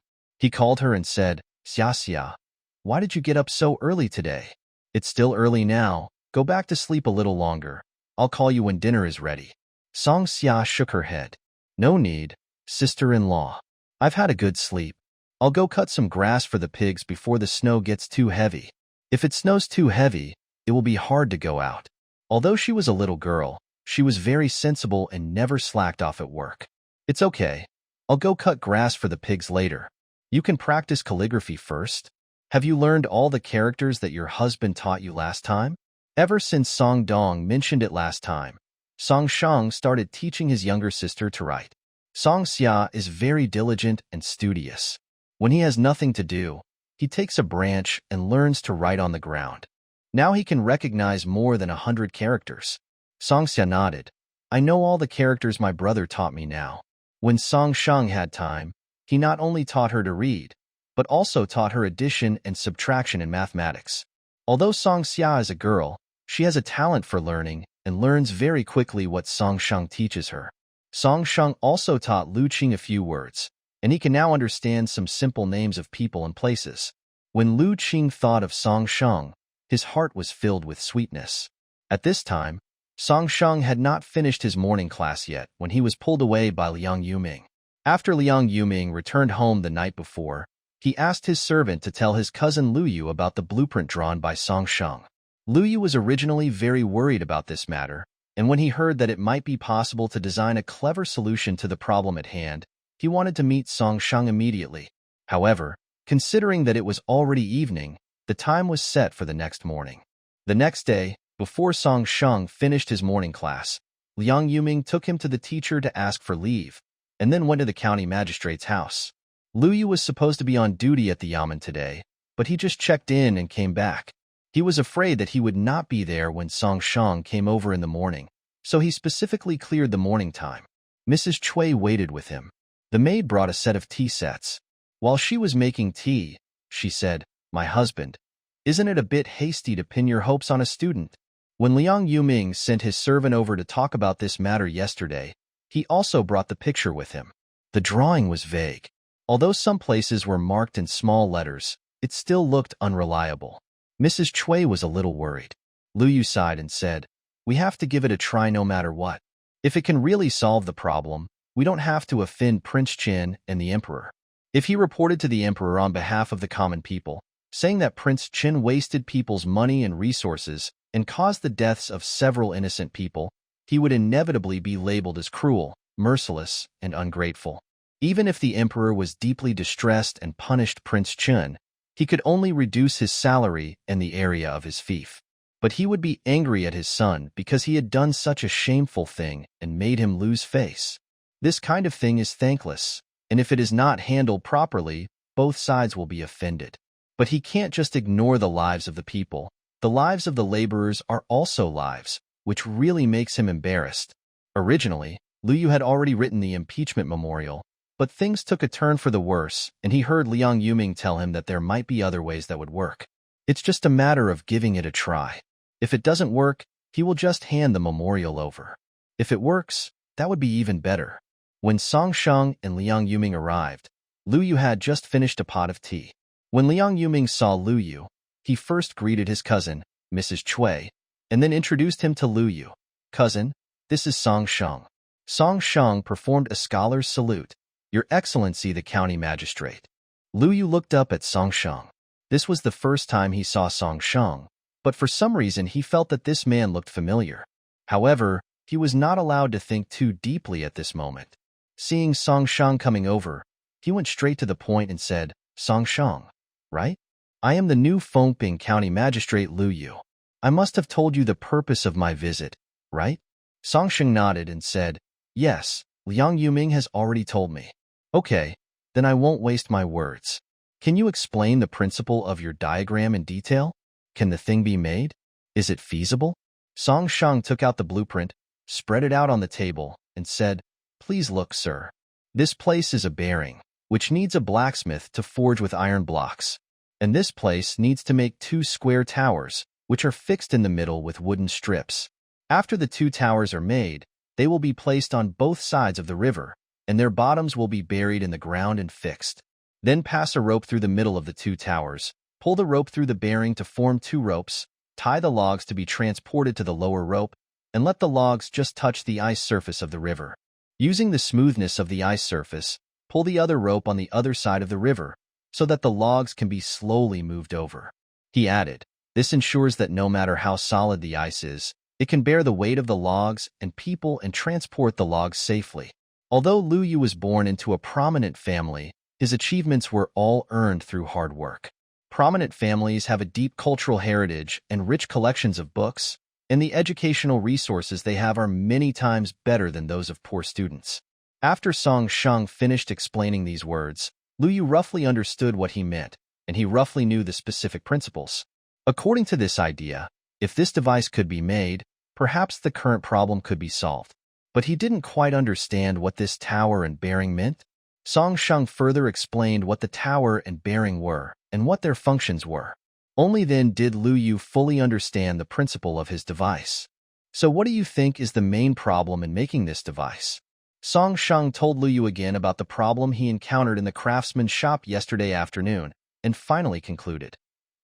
He called her and said, "Xia Xia, why did you get up so early today? It's still early now. Go back to sleep a little longer. I'll call you when dinner is ready." Song Xia shook her head. "No need, sister-in-law. I've had a good sleep. I'll go cut some grass for the pigs before the snow gets too heavy. If it snows too heavy, it will be hard to go out." Although she was a little girl, she was very sensible and never slacked off at work. "It's okay. I'll go cut grass for the pigs later. You can practice calligraphy first. Have you learned all the characters that your husband taught you last time?" Ever since Song Dong mentioned it last time, Song Shang started teaching his younger sister to write. Song Xia is very diligent and studious. When he has nothing to do, he takes a branch and learns to write on the ground. Now he can recognize more than 100 characters. Song Xia nodded. "I know all the characters my brother taught me now." When Song Shang had time, he not only taught her to read, but also taught her addition and subtraction in mathematics. Although Song Xia is a girl, she has a talent for learning and learns very quickly what Song Shang teaches her. Song Shang also taught Lu Qing a few words, and he can now understand some simple names of people and places. When Lu Qing thought of Song Shang, his heart was filled with sweetness. At this time, Song Shang had not finished his morning class yet when he was pulled away by Liang Yuming. After Liang Yuming returned home the night before, he asked his servant to tell his cousin Lu Yu about the blueprint drawn by Song Shang. Lu Yu was originally very worried about this matter, and when he heard that it might be possible to design a clever solution to the problem at hand, he wanted to meet Song Shang immediately. However, considering that it was already evening, the time was set for the next morning. The next day, before Song Shang finished his morning class, Liang Yuming took him to the teacher to ask for leave, and then went to the county magistrate's house. Lu Yu was supposed to be on duty at the yamen today, but he just checked in and came back. He was afraid that he would not be there when Song Shang came over in the morning, so he specifically cleared the morning time. Mrs. Chui waited with him. The maid brought a set of tea sets. While she was making tea, she said, "My husband, isn't it a bit hasty to pin your hopes on a student?" When Liang Yuming sent his servant over to talk about this matter yesterday, he also brought the picture with him. The drawing was vague. Although some places were marked in small letters, it still looked unreliable. Mrs. Chui was a little worried. Lu Yu sighed and said, "We have to give it a try no matter what. If it can really solve the problem, we don't have to offend Prince Qin and the Emperor. If he reported to the Emperor on behalf of the common people, saying that Prince Qin wasted people's money and resources and caused the deaths of several innocent people, he would inevitably be labeled as cruel, merciless, and ungrateful. Even if the Emperor was deeply distressed and punished Prince Qin, he could only reduce his salary and the area of his fief. But he would be angry at his son because he had done such a shameful thing and made him lose face. This kind of thing is thankless, and if it is not handled properly, both sides will be offended. But he can't just ignore the lives of the people. The lives of the laborers are also lives, which really makes him embarrassed." Originally, Lu Yu had already written the impeachment memorial, but things took a turn for the worse, and he heard Liang Yuming tell him that there might be other ways that would work. It's just a matter of giving it a try. If it doesn't work, he will just hand the memorial over. If it works, that would be even better. When Song Sheng and Liang Yuming arrived, Lu Yu had just finished a pot of tea. When Liang Yuming saw Lu Yu, he first greeted his cousin, Mrs. Chui, and then introduced him to Lu Yu. "Cousin, this is Song Sheng." Song Sheng performed a scholar's salute. "Your Excellency the County Magistrate." Lu Yu looked up at Song Sheng. This was the first time he saw Song Sheng, but for some reason he felt that this man looked familiar. However, he was not allowed to think too deeply at this moment. Seeing Song Sheng coming over, he went straight to the point and said, "Song Sheng, right? I am the new Confronting County Magistrate Lu Yu. I must have told you the purpose of my visit, right?" Song Sheng nodded and said, "Yes, Liang Yuming has already told me." "Okay, then I won't waste my words. Can you explain the principle of your diagram in detail? Can the thing be made? Is it feasible?" Song Sheng took out the blueprint, spread it out on the table, and said, "Please look, sir. This place is a bearing, which needs a blacksmith to forge with iron blocks. And this place needs to make 2 square towers, which are fixed in the middle with wooden strips. After the 2 towers are made, they will be placed on both sides of the river, and their bottoms will be buried in the ground and fixed. Then pass a rope through the middle of the 2 towers, pull the rope through the bearing to form 2 ropes, tie the logs to be transported to the lower rope, and let the logs just touch the ice surface of the river. Using the smoothness of the ice surface, pull the other rope on the other side of the river, so that the logs can be slowly moved over." He added, "This ensures that no matter how solid the ice is, it can bear the weight of the logs and people and transport the logs safely." Although Lu Yu was born into a prominent family, his achievements were all earned through hard work. Prominent families have a deep cultural heritage and rich collections of books, and the educational resources they have are many times better than those of poor students. After Song Sheng finished explaining these words, Lu Yu roughly understood what he meant, and he roughly knew the specific principles. According to this idea, if this device could be made, perhaps the current problem could be solved. But he didn't quite understand what this tower and bearing meant. Song Sheng further explained what the tower and bearing were, and what their functions were. Only then did Lu Yu fully understand the principle of his device. "So what do you think is the main problem in making this device?" Song Sheng told Lu Yu again about the problem he encountered in the craftsman's shop yesterday afternoon, and finally concluded,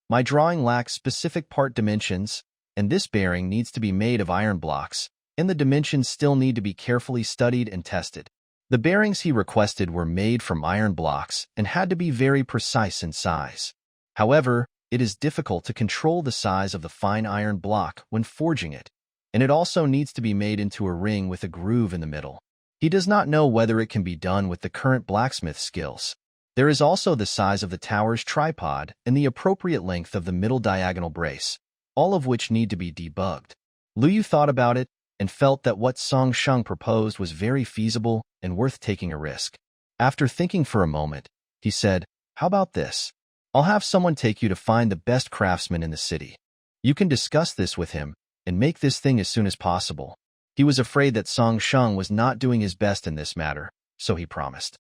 "My drawing lacks specific part dimensions, and this bearing needs to be made of iron blocks, and the dimensions still need to be carefully studied and tested." The bearings he requested were made from iron blocks and had to be very precise in size. However, it is difficult to control the size of the fine iron block when forging it, and it also needs to be made into a ring with a groove in the middle. He does not know whether it can be done with the current blacksmith skills. There is also the size of the tower's tripod and the appropriate length of the middle diagonal brace, all of which need to be debugged. Lu Yu thought about it and felt that what Song Sheng proposed was very feasible and worth taking a risk. After thinking for a moment, he said, "How about this? I'll have someone take you to find the best craftsman in the city. You can discuss this with him and make this thing as soon as possible. He was afraid that Song Sheng was not doing his best in this matter, so he promised.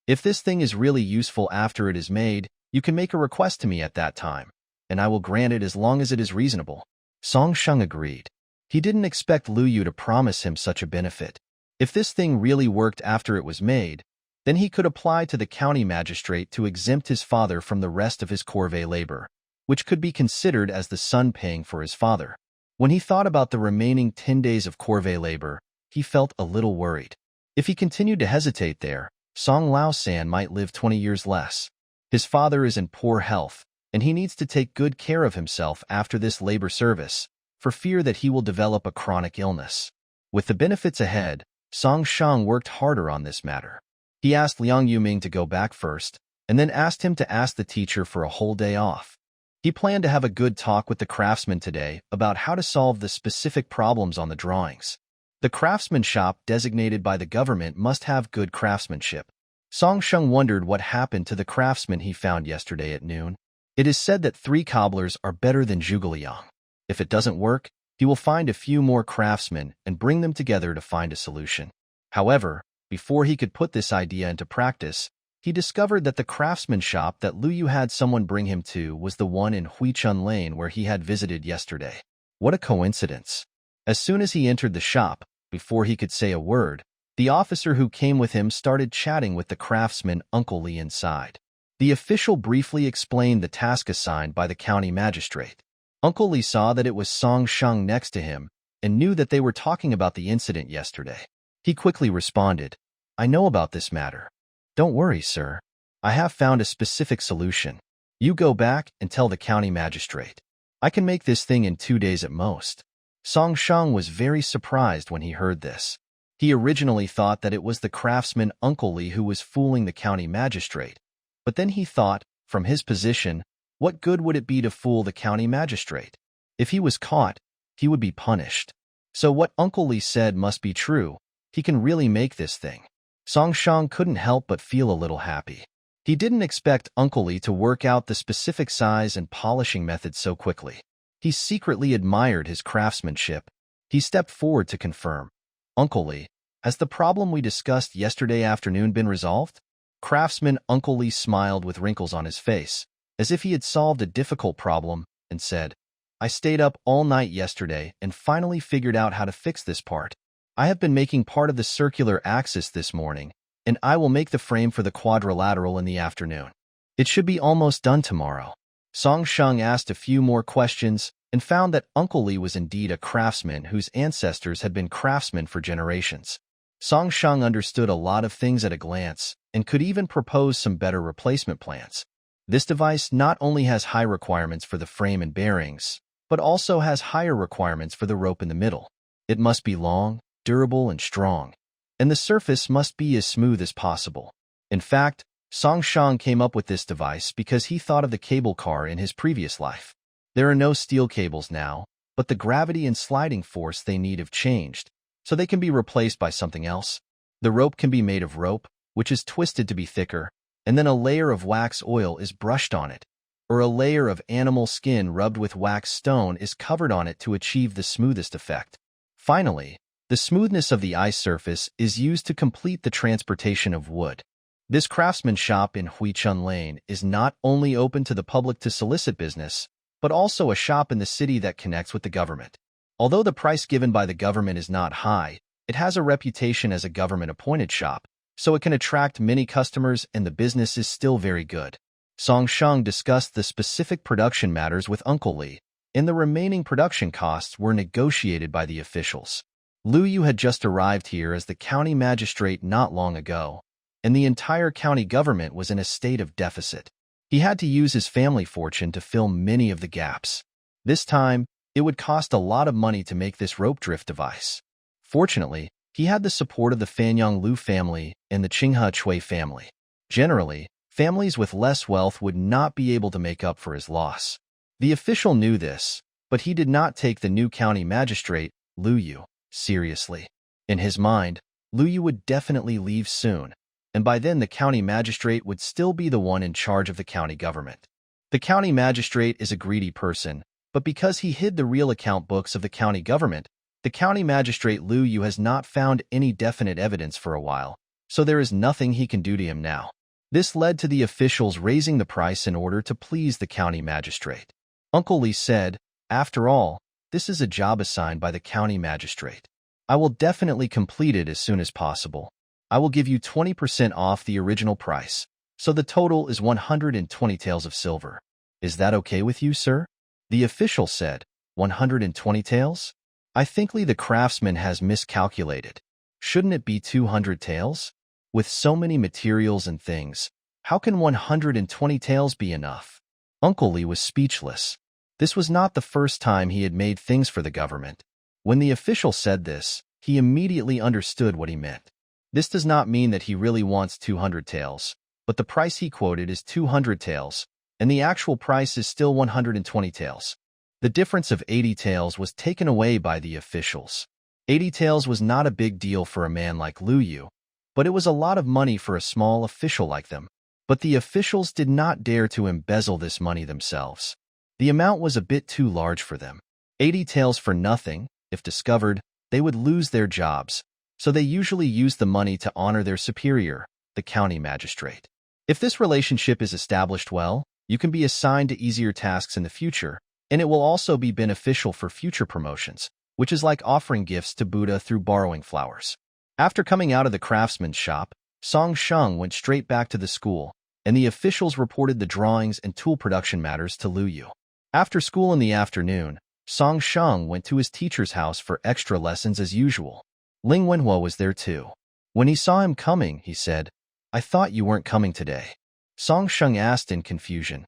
If this thing is really useful after it is made, you can make a request to me at that time, and I will grant it as long as it is reasonable. Song Sheng agreed. He didn't expect Lu Yu to promise him such a benefit. If this thing really worked after it was made, then he could apply to the county magistrate to exempt his father from the rest of his corvée labor, which could be considered as the son paying for his father. When he thought about the remaining 10 days of corvée labor, he felt a little worried. If he continued to hesitate there, Song Lao-san might live 20 years less. His father is in poor health, and he needs to take good care of himself after this labor service, for fear that he will develop a chronic illness. With the benefits ahead, Song Sheng worked harder on this matter. He asked Liang Yuming to go back first, and then asked him to ask the teacher for a whole day off. He planned to have a good talk with the craftsman today about how to solve the specific problems on the drawings. The craftsman shop designated by the government must have good craftsmanship. Song Sheng wondered what happened to the craftsman he found yesterday at noon. It is said that 3 cobblers are better than Zhuge. If it doesn't work, he will find a few more craftsmen and bring them together to find a solution. However, before he could put this idea into practice, he discovered that the craftsman shop that Lu Yu had someone bring him to was the one in Huichun Lane where he had visited yesterday. What a coincidence! As soon as he entered the shop, before he could say a word, the officer who came with him started chatting with the craftsman Uncle Li inside. The official briefly explained the task assigned by the county magistrate. Uncle Li saw that it was Song Sheng next to him and knew that they were talking about the incident yesterday. He quickly responded, "I know about this matter. Don't worry, sir. I have found a specific solution. You go back and tell the county magistrate. I can make this thing in 2 days at most." Song Sheng was very surprised when he heard this. He originally thought that it was the craftsman Uncle Li who was fooling the county magistrate, but then he thought, from his position, what good would it be to fool the county magistrate? If he was caught, he would be punished. So what Uncle Li said must be true. He can really make this thing. Song Sheng couldn't help but feel a little happy. He didn't expect Uncle Li to work out the specific size and polishing method so quickly. He secretly admired his craftsmanship. He stepped forward to confirm. "Uncle Li, has the problem we discussed yesterday afternoon been resolved?" Craftsman Uncle Li smiled with wrinkles on his face, as if he had solved a difficult problem, and said, "I stayed up all night yesterday and finally figured out how to fix this part. I have been making part of the circular axis this morning, and I will make the frame for the quadrilateral in the afternoon. It should be almost done tomorrow." Song Sheng asked a few more questions and found that Uncle Li was indeed a craftsman whose ancestors had been craftsmen for generations. Song Sheng understood a lot of things at a glance and could even propose some better replacement plans. This device not only has high requirements for the frame and bearings, but also has higher requirements for the rope in the middle. It must be long, durable, and strong, and the surface must be as smooth as possible. In fact, Song Sheng came up with this device because he thought of the cable car in his previous life. There are no steel cables now, but the gravity and sliding force they need have changed, so they can be replaced by something else. The rope can be made of rope, which is twisted to be thicker, and then a layer of wax oil is brushed on it, or a layer of animal skin rubbed with wax stone is covered on it to achieve the smoothest effect. Finally, the smoothness of the ice surface is used to complete the transportation of wood. This craftsman shop in Huichun Lane is not only open to the public to solicit business, but also a shop in the city that connects with the government. Although the price given by the government is not high, it has a reputation as a government-appointed shop, so it can attract many customers and the business is still very good. Song Sheng discussed the specific production matters with Uncle Li, and the remaining production costs were negotiated by the officials. Lu Yu had just arrived here as the county magistrate not long ago, and the entire county government was in a state of deficit. He had to use his family fortune to fill many of the gaps. This time, it would cost a lot of money to make this rope drift device. Fortunately, he had the support of the Fanyang Lu family and the Qinghe Chui family. Generally, families with less wealth would not be able to make up for his loss. The official knew this, but he did not take the new county magistrate, Lu Yu, seriously. In his mind, Lu Yu would definitely leave soon, and by then the county magistrate would still be the one in charge of the county government. The county magistrate is a greedy person, but because he hid the real account books of the county government, The county magistrate Liu Yu has not found any definite evidence for a while, so there is nothing he can do to him now. This led to the officials raising the price in order to please the county magistrate. Uncle Li said, "After all, this is a job assigned by the county magistrate. I will definitely complete it as soon as possible. I will give you 20% off the original price, so the total is 120 taels of silver. Is that okay with you, sir?" The official said, 120 taels? I think Li the craftsman has miscalculated. Shouldn't it be 200 taels? With so many materials and things, how can 120 taels be enough? Uncle Li was speechless. This was not the first time he had made things for the government. When the official said this, he immediately understood what he meant. This does not mean that he really wants 200 taels, but the price he quoted is 200 taels, and the actual price is still 120 taels. The difference of 80 taels was taken away by the officials. 80 taels was not a big deal for a man like Liu Yu, but it was a lot of money for a small official like them. But the officials did not dare to embezzle this money themselves. The amount was a bit too large for them. 80 taels for nothing. If discovered, they would lose their jobs, so they usually use the money to honor their superior, the county magistrate. If this relationship is established well, you can be assigned to easier tasks in the future, and it will also be beneficial for future promotions, which is like offering gifts to Buddha through borrowing flowers. After coming out of the craftsman's shop, Song Sheng went straight back to the school, and the officials reported the drawings and tool production matters to Liu Yu. After school in the afternoon, Song Sheng went to his teacher's house for extra lessons as usual. Ling Wenhua was there too. When he saw him coming, he said, "I thought you weren't coming today." Song Sheng asked in confusion,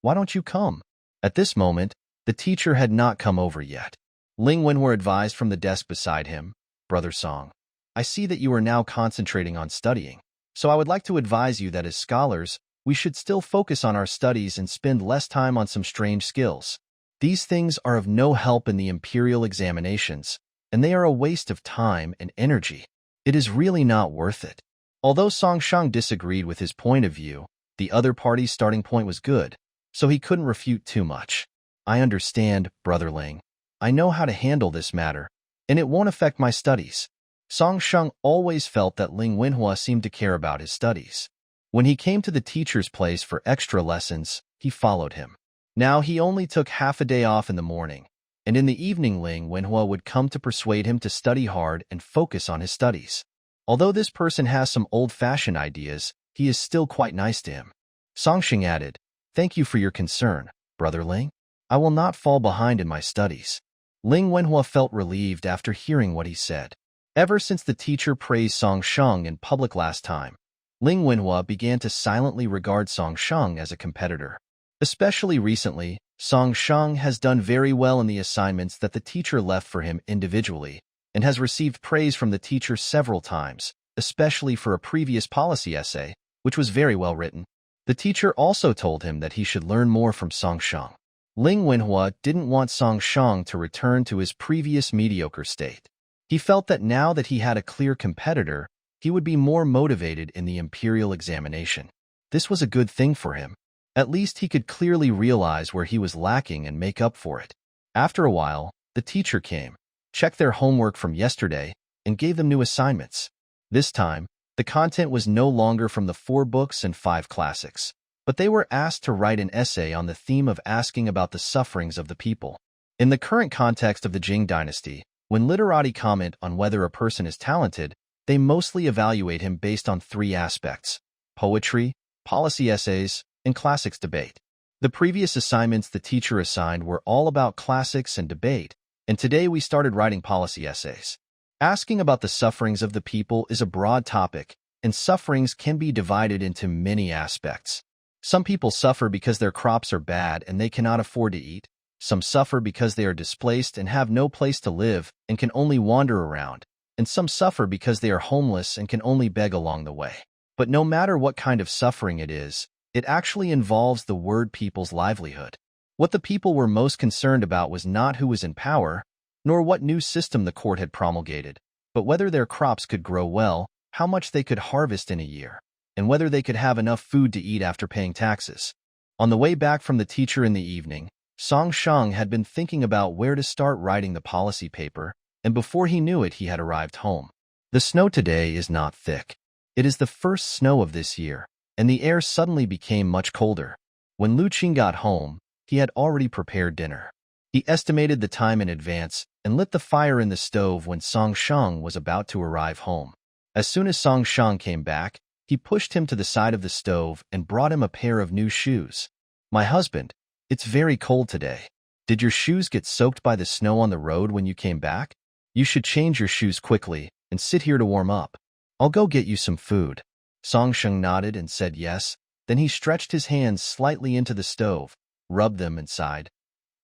"Why don't you come?" At this moment, the teacher had not come over yet. Ling Wenhua advised from the desk beside him, "Brother Song, I see that you are now concentrating on studying, so I would like to advise you that as scholars, we should still focus on our studies and spend less time on some strange skills. These things are of no help in the imperial examinations, and they are a waste of time and energy. It is really not worth it." Although Song Sheng disagreed with his point of view, the other party's starting point was good, so he couldn't refute too much. "I understand, Brother Ling. I know how to handle this matter, and it won't affect my studies." Song Sheng always felt that Ling Wenhua seemed to care about his studies. When he came to the teacher's place for extra lessons, he followed him. Now he only took half a day off in the morning, and in the evening Ling Wenhua would come to persuade him to study hard and focus on his studies. Although this person has some old-fashioned ideas, he is still quite nice to him. Song Sheng added, "Thank you for your concern, Brother Ling. I will not fall behind in my studies." Ling Wenhua felt relieved after hearing what he said. Ever since the teacher praised Song Sheng in public last time, Ling Wenhua began to silently regard Song Sheng as a competitor. Especially recently, Song Sheng has done very well in the assignments that the teacher left for him individually, and has received praise from the teacher several times, especially for a previous policy essay, which was very well written. The teacher also told him that he should learn more from Song Sheng. Ling Wenhua didn't want Song Sheng to return to his previous mediocre state. He felt that now that he had a clear competitor, he would be more motivated in the imperial examination. This was a good thing for him. At least he could clearly realize where he was lacking and make up for it. After a while, the teacher came, checked their homework from yesterday, and gave them new assignments. This time, the content was no longer from the 4 books and 5 classics, but they were asked to write an essay on the theme of asking about the sufferings of the people. In the current context of the Jing dynasty, when literati comment on whether a person is talented, they mostly evaluate him based on 3 aspects: poetry, policy essays, and classics debate. The previous assignments the teacher assigned were all about classics and debate, and today we started writing policy essays. Asking about the sufferings of the people is a broad topic, and sufferings can be divided into many aspects. Some people suffer because their crops are bad and they cannot afford to eat. Some suffer because they are displaced and have no place to live and can only wander around. And some suffer because they are homeless and can only beg along the way. But no matter what kind of suffering it is, it actually involves the word people's livelihood. What the people were most concerned about was not who was in power, nor what new system the court had promulgated, but whether their crops could grow well, how much they could harvest in a year, and whether they could have enough food to eat after paying taxes. On the way back from the teacher in the evening, Song Sheng had been thinking about where to start writing the policy paper, and before he knew it, he had arrived home. The snow today is not thick. It is the first snow of this year, and the air suddenly became much colder. When Lu Qing got home, he had already prepared dinner. He estimated the time in advance and lit the fire in the stove when Song Shang was about to arrive home. As soon as Song Shang came back, he pushed him to the side of the stove and brought him a pair of new shoes. "My husband, it's very cold today. Did your shoes get soaked by the snow on the road when you came back? You should change your shoes quickly and sit here to warm up. I'll go get you some food." Song Shang nodded and said yes. Then he stretched his hands slightly into the stove, rubbed them and sighed.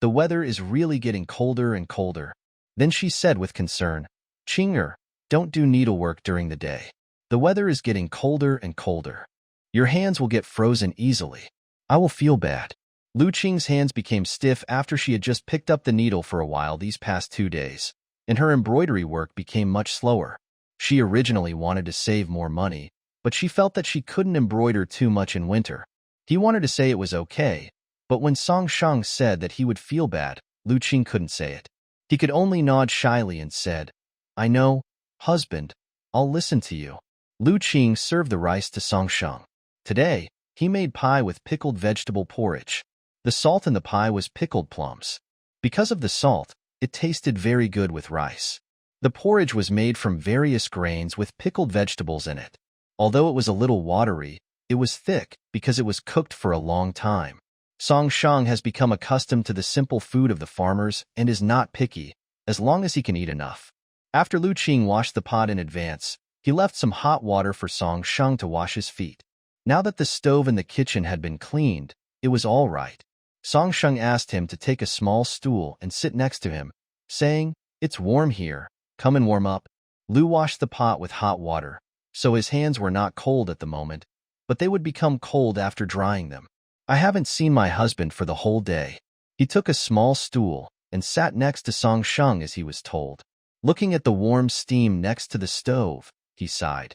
"The weather is really getting colder and colder." Then she said with concern, "Qing'er, don't do needlework during the day. The weather is getting colder and colder. Your hands will get frozen easily. I will feel bad." Lu Qing's hands became stiff after she had just picked up the needle for a while these past 2 days, and her embroidery work became much slower. She originally wanted to save more money, but she felt that she couldn't embroider too much in winter. He wanted to say it was okay, but when Song Shang said that he would feel bad, Lu Qing couldn't say it. He could only nod shyly and said, "I know, husband, I'll listen to you." Lu Qing served the rice to Song Shang. Today, he made pie with pickled vegetable porridge. The salt in the pie was pickled plums. Because of the salt, it tasted very good with rice. The porridge was made from various grains with pickled vegetables in it. Although it was a little watery, it was thick because it was cooked for a long time. Song Shang has become accustomed to the simple food of the farmers and is not picky, as long as he can eat enough. After Lu Qing washed the pot in advance, he left some hot water for Song Shang to wash his feet. Now that the stove in the kitchen had been cleaned, it was all right. Song Shang asked him to take a small stool and sit next to him, saying, "It's warm here. Come and warm up." Lu washed the pot with hot water, so his hands were not cold at the moment, but they would become cold after drying them. "I haven't seen my husband for the whole day." He took a small stool and sat next to Song Shang as he was told. Looking at the warm steam next to the stove, he sighed.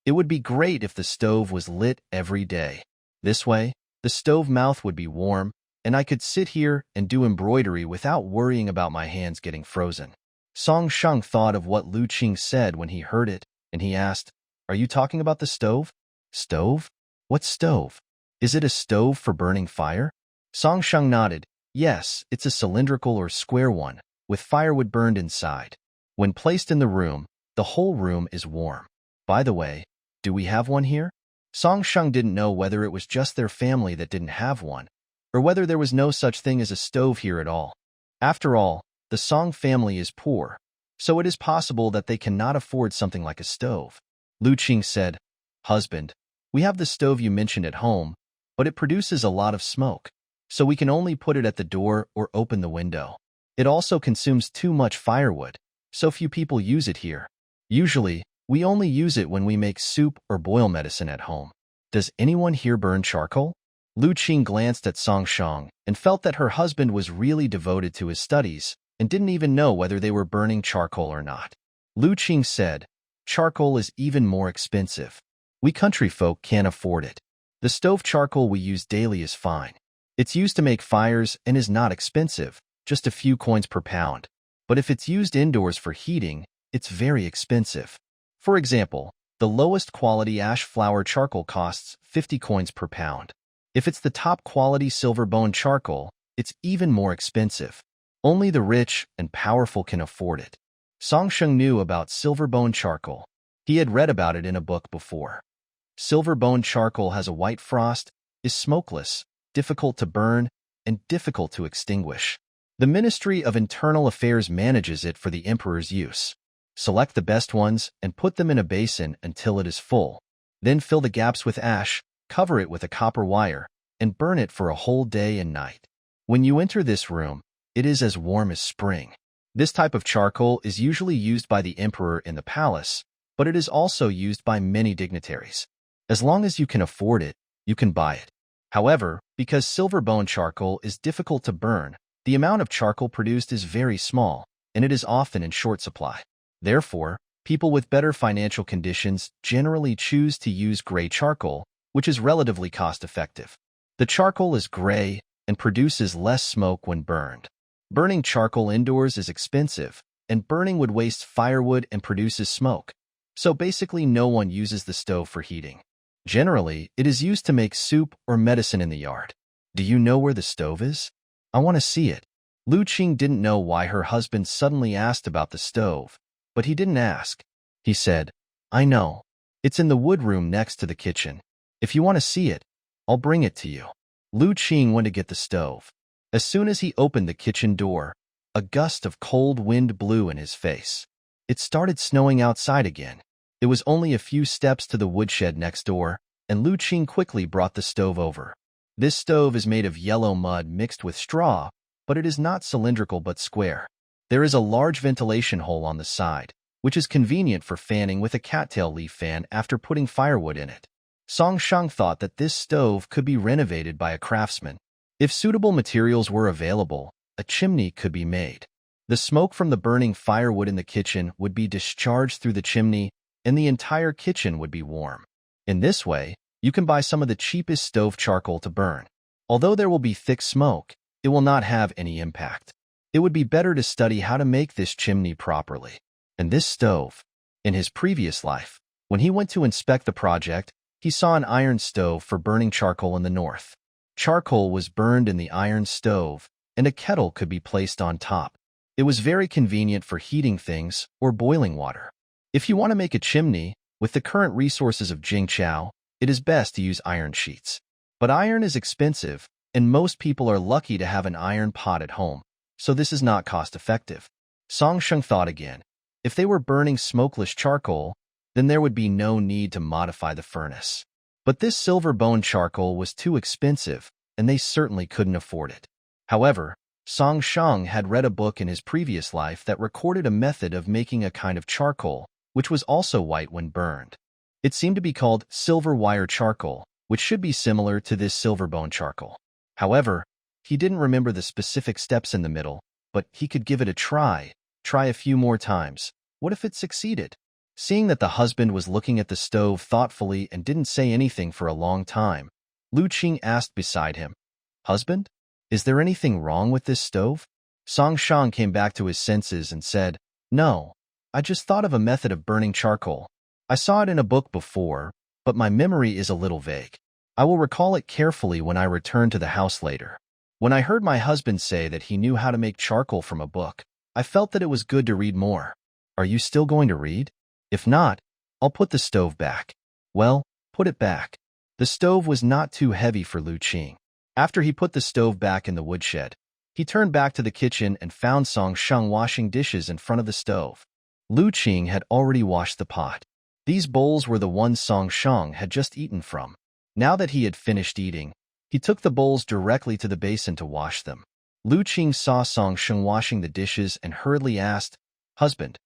It would be great if the stove was lit every day. This way, the stove mouth would be warm, and I could sit here and do embroidery without worrying about my hands getting frozen. Song Shang thought of what Lu Qing said when he heard it, and he asked, "Are you talking about the stove?" "Stove? What stove? Is it a stove for burning fire?" Song Shang nodded. "Yes, it's a cylindrical or square one, with firewood burned inside. When placed in the room, the whole room is warm. By the way, do we have one here?" Song Shang didn't know whether it was just their family that didn't have one, or whether there was no such thing as a stove here at all. After all, the Song family is poor, so it is possible that they cannot afford something like a stove. Lu Qing said, "Husband, we have the stove you mentioned at home, but it produces a lot of smoke, so we can only put it at the door or open the window. It also consumes too much firewood, so few people use it here. Usually, we only use it when we make soup or boil medicine at home. Does anyone here burn charcoal?" Lu Qing glanced at Song Shang and felt that her husband was really devoted to his studies and didn't even know whether they were burning charcoal or not. Lu Qing said, "Charcoal is even more expensive. We country folk can't afford it. The stove charcoal we use daily is fine. It's used to make fires and is not expensive, just a few coins per pound. But if it's used indoors for heating, it's very expensive. For example, the lowest quality ash flower charcoal costs 50 coins per pound. If it's the top quality silver bone charcoal, it's even more expensive. Only the rich and powerful can afford it." Song Shang knew about silver bone charcoal. He had read about it in a book before. Silver bone charcoal has a white frost, is smokeless, difficult to burn, and difficult to extinguish. The Ministry of Internal Affairs manages it for the emperor's use. Select the best ones and put them in a basin until it is full. Then fill the gaps with ash, cover it with a copper wire, and burn it for a whole day and night. When you enter this room, it is as warm as spring. This type of charcoal is usually used by the emperor in the palace, but it is also used by many dignitaries. As long as you can afford it, you can buy it. However, because silver bone charcoal is difficult to burn, the amount of charcoal produced is very small, and it is often in short supply. Therefore, people with better financial conditions generally choose to use gray charcoal, which is relatively cost-effective. The charcoal is gray and produces less smoke when burned. Burning charcoal indoors is expensive, and burning would waste firewood and produces smoke. So basically no one uses the stove for heating. Generally, it is used to make soup or medicine in the yard. Do you know where the stove is? I want to see it. Lu Qing didn't know why her husband suddenly asked about the stove, but he didn't ask. He said, I know. It's in the wood room next to the kitchen. If you want to see it, I'll bring it to you. Lu Qing went to get the stove. As soon as he opened the kitchen door, a gust of cold wind blew in his face. It started snowing outside again. It was only a few steps to the woodshed next door, and Lu Qing quickly brought the stove over. This stove is made of yellow mud mixed with straw, but it is not cylindrical but square. There is a large ventilation hole on the side, which is convenient for fanning with a cattail leaf fan after putting firewood in it. Song Shang thought that this stove could be renovated by a craftsman. If suitable materials were available, a chimney could be made. The smoke from the burning firewood in the kitchen would be discharged through the chimney, and the entire kitchen would be warm. In this way, you can buy some of the cheapest stove charcoal to burn. Although there will be thick smoke, it will not have any impact. It would be better to study how to make this chimney properly. And this stove. In his previous life, when he went to inspect the project, he saw an iron stove for burning charcoal in the north. Charcoal was burned in the iron stove, and a kettle could be placed on top. It was very convenient for heating things or boiling water. If you want to make a chimney, with the current resources of Jingqiao, it is best to use iron sheets. But iron is expensive, and most people are lucky to have an iron pot at home, so this is not cost-effective. Song Sheng thought again. If they were burning smokeless charcoal, then there would be no need to modify the furnace. But this silver bone charcoal was too expensive, and they certainly couldn't afford it. However, Song Shang had read a book in his previous life that recorded a method of making a kind of charcoal, which was also white when burned. It seemed to be called silver wire charcoal, which should be similar to this silver bone charcoal. However, he didn't remember the specific steps in the middle, but he could give it a try a few more times. What if it succeeded? Seeing that the husband was looking at the stove thoughtfully and didn't say anything for a long time, Lu Qing asked beside him, Husband? Is there anything wrong with this stove? Song Shang came back to his senses and said, No, I just thought of a method of burning charcoal. I saw it in a book before, but my memory is a little vague. I will recall it carefully when I return to the house later. When I heard my husband say that he knew how to make charcoal from a book, I felt that it was good to read more. Are you still going to read? If not, I'll put the stove back. Well, put it back. The stove was not too heavy for Lu Qing. After he put the stove back in the woodshed, he turned back to the kitchen and found Song Sheng washing dishes in front of the stove. Lu Qing had already washed the pot. These bowls were the ones Song Sheng had just eaten from. Now that he had finished eating, he took the bowls directly to the basin to wash them. Lu Qing saw Song Sheng washing the dishes and hurriedly asked, Husband,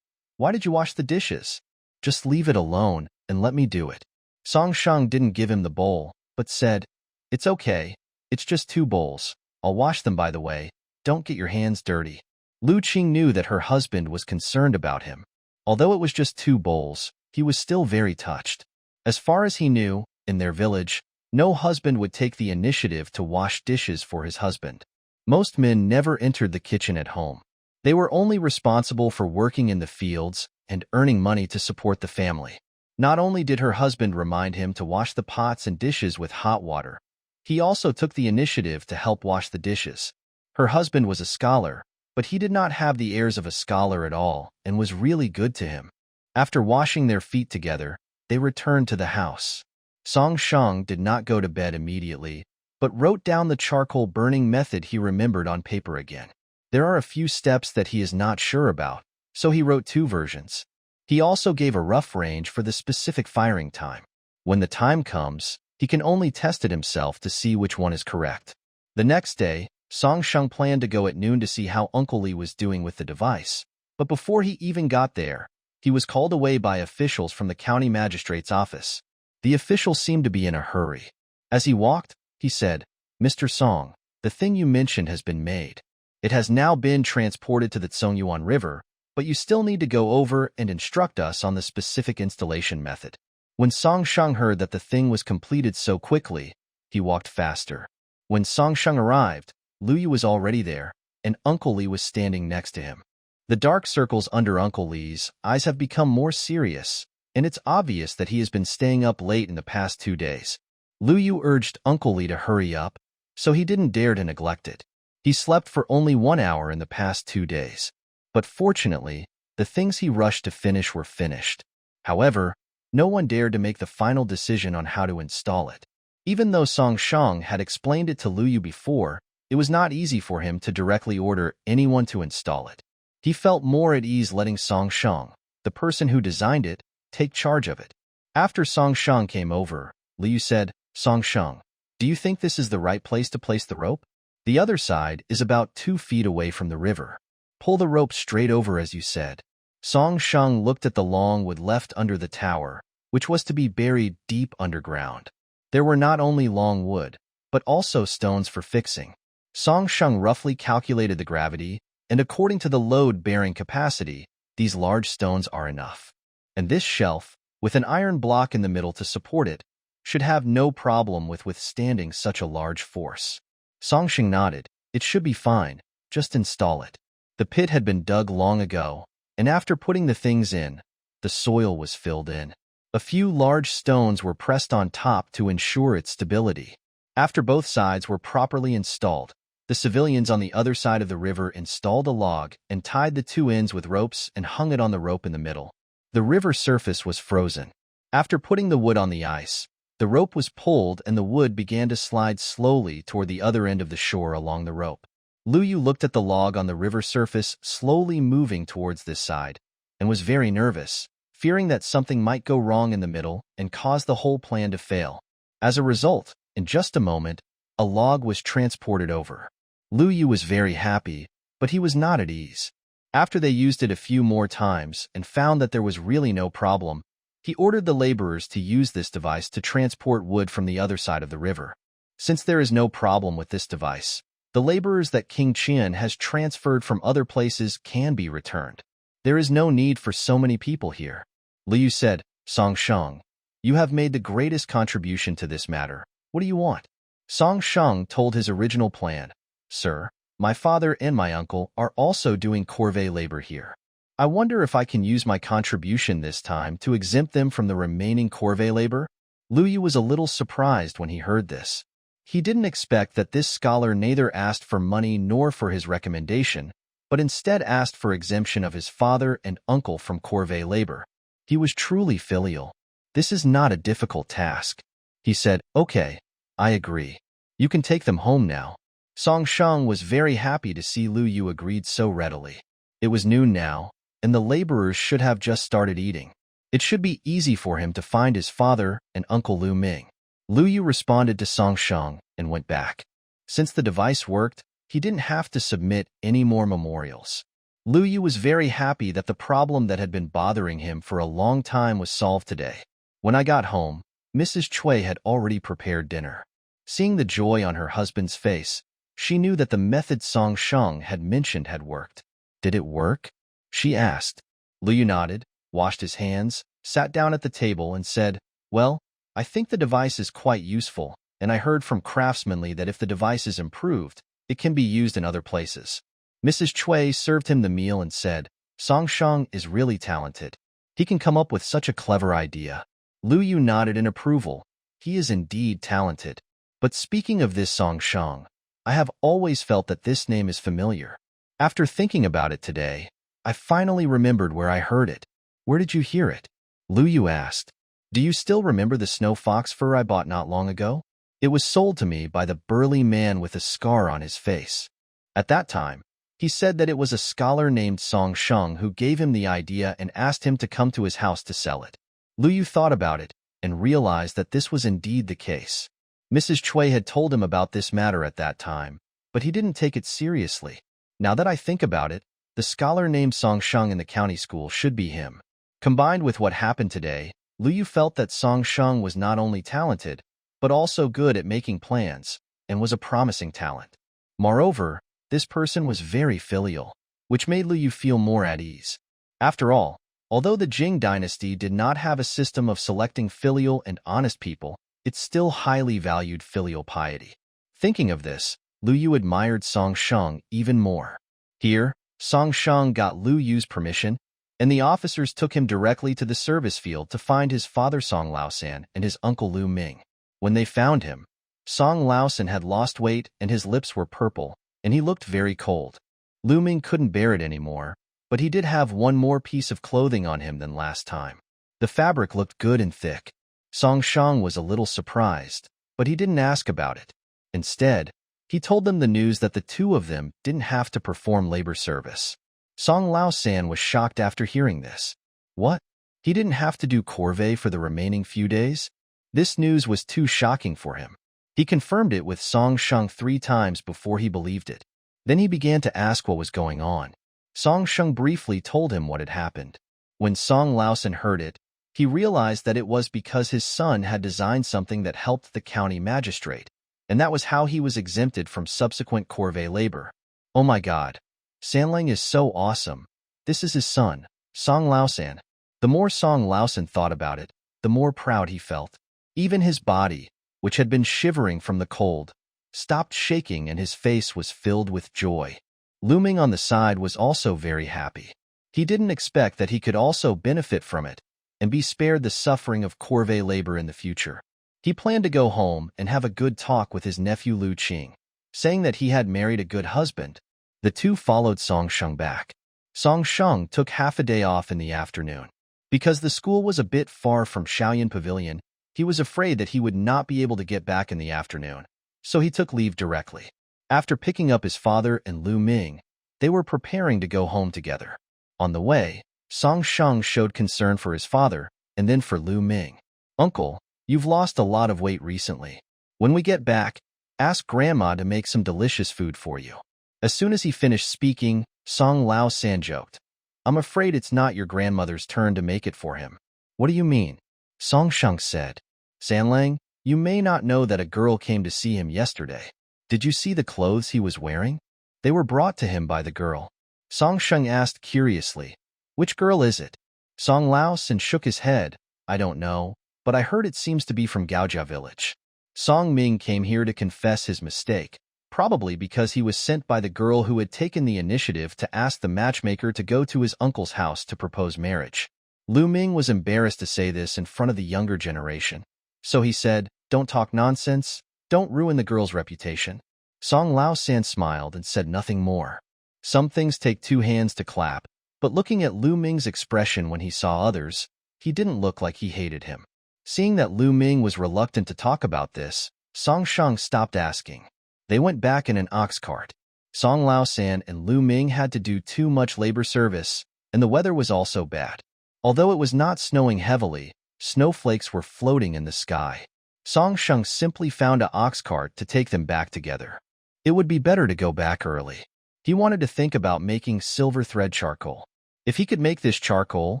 why did you wash the dishes? Just leave it alone and let me do it. Song Sheng didn't give him the bowl, but said, It's okay. It's just 2 bowls. I'll wash them by the way. Don't get your hands dirty. Lu Qing knew that her husband was concerned about him. Although it was just 2 bowls, he was still very touched. As far as he knew, in their village, no husband would take the initiative to wash dishes for his husband. Most men never entered the kitchen at home. They were only responsible for working in the fields and earning money to support the family. Not only did her husband remind him to wash the pots and dishes with hot water, he also took the initiative to help wash the dishes. Her husband was a scholar, but he did not have the airs of a scholar at all and was really good to him. After washing their feet together, they returned to the house. Song Sheng did not go to bed immediately, but wrote down the charcoal burning method he remembered on paper again. There are a few steps that he is not sure about, so he wrote 2 versions. He also gave a rough range for the specific firing time. When the time comes, he can only test it himself to see which one is correct. The next day, Song Sheng planned to go at noon to see how Uncle Li was doing with the device, but before he even got there, he was called away by officials from the county magistrate's office. The official seemed to be in a hurry. As he walked, he said, Mr. Song, the thing you mentioned has been made. It has now been transported to the Tsongyuan River, but you still need to go over and instruct us on the specific installation method. When Song Sheng heard that the thing was completed so quickly, he walked faster. When Song Sheng arrived, Lu Yu was already there, and Uncle Li was standing next to him. The dark circles under Uncle Lee's eyes have become more serious, and it's obvious that he has been staying up late in the past 2 days. Lu Yu urged Uncle Lee to hurry up, so he didn't dare to neglect it. He slept for only 1 hour in the past 2 days. But fortunately, the things he rushed to finish were finished. However, no one dared to make the final decision on how to install it. Even though Song Shang had explained it to Lu Yu before, it was not easy for him to directly order anyone to install it. He felt more at ease letting Song Shang, the person who designed it, take charge of it. After Song Shang came over, Lu Yu said, "Song Shang, do you think this is the right place to place the rope? The other side is about 2 feet away from the river. Pull the rope straight over as you said." Song Shang looked at the long wood left under the tower, which was to be buried deep underground. There were not only long wood, but also stones for fixing. Song Shang roughly calculated the gravity, and according to the load-bearing capacity, these large stones are enough. And this shelf, with an iron block in the middle to support it, should have no problem with withstanding such a large force. Song Shang nodded. It should be fine, just install it. The pit had been dug long ago, and after putting the things in, the soil was filled in. A few large stones were pressed on top to ensure its stability. After both sides were properly installed, the civilians on the other side of the river installed a log and tied the 2 ends with ropes and hung it on the rope in the middle. The river surface was frozen. After putting the wood on the ice, the rope was pulled and the wood began to slide slowly toward the other end of the shore along the rope. Lu Yu looked at the log on the river surface slowly moving towards this side, and was very nervous, fearing that something might go wrong in the middle and cause the whole plan to fail. As a result, in just a moment, a log was transported over. Lu Yu was very happy, but he was not at ease. After they used it a few more times and found that there was really no problem, he ordered the laborers to use this device to transport wood from the other side of the river. Since there is no problem with this device, the laborers that King Qian has transferred from other places can be returned. There is no need for so many people here. Lu Yu said, "Song Shang, you have made the greatest contribution to this matter. What do you want?" Song Shang told his original plan. "Sir, my father and my uncle are also doing Corvée labor here. I wonder if I can use my contribution this time to exempt them from the remaining Corvée labor?" Lu Yu was a little surprised when he heard this. He didn't expect that this scholar neither asked for money nor for his recommendation, but instead asked for exemption of his father and uncle from Corvée labor. He was truly filial. "This is not a difficult task." He said, "Okay, I agree. You can take them home now." Song Shang was very happy to see Lu Yu agreed so readily. It was noon now, and the laborers should have just started eating. It should be easy for him to find his father and Uncle Lu Ming. Lu Yu responded to Song Shang and went back. Since the device worked, he didn't have to submit any more memorials. Lu Yu was very happy that the problem that had been bothering him for a long time was solved today. When I got home, Mrs. Cui had already prepared dinner. Seeing the joy on her husband's face, she knew that the method Song Shang had mentioned had worked. "Did it work?" she asked. Lu Yu nodded, washed his hands, sat down at the table and said, "Well, I think the device is quite useful, and I heard from craftsmanly that if the device is improved, it can be used in other places." Mrs. Cui served him the meal and said, "Song Shang is really talented. He can come up with such a clever idea." Lu Yu nodded in approval. He is indeed talented. But speaking of this Song Shang, I have always felt that this name is familiar. After thinking about it today, I finally remembered where I heard it. "Where did you hear it?" Lu Yu asked. "Do you still remember the snow fox fur I bought not long ago? It was sold to me by the burly man with a scar on his face. At that time, he said that it was a scholar named Song Shang who gave him the idea and asked him to come to his house to sell it." Lu Yu thought about it and realized that this was indeed the case. Mrs. Cui had told him about this matter at that time, but he didn't take it seriously. Now that I think about it, the scholar named Song Shang in the county school should be him. Combined with what happened today, Lu Yu felt that Song Shang was not only talented, but also good at making plans, and was a promising talent. Moreover, this person was very filial, which made Lu Yu feel more at ease. After all, although the Jing dynasty did not have a system of selecting filial and honest people, it still highly valued filial piety. Thinking of this, Lu Yu admired Song Shang even more. Here, Song Shang got Lu Yu's permission, and the officers took him directly to the service field to find his father Song Laosan and his uncle Lu Ming. When they found him, Song Laosan had lost weight and his lips were purple, and he looked very cold. Lu Ming couldn't bear it anymore, but he did have one more piece of clothing on him than last time. The fabric looked good and thick. Song Shang was a little surprised, but he didn't ask about it. Instead, he told them the news that the two of them didn't have to perform labor service. Song Laosan was shocked after hearing this. What? He didn't have to do corvée for the remaining few days? This news was too shocking for him. He confirmed it with Song Shang 3 times before he believed it. Then he began to ask what was going on. Song Shang briefly told him what had happened. When Song Laosan heard it, he realized that it was because his son had designed something that helped the county magistrate, and that was how he was exempted from subsequent corvée labor. Oh my God. Sanlang is so awesome. This is his son, Song Laosan. The more Song Laosan thought about it, the more proud he felt. Even his body, which had been shivering from the cold, stopped shaking and his face was filled with joy. Lu Ming on the side was also very happy. He didn't expect that he could also benefit from it and be spared the suffering of corvée labor in the future. He planned to go home and have a good talk with his nephew Lu Qing, saying that he had married a good husband. The two followed Song Shang back. Song Shang took half a day off in the afternoon. Because the school was a bit far from Shaoyan Pavilion, he was afraid that he would not be able to get back in the afternoon, so he took leave directly. After picking up his father and Lu Ming, they were preparing to go home together. On the way, Song Shang showed concern for his father and then for Lu Ming. Uncle, you've lost a lot of weight recently. When we get back, ask Grandma to make some delicious food for you. As soon as he finished speaking, Song Laosan joked, I'm afraid it's not your grandmother's turn to make it for him. What do you mean? Song Shang said, Sanlang, you may not know that a girl came to see him yesterday. Did you see the clothes he was wearing? They were brought to him by the girl. Song Shang asked curiously, which girl is it? Song Laosan shook his head, I don't know, but I heard it seems to be from Gaojia village. Song Ming came here to confess his mistake, probably because he was sent by the girl who had taken the initiative to ask the matchmaker to go to his uncle's house to propose marriage. Lu Ming was embarrassed to say this in front of the younger generation, so he said, don't talk nonsense, don't ruin the girl's reputation. Song Laosan smiled and said nothing more. Some things take 2 hands to clap, but looking at Lu Ming's expression when he saw others, he didn't look like he hated him. Seeing that Lu Ming was reluctant to talk about this, Song Shang stopped asking. They went back in an ox cart. Song Laosan and Lu Ming had to do too much labor service, and the weather was also bad. Although it was not snowing heavily, snowflakes were floating in the sky. Song Shang simply found an ox cart to take them back together. It would be better to go back early. He wanted to think about making silver thread charcoal. If he could make this charcoal,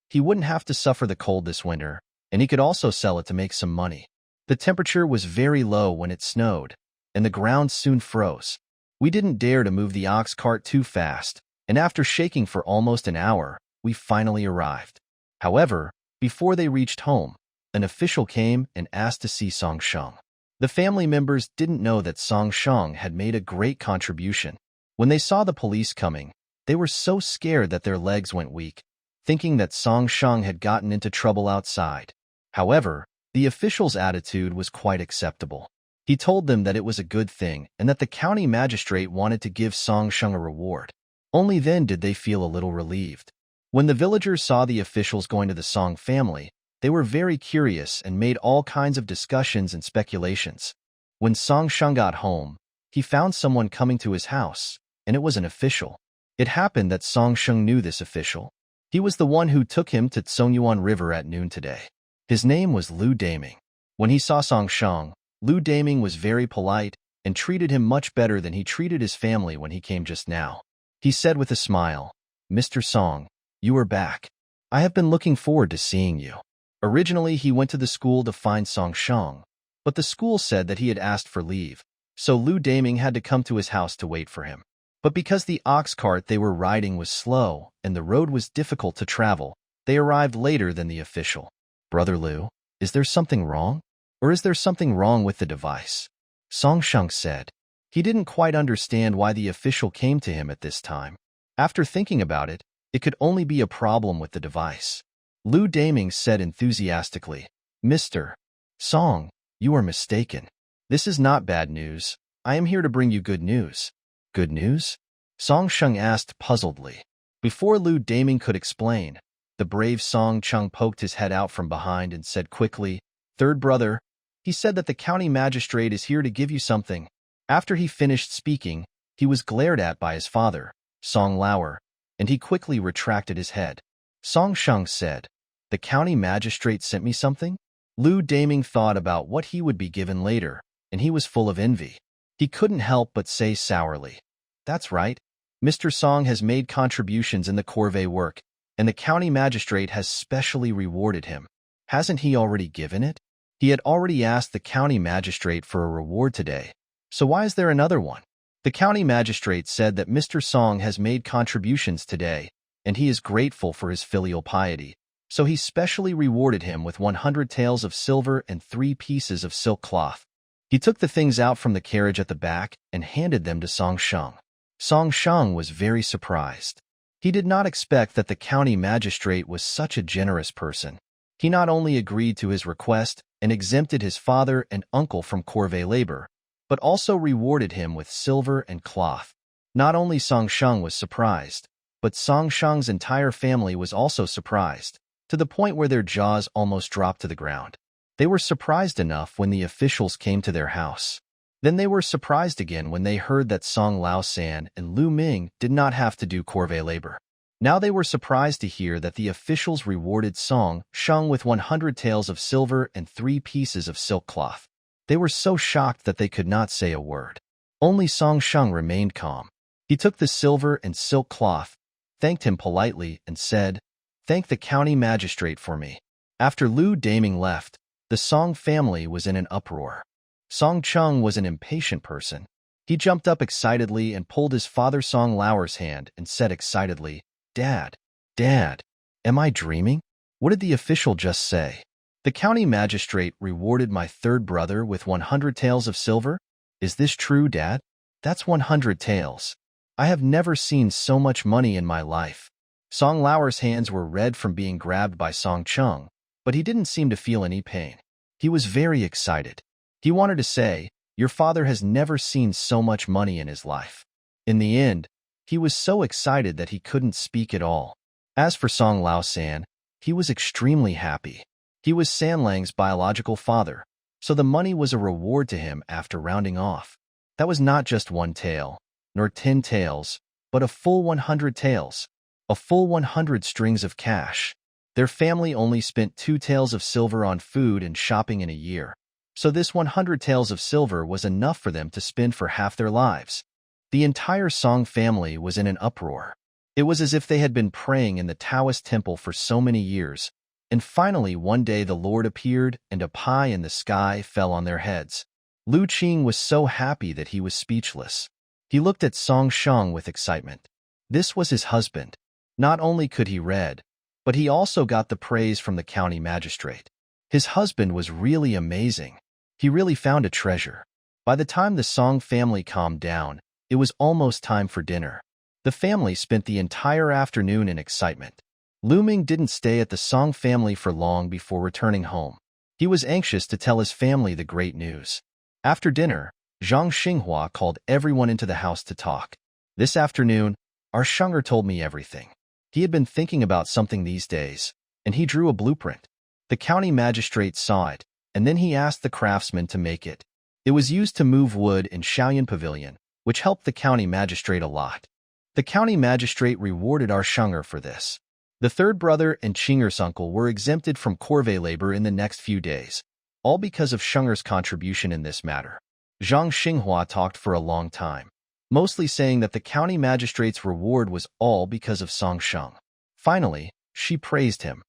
he wouldn't have to suffer the cold this winter, and he could also sell it to make some money. The temperature was very low when it snowed, and the ground soon froze. We didn't dare to move the ox cart too fast, and after shaking for almost an hour, we finally arrived. However, before they reached home, an official came and asked to see Song Shang. The family members didn't know that Song Shang had made a great contribution. When they saw the police coming, they were so scared that their legs went weak, thinking that Song Shang had gotten into trouble outside. However, the official's attitude was quite acceptable. He told them that it was a good thing and that the county magistrate wanted to give Song Shang a reward. Only then did they feel a little relieved. When the villagers saw the officials going to the Song family, they were very curious and made all kinds of discussions and speculations. When Song Shang got home, he found someone coming to his house, and it was an official. It happened that Song Shang knew this official. He was the one who took him to Tsongyuan River at noon today. His name was Lu Deepening. When he saw Song Shang, Lu Deepening was very polite and treated him much better than he treated his family when he came just now. He said with a smile, Mr. Song, you are back. I have been looking forward to seeing you. Originally, he went to the school to find Song Shang, but the school said that he had asked for leave, so Lu Deepening had to come to his house to wait for him. But because the ox cart they were riding was slow and the road was difficult to travel, they arrived later than the official. Brother Lu, is there something wrong? Or is there something wrong with the device? Song Shang said. He didn't quite understand why the official came to him at this time. After thinking about it, it could only be a problem with the device. Lu Daming said enthusiastically, Mr. Song, you are mistaken. This is not bad news. I am here to bring you good news. Good news? Song Sheng asked puzzledly. Before Lu Daming could explain, the brave Song Chung poked his head out from behind and said quickly, Third brother, he said that the county magistrate is here to give you something. After he finished speaking, he was glared at by his father, Song Lauer, and he quickly retracted his head. Song Sheng said, The county magistrate sent me something? Lu Daming thought about what he would be given later, and he was full of envy. He couldn't help but say sourly, That's right. Mr. Song has made contributions in the Corvée work, and the county magistrate has specially rewarded him. Hasn't he already given it? He had already asked the county magistrate for a reward today. So why is there another one? The county magistrate said that Mr. Song has made contributions today, and he is grateful for his filial piety. So he specially rewarded him with 100 taels of silver and 3 pieces of silk cloth. He took the things out from the carriage at the back and handed them to Song Sheng. Song Sheng was very surprised. He did not expect that the county magistrate was such a generous person. He not only agreed to his request and exempted his father and uncle from Corvée labor, but also rewarded him with silver and cloth. Not only Song Sheng was surprised, but Song Sheng's entire family was also surprised, to the point where their jaws almost dropped to the ground. They were surprised enough when the officials came to their house. Then they were surprised again when they heard that Song Lao San and Lu Ming did not have to do Corvée labor. Now they were surprised to hear that the officials rewarded Song Sheng with 100 taels of silver and 3 pieces of silk cloth. They were so shocked that they could not say a word. Only Song Sheng remained calm. He took the silver and silk cloth, thanked him politely, and said, Thank the county magistrate for me. After Lu Daming left, the Song family was in an uproar. Song Chung was an impatient person. He jumped up excitedly and pulled his father Song Lauer's hand and said excitedly, Dad, am I dreaming? What did the official just say? The county magistrate rewarded my third brother with 100 taels of silver? Is this true, Dad? That's 100 taels. I have never seen so much money in my life. Song Lauer's hands were red from being grabbed by Song Chung, but he didn't seem to feel any pain. He was very excited. He wanted to say, Your father has never seen so much money in his life. In the end, he was so excited that he couldn't speak at all. As for Song Lao San, he was extremely happy. He was San Lang's biological father, so the money was a reward to him after rounding off. That was not just 1 tael, nor 10 taels, but a full 100 taels, a full 100 strings of cash. Their family only spent 2 taels of silver on food and shopping in a year. So this 100 taels of silver was enough for them to spend for half their lives. The entire Song family was in an uproar. It was as if they had been praying in the Taoist temple for so many years, and finally one day the Lord appeared and a pie in the sky fell on their heads. Lu Qing was so happy that he was speechless. He looked at Song Sheng with excitement. This was his husband. Not only could he read, but he also got the praise from the county magistrate. His husband was really amazing. He really found a treasure. By the time the Song family calmed down, it was almost time for dinner. The family spent the entire afternoon in excitement. Lu Ming didn't stay at the Song family for long before returning home. He was anxious to tell his family the great news. After dinner, Zhang Xinghua called everyone into the house to talk. This afternoon, our Shunger told me everything. He had been thinking about something these days, and he drew a blueprint. The county magistrate saw it, and then he asked the craftsman to make it. It was used to move wood in Shaoyan Pavilion, which helped the county magistrate a lot. The county magistrate rewarded our Shunger for this. The third brother and Chinger's uncle were exempted from Corvée labor in the next few days, all because of Shunger's contribution in this matter. Zhang Xinghua talked for a long time, mostly saying that the county magistrate's reward was all because of Song Sheng. Finally, she praised him.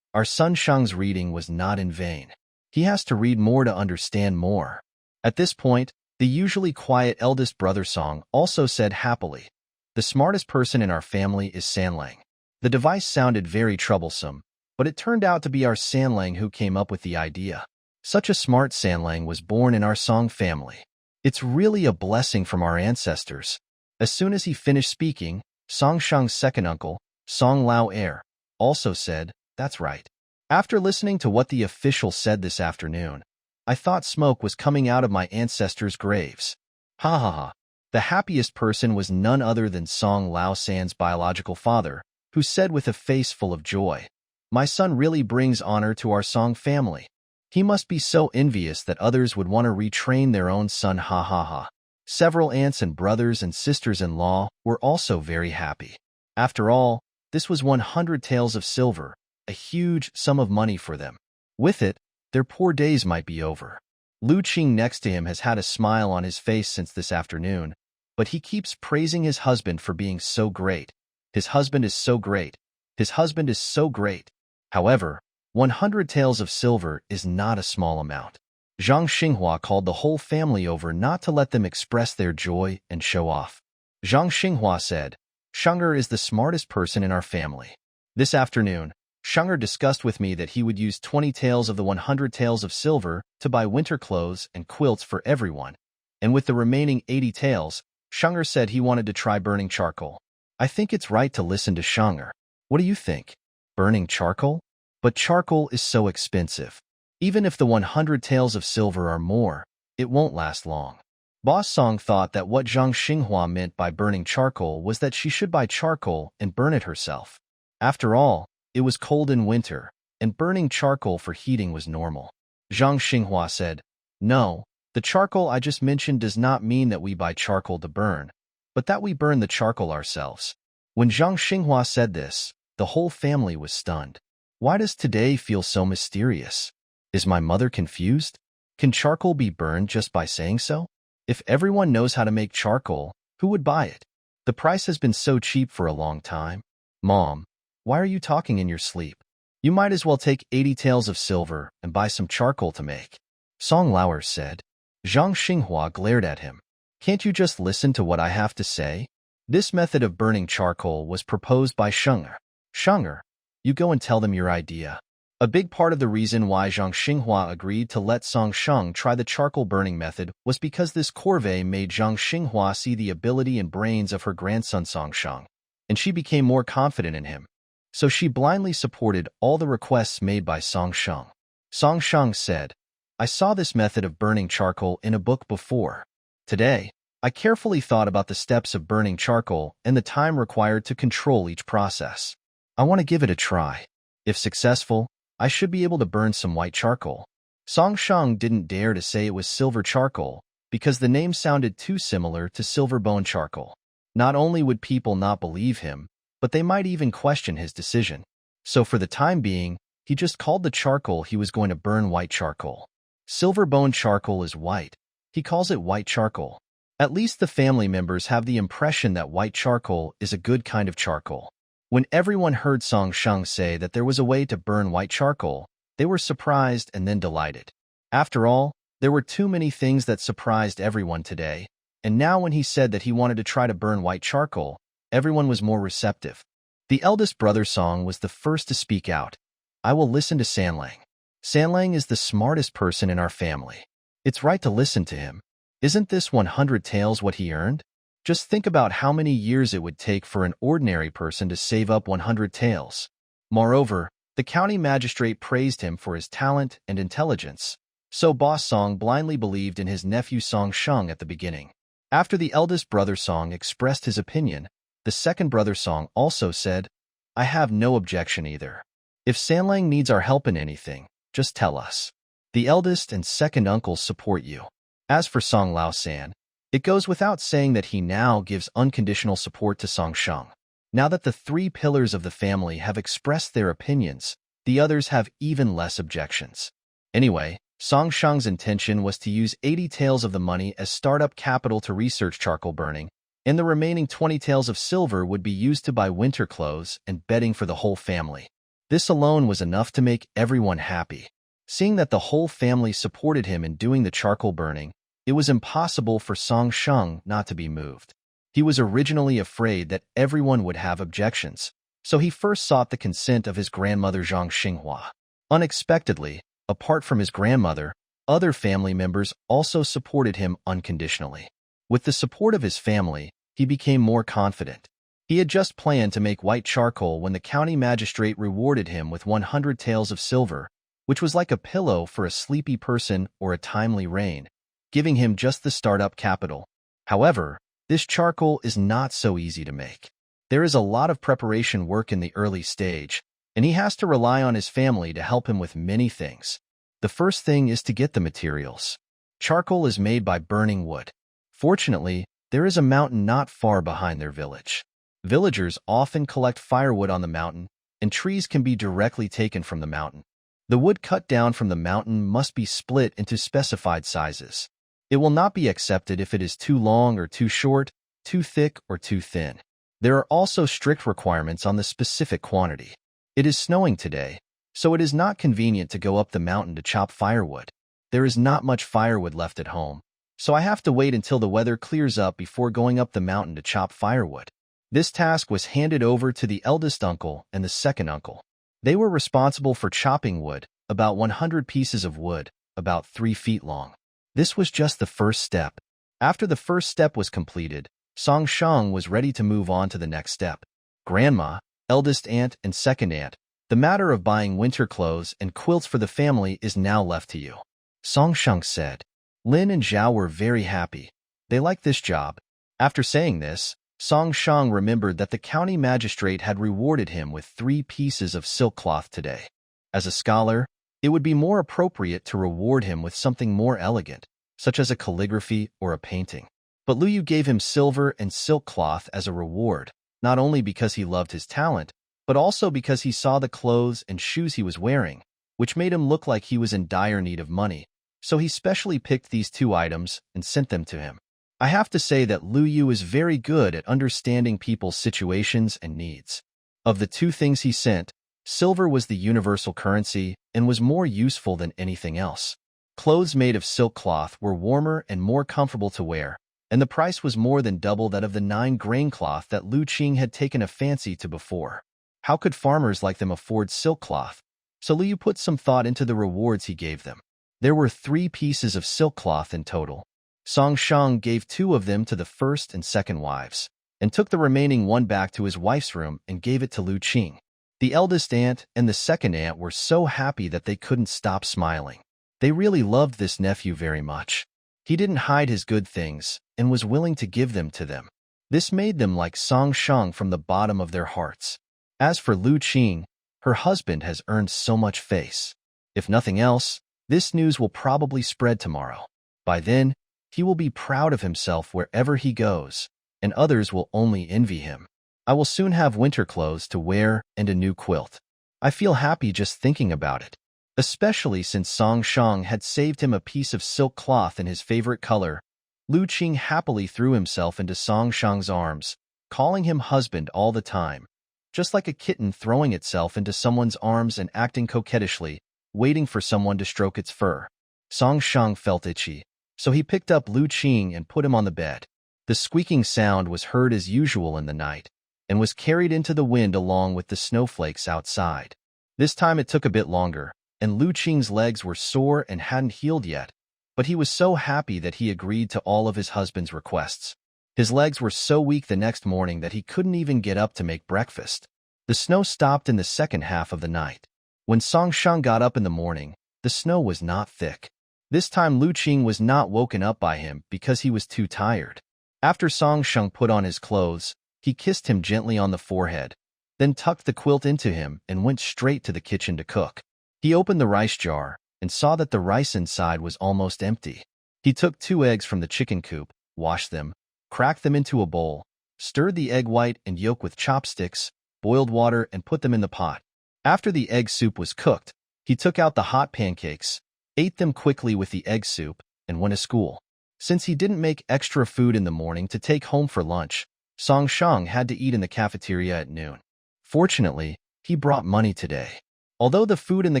Our son Sheng's reading was not in vain. He has to read more to understand more. At this point, the usually quiet eldest brother Song also said happily, The smartest person in our family is San Lang. The device sounded very troublesome, but it turned out to be our San Lang who came up with the idea. Such a smart San Lang was born in our Song family. It's really a blessing from our ancestors. As soon as he finished speaking, Song Sheng's second uncle, Song Lao Heir, also said, "That's right." After listening to what the official said this afternoon, I thought smoke was coming out of my ancestors' graves. Ha ha ha. The happiest person was none other than Song Lao San's biological father, who said with a face full of joy, "My son really brings honor to our Song family. He must be so envious that others would want to retrain their own son, ha ha ha." Several aunts and brothers and sisters-in-law were also very happy. After all, this was 100 taels of silver, a huge sum of money for them. With it, their poor days might be over. Lu Qing next to him has had a smile on his face since this afternoon, but he keeps praising his husband for being so great. His husband is so great. His husband is so great. However, 100 taels of silver is not a small amount. Zhang Xinghua called the whole family over not to let them express their joy and show off. Zhang Xinghua said, "Shenger is the smartest person in our family. This afternoon, Shenger discussed with me that he would use 20 taels of the 100 taels of silver to buy winter clothes and quilts for everyone. And with the remaining 80 taels, Shenger said he wanted to try burning charcoal. I think it's right to listen to Shenger. What do you think? Burning charcoal? But charcoal is so expensive. Even if the 100 taels of silver are more, it won't last long." Boss Song thought that what Zhang Xinghua meant by burning charcoal was that she should buy charcoal and burn it herself. After all, it was cold in winter, and burning charcoal for heating was normal. Zhang Xinghua said, "No, the charcoal I just mentioned does not mean that we buy charcoal to burn, but that we burn the charcoal ourselves." When Zhang Xinghua said this, the whole family was stunned. Why does today feel so mysterious? Is my mother confused? Can charcoal be burned just by saying so? If everyone knows how to make charcoal, who would buy it? The price has been so cheap for a long time. Mom, why are you talking in your sleep? You might as well take 80 taels of silver and buy some charcoal to make. Song Lauer said. Zhang Xinghua glared at him. Can't you just listen to what I have to say? This method of burning charcoal was proposed by Shenger. Shenger, you go and tell them your idea. A big part of the reason why Zhang Xinghua agreed to let Song Sheng try the charcoal burning method was because this Corvée made Zhang Xinghua see the ability and brains of her grandson Song Sheng, and she became more confident in him. So she blindly supported all the requests made by Song Sheng. Song Sheng said, "I saw this method of burning charcoal in a book before. Today, I carefully thought about the steps of burning charcoal and the time required to control each process. I want to give it a try. If successful, I should be able to burn some white charcoal." Song Sheng didn't dare to say it was silver charcoal because the name sounded too similar to silver bone charcoal. Not only would people not believe him, but they might even question his decision. So for the time being, he just called the charcoal he was going to burn white charcoal. Silver bone charcoal is white. He calls it white charcoal. At least the family members have the impression that white charcoal is a good kind of charcoal. When everyone heard Song Sheng say that there was a way to burn white charcoal, they were surprised and then delighted. After all, there were too many things that surprised everyone today, and now when he said that he wanted to try to burn white charcoal, everyone was more receptive. The eldest brother Song was the first to speak out. "I will listen to Sanlang. Sanlang is the smartest person in our family. It's right to listen to him. Isn't this 100 taels what he earned? Just think about how many years it would take for an ordinary person to save up 100 taels. Moreover, the county magistrate praised him for his talent and intelligence. So Boss Song blindly believed in his nephew Song Sheng at the beginning. After the eldest brother Song expressed his opinion, the second brother Song also said, "I have no objection either. If Sanlang needs our help in anything, just tell us. The eldest and second uncles support you." As for Song Lao San, it goes without saying that he now gives unconditional support to Song Sheng. Now that the three pillars of the family have expressed their opinions, the others have even less objections. Anyway, Song Sheng's intention was to use 80 taels of the money as startup capital to research charcoal burning, and the remaining 20 taels of silver would be used to buy winter clothes and bedding for the whole family. This alone was enough to make everyone happy. Seeing that the whole family supported him in doing the charcoal burning, it was impossible for Song Sheng not to be moved. He was originally afraid that everyone would have objections, so he first sought the consent of his grandmother Zhang Xinghua. Unexpectedly, apart from his grandmother, other family members also supported him unconditionally. With the support of his family, he became more confident. He had just planned to make white charcoal when the county magistrate rewarded him with 100 taels of silver, which was like a pillow for a sleepy person or a timely rain, giving him just the startup capital. However, this charcoal is not so easy to make. There is a lot of preparation work in the early stage, and he has to rely on his family to help him with many things. The first thing is to get the materials. Charcoal is made by burning wood. Fortunately, there is a mountain not far behind their village. Villagers often collect firewood on the mountain, and trees can be directly taken from the mountain. The wood cut down from the mountain must be split into specified sizes. It will not be accepted if it is too long or too short, too thick or too thin. There are also strict requirements on the specific quantity. It is snowing today, so it is not convenient to go up the mountain to chop firewood. There is not much firewood left at home, so I have to wait until the weather clears up before going up the mountain to chop firewood. This task was handed over to the eldest uncle and the second uncle. They were responsible for chopping wood, about 100 pieces of wood, about 3 feet long. This was just the first step. After the first step was completed, Song Shang was ready to move on to the next step. Grandma, eldest aunt, and second aunt, the matter of buying winter clothes and quilts for the family is now left to you. Song Shang said. Lin and Zhao were very happy. They liked this job. After saying this, Song Shang remembered that the county magistrate had rewarded him with 3 pieces of silk cloth today. As a scholar, it would be more appropriate to reward him with something more elegant, such as a calligraphy or a painting. But Lu Yu gave him silver and silk cloth as a reward, not only because he loved his talent, but also because he saw the clothes and shoes he was wearing, which made him look like he was in dire need of money. So he specially picked these 2 items and sent them to him. I have to say that Lu Yu is very good at understanding people's situations and needs. Of the 2 things he sent, silver was the universal currency and was more useful than anything else. Clothes made of silk cloth were warmer and more comfortable to wear, and the price was more than double that of the 9-grain cloth that Lu Qing had taken a fancy to before. How could farmers like them afford silk cloth? So Lu Yu put some thought into the rewards he gave them. There were 3 pieces of silk cloth in total. Song Shang gave 2 of them to the first and second wives, and took the remaining 1 back to his wife's room and gave it to Lu Qing. The eldest aunt and the second aunt were so happy that they couldn't stop smiling. They really loved this nephew very much. He didn't hide his good things and was willing to give them to them. This made them like Song Shang from the bottom of their hearts. As for Lu Qing, her husband has earned so much face. If nothing else, this news will probably spread tomorrow. By then, he will be proud of himself wherever he goes, and others will only envy him. I will soon have winter clothes to wear and a new quilt. I feel happy just thinking about it, especially since Song Shang had saved him a piece of silk cloth in his favorite color. Lu Qing happily threw himself into Song Shang's arms, calling him husband all the time, just like a kitten throwing itself into someone's arms and acting coquettishly, waiting for someone to stroke its fur. Song Shang felt itchy, so he picked up Lu Qing and put him on the bed. The squeaking sound was heard as usual in the night, and was carried into the wind along with the snowflakes outside. This time it took a bit longer, and Lu Qing's legs were sore and hadn't healed yet, but he was so happy that he agreed to all of his husband's requests. His legs were so weak the next morning that he couldn't even get up to make breakfast. The snow stopped in the second half of the night. When Song Shang got up in the morning, the snow was not thick. This time Lu Qing was not woken up by him because he was too tired. After Song Shang put on his clothes, he kissed him gently on the forehead, then tucked the quilt into him and went straight to the kitchen to cook. He opened the rice jar and saw that the rice inside was almost empty. He took 2 eggs from the chicken coop, washed them, cracked them into a bowl, stirred the egg white and yolk with chopsticks, boiled water and put them in the pot. After the egg soup was cooked, he took out the hot pancakes, ate them quickly with the egg soup, and went to school. Since he didn't make extra food in the morning to take home for lunch, Song Shang had to eat in the cafeteria at noon. Fortunately, he brought money today. Although the food in the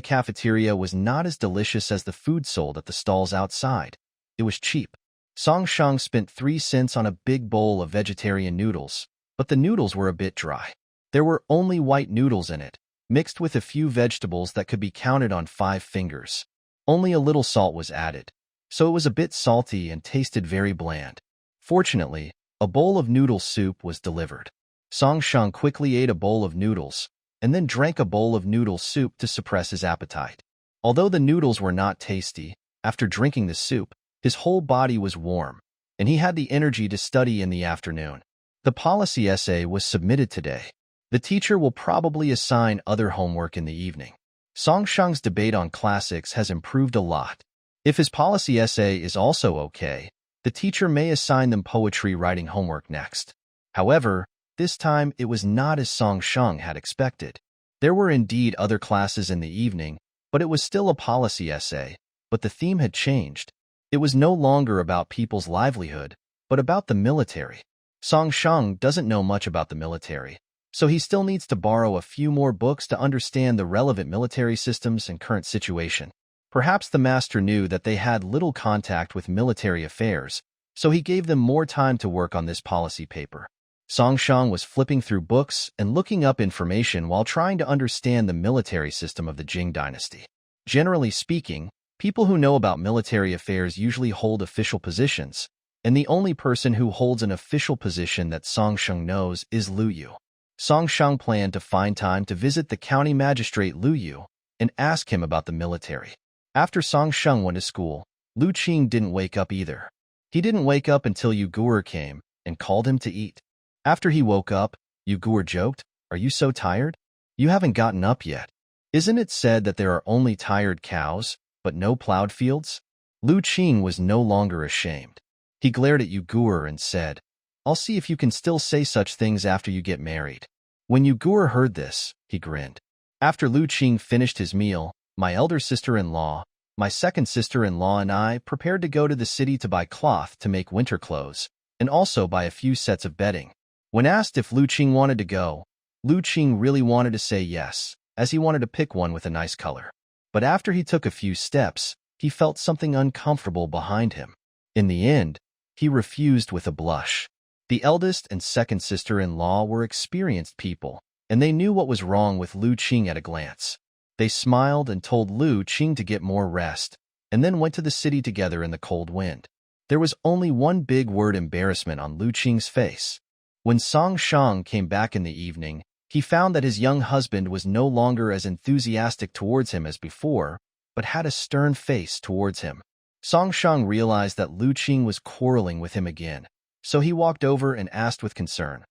cafeteria was not as delicious as the food sold at the stalls outside, it was cheap. Song Shang spent 3 cents on a big bowl of vegetarian noodles, but the noodles were a bit dry. There were only white noodles in it, mixed with a few vegetables that could be counted on 5 fingers. Only a little salt was added, so it was a bit salty and tasted very bland. Fortunately, a bowl of noodle soup was delivered. Song Shang quickly ate a bowl of noodles, and then drank a bowl of noodle soup to suppress his appetite. Although the noodles were not tasty, after drinking the soup, his whole body was warm, and he had the energy to study in the afternoon. The policy essay was submitted today. The teacher will probably assign other homework in the evening. Song Shang's debate on classics has improved a lot. If his policy essay is also okay, the teacher may assign them poetry writing homework next. However, this time it was not as Song Shang had expected. There were indeed other classes in the evening, but it was still a policy essay, but the theme had changed. It was no longer about people's livelihood, but about the military. Song Shang doesn't know much about the military, so he still needs to borrow a few more books to understand the relevant military systems and current situation. Perhaps the master knew that they had little contact with military affairs, so he gave them more time to work on this policy paper. Song Shang was flipping through books and looking up information while trying to understand the military system of the Jing dynasty. Generally speaking, people who know about military affairs usually hold official positions, and the only person who holds an official position that Song Shang knows is Lu Yu. Song Shang planned to find time to visit the county magistrate Lu Yu and ask him about the military. After Song Shang went to school, Lu Qing didn't wake up either. He didn't wake up until Yu Guer came and called him to eat. After he woke up, Yu Guer joked, "Are you so tired? You haven't gotten up yet. Isn't it said that there are only tired cows, but no plowed fields?" Lu Qing was no longer ashamed. He glared at Yu Guer and said, "I'll see if you can still say such things after you get married." When Yu Guer heard this, he grinned. After Lu Qing finished his meal, my elder sister-in-law, my second sister-in-law and I prepared to go to the city to buy cloth to make winter clothes, and also buy a few sets of bedding. When asked if Lu Qing wanted to go, Lu Qing really wanted to say yes, as he wanted to pick one with a nice color. But after he took a few steps, he felt something uncomfortable behind him. In the end, he refused with a blush. The eldest and second sister-in-law were experienced people, and they knew what was wrong with Lu Qing at a glance. They smiled and told Lu Qing to get more rest, and then went to the city together in the cold wind. There was only one big word: embarrassment on Lu Qing's face. When Song Shang came back in the evening, he found that his young husband was no longer as enthusiastic towards him as before, but had a stern face towards him. Song Shang realized that Lu Qing was quarreling with him again, so he walked over and asked with concern,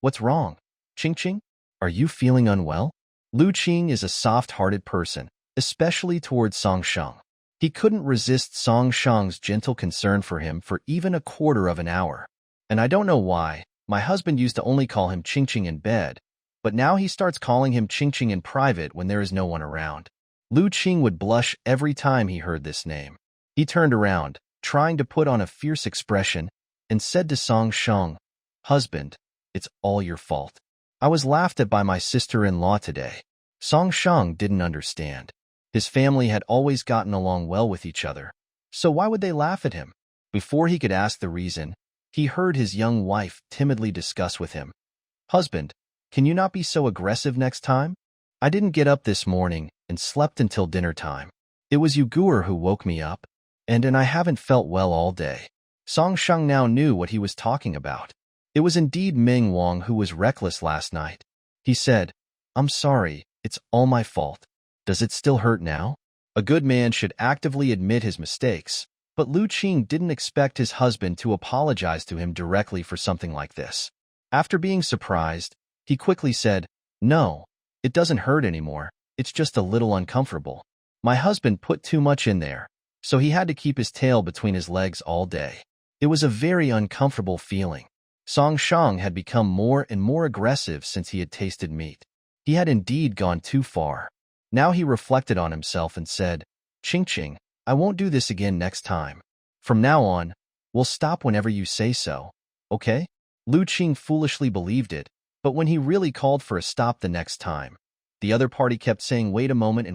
"What's wrong? Qing? Are you feeling unwell?" Lu Qing is a soft-hearted person, especially towards Song Shang. He couldn't resist Song Shang's gentle concern for him for even a quarter of an hour. "And I don't know why. My husband used to only call him Qing in bed, but now he starts calling him Qing in private when there is no one around." Lu Qing would blush every time he heard this name. He turned around, trying to put on a fierce expression, and said to Song Shang, "Husband, it's all your fault. I was laughed at by my sister-in-law today." Song Shang didn't understand. His family had always gotten along well with each other, so why would they laugh at him? Before he could ask the reason, he heard his young wife timidly discuss with him, "Husband, can you not be so aggressive next time? I didn't get up this morning and slept until dinner time. It was Yu Guer who woke me up, and I haven't felt well all day." Song Shang now knew what he was talking about. It was indeed Meng Wang who was reckless last night. He said, "I'm sorry, it's all my fault. Does it still hurt now?" A good man should actively admit his mistakes, but Lu Qing didn't expect his husband to apologize to him directly for something like this. After being surprised, he quickly said, "No, it doesn't hurt anymore. It's just a little uncomfortable. My husband put too much in there, so he had to keep his tail between his legs all day. It was a very uncomfortable feeling." Song Shang had become more and more aggressive since he had tasted meat. He had indeed gone too far. Now he reflected on himself and said, Qing, I won't do this again next time. From now on, we'll stop whenever you say so, okay?" Lu Qing foolishly believed it, but when he really called for a stop the next time, the other party kept saying wait a moment,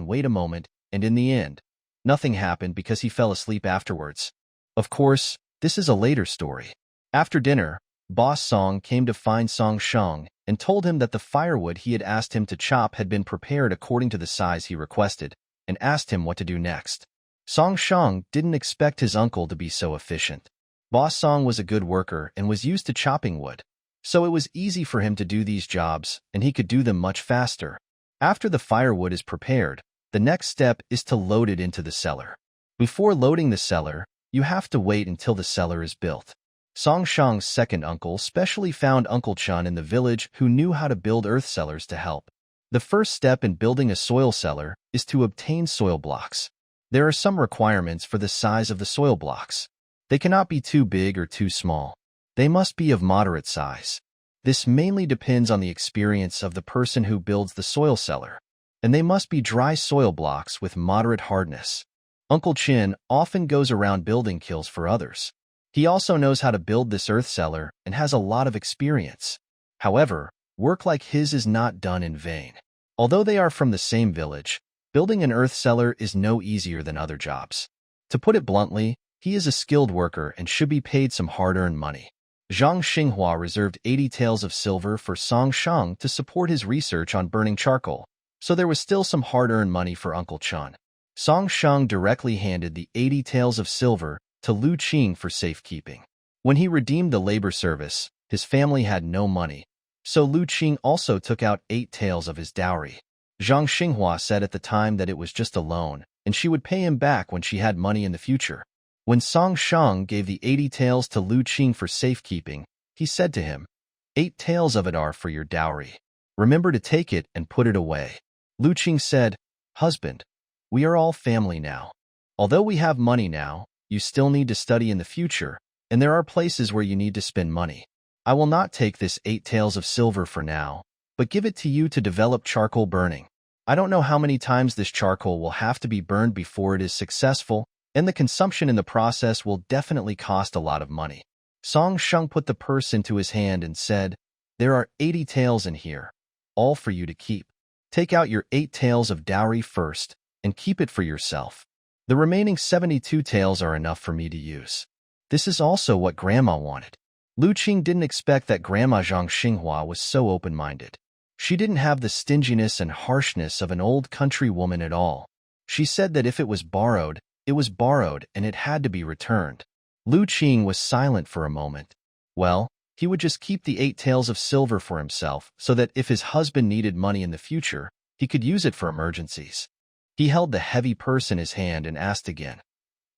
and in the end, nothing happened because he fell asleep afterwards. Of course, this is a later story. After dinner, Boss Song came to find Song Shang and told him that the firewood he had asked him to chop had been prepared according to the size he requested, and asked him what to do next. Song Shang didn't expect his uncle to be so efficient. Boss Song was a good worker and was used to chopping wood. So it was easy for him to do these jobs, and he could do them much faster. After the firewood is prepared, the next step is to load it into the cellar. Before loading the cellar, you have to wait until the cellar is built. Song Shang's second uncle specially found Uncle Chun in the village who knew how to build earth cellars to help. The first step in building a soil cellar is to obtain soil blocks. There are some requirements for the size of the soil blocks. They cannot be too big or too small. They must be of moderate size. This mainly depends on the experience of the person who builds the soil cellar, and they must be dry soil blocks with moderate hardness. Uncle Chin often goes around building kilns for others. He also knows how to build this earth cellar and has a lot of experience. However, work like his is not done in vain. Although they are from the same village, building an earth cellar is no easier than other jobs. To put it bluntly, he is a skilled worker and should be paid some hard-earned money. Zhang Xinghua reserved 80 taels of silver for Song Shang to support his research on burning charcoal, so there was still some hard-earned money for Uncle Chun. Song Shang directly handed the 80 taels of silver to Lu Qing for safekeeping. When he redeemed the labor service, his family had no money, so Lu Qing also took out 8 taels of his dowry. Zhang Xinghua said at the time that it was just a loan, and she would pay him back when she had money in the future. When Song Shang gave the 80 taels to Lu Qing for safekeeping, he said to him, 8 taels of it are for your dowry. Remember to take it and put it away. Lu Qing said, Husband, we are all family now. Although we have money now, you still need to study in the future, and there are places where you need to spend money. I will not take this 8 taels of silver for now, but give it to you to develop charcoal burning. I don't know how many times this charcoal will have to be burned before it is successful, and the consumption in the process will definitely cost a lot of money. Song Shang put the purse into his hand and said, There are 80 taels in here, all for you to keep. Take out your 8 taels of dowry first, and keep it for yourself. The remaining 72 taels are enough for me to use. This is also what Grandma wanted. Lu Qing didn't expect that Grandma Zhang Xinghua was so open-minded. She didn't have the stinginess and harshness of an old country woman at all. She said that if it was borrowed and it had to be returned. Lu Qing was silent for a moment. Well, he would just keep the 8 taels of silver for himself so that if his husband needed money in the future, he could use it for emergencies. He held the heavy purse in his hand and asked again,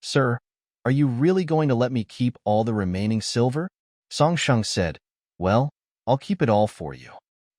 Sir, are you really going to let me keep all the remaining silver? Song Shang said, Well, I'll keep it all for you.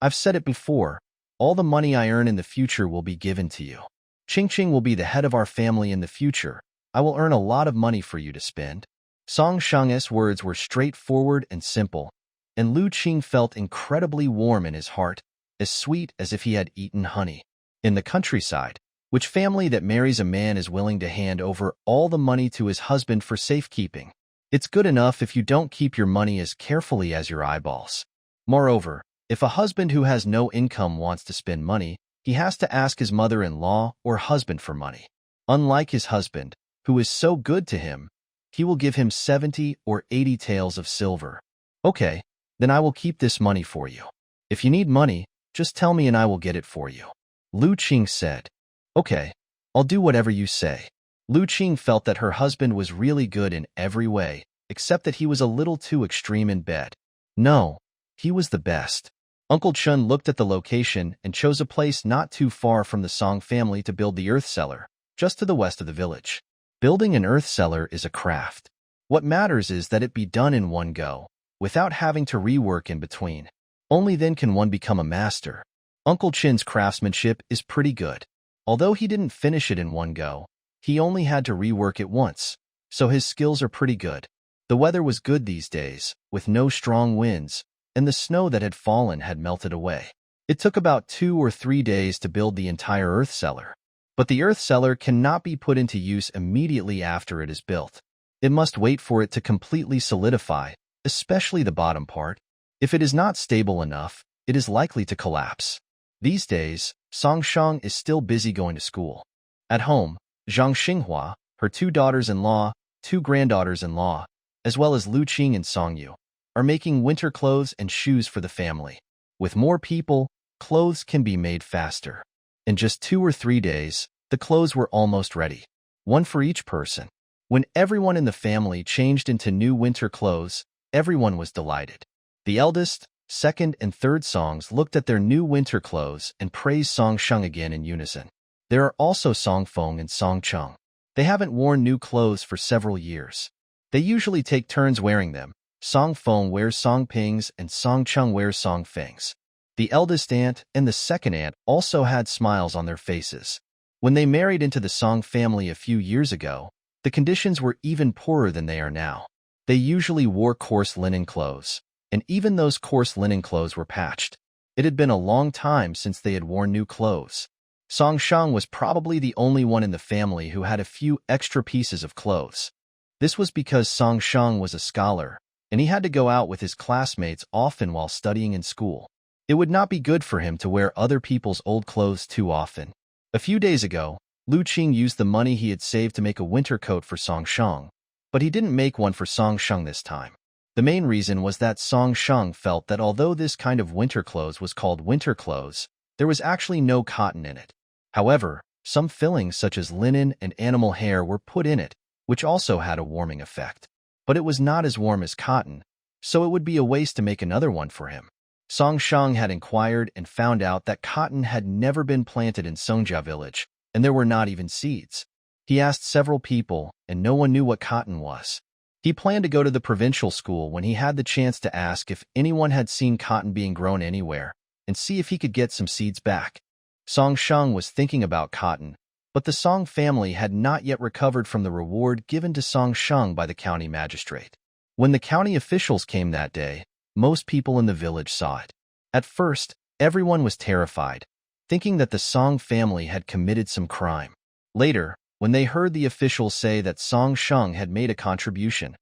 I've said it before, all the money I earn in the future will be given to you. Qing will be the head of our family in the future. I will earn a lot of money for you to spend. Song Shang's words were straightforward and simple, and Lu Qing felt incredibly warm in his heart, as sweet as if he had eaten honey. In the countryside, which family that marries a man is willing to hand over all the money to his husband for safekeeping? It's good enough if you don't keep your money as carefully as your eyeballs. Moreover, if a husband who has no income wants to spend money, he has to ask his mother-in-law or husband for money. Unlike his husband, who is so good to him, he will give him 70 or 80 taels of silver. Okay, then I will keep this money for you. If you need money, just tell me and I will get it for you. Lu Qing said. Okay, I'll do whatever you say. Lu Qing felt that her husband was really good in every way, except that he was a little too extreme in bed. No, he was the best. Uncle Chun looked at the location and chose a place not too far from the Song family to build the earth cellar, just to the west of the village. Building an earth cellar is a craft. What matters is that it be done in one go, without having to rework in between. Only then can one become a master. Uncle Chin's craftsmanship is pretty good. Although he didn't finish it in one go, he only had to rework it once, so his skills are pretty good. The weather was good these days, with no strong winds, and the snow that had fallen had melted away. It took about 2 or 3 days to build the entire earth cellar. But the earth cellar cannot be put into use immediately after it is built. It must wait for it to completely solidify, especially the bottom part. If it is not stable enough, it is likely to collapse. These days, Song Shang is still busy going to school. At home, Zhang Xinghua, her 2 daughters-in-law, 2 granddaughters-in-law, as well as Lu Qing and Song Yu, are making winter clothes and shoes for the family. With more people, clothes can be made faster. In just 2 or 3 days, the clothes were almost ready, one for each person. When everyone in the family changed into new winter clothes, everyone was delighted. The eldest, second and third songs looked at their new winter clothes and praised Song Sheng again in unison. There are also Song Feng and Song Cheng. They haven't worn new clothes for several years. They usually take turns wearing them. Song Feng wears Song Ping's and Song Cheng wears Song Feng's. The eldest aunt and the second aunt also had smiles on their faces. When they married into the Song family a few years ago, the conditions were even poorer than they are now. They usually wore coarse linen clothes, and even those coarse linen clothes were patched. It had been a long time since they had worn new clothes. Song Sheng was probably the only one in the family who had a few extra pieces of clothes. This was because Song Sheng was a scholar, and he had to go out with his classmates often while studying in school. It would not be good for him to wear other people's old clothes too often. A few days ago, Lu Qing used the money he had saved to make a winter coat for Song Sheng, but he didn't make one for Song Sheng this time. The main reason was that Song Sheng felt that although this kind of winter clothes was called winter clothes, there was actually no cotton in it. However, some fillings such as linen and animal hair were put in it, which also had a warming effect. But it was not as warm as cotton, so it would be a waste to make another one for him. Song Sheng had inquired and found out that cotton had never been planted in Songjia village, and there were not even seeds. He asked several people, and no one knew what cotton was. He planned to go to the provincial school when he had the chance to ask if anyone had seen cotton being grown anywhere, and see if he could get some seeds back. Song Sheng was thinking about cotton, but the Song family had not yet recovered from the reward given to Song Sheng by the county magistrate. When the county officials came that day, most people in the village saw it. At first, everyone was terrified, thinking that the Song family had committed some crime. Later, when they heard the officials say that Song Sheng had made a contribution,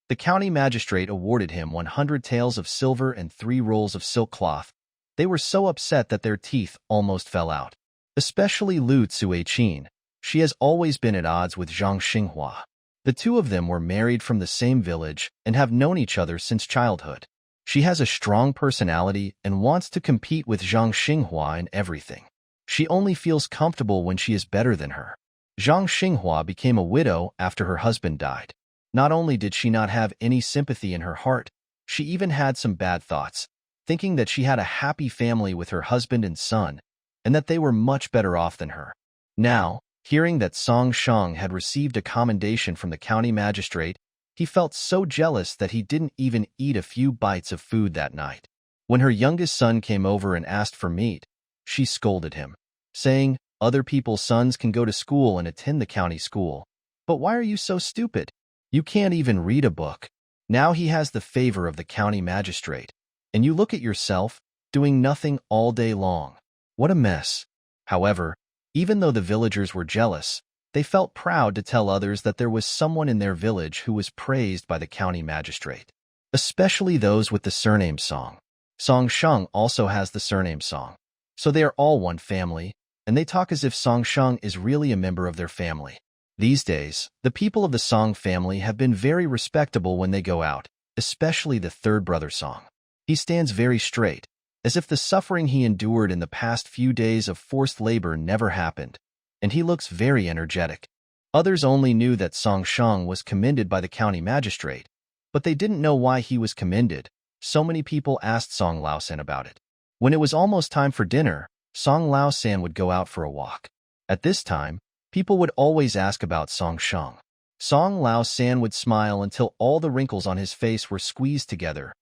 the county magistrate awarded him 100 taels of silver and 3 rolls of silk cloth. They were so upset that their teeth almost fell out. Especially Lu Tsuechin. She has always been at odds with Zhang Xinghua. The two of them were married from the same village and have known each other since childhood. She has a strong personality and wants to compete with Zhang Xinghua in everything. She only feels comfortable when she is better than her. Zhang Xinghua became a widow after her husband died. Not only did she not have any sympathy in her heart, she even had some bad thoughts, thinking that she had a happy family with her husband and son, and that they were much better off than her. Now, hearing that Song Sheng had received a commendation from the county magistrate, he felt so jealous that he didn't even eat a few bites of food that night. When her youngest son came over and asked for meat, she scolded him, saying, "Other people's sons can go to school and attend the county school. But why are you so stupid? You can't even read a book. Now he has the favor of the county magistrate, and you look at yourself, doing nothing all day long. What a mess." However, even though the villagers were jealous, they felt proud to tell others that there was someone in their village who was praised by the county magistrate, especially those with the surname Song. Song Sheng also has the surname Song, so they are all one family, and they talk as if Song Sheng is really a member of their family. These days, the people of the Song family have been very respectable when they go out, especially the third brother Song. He stands very straight, as if the suffering he endured in the past few days of forced labor never happened, and he looks very energetic. Others only knew that Song Sheng was commended by the county magistrate, but they didn't know why he was commended. So many people asked Song Lao-san about it. When it was almost time for dinner, Song Lao-san would go out for a walk. At this time, people would always ask about Song Sheng. Song Lao-san would smile until all the wrinkles on his face were squeezed together,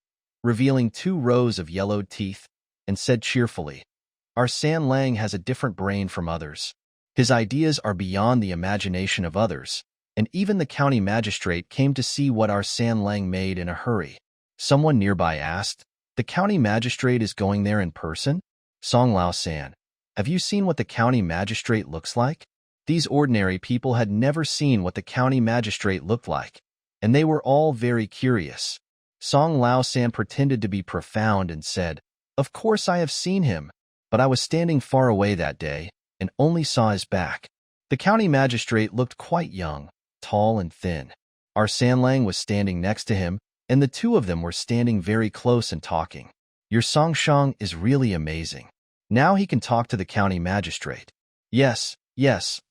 revealing 2 rows of yellowed teeth, and said cheerfully, "Our San Lang has a different brain from others. His ideas are beyond the imagination of others, and even the county magistrate came to see what our San Lang made in a hurry." Someone nearby asked, "The county magistrate is going there in person?" Song Lao-san, "Have you seen what the county magistrate looks like?" These ordinary people had never seen what the county magistrate looked like, and they were all very curious. Song Lao-san pretended to be profound and said, "Of course I have seen him, but I was standing far away that day and only saw his back." The county magistrate looked quite young, tall and thin. Our San Lang was standing next to him, and the two of them were standing very close and talking. "Your Song Sheng is really amazing. Now he can talk to the county magistrate." Yes,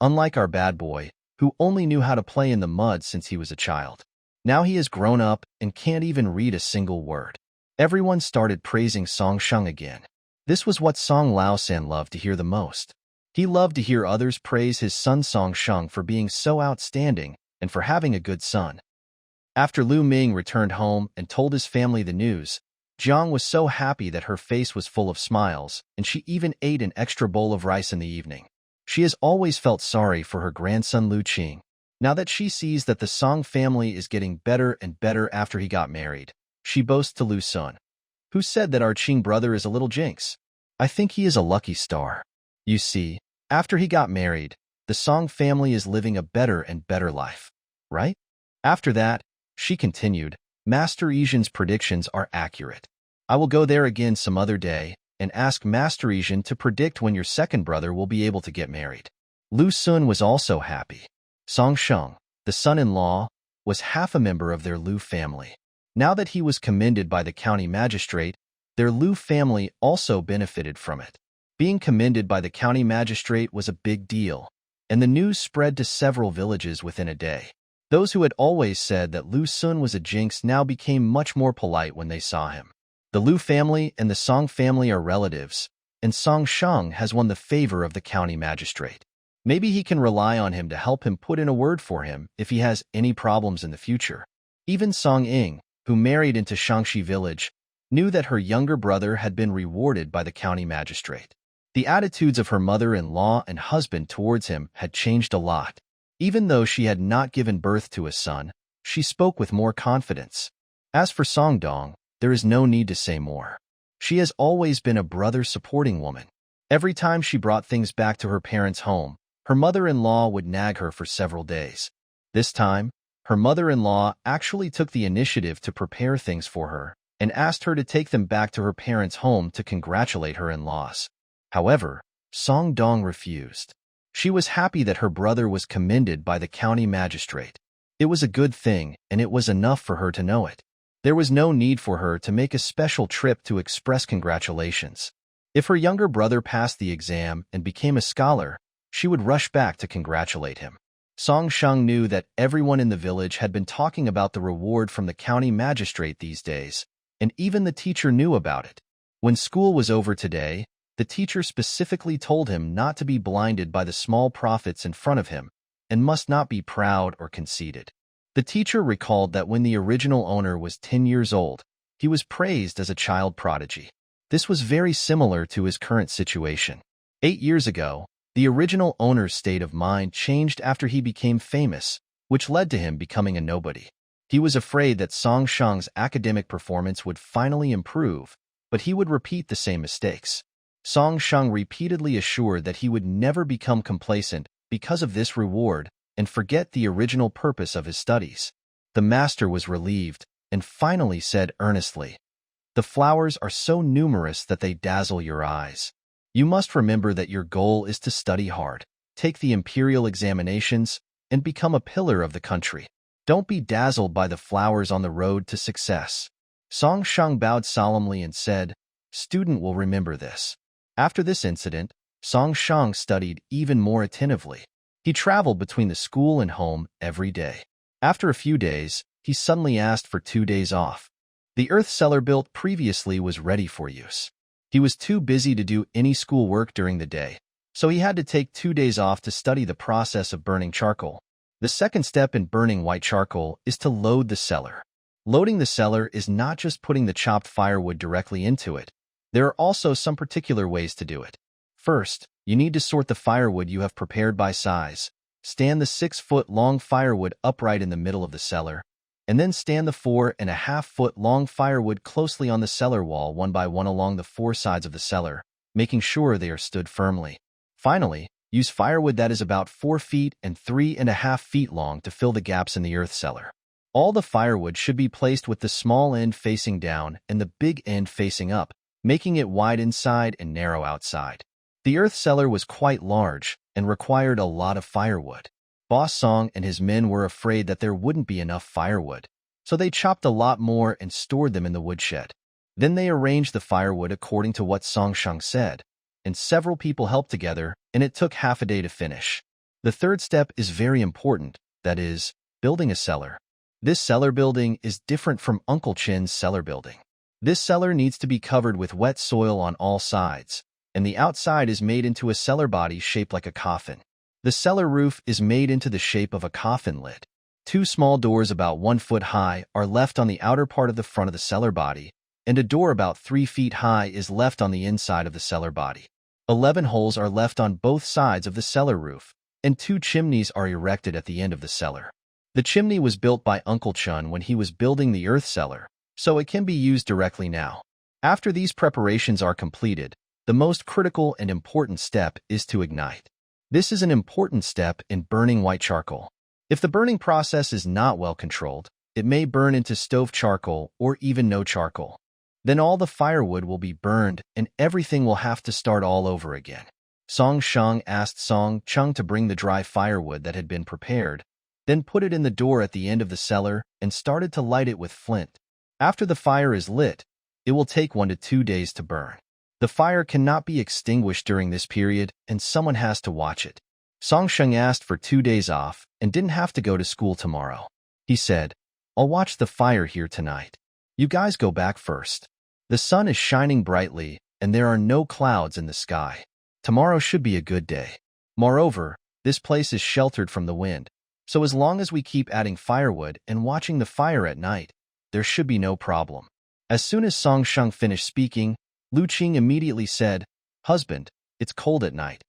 unlike our bad boy, who only knew how to play in the mud since he was a child. Now he has grown up and can't even read a single word. Everyone started praising Song Sheng again. This was what Song Lao-san loved to hear the most. He loved to hear others praise his son Song Sheng for being so outstanding and for having a good son. After Lu Ming returned home and told his family the news, Jiang was so happy that her face was full of smiles, and she even ate an extra bowl of rice in the evening. She has always felt sorry for her grandson Lu Qing. Now that she sees that the Song family is getting better and better after he got married, she boasts to Lu Sun, who said that our Qing brother is a little jinx. I think he is a lucky star. You see, after he got married, the Song family is living a better and better life, right? After that, she continued, Master Yizhen's predictions are accurate. I will go there again some other day and ask Master Yizhen to predict when your second brother will be able to get married. Lu Sun was also happy. Song Sheng, the son-in-law, was half a member of their Lu family. Now that he was commended by the county magistrate, their Lu family also benefited from it. Being commended by the county magistrate was a big deal, and the news spread to several villages within a day. Those who had always said that Lu Sun was a jinx now became much more polite when they saw him. The Lu family and the Song family are relatives, and Song Sheng has won the favor of the county magistrate. Maybe he can rely on him to help him put in a word for him if he has any problems in the future. Even Song Ying, who married into Shangxi village, knew that her younger brother had been rewarded by the county magistrate. The attitudes of her mother-in-law and husband towards him had changed a lot. Even though she had not given birth to a son, she spoke with more confidence. As for Song Dong, there is no need to say more. She has always been a brother-supporting woman. Every time she brought things back to her parents' home, her mother-in-law would nag her for several days. This time, her mother-in-law actually took the initiative to prepare things for her and asked her to take them back to her parents' home to congratulate her in-laws. However, Song Dong refused. She was happy that her brother was commended by the county magistrate. It was a good thing, and it was enough for her to know it. There was no need for her to make a special trip to express congratulations. If her younger brother passed the exam and became a scholar, she would rush back to congratulate him. Song Sheng knew that everyone in the village had been talking about the reward from the county magistrate these days, and even the teacher knew about it. When school was over today, the teacher specifically told him not to be blinded by the small profits in front of him, and must not be proud or conceited. The teacher recalled that when the original owner was 10 years old, he was praised as a child prodigy. This was very similar to his current situation. 8 years ago, the original owner's state of mind changed after he became famous, which led to him becoming a nobody. He was afraid that Song Sheng's academic performance would finally improve, but he would repeat the same mistakes. Song Sheng repeatedly assured that he would never become complacent because of this reward and forget the original purpose of his studies. The master was relieved and finally said earnestly, "The flowers are so numerous that they dazzle your eyes. You must remember that your goal is to study hard, take the imperial examinations, and become a pillar of the country. Don't be dazzled by the flowers on the road to success." Song Sheng bowed solemnly and said, "Student will remember this." After this incident, Song Sheng studied even more attentively. He traveled between the school and home every day. After a few days, he suddenly asked for 2 days off. The earth cellar built previously was ready for use. He was too busy to do any school work during the day, so he had to take 2 days off to study the process of burning charcoal. The second step in burning white charcoal is to load the cellar. Loading the cellar is not just putting the chopped firewood directly into it. There are also some particular ways to do it. First, you need to sort the firewood you have prepared by size. Stand the 6-foot-long firewood upright in the middle of the cellar, and then stand the 4.5-foot-long firewood closely on the cellar wall one by one along the 4 sides of the cellar, making sure they are stood firmly. Finally, use firewood that is about 4 feet and 3.5 feet long to fill the gaps in the earth cellar. All the firewood should be placed with the small end facing down and the big end facing up, making it wide inside and narrow outside. The earth cellar was quite large and required a lot of firewood. Boss Song and his men were afraid that there wouldn't be enough firewood, so they chopped a lot more and stored them in the woodshed. Then they arranged the firewood according to what Song Sheng said, and several people helped together, and it took half a day to finish. The third step is very important, that is, building a cellar. This cellar building is different from Uncle Chin's cellar building. This cellar needs to be covered with wet soil on all sides, and the outside is made into a cellar body shaped like a coffin. The cellar roof is made into the shape of a coffin lid. 2 small doors about 1 foot high are left on the outer part of the front of the cellar body, and a door about 3 feet high is left on the inside of the cellar body. 11 holes are left on both sides of the cellar roof, and 2 chimneys are erected at the end of the cellar. The chimney was built by Uncle Chun when he was building the earth cellar, so it can be used directly now. After these preparations are completed, the most critical and important step is to ignite. This is an important step in burning white charcoal. If the burning process is not well controlled, it may burn into stove charcoal or even no charcoal. Then all the firewood will be burned and everything will have to start all over again. Song Shang asked Song Chung to bring the dry firewood that had been prepared, then put it in the door at the end of the cellar and started to light it with flint. After the fire is lit, it will take 1 to 2 days to burn. The fire cannot be extinguished during this period, and someone has to watch it. Song Sheng asked for 2 days off and didn't have to go to school tomorrow. He said, "I'll watch the fire here tonight. You guys go back first. The sun is shining brightly, and there are no clouds in the sky. Tomorrow should be a good day. Moreover, this place is sheltered from the wind, so as long as we keep adding firewood and watching the fire at night, there should be no problem." As soon as Song Sheng finished speaking, Lu Qing immediately said, "Husband, it's cold at night.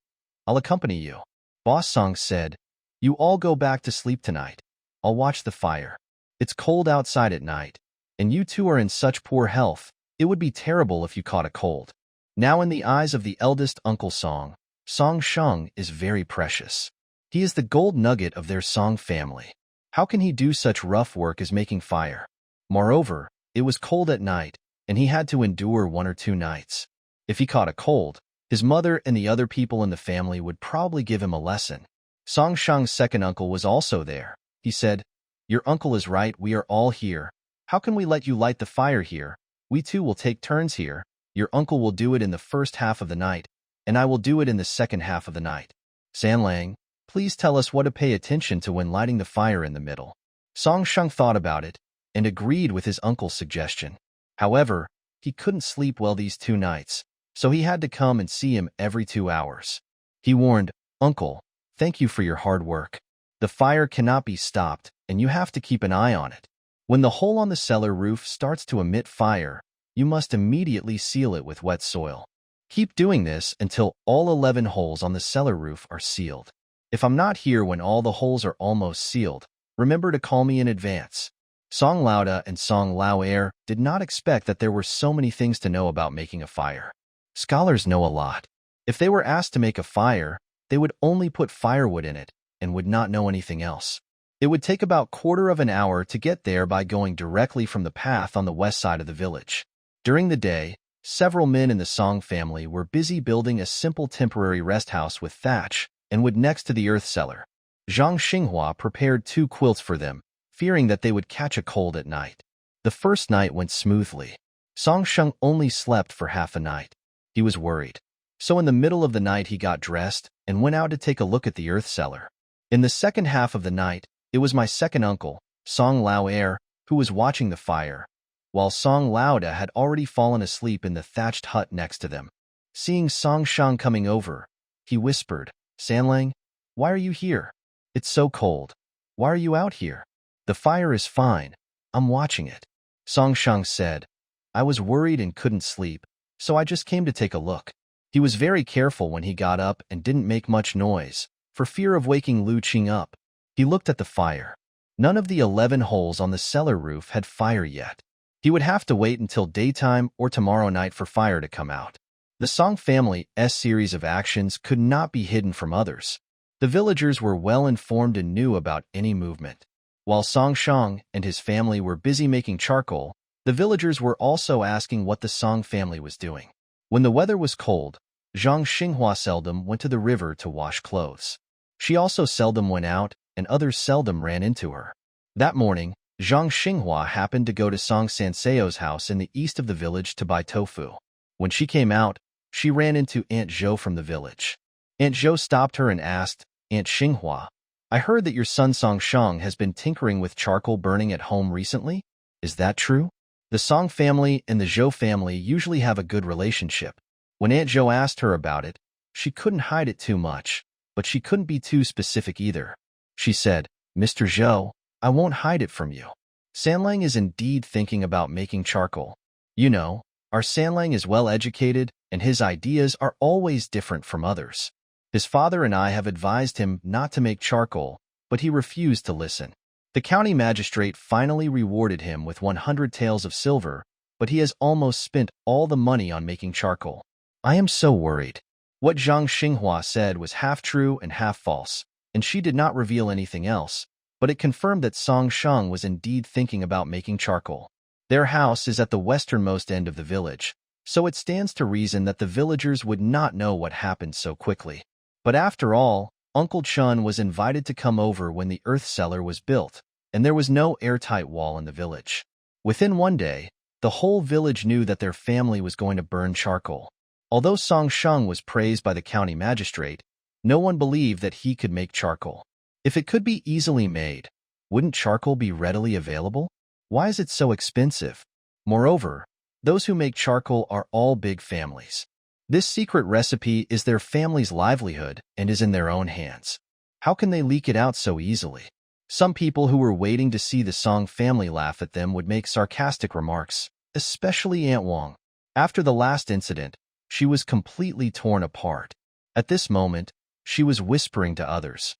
I'll accompany you." Boss Song said, "You all go back to sleep tonight. I'll watch the fire. It's cold outside at night, and you two are in such poor health, it would be terrible if you caught a cold." Now in the eyes of the eldest Uncle Song, Song Sheng is very precious. He is the gold nugget of their Song family. How can he do such rough work as making fire? Moreover, it was cold at night, and he had to endure 1 or 2 nights. If he caught a cold, his mother and the other people in the family would probably give him a lesson. Song Shang's second uncle was also there. He said, "Your uncle is right, we are all here. How can we let you light the fire here? We two will take turns here. Your uncle will do it in the first half of the night, and I will do it in the second half of the night. Sanlang, please tell us what to pay attention to when lighting the fire in the middle." Song Shang thought about it and agreed with his uncle's suggestion. However, he couldn't sleep well these 2 nights, so he had to come and see him every 2 hours. He warned, "Uncle, thank you for your hard work. The fire cannot be stopped, and you have to keep an eye on it. When the hole on the cellar roof starts to emit fire, you must immediately seal it with wet soil. Keep doing this until all 11 holes on the cellar roof are sealed. If I'm not here when all the holes are almost sealed, remember to call me in advance." Song Lauda and Song Lao Er did not expect that there were so many things to know about making a fire. Scholars know a lot. If they were asked to make a fire, they would only put firewood in it and would not know anything else. It would take about 1/4 of an hour to get there by going directly from the path on the west side of the village. During the day, several men in the Song family were busy building a simple temporary rest house with thatch and wood next to the earth cellar. Zhang Xinghua prepared 2 quilts for them, fearing that they would catch a cold at night. The first night went smoothly. Song Sheng only slept for half a night. He was worried. So in the middle of the night he got dressed and went out to take a look at the earth cellar. In the second half of the night, it was my second uncle, Song Lao Er, who was watching the fire, while Song Lauda had already fallen asleep in the thatched hut next to them. Seeing Song Shang coming over, he whispered, "Sanlang, why are you here? It's so cold. Why are you out here? The fire is fine. I'm watching it." Song Shang said, "I was worried and couldn't sleep, so I just came to take a look." He was very careful when he got up and didn't make much noise, for fear of waking Lu Qing up. He looked at the fire. None of the 11 holes on the cellar roof had fire yet. He would have to wait until daytime or tomorrow night for fire to come out. The Song family's series of actions could not be hidden from others. The villagers were well informed and knew about any movement. While Song Shang and his family were busy making charcoal, the villagers were also asking what the Song family was doing. When the weather was cold, Zhang Xinghua seldom went to the river to wash clothes. She also seldom went out, and others seldom ran into her. That morning, Zhang Xinghua happened to go to Song Sanseo's house in the east of the village to buy tofu. When she came out, she ran into Aunt Zhou from the village. Aunt Zhou stopped her and asked, "Aunt Xinghua, I heard that your son Song Shang has been tinkering with charcoal burning at home recently. Is that true?" The Song family and the Zhou family usually have a good relationship. When Aunt Zhou asked her about it, she couldn't hide it too much, but she couldn't be too specific either. She said, "Mr. Zhou, I won't hide it from you. Sanlang is indeed thinking about making charcoal. You know, our Sanlang is well educated, and his ideas are always different from others. His father and I have advised him not to make charcoal, but he refused to listen. The county magistrate finally rewarded him with 100 taels of silver, but he has almost spent all the money on making charcoal. I am so worried." What Zhang Xinghua said was half true and half false, and she did not reveal anything else, but it confirmed that Song Sheng was indeed thinking about making charcoal. Their house is at the westernmost end of the village, so it stands to reason that the villagers would not know what happened so quickly. But after all, Uncle Chun was invited to come over when the earth cellar was built, and there was no airtight wall in the village. Within one day, the whole village knew that their family was going to burn charcoal. Although Song Sheng was praised by the county magistrate, no one believed that he could make charcoal. If it could be easily made, wouldn't charcoal be readily available? Why is it so expensive? Moreover, those who make charcoal are all big families. This secret recipe is their family's livelihood and is in their own hands. How can they leak it out so easily? Some people who were waiting to see the Song family laugh at them would make sarcastic remarks, especially Aunt Wang. After the last incident, she was completely torn apart. At this moment, she was whispering to others.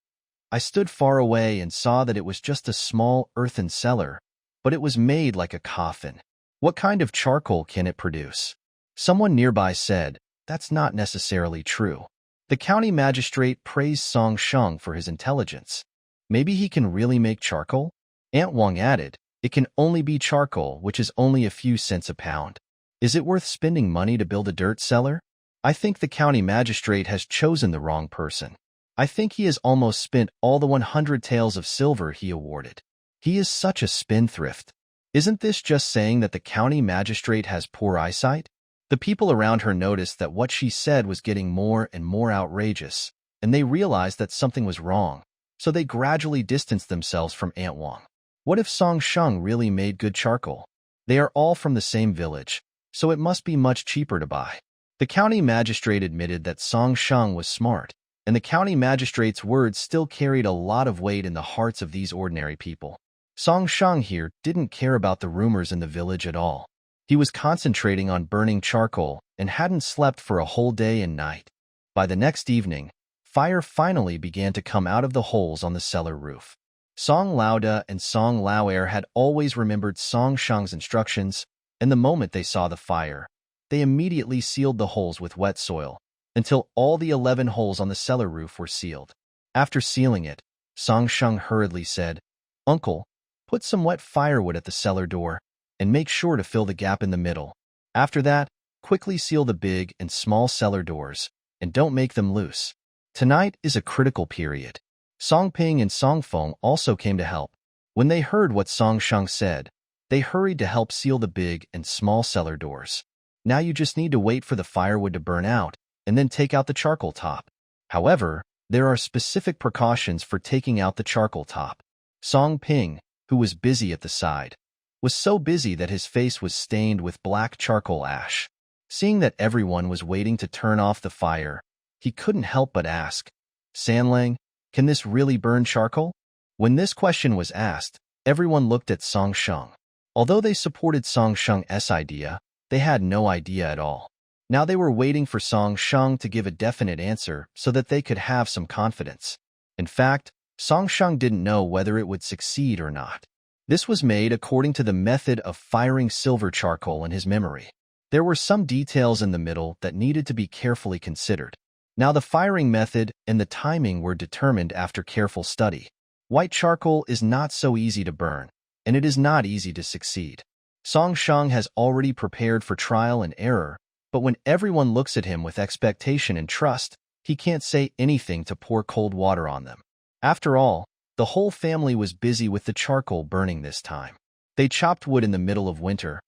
I stood far away and saw that it was just a small earthen cellar, but it was made like a coffin. What kind of charcoal can it produce? Someone nearby said, that's not necessarily true. The county magistrate praised Song Sheng for his intelligence. Maybe he can really make charcoal? Aunt Wang added, it can only be charcoal, which is only a few cents a pound. Is it worth spending money to build a dirt cellar? I think the county magistrate has chosen the wrong person. I think he has almost spent all the 100 taels of silver he awarded. He is such a spendthrift. Isn't this just saying that the county magistrate has poor eyesight? The people around her noticed that what she said was getting more and more outrageous, and they realized that something was wrong, so they gradually distanced themselves from Aunt Wang. What if Song Sheng really made good charcoal? They are all from the same village, so it must be much cheaper to buy. The county magistrate admitted that Song Sheng was smart, and the county magistrate's words still carried a lot of weight in the hearts of these ordinary people. Song Sheng here didn't care about the rumors in the village at all. He was concentrating on burning charcoal and hadn't slept for a whole day and night. By the next evening, fire finally began to come out of the holes on the cellar roof. Song Lauda and Song Lauer had always remembered Song Sheng's instructions, and the moment they saw the fire, they immediately sealed the holes with wet soil, until all the 11 holes on the cellar roof were sealed. After sealing it, Song Sheng hurriedly said, Uncle, put some wet firewood at the cellar door, and make sure to fill the gap in the middle. After that, quickly seal the big and small cellar doors, and don't make them loose. Tonight is a critical period. Song Ping and Song Feng also came to help. When they heard what Song Sheng said, they hurried to help seal the big and small cellar doors. Now you just need to wait for the firewood to burn out, and then take out the charcoal top. However, there are specific precautions for taking out the charcoal top. Song Ping, who was busy at the side, was so busy that his face was stained with black charcoal ash. Seeing that everyone was waiting to turn off the fire, he couldn't help but ask, Sanlang, can this really burn charcoal? When this question was asked, everyone looked at Song Sheng. Although they supported Song Sheng's idea, they had no idea at all. Now they were waiting for Song Sheng to give a definite answer so that they could have some confidence. In fact, Song Sheng didn't know whether it would succeed or not. This was made according to the method of firing silver charcoal in his memory. There were some details in the middle that needed to be carefully considered. Now the firing method and the timing were determined after careful study. White charcoal is not so easy to burn, and it is not easy to succeed. Song Sheng has already prepared for trial and error, but when everyone looks at him with expectation and trust, he can't say anything to pour cold water on them. After all, the whole family was busy with the charcoal burning this time. They chopped wood in the middle of winter,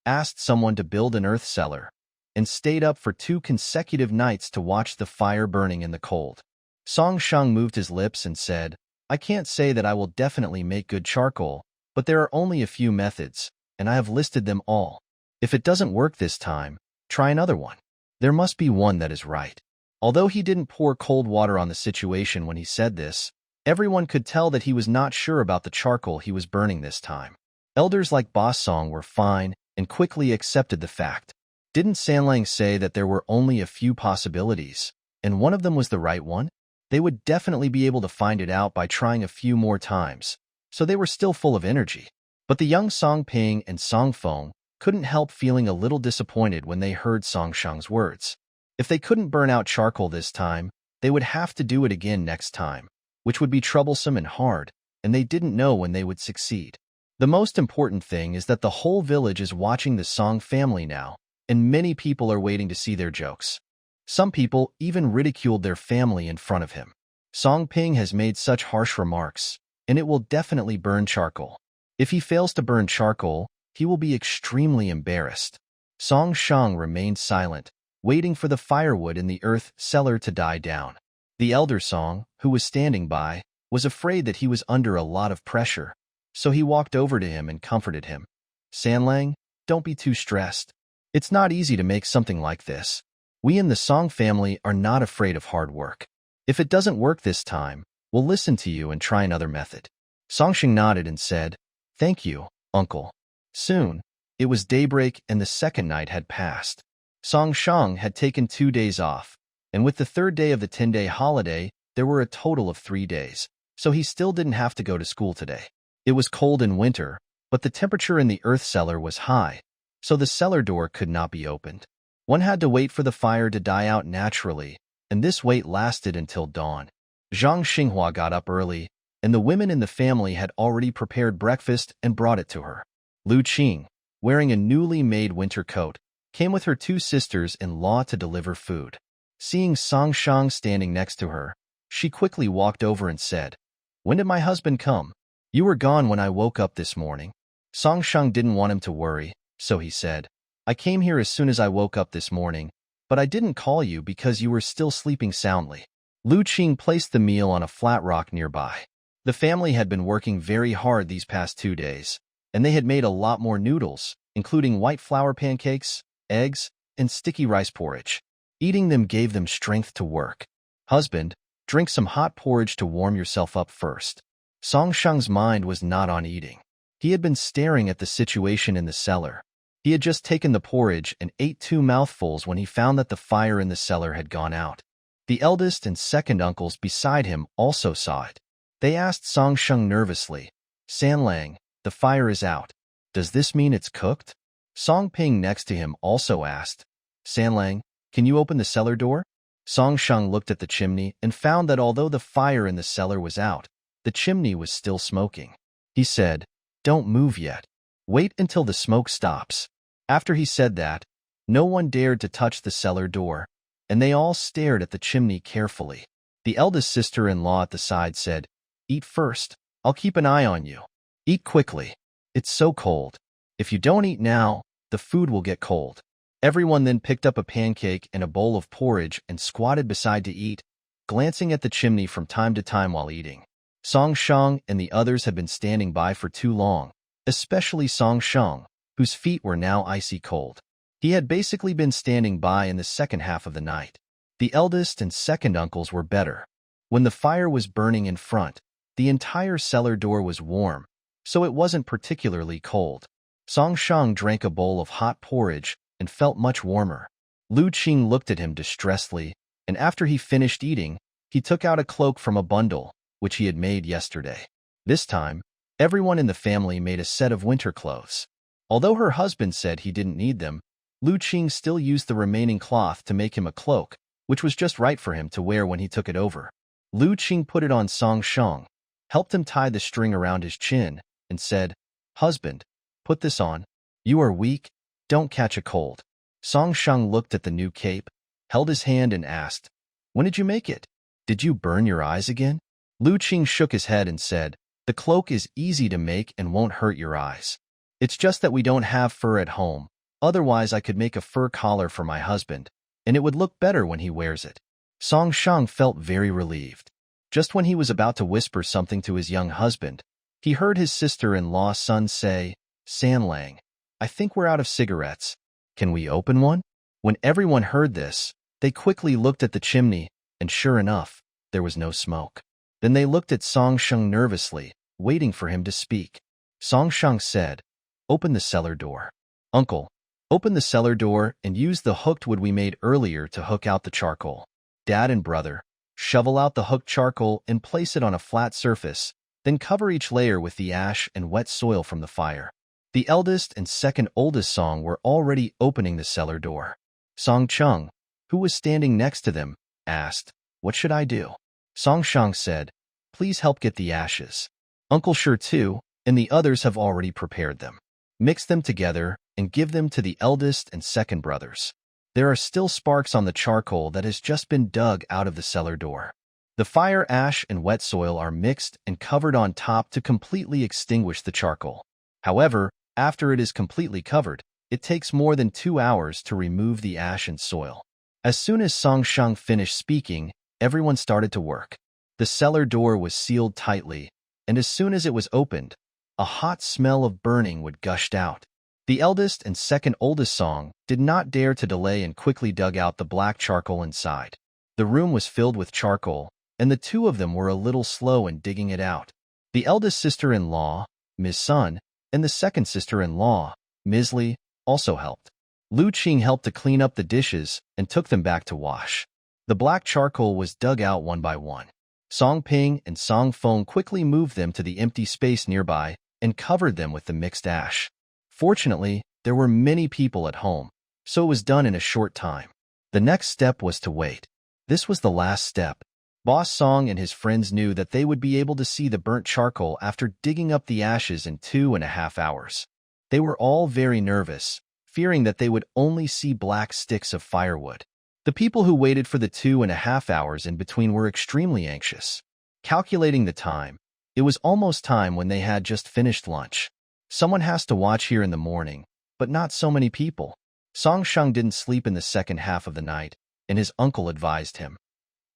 asked someone to build an earth cellar, and stayed up for 2 consecutive nights to watch the fire burning in the cold. Song Sheng moved his lips and said, I can't say that I will definitely make good charcoal, but there are only a few methods, and I have listed them all. If it doesn't work this time, try another one. There must be one that is right." Although he didn't pour cold water on the situation when he said this, everyone could tell that he was not sure about the charcoal he was burning this time. Elders like Boss Song were fine and quickly accepted the fact. Didn't Sanlang say that there were only a few possibilities, and one of them was the right one? They would definitely be able to find it out by trying a few more times, so they were still full of energy. But the young Song Ping and Song Feng couldn't help feeling a little disappointed when they heard Song Shang's words. If they couldn't burn out charcoal this time, they would have to do it again next time, which would be troublesome and hard, and they didn't know when they would succeed. The most important thing is that the whole village is watching the Song family now, and many people are waiting to see their jokes. Some people even ridiculed their family in front of him. Song Ping has made such harsh remarks, and it will definitely burn charcoal. If he fails to burn charcoal, he will be extremely embarrassed. Song Shang remained silent, waiting for the firewood in the earth cellar to die down. The elder Song, who was standing by, was afraid that he was under a lot of pressure, so he walked over to him and comforted him. "Sanlang, don't be too stressed. It's not easy to make something like this. We in the Song family are not afraid of hard work. If it doesn't work this time, we'll listen to you and try another method." Songsheng nodded and said, "Thank you, uncle." Soon, it was daybreak and the second night had passed. Song Shang had taken 2 days off, and with the third day of the 10-day holiday, there were a total of 3 days, so he still didn't have to go to school today. It was cold in winter, but the temperature in the earth cellar was high, so the cellar door could not be opened. One had to wait for the fire to die out naturally, and this wait lasted until dawn. Zhang Xinghua got up early, and the women in the family had already prepared breakfast and brought it to her. Lu Qing, wearing a newly made winter coat, came with her 2 sisters-in-law to deliver food. Seeing Song Shang standing next to her, she quickly walked over and said, "When did my husband come? You were gone when I woke up this morning." Song Shang didn't want him to worry, so he said, "I came here as soon as I woke up this morning, but I didn't call you because you were still sleeping soundly." Lu Qing placed the meal on a flat rock nearby. The family had been working very hard these past 2 days, and they had made a lot more noodles, including white flour pancakes, eggs, and sticky rice porridge. Eating them gave them strength to work. "Husband, drink some hot porridge to warm yourself up first." Song Shang's mind was not on eating. He had been staring at the situation in the cellar. He had just taken the porridge and ate 2 mouthfuls when he found that the fire in the cellar had gone out. The eldest and second uncles beside him also saw it. They asked Song Shang nervously, "Sanlang, the fire is out. Does this mean it's cooked?" Song Ping next to him also asked, "Sanlang, can you open the cellar door?" Song Shang looked at the chimney and found that although the fire in the cellar was out, the chimney was still smoking. He said, "Don't move yet. Wait until the smoke stops." After he said that, no one dared to touch the cellar door, and they all stared at the chimney carefully. The eldest sister-in-law at the side said, "Eat first. I'll keep an eye on you. Eat quickly. It's so cold. If you don't eat now, the food will get cold." Everyone then picked up a pancake and a bowl of porridge and squatted beside to eat, glancing at the chimney from time to time while eating. Song Shang and the others had been standing by for too long, especially Song Shang, whose feet were now icy cold. He had basically been standing by in the second half of the night. The eldest and second uncles were better. When the fire was burning in front, the entire cellar door was warm, so it wasn't particularly cold. Song Shang drank a bowl of hot porridge and felt much warmer. Lu Qing looked at him distressedly, and after he finished eating, he took out a cloak from a bundle, which he had made yesterday. This time, everyone in the family made a set of winter clothes. Although her husband said he didn't need them, Lu Qing still used the remaining cloth to make him a cloak, which was just right for him to wear when he took it over. Lu Qing put it on Song Shang, helped him tie the string around his chin, and said, "Husband, put this on. You are weak. Don't catch a cold." Song Shang looked at the new cape, held his hand and asked, "When did you make it? Did you burn your eyes again?" Lu Qing shook his head and said, "The cloak is easy to make and won't hurt your eyes. It's just that we don't have fur at home. Otherwise, I could make a fur collar for my husband, and it would look better when he wears it." Song Shang felt very relieved. Just when he was about to whisper something to his young husband, he heard his sister-in-law's son say, "Sanlang, I think we're out of cigarettes. Can we open one? When everyone heard this, they quickly looked at the chimney, and sure enough, there was no smoke. Then they looked at Song Sheng nervously, waiting for him to speak. Song Sheng said, "Open the cellar door." "Uncle, open the cellar door and use the hooked wood we made earlier to hook out the charcoal." "Dad and brother, shovel out the hooked charcoal and place it on a flat surface, then cover each layer with the ash and wet soil from the fire." The eldest and second oldest Song were already opening the cellar door. Song Chung, who was standing next to them, asked, "What should I do?" Song Shang said, "Please help get the ashes. Uncle Sure too, and the others have already prepared them. Mix them together and give them to the eldest and second brothers. There are still sparks on the charcoal that has just been dug out of the cellar door." The fire, ash, and wet soil are mixed and covered on top to completely extinguish the charcoal. However, after it is completely covered, it takes more than 2 hours to remove the ash and soil. As soon as Song Shang finished speaking, everyone started to work. The cellar door was sealed tightly, and as soon as it was opened, a hot smell of burning wood gushed out. The eldest and second oldest Song did not dare to delay and quickly dug out the black charcoal inside. The room was filled with charcoal, and the two of them were a little slow in digging it out. The eldest sister-in-law, Ms. Sun, and the second sister-in-law, Ms. Li, also helped. Lu Qing helped to clean up the dishes and took them back to wash. The black charcoal was dug out one by one. Song Ping and Song Feng quickly moved them to the empty space nearby and covered them with the mixed ash. Fortunately, there were many people at home, so it was done in a short time. The next step was to wait. This was the last step. Boss Song and his friends knew that they would be able to see the burnt charcoal after digging up the ashes in 2.5 hours. They were all very nervous, fearing that they would only see black sticks of firewood. The people who waited for the 2.5 hours in between were extremely anxious. Calculating the time, it was almost time when they had just finished lunch. Someone has to watch here in the morning, but not so many people. Song Shang didn't sleep in the second half of the night, and his uncle advised him.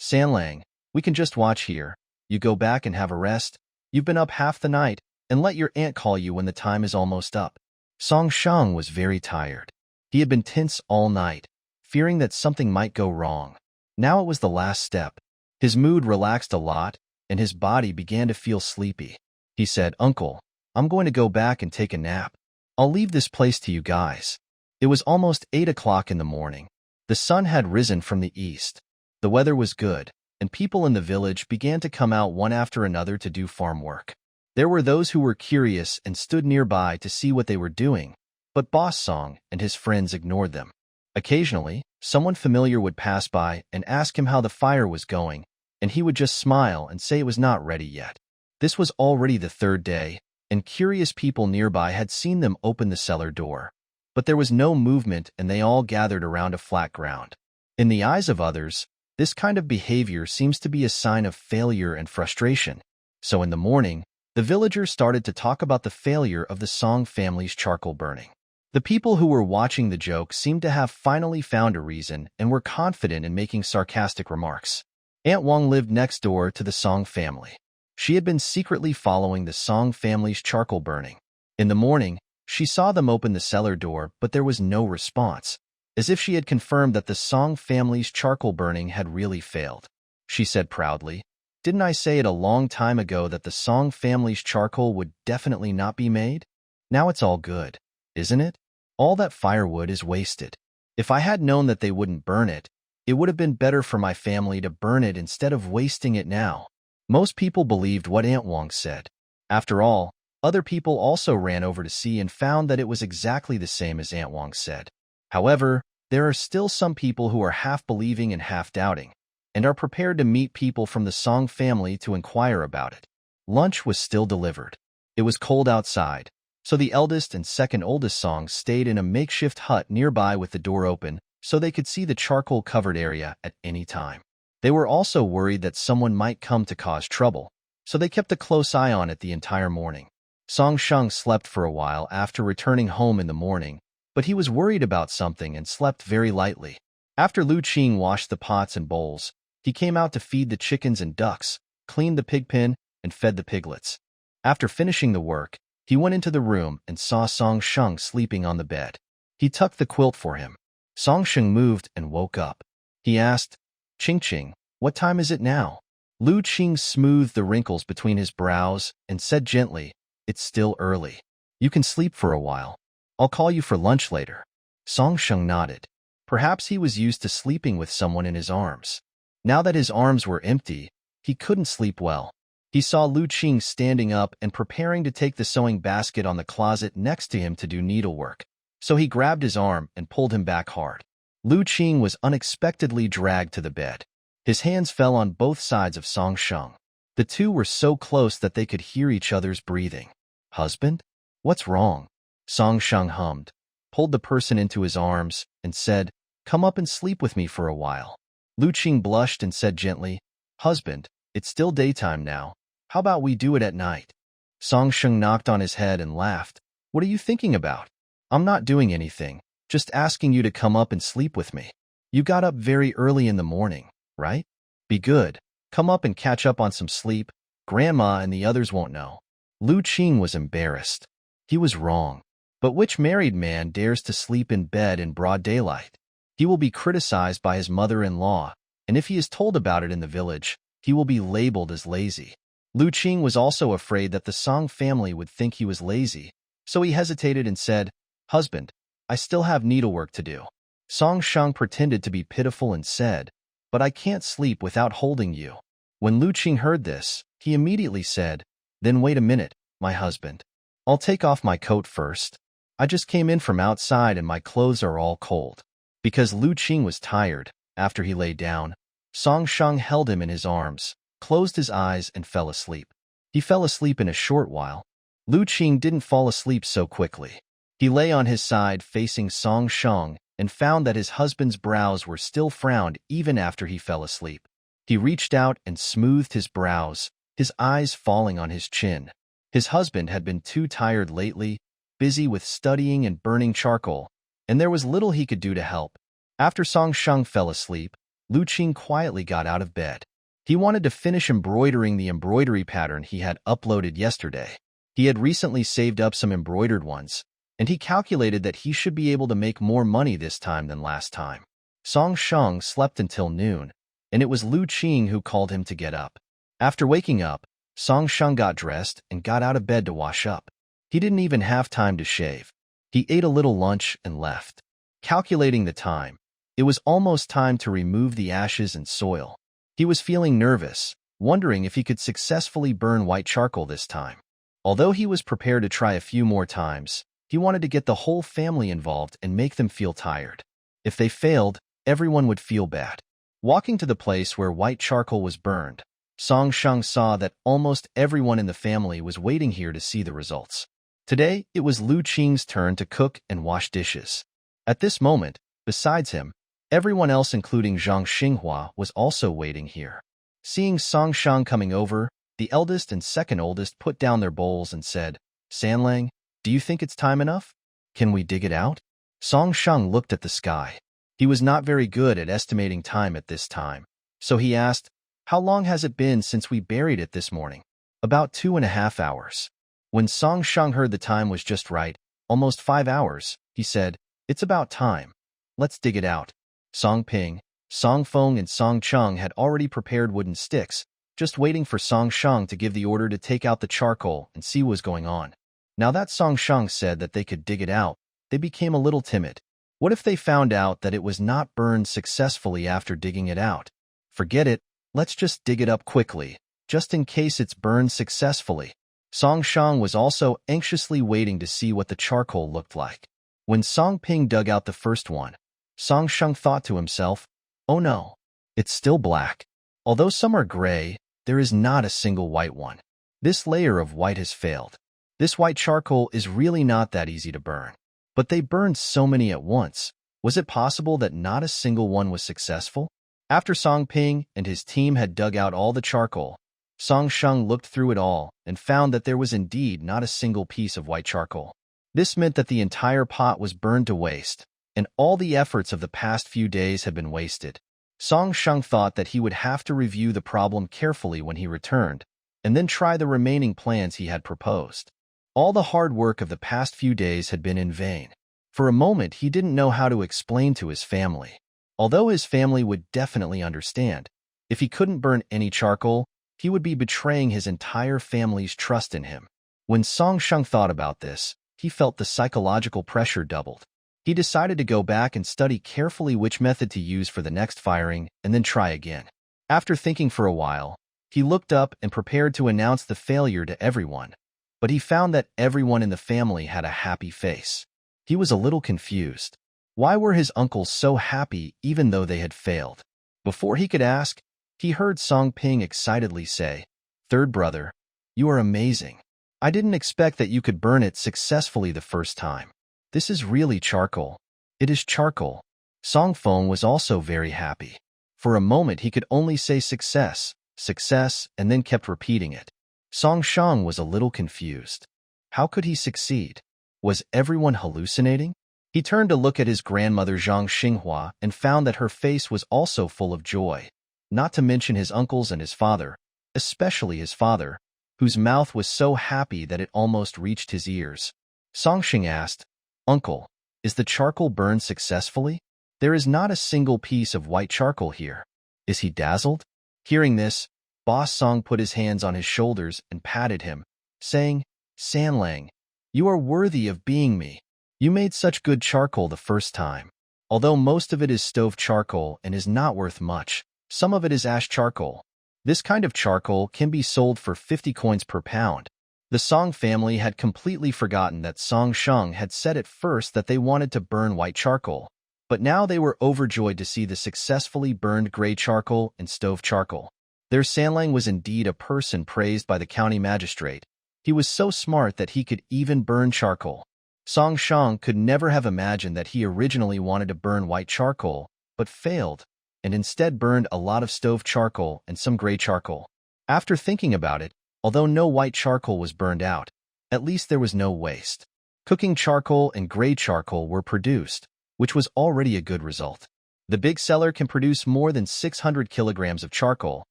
"Sanlang, we can just watch here. You go back and have a rest. You've been up half the night, and let your aunt call you when the time is almost up." Song Shang was very tired. He had been tense all night, fearing that something might go wrong. Now it was the last step. His mood relaxed a lot, and his body began to feel sleepy. He said, "Uncle, I'm going to go back and take a nap. I'll leave this place to you guys." It was almost 8 o'clock in the morning. The sun had risen from the east. The weather was good, and people in the village began to come out one after another to do farm work. There were those who were curious and stood nearby to see what they were doing, but Boss Song and his friends ignored them. Occasionally, someone familiar would pass by and ask him how the fire was going, and he would just smile and say it was not ready yet. This was already the third day, and curious people nearby had seen them open the cellar door. But there was no movement, and they all gathered around a flat ground. In the eyes of others, this kind of behavior seems to be a sign of failure and frustration. So in the morning, the villagers started to talk about the failure of the Song family's charcoal burning. The people who were watching the joke seemed to have finally found a reason and were confident in making sarcastic remarks. Aunt Wang lived next door to the Song family. She had been secretly following the Song family's charcoal burning. In the morning, she saw them open the cellar door, but there was no response, as if she had confirmed that the Song family's charcoal burning had really failed. She said proudly, "Didn't I say it a long time ago that the Song family's charcoal would definitely not be made? Now it's all good, isn't it? All that firewood is wasted. If I had known that they wouldn't burn it, it would have been better for my family to burn it instead of wasting it now." Most people believed what Aunt Wang said. After all, other people also ran over to see and found that it was exactly the same as Aunt Wang said. However, there are still some people who are half believing and half doubting, and are prepared to meet people from the Song family to inquire about it. Lunch was still delivered. It was cold outside, so the eldest and second oldest Songs stayed in a makeshift hut nearby with the door open so they could see the charcoal-covered area at any time. They were also worried that someone might come to cause trouble, so they kept a close eye on it the entire morning. Song Shang slept for a while after returning home in the morning, but he was worried about something and slept very lightly. After Lu Qing washed the pots and bowls, he came out to feed the chickens and ducks, cleaned the pig pen, and fed the piglets. After finishing the work, He went into the room and saw Song Sheng sleeping on the bed. He tucked the quilt for him. Song Sheng moved and woke up. He asked, "Ching Ching, what time is it now?" Lu Qing smoothed the wrinkles between his brows and said gently, "It's still early. You can sleep for a while. I'll call you for lunch later." Song Sheng nodded. Perhaps he was used to sleeping with someone in his arms. Now that his arms were empty, he couldn't sleep well. He saw Lu Qing standing up and preparing to take the sewing basket on the closet next to him to do needlework. So he grabbed his arm and pulled him back hard. Lu Qing was unexpectedly dragged to the bed. His hands fell on both sides of Song Sheng. The two were so close that they could hear each other's breathing. "Husband? What's wrong?" Song Sheng hummed, pulled the person into his arms, and said, "Come up and sleep with me for a while." Lu Qing blushed and said gently, "Husband, it's still daytime now. How about we do it at night?" Song Sheng knocked on his head and laughed. "What are you thinking about? I'm not doing anything, just asking you to come up and sleep with me. You got up very early in the morning, right? Be good. Come up and catch up on some sleep. Grandma and the others won't know." Lu Qing was embarrassed. He was wrong. But which married man dares to sleep in bed in broad daylight? He will be criticized by his mother-in-law, and if he is told about it in the village, he will be labeled as lazy. Lu Qing was also afraid that the Song family would think he was lazy, so he hesitated and said, "Husband, I still have needlework to do." Song Sheng pretended to be pitiful and said, "But I can't sleep without holding you." When Lu Qing heard this, he immediately said, "Then wait a minute, my husband. I'll take off my coat first. I just came in from outside and my clothes are all cold." Because Lu Qing was tired, after he lay down, Song Sheng held him in his arms, closed his eyes, and fell asleep. He fell asleep in a short while. Lu Qing didn't fall asleep so quickly. He lay on his side facing Song Sheng and found that his husband's brows were still frowned even after he fell asleep. He reached out and smoothed his brows, his eyes falling on his chin. His husband had been too tired lately, busy with studying and burning charcoal, and there was little he could do to help. After Song Sheng fell asleep, Lu Qing quietly got out of bed. He wanted to finish embroidering the embroidery pattern he had uploaded yesterday. He had recently saved up some embroidered ones, and he calculated that he should be able to make more money this time than last time. Song Sheng slept until noon, and it was Lu Qing who called him to get up. After waking up, Song Sheng got dressed and got out of bed to wash up. He didn't even have time to shave. He ate a little lunch and left. Calculating the time, it was almost time to remove the ashes and soil. He was feeling nervous, wondering if he could successfully burn white charcoal this time. Although he was prepared to try a few more times, he wanted to get the whole family involved and make them feel tired. If they failed, everyone would feel bad. Walking to the place where white charcoal was burned, Song Sheng saw that almost everyone in the family was waiting here to see the results. Today, it was Lu Qing's turn to cook and wash dishes. At this moment, besides him, everyone else including Zhang Xinghua was also waiting here. Seeing Song Sheng coming over, the eldest and second oldest put down their bowls and said, "Sanlang, do you think it's time enough? Can we dig it out?" Song Sheng looked at the sky. He was not very good at estimating time at this time, so he asked, "How long has it been since we buried it this morning?" "About 2.5 hours. When Song Sheng heard the time was just right, almost 5 hours, he said, "It's about time. Let's dig it out." Song Ping, Song Feng, and Song Cheng had already prepared wooden sticks, just waiting for Song Sheng to give the order to take out the charcoal and see what was going on. Now that Song Sheng said that they could dig it out, they became a little timid. What if they found out that it was not burned successfully after digging it out? Forget it, let's just dig it up quickly, just in case it's burned successfully. Song Sheng was also anxiously waiting to see what the charcoal looked like. When Song Ping dug out the first one, Song Sheng thought to himself, "Oh no, it's still black. Although some are gray, there is not a single white one. This layer of white has failed. This white charcoal is really not that easy to burn." But they burned so many at once. Was it possible that not a single one was successful? After Song Ping and his team had dug out all the charcoal, Song Sheng looked through it all and found that there was indeed not a single piece of white charcoal. This meant that the entire pot was burned to waste, and all the efforts of the past few days had been wasted. Song Sheng thought that he would have to review the problem carefully when he returned, and then try the remaining plans he had proposed. All the hard work of the past few days had been in vain. For a moment, he didn't know how to explain to his family. Although his family would definitely understand, if he couldn't burn any charcoal, he would be betraying his entire family's trust in him. When Song Sheng thought about this, he felt the psychological pressure doubled. He decided to go back and study carefully which method to use for the next firing and then try again. After thinking for a while, he looked up and prepared to announce the failure to everyone. But he found that everyone in the family had a happy face. He was a little confused. Why were his uncles so happy even though they had failed? Before he could ask, he heard Song Ping excitedly say, "Third brother, you are amazing. I didn't expect that you could burn it successfully the first time. This is really charcoal. It is charcoal." Song Feng was also very happy. For a moment he could only say success, success, and then kept repeating it. Song Sheng was a little confused. How could he succeed? Was everyone hallucinating? He turned to look at his grandmother Zhang Xinghua and found that her face was also full of joy. Not to mention his uncles and his father, especially his father, whose mouth was so happy that it almost reached his ears. Song Sheng asked, "Uncle, is the charcoal burned successfully? There is not a single piece of white charcoal here." Is he dazzled? Hearing this, Boss Song put his hands on his shoulders and patted him, saying, "Sanlang, you are worthy of being me. You made such good charcoal the first time. Although most of it is stove charcoal and is not worth much, some of it is ash charcoal. This kind of charcoal can be sold for 50 coins per pound." The Song family had completely forgotten that Song Sheng had said at first that they wanted to burn white charcoal, but now they were overjoyed to see the successfully burned gray charcoal and stove charcoal. Their Sanlang was indeed a person praised by the county magistrate. He was so smart that he could even burn charcoal. Song Sheng could never have imagined that he originally wanted to burn white charcoal, but failed, and instead burned a lot of stove charcoal and some gray charcoal. After thinking about it, although no white charcoal was burned out, at least there was no waste. Cooking charcoal and gray charcoal were produced, which was already a good result. The big cellar can produce more than 600 kilograms of charcoal,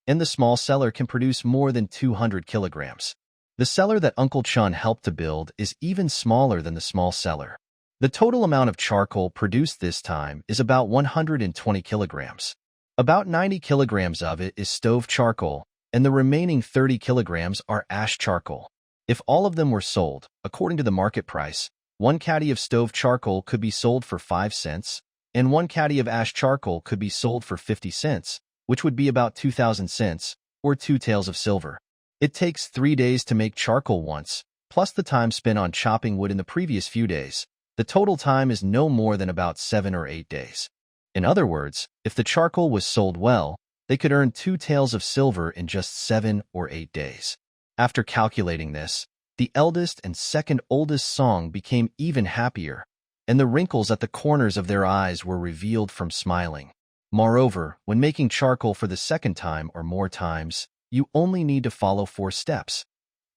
and the small cellar can produce more than 200 kilograms. The cellar that Uncle Chun helped to build is even smaller than the small cellar. The total amount of charcoal produced this time is about 120 kilograms. About 90 kilograms of it is stove charcoal, and the remaining 30 kilograms are ash charcoal. If all of them were sold, according to the market price, one caddy of stove charcoal could be sold for 5 cents, and one caddy of ash charcoal could be sold for 50 cents, which would be about 2,000 cents, or 2 taels of silver. It takes 3 days to make charcoal once, plus the time spent on chopping wood in the previous few days. The total time is no more than about 7 or 8 days. In other words, if the charcoal was sold well, they could earn 2 taels of silver in just 7 or 8 days. After calculating this, the eldest and second oldest Song became even happier, and the wrinkles at the corners of their eyes were revealed from smiling. Moreover, when making charcoal for the second time or more times, you only need to follow 4 steps: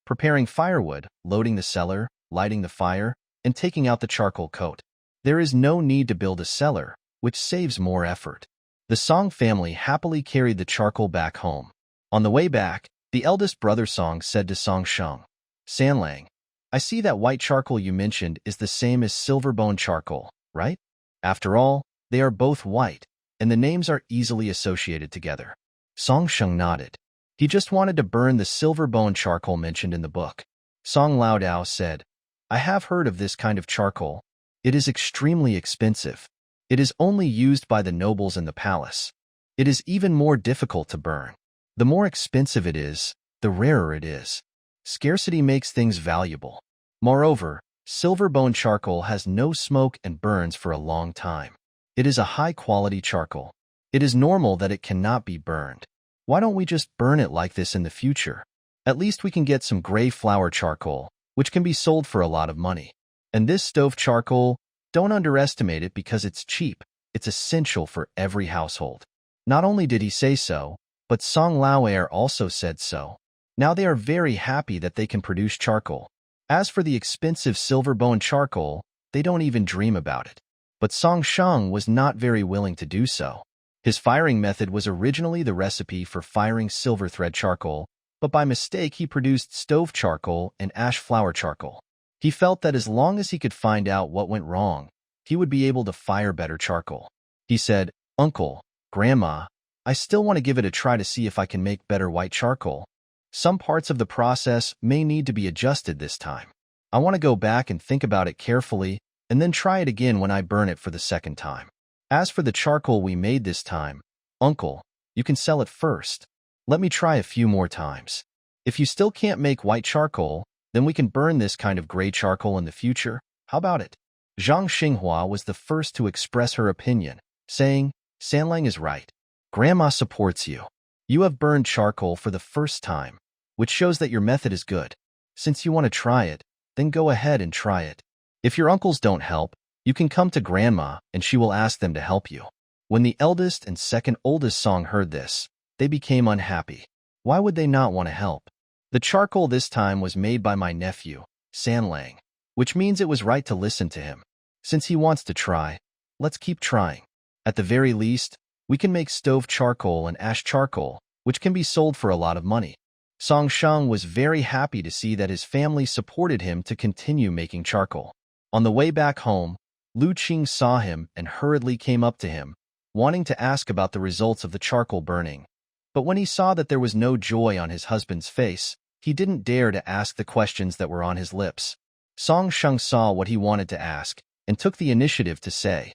preparing firewood, loading the cellar, lighting the fire, and taking out the charcoal coat. There is no need to build a cellar, which saves more effort. The Song family happily carried the charcoal back home. On the way back, the eldest brother Song said to Song Sheng, "Sanlang, I see that white charcoal you mentioned is the same as silver bone charcoal, right? After all, they are both white, and the names are easily associated together." Song Sheng nodded. He just wanted to burn the silver bone charcoal mentioned in the book. Song Laodao said, "I have heard of this kind of charcoal. It is extremely expensive. It is only used by the nobles in the palace. It is even more difficult to burn. The more expensive it is, the rarer it is. Scarcity makes things valuable. Moreover, silver bone charcoal has no smoke and burns for a long time. It is a high-quality charcoal. It is normal that it cannot be burned. Why don't we just burn it like this in the future? At least we can get some gray flower charcoal, which can be sold for a lot of money. And this stove charcoal, don't underestimate it because it's cheap. It's essential for every household." Not only did he say so, but Song Laoer also said so. Now they are very happy that they can produce charcoal. As for the expensive silver bone charcoal, they don't even dream about it. But Song Sheng was not very willing to do so. His firing method was originally the recipe for firing silver thread charcoal, but by mistake he produced stove charcoal and ash flower charcoal. He felt that as long as he could find out what went wrong, he would be able to fire better charcoal. He said, "Uncle, Grandma, I still want to give it a try to see if I can make better white charcoal. Some parts of the process may need to be adjusted this time. I want to go back and think about it carefully and then try it again when I burn it for the second time. As for the charcoal we made this time, Uncle, you can sell it first. Let me try a few more times. If you still can't make white charcoal, then we can burn this kind of gray charcoal in the future. How about it?" Zhang Xinghua was the first to express her opinion, saying, "Sanlang is right. Grandma supports you. You have burned charcoal for the first time, which shows that your method is good. Since you want to try it, then go ahead and try it. If your uncles don't help, you can come to Grandma and she will ask them to help you." When the eldest and second oldest Song heard this, they became unhappy. Why would they not want to help? The charcoal this time was made by my nephew, Sanlang, which means it was right to listen to him. Since he wants to try, let's keep trying. At the very least, we can make stove charcoal and ash charcoal, which can be sold for a lot of money. Song Sheng was very happy to see that his family supported him to continue making charcoal. On the way back home, Lu Qing saw him and hurriedly came up to him, wanting to ask about the results of the charcoal burning. But when he saw that there was no joy on his husband's face, he didn't dare to ask the questions that were on his lips. Song Sheng saw what he wanted to ask and took the initiative to say,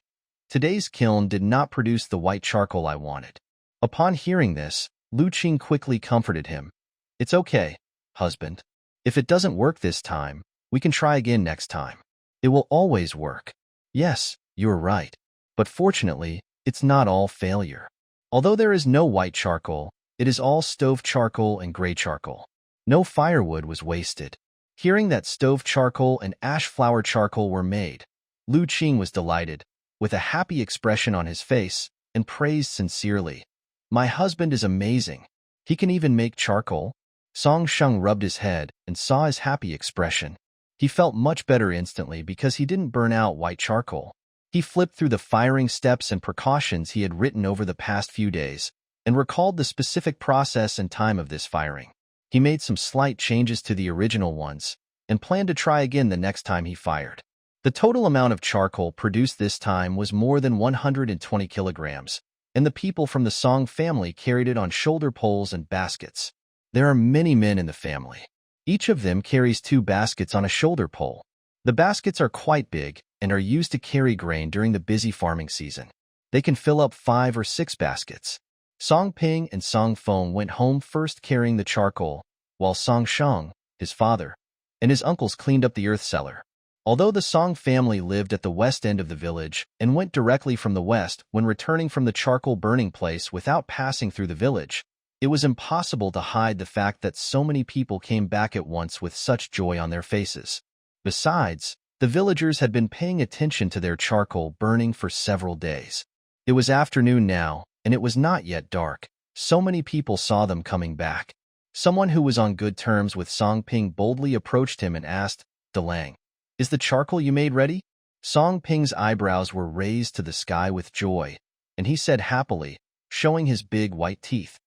"Today's kiln did not produce the white charcoal I wanted." Upon hearing this, Lu Qing quickly comforted him. "It's okay, husband. If it doesn't work this time, we can try again next time. It will always work." "Yes, you're right. But fortunately, it's not all failure. Although there is no white charcoal, it is all stove charcoal and gray charcoal. No firewood was wasted." Hearing that stove charcoal and ash flower charcoal were made, Lu Qing was delighted, with a happy expression on his face, and praised sincerely, "My husband is amazing. He can even make charcoal." Song Sheng rubbed his head and saw his happy expression. He felt much better instantly because he didn't burn out white charcoal. He flipped through the firing steps and precautions he had written over the past few days and recalled the specific process and time of this firing. He made some slight changes to the original ones and planned to try again the next time he fired. The total amount of charcoal produced this time was more than 120 kilograms, and the people from the Song family carried it on shoulder poles and baskets. There are many men in the family. Each of them carries 2 baskets on a shoulder pole. The baskets are quite big and are used to carry grain during the busy farming season. They can fill up 5 or 6 baskets. Song Ping and Song Feng went home first carrying the charcoal, while Song Sheng, his father, and his uncles cleaned up the earth cellar. Although the Song family lived at the west end of the village and went directly from the west when returning from the charcoal burning place without passing through the village, it was impossible to hide the fact that so many people came back at once with such joy on their faces. Besides, the villagers had been paying attention to their charcoal burning for several days. It was afternoon now, and it was not yet dark. So many people saw them coming back. Someone who was on good terms with Song Ping boldly approached him and asked, "Delang, is the charcoal you made ready?" Song Ping's eyebrows were raised to the sky with joy, and he said happily, showing his big white teeth,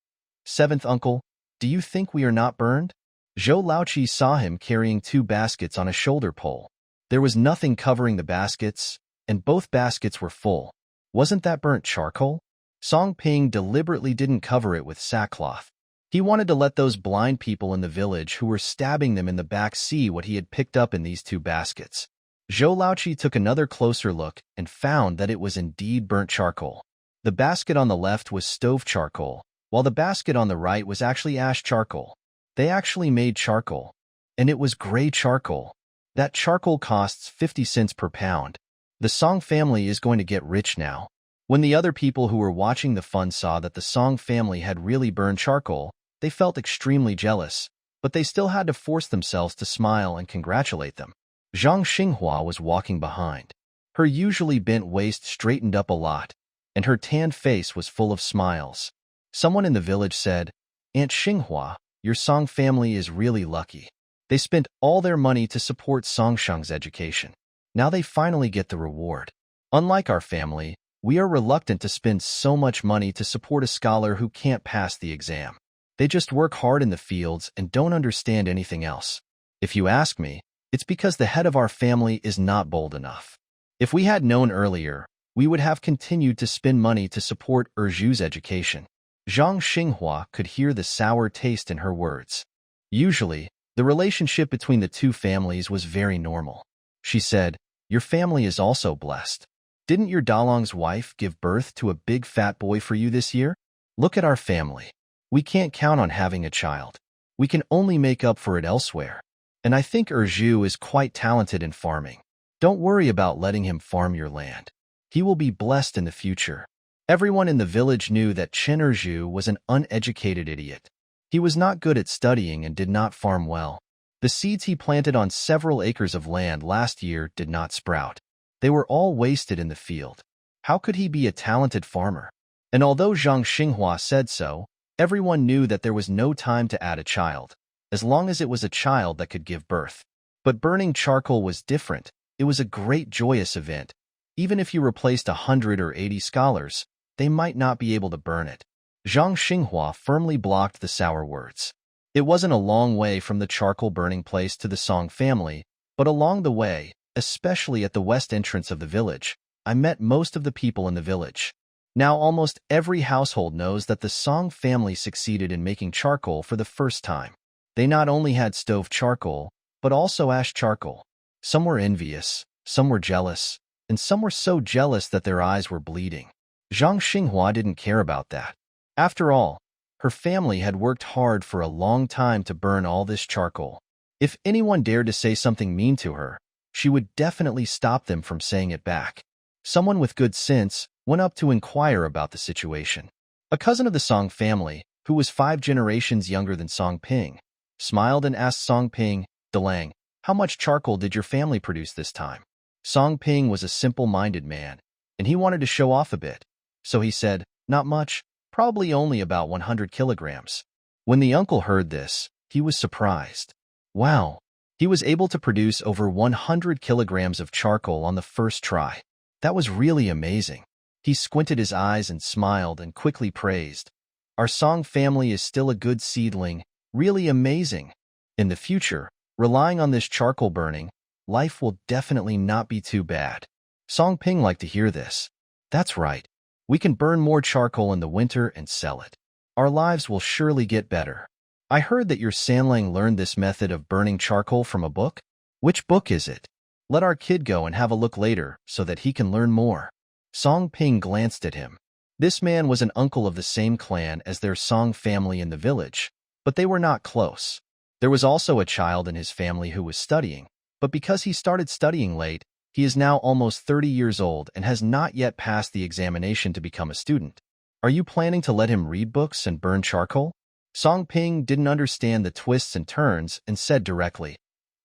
"Seventh uncle, do you think we are not burned?" Zhou Laoqi saw him carrying 2 baskets on a shoulder pole. There was nothing covering the baskets, and both baskets were full. Wasn't that burnt charcoal? Song Ping deliberately didn't cover it with sackcloth. He wanted to let those blind people in the village who were stabbing them in the back see what he had picked up in these 2 baskets. Zhou Laoqi took another closer look and found that it was indeed burnt charcoal. The basket on the left was stove charcoal, while the basket on the right was actually ash charcoal. They actually made charcoal, and it was gray charcoal. That charcoal costs 50 cents per pound. The Song family is going to get rich now. When the other people who were watching the fun saw that the Song family had really burned charcoal, they felt extremely jealous, but they still had to force themselves to smile and congratulate them. Zhang Xinghua was walking behind. Her usually bent waist straightened up a lot, and her tanned face was full of smiles. Someone in the village said, "Aunt Xinghua, your Song family is really lucky. They spent all their money to support Song Sheng's education. Now they finally get the reward. Unlike our family, we are reluctant to spend so much money to support a scholar who can't pass the exam." They just work hard in the fields and don't understand anything else. If you ask me, it's because the head of our family is not bold enough. If we had known earlier, we would have continued to spend money to support Erju's education. Zhang Xinghua could hear the sour taste in her words. Usually, the relationship between the two families was very normal. She said, "Your family is also blessed. Didn't your Dalong's wife give birth to a big fat boy for you this year? Look at our family. We can't count on having a child. We can only make up for it elsewhere. And I think Erju is quite talented in farming. Don't worry about letting him farm your land. He will be blessed in the future." Everyone in the village knew that Chen Erju was an uneducated idiot. He was not good at studying and did not farm well. The seeds he planted on several acres of land last year did not sprout. They were all wasted in the field. How could he be a talented farmer? And although Zhang Xinghua said so, everyone knew that there was no time to add a child, as long as it was a child that could give birth. But burning charcoal was different. It was a great joyous event. Even if you replaced 100 or 80 scholars, they might not be able to burn it. Zhang Xinghua firmly blocked the sour words. It wasn't a long way from the charcoal burning place to the Song family, but along the way, especially at the west entrance of the village, I met most of the people in the village. Now almost every household knows that the Song family succeeded in making charcoal for the first time. They not only had stove charcoal, but also ash charcoal. Some were envious, some were jealous, and some were so jealous that their eyes were bleeding. Zhang Xinghua didn't care about that. After all, her family had worked hard for a long time to burn all this charcoal. If anyone dared to say something mean to her, she would definitely stop them from saying it back. Someone with good sense went up to inquire about the situation. A cousin of the Song family, who was 5 generations younger than Song Ping, smiled and asked Song Ping, "Delang, how much charcoal did your family produce this time?" Song Ping was a simple-minded man, and he wanted to show off a bit. So he said, "Not much, probably only about 100 kilograms. When the uncle heard this, he was surprised. Wow, he was able to produce over 100 kilograms of charcoal on the first try. That was really amazing. He squinted his eyes and smiled and quickly praised, "Our Song family is still a good seedling, really amazing. In the future, relying on this charcoal burning, life will definitely not be too bad." Song Ping liked to hear this. "That's right. We can burn more charcoal in the winter and sell it. Our lives will surely get better. I heard that your Sanlang learned this method of burning charcoal from a book. Which book is it? Let our kid go and have a look later so that he can learn more." Song Ping glanced at him. This man was an uncle of the same clan as their Song family in the village, but they were not close. There was also a child in his family who was studying, but because he started studying late, he is now almost 30 years old and has not yet passed the examination to become a student. Are you planning to let him read books and burn charcoal? Song Ping didn't understand the twists and turns and said directly,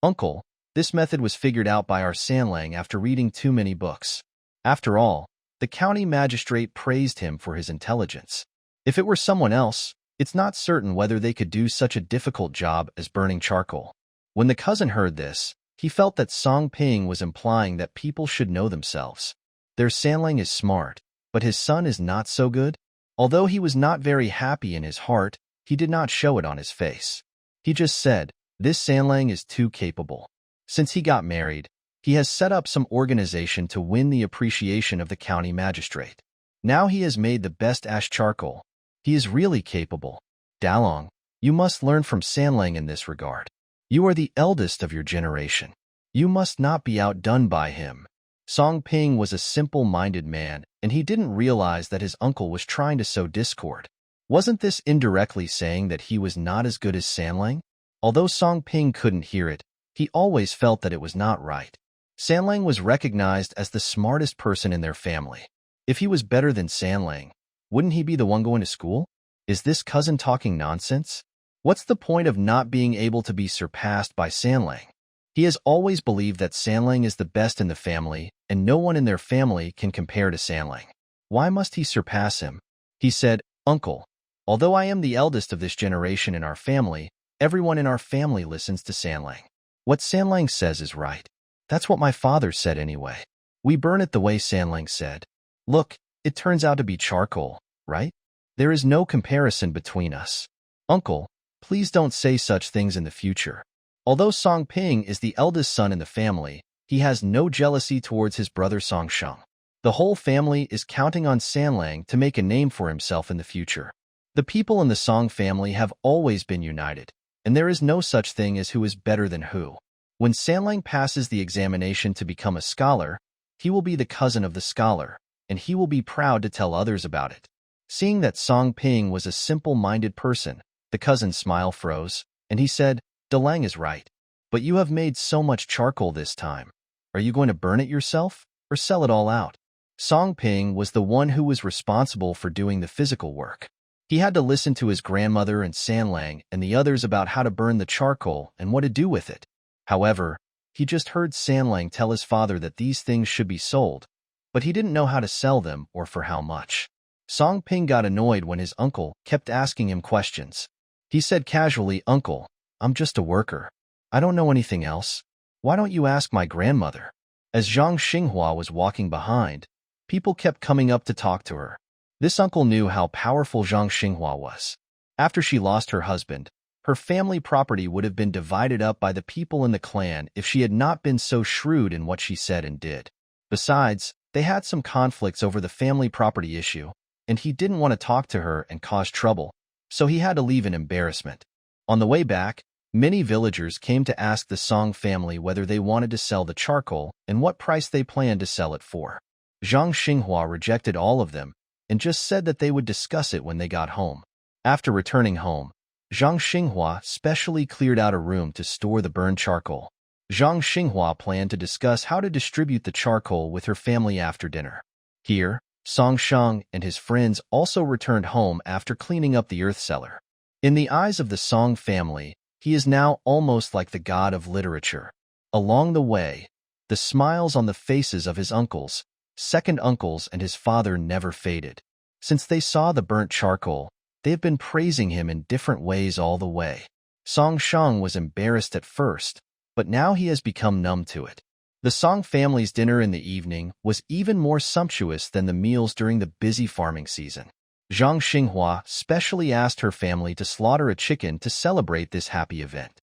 "Uncle, this method was figured out by our Sanlang after reading too many books." After all, the county magistrate praised him for his intelligence. If it were someone else, it's not certain whether they could do such a difficult job as burning charcoal. When the cousin heard this, he felt that Song Ping was implying that people should know themselves. Their Sanlang is smart, but his son is not so good. Although he was not very happy in his heart, he did not show it on his face. He just said, "This Sanlang is too capable." Since he got married, he has set up some organization to win the appreciation of the county magistrate. Now he has made the best ash charcoal. He is really capable. Dalong, you must learn from Sanlang in this regard. You are the eldest of your generation. You must not be outdone by him. Song Ping was a simple-minded man, and he didn't realize that his uncle was trying to sow discord. Wasn't this indirectly saying that he was not as good as Sanlang? Although Song Ping couldn't hear it, he always felt that it was not right. Sanlang was recognized as the smartest person in their family. If he was better than Sanlang, wouldn't he be the one going to school? Is this cousin talking nonsense? What's the point of not being able to be surpassed by Sanlang? He has always believed that Sanlang is the best in the family, and no one in their family can compare to Sanlang. Why must he surpass him? He said, "Uncle, although I am the eldest of this generation in our family, everyone in our family listens to Sanlang. What Sanlang says is right. That's what my father said anyway. We burn it the way Sanlang said. Look, it turns out to be charcoal, right? There is no comparison between us. "Uncle, please don't say such things in the future." Although Song Ping is the eldest son in the family, he has no jealousy towards his brother Song Sheng. The whole family is counting on Sanlang to make a name for himself in the future. The people in the Song family have always been united, and there is no such thing as who is better than who. When Sanlang passes the examination to become a scholar, he will be the cousin of the scholar, and he will be proud to tell others about it. Seeing that Song Ping was a simple-minded person, the cousin's smile froze, and he said, "Delang is right. But you have made so much charcoal this time. Are you going to burn it yourself, or sell it all out?" Song Ping was the one who was responsible for doing the physical work. He had to listen to his grandmother and Sanlang and the others about how to burn the charcoal and what to do with it. However, he just heard Sanlang tell his father that these things should be sold, but he didn't know how to sell them or for how much. Song Ping got annoyed when his uncle kept asking him questions. He said casually, "Uncle, I'm just a worker. I don't know anything else. Why don't you ask my grandmother?" As Zhang Xinghua was walking behind, people kept coming up to talk to her. This uncle knew how powerful Zhang Xinghua was. After she lost her husband, her family property would have been divided up by the people in the clan if she had not been so shrewd in what she said and did. Besides, they had some conflicts over the family property issue, and he didn't want to talk to her and cause trouble, so he had to leave in embarrassment. On the way back, many villagers came to ask the Song family whether they wanted to sell the charcoal and what price they planned to sell it for. Zhang Xinghua rejected all of them and just said that they would discuss it when they got home. After returning home, Zhang Xinghua specially cleared out a room to store the burned charcoal. Zhang Xinghua planned to discuss how to distribute the charcoal with her family after dinner. Here, Song Sheng and his friends also returned home after cleaning up the earth cellar. In the eyes of the Song family, he is now almost like the god of literature. Along the way, the smiles on the faces of his uncles, second uncles, and his father never faded. Since they saw the burnt charcoal, they have been praising him in different ways all the way. Song Sheng was embarrassed at first, but now he has become numb to it. The Song family's dinner in the evening was even more sumptuous than the meals during the busy farming season. Zhang Xinghua specially asked her family to slaughter a chicken to celebrate this happy event.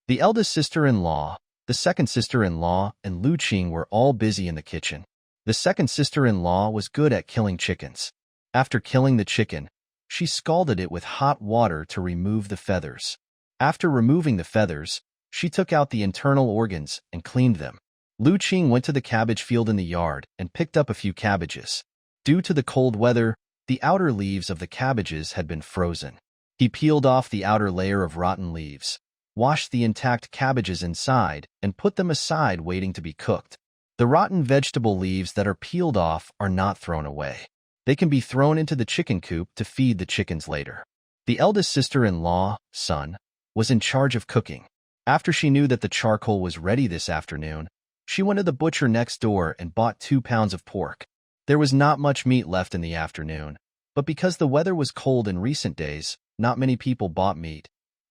The eldest sister-in-law, the second sister-in-law, and Lu Qing were all busy in the kitchen. The second sister-in-law was good at killing chickens. After killing the chicken, she scalded it with hot water to remove the feathers. After removing the feathers, she took out the internal organs and cleaned them. Lu Qing went to the cabbage field in the yard and picked up a few cabbages. Due to the cold weather, the outer leaves of the cabbages had been frozen. He peeled off the outer layer of rotten leaves, washed the intact cabbages inside, and put them aside waiting to be cooked. The rotten vegetable leaves that are peeled off are not thrown away. They can be thrown into the chicken coop to feed the chickens later. The eldest sister-in-law, Sun, was in charge of cooking. After she knew that the charcoal was ready this afternoon, she went to the butcher next door and bought 2 pounds of pork. There was not much meat left in the afternoon, but because the weather was cold in recent days, not many people bought meat,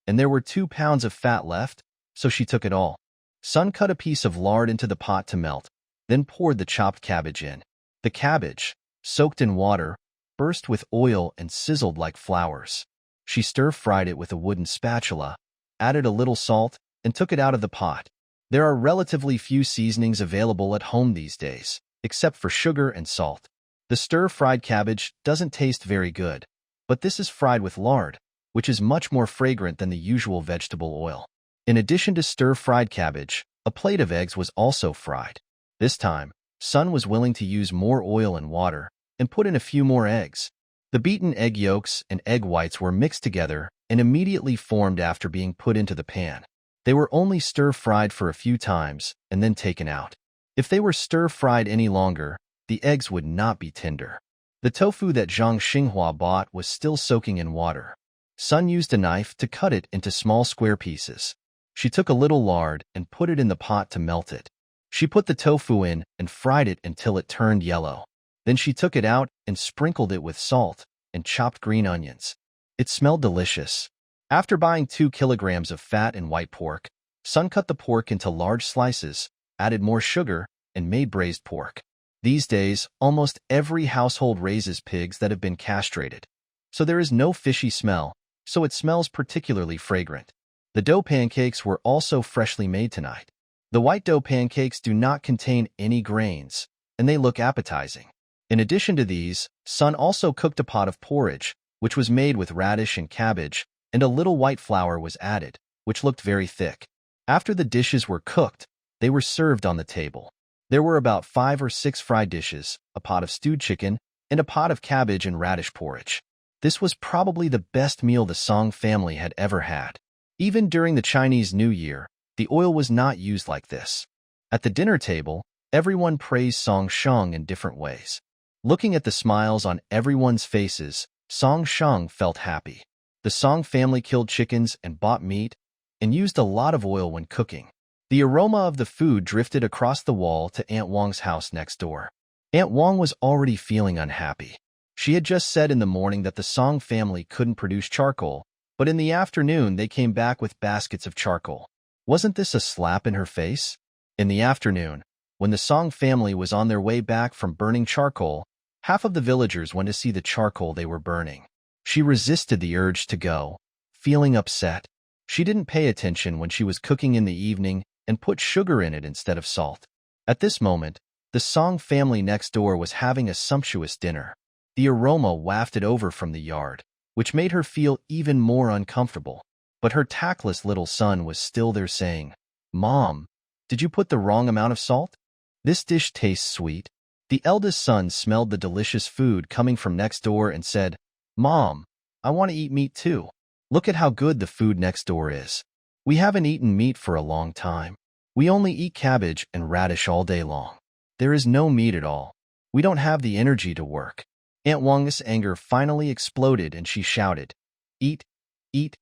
and there were 2 pounds of fat left, so she took it all. Sun cut a piece of lard into the pot to melt, then poured the chopped cabbage in. The cabbage, soaked in water, burst with oil and sizzled like flowers. She stir-fried it with a wooden spatula, added a little salt, and took it out of the pot. There are relatively few seasonings available at home these days, except for sugar and salt. The stir-fried cabbage doesn't taste very good, but this is fried with lard, which is much more fragrant than the usual vegetable oil. In addition to stir-fried cabbage, a plate of eggs was also fried. This time, Sun was willing to use more oil and water, and put in a few more eggs. The beaten egg yolks and egg whites were mixed together and immediately formed after being put into the pan. They were only stir-fried for a few times and then taken out. If they were stir-fried any longer, the eggs would not be tender. The tofu that Zhang Xinghua bought was still soaking in water. Sun used a knife to cut it into small square pieces. She took a little lard and put it in the pot to melt it. She put the tofu in and fried it until it turned yellow. Then she took it out and sprinkled it with salt and chopped green onions. It smelled delicious. After buying 2 kilograms of fat and white pork, Sun cut the pork into large slices, added more sugar, and made braised pork. These days, almost every household raises pigs that have been castrated, so there is no fishy smell, so it smells particularly fragrant. The dough pancakes were also freshly made tonight. The white dough pancakes do not contain any grains, and they look appetizing. In addition to these, Sun also cooked a pot of porridge, which was made with radish and cabbage, and a little white flour was added, which looked very thick. After the dishes were cooked, they were served on the table. There were about 5 or 6 fried dishes, a pot of stewed chicken, and a pot of cabbage and radish porridge. This was probably the best meal the Song family had ever had. Even during the Chinese New Year, the oil was not used like this. At the dinner table, everyone praised Song Sheng in different ways. Looking at the smiles on everyone's faces, Song Sheng felt happy. The Song family killed chickens and bought meat, and used a lot of oil when cooking. The aroma of the food drifted across the wall to Aunt Wang's house next door. Aunt Wang was already feeling unhappy. She had just said in the morning that the Song family couldn't produce charcoal, but in the afternoon they came back with baskets of charcoal. Wasn't this a slap in her face? In the afternoon, when the Song family was on their way back from burning charcoal, half of the villagers went to see the charcoal they were burning. She resisted the urge to go, feeling upset. She didn't pay attention when she was cooking in the evening and put sugar in it instead of salt. At this moment, the Song family next door was having a sumptuous dinner. The aroma wafted over from the yard, which made her feel even more uncomfortable. But her tactless little son was still there saying, "Mom, did you put the wrong amount of salt? This dish tastes sweet." The eldest son smelled the delicious food coming from next door and said, "Mom, I want to eat meat too. Look at how good the food next door is. We haven't eaten meat for a long time. We only eat cabbage and radish all day long. There is no meat at all. We don't have the energy to work." Aunt Wang's anger finally exploded and she shouted, "Eat, eat,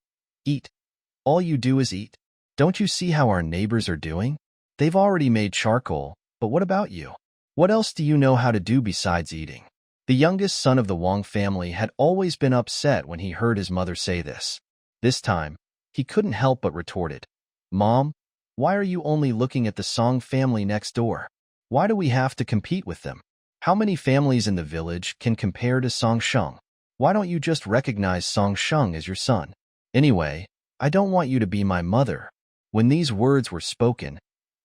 eat. All you do is eat. Don't you see how our neighbors are doing? They've already made charcoal, but what about you? What else do you know how to do besides eating?" The youngest son of the Wang family had always been upset when he heard his mother say this. This time, he couldn't help but retorted, "Mom, why are you only looking at the Song family next door? Why do we have to compete with them? How many families in the village can compare to Song Sheng? Why don't you just recognize Song Sheng as your son? Anyway, I don't want you to be my mother." When these words were spoken,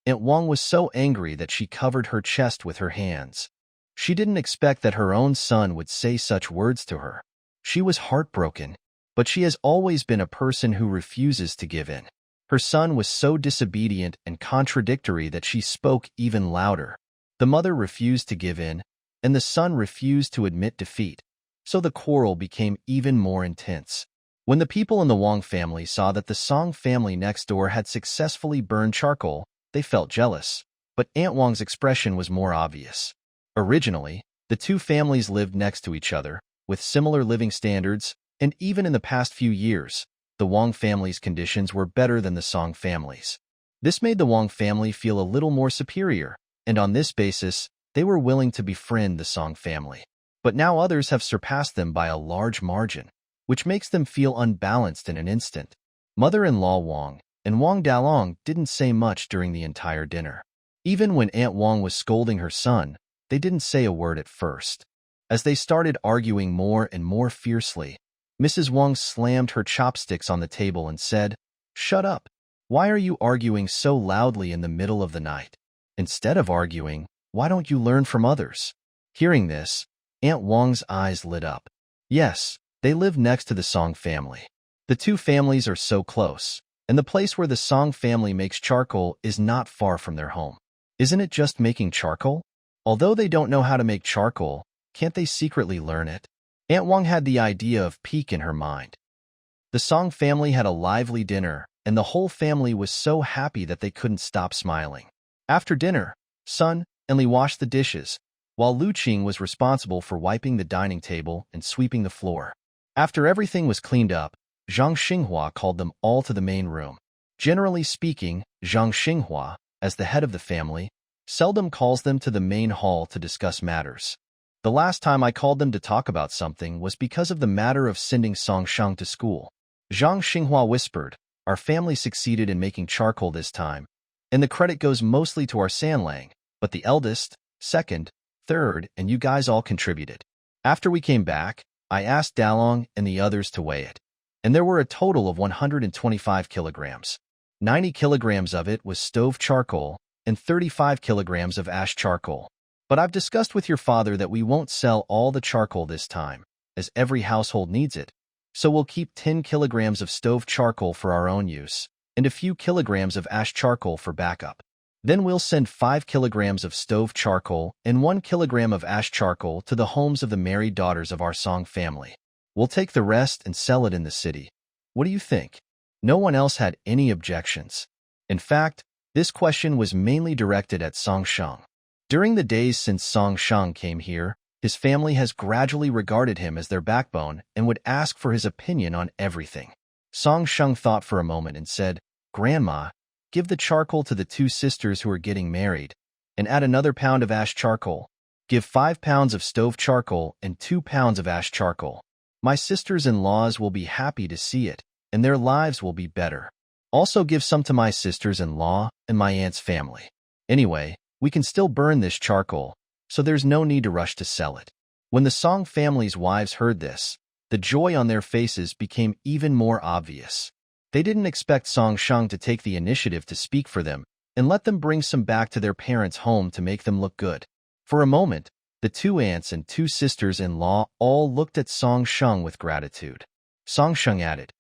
Aunt Wang was so angry that she covered her chest with her hands. She didn't expect that her own son would say such words to her. She was heartbroken, but she has always been a person who refuses to give in. Her son was so disobedient and contradictory that she spoke even louder. The mother refused to give in, and the son refused to admit defeat, so the quarrel became even more intense. When the people in the Wang family saw that the Song family next door had successfully burned charcoal, they felt jealous, but Aunt Wang's expression was more obvious. Originally, the two families lived next to each other, with similar living standards, and even in the past few years, the Wang family's conditions were better than the Song family's. This made the Wang family feel a little more superior, and on this basis, they were willing to befriend the Song family. But now others have surpassed them by a large margin, which makes them feel unbalanced in an instant. Mother-in-law Wang and Wang Dalong didn't say much during the entire dinner. Even when Aunt Wang was scolding her son, they didn't say a word at first. As they started arguing more and more fiercely, Mrs. Wang slammed her chopsticks on the table and said, "Shut up! Why are you arguing so loudly in the middle of the night? Instead of arguing, why don't you learn from others?" Hearing this, Aunt Wang's eyes lit up. Yes, they live next to the Song family. The two families are so close, and the place where the Song family makes charcoal is not far from their home. Isn't it just making charcoal? Although they don't know how to make charcoal, can't they secretly learn it? Aunt Wang had the idea of pique in her mind. The Song family had a lively dinner, and the whole family was so happy that they couldn't stop smiling. After dinner, Sun and Li washed the dishes, while Lu Qing was responsible for wiping the dining table and sweeping the floor. After everything was cleaned up, Zhang Xinghua called them all to the main room. Generally speaking, Zhang Xinghua, as the head of the family, seldom calls them to the main hall to discuss matters. The last time I called them to talk about something was because of the matter of sending Song Sheng to school. Zhang Xinghua whispered, "Our family succeeded in making charcoal this time, and the credit goes mostly to our Sanlang, but the eldest, second, third, and you guys all contributed. After we came back, I asked Dalong and the others to weigh it. and there were a total of 125 kilograms. 90 kilograms of it was stove charcoal, and 35 kilograms of ash charcoal. But I've discussed with your father that we won't sell all the charcoal this time, as every household needs it. So we'll keep 10 kilograms of stove charcoal for our own use, and a few kilograms of ash charcoal for backup. Then we'll send 5 kilograms of stove charcoal and 1 kilogram of ash charcoal to the homes of the married daughters of our Song family. We'll take the rest and sell it in the city. What do you think? No one else had any objections. In fact, this question was mainly directed at Song Sheng. During the days since Song Sheng came here, his family has gradually regarded him as their backbone and would ask for his opinion on everything. Song Sheng thought for a moment and said, "Grandma, give the charcoal to the 2 sisters who are getting married, and add another pound of ash charcoal. Give 5 pounds of stove charcoal and 2 pounds of ash charcoal. My sisters-in-laws will be happy to see it, and their lives will be better. Also give some to my sisters-in-law and my aunt's family. Anyway, we can still burn this charcoal, so there's no need to rush to sell it." When the Song family's wives heard this, the joy on their faces became even more obvious. They didn't expect Song Sheng to take the initiative to speak for them and let them bring some back to their parents' home to make them look good. For a moment, the 2 aunts and 2 sisters-in-law all looked at Song Sheng with gratitude. Song Sheng added,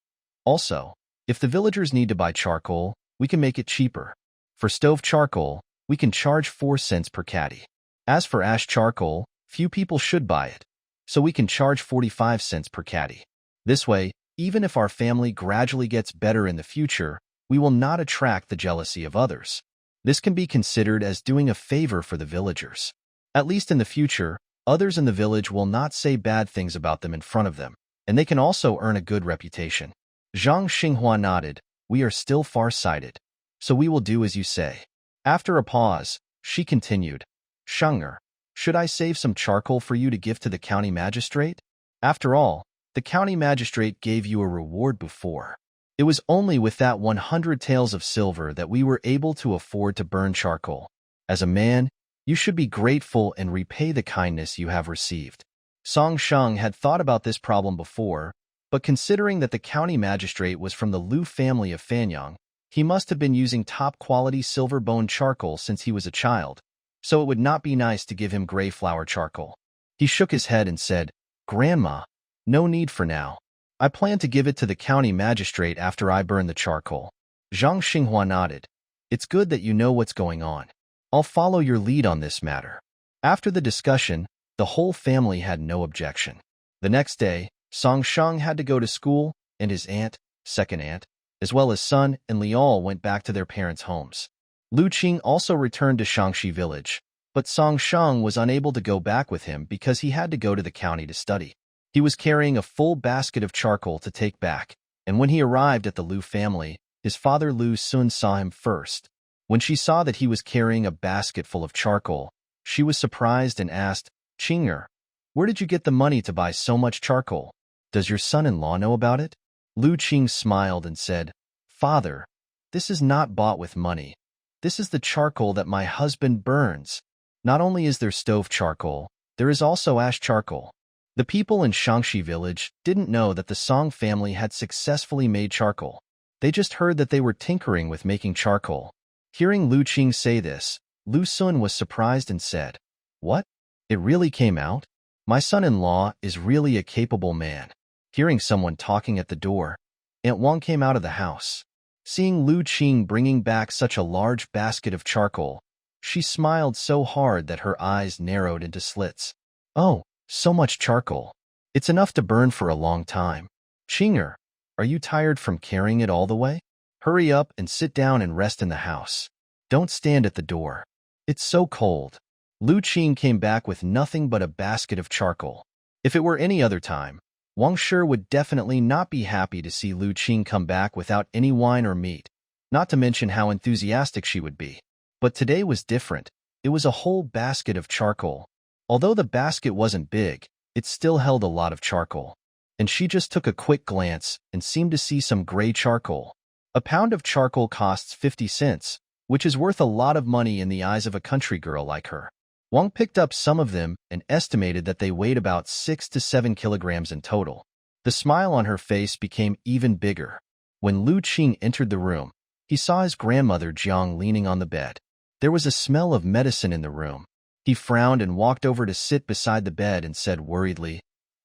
"Also, if the villagers need to buy charcoal, we can make it cheaper. For stove charcoal, we can charge 4 cents per caddy. As for ash charcoal, few people should buy it, so we can charge 45 cents per caddy. This way, even if our family gradually gets better in the future, we will not attract the jealousy of others. This can be considered as doing a favor for the villagers. At least in the future, others in the village will not say bad things about them in front of them, and they can also earn a good reputation." Zhang Xinghua nodded. "We are still far-sighted, so we will do as you say." After a pause, she continued, "Shenger, should I save some charcoal for you to give to the county magistrate? After all, the county magistrate gave you a reward before. It was only with that 100 taels of silver that we were able to afford to burn charcoal. As a man, you should be grateful and repay the kindness you have received." Song Sheng had thought about this problem before, but considering that the county magistrate was from the Liu family of Fanyang, he must have been using top-quality silver-bone charcoal since he was a child, so it would not be nice to give him gray flower charcoal. He shook his head and said, "Grandma, no need for now. I plan to give it to the county magistrate after I burn the charcoal." Zhang Xinghua nodded. "It's good that you know what's going on. I'll follow your lead on this matter." After the discussion, the whole family had no objection. The next day, Song Sheng had to go to school, and his aunt, second aunt, as well as Sun and Liao went back to their parents' homes. Lu Qing also returned to Shangxi village, but Song Sheng was unable to go back with him because he had to go to the county to study. He was carrying a full basket of charcoal to take back, and when he arrived at the Liu family, his father Lu Sun saw him first. When she saw that he was carrying a basket full of charcoal, she was surprised and asked, "Qinger, where did you get the money to buy so much charcoal? Does your son-in-law know about it?" Lu Qing smiled and said, "Father, this is not bought with money. This is the charcoal that my husband burns. Not only is there stove charcoal, there is also ash charcoal." The people in Shangxi village didn't know that the Song family had successfully made charcoal. They just heard that they were tinkering with making charcoal. Hearing Lu Qing say this, Lu Sun was surprised and said, "What? It really came out? My son-in-law is really a capable man." Hearing someone talking at the door, Aunt Wang came out of the house. Seeing Lu Qing bringing back such a large basket of charcoal, she smiled so hard that her eyes narrowed into slits. "Oh, so much charcoal. It's enough to burn for a long time. Qinger, are you tired from carrying it all the way? Hurry up and sit down and rest in the house. Don't stand at the door. It's so cold." Lu Qing came back with nothing but a basket of charcoal. If it were any other time, Wang Shi would definitely not be happy to see Lu Qing come back without any wine or meat, not to mention how enthusiastic she would be. But today was different. It was a whole basket of charcoal. Although the basket wasn't big, it still held a lot of charcoal. And she just took a quick glance and seemed to see some gray charcoal. A pound of charcoal costs 50 cents, which is worth a lot of money in the eyes of a country girl like her. Wang picked up some of them and estimated that they weighed about 6 to 7 kilograms in total. The smile on her face became even bigger. When Lu Qing entered the room, he saw his grandmother Jiang leaning on the bed. There was a smell of medicine in the room. He frowned and walked over to sit beside the bed and said worriedly,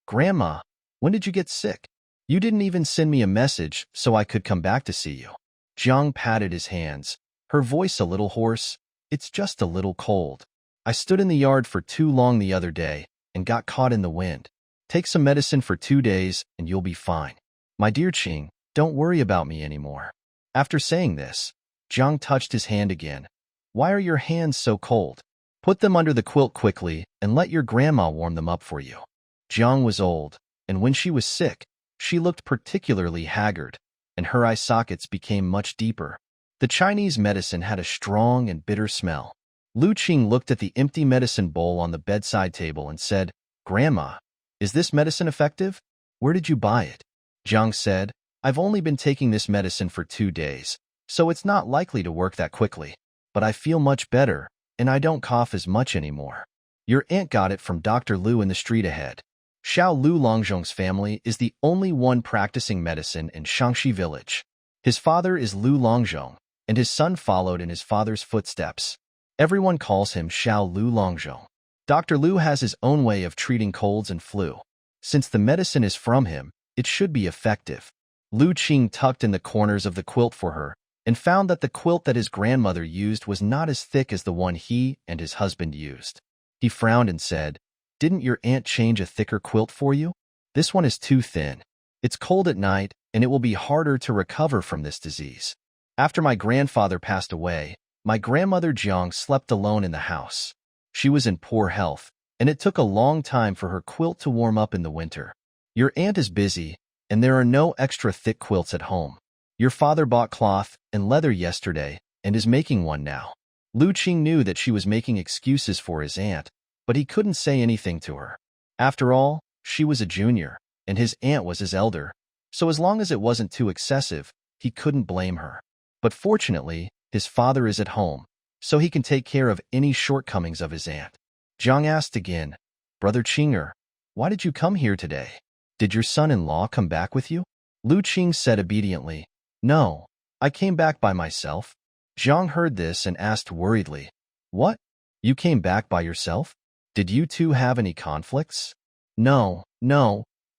"Grandma, when did you get sick? You didn't even send me a message so I could come back to see you." Jiang patted his hands, her voice a little hoarse. "It's just a little cold. I stood in the yard for too long the other day and got caught in the wind. Take some medicine for 2 days and you'll be fine. My dear Qing, don't worry about me anymore." After saying this, Jiang touched his hand again. "Why are your hands so cold? Put them under the quilt quickly and let your grandma warm them up for you." Jiang was old, and when she was sick, she looked particularly haggard, and her eye sockets became much deeper. The Chinese medicine had a strong and bitter smell. Lu Qing looked at the empty medicine bowl on the bedside table and said, "Grandma, is this medicine effective? Where did you buy it?" Jiang said, "I've only been taking this medicine for 2 days, so it's not likely to work that quickly. But I feel much better, and I don't cough as much anymore. Your aunt got it from Dr. Lu in the street ahead." Xiao Lu Longzhong's family is the only one practicing medicine in Shangxi village. His father is Lu Longzhong, and his son followed in his father's footsteps. Everyone calls him Xiao Lu Longzhong. Dr. Lu has his own way of treating colds and flu. Since the medicine is from him, it should be effective. Lu Qing tucked in the corners of the quilt for her and found that the quilt that his grandmother used was not as thick as the one he and his husband used. He frowned and said, "Didn't your aunt change a thicker quilt for you? This one is too thin. It's cold at night, and it will be harder to recover from this disease." After my grandfather passed away, my grandmother Jiang slept alone in the house. She was in poor health, and it took a long time for her quilt to warm up in the winter. "Your aunt is busy, and there are no extra thick quilts at home. Your father bought cloth and leather yesterday and is making one now." Lu Qing knew that she was making excuses for his aunt, but he couldn't say anything to her. After all, she was a junior, and his aunt was his elder, so as long as it wasn't too excessive, he couldn't blame her. But fortunately, his father is at home, so he can take care of any shortcomings of his aunt. Jiang asked again, "Brother Qinger, why did you come here today? Did your son-in-law come back with you?" Lu Qing said obediently, "No, I came back by myself." Jiang heard this and asked worriedly, "What? You came back by yourself? Did you two have any conflicts?" No,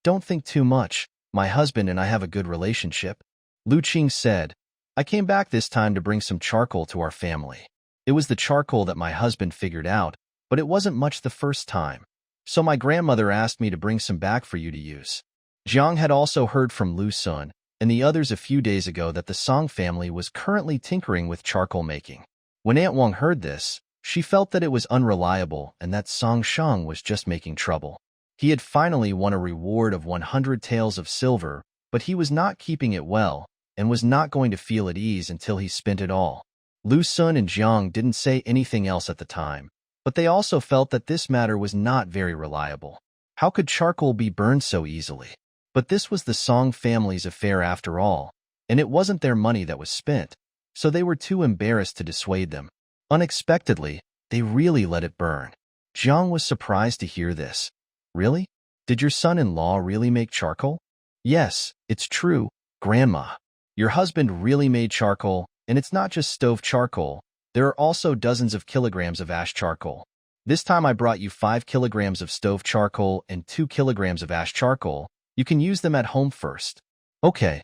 don't think too much. My husband and I have a good relationship." Lu Qing said, "I came back this time to bring some charcoal to our family. It was the charcoal that my husband figured out, but it wasn't much the first time. So my grandmother asked me to bring some back for you to use." Jiang had also heard from Lu Sun and the others a few days ago that the Song family was currently tinkering with charcoal making. When Aunt Wang heard this, she felt that it was unreliable and that Song Shang was just making trouble. He had finally won a reward of 100 taels of silver, but he was not keeping it well and was not going to feel at ease until he spent it all. Lu Sun and Jiang didn't say anything else at the time, but they also felt that this matter was not very reliable. How could charcoal be burned so easily? But this was the Song family's affair after all, and it wasn't their money that was spent, so they were too embarrassed to dissuade them. Unexpectedly, they really let it burn. Jiang was surprised to hear this. "Really? Did your son-in-law really make charcoal?" "Yes, it's true, Grandma. Your husband really made charcoal, and it's not just stove charcoal. There are also dozens of kilograms of ash charcoal. This time I brought you 5 kilograms of stove charcoal and 2 kilograms of ash charcoal. You can use them at home first." Okay.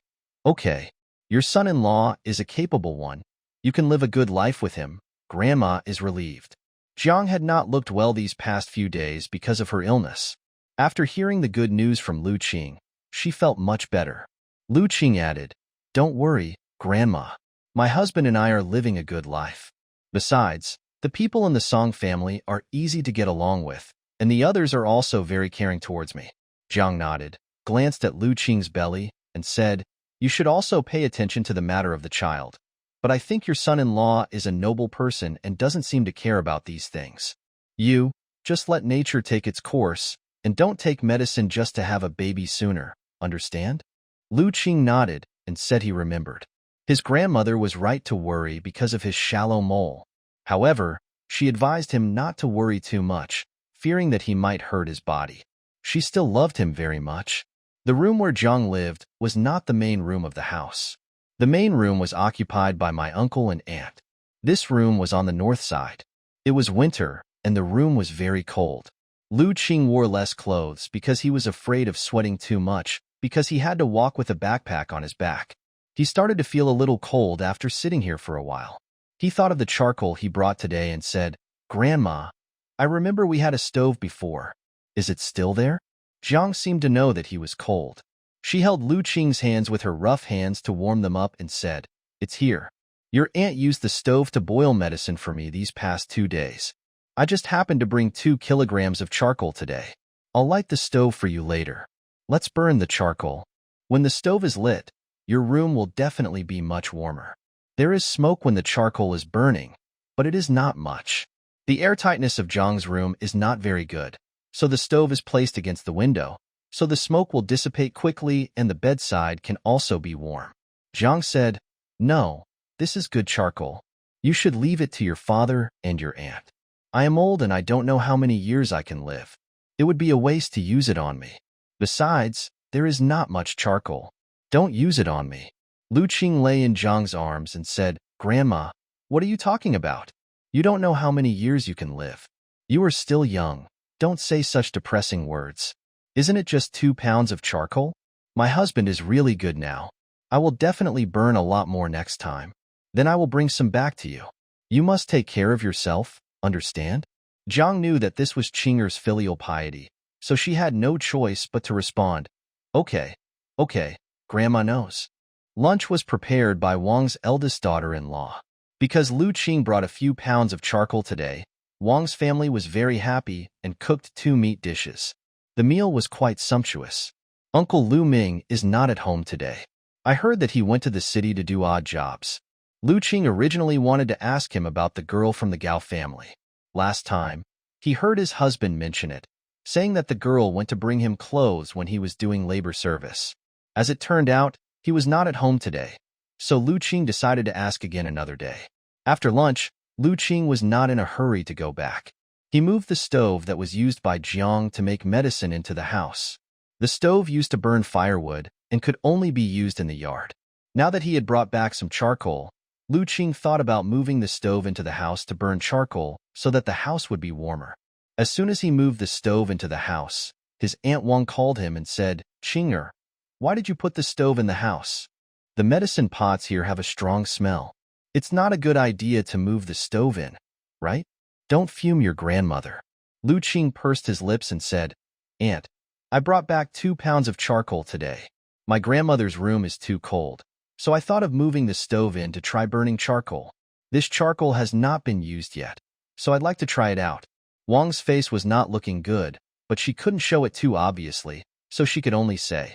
Your son-in-law is a capable one. You can live a good life with him." Grandma is relieved. Jiang had not looked well these past few days because of her illness. After hearing the good news from Lu Qing, she felt much better. Lu Qing added, "Don't worry, Grandma. My husband and I are living a good life. Besides, the people in the Song family are easy to get along with, and the others are also very caring towards me." Jiang nodded, glanced at Lu Qing's belly, and said, "You should also pay attention to the matter of the child. But I think your son-in-law is a noble person and doesn't seem to care about these things. You just let nature take its course, and don't take medicine just to have a baby sooner, understand?" Lu Qing nodded and said he remembered. His grandmother was right to worry because of his shallow mole. However, she advised him not to worry too much, fearing that he might hurt his body. She still loved him very much. The room where Jiang lived was not the main room of the house. The main room was occupied by my uncle and aunt. This room was on the north side. It was winter, and the room was very cold. Lu Qing wore less clothes because he was afraid of sweating too much, because he had to walk with a backpack on his back. He started to feel a little cold after sitting here for a while. He thought of the charcoal he brought today and said, "Grandma, I remember we had a stove before. Is it still there?" Jiang seemed to know that he was cold. She held Lu Qing's hands with her rough hands to warm them up and said, "It's here. Your aunt used the stove to boil medicine for me these past 2 days. I just happened to bring 2 kilograms of charcoal today. I'll light the stove for you later. Let's burn the charcoal. When the stove is lit, your room will definitely be much warmer. There is smoke when the charcoal is burning, but it is not much." The airtightness of Jiang's room is not very good, so the stove is placed against the window, so the smoke will dissipate quickly and the bedside can also be warm. Jiang said, "No, this is good charcoal. You should leave it to your father and your aunt. I am old and I don't know how many years I can live. It would be a waste to use it on me. Besides, there is not much charcoal. Don't use it on me." Lu Qing lay in Jiang's arms and said, "Grandma, what are you talking about? You don't know how many years you can live. You are still young. Don't say such depressing words. Isn't it just 2 pounds of charcoal? My husband is really good now. I will definitely burn a lot more next time. Then I will bring some back to you. You must take care of yourself, understand?" Jiang knew that this was Qinger's filial piety, so she had no choice but to respond, Okay, Grandma knows." Lunch was prepared by Wang's eldest daughter-in-law. Because Lu Qing brought a few pounds of charcoal today, Wang's family was very happy and cooked 2 meat dishes. The meal was quite sumptuous. Uncle Lu Ming is not at home today. I heard that he went to the city to do odd jobs. Lu Qing originally wanted to ask him about the girl from the Gao family. Last time, he heard his husband mention it, saying that the girl went to bring him clothes when he was doing labor service. As it turned out, he was not at home today, so Lu Qing decided to ask again another day. After lunch, Lu Qing was not in a hurry to go back. He moved the stove that was used by Jiang to make medicine into the house. The stove used to burn firewood and could only be used in the yard. Now that he had brought back some charcoal, Lu Qing thought about moving the stove into the house to burn charcoal so that the house would be warmer. As soon as he moved the stove into the house, his Aunt Wang called him and said, "Qinger, why did you put the stove in the house? The medicine pots here have a strong smell. It's not a good idea to move the stove in, right? Don't fume your grandmother." Lu Qing pursed his lips and said, "Aunt, I brought back 2 pounds of charcoal today. My grandmother's room is too cold, so I thought of moving the stove in to try burning charcoal. This charcoal has not been used yet, so I'd like to try it out." Wang's face was not looking good, but she couldn't show it too obviously, so she could only say,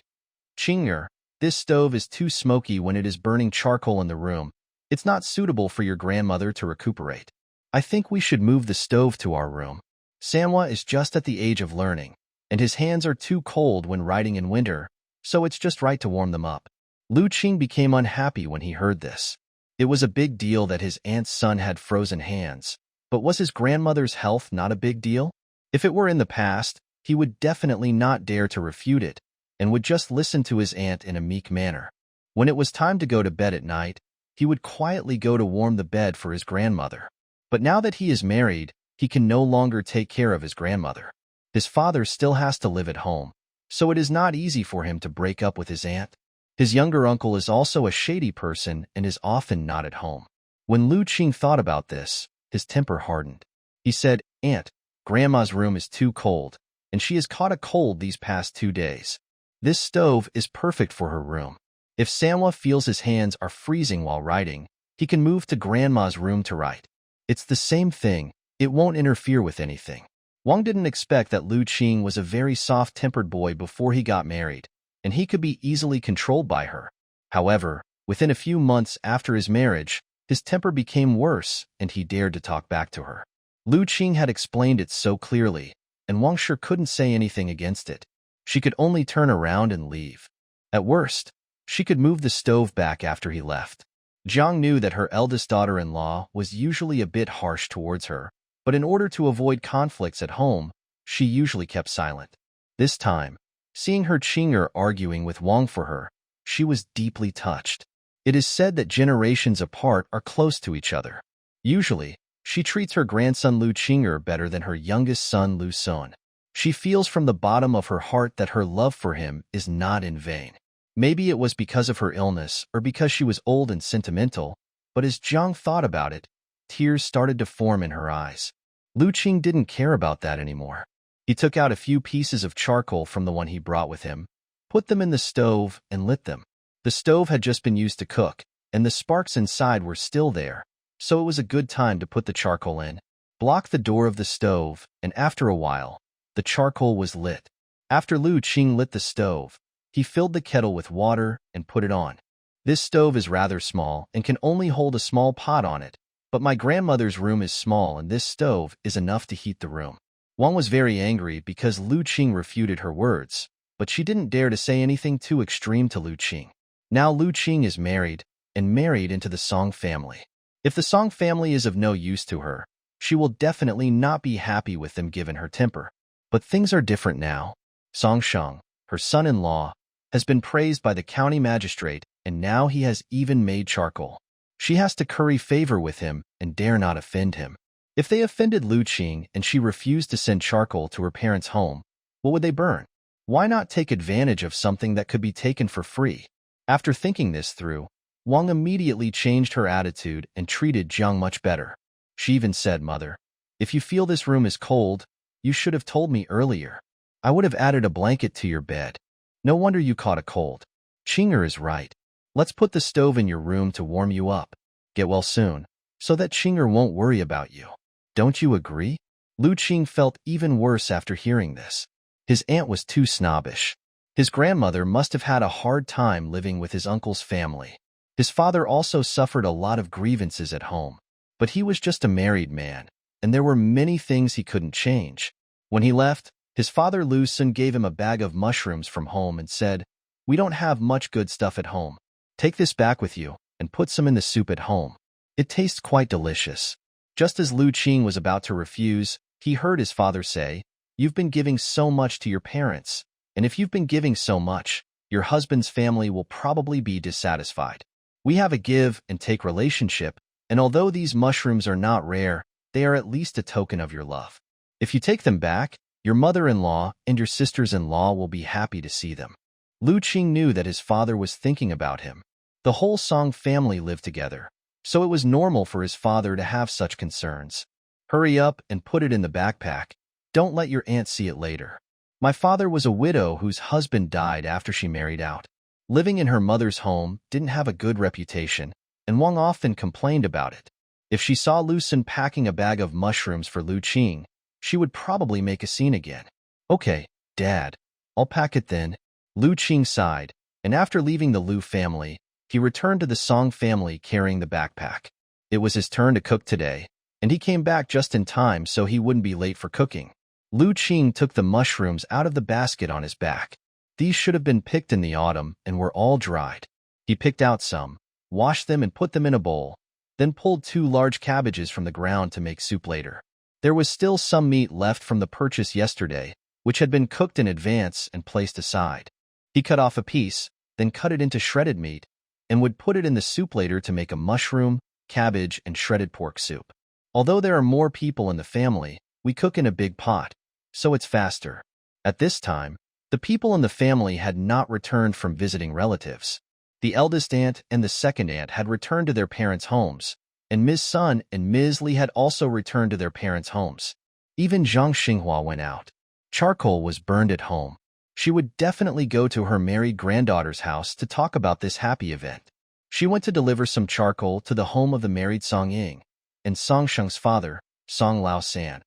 "Qinger, this stove is too smoky when it is burning charcoal in the room. It's not suitable for your grandmother to recuperate. I think we should move the stove to our room. Sanhua is just at the age of learning, and his hands are too cold when writing in winter, so it's just right to warm them up." Lu Qing became unhappy when he heard this. It was a big deal that his aunt's son had frozen hands, but was his grandmother's health not a big deal? If it were in the past, he would definitely not dare to refute it, and would just listen to his aunt in a meek manner. When it was time to go to bed at night, he would quietly go to warm the bed for his grandmother. But now that he is married, he can no longer take care of his grandmother. His father still has to live at home, so it is not easy for him to break up with his aunt. His younger uncle is also a shady person and is often not at home. When Lu Qing thought about this, his temper hardened. He said, "Aunt, Grandma's room is too cold, and she has caught a cold these past 2 days. This stove is perfect for her room. If Sanhua feels his hands are freezing while writing, he can move to Grandma's room to write. It's the same thing, it won't interfere with anything." Wang didn't expect that Lu Qing was a very soft-tempered boy before he got married, and he could be easily controlled by her. However, within a few months after his marriage, his temper became worse and he dared to talk back to her. Lu Qing had explained it so clearly, and Wang sure couldn't say anything against it. She could only turn around and leave. At worst, she could move the stove back after he left. Jiang knew that her eldest daughter-in-law was usually a bit harsh towards her, but in order to avoid conflicts at home, she usually kept silent. This time, Seeing her Qinger arguing with Wang for her, she was deeply touched. It is said that generations apart are close to each other. Usually, she treats her grandson Lu Qinger better than her youngest son Lu Sun. She feels from the bottom of her heart that her love for him is not in vain. Maybe it was because of her illness or because she was old and sentimental, but as Jiang thought about it, tears started to form in her eyes. Lu Qing didn't care about that anymore. He took out a few pieces of charcoal from the one he brought with him, put them in the stove, and lit them. The stove had just been used to cook, and the sparks inside were still there, so it was a good time to put the charcoal in, block the door of the stove, and after a while, the charcoal was lit. After Lu Qing lit the stove, he filled the kettle with water and put it on. This stove is rather small and can only hold a small pot on it, but my grandmother's room is small and this stove is enough to heat the room. Wang was very angry because Lu Qing refuted her words, but she didn't dare to say anything too extreme to Lu Qing. Now Lu Qing is married, and married into the Song family. If the Song family is of no use to her, she will definitely not be happy with them given her temper. But things are different now. Song Sheng, her son-in-law, has been praised by the county magistrate, and now he has even made charcoal. She has to curry favor with him and dare not offend him. If they offended Lu Qing and she refused to send charcoal to her parents' home, what would they burn? Why not take advantage of something that could be taken for free? After thinking this through, Wang immediately changed her attitude and treated Jiang much better. She even said, "Mother, if you feel this room is cold, you should have told me earlier. I would have added a blanket to your bed. No wonder you caught a cold. Qinger is right. Let's put the stove in your room to warm you up. Get well soon, so that Qinger won't worry about you. Don't you agree?" Lu Qing felt even worse after hearing this. His aunt was too snobbish. His grandmother must have had a hard time living with his uncle's family. His father also suffered a lot of grievances at home, but he was just a married man, and there were many things he couldn't change. When he left, his father Lu Sun gave him a bag of mushrooms from home and said, "We don't have much good stuff at home. Take this back with you and put some in the soup at home. It tastes quite delicious." Just as Lu Qing was about to refuse, he heard his father say, "You've been giving so much to your parents, and if you've been giving so much, your husband's family will probably be dissatisfied. We have a give and take relationship, and although these mushrooms are not rare, they are at least a token of your love. If you take them back, your mother-in-law and your sisters-in-law will be happy to see them." Lu Qing knew that his father was thinking about him. The whole Song family lived together, so it was normal for his father to have such concerns. "Hurry up and put it in the backpack. Don't let your aunt see it later. My father was a widow whose husband died after she married out. Living in her mother's home didn't have a good reputation, and Wang often complained about it. If she saw Lu Sun packing a bag of mushrooms for Lu Qing, she would probably make a scene again. "Okay, Dad, I'll pack it then." Lu Qing sighed, and after leaving the Lu family, he returned to the Song family carrying the backpack. It was his turn to cook today, and he came back just in time so he wouldn't be late for cooking. Lu Qing took the mushrooms out of the basket on his back. These should have been picked in the autumn and were all dried. He picked out some, washed them and put them in a bowl, then pulled 2 large cabbages from the ground to make soup later. There was still some meat left from the purchase yesterday, which had been cooked in advance and placed aside. He cut off a piece, then cut it into shredded meat, and would put it in the soup later to make a mushroom, cabbage, and shredded pork soup. Although there are more people in the family, we cook in a big pot, so it's faster. At this time, the people in the family had not returned from visiting relatives. The eldest aunt and the second aunt had returned to their parents' homes, and Ms. Sun and Ms. Li had also returned to their parents' homes. Even Zhang Xinghua went out. Charcoal was burned at home. She would definitely go to her married granddaughter's house to talk about this happy event. She went to deliver some charcoal to the home of the married Song Ying, and Song Sheng's father, Song Lao San,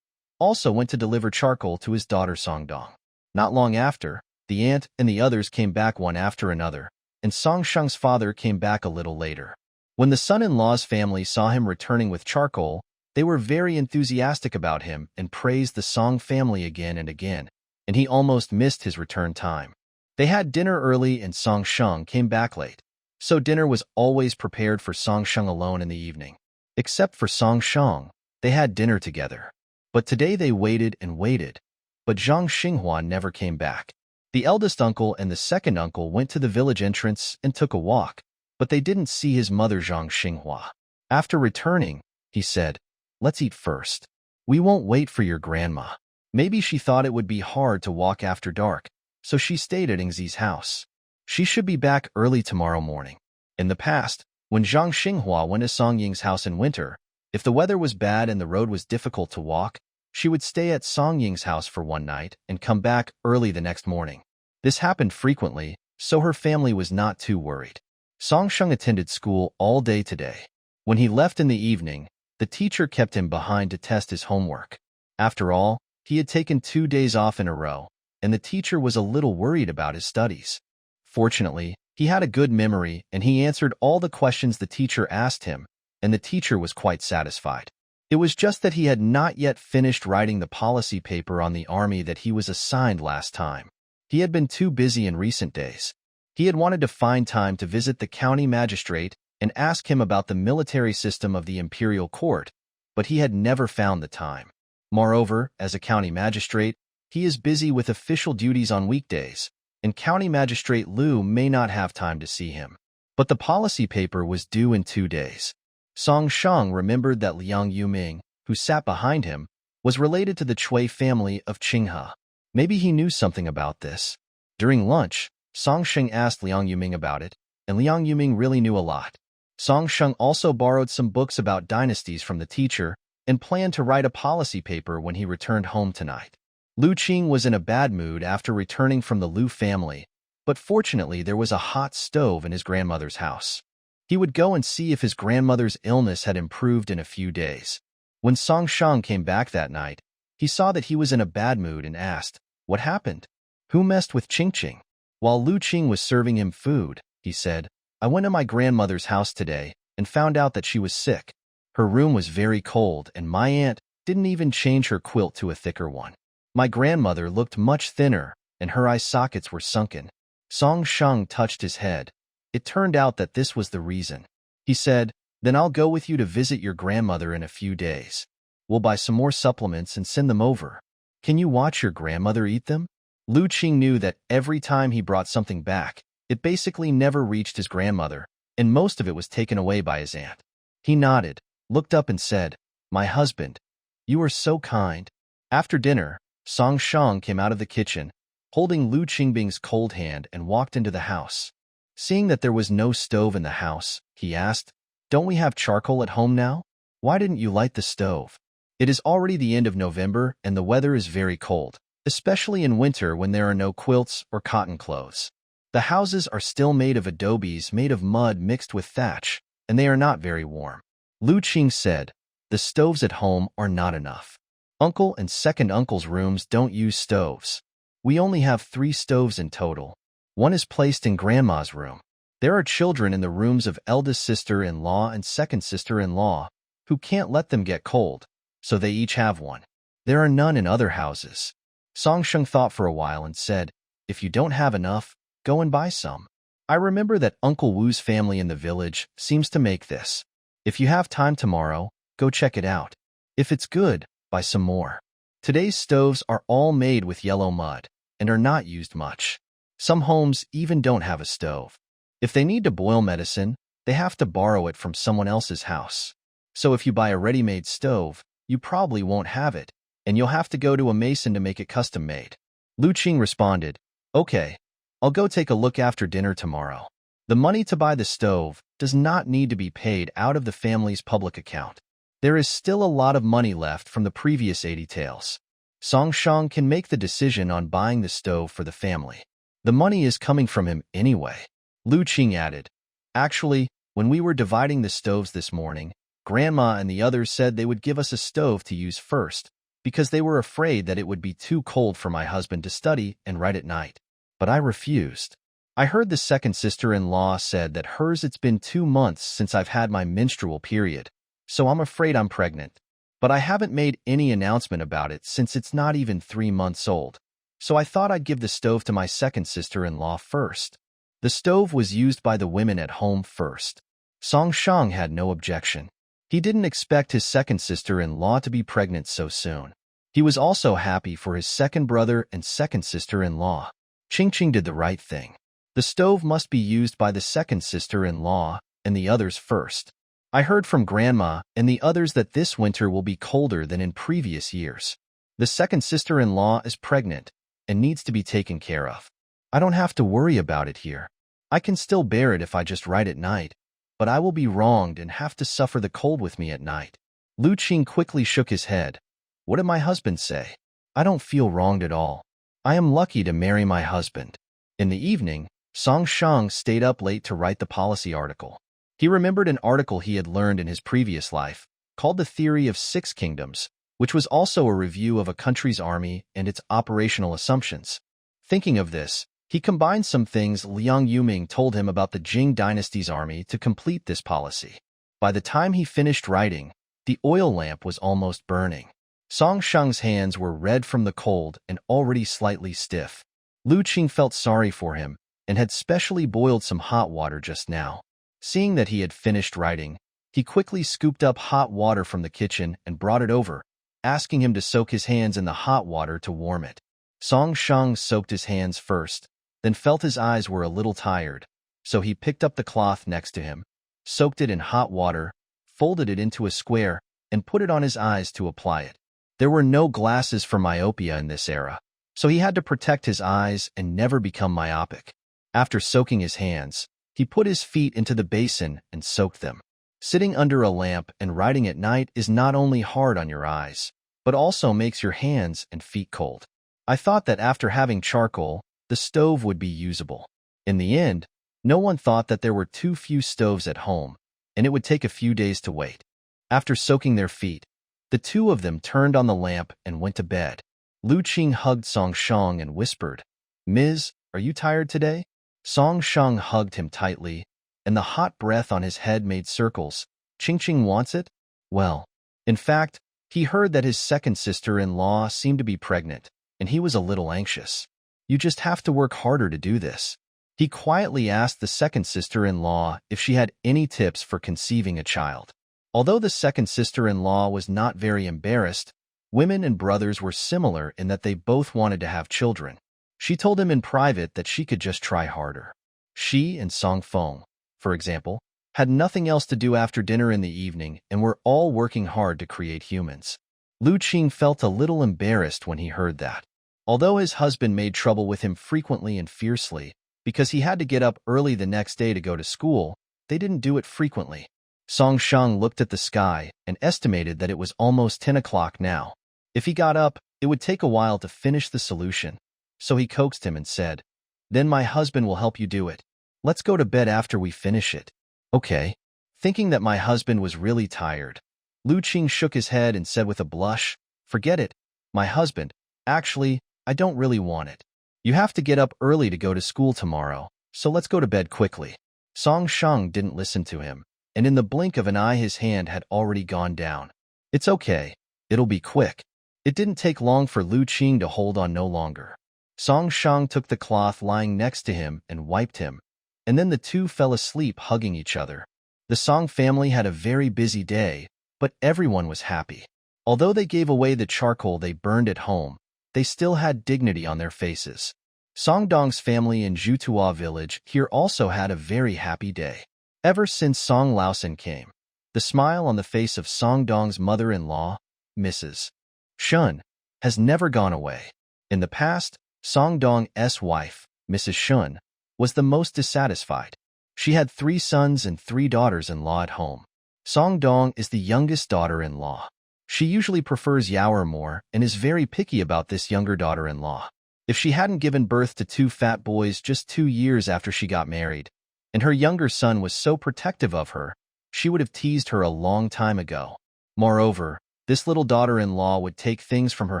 also went to deliver charcoal to his daughter Song Dong. Not long after, the aunt and the others came back one after another, and Song Sheng's father came back a little later. When the son-in-law's family saw him returning with charcoal, they were very enthusiastic about him and praised the Song family again and again, and he almost missed his return time. They had dinner early and Song Sheng came back late, so dinner was always prepared for Song Sheng alone in the evening. Except for Song Sheng, they had dinner together. But today they waited and waited, but Zhang Xinghua never came back. The eldest uncle and the second uncle went to the village entrance and took a walk, but they didn't see his mother Zhang Xinghua. After returning, he said, "Let's eat first. We won't wait for your grandma." Maybe she thought it would be hard to walk after dark, so she stayed at Ingzi's house. She should be back early tomorrow morning. In the past, when Zhang Xinghua went to Song Ying's house in winter, if the weather was bad and the road was difficult to walk, she would stay at Song Ying's house for one night and come back early the next morning. This happened frequently, so her family was not too worried. Song Sheng attended school all day today. When he left in the evening, the teacher kept him behind to test his homework. After all, he had taken 2 days off in a row, and the teacher was a little worried about his studies. Fortunately, he had a good memory and he answered all the questions the teacher asked him, and the teacher was quite satisfied. It was just that he had not yet finished writing the policy paper on the army that he was assigned last time. He had been too busy in recent days. He had wanted to find time to visit the county magistrate and ask him about the military system of the imperial court, but he had never found the time. Moreover, as a county magistrate, he is busy with official duties on weekdays, and County Magistrate Liu may not have time to see him. But the policy paper was due in 2 days. Song Sheng remembered that Liang Yuming, who sat behind him, was related to the Chui family of Qinghe. Maybe he knew something about this. During lunch, Song Sheng asked Liang Yuming about it, and Liang Yuming really knew a lot. Song Sheng also borrowed some books about dynasties from the teacher and planned to write a policy paper when he returned home tonight. Lu Qing was in a bad mood after returning from the Lu family, but fortunately there was a hot stove in his grandmother's house. He would go and see if his grandmother's illness had improved in a few days. When Song Sheng came back that night, he saw that he was in a bad mood and asked, "What happened? Who messed with Qing?" While Lu Qing was serving him food, he said, "I went to my grandmother's house today and found out that she was sick. Her room was very cold and my aunt didn't even change her quilt to a thicker one. My grandmother looked much thinner and her eye sockets were sunken." Song Sheng touched his head. It turned out that this was the reason. He said, "Then I'll go with you to visit your grandmother in a few days. We'll buy some more supplements and send them over. Can you watch your grandmother eat them?" Lu Qing knew that every time he brought something back, it basically never reached his grandmother, and most of it was taken away by his aunt. He nodded, looked up and said, "My husband, you are so kind." After dinner, Song Sheng came out of the kitchen, holding Lu Qingbing's cold hand and walked into the house. Seeing that there was no stove in the house, he asked, "Don't we have charcoal at home now? Why didn't you light the stove? It is already the end of November and the weather is very cold, especially in winter when there are no quilts or cotton clothes. The houses are still made of adobes made of mud mixed with thatch, and they are not very warm." Lu Qing said, "The stoves at home are not enough. Uncle and second uncle's rooms don't use stoves. We only have 3 stoves in total. One is placed in grandma's room. There are children in the rooms of eldest sister-in-law and second sister-in-law who can't let them get cold, so they each have one. There are none in other houses." Song Sheng thought for a while and said, "If you don't have enough, go and buy some. I remember that Uncle Wu's family in the village seems to make this. If you have time tomorrow, go check it out. If it's good, buy some more. Today's stoves are all made with yellow mud and are not used much. Some homes even don't have a stove. If they need to boil medicine, they have to borrow it from someone else's house. So if you buy a ready-made stove, you probably won't have it, and you'll have to go to a mason to make it custom-made." Lu Qing responded, "Okay, I'll go take a look after dinner tomorrow. The money to buy the stove does not need to be paid out of the family's public account. There is still a lot of money left from the previous 80 taels. Song Sheng can make the decision on buying the stove for the family. The money is coming from him anyway." Lu Qing added, "Actually, when we were dividing the stoves this morning, Grandma and the others said they would give us a stove to use first, because they were afraid that it would be too cold for my husband to study and write at night. But I refused. I heard the second sister-in-law said that hers it's been 2 months since I've had my menstrual period, so I'm afraid I'm pregnant. But I haven't made any announcement about it since it's not even 3 months old. So I thought I'd give the stove to my second sister-in-law first." The stove was used by the women at home first. Song Sheng had no objection. He didn't expect his second sister-in-law to be pregnant so soon. He was also happy for his second brother and second sister-in-law. Ching did the right thing. The stove must be used by the second sister-in-law and the others first. I heard from Grandma and the others that this winter will be colder than in previous years. The second sister-in-law is pregnant and needs to be taken care of. I don't have to worry about it here. I can still bear it if I just write at night, but I will be wronged and have to suffer the cold with me at night. Lu Qing quickly shook his head. What did my husband say? I don't feel wronged at all. I am lucky to marry my husband. In the evening, Song Shang stayed up late to write the policy article. He remembered an article he had learned in his previous life, called The Theory of Six Kingdoms, which was also a review of a country's army and its operational assumptions. Thinking of this, he combined some things Liang Yuming told him about the Jing dynasty's army to complete this policy. By the time he finished writing, the oil lamp was almost burning. Song Shang's hands were red from the cold and already slightly stiff. Lu Qing felt sorry for him and had specially boiled some hot water just now. Seeing that he had finished writing, he quickly scooped up hot water from the kitchen and brought it over, asking him to soak his hands in the hot water to warm it. Song Shang soaked his hands first, then felt his eyes were a little tired, so he picked up the cloth next to him, soaked it in hot water, folded it into a square, and put it on his eyes to apply it. There were no glasses for myopia in this era, so he had to protect his eyes and never become myopic. After soaking his hands, he put his feet into the basin and soaked them. Sitting under a lamp and writing at night is not only hard on your eyes, but also makes your hands and feet cold. I thought that after having charcoal, the stove would be usable. In the end, no one thought that there were too few stoves at home, and it would take a few days to wait. After soaking their feet, the two of them turned on the lamp and went to bed. Lu Qing hugged Song Shang and whispered, "Ms., are you tired today?" Song Shang hugged him tightly, and the hot breath on his head made circles. Ching wants it? Well, in fact, he heard that his second sister-in-law seemed to be pregnant, and he was a little anxious. You just have to work harder to do this. He quietly asked the second sister-in-law if she had any tips for conceiving a child. Although the second sister-in-law was not very embarrassed, women and brothers were similar in that they both wanted to have children. She told him in private that she could just try harder. She and Song Feng, for example, had nothing else to do after dinner in the evening and were all working hard to create humans. Lu Qing felt a little embarrassed when he heard that. Although his husband made trouble with him frequently and fiercely, because he had to get up early the next day to go to school, they didn't do it frequently. Song Shang looked at the sky and estimated that it was almost 10 o'clock now. If he got up, it would take a while to finish the solution. So he coaxed him and said, "Then my husband will help you do it. Let's go to bed after we finish it." Okay. Thinking that my husband was really tired, Lu Qing shook his head and said with a blush, "Forget it. My husband. Actually, I don't really want it. You have to get up early to go to school tomorrow, so let's go to bed quickly." Song Shang didn't listen to him, and in the blink of an eye his hand had already gone down. "It's okay. It'll be quick." It didn't take long for Lu Qing to hold on no longer. Song Shang took the cloth lying next to him and wiped him, and then the two fell asleep hugging each other. The Song family had a very busy day, but everyone was happy. Although they gave away the charcoal they burned at home, they still had dignity on their faces. Song Dong's family in Jutua village here also had a very happy day. Ever since Song Laosen came, the smile on the face of Song Dong's mother-in-law, Mrs. Shun, has never gone away. In the past, Song Dong's wife, Mrs. Shun, was the most dissatisfied. She had 3 sons and 3 daughters-in-law at home. Song Dong is the youngest daughter-in-law. She usually prefers Yaoi more and is very picky about this younger daughter-in-law. If she hadn't given birth to 2 fat boys just 2 years after she got married, and her younger son was so protective of her, she would have teased her a long time ago. Moreover, this little daughter-in-law would take things from her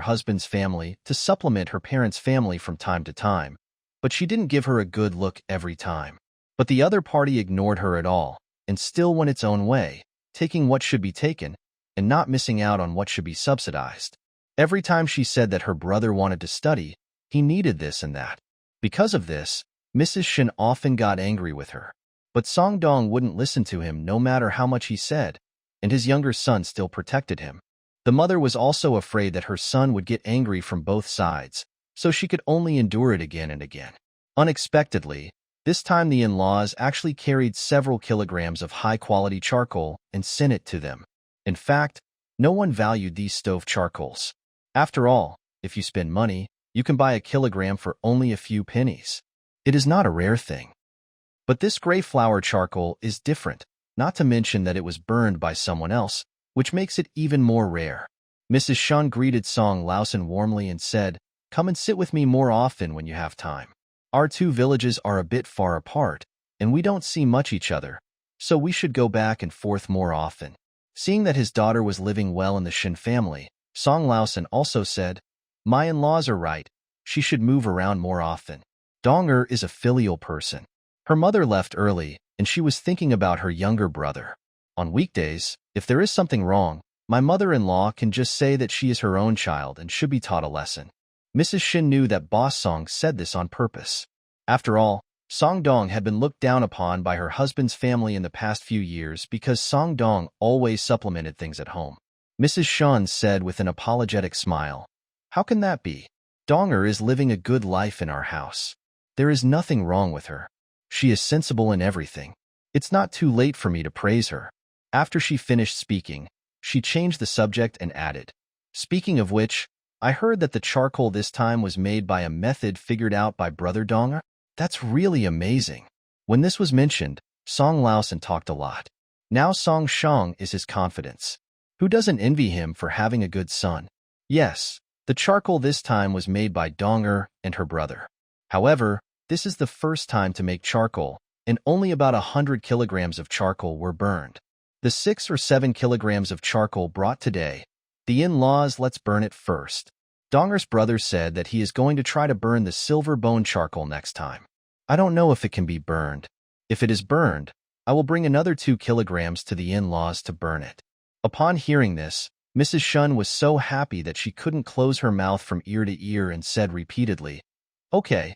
husband's family to supplement her parents' family from time to time, but she didn't give her a good look every time. But the other party ignored her at all, and still went its own way, taking what should be taken, and not missing out on what should be subsidized. Every time she said that her brother wanted to study, he needed this and that. Because of this, Mrs. Shin often got angry with her. But Song Dong wouldn't listen to him no matter how much he said, and his younger son still protected him. The mother was also afraid that her son would get angry from both sides, so she could only endure it again and again. Unexpectedly, this time the in-laws actually carried several kilograms of high-quality charcoal and sent it to them. In fact, no one valued these stove charcoals. After all, if you spend money, you can buy a kilogram for only a few pennies. It is not a rare thing. But this gray flower charcoal is different, not to mention that it was burned by someone else, which makes it even more rare. Mrs. Shun greeted Song Laosen warmly and said, "Come and sit with me more often when you have time. Our two villages are a bit far apart, and we don't see much each other, so we should go back and forth more often." Seeing that his daughter was living well in the Shin family, Song Laosen also said, "My in-laws are right. She should move around more often." Dong-er is a filial person. Her mother left early, and she was thinking about her younger brother. On weekdays, if there is something wrong, my mother-in-law can just say that she is her own child and should be taught a lesson. Mrs. Shin knew that Boss Song said this on purpose. After all, Song Dong had been looked down upon by her husband's family in the past few years because Song Dong always supplemented things at home. Mrs. Shun said with an apologetic smile, "How can that be? Dong-er is living a good life in our house. There is nothing wrong with her. She is sensible in everything. It's not too late for me to praise her." After she finished speaking, she changed the subject and added, "Speaking of which, I heard that the charcoal this time was made by a method figured out by Brother Dong-er. That's really amazing." When this was mentioned, Song Laosen talked a lot. Now Song Shang is his confidence. Who doesn't envy him for having a good son? Yes, the charcoal this time was made by Dong-er and her brother. However, this is the first time to make charcoal, and only about 100 kilograms of charcoal were burned. The 6 or 7 kilograms of charcoal brought today, the in-laws let's burn it first. Dong-er's brother said that he is going to try to burn the silver bone charcoal next time. I don't know if it can be burned. If it is burned, I will bring another 2 kilograms to the in-laws to burn it. Upon hearing this, Mrs. Shun was so happy that she couldn't close her mouth from ear to ear and said repeatedly, Okay,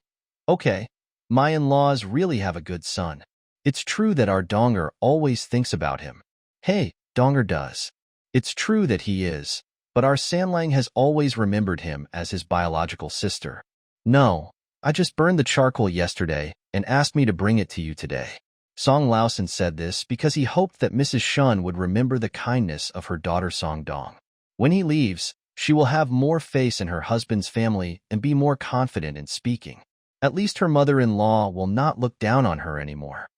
my in-laws really have a good son. It's true that our Dong-er always thinks about him. Hey, Dong-er does. It's true that he is, but our Sanlang has always remembered him as his biological sister. No, I just burned the charcoal yesterday and asked me to bring it to you today." Song Laosen said this because he hoped that Mrs. Shun would remember the kindness of her daughter Song Dong. When he leaves, she will have more faith in her husband's family and be more confident in speaking. At least her mother-in-law will not look down on her anymore.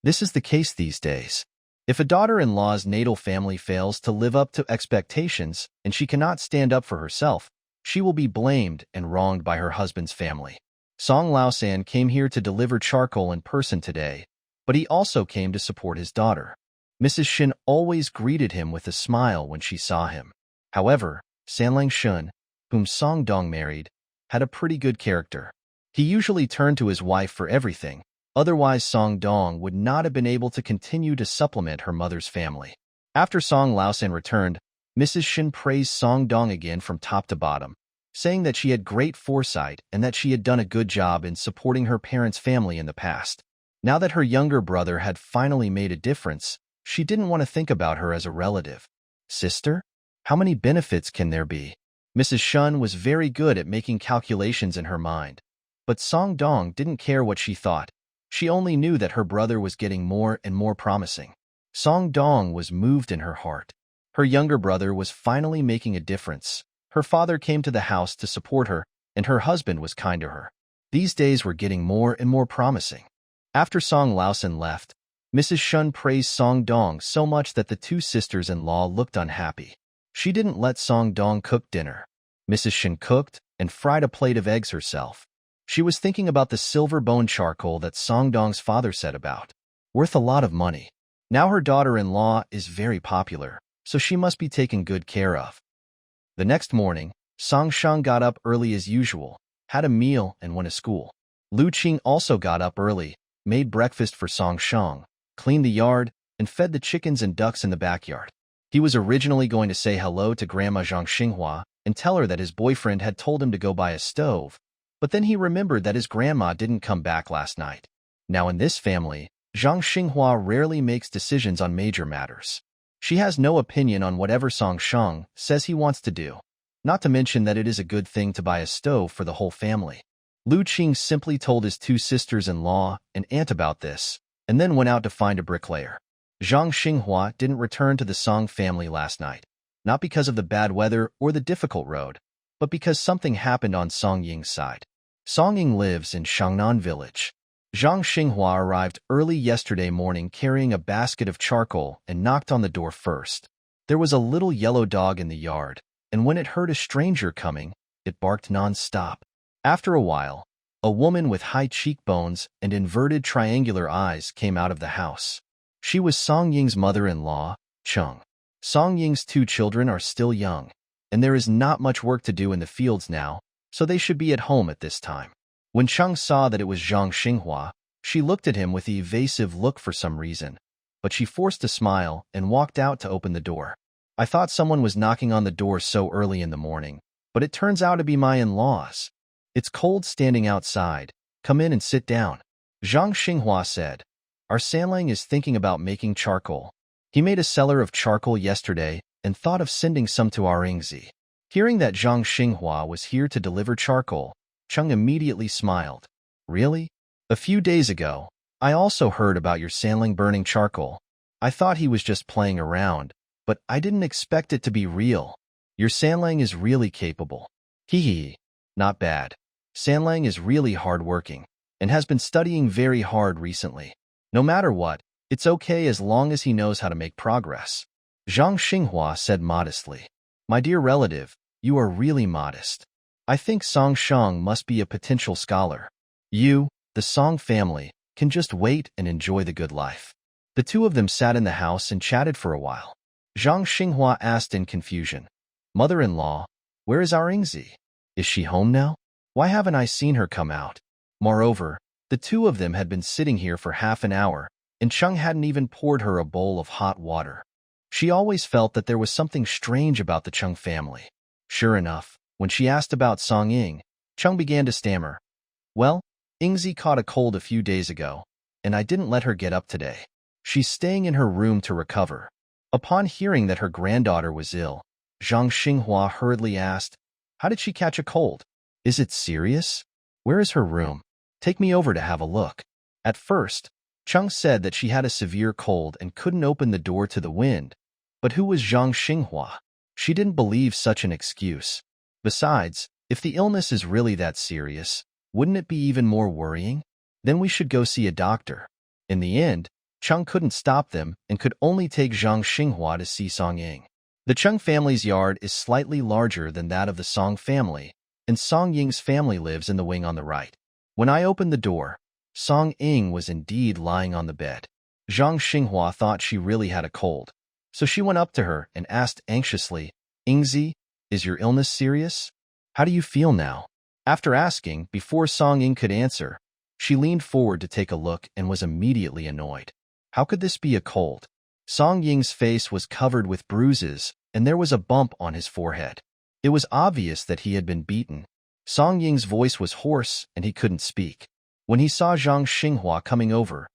This is the case these days. If a daughter-in-law's natal family fails to live up to expectations and she cannot stand up for herself, she will be blamed and wronged by her husband's family. Song Laosan came here to deliver charcoal in person today, but he also came to support his daughter. Mrs. Shin always greeted him with a smile when she saw him. However, Sanlang Shun, whom Song Dong married, had a pretty good character. He usually turned to his wife for everything. Otherwise, Song Dong would not have been able to continue to supplement her mother's family. After Song Laosan returned, Mrs. Shin praised Song Dong again from top to bottom, saying that she had great foresight and that she had done a good job in supporting her parents' family in the past. Now that her younger brother had finally made a difference, she didn't want to think about her as a relative. Sister? How many benefits can there be? Mrs. Shun was very good at making calculations in her mind. But Song Dong didn't care what she thought. She only knew that her brother was getting more and more promising. Song Dong was moved in her heart. Her younger brother was finally making a difference. Her father came to the house to support her, and her husband was kind to her. These days were getting more and more promising. After Song Laosan left, Mrs. Shun praised Song Dong so much that the two sisters-in-law looked unhappy. She didn't let Song Dong cook dinner. Mrs. Shin cooked and fried a plate of eggs herself. She was thinking about the silver bone charcoal that Song Dong's father said about. Worth a lot of money. Now her daughter-in-law is very popular, so she must be taken good care of. The next morning, Song Shang got up early as usual, had a meal, and went to school. Lu Qing also got up early, made breakfast for Song Shang, cleaned the yard, and fed the chickens and ducks in the backyard. He was originally going to say hello to Grandma Zhang Xinghua and tell her that his boyfriend had told him to go buy a stove, but then he remembered that his grandma didn't come back last night. Now in this family, Zhang Xinghua rarely makes decisions on major matters. She has no opinion on whatever Song Shang says he wants to do. Not to mention that it is a good thing to buy a stove for the whole family. Lu Qing simply told his two sisters-in-law and aunt about this, and then went out to find a bricklayer. Zhang Xinghua didn't return to the Song family last night, not because of the bad weather or the difficult road, but because something happened on Song Ying's side. Song Ying lives in Shangnan village. Zhang Xinghua arrived early yesterday morning carrying a basket of charcoal and knocked on the door first. There was a little yellow dog in the yard, and when it heard a stranger coming, it barked non-stop. After a while, a woman with high cheekbones and inverted triangular eyes came out of the house. She was Song Ying's mother-in-law, Cheng. Song Ying's two children are still young, and there is not much work to do in the fields now, so they should be at home at this time. When Cheng saw that it was Zhang Xinghua, she looked at him with an evasive look for some reason, but she forced a smile and walked out to open the door. I thought someone was knocking on the door so early in the morning, but it turns out to be my in-laws. It's cold standing outside. Come in and sit down. Zhang Xinghua said. Our Sanlang is thinking about making charcoal. He made a cellar of charcoal yesterday and thought of sending some to our Yingzi. Hearing that Zhang Xinghua was here to deliver charcoal, Cheng immediately smiled. Really? A few days ago, I also heard about your Sanlang burning charcoal. I thought he was just playing around, but I didn't expect it to be real. Your Sanlang is really capable. Hee hee. Not bad. Sanlang is really hard-working and has been studying very hard recently. No matter what, it's okay as long as he knows how to make progress. Zhang Xinghua said modestly. My dear relative, you are really modest. I think Song Shang must be a potential scholar. You, the Song family, can just wait and enjoy the good life. The two of them sat in the house and chatted for a while. Zhang Xinghua asked in confusion. Mother-in-law, where is our Yingzi? Is she home now? Why haven't I seen her come out? Moreover, the two of them had been sitting here for half an hour, and Cheng hadn't even poured her a bowl of hot water. She always felt that there was something strange about the Cheng family. Sure enough, when she asked about Song Ying, Cheng began to stammer. Well, Yingzi caught a cold a few days ago, and I didn't let her get up today. She's staying in her room to recover. Upon hearing that her granddaughter was ill, Zhang Xinghua hurriedly asked, How did she catch a cold? Is it serious? Where is her room? Take me over to have a look. At first, Cheng said that she had a severe cold and couldn't open the door to the wind. But who was Zhang Xinghua? She didn't believe such an excuse. Besides, if the illness is really that serious, wouldn't it be even more worrying? Then we should go see a doctor. In the end, Cheng couldn't stop them and could only take Zhang Xinghua to see Song Ying. The Cheng family's yard is slightly larger than that of the Song family, and Song Ying's family lives in the wing on the right. When I opened the door, Song Ying was indeed lying on the bed. Zhang Xinghua thought she really had a cold, so she went up to her and asked anxiously, Yingzi, is your illness serious? How do you feel now? After asking, before Song Ying could answer, she leaned forward to take a look and was immediately annoyed. How could this be a cold? Song Ying's face was covered with bruises, and there was a bump on his forehead. It was obvious that he had been beaten. Song Ying's voice was hoarse, and he couldn't speak. When he saw Zhang Xinghua coming over,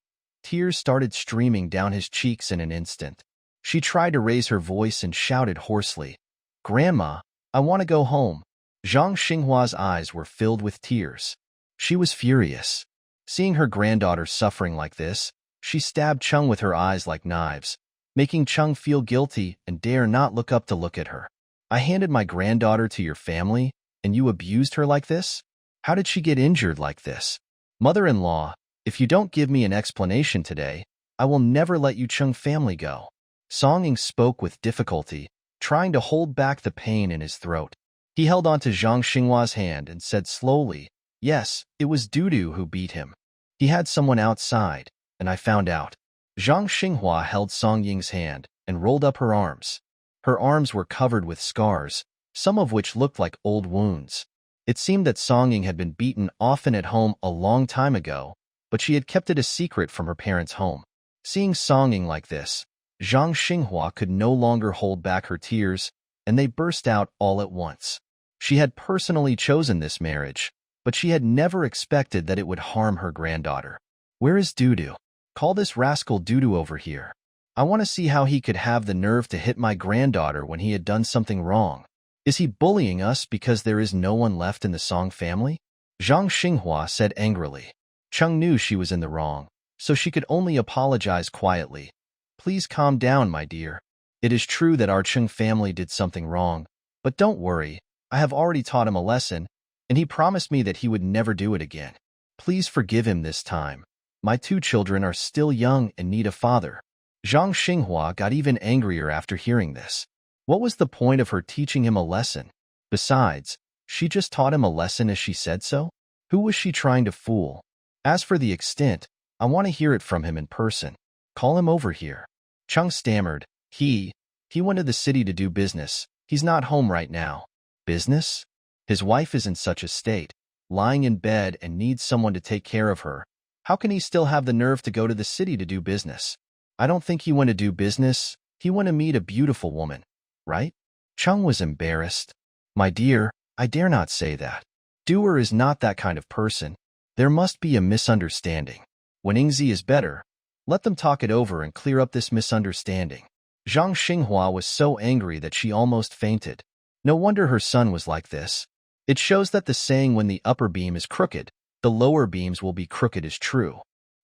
tears started streaming down his cheeks in an instant. She tried to raise her voice and shouted hoarsely, Grandma, I want to go home. Zhang Xinghua's eyes were filled with tears. She was furious. Seeing her granddaughter suffering like this, she stabbed Cheng with her eyes like knives, making Cheng feel guilty and dare not look up to look at her. I handed my granddaughter to your family, and you abused her like this? How did she get injured like this? Mother-in-law, if you don't give me an explanation today, I will never let you Cheng family go. Song Ying spoke with difficulty, trying to hold back the pain in his throat. He held onto Zhang Xinghua's hand and said slowly, Yes, it was Dudu who beat him. He had someone outside, and I found out. Zhang Xinghua held Song Ying's hand and rolled up her arms. Her arms were covered with scars, some of which looked like old wounds. It seemed that Song Ying had been beaten often at home a long time ago, but she had kept it a secret from her parents' home. Seeing Song Ying like this, Zhang Xinghua could no longer hold back her tears, and they burst out all at once. She had personally chosen this marriage, but she had never expected that it would harm her granddaughter. Where is Dudu? Call this rascal Dudu over here. I want to see how he could have the nerve to hit my granddaughter when he had done something wrong. Is he bullying us because there is no one left in the Song family? Zhang Xinghua said angrily. Cheng knew she was in the wrong, so she could only apologize quietly. Please calm down, my dear. It is true that our Cheng family did something wrong, but don't worry, I have already taught him a lesson, and he promised me that he would never do it again. Please forgive him this time. My 2 children are still young and need a father. Zhang Xinghua got even angrier after hearing this. What was the point of her teaching him a lesson? Besides, she just taught him a lesson as she said so? Who was she trying to fool? As for the extent, I want to hear it from him in person. Call him over here. Cheng stammered. He went to the city to do business. He's not home right now. Business? His wife is in such a state, lying in bed and needs someone to take care of her. How can he still have the nerve to go to the city to do business? I don't think he went to do business. He went to meet a beautiful woman. Right? Cheng was embarrassed. My dear, I dare not say that. Doer is not that kind of person. There must be a misunderstanding. When Yingzi is better, let them talk it over and clear up this misunderstanding. Zhang Xinghua was so angry that she almost fainted. No wonder her son was like this. It shows that the saying when the upper beam is crooked, the lower beams will be crooked is true.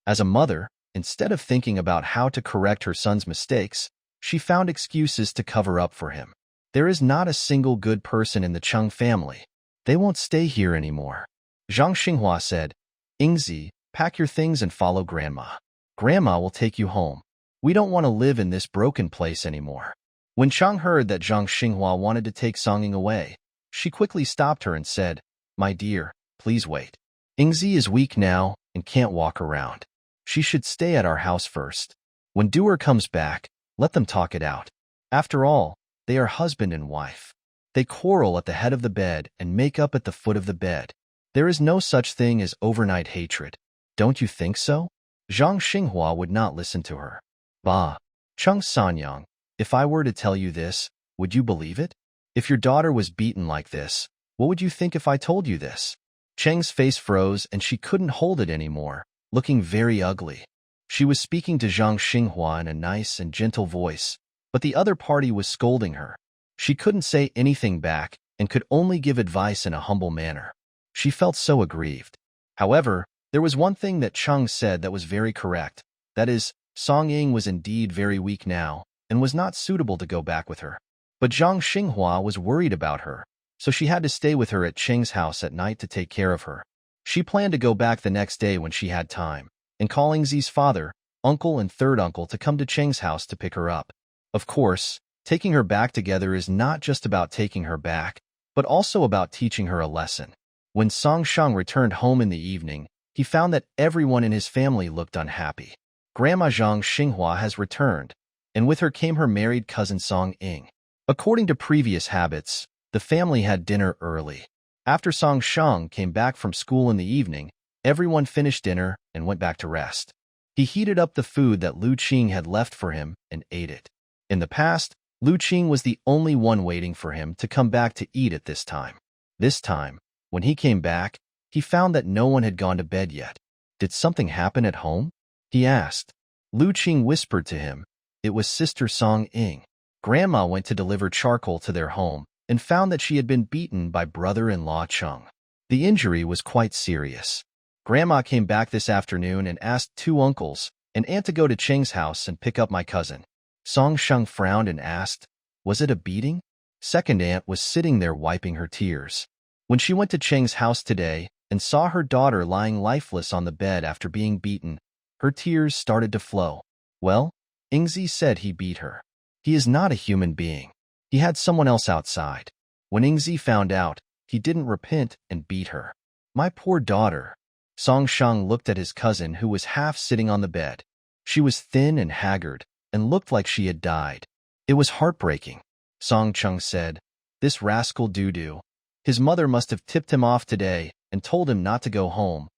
As a mother, instead of thinking about how to correct her son's mistakes, she found excuses to cover up for him. There is not a single good person in the Cheng family. They won't stay here anymore. Zhang Xinghua said, Yingzi, pack your things and follow Grandma. Grandma will take you home. We don't want to live in this broken place anymore. When Cheng heard that Zhang Xinghua wanted to take Songying away, she quickly stopped her and said, My dear, please wait. Yingzi is weak now and can't walk around. She should stay at our house first. When Doer comes back, let them talk it out. After all, they are husband and wife. They quarrel at the head of the bed and make up at the foot of the bed. There is no such thing as overnight hatred. Don't you think so? Zhang Xinghua would not listen to her. Bah, Cheng Sanyang, if I were to tell you this, would you believe it? If your daughter was beaten like this, what would you think if I told you this? Cheng's face froze and she couldn't hold it anymore, looking very ugly. She was speaking to Zhang Xinghua in a nice and gentle voice, but the other party was scolding her. She couldn't say anything back and could only give advice in a humble manner. She felt so aggrieved. However, there was one thing that Cheng said that was very correct. That is, Songying was indeed very weak now and was not suitable to go back with her. But Zhang Xinghua was worried about her, so she had to stay with her at Cheng's house at night to take care of her. She planned to go back the next day when she had time, and call Yingzi's father, uncle and third uncle to come to Cheng's house to pick her up. Of course, taking her back together is not just about taking her back, but also about teaching her a lesson. When Song Sheng returned home in the evening, he found that everyone in his family looked unhappy. Grandma Zhang Xinghua has returned, and with her came her married cousin Song Ying. According to previous habits, the family had dinner early. After Song Sheng came back from school in the evening, everyone finished dinner and went back to rest. He heated up the food that Lu Qing had left for him and ate it. In the past, Lu Qing was the only one waiting for him to come back to eat at this time. This time, when he came back, he found that no one had gone to bed yet. Did something happen at home? He asked. Lu Qing whispered to him. It was Sister Song Ying. Grandma went to deliver charcoal to their home and found that she had been beaten by brother-in-law Cheng. The injury was quite serious. Grandma came back this afternoon and asked 2 uncles and aunt to go to Cheng's house and pick up my cousin. Song Sheng frowned and asked, Was it a beating? Second aunt was sitting there wiping her tears. When she went to Cheng's house today and saw her daughter lying lifeless on the bed after being beaten, her tears started to flow. Well, Yingzi said he beat her. He is not a human being. He had someone else outside. When Yingzi found out, he didn't repent and beat her. My poor daughter. Song Sheng looked at his cousin who was half sitting on the bed. She was thin and haggard and looked like she had died. It was heartbreaking. Song Cheng said, This rascal Dudu. His mother must have tipped him off today and told him not to go home.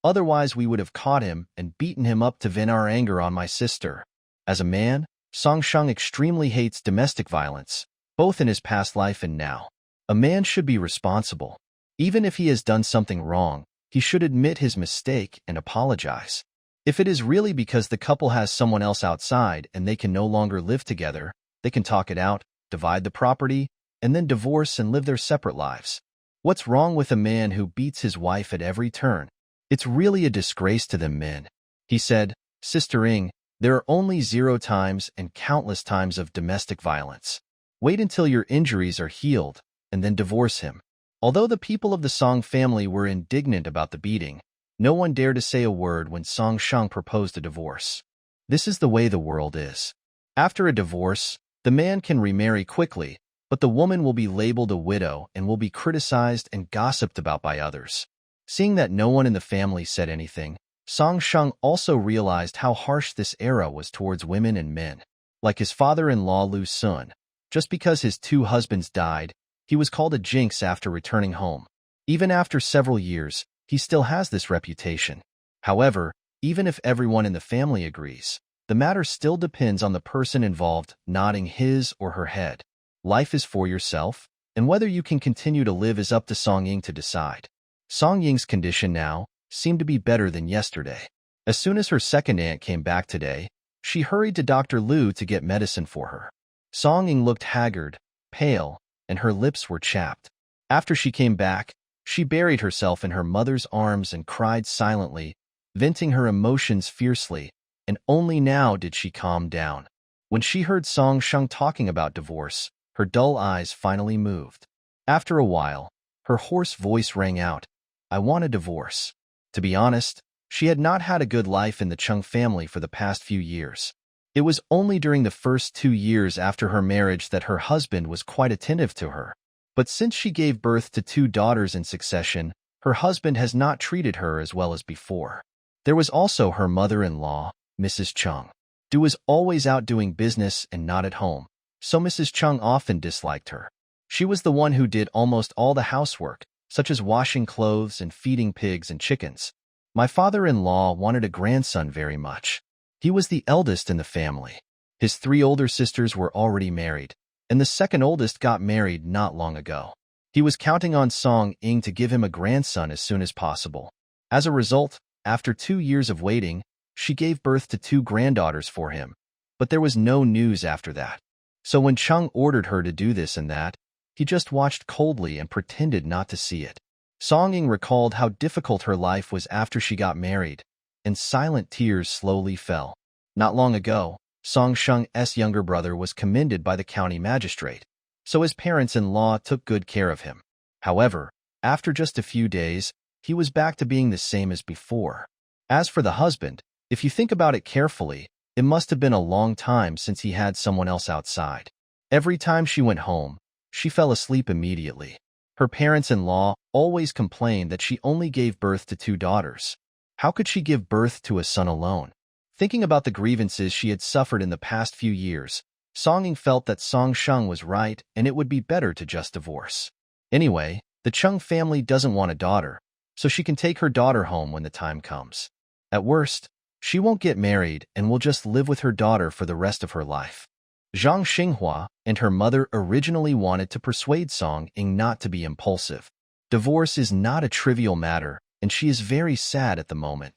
Otherwise we would have caught him and beaten him up to vent our anger on my sister. As a man, Song Sheng extremely hates domestic violence, both in his past life and now. A man should be responsible. Even if he has done something wrong, he should admit his mistake and apologize. If it is really because the couple has someone else outside and they can no longer live together, they can talk it out, divide the property, and then divorce and live their separate lives. What's wrong with a man who beats his wife at every turn? It's really a disgrace to them men. He said, Sister Ing, there are only 0 times and countless times of domestic violence. Wait until your injuries are healed, and then divorce him. Although the people of the Song family were indignant about the beating, no one dared to say a word when Song Shang proposed a divorce. This is the way the world is. After a divorce, the man can remarry quickly, but the woman will be labeled a widow and will be criticized and gossiped about by others. Seeing that no one in the family said anything, Song Shang also realized how harsh this era was towards women and men. Like his father-in-law Lu Sun, just because his 2 husbands died, he was called a jinx after returning home. Even after several years, he still has this reputation. However, even if everyone in the family agrees, the matter still depends on the person involved nodding his or her head. Life is for yourself, and whether you can continue to live is up to Song Ying to decide. Song Ying's condition now seemed to be better than yesterday. As soon as her second aunt came back today, she hurried to Dr. Lu to get medicine for her. Song Ying looked haggard, pale, and her lips were chapped. After she came back, she buried herself in her mother's arms and cried silently, venting her emotions fiercely, and only now did she calm down. When she heard Song Shang talking about divorce, her dull eyes finally moved. After a while, her hoarse voice rang out, I want a divorce. To be honest, she had not had a good life in the Chung family for the past few years. It was only during the first 2 years after her marriage that her husband was quite attentive to her. But since she gave birth to 2 daughters in succession, her husband has not treated her as well as before. There was also her mother-in-law, Mrs. Chung. Du was always out doing business and not at home, so Mrs. Chung often disliked her. She was the one who did almost all the housework, such as washing clothes and feeding pigs and chickens. My father-in-law wanted a grandson very much. He was the eldest in the family. His 3 older sisters were already married, and the second oldest got married not long ago. He was counting on Song Ying to give him a grandson as soon as possible. As a result, after 2 years of waiting, she gave birth to 2 granddaughters for him, but there was no news after that. So when Chung ordered her to do this and that, he just watched coldly and pretended not to see it. Song Ying recalled how difficult her life was after she got married, and silent tears slowly fell. Not long ago, Song Shang's younger brother was commended by the county magistrate, so his parents-in-law took good care of him. However, after just a few days, he was back to being the same as before. As for the husband, if you think about it carefully, it must have been a long time since he had someone else outside. Every time she went home, she fell asleep immediately. Her parents-in-law always complained that she only gave birth to 2 daughters. How could she give birth to a son alone? Thinking about the grievances she had suffered in the past few years, Song Ying felt that Song Shang was right and it would be better to just divorce. Anyway, the Chung family doesn't want a daughter, so she can take her daughter home when the time comes. At worst, she won't get married and will just live with her daughter for the rest of her life. Zhang Xinghua and her mother originally wanted to persuade Song Ying not to be impulsive. Divorce is not a trivial matter, and she is very sad at the moment.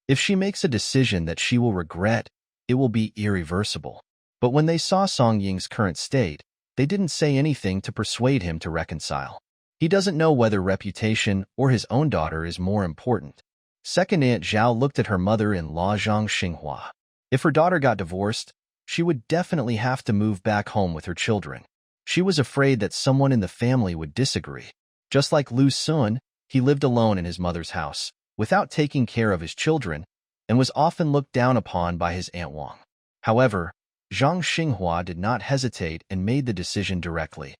If she makes a decision that she will regret, it will be irreversible. But when they saw Song Ying's current state, they didn't say anything to persuade him to reconcile. He doesn't know whether reputation or his own daughter is more important. Second Aunt Zhao looked at her mother-in-law Zhang Xinghua. If her daughter got divorced, she would definitely have to move back home with her children. She was afraid that someone in the family would disagree. Just like Lu Sun, he lived alone in his mother's house, without taking care of his children, and was often looked down upon by his Aunt Wang. However, Zhang Xinghua did not hesitate and made the decision directly.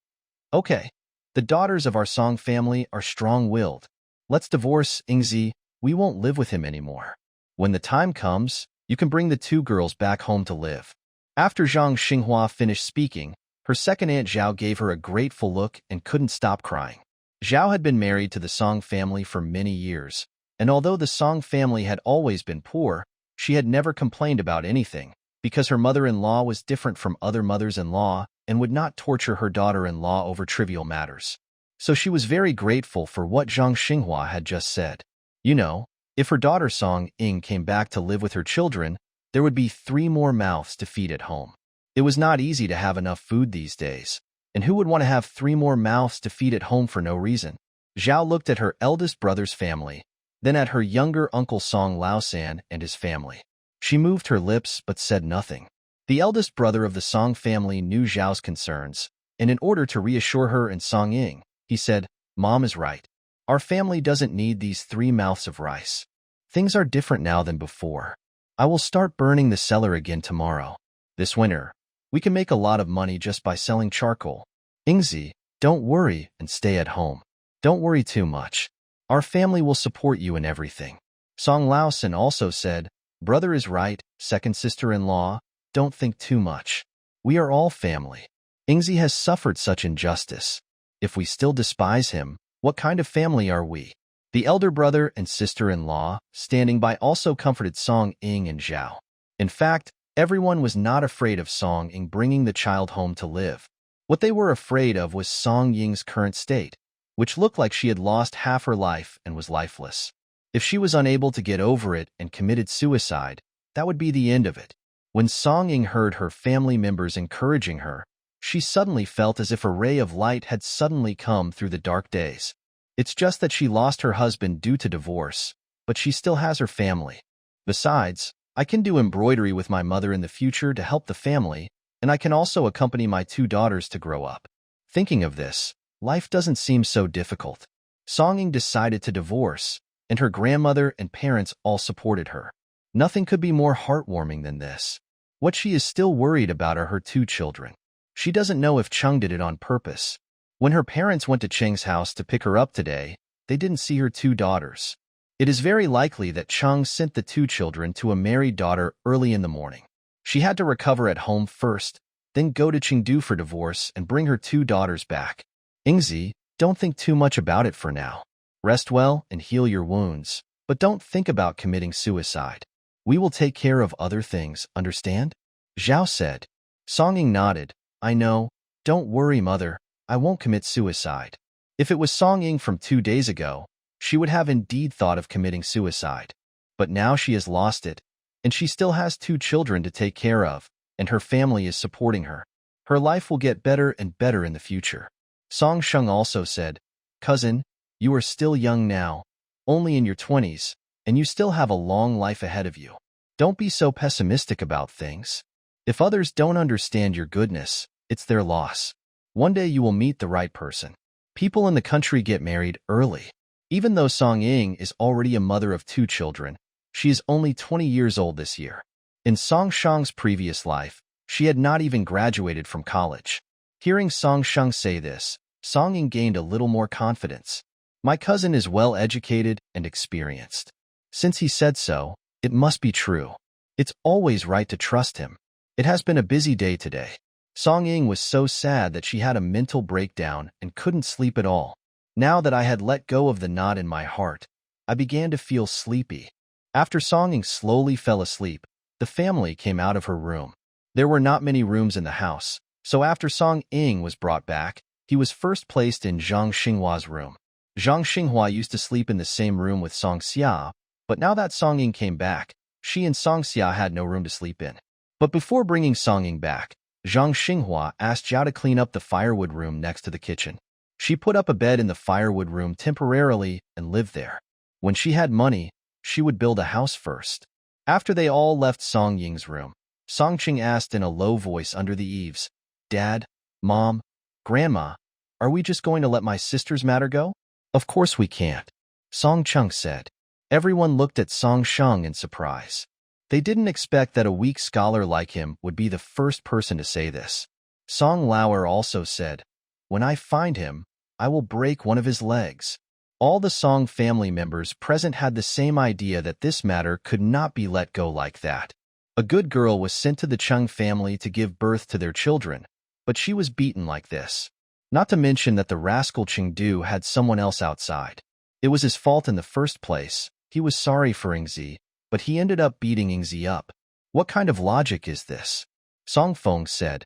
Okay, the daughters of our Song family are strong-willed. Let's divorce Yingzi. We won't live with him anymore. When the time comes, you can bring the 2 girls back home to live. After Zhang Xinghua finished speaking, her second Aunt Zhao gave her a grateful look and couldn't stop crying. Zhao had been married to the Song family for many years, and although the Song family had always been poor, she had never complained about anything, because her mother-in-law was different from other mothers-in-law and would not torture her daughter-in-law over trivial matters. So she was very grateful for what Zhang Xinghua had just said. You know, if her daughter Song Ying came back to live with her children, there would be 3 more mouths to feed at home. It was not easy to have enough food these days, And who would want to have 3 more mouths to feed at home for no reason? Zhao looked at her eldest brother's family, then at her younger uncle Song Laosan and his family. She moved her lips but said nothing. The eldest brother of the Song family knew Zhao's concerns, and in order to reassure her and Song Ying, he said, "Mom is right. Our family doesn't need these 3 mouths of rice. Things are different now than before. I will start burning the cellar again tomorrow. This winter, we can make a lot of money just by selling charcoal. Yingzi, don't worry and stay at home. Don't worry too much. Our family will support you in everything." Song Laosan also said, "Brother is right, second sister-in-law, don't think too much. We are all family. Yingzi has suffered such injustice. If we still despise him, what kind of family are we?" The elder brother and sister-in-law, standing by, also comforted Song Ying and Zhao. In fact, everyone was not afraid of Song Ying bringing the child home to live. What they were afraid of was Song Ying's current state, which looked like she had lost half her life and was lifeless. If she was unable to get over it and committed suicide, that would be the end of it. When Song Ying heard her family members encouraging her, she suddenly felt as if a ray of light had suddenly come through the dark days. It's just that she lost her husband due to divorce, but she still has her family. Besides, I can do embroidery with my mother in the future to help the family, and I can also accompany my 2 daughters to grow up. Thinking of this, life doesn't seem so difficult. Song Ying decided to divorce, and her grandmother and parents all supported her. Nothing could be more heartwarming than this. What she is still worried about are her 2 children. She doesn't know if Cheng did it on purpose. When her parents went to Cheng's house to pick her up today, they didn't see her 2 daughters. It is very likely that Cheng sent the 2 children to a married daughter early in the morning. She had to recover at home first, then go to Chengdu for divorce and bring her 2 daughters back. Yingzi, don't think too much about it for now. Rest well and heal your wounds, but don't think about committing suicide. We will take care of other things, understand? Zhao said. Song Ying nodded. I know. Don't worry, mother. I won't commit suicide. If it was Song Ying from 2 days ago, she would have indeed thought of committing suicide. But now she has lost it, and she still has 2 children to take care of, and her family is supporting her. Her life will get better and better in the future. Song Sheng also said, Cousin, you are still young now, only in your 20s, and you still have a long life ahead of you. Don't be so pessimistic about things. If others don't understand your goodness, it's their loss. One day you will meet the right person. People in the country get married early. Even though Song Ying is already a mother of 2 children, she is only 20 years old this year. In Song Sheng's previous life, she had not even graduated from college. Hearing Song Sheng say this, Song Ying gained a little more confidence. My cousin is well educated and experienced. Since he said so, it must be true. It's always right to trust him. It has been a busy day today. Song Ying was so sad that she had a mental breakdown and couldn't sleep at all. Now that I had let go of the knot in my heart, I began to feel sleepy. After Song Ying slowly fell asleep, the family came out of her room. There were not many rooms in the house, so after Song Ying was brought back, he was first placed in Zhang Xinghua's room. Zhang Xinghua used to sleep in the same room with Song Xia, but now that Song Ying came back, she and Song Xia had no room to sleep in. But before bringing Song Ying back, Zhang Xinghua asked Zhao to clean up the firewood room next to the kitchen. She put up a bed in the firewood room temporarily and lived there. When she had money, she would build a house first. After they all left Song Ying's room, Song Qing asked in a low voice under the eaves, Dad, Mom, Grandma, are we just going to let my sister's matter go? Of course we can't, Song Chung said. Everyone looked at Song Sheng in surprise. They didn't expect that a weak scholar like him would be the first person to say this. Song Lauer also said, When I find him, I will break one of his legs. All the Song family members present had the same idea that this matter could not be let go like that. A good girl was sent to the Chung family to give birth to their children, but she was beaten like this. Not to mention that the rascal Chengdu had someone else outside. It was his fault in the first place. He was sorry for Yingzi, but he ended up beating Yingzi up. What kind of logic is this? Song Feng said,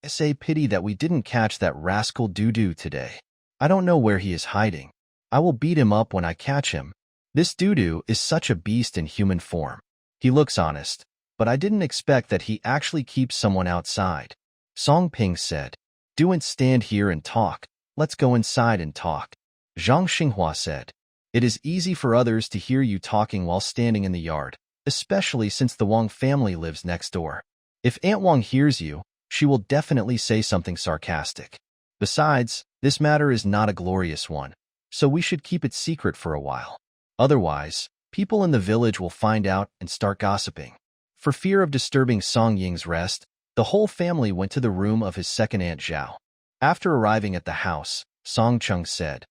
It's a pity that we didn't catch that rascal Dudu today. I don't know where he is hiding. I will beat him up when I catch him. This Dudu is such a beast in human form. He looks honest, but I didn't expect that he actually keeps someone outside. Song Ping said, Don't stand here and talk. Let's go inside and talk. Zhang Xinghua said. It is easy for others to hear you talking while standing in the yard, especially since the Wang family lives next door. If Aunt Wang hears you, she will definitely say something sarcastic. Besides, this matter is not a glorious one, so we should keep it secret for a while. Otherwise, people in the village will find out and start gossiping. For fear of disturbing Song Ying's rest, the whole family went to the room of his second aunt Zhao. After arriving at the house, Song Chung said,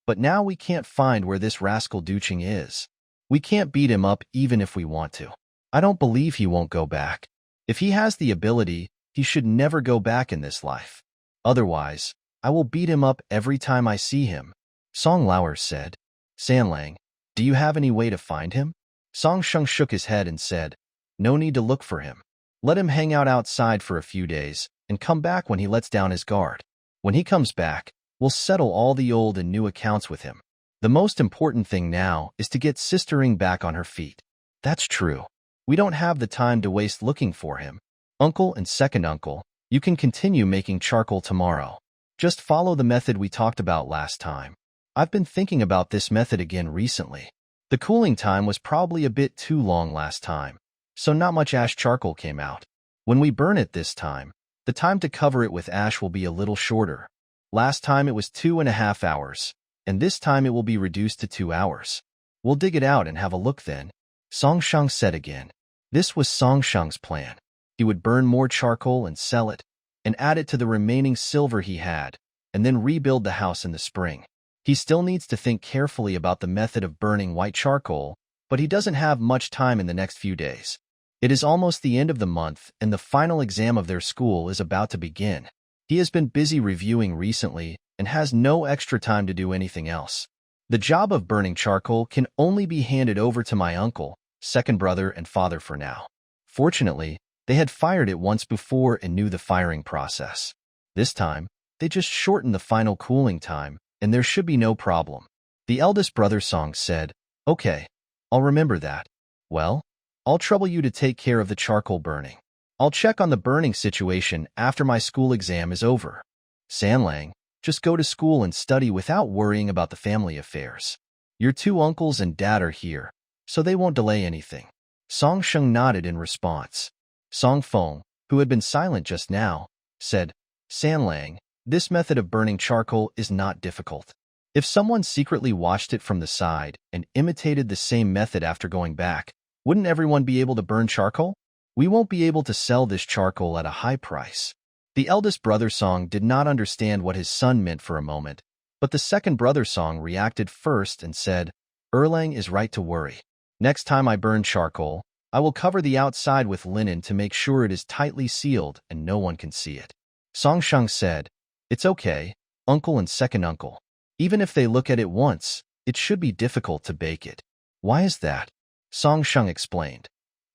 "But now we can't find where this rascal Duqing is. We can't beat him up even if we want to. I don't believe he won't go back. If he has the ability, he should never go back in this life. Otherwise, I will beat him up every time I see him." Song Lauer said, "Sanlang, do you have any way to find him?" Song Sheng shook his head and said, "No need to look for him. Let him hang out outside for a few days and come back when he lets down his guard. When he comes back, we'll settle all the old and new accounts with him. The most important thing now is to get Sister Ring back on her feet." "That's true. We don't have the time to waste looking for him. Uncle and second uncle, you can continue making charcoal tomorrow. Just follow the method we talked about last time. I've been thinking about this method again recently. The cooling time was probably a bit too long last time, so not much ash charcoal came out. When we burn it this time, the time to cover it with ash will be a little shorter. Last time it was 2.5 hours, and this time it will be reduced to 2 hours. We'll dig it out and have a look then," Song Sheng said again. This was Song Sheng's plan. He would burn more charcoal and sell it, and add it to the remaining silver he had, and then rebuild the house in the spring. He still needs to think carefully about the method of burning white charcoal, but he doesn't have much time in the next few days. It is almost the end of the month, and the final exam of their school is about to begin. He has been busy reviewing recently and has no extra time to do anything else. The job of burning charcoal can only be handed over to my uncle, second brother, and father for now. Fortunately, they had fired it once before and knew the firing process. This time, they just shortened the final cooling time, and there should be no problem. The eldest brother Song said, "Okay, I'll remember that. Well, I'll trouble you to take care of the charcoal burning. I'll check on the burning situation after my school exam is over. Sanlang, just go to school and study without worrying about the family affairs. Your two uncles and dad are here, so they won't delay anything." Song Sheng nodded in response. Song Feng, who had been silent just now, said, "Sanlang, this method of burning charcoal is not difficult. If someone secretly watched it from the side and imitated the same method after going back, wouldn't everyone be able to burn charcoal? We won't be able to sell this charcoal at a high price." The eldest brother Song did not understand what his son meant for a moment, but the second brother Song reacted first and said, "Erlang is right to worry. Next time I burn charcoal, I will cover the outside with linen to make sure it is tightly sealed and no one can see it." Song Sheng said, "It's okay, uncle and second uncle. Even if they look at it once, it should be difficult to bake it." "Why is that?" Song Sheng explained.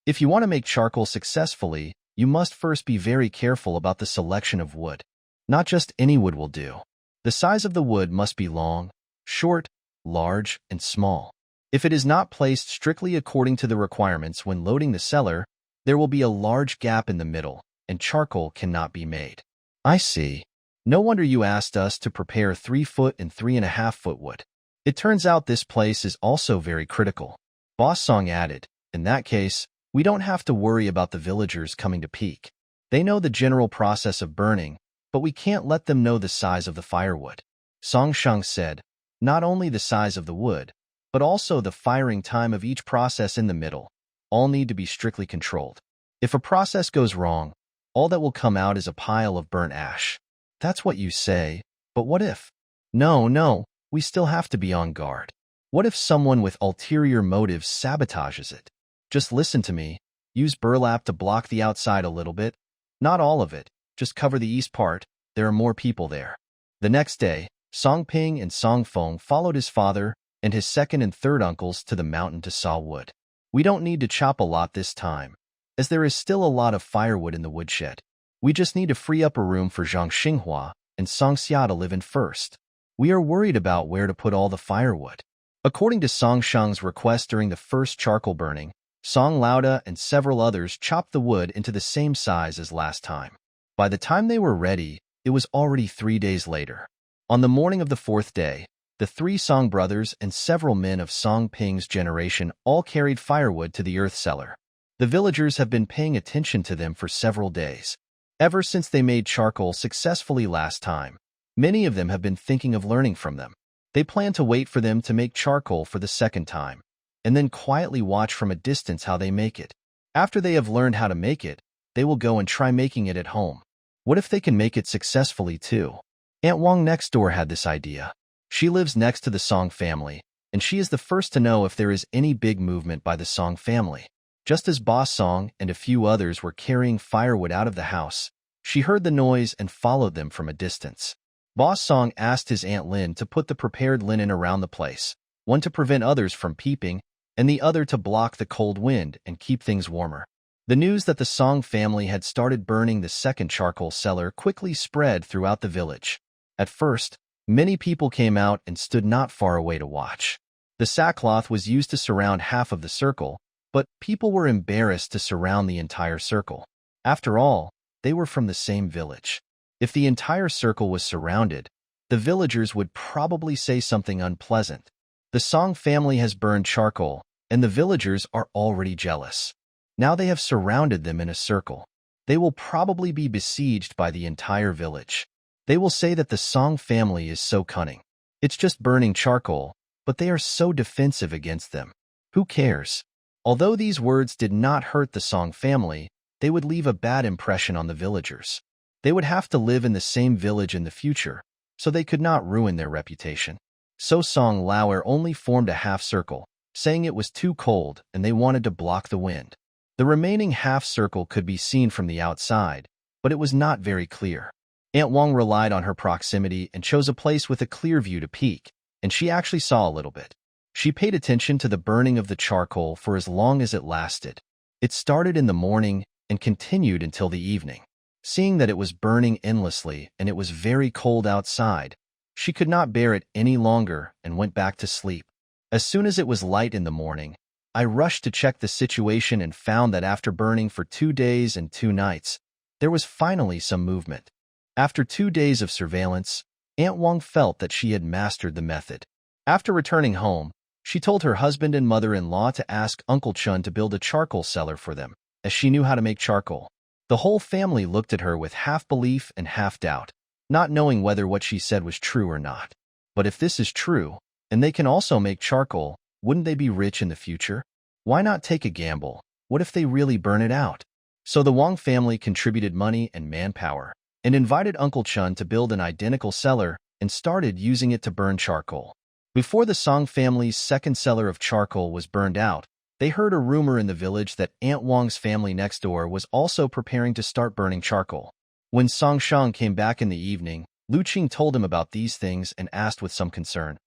"If you want to make charcoal successfully, you must first be very careful about the selection of wood. Not just any wood will do. The size of the wood must be long, short, large, and small. If it is not placed strictly according to the requirements when loading the cellar, there will be a large gap in the middle, and charcoal cannot be made." "I see. No wonder you asked us to prepare 3-foot and 3.5-foot wood. It turns out this place is also very critical." Boss Song added, "In that case, we don't have to worry about the villagers coming to peek. They know the general process of burning, but we can't let them know the size of the firewood." Song Sheng said, "Not only the size of the wood, but also the firing time of each process in the middle. All need to be strictly controlled. If a process goes wrong, all that will come out is a pile of burnt ash." "That's what you say, but what if?" No, we still have to be on guard. What if someone with ulterior motives sabotages it? Just listen to me. Use burlap to block the outside a little bit. Not all of it, just cover the east part. There are more people there." The next day, Song Ping and Song Feng followed his father and his second and third uncles to the mountain to saw wood. "We don't need to chop a lot this time, as there is still a lot of firewood in the woodshed. We just need to free up a room for Zhang Xinghua and Song Xia to live in first. We are worried about where to put all the firewood." According to Song Sheng's request during the first charcoal burning, Song Lauda and several others chopped the wood into the same size as last time. By the time they were ready, it was already 3 days later. On the morning of the fourth day, the three Song brothers and several men of Song Ping's generation all carried firewood to the earth cellar. The villagers have been paying attention to them for several days, ever since they made charcoal successfully last time. Many of them have been thinking of learning from them. They plan to wait for them to make charcoal for the second time, and then quietly watch from a distance how they make it. After they have learned how to make it, they will go and try making it at home. What if they can make it successfully too? Aunt Wong next door had this idea. She lives next to the Song family, and she is the first to know if there is any big movement by the Song family. Just as Boss Song and a few others were carrying firewood out of the house, she heard the noise and followed them from a distance. Boss Song asked his Aunt Lin to put the prepared linen around the place, one to prevent others from peeping, and the other to block the cold wind and keep things warmer. The news that the Song family had started burning the second charcoal cellar quickly spread throughout the village. At first, many people came out and stood not far away to watch. The sackcloth was used to surround half of the circle, but people were embarrassed to surround the entire circle. After all, they were from the same village. If the entire circle was surrounded, the villagers would probably say something unpleasant. The Song family has burned charcoal, and the villagers are already jealous. Now they have surrounded them in a circle. They will probably be besieged by the entire village. They will say that the Song family is so cunning. It's just burning charcoal, but they are so defensive against them. Who cares? Although these words did not hurt the Song family, they would leave a bad impression on the villagers. They would have to live in the same village in the future, so they could not ruin their reputation. So Song Lauer only formed a half circle, saying it was too cold and they wanted to block the wind. The remaining half circle could be seen from the outside, but it was not very clear. Aunt Wong relied on her proximity and chose a place with a clear view to peek, and she actually saw a little bit. She paid attention to the burning of the charcoal for as long as it lasted. It started in the morning and continued until the evening. Seeing that it was burning endlessly and it was very cold outside, she could not bear it any longer and went back to sleep. As soon as it was light in the morning, I rushed to check the situation and found that after burning for 2 days and 2 nights, there was finally some movement. After 2 days of surveillance, Aunt Wong felt that she had mastered the method. After returning home, she told her husband and mother-in-law to ask Uncle Chun to build a charcoal cellar for them, as she knew how to make charcoal. The whole family looked at her with half belief and half doubt, not knowing whether what she said was true or not. But if this is true, and they can also make charcoal, wouldn't they be rich in the future? Why not take a gamble? What if they really burn it out? So the Wong family contributed money and manpower, and invited Uncle Chun to build an identical cellar and started using it to burn charcoal. Before the Song family's second cellar of charcoal was burned out, they heard a rumor in the village that Aunt Wong's family next door was also preparing to start burning charcoal. When Song Shang came back in the evening, Lu Qing told him about these things and asked with some concern,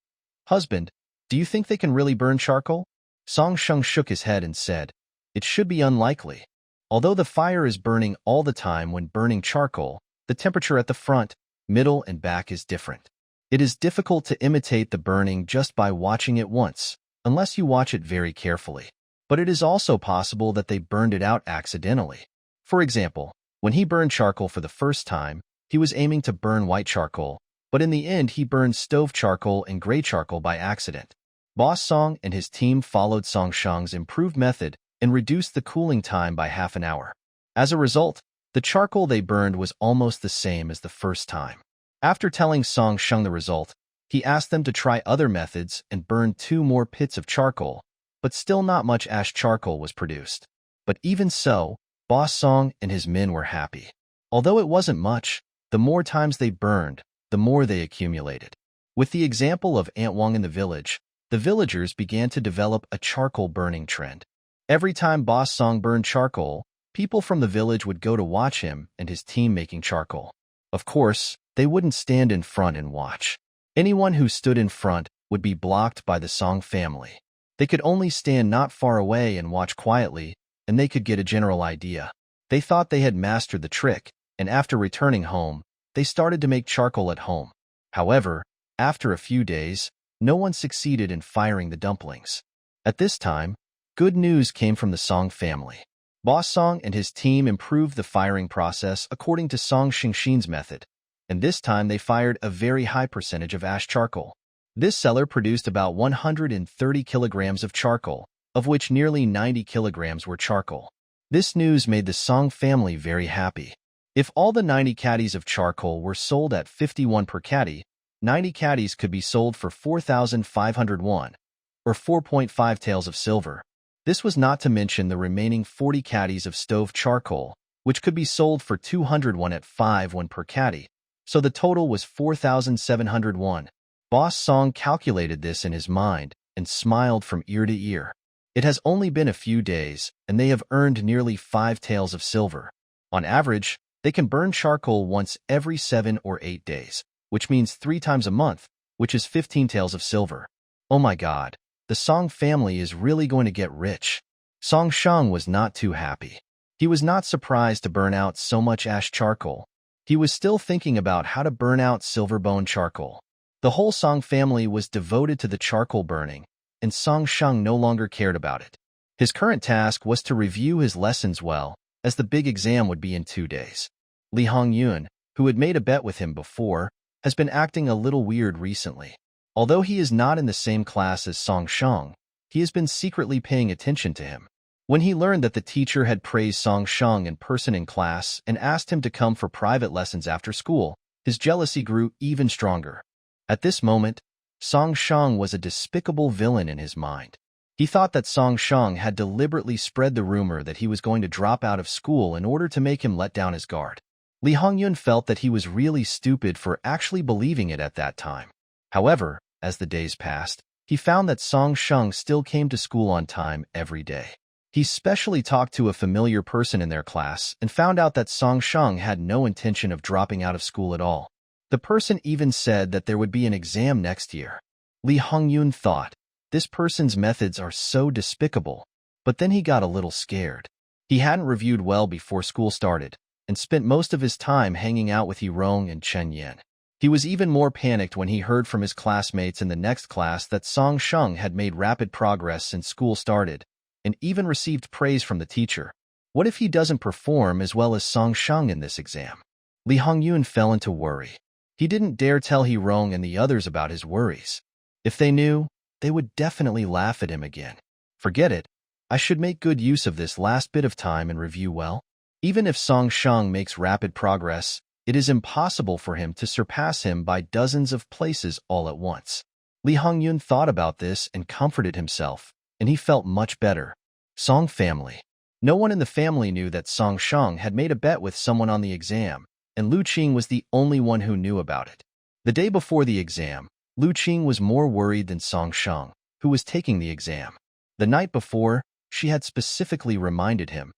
"Husband, do you think they can really burn charcoal?" Song Shang shook his head and said, "It should be unlikely. Although the fire is burning all the time when burning charcoal, the temperature at the front, middle, and back is different. It is difficult to imitate the burning just by watching it once, unless you watch it very carefully. But it is also possible that they burned it out accidentally. For example, when he burned charcoal for the first time, he was aiming to burn white charcoal, but in the end he burned stove charcoal and gray charcoal by accident. Boss Song and his team followed Song Shang's improved method and reduced the cooling time by half an hour. As a result, the charcoal they burned was almost the same as the first time. After telling Song Shang the result, he asked them to try other methods and burn 2 more pits of charcoal, but still not much ash charcoal was produced. But even so, Boss Song and his men were happy. Although it wasn't much, the more times they burned, the more they accumulated. With the example of Aunt Wong in the village, the villagers began to develop a charcoal burning trend. Every time Boss Song burned charcoal, people from the village would go to watch him and his team making charcoal. Of course, they wouldn't stand in front and watch. Anyone who stood in front would be blocked by the Song family. They could only stand not far away and watch quietly, and they could get a general idea. They thought they had mastered the trick, and after returning home, they started to make charcoal at home. However, after a few days, no one succeeded in firing the dumplings. At this time, good news came from the Song family. Boss Song and his team improved the firing process according to Song Xingxin's method. and this time they fired a very high percentage of ash charcoal. This cellar produced about 130 kilograms of charcoal, of which nearly 90 kilograms were charcoal. This news made the Song family very happy. If all the 90 caddies of charcoal were sold at 51 per caddy, 90 caddies could be sold for 4,500 won, or 4.5 taels of silver. This was not to mention the remaining 40 caddies of stove charcoal, which could be sold for 200 won at 5 won per caddy, so the total was 4,700 won. Boss Song calculated this in his mind and smiled from ear to ear. It has only been a few days, and they have earned nearly 5 taels of silver. On average, they can burn charcoal once every 7 or 8 days, which means 3 times a month, which is 15 taels of silver. Oh my god, the Song family is really going to get rich. Song Shang was not too happy. He was not surprised to burn out so much ash charcoal. He was still thinking about how to burn out silver bone charcoal. The whole Song family was devoted to the charcoal burning, and Song Shang no longer cared about it. His current task was to review his lessons well, as the big exam would be in 2 days. Li Hongyun, who had made a bet with him before, has been acting a little weird recently. Although he is not in the same class as Song Shang, he has been secretly paying attention to him. When he learned that the teacher had praised Song Shang in person in class and asked him to come for private lessons after school, his jealousy grew even stronger. At this moment, Song Shang was a despicable villain in his mind. He thought that Song Shang had deliberately spread the rumor that he was going to drop out of school in order to make him let down his guard. Li Hongyun felt that he was really stupid for actually believing it at that time. However, as the days passed, he found that Song Shang still came to school on time every day. He specially talked to a familiar person in their class and found out that Song Shang had no intention of dropping out of school at all. The person even said that there would be an exam next year. Li Hongyun thought, this person's methods are so despicable, but then he got a little scared. He hadn't reviewed well before school started, and spent most of his time hanging out with Yirong and Chen Yan. He was even more panicked when he heard from his classmates in the next class that Song Shang had made rapid progress since school started, and even received praise from the teacher. What if he doesn't perform as well as Song Shang in this exam? Li Hongyun fell into worry. He didn't dare tell Yirong and the others about his worries. If they knew, they would definitely laugh at him again. Forget it. I should make good use of this last bit of time and review well. Even if Song Shang makes rapid progress, it is impossible for him to surpass him by dozens of places all at once. Li Hongyun thought about this and comforted himself, and he felt much better. Song family. No one in the family knew that Song Shang had made a bet with someone on the exam, and Lu Qing was the only one who knew about it. The day before the exam, Lu Qing was more worried than Song Shang, who was taking the exam. The night before, she had specifically reminded him,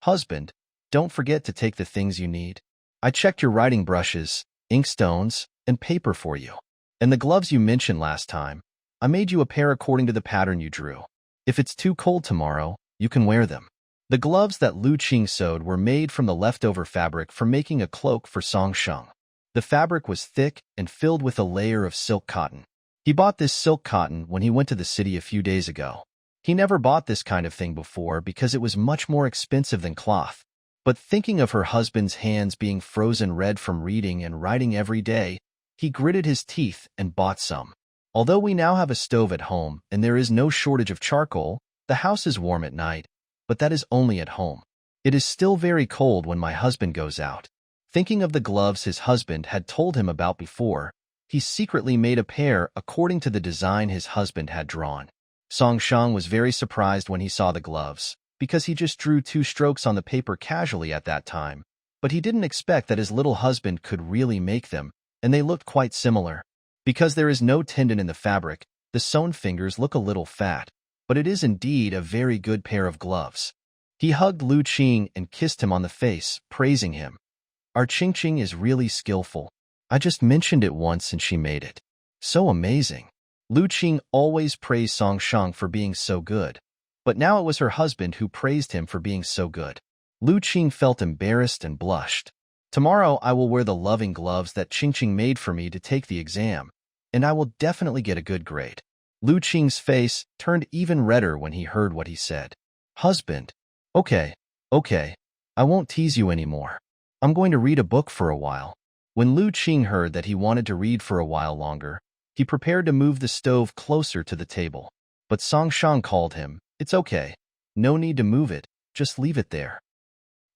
"Husband, don't forget to take the things you need. I checked your writing brushes, inkstones, and paper for you. And the gloves you mentioned last time, I made you a pair according to the pattern you drew. If it's too cold tomorrow, you can wear them." The gloves that Lu Qing sewed were made from the leftover fabric for making a cloak for Song Shang. The fabric was thick and filled with a layer of silk cotton. He bought this silk cotton when he went to the city a few days ago. He never bought this kind of thing before because it was much more expensive than cloth. But thinking of her husband's hands being frozen red from reading and writing every day, he gritted his teeth and bought some. Although we now have a stove at home and there is no shortage of charcoal, the house is warm at night, but that is only at home. It is still very cold when my husband goes out. Thinking of the gloves his husband had told him about before, he secretly made a pair according to the design his husband had drawn. Song Shang was very surprised when he saw the gloves, because he just drew 2 strokes on the paper casually at that time, but he didn't expect that his little husband could really make them, and they looked quite similar. Because there is no tendon in the fabric, the sewn fingers look a little fat, but it is indeed a very good pair of gloves. He hugged Lu Qing and kissed him on the face, praising him. "Our Qing is really skillful. I just mentioned it once and she made it. So amazing." Lu Qing always praised Song Shang for being so good, but now it was her husband who praised him for being so good. Lu Qing felt embarrassed and blushed. "Tomorrow I will wear the loving gloves that Qing made for me to take the exam, and I will definitely get a good grade." Lu Qing's face turned even redder when he heard what he said. "Husband. Okay. I won't tease you anymore. I'm going to read a book for a while. When Lu Qing heard that he wanted to read for a while longer, he prepared to move the stove closer to the table. But Song Shang called him. It's okay. No need to move it, just leave it there.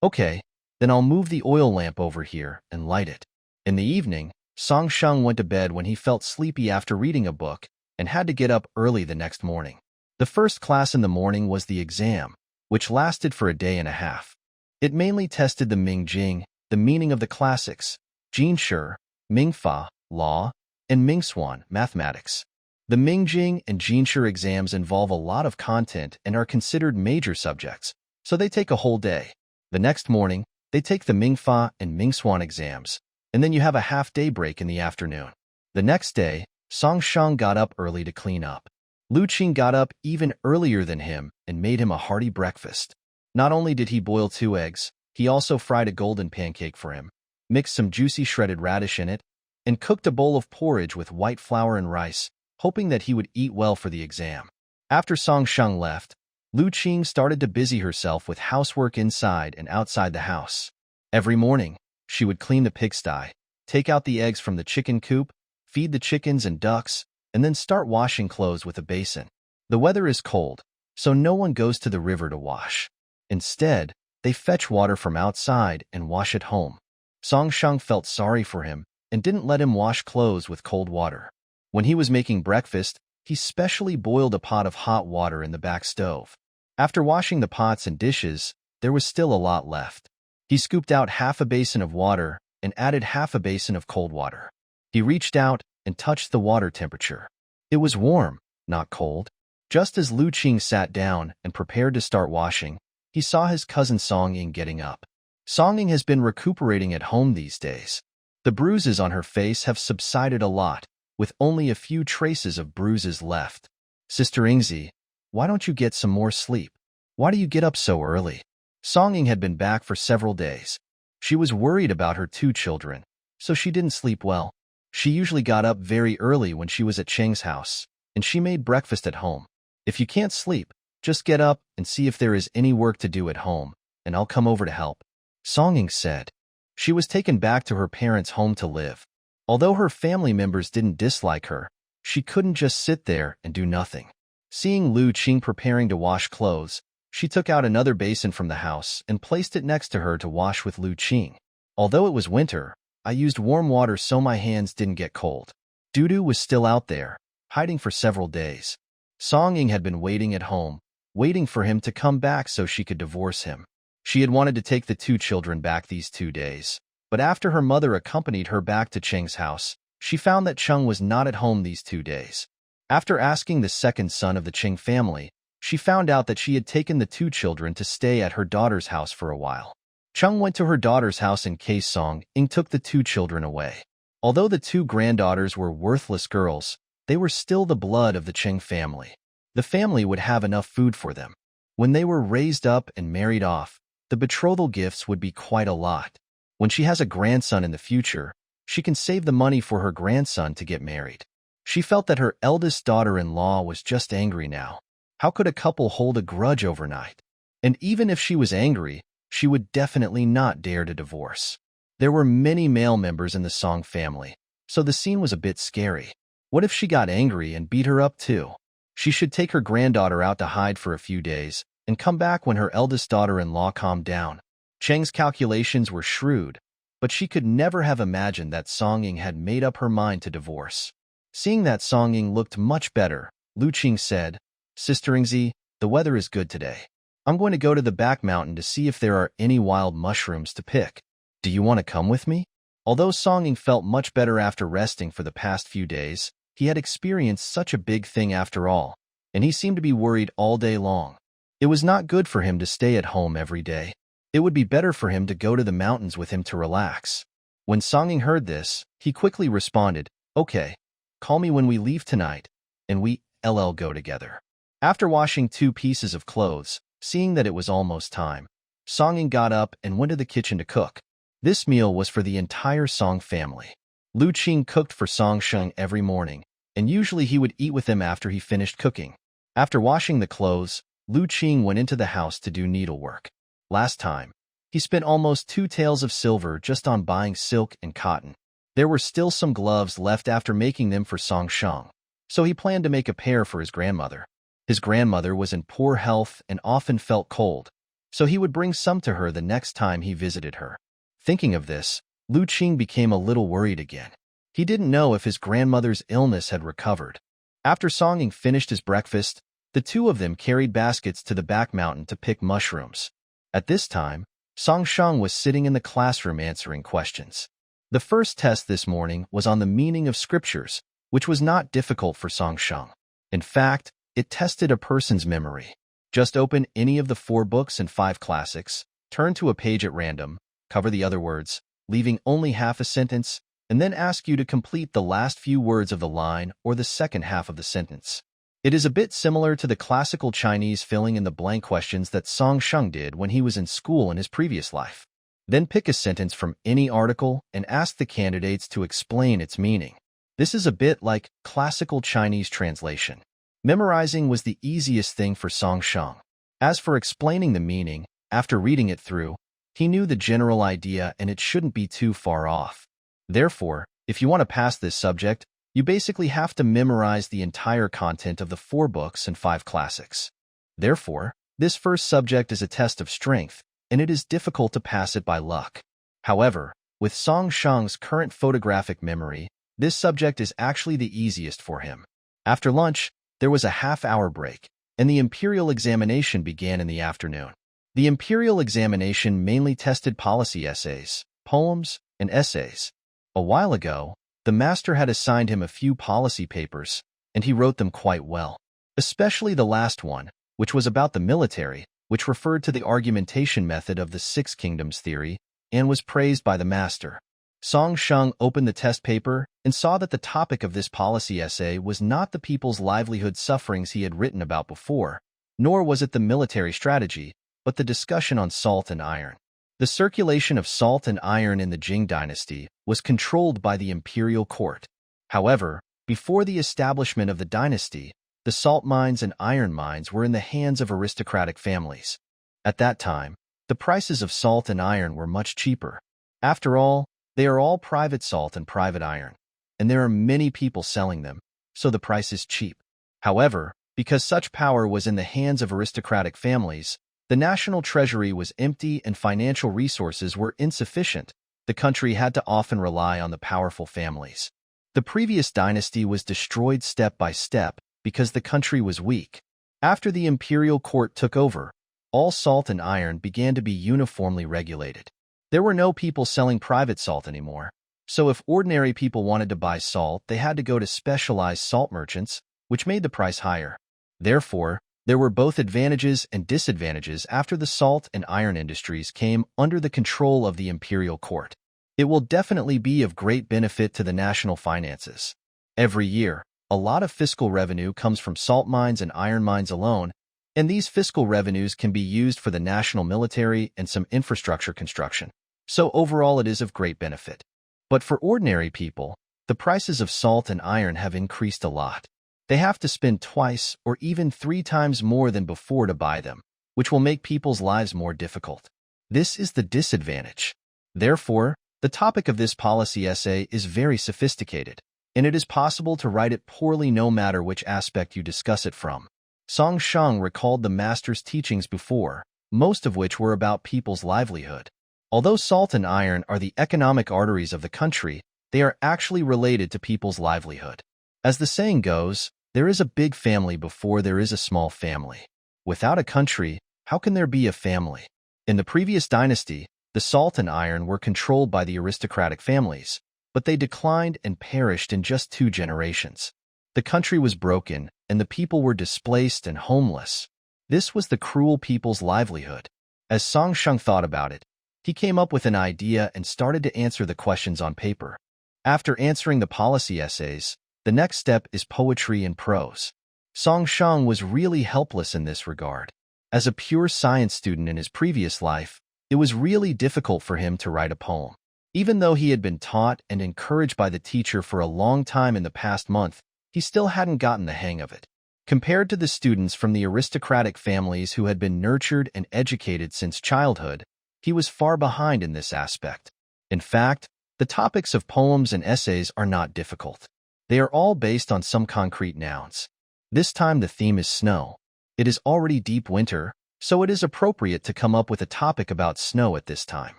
Okay, then I'll move the oil lamp over here and light it. In the evening, Song Shang went to bed when he felt sleepy after reading a book and had to get up early the next morning. The first class in the morning was the exam, which lasted for a day and a half. It mainly tested the Mingjing, the meaning of the classics, Jinshi, Mingfa, law, and Mingswan, mathematics. The Mingjing and Jinshi exams involve a lot of content and are considered major subjects, so they take a whole day. The next morning, they take the Mingfa and Mingswan exams, and then you have a half-day break in the afternoon. The next day, Song Shang got up early to clean up. Lu Qing got up even earlier than him and made him a hearty breakfast. Not only did he boil 2 eggs, he also fried a golden pancake for him, mixed some juicy shredded radish in it, and cooked a bowl of porridge with white flour and rice, hoping that he would eat well for the exam. After Song Shang left, Lu Qing started to busy herself with housework inside and outside the house. Every morning, she would clean the pigsty, take out the eggs from the chicken coop, feed the chickens and ducks, and then start washing clothes with a basin. The weather is cold, so no one goes to the river to wash. Instead, they fetch water from outside and wash at home. Song Shang felt sorry for him and didn't let him wash clothes with cold water. When he was making breakfast, he specially boiled a pot of hot water in the back stove. After washing the pots and dishes, there was still a lot left. He scooped out half a basin of water and added half a basin of cold water. He reached out and touched the water temperature. It was warm, not cold. Just as Lu Qing sat down and prepared to start washing, he saw his cousin Song Ying getting up. Song Ying has been recuperating at home these days. The bruises on her face have subsided a lot, with only a few traces of bruises left. Sister Ingzi, why don't you get some more sleep? Why do you get up so early? Song Ying had been back for several days. She was worried about her 2 children, so she didn't sleep well. She usually got up very early when she was at Cheng's house, and she made breakfast at home. If you can't sleep, just get up and see if there is any work to do at home, and I'll come over to help, Song Ying said. She was taken back to her parents' home to live. Although her family members didn't dislike her, she couldn't just sit there and do nothing. Seeing Lu Qing preparing to wash clothes, she took out another basin from the house and placed it next to her to wash with Lu Qing. Although it was winter, I used warm water so my hands didn't get cold. Dudu was still out there, hiding for several days. Song Ying had been waiting at home, waiting for him to come back so she could divorce him. She had wanted to take the 2 children back these 2 days, but after her mother accompanied her back to Cheng's house, she found that Cheng was not at home these 2 days. After asking the second son of the Cheng family, she found out that she had taken the 2 children to stay at her daughter's house for a while. Cheng went to her daughter's house in case Song Ying took the 2 children away. Although the 2 granddaughters were worthless girls, they were still the blood of the Cheng family. The family would have enough food for them. When they were raised up and married off, the betrothal gifts would be quite a lot. When she has a grandson in the future, she can save the money for her grandson to get married. She felt that her eldest daughter-in-law was just angry now. How could a couple hold a grudge overnight? And even if she was angry, she would definitely not dare to divorce. There were many male members in the Song family, so the scene was a bit scary. What if she got angry and beat her up too? She should take her granddaughter out to hide for a few days and come back when her eldest daughter-in-law calmed down. Cheng's calculations were shrewd, but she could never have imagined that Song Ying had made up her mind to divorce. Seeing that Song Ying looked much better, Lu Qing said, Sister Ingzi, the weather is good today. I'm going to go to the back mountain to see if there are any wild mushrooms to pick. Do you want to come with me? Although Song Ying felt much better after resting for the past few days, he had experienced such a big thing after all, and he seemed to be worried all day long. It was not good for him to stay at home every day. It would be better for him to go to the mountains with him to relax. When Song Ying heard this, he quickly responded, Okay, call me when we leave tonight, and we go together. After washing 2 pieces of clothes, seeing that it was almost time, Song Ying got up and went to the kitchen to cook. This meal was for the entire Song family. Lu Qing cooked for Song Shang every morning, and usually he would eat with him after he finished cooking. After washing the clothes, Lu Qing went into the house to do needlework. Last time, he spent almost 2 taels of silver just on buying silk and cotton. There were still some gloves left after making them for Song Shang, so he planned to make a pair for his grandmother. His grandmother was in poor health and often felt cold, so he would bring some to her the next time he visited her. Thinking of this, Lu Qing became a little worried again. He didn't know if his grandmother's illness had recovered. After Song Ying finished his breakfast, the two of them carried baskets to the back mountain to pick mushrooms. At this time, Song Shang was sitting in the classroom answering questions. The first test this morning was on the meaning of scriptures, which was not difficult for Song Shang. In fact, it tested a person's memory. Just open any of the 4 books and 5 classics, turn to a page at random, cover the other words, leaving only half a sentence, and then ask you to complete the last few words of the line or the second half of the sentence. It is a bit similar to the classical Chinese filling in the blank questions that Song Shang did when he was in school in his previous life. Then pick a sentence from any article and ask the candidates to explain its meaning. This is a bit like classical Chinese translation. Memorizing was the easiest thing for Song Shang. As for explaining the meaning, after reading it through, he knew the general idea and it shouldn't be too far off. Therefore, if you want to pass this subject, you basically have to memorize the entire content of the 4 books and 5 classics. Therefore, this first subject is a test of strength, and it is difficult to pass it by luck. However, with Song Shang's current photographic memory, this subject is actually the easiest for him. After lunch, there was a half-hour break, and the imperial examination began in the afternoon. The imperial examination mainly tested policy essays, poems, and essays. A while ago, the master had assigned him a few policy papers, and he wrote them quite well. Especially the last one, which was about the military, which referred to the argumentation method of the 6 kingdoms theory, and was praised by the master. Song Shang opened the test paper and saw that the topic of this policy essay was not the people's livelihood sufferings he had written about before, nor was it the military strategy, but the discussion on salt and iron. The circulation of salt and iron in the Jing dynasty was controlled by the imperial court. However, before the establishment of the dynasty, the salt mines and iron mines were in the hands of aristocratic families. At that time, the prices of salt and iron were much cheaper. After all, they are all private salt and private iron, and there are many people selling them, so the price is cheap. However, because such power was in the hands of aristocratic families, the national treasury was empty and financial resources were insufficient. The country had to often rely on the powerful families. The previous dynasty was destroyed step by step because the country was weak. After the imperial court took over, all salt and iron began to be uniformly regulated. There were no people selling private salt anymore, so if ordinary people wanted to buy salt, they had to go to specialized salt merchants, which made the price higher. Therefore, there were both advantages and disadvantages after the salt and iron industries came under the control of the imperial court. It will definitely be of great benefit to the national finances. Every year, a lot of fiscal revenue comes from salt mines and iron mines alone, and these fiscal revenues can be used for the national military and some infrastructure construction. So overall it is of great benefit. But for ordinary people, the prices of salt and iron have increased a lot. They have to spend twice or even 3 times more than before to buy them, which will make people's lives more difficult. This is the disadvantage. Therefore, the topic of this policy essay is very sophisticated, and it is possible to write it poorly no matter which aspect you discuss it from. Song Shang recalled the master's teachings before, most of which were about people's livelihood. Although salt and iron are the economic arteries of the country, they are actually related to people's livelihood. As the saying goes, there is a big family before there is a small family. Without a country, how can there be a family? In the previous dynasty, the salt and iron were controlled by the aristocratic families, but they declined and perished in just 2 generations. The country was broken, and the people were displaced and homeless. This was the cruel people's livelihood. As Song Shang thought about it, he came up with an idea and started to answer the questions on paper. After answering the policy essays, the next step is poetry and prose. Song Shang was really helpless in this regard. As a pure science student in his previous life, it was really difficult for him to write a poem. Even though he had been taught and encouraged by the teacher for a long time in the past month, he still hadn't gotten the hang of it. Compared to the students from the aristocratic families who had been nurtured and educated since childhood, he was far behind in this aspect. In fact, The topics of poems and essays are not difficult. They are all based on some concrete nouns. This time the theme is snow. It is already deep winter, so it is appropriate to come up with a topic about snow at this time.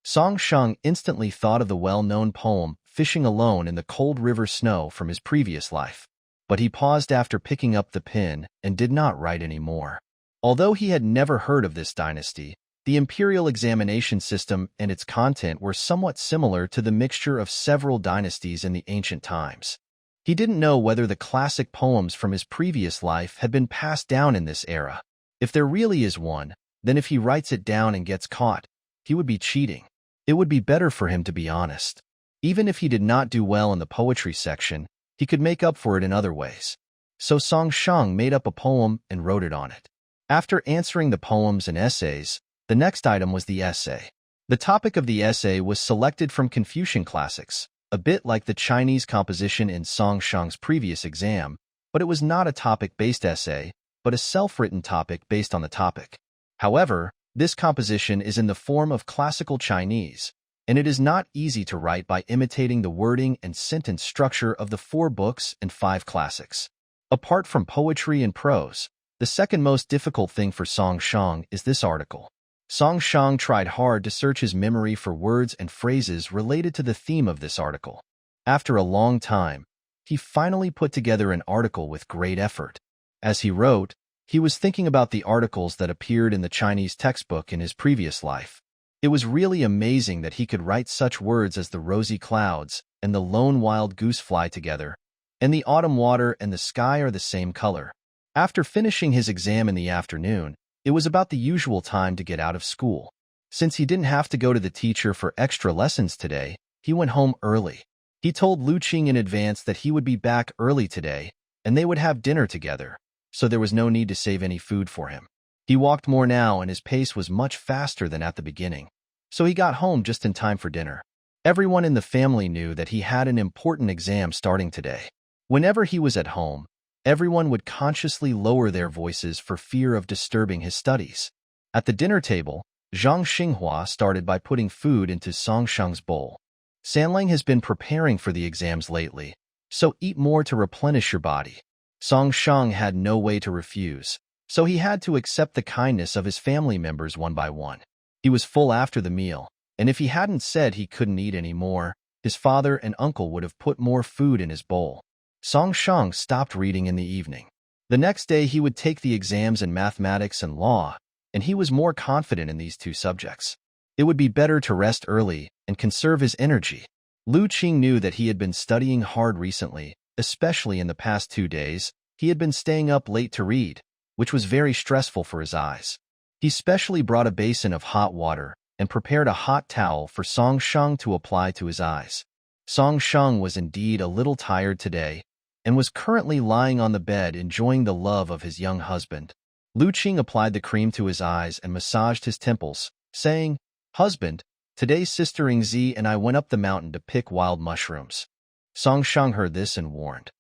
Song Sheng instantly thought of the well-known poem Fishing Alone in the Cold River Snow from his previous life. But he paused after picking up the pen and did not write any more. Although he had never heard of this dynasty, the imperial examination system and its content were somewhat similar to the mixture of several dynasties in the ancient times. He didn't know whether the classic poems from his previous life had been passed down in this era. If there really is one, then if he writes it down and gets caught, he would be cheating. It would be better for him to be honest. Even if he did not do well in the poetry section, he could make up for it in other ways. So Song Sheng made up a poem and wrote it on it. After answering the poems and essays, the next item was the essay. The topic of the essay was selected from Confucian classics, a bit like the Chinese composition in Song Sheng's previous exam, but it was not a topic-based essay, but a self-written topic based on the topic. However, this composition is in the form of classical Chinese, and it is not easy to write by imitating the wording and sentence structure of the 4 books and 5 classics. Apart from poetry and prose, the second most difficult thing for Song Sheng is this article. Song Sheng tried hard to search his memory for words and phrases related to the theme of this article. After a long time, he finally put together an article with great effort. As he wrote, he was thinking about the articles that appeared in the Chinese textbook in his previous life. It was really amazing that he could write such words as the rosy clouds and the lone wild goose fly together, and the autumn water and the sky are the same color. After finishing his exam in the afternoon, it was about the usual time to get out of school. Since he didn't have to go to the teacher for extra lessons today, he went home early. He told Lu Qing in advance that he would be back early today, and they would have dinner together, so there was no need to save any food for him. He walked more now and his pace was much faster than at the beginning, so he got home just in time for dinner. Everyone in the family knew that he had an important exam starting today. Whenever he was at home, everyone would consciously lower their voices for fear of disturbing his studies. At the dinner table, Zhang Xinghua started by putting food into Song Sheng's bowl. Sanlang has been preparing for the exams lately, so eat more to replenish your body. Song Sheng had no way to refuse, so he had to accept the kindness of his family members one by one. He was full after the meal, and if he hadn't said he couldn't eat any more, his father and uncle would have put more food in his bowl. Song Sheng stopped reading in the evening. The next day he would take the exams in mathematics and law, and he was more confident in these 2 subjects. It would be better to rest early and conserve his energy. Lu Qing knew that he had been studying hard recently, especially in the past 2 days. He had been staying up late to read, which was very stressful for his eyes. He specially brought a basin of hot water and prepared a hot towel for Song Sheng to apply to his eyes. Song Sheng was indeed a little tired today, and was currently lying on the bed enjoying the love of his young husband. Lu Qing applied the cream to his eyes and massaged his temples, saying, "Husband, today Sister Ingzi and I went up the mountain to pick wild mushrooms." Song Sheng heard this and warned,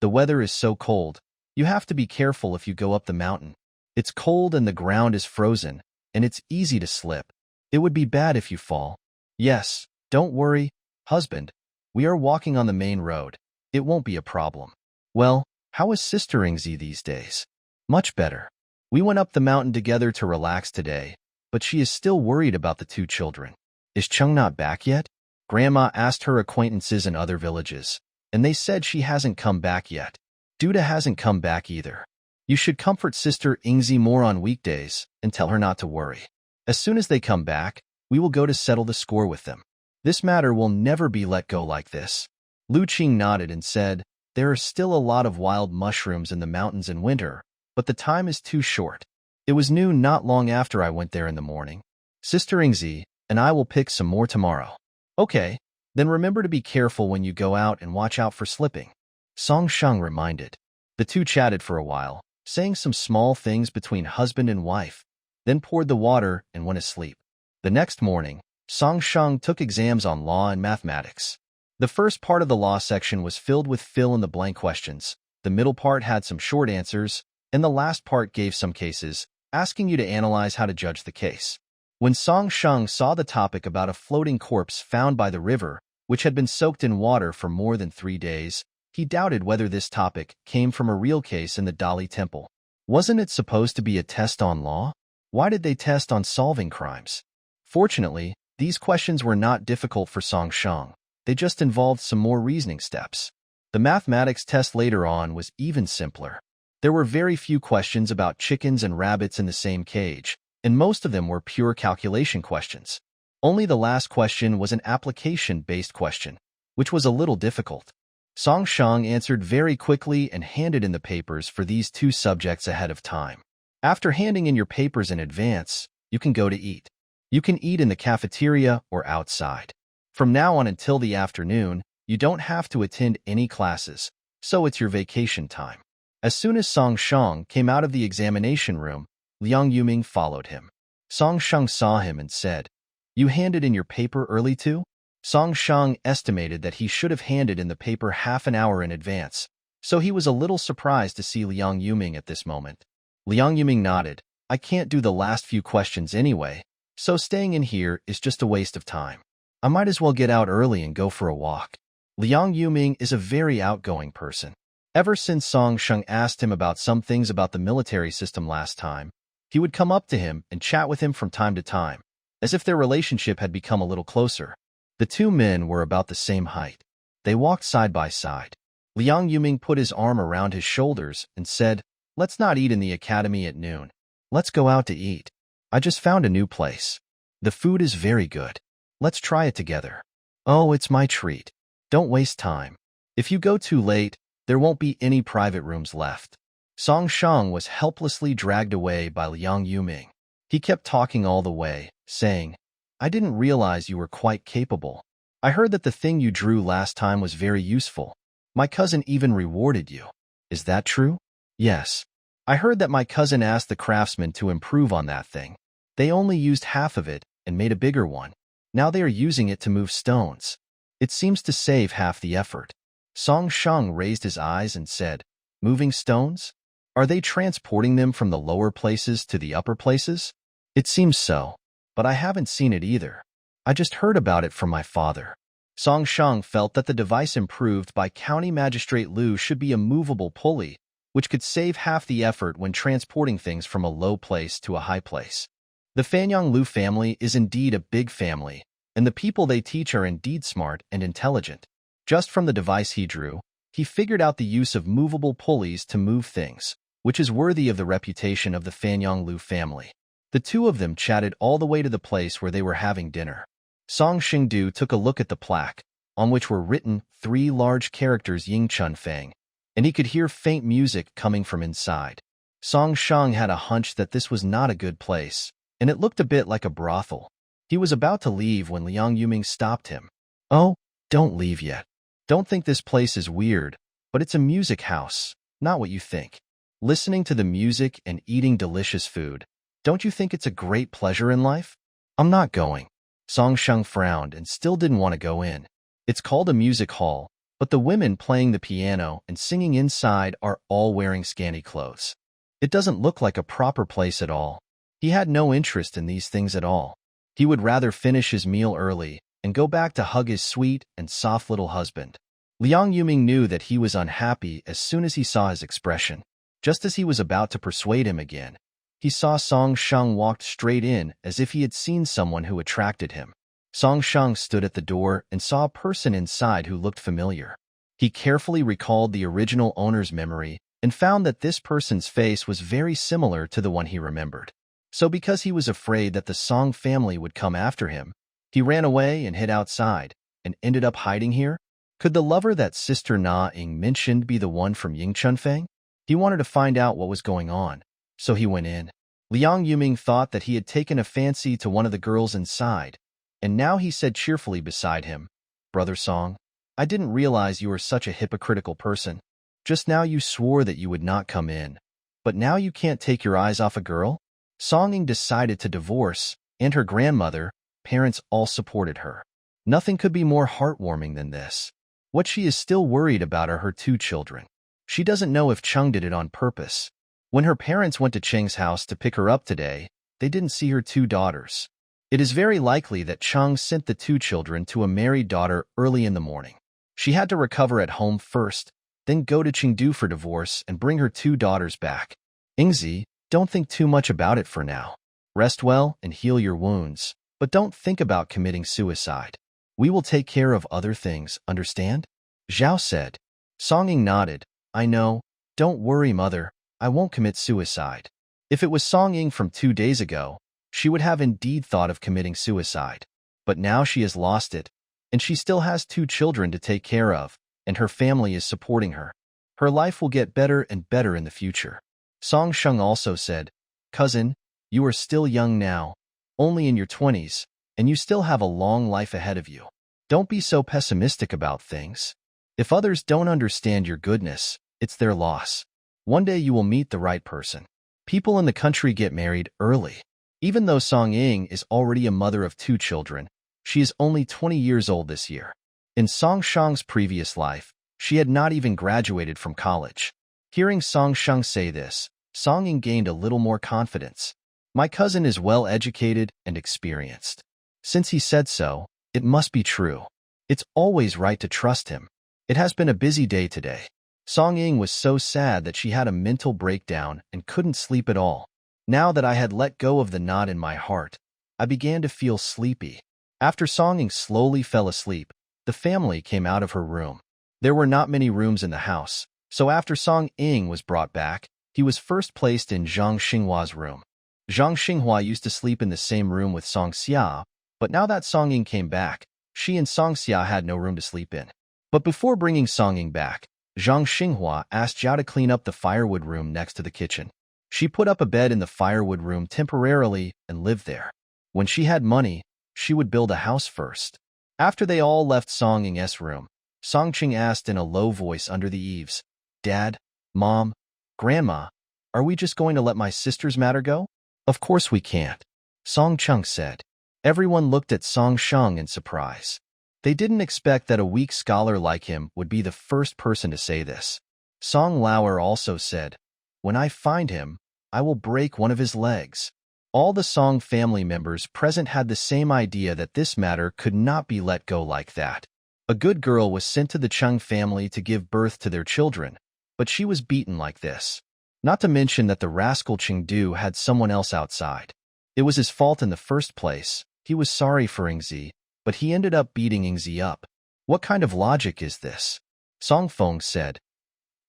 "The weather is so cold. You have to be careful if you go up the mountain. It's cold and the ground is frozen, and it's easy to slip. It would be bad if you fall." "Yes, don't worry, husband. We are walking on the main road. It won't be a problem." "Well, how is Sister Ingzi these days?" "Much better. We went up the mountain together to relax today, but she is still worried about the 2 children." "Is Cheng not back yet?" Grandma asked her acquaintances in other villages, and they said she hasn't come back yet. Duda hasn't come back either. You should comfort Sister Ingzi more on weekdays and tell her not to worry. As soon as they come back, we will go to settle the score with them. This matter will never be let go like this." Lu Qing nodded and said, "There are still a lot of wild mushrooms in the mountains in winter, but the time is too short. It was noon not long after I went there in the morning. Sister Ingzi and I will pick some more tomorrow." "Okay, then remember to be careful when you go out and watch out for slipping," Song Sheng reminded. The 2 chatted for a while, saying some small things between husband and wife, then poured the water and went asleep. The next morning, Song Sheng took exams on law and mathematics. The first part of the law section was filled with fill-in-the-blank questions, the middle part had some short answers, and the last part gave some cases, asking you to analyze how to judge the case. When Song Sheng saw the topic about a floating corpse found by the river, which had been soaked in water for more than 3 days. He doubted whether this topic came from a real case in the Dali Temple. Wasn't it supposed to be a test on law? Why did they test on solving crimes? Fortunately, these questions were not difficult for Song Shang. They just involved some more reasoning steps. The mathematics test later on was even simpler. There were very few questions about chickens and rabbits in the same cage, and most of them were pure calculation questions. Only the last question was an application-based question, which was a little difficult. Song Shang answered very quickly and handed in the papers for these 2 subjects ahead of time. After handing in your papers in advance, you can go to eat. You can eat in the cafeteria or outside. From now on until the afternoon, you don't have to attend any classes, so it's your vacation time. As soon as Song Shang came out of the examination room, Liang Yuming followed him. Song Shang saw him and said, "You handed in your paper early too?" Song Shang estimated that he should have handed in the paper half an hour in advance, so he was a little surprised to see Liang Yuming at this moment. Liang Yuming nodded. "I can't do the last few questions anyway, so staying in here is just a waste of time. I might as well get out early and go for a walk." Liang Yuming is a very outgoing person. Ever since Song Shang asked him about some things about the military system last time, he would come up to him and chat with him from time to time, as if their relationship had become a little closer. The 2 men were about the same height. They walked side by side. Liang Yuming put his arm around his shoulders and said, "Let's not eat in the academy at noon. Let's go out to eat. I just found a new place. The food is very good. Let's try it together." "Oh, it's my treat. Don't waste time. If you go too late, there won't be any private rooms left." Song Shang was helplessly dragged away by Liang Yuming. He kept talking all the way, saying, "I didn't realize you were quite capable. I heard that the thing you drew last time was very useful. My cousin even rewarded you. Is that true?" "Yes. I heard that my cousin asked the craftsmen to improve on that thing. They only used half of it and made a bigger one. Now they are using it to move stones. It seems to save half the effort." Song Shang raised his eyes and said, "Moving stones? Are they transporting them from the lower places to the upper places?" "It seems so, but I haven't seen it either. I just heard about it from my father." Song Shang felt that the device improved by County Magistrate Liu should be a movable pulley, which could save half the effort when transporting things from a low place to a high place. The Fanyang Liu family is indeed a big family, and the people they teach are indeed smart and intelligent. Just from the device he drew, he figured out the use of movable pulleys to move things, which is worthy of the reputation of the Fanyang Liu family. The 2 of them chatted all the way to the place where they were having dinner. Song Xingdu took a look at the plaque, on which were written 3 large characters Ying Chun Fang, and he could hear faint music coming from inside. Song Shang had a hunch that this was not a good place, and it looked a bit like a brothel. He was about to leave when Liang Yuming stopped him. "Oh, don't leave yet. Don't think this place is weird, but it's a music house, not what you think. Listening to the music and eating delicious food. Don't you think it's a great pleasure in life?" "I'm not going." Song Shang frowned and still didn't want to go in. It's called a music hall, but the women playing the piano and singing inside are all wearing scanty clothes. It doesn't look like a proper place at all. He had no interest in these things at all. He would rather finish his meal early and go back to hug his sweet and soft little husband. Liang Yuming knew that he was unhappy as soon as he saw his expression. Just as he was about to persuade him again, he saw Song Shang walked straight in as if he had seen someone who attracted him. Song Shang stood at the door and saw a person inside who looked familiar. He carefully recalled the original owner's memory and found that this person's face was very similar to the one he remembered. So because he was afraid that the Song family would come after him, he ran away and hid outside and ended up hiding here? Could the lover that Sister Na Ying mentioned be the one from Ying Chunfang? He wanted to find out what was going on, so he went in. Liang Yuming thought that he had taken a fancy to one of the girls inside, and now he said cheerfully beside him, "Brother Song, I didn't realize you were such a hypocritical person. Just now you swore that you would not come in, but now you can't take your eyes off a girl?" Song Ying decided to divorce, and her grandmother, parents all supported her. Nothing could be more heartwarming than this. What she is still worried about are her 2 children. She doesn't know if Cheng did it on purpose. When her parents went to Cheng's house to pick her up today, they didn't see her 2 daughters. It is very likely that Chang sent the two children to a married daughter early in the morning. She had to recover at home first, then go to Chengdu for divorce and bring her two daughters back. Ingzi, don't think too much about it for now. Rest well and heal your wounds, but don't think about committing suicide. We will take care of other things, understand? Zhao said. Song Ying nodded. I know. Don't worry, mother. I won't commit suicide. If it was Song Ying from 2 days ago, she would have indeed thought of committing suicide. But now she has lost it, and she still has 2 children to take care of, and her family is supporting her. Her life will get better and better in the future. Song Sheng also said, Cousin, you are still young now, only in your 20s, and you still have a long life ahead of you. Don't be so pessimistic about things. If others don't understand your goodness, it's their loss. One day you will meet the right person. People in the country get married early. Even though Song Ying is already a mother of 2 children, she is only 20 years old this year. In Song Sheng's previous life, she had not even graduated from college. Hearing Song Sheng say this, Song Ying gained a little more confidence. My cousin is well educated and experienced. Since he said so, it must be true. It's always right to trust him. It has been a busy day today. Song Ying was so sad that she had a mental breakdown and couldn't sleep at all. Now that I had let go of the knot in my heart, I began to feel sleepy. After Song Ying slowly fell asleep, the family came out of her room. There were not many rooms in the house, so after Song Ying was brought back, he was first placed in Zhang Xinghua's room. Zhang Xinghua used to sleep in the same room with Song Xia, but now that Song Ying came back, she and Song Xia had no room to sleep in. But before bringing Song Ying back, Zhang Xinghua asked Zhao to clean up the firewood room next to the kitchen. She put up a bed in the firewood room temporarily and lived there. When she had money, she would build a house first. After they all left Song Ying's room, Song Qing asked in a low voice under the eaves, Dad, Mom, Grandma, are we just going to let my sister's matter go? Of course we can't, Song Chung said. Everyone looked at Song Sheng in surprise. They didn't expect that a weak scholar like him would be the first person to say this. Song Lauer also said, When I find him, I will break one of his legs. All the Song family members present had the same idea that this matter could not be let go like that. A good girl was sent to the Chung family to give birth to their children, but she was beaten like this. Not to mention that the rascal Chengdu had someone else outside. It was his fault in the first place. He was sorry for Ingzi, but he ended up beating Ingzi up. What kind of logic is this? Song Feng said,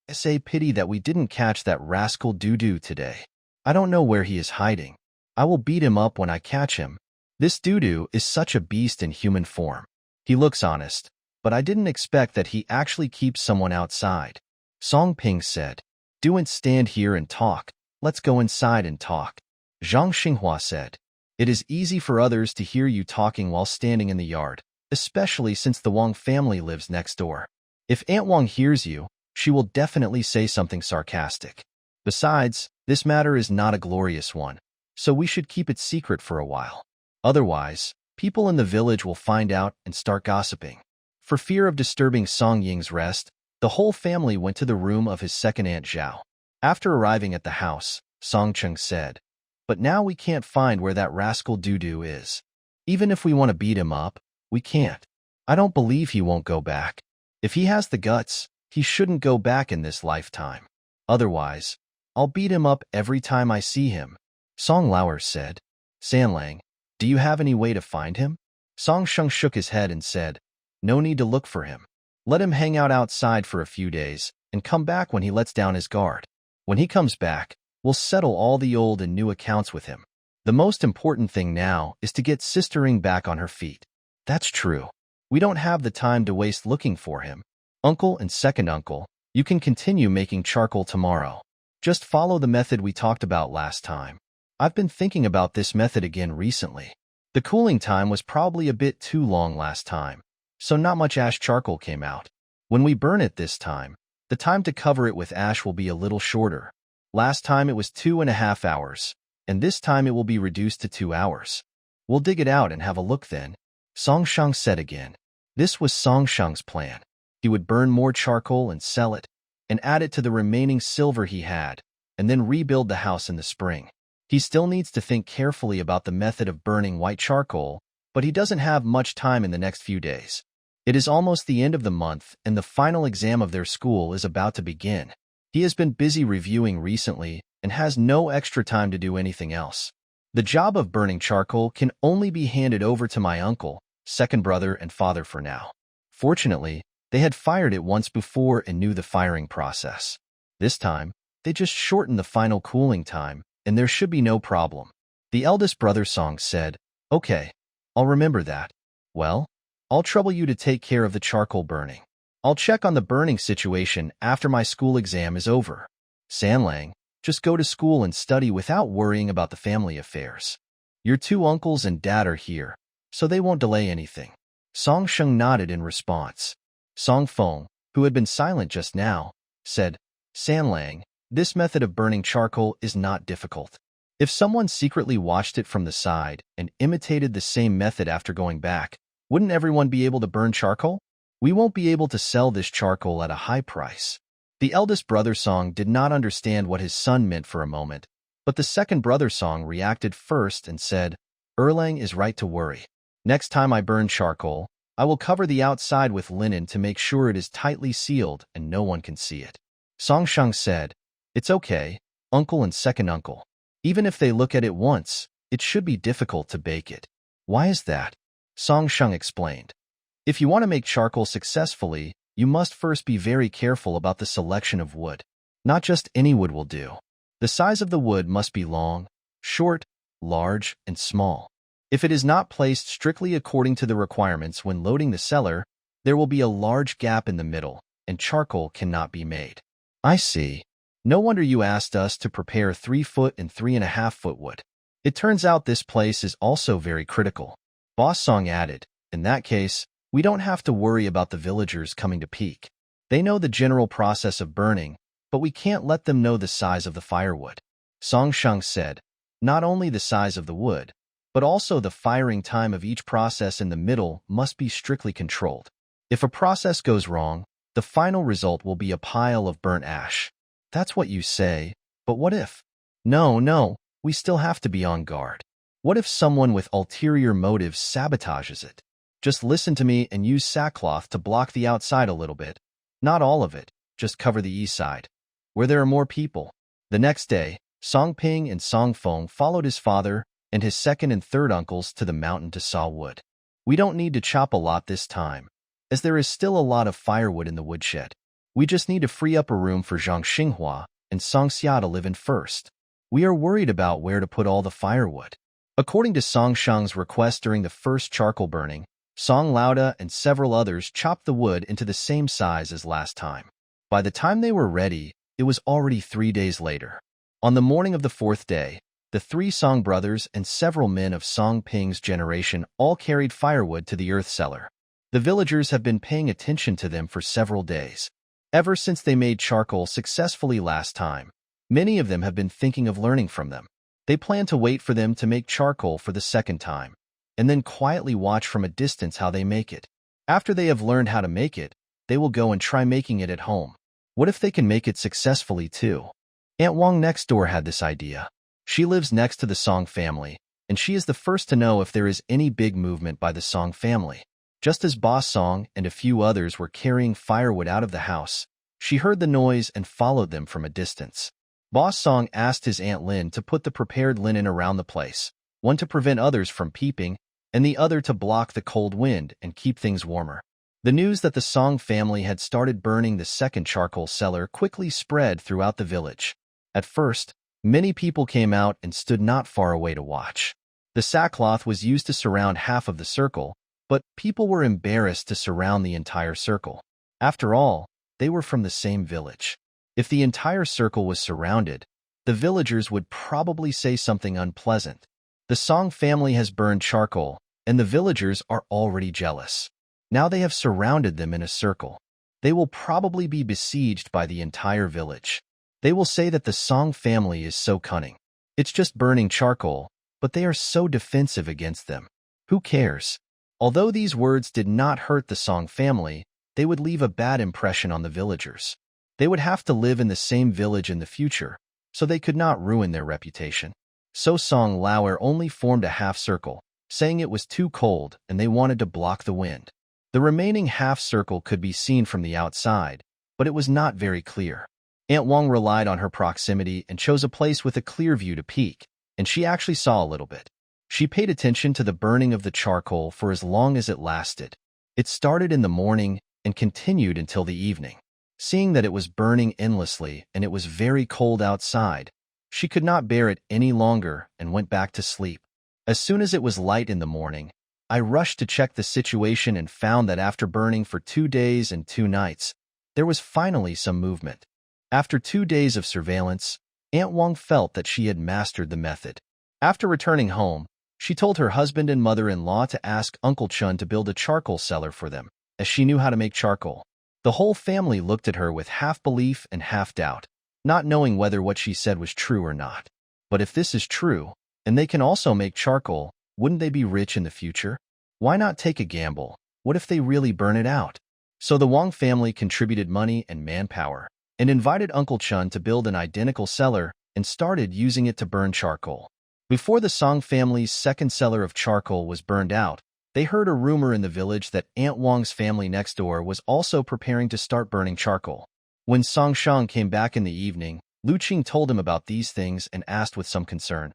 It's a pity that we didn't catch that rascal Dudu today. I don't know where he is hiding. I will beat him up when I catch him. This Dudu is such a beast in human form. He looks honest, but I didn't expect that he actually keeps someone outside. Song Ping said, Don't stand here and talk. Let's go inside and talk. Zhang Xinghua said, It is easy for others to hear you talking while standing in the yard, especially since the Wang family lives next door. If Aunt Wang hears you, she will definitely say something sarcastic. Besides, this matter is not a glorious one, so we should keep it secret for a while. Otherwise, people in the village will find out and start gossiping. For fear of disturbing Song Ying's rest, the whole family went to the room of his second aunt Zhao. After arriving at the house, Song Chung said, But now we can't find where that rascal Dudu is. Even if we want to beat him up, we can't. I don't believe he won't go back. If he has the guts, he shouldn't go back in this lifetime. Otherwise, I'll beat him up every time I see him. Song Lauer said, Sanlang, do you have any way to find him? Song Sheng shook his head and said, No need to look for him. Let him hang out outside for a few days and come back when he lets down his guard. When he comes back, we'll settle all the old and new accounts with him. The most important thing now is to get Sister Ing back on her feet. That's true. We don't have the time to waste looking for him. Uncle and second uncle, you can continue making charcoal tomorrow. Just follow the method we talked about last time. I've been thinking about this method again recently. The cooling time was probably a bit too long last time, so not much ash charcoal came out. When we burn it this time, the time to cover it with ash will be a little shorter. Last time it was 2.5 hours, and this time it will be reduced to 2 hours. We'll dig it out and have a look then, Song Sheng said again. This was Song Sheng's plan. He would burn more charcoal and sell it, and add it to the remaining silver he had, and then rebuild the house in the spring. He still needs to think carefully about the method of burning white charcoal, but he doesn't have much time in the next few days. It is almost the end of the month, and the final exam of their school is about to begin. He has been busy reviewing recently and has no extra time to do anything else. The job of burning charcoal can only be handed over to my uncle, second brother, and father for now. Fortunately, they had fired it once before and knew the firing process. This time, they just shortened the final cooling time, and there should be no problem. The eldest brother Song said, "Okay, I'll remember that. Well, I'll trouble you to take care of the charcoal burning. I'll check on the burning situation after my school exam is over. Sanlang, just go to school and study without worrying about the family affairs. Your two uncles and dad are here, so they won't delay anything." Song Sheng nodded in response. Song Feng, who had been silent just now, said, "Sanlang, this method of burning charcoal is not difficult. If someone secretly watched it from the side and imitated the same method after going back, wouldn't everyone be able to burn charcoal? We won't be able to sell this charcoal at a high price." The eldest brother Song did not understand what his son meant for a moment, but the second brother Song reacted first and said, "Erlang is right to worry. Next time I burn charcoal, I will cover the outside with linen to make sure it is tightly sealed and no one can see it." Song Sheng said, "It's okay, uncle and second uncle. Even if they look at it once, it should be difficult to bake it." "Why is that?" Song Sheng explained. "If you want to make charcoal successfully, you must first be very careful about the selection of wood. Not just any wood will do. The size of the wood must be long, short, large, and small. If it is not placed strictly according to the requirements when loading the cellar, there will be a large gap in the middle, and charcoal cannot be made." "I see. No wonder you asked us to prepare 3-foot and 3.5-foot wood. It turns out this place is also very critical." Boss Song added, "In that case, we don't have to worry about the villagers coming to peek. They know the general process of burning, but we can't let them know the size of the firewood." Song Sheng said, "Not only the size of the wood, but also the firing time of each process in the middle must be strictly controlled. If a process goes wrong, the final result will be a pile of burnt ash." "That's what you say, but what if?" No, we still have to be on guard. What if someone with ulterior motives sabotages it? Just listen to me and use sackcloth to block the outside a little bit. Not all of it, just cover the east side, where there are more people." The next day, Song Ping and Song Feng followed his father and his second and third uncles to the mountain to saw wood. "We don't need to chop a lot this time, as there is still a lot of firewood in the woodshed. We just need to free up a room for Zhang Xinghua and Song Xia to live in first. We are worried about where to put all the firewood." According to Song Sheng's request during the first charcoal burning, Song Lauda and several others chopped the wood into the same size as last time. By the time they were ready, it was already 3 days later. On the morning of the 4th day, the 3 Song brothers and several men of Song Ping's generation all carried firewood to the earth cellar. The villagers have been paying attention to them for several days. Ever since they made charcoal successfully last time, many of them have been thinking of learning from them. They plan to wait for them to make charcoal for the second time, and then quietly watch from a distance how they make it. After they have learned how to make it, they will go and try making it at home. What if they can make it successfully too? Aunt Wang next door had this idea. She lives next to the Song family, and she is the first to know if there is any big movement by the Song family. Just as Boss Song and a few others were carrying firewood out of the house, she heard the noise and followed them from a distance. Boss Song asked his Aunt Lin to put the prepared linen around the place, one to prevent others from peeping, and the other to block the cold wind and keep things warmer. The news that the Song family had started burning the second charcoal cellar quickly spread throughout the village. At first, many people came out and stood not far away to watch. The sackcloth was used to surround half of the circle, but people were embarrassed to surround the entire circle. After all, they were from the same village. If the entire circle was surrounded, the villagers would probably say something unpleasant. The Song family has burned charcoal, and the villagers are already jealous. Now they have surrounded them in a circle. They will probably be besieged by the entire village. They will say that the Song family is so cunning. It's just burning charcoal, but they are so defensive against them. Who cares? Although these words did not hurt the Song family, they would leave a bad impression on the villagers. They would have to live in the same village in the future, so they could not ruin their reputation. So Song Lauer only formed a half circle, saying it was too cold and they wanted to block the wind. The remaining half circle could be seen from the outside, but it was not very clear. Aunt Wang relied on her proximity and chose a place with a clear view to peek, and she actually saw a little bit. She paid attention to the burning of the charcoal for as long as it lasted. It started in the morning and continued until the evening. Seeing that it was burning endlessly and it was very cold outside, she could not bear it any longer and went back to sleep. As soon as it was light in the morning, I rushed to check the situation and found that after burning for 2 days and 2 nights, there was finally some movement. After 2 days of surveillance, Aunt Wang felt that she had mastered the method. After returning home, she told her husband and mother-in-law to ask Uncle Chun to build a charcoal cellar for them, as she knew how to make charcoal. The whole family looked at her with half belief and half doubt, not knowing whether what she said was true or not. But if this is true, and they can also make charcoal, wouldn't they be rich in the future? Why not take a gamble? What if they really burn it out? So the Wang family contributed money and manpower, and invited Uncle Chun to build an identical cellar and started using it to burn charcoal. Before the Song family's second cellar of charcoal was burned out, they heard a rumor in the village that Aunt Wang's family next door was also preparing to start burning charcoal. When Song Shang came back in the evening, Lu Qing told him about these things and asked with some concern,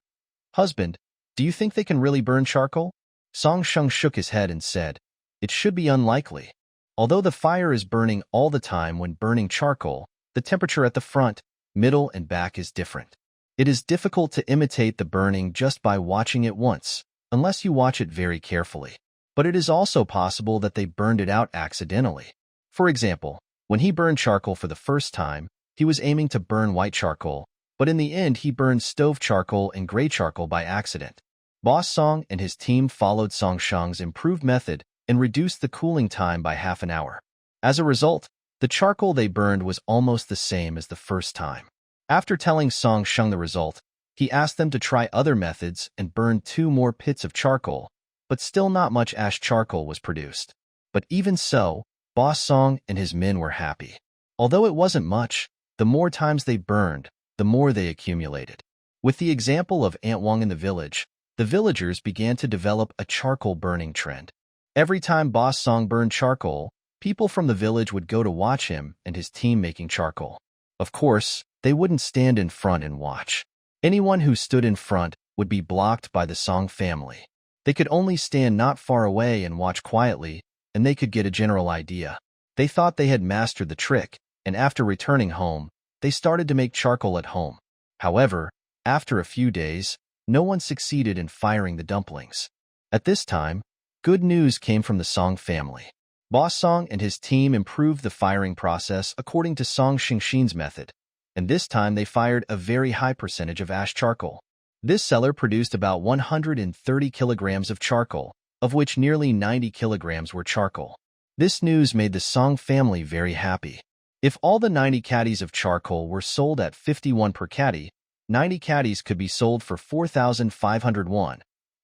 "Husband, do you think they can really burn charcoal?" Song Shang shook his head and said, "It should be unlikely. Although the fire is burning all the time when burning charcoal, the temperature at the front, middle, and back is different. It is difficult to imitate the burning just by watching it once, unless you watch it very carefully. But it is also possible that they burned it out accidentally. For example, when he burned charcoal for the first time, he was aiming to burn white charcoal, but in the end he burned stove charcoal and gray charcoal by accident. Boss Song and his team followed Song Shang's improved method and reduced the cooling time by half an hour. As a result, the charcoal they burned was almost the same as the first time. After telling Song Shang the result, he asked them to try other methods and burn 2 more pits of charcoal, but still not much ash charcoal was produced. But even so, Boss Song and his men were happy. Although it wasn't much, the more times they burned, the more they accumulated. With the example of Aunt Wang in the village, the villagers began to develop a charcoal burning trend. Every time Boss Song burned charcoal, people from the village would go to watch him and his team making charcoal. Of course, they wouldn't stand in front and watch. Anyone who stood in front would be blocked by the Song family. They could only stand not far away and watch quietly, and they could get a general idea. They thought they had mastered the trick, and after returning home, they started to make charcoal at home. However, after a few days, no one succeeded in firing the dumplings. At this time, good news came from the Song family. Boss Song and his team improved the firing process according to Song Xingxin's method, and this time they fired a very high percentage of ash charcoal. This cellar produced about 130 kilograms of charcoal, of which nearly 90 kilograms were charcoal. This news made the Song family very happy. If all the 90 caddies of charcoal were sold at 51 per caddy, 90 caddies could be sold for 4,500 won,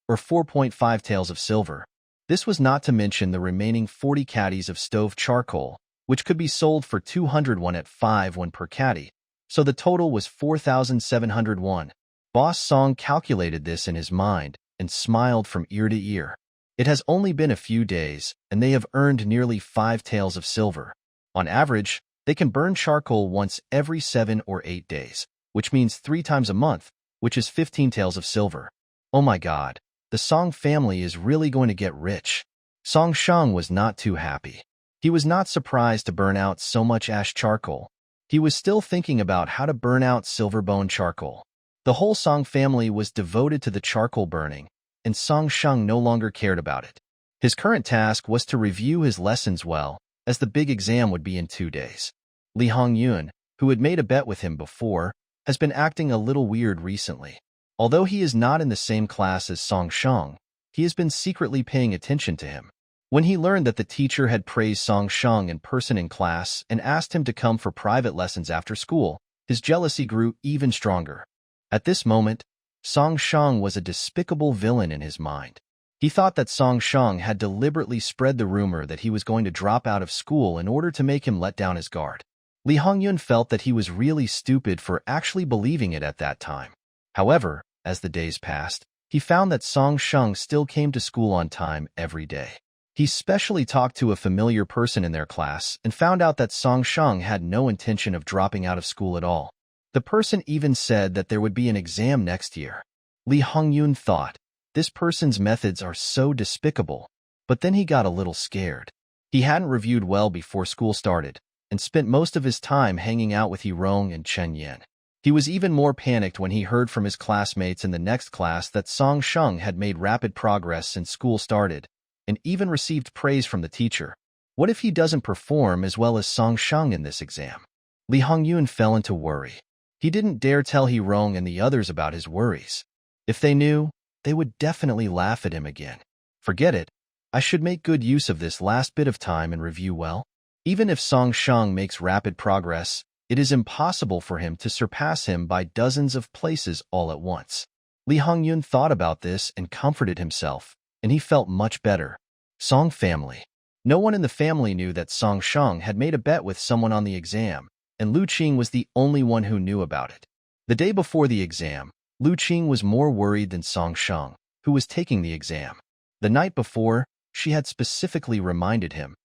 or 4.5 taels of silver. This was not to mention the remaining 40 caddies of stove charcoal, which could be sold for 200 won at 5 won per caddy, so the total was 4,700 won. Boss Song calculated this in his mind and smiled from ear to ear. It has only been a few days, and they have earned nearly 5 taels of silver. On average, they can burn charcoal once every 7 or 8 days, which means 3 times a month, which is 15 taels of silver. Oh my god, the Song family is really going to get rich. Song Shang was not too happy. He was not surprised to burn out so much ash charcoal. He was still thinking about how to burn out silver bone charcoal. The whole Song family was devoted to the charcoal burning, and Song Shang no longer cared about it. His current task was to review his lessons well, as the big exam would be in 2 days. Li Hongyun, who had made a bet with him before, has been acting a little weird recently. Although he is not in the same class as Song Shang, he has been secretly paying attention to him. When he learned that the teacher had praised Song Shang in person in class and asked him to come for private lessons after school, his jealousy grew even stronger. At this moment, Song Shang was a despicable villain in his mind. He thought that Song Shang had deliberately spread the rumor that he was going to drop out of school in order to make him let down his guard. Li Hongyun felt that he was really stupid for actually believing it at that time. However, as the days passed, he found that Song Sheng still came to school on time every day. He specially talked to a familiar person in their class and found out that Song Sheng had no intention of dropping out of school at all. The person even said that there would be an exam next year. Li Hongyun thought, this person's methods are so despicable, but then he got a little scared. He hadn't reviewed well before school started and spent most of his time hanging out with Yirong and Chen Yan. He was even more panicked when he heard from his classmates in the next class that Song Sheng had made rapid progress since school started and even received praise from the teacher. What if he doesn't perform as well as Song Sheng in this exam? Li Hongyun fell into worry. He didn't dare tell Yirong and the others about his worries. If they knew, they would definitely laugh at him again. Forget it. I should make good use of this last bit of time and review well. Even if Song Sheng makes rapid progress, it is impossible for him to surpass him by dozens of places all at once. Li Hongyun thought about this and comforted himself, and he felt much better. Song family. No one in the family knew that Song Sheng had made a bet with someone on the exam, and Lu Qing was the only one who knew about it. The day before the exam, Lu Qing was more worried than Song Sheng, who was taking the exam. The night before, she had specifically reminded him,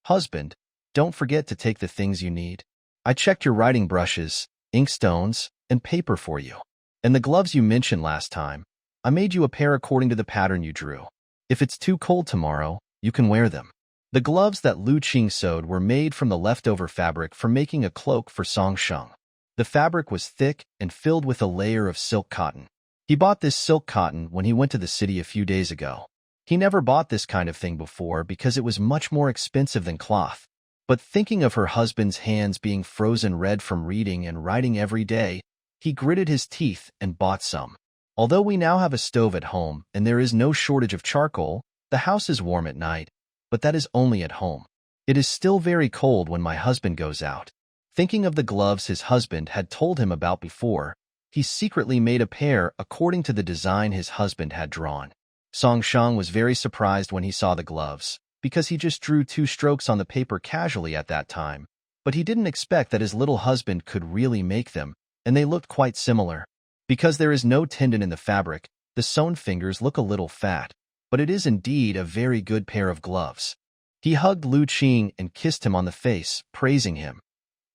"Husband, don't forget to take the things you need. I checked your writing brushes, inkstones, and paper for you. And the gloves you mentioned last time, I made you a pair according to the pattern you drew. If it's too cold tomorrow, you can wear them." The gloves that Lu Qing sewed were made from the leftover fabric from making a cloak for Song Sheng. The fabric was thick and filled with a layer of silk cotton. He bought this silk cotton when he went to the city a few days ago. He never bought this kind of thing before because it was much more expensive than cloth. But thinking of her husband's hands being frozen red from reading and writing every day, he gritted his teeth and bought some. Although we now have a stove at home and there is no shortage of charcoal, the house is warm at night, but that is only at home. It is still very cold when my husband goes out. Thinking of the gloves his husband had told him about before, he secretly made a pair according to the design his husband had drawn. Song Sheng was very surprised when he saw the gloves, because he just drew 2 strokes on the paper casually at that time, but he didn't expect that his little husband could really make them, and they looked quite similar. Because there is no tendon in the fabric, the sewn fingers look a little fat, but it is indeed a very good pair of gloves. He hugged Lu Qing and kissed him on the face, praising him.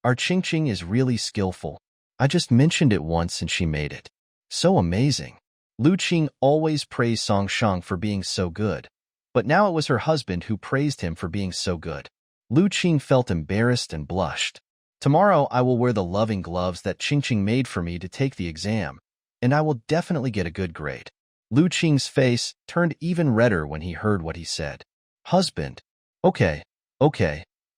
"Our Qing is really skillful. I just mentioned it once and she made it. So amazing." Lu Qing always praised Song Sheng for being so good, but now it was her husband who praised him for being so good. Lu Qing felt embarrassed and blushed. "Tomorrow I will wear the loving gloves that Qing made for me to take the exam, and I will definitely get a good grade." Lu Qing's face turned even redder when he heard what he said. "Husband, okay,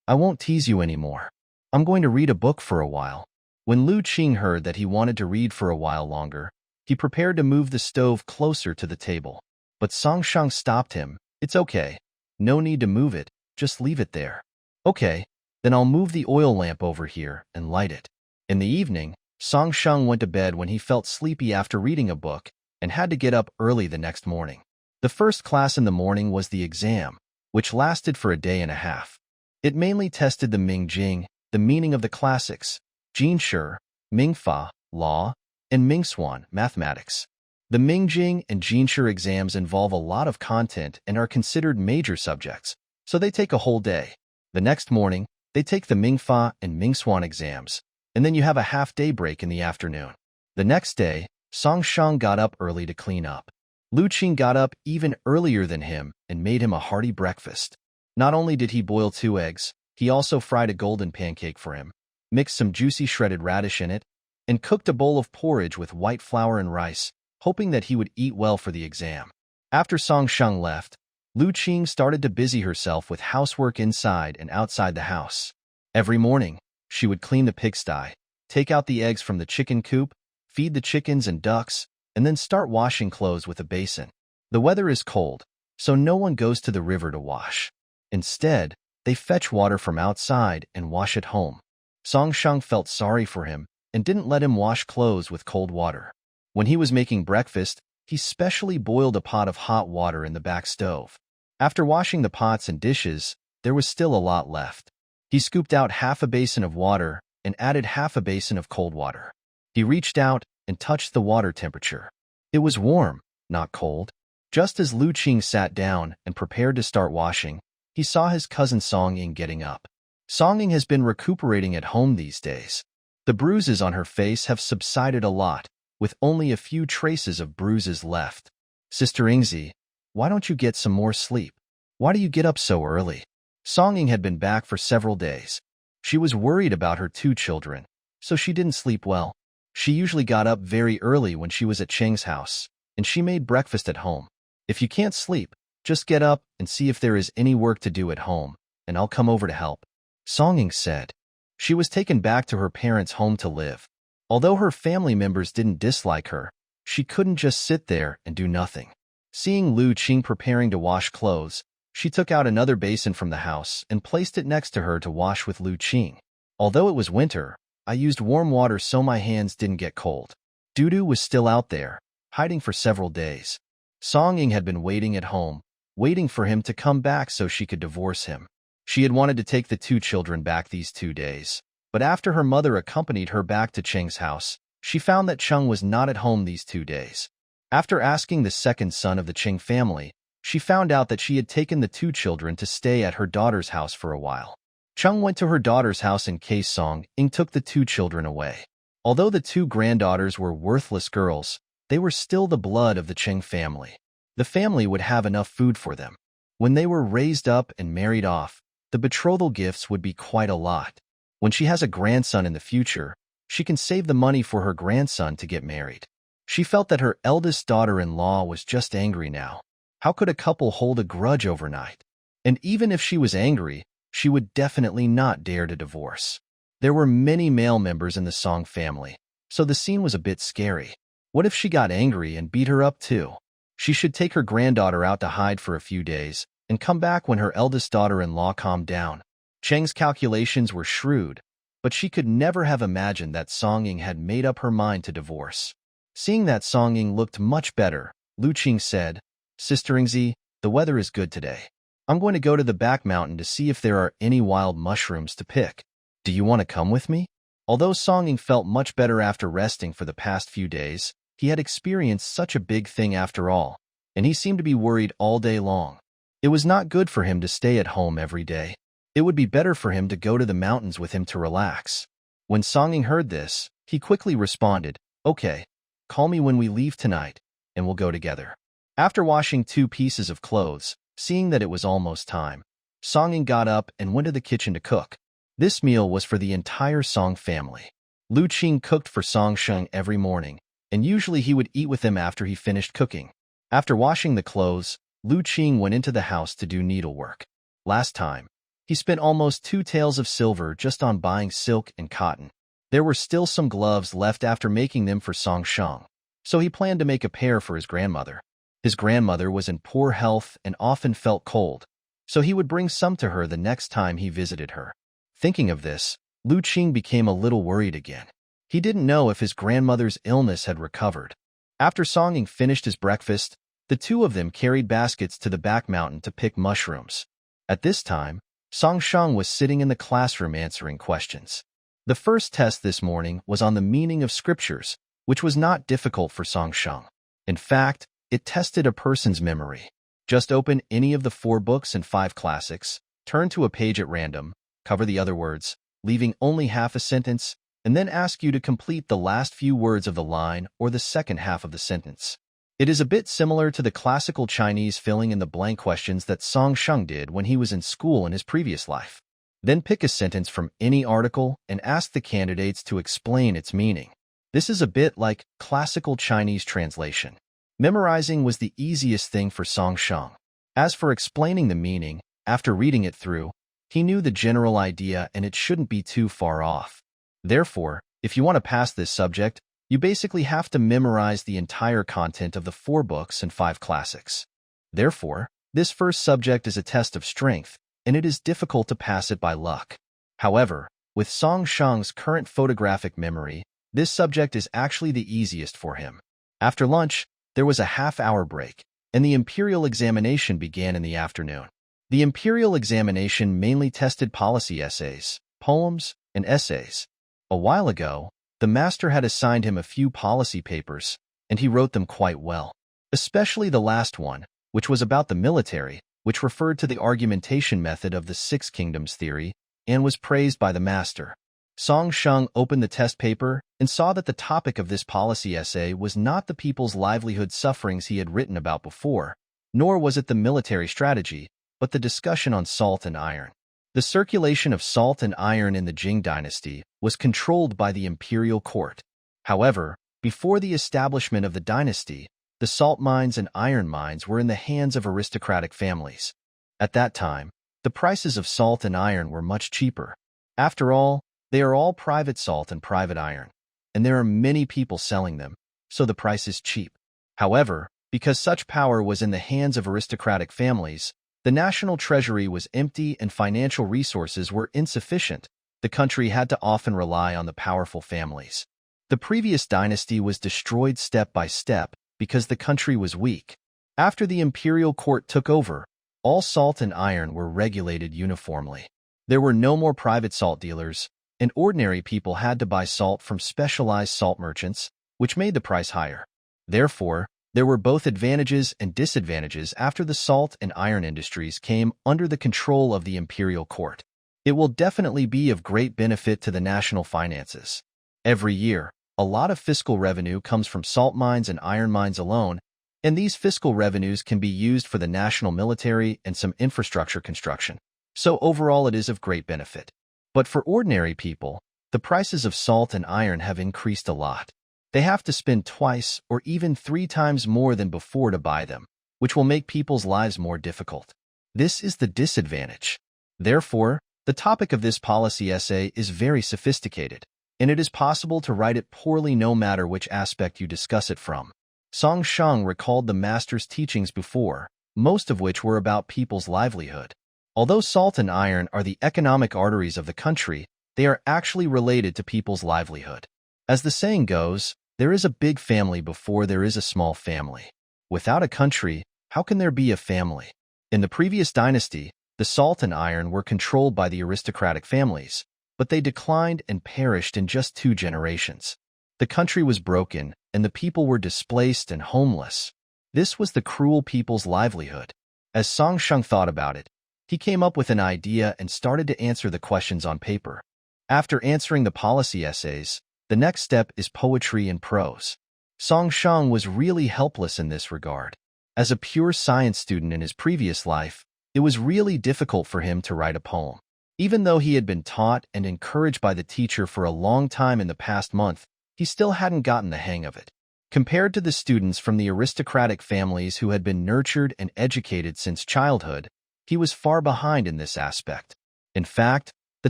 I won't tease you anymore. I'm going to read a book for a while." When Lu Qing heard that he wanted to read for a while longer, he prepared to move the stove closer to the table. But Song Sheng stopped him. "It's okay. No need to move it. Just leave it there." "Okay, then I'll move the oil lamp over here and light it." In the evening, Song Sheng went to bed when he felt sleepy after reading a book and had to get up early the next morning. The first class in the morning was the exam, which lasted for a day and a half. It mainly tested the Mingjing, the meaning of the classics, Jinshi, Mingfa, law, and Mingswan, mathematics. The Mingjing and Jinshi exams involve a lot of content and are considered major subjects, so they take a whole day. The next morning, they take the Mingfa and Mingswan exams, and then you have a half-day break in the afternoon. The next day, Song Sheng got up early to clean up. Lu Qing got up even earlier than him and made him a hearty breakfast. Not only did he boil 2 eggs, he also fried a golden pancake for him, mixed some juicy shredded radish in it, and cooked a bowl of porridge with white flour and rice, hoping that he would eat well for the exam. After Song Sheng left, Lu Qing started to busy herself with housework inside and outside the house. Every morning, she would clean the pigsty, take out the eggs from the chicken coop, feed the chickens and ducks, and then start washing clothes with a basin. The weather is cold, so no one goes to the river to wash. Instead, they fetch water from outside and wash at home. Song Sheng felt sorry for him and didn't let him wash clothes with cold water. When he was making breakfast, he specially boiled a pot of hot water in the back stove. After washing the pots and dishes, there was still a lot left. He scooped out half a basin of water and added half a basin of cold water. He reached out and touched the water temperature. It was warm, not cold. Just as Lu Qing sat down and prepared to start washing, he saw his cousin Song Ying getting up. Song Ying has been recuperating at home these days. The bruises on her face have subsided a lot, with only a few traces of bruises left. Sister Yingzi, why don't you get some more sleep? Why do you get up so early? Song Ying had been back for several days. She was worried about her two children, so she didn't sleep well. She usually got up very early when she was at Cheng's house, and she made breakfast at home. If you can't sleep, just get up and see if there is any work to do at home, and I'll come over to help, Song Ying said. She was taken back to her parents' home to live. Although her family members didn't dislike her, she couldn't just sit there and do nothing. Seeing Lu Qing preparing to wash clothes, she took out another basin from the house and placed it next to her to wash with Lu Qing. Although it was winter, I used warm water so my hands didn't get cold. Dudu was still out there, hiding for several days. Song Ying had been waiting at home, waiting for him to come back so she could divorce him. She had wanted to take the two children back these 2 days, but after her mother accompanied her back to Cheng's house, she found that Cheng was not at home these 2 days. After asking the second son of the Cheng family, she found out that she had taken the two children to stay at her daughter's house for a while. Cheng went to her daughter's house in case Song Ying took the two children away. Although the two granddaughters were worthless girls, they were still the blood of the Cheng family. The family would have enough food for them. When they were raised up and married off, the betrothal gifts would be quite a lot. When she has a grandson in the future, she can save the money for her grandson to get married. She felt that her eldest daughter-in-law was just angry now. How could a couple hold a grudge overnight? And even if she was angry, she would definitely not dare to divorce. There were many male members in the Song family, so the scene was a bit scary. What if she got angry and beat her up too? She should take her granddaughter out to hide for a few days and come back when her eldest daughter-in-law calmed down. Cheng's calculations were shrewd, but she could never have imagined that Song Ying had made up her mind to divorce. Seeing that Song Ying looked much better, Lu Qing said, Sister Yingzi, the weather is good today. I'm going to go to the back mountain to see if there are any wild mushrooms to pick. Do you want to come with me? Although Song Ying felt much better after resting for the past few days, he had experienced such a big thing after all, and he seemed to be worried all day long. It was not good for him to stay at home every day. It would be better for him to go to the mountains with him to relax. When Song Ying heard this, he quickly responded, Okay, call me when we leave tonight, and we'll go together. After washing 2 pieces of clothes, seeing that it was almost time, Song Ying got up and went to the kitchen to cook. This meal was for the entire Song family. Lu Qing cooked for Song Sheng every morning, and usually he would eat with them after he finished cooking. After washing the clothes, Lu Qing went into the house to do needlework. Last time, he spent almost 2 taels of silver just on buying silk and cotton. There were still some gloves left after making them for Song Sheng, so he planned to make a pair for his grandmother. His grandmother was in poor health and often felt cold, so he would bring some to her the next time he visited her. Thinking of this, Lu Qing became a little worried again. He didn't know if his grandmother's illness had recovered. After Song Ying finished his breakfast, the two of them carried baskets to the back mountain to pick mushrooms. At this time, Song Sheng was sitting in the classroom answering questions. The first test this morning was on the meaning of scriptures, which was not difficult for Song Sheng. In fact, it tested a person's memory. Just open any of the 4 books and 5 classics, turn to a page at random, cover the other words, leaving only half a sentence, and then ask you to complete the last few words of the line or the second half of the sentence. It is a bit similar to the classical Chinese filling in the blank questions that Song Sheng did when he was in school in his previous life. Then pick a sentence from any article and ask the candidates to explain its meaning. This is a bit like classical Chinese translation. Memorizing was the easiest thing for Song Sheng. As for explaining the meaning, after reading it through, he knew the general idea and it shouldn't be too far off. Therefore, if you want to pass this subject, you basically have to memorize the entire content of the 4 books and 5 classics. Therefore, this first subject is a test of strength, and it is difficult to pass it by luck. However, with Song Sheng's current photographic memory, this subject is actually the easiest for him. After lunch, there was a half-hour break, and the imperial examination began in the afternoon. The imperial examination mainly tested policy essays, poems, and essays. A while ago, the master had assigned him a few policy papers, and he wrote them quite well. Especially the last one, which was about the military, which referred to the argumentation method of the Six Kingdoms theory, and was praised by the master. Song Sheng opened the test paper and saw that the topic of this policy essay was not the people's livelihood sufferings he had written about before, nor was it the military strategy, but the discussion on salt and iron. The circulation of salt and iron in the Jing dynasty was controlled by the imperial court. However, before the establishment of the dynasty, the salt mines and iron mines were in the hands of aristocratic families. At that time, the prices of salt and iron were much cheaper. After all, they are all private salt and private iron, and there are many people selling them, so the price is cheap. However, because such power was in the hands of aristocratic families, the national treasury was empty and financial resources were insufficient. The country had to often rely on the powerful families. The previous dynasty was destroyed step by step because the country was weak. After the imperial court took over, all salt and iron were regulated uniformly. There were no more private salt dealers, and ordinary people had to buy salt from specialized salt merchants, which made the price higher. Therefore, there were both advantages and disadvantages after the salt and iron industries came under the control of the imperial court. It will definitely be of great benefit to the national finances. Every year, a lot of fiscal revenue comes from salt mines and iron mines alone, and these fiscal revenues can be used for the national military and some infrastructure construction. So overall it is of great benefit. But for ordinary people, the prices of salt and iron have increased a lot. They have to spend twice or even 3 times more than before to buy them, which will make people's lives more difficult. This is the disadvantage. Therefore, the topic of this policy essay is very sophisticated, and it is possible to write it poorly no matter which aspect you discuss it from. Song Sheng recalled the master's teachings before, most of which were about people's livelihood. Although salt and iron are the economic arteries of the country, they are actually related to people's livelihood. As the saying goes, there is a big family before there is a small family. Without a country, how can there be a family? In the previous dynasty, the salt and iron were controlled by the aristocratic families, but they declined and perished in just 2 generations. The country was broken, and the people were displaced and homeless. This was the cruel people's livelihood. As Song Sheng thought about it, he came up with an idea and started to answer the questions on paper. After answering the policy essays, the next step is poetry and prose. Song Sheng was really helpless in this regard. As a pure science student in his previous life, it was really difficult for him to write a poem. Even though he had been taught and encouraged by the teacher for a long time in the past month, he still hadn't gotten the hang of it. Compared to the students from the aristocratic families who had been nurtured and educated since childhood, he was far behind in this aspect. In fact, the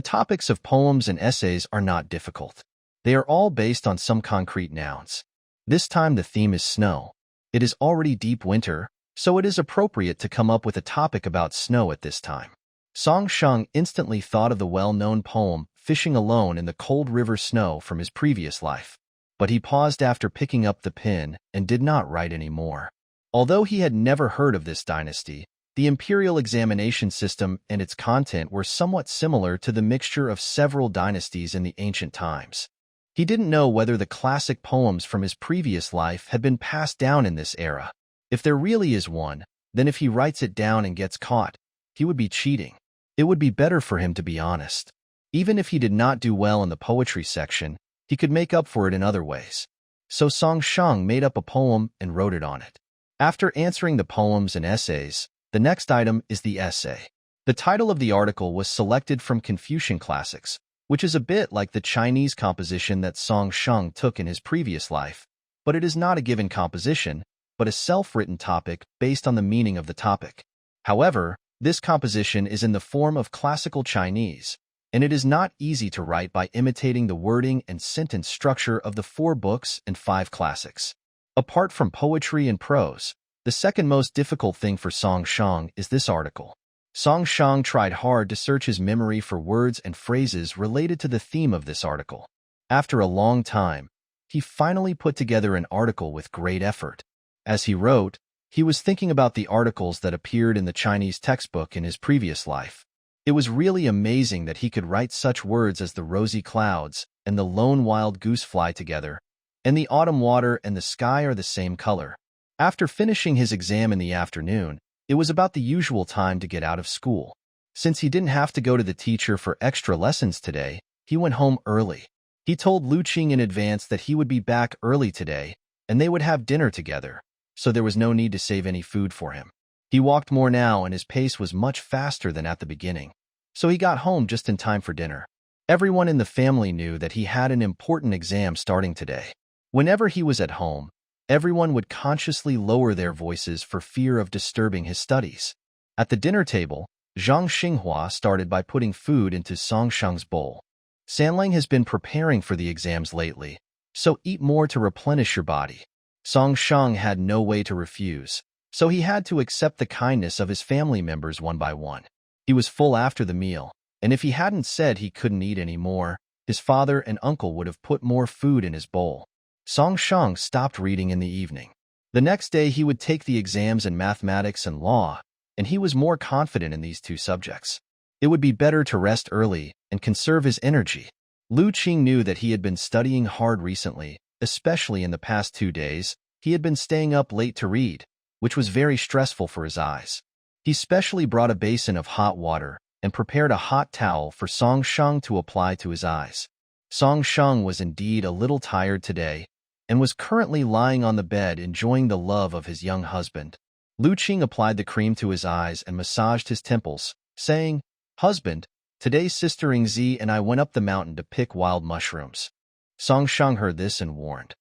topics of poems and essays are not difficult. They are all based on some concrete nouns. This time the theme is snow. It is already deep winter, so it is appropriate to come up with a topic about snow at this time. Song Sheng instantly thought of the well-known poem Fishing Alone in the Cold River Snow from his previous life. But he paused after picking up the pen and did not write any more. Although he had never heard of this dynasty, the imperial examination system and its content were somewhat similar to the mixture of several dynasties in the ancient times. He didn't know whether the classic poems from his previous life had been passed down in this era. If there really is one, then if he writes it down and gets caught, he would be cheating. It would be better for him to be honest. Even if he did not do well in the poetry section, he could make up for it in other ways. So Song Sheng made up a poem and wrote it on it. After answering the poems and essays, the next item is the essay. The title of the article was selected from Confucian classics, which is a bit like the Chinese composition that Song Sheng took in his previous life, but it is not a given composition, but a self-written topic based on the meaning of the topic. However, this composition is in the form of classical Chinese, and it is not easy to write by imitating the wording and sentence structure of the 4 books and 5 classics. Apart from poetry and prose, the second most difficult thing for Song Sheng is this article. Song Sheng tried hard to search his memory for words and phrases related to the theme of this article. After a long time, he finally put together an article with great effort. As he wrote, he was thinking about the articles that appeared in the Chinese textbook in his previous life. It was really amazing that he could write such words as the rosy clouds and the lone wild goose fly together, and the autumn water and the sky are the same color. After finishing his exam in the afternoon, it was about the usual time to get out of school. Since he didn't have to go to the teacher for extra lessons today, he went home early. He told Lu Qing in advance that he would be back early today, and they would have dinner together, so there was no need to save any food for him. He walked more now, and his pace was much faster than at the beginning, so he got home just in time for dinner. Everyone in the family knew that he had an important exam starting today. Whenever he was at home, everyone would consciously lower their voices for fear of disturbing his studies. At the dinner table, Zhang Xinghua started by putting food into Song Sheng's bowl. Sanlang has been preparing for the exams lately, so eat more to replenish your body. Song Sheng had no way to refuse, so he had to accept the kindness of his family members one by one. He was full after the meal, and if he hadn't said he couldn't eat any more, his father and uncle would have put more food in his bowl. Song Sheng stopped reading in the evening. The next day he would take the exams in mathematics and law, and he was more confident in these two subjects. It would be better to rest early and conserve his energy. Lu Qing knew that he had been studying hard recently, especially in the past 2 days. He had been staying up late to read, which was very stressful for his eyes. He specially brought a basin of hot water and prepared a hot towel for Song Sheng to apply to his eyes. Song Sheng was indeed a little tired today and was currently lying on the bed enjoying the love of his young husband. Lu Qing applied the cream to his eyes and massaged his temples, saying, "Husband, today Sister Ingzi and I went up the mountain to pick wild mushrooms." Song Sheng heard this and warned,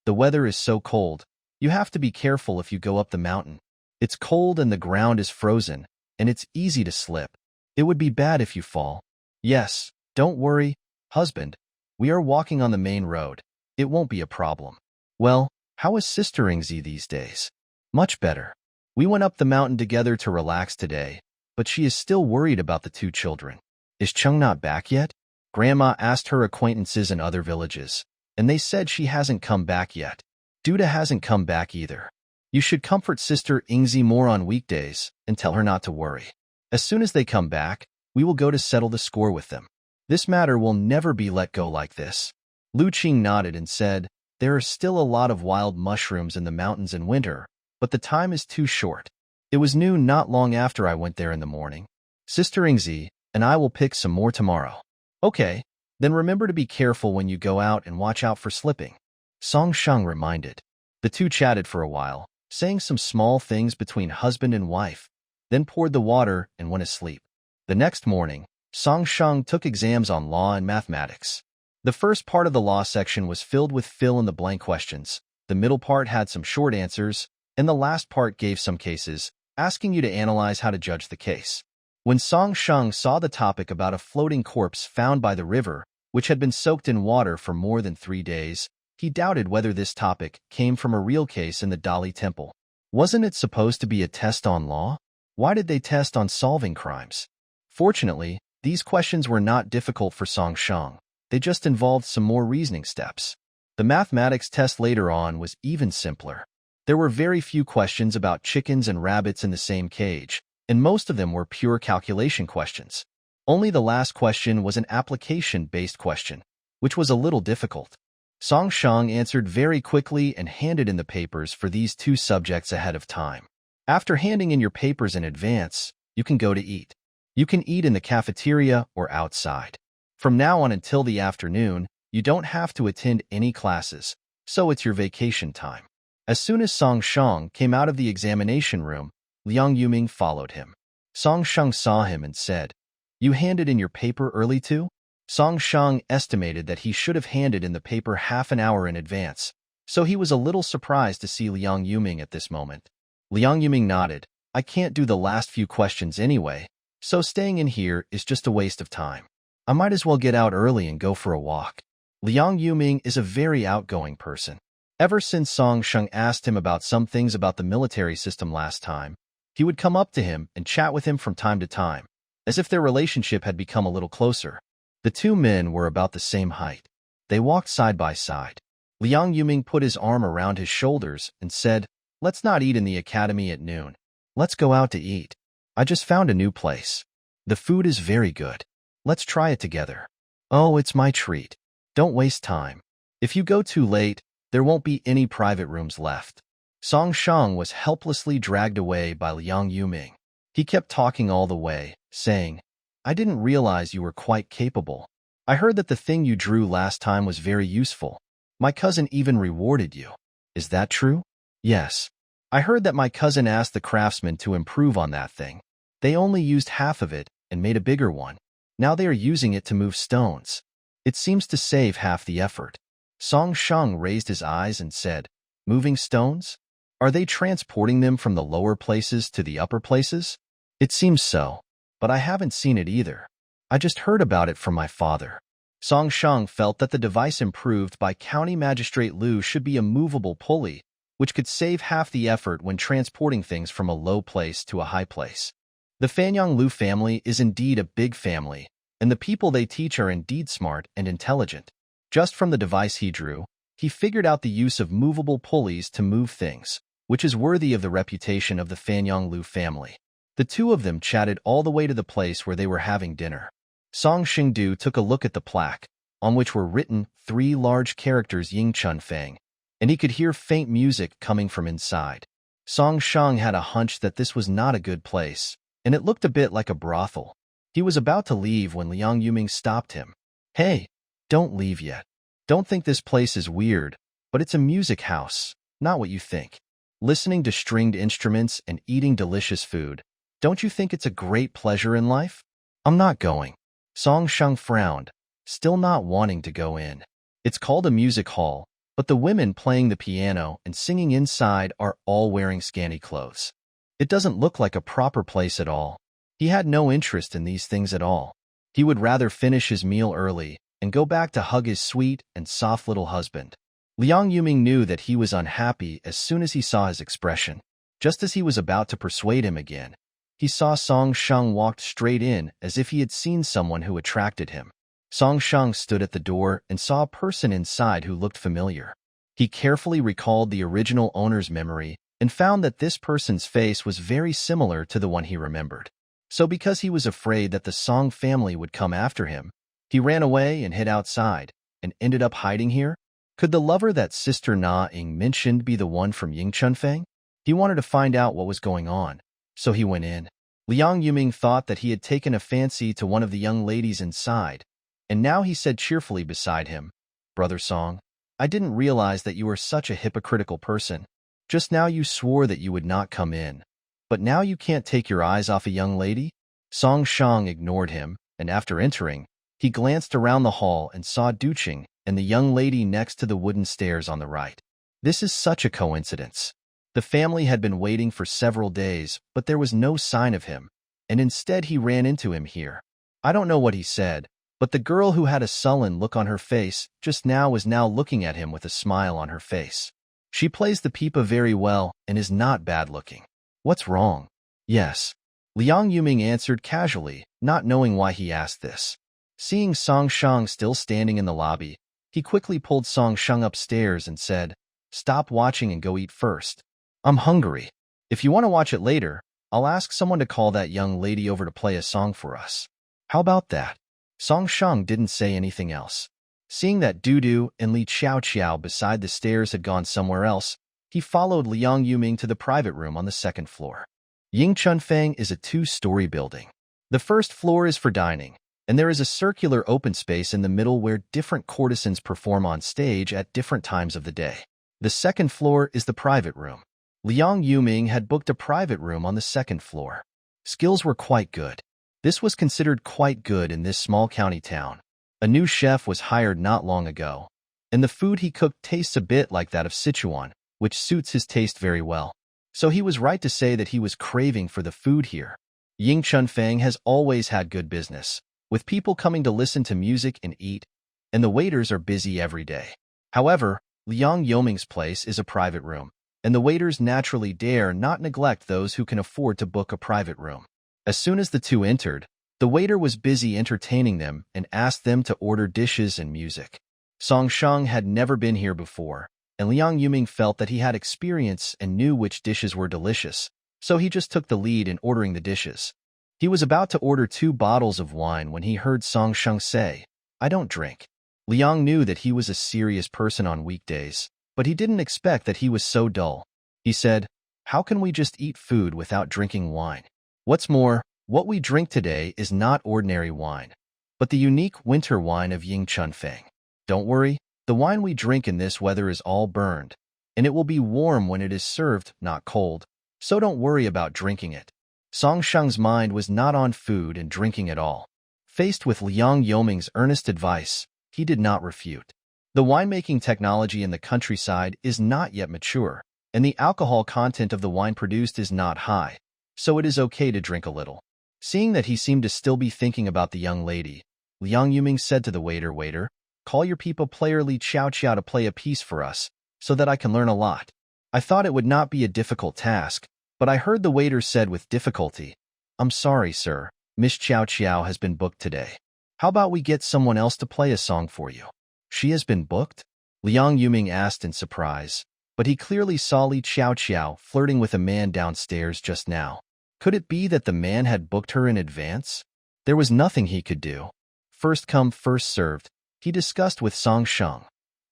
"The weather is so cold, you have to be careful if you go up the mountain. It's cold and the ground is frozen, and it's easy to slip. It would be bad if you fall." "Yes, don't worry, husband. We are walking on the main road. It won't be a problem." "Well, how is Sister Ingzi these days?" "Much better. We went up the mountain together to relax today, but she is still worried about the 2 children." "Is Cheng not back yet?" Grandma asked her acquaintances in other villages, and they said she hasn't come back yet. Duda hasn't come back either. You should comfort Sister Ingzi more on weekdays and tell her not to worry. As soon as they come back, we will go to settle the score with them. This matter will never be let go like this. Lu Qing nodded and said, "There are still a lot of wild mushrooms in the mountains in winter, but the time is too short. It was noon not long after I went there in the morning. Sister Ingzi and I will pick some more tomorrow." "Okay, then remember to be careful when you go out and watch out for slipping," Song Sheng reminded. The two chatted for a while, saying some small things between husband and wife, then poured the water and went asleep. The next morning, Song Sheng took exams on law and mathematics. The first part of the law section was filled with fill-in-the-blank questions, the middle part had some short answers, and the last part gave some cases, asking you to analyze how to judge the case. When Song Sheng saw the topic about a floating corpse found by the river, which had been soaked in water for more than 3 days, he doubted whether this topic came from a real case in the Dali Temple. Wasn't it supposed to be a test on law? Why did they test on solving crimes? Fortunately, these questions were not difficult for Song Sheng. They just involved some more reasoning steps. The mathematics test later on was even simpler. There were very few questions about chickens and rabbits in the same cage, and most of them were pure calculation questions. Only the last question was an application-based question, which was a little difficult. Song Sheng answered very quickly and handed in the papers for these 2 subjects ahead of time. After handing in your papers in advance, you can go to eat. You can eat in the cafeteria or outside. From now on until the afternoon, you don't have to attend any classes, so it's your vacation time. As soon as Song Sheng came out of the examination room, Liang Yuming followed him. Song Sheng saw him and said, "You handed in your paper early too?" Song Sheng estimated that he should have handed in the paper half an hour in advance, so he was a little surprised to see Liang Yuming at this moment. Liang Yuming nodded. "I can't do the last few questions anyway, so staying in here is just a waste of time. I might as well get out early and go for a walk." Liang Yuming is a very outgoing person. Ever since Song Sheng asked him about some things about the military system last time, he would come up to him and chat with him from time to time, as if their relationship had become a little closer. The 2 men were about the same height. They walked side by side. Liang Yuming put his arm around his shoulders and said, "Let's not eat in the academy at noon. Let's go out to eat. I just found a new place. The food is very good. Let's try it together." "Oh, it's my treat. Don't waste time. If you go too late, There won't be any private rooms left. Song Shang was helplessly dragged away by Liang Yuming. He kept talking all the way, saying, I didn't realize you were quite capable. I heard that the thing you drew last time was very useful. My cousin even rewarded you. Is that true? Yes. I heard that my cousin asked the craftsman to improve on that thing. They only used half of it and made a bigger one. Now they are using it to move stones. It seems to save half the effort. Song Shang raised his eyes and said, Moving stones? Are they transporting them from the lower places to the upper places? It seems so, but I haven't seen it either. I just heard about it from my father. Song Shang felt that the device improved by County Magistrate Liu should be a movable pulley, which could save half the effort when transporting things from a low place to a high place. The Fanyang Liu family is indeed a big family, and the people they teach are indeed smart and intelligent. Just from the device he drew, he figured out the use of movable pulleys to move things, which is worthy of the reputation of the Fanyang Liu family. The two of them chatted all the way to the place where they were having dinner. Song Xingdu took a look at the plaque, on which were written 3 large characters Ying Chun Fang, and he could hear faint music coming from inside. Song Shang had a hunch that this was not a good place, and it looked a bit like a brothel. He was about to leave when Liang Yuming stopped him. Hey, don't leave yet. Don't think this place is weird, but it's a music house, not what you think. Listening to stringed instruments and eating delicious food. Don't you think it's a great pleasure in life? I'm not going. Song Shang frowned, still not wanting to go in. It's called a music hall, but the women playing the piano and singing inside are all wearing scanty clothes. It doesn't look like a proper place at all. He had no interest in these things at all. He would rather finish his meal early and go back to hug his sweet and soft little husband. Liang Yuming knew that he was unhappy as soon as he saw his expression. Just as he was about to persuade him again, he saw Song Shang walked straight in as if he had seen someone who attracted him. Song Shang stood at the door and saw a person inside who looked familiar. He carefully recalled the original owner's memory and found that this person's face was very similar to the one he remembered. So because he was afraid that the Song family would come after him, he ran away and hid outside and ended up hiding here. Could the lover that Sister Na Ying mentioned be the one from Ying Chunfang? He wanted to find out what was going on, so he went in. Liang Yuming thought that he had taken a fancy to one of the young ladies inside, and now he said cheerfully beside him, Brother Song, I didn't realize that you were such a hypocritical person. Just now you swore that you would not come in, but now you can't take your eyes off a young lady? Song Shang ignored him, and after entering, he glanced around the hall and saw Duqing and the young lady next to the wooden stairs on the right. This is such a coincidence. The family had been waiting for several days, but there was no sign of him, and instead he ran into him here. I don't know what he said, but the girl who had a sullen look on her face just now was now looking at him with a smile on her face. She plays the pipa very well and is not bad-looking. What's wrong? Yes. Liang Yuming answered casually, not knowing why he asked this. Seeing Song Shang still standing in the lobby, he quickly pulled Song Shang upstairs and said, Stop watching and go eat first. I'm hungry. If you want to watch it later, I'll ask someone to call that young lady over to play a song for us. How about that? Song Shang didn't say anything else. Seeing that Dudu and Li Qiao beside the stairs had gone somewhere else, he followed Liang Yuming to the private room on the 2nd floor. Ying Chunfang is a 2-story building. The 1st floor is for dining, and there is a circular open space in the middle where different courtesans perform on stage at different times of the day. The 2nd floor is the private room. Liang Yuming had booked a private room on the 2nd floor. Skills were quite good. This was considered quite good in this small county town. A new chef was hired not long ago, and the food he cooked tastes a bit like that of Sichuan, which suits his taste very well. So he was right to say that he was craving for the food here. Ying Chunfang has always had good business, with people coming to listen to music and eat, and the waiters are busy every day. However, Liang Yuming's place is a private room, and the waiters naturally dare not neglect those who can afford to book a private room. As soon as the two entered, the waiter was busy entertaining them and asked them to order dishes and music. Song Shang had never been here before, and Liang Yuming felt that he had experience and knew which dishes were delicious, so he just took the lead in ordering the dishes. He was about to order 2 bottles of wine when he heard Song Shang say, I don't drink. Liang knew that he was a serious person on weekdays, but he didn't expect that he was so dull. He said, "How can we just eat food without drinking wine? What's more, what we drink today is not ordinary wine, but the unique winter wine of Yingchunfeng. Don't worry, the wine we drink in this weather is all burned, and it will be warm when it is served, not cold, so don't worry about drinking it." Song Sheng's mind was not on food and drinking at all. Faced with Liang Yoming's earnest advice, he did not refute. The winemaking technology in the countryside is not yet mature, and the alcohol content of the wine produced is not high, so it is okay to drink a little. Seeing that he seemed to still be thinking about the young lady, Liang Yuming said to the waiter, "Waiter, call your people player Li Chao Chao to play a piece for us, so that I can learn a lot." I thought it would not be a difficult task, but I heard the waiter said with difficulty, "I'm sorry, sir, Miss Chao Chao has been booked today. How about we get someone else to play a song for you?" "She has been booked?" Liang Yuming asked in surprise, but he clearly saw Li Chao Chao flirting with a man downstairs just now. Could it be that the man had booked her in advance? There was nothing he could do. First come, first served, he discussed with Song Sheng.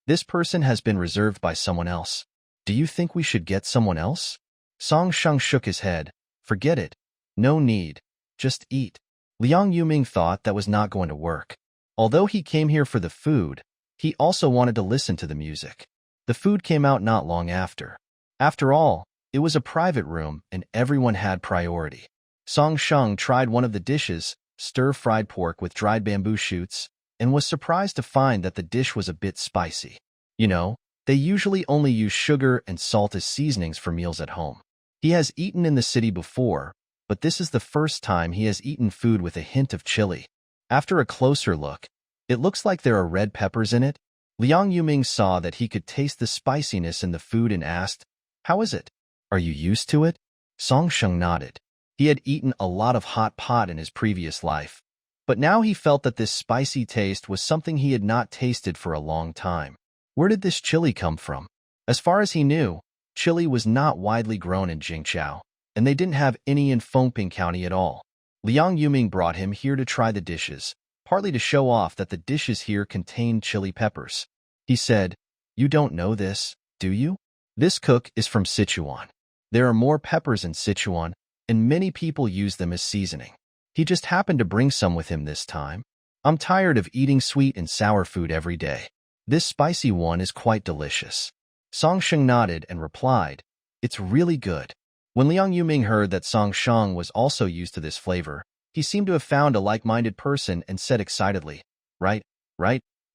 This person has been reserved by someone else. Do you think we should get someone else? Song Sheng shook his head. Forget it. No need. Just eat. Liang Yuming thought that was not going to work. Although he came here for the food, he also wanted to listen to the music. The food came out not long after. After all, it was a private room and everyone had priority. Song Sheng tried one of the dishes, stir-fried pork with dried bamboo shoots, and was surprised to find that the dish was a bit spicy. You know, they usually only use sugar and salt as seasonings for meals at home. He has eaten in the city before, but this is the first time he has eaten food with a hint of chili. After a closer look, it looks like there are red peppers in it. Liang Yuming saw that he could taste the spiciness in the food and asked, "How is it? Are you used to it?" Song Sheng nodded. He had eaten a lot of hot pot in his previous life, but now he felt that this spicy taste was something he had not tasted for a long time. Where did this chili come from? As far as he knew, chili was not widely grown in Jingqiao, and they didn't have any in Fengping County at all. Liang Yuming brought him here to try the dishes, partly to show off that the dishes here contained chili peppers. He said, "You don't know this, do you? This cook is from Sichuan. There are more peppers in Sichuan, and many people use them as seasoning. He just happened to bring some with him this time. I'm tired of eating sweet and sour food every day. This spicy one is quite delicious." Song Sheng nodded and replied, "It's really good." When Liang Yuming heard that Song Sheng was also used to this flavor, he seemed to have found a like-minded person and said excitedly, Right,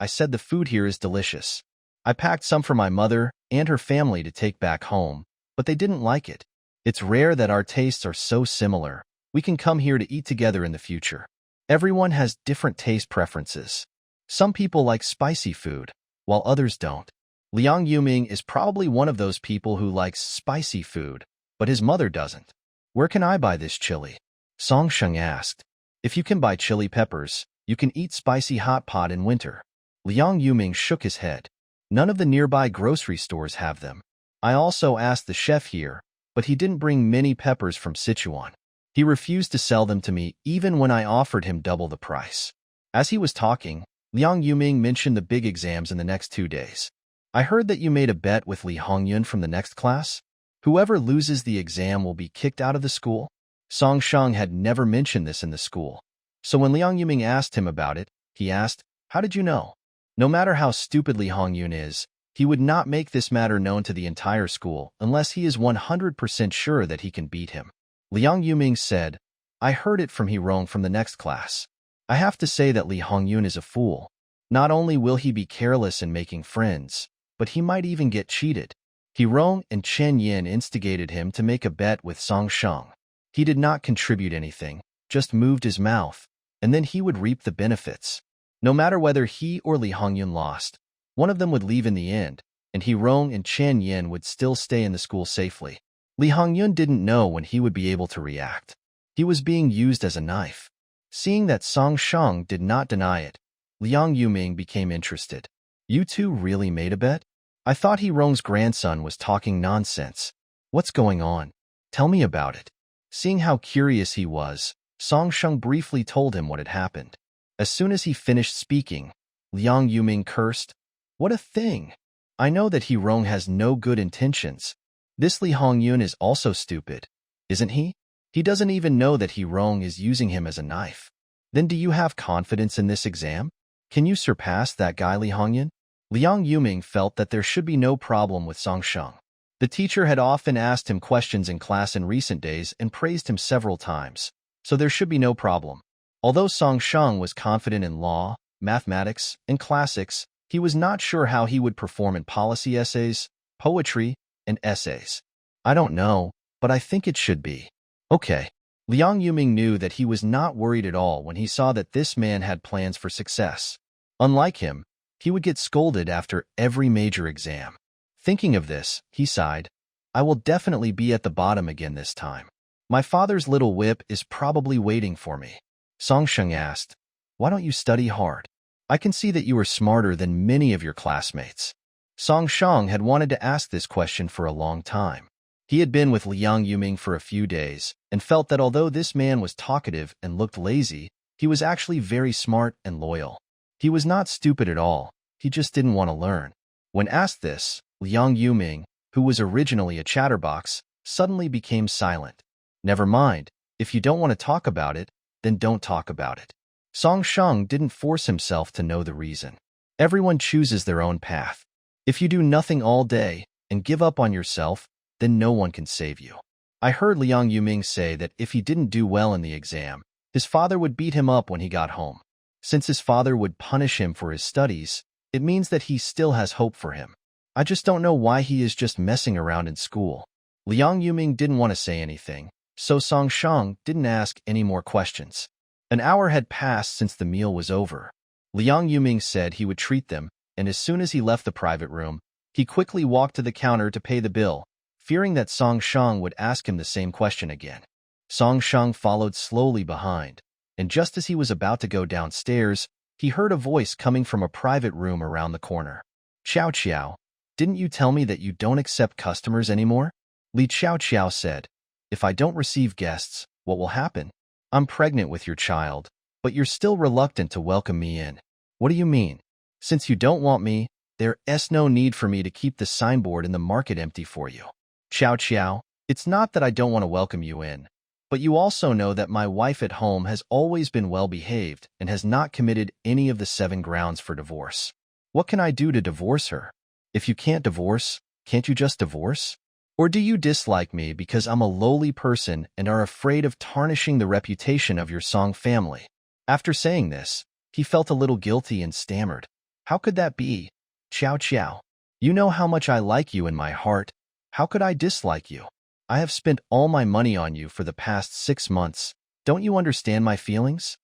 I said the food here is delicious. I packed some for my mother and her family to take back home, but they didn't like it. It's rare that our tastes are so similar. We can come here to eat together in the future. Everyone has different taste preferences. Some people like spicy food, while others don't. Liang Yuming is probably one of those people who likes spicy food, but his mother doesn't. "Where can I buy this chili?" Song Sheng asked. "If you can buy chili peppers, you can eat spicy hot pot in winter." Liang Yuming shook his head. "None of the nearby grocery stores have them. I also asked the chef here, but he didn't bring many peppers from Sichuan. He refused to sell them to me even when I offered him double the price." As he was talking, Liang Yuming mentioned the big exams in the next 2 days. "I heard that you made a bet with Li Hongyun from the next class. Whoever loses the exam will be kicked out of the school." Song Sheng had never mentioned this in the school. So when Liang Yuming asked him about it, he asked, "How did you know?" No matter how stupid Li Hongyun is, he would not make this matter known to the entire school unless he is 100% sure that he can beat him. Liang Yuming said, "I heard it from Hirong from the next class. I have to say that Li Hongyun is a fool. Not only will he be careless in making friends, but he might even get cheated." Hirong and Chen Yin instigated him to make a bet with Song Sheng. He did not contribute anything, just moved his mouth, and then he would reap the benefits. No matter whether he or Li Hongyun lost, one of them would leave in the end, and Hirong and Chen Yin would still stay in the school safely. Li Hongyun didn't know when he would be able to react. He was being used as a knife. Seeing that Song Sheng did not deny it, Liang Yuming became interested. "You two really made a bet? I thought Hirong's grandson was talking nonsense. What's going on? Tell me about it." Seeing how curious he was, Song Sheng briefly told him what had happened. As soon as he finished speaking, Liang Yuming cursed, "What a thing! I know that He Rong has no good intentions. This Li Hongyun is also stupid, isn't he? He doesn't even know that He Rong is using him as a knife. Then do you have confidence in this exam? Can you surpass that guy Li Hongyun? Liang Yuming felt that there should be no problem with Song Sheng. The teacher had often asked him questions in class in recent days and praised him several times, so there should be no problem. Although Song Sheng was confident in law, mathematics, and classics, he was not sure how he would perform in policy essays, poetry, and essays. I don't know, but I think it should be. Okay. Liang Yuming knew that he was not worried at all when he saw that this man had plans for success. Unlike him, he would get scolded after every major exam. Thinking of this, he sighed. I will definitely be at the bottom again this time. My father's little whip is probably waiting for me. Song Sheng asked, why don't you study hard? I can see that you are smarter than many of your classmates. Song Sheng had wanted to ask this question for a long time. He had been with Liang Yuming for a few days and felt that although this man was talkative and looked lazy, he was actually very smart and loyal. He was not stupid at all, he just didn't want to learn. When asked this, Liang Yuming, who was originally a chatterbox, suddenly became silent. Never mind, if you don't want to talk about it, then don't talk about it. Song Sheng didn't force himself to know the reason. Everyone chooses their own path. If you do nothing all day and give up on yourself, then no one can save you. I heard Liang Yuming say that if he didn't do well in the exam, his father would beat him up when he got home. Since his father would punish him for his studies, it means that he still has hope for him. I just don't know why he is just messing around in school. Liang Yuming didn't want to say anything, so Song Sheng didn't ask any more questions. An hour had passed since the meal was over. Liang Yuming said he would treat them, and as soon as he left the private room, he quickly walked to the counter to pay the bill, fearing that Song Sheng would ask him the same question again. Song Sheng followed slowly behind, and just as he was about to go downstairs, he heard a voice coming from a private room around the corner. Chow Chow, didn't you tell me that you don't accept customers anymore? Li Chow Chow said, if I don't receive guests, what will happen? I'm pregnant with your child, but you're still reluctant to welcome me in. What do you mean? Since you don't want me, there's no need for me to keep the signboard in the market empty for you. Chow Chow, it's not that I don't want to welcome you in, but you also know that my wife at home has always been well-behaved and has not committed any of the 7 grounds for divorce. What can I do to divorce her? If you can't divorce, can't you just divorce? Or do you dislike me because I'm a lowly person and are afraid of tarnishing the reputation of your Song family? After saying this, he felt a little guilty and stammered. How could that be? Chow Chow, you know how much I like you in my heart. How could I dislike you? I have spent all my money on you for the past 6 months. Don't you understand my feelings?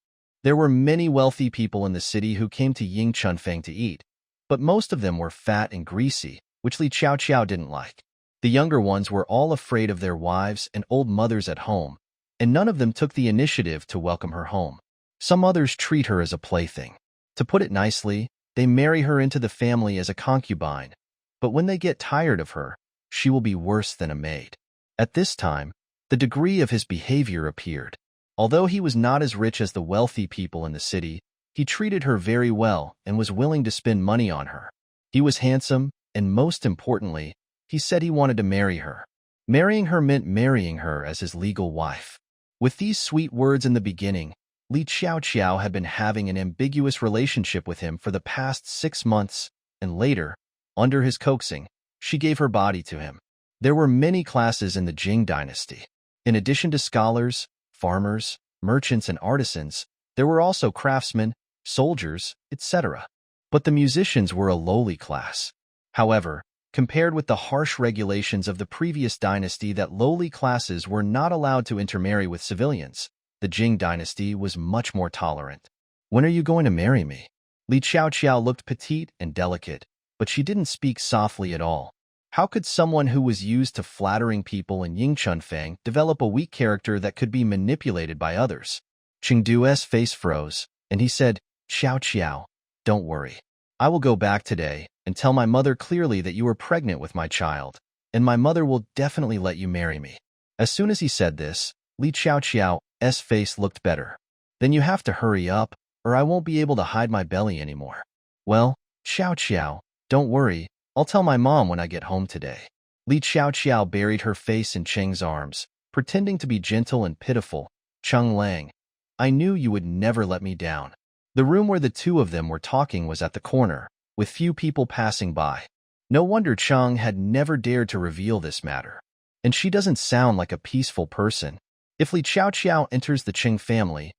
There were many wealthy people in the city who came to Ying Chunfang to eat, but most of them were fat and greasy, which Li Chow Chow didn't like. The younger ones were all afraid of their wives and old mothers at home, and none of them took the initiative to welcome her home. Some others treat her as a plaything. To put it nicely, they marry her into the family as a concubine, but when they get tired of her, she will be worse than a maid. At this time, the degree of his behavior appeared. Although he was not as rich as the wealthy people in the city, he treated her very well and was willing to spend money on her. He was handsome, and most importantly, he said he wanted to marry her. Marrying her meant marrying her as his legal wife. With these sweet words in the beginning, Li Chow Chow had been having an ambiguous relationship with him for the past 6 months, and later, under his coaxing, she gave her body to him. There were many classes in the Jing dynasty. In addition to scholars, farmers, merchants, and artisans, there were also craftsmen, soldiers, etc. But the musicians were a lowly class. However, compared with the harsh regulations of the previous dynasty that lowly classes were not allowed to intermarry with civilians, the Jing dynasty was much more tolerant. When are you going to marry me? Li Chow Chow looked petite and delicate, but she didn't speak softly at all. How could someone who was used to flattering people in Ying Chunfang develop a weak character that could be manipulated by others? Chengdu's face froze, and he said, Chow Chow, don't worry. I will go back today and tell my mother clearly that you are pregnant with my child, and my mother will definitely let you marry me. As soon as he said this, Li Chow Chow's face looked better. Then you have to hurry up, or I won't be able to hide my belly anymore. Well, Chow Chow, don't worry, I'll tell my mom when I get home today. Li Xiaoqiao buried her face in Cheng's arms, pretending to be gentle and pitiful. Cheng Lang, I knew you would never let me down. The room where the two of them were talking was at the corner, with few people passing by. No wonder Cheng had never dared to reveal this matter. And she doesn't sound like a peaceful person. If Li Xiaoqiao enters the Cheng family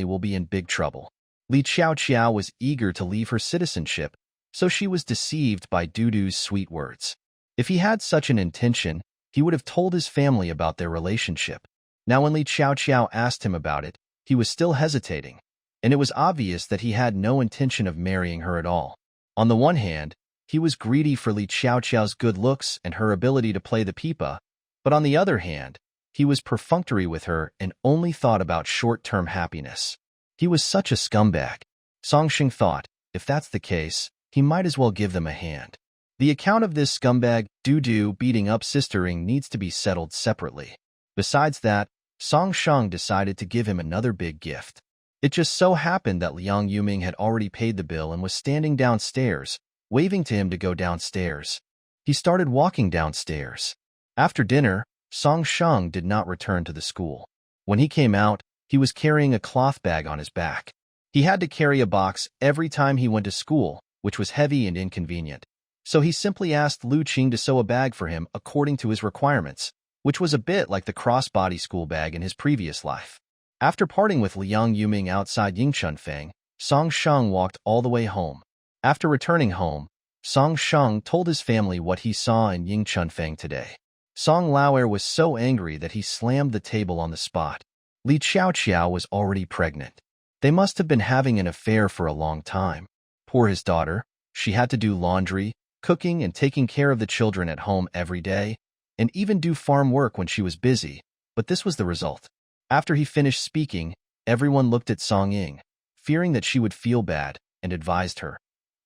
will be in big trouble. Li Xiaoqiao was eager to leave her citizenship, so she was deceived by Dudu's sweet words. If he had such an intention, he would have told his family about their relationship. Now when Li Xiaoqiao asked him about it, he was still hesitating, and it was obvious that he had no intention of marrying her at all. On the one hand, he was greedy for Li Xiaoqiao's good looks and her ability to play the pipa, but on the other hand, he was perfunctory with her and only thought about short-term happiness. He was such a scumbag. Song Xing thought, if that's the case, he might as well give them a hand. The account of this scumbag Dudu beating up Sister Ying needs to be settled separately. Besides that, Song Sheng decided to give him another big gift. It just so happened that Liang Yuming had already paid the bill and was standing downstairs, waving to him to go downstairs. He started walking downstairs. After dinner, Song Sheng did not return to the school. When he came out, he was carrying a cloth bag on his back. He had to carry a box every time he went to school, which was heavy and inconvenient. So he simply asked Lu Qing to sew a bag for him according to his requirements, which was a bit like the crossbody school bag in his previous life. After parting with Liang Yuming outside Yingchunfeng, Song Sheng walked all the way home. After returning home, Song Sheng told his family what he saw in Yingchunfeng today. Song Lauer was so angry that he slammed the table on the spot. Li Xiaoqiao was already pregnant. They must have been having an affair for a long time. Poor his daughter, she had to do laundry, cooking and taking care of the children at home every day, and even do farm work when she was busy, but this was the result. After he finished speaking, everyone looked at Song Ying, fearing that she would feel bad, and advised her,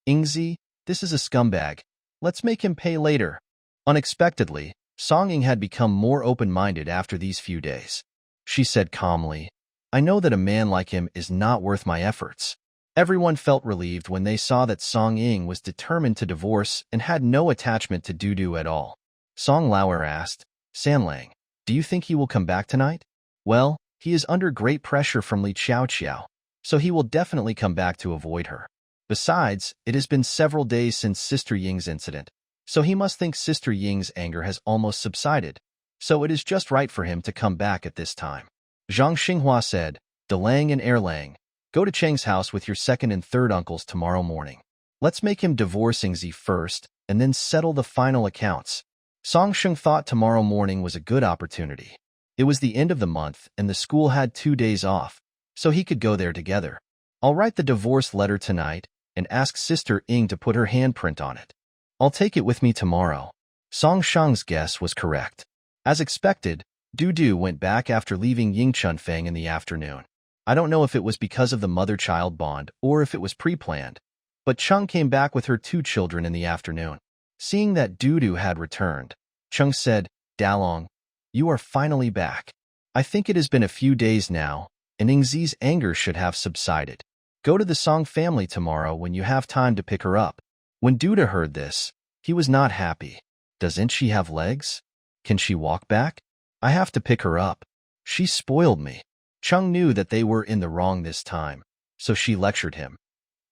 Yingzi, this is a scumbag. Let's make him pay later. Unexpectedly, Song Ying had become more open-minded after these few days. She said calmly, I know that a man like him is not worth my efforts. Everyone felt relieved when they saw that Song Ying was determined to divorce and had no attachment to Dudu at all. Song Lauer asked, Sanlang, do you think he will come back tonight? Well, he is under great pressure from Li Xiaoqiao, so he will definitely come back to avoid her. Besides, it has been several days since Sister Ying's incident, so he must think Sister Ying's anger has almost subsided, so it is just right for him to come back at this time. Zhang Xinghua said, Delang and Erlang, go to Cheng's house with your second and third uncles tomorrow morning. Let's make him divorce Yingzi first, and then settle the final accounts. Song Sheng thought tomorrow morning was a good opportunity. It was the end of the month, and the school had 2 days off, so he could go there together. I'll write the divorce letter tonight, and ask Sister Ying to put her handprint on it. I'll take it with me tomorrow. Song Sheng's guess was correct. As expected, Dudu went back after leaving Yingchunfeng in the afternoon. I don't know if it was because of the mother-child bond or if it was pre-planned, but Cheng came back with her 2 children in the afternoon. Seeing that Dudu had returned, Cheng said, Dalong, you are finally back. I think it has been a few days now, and Yingzi's anger should have subsided. Go to the Song family tomorrow when you have time to pick her up. When Duda heard this, he was not happy. Doesn't she have legs? Can she walk back? I have to pick her up. She spoiled me. Cheng knew that they were in the wrong this time, so she lectured him.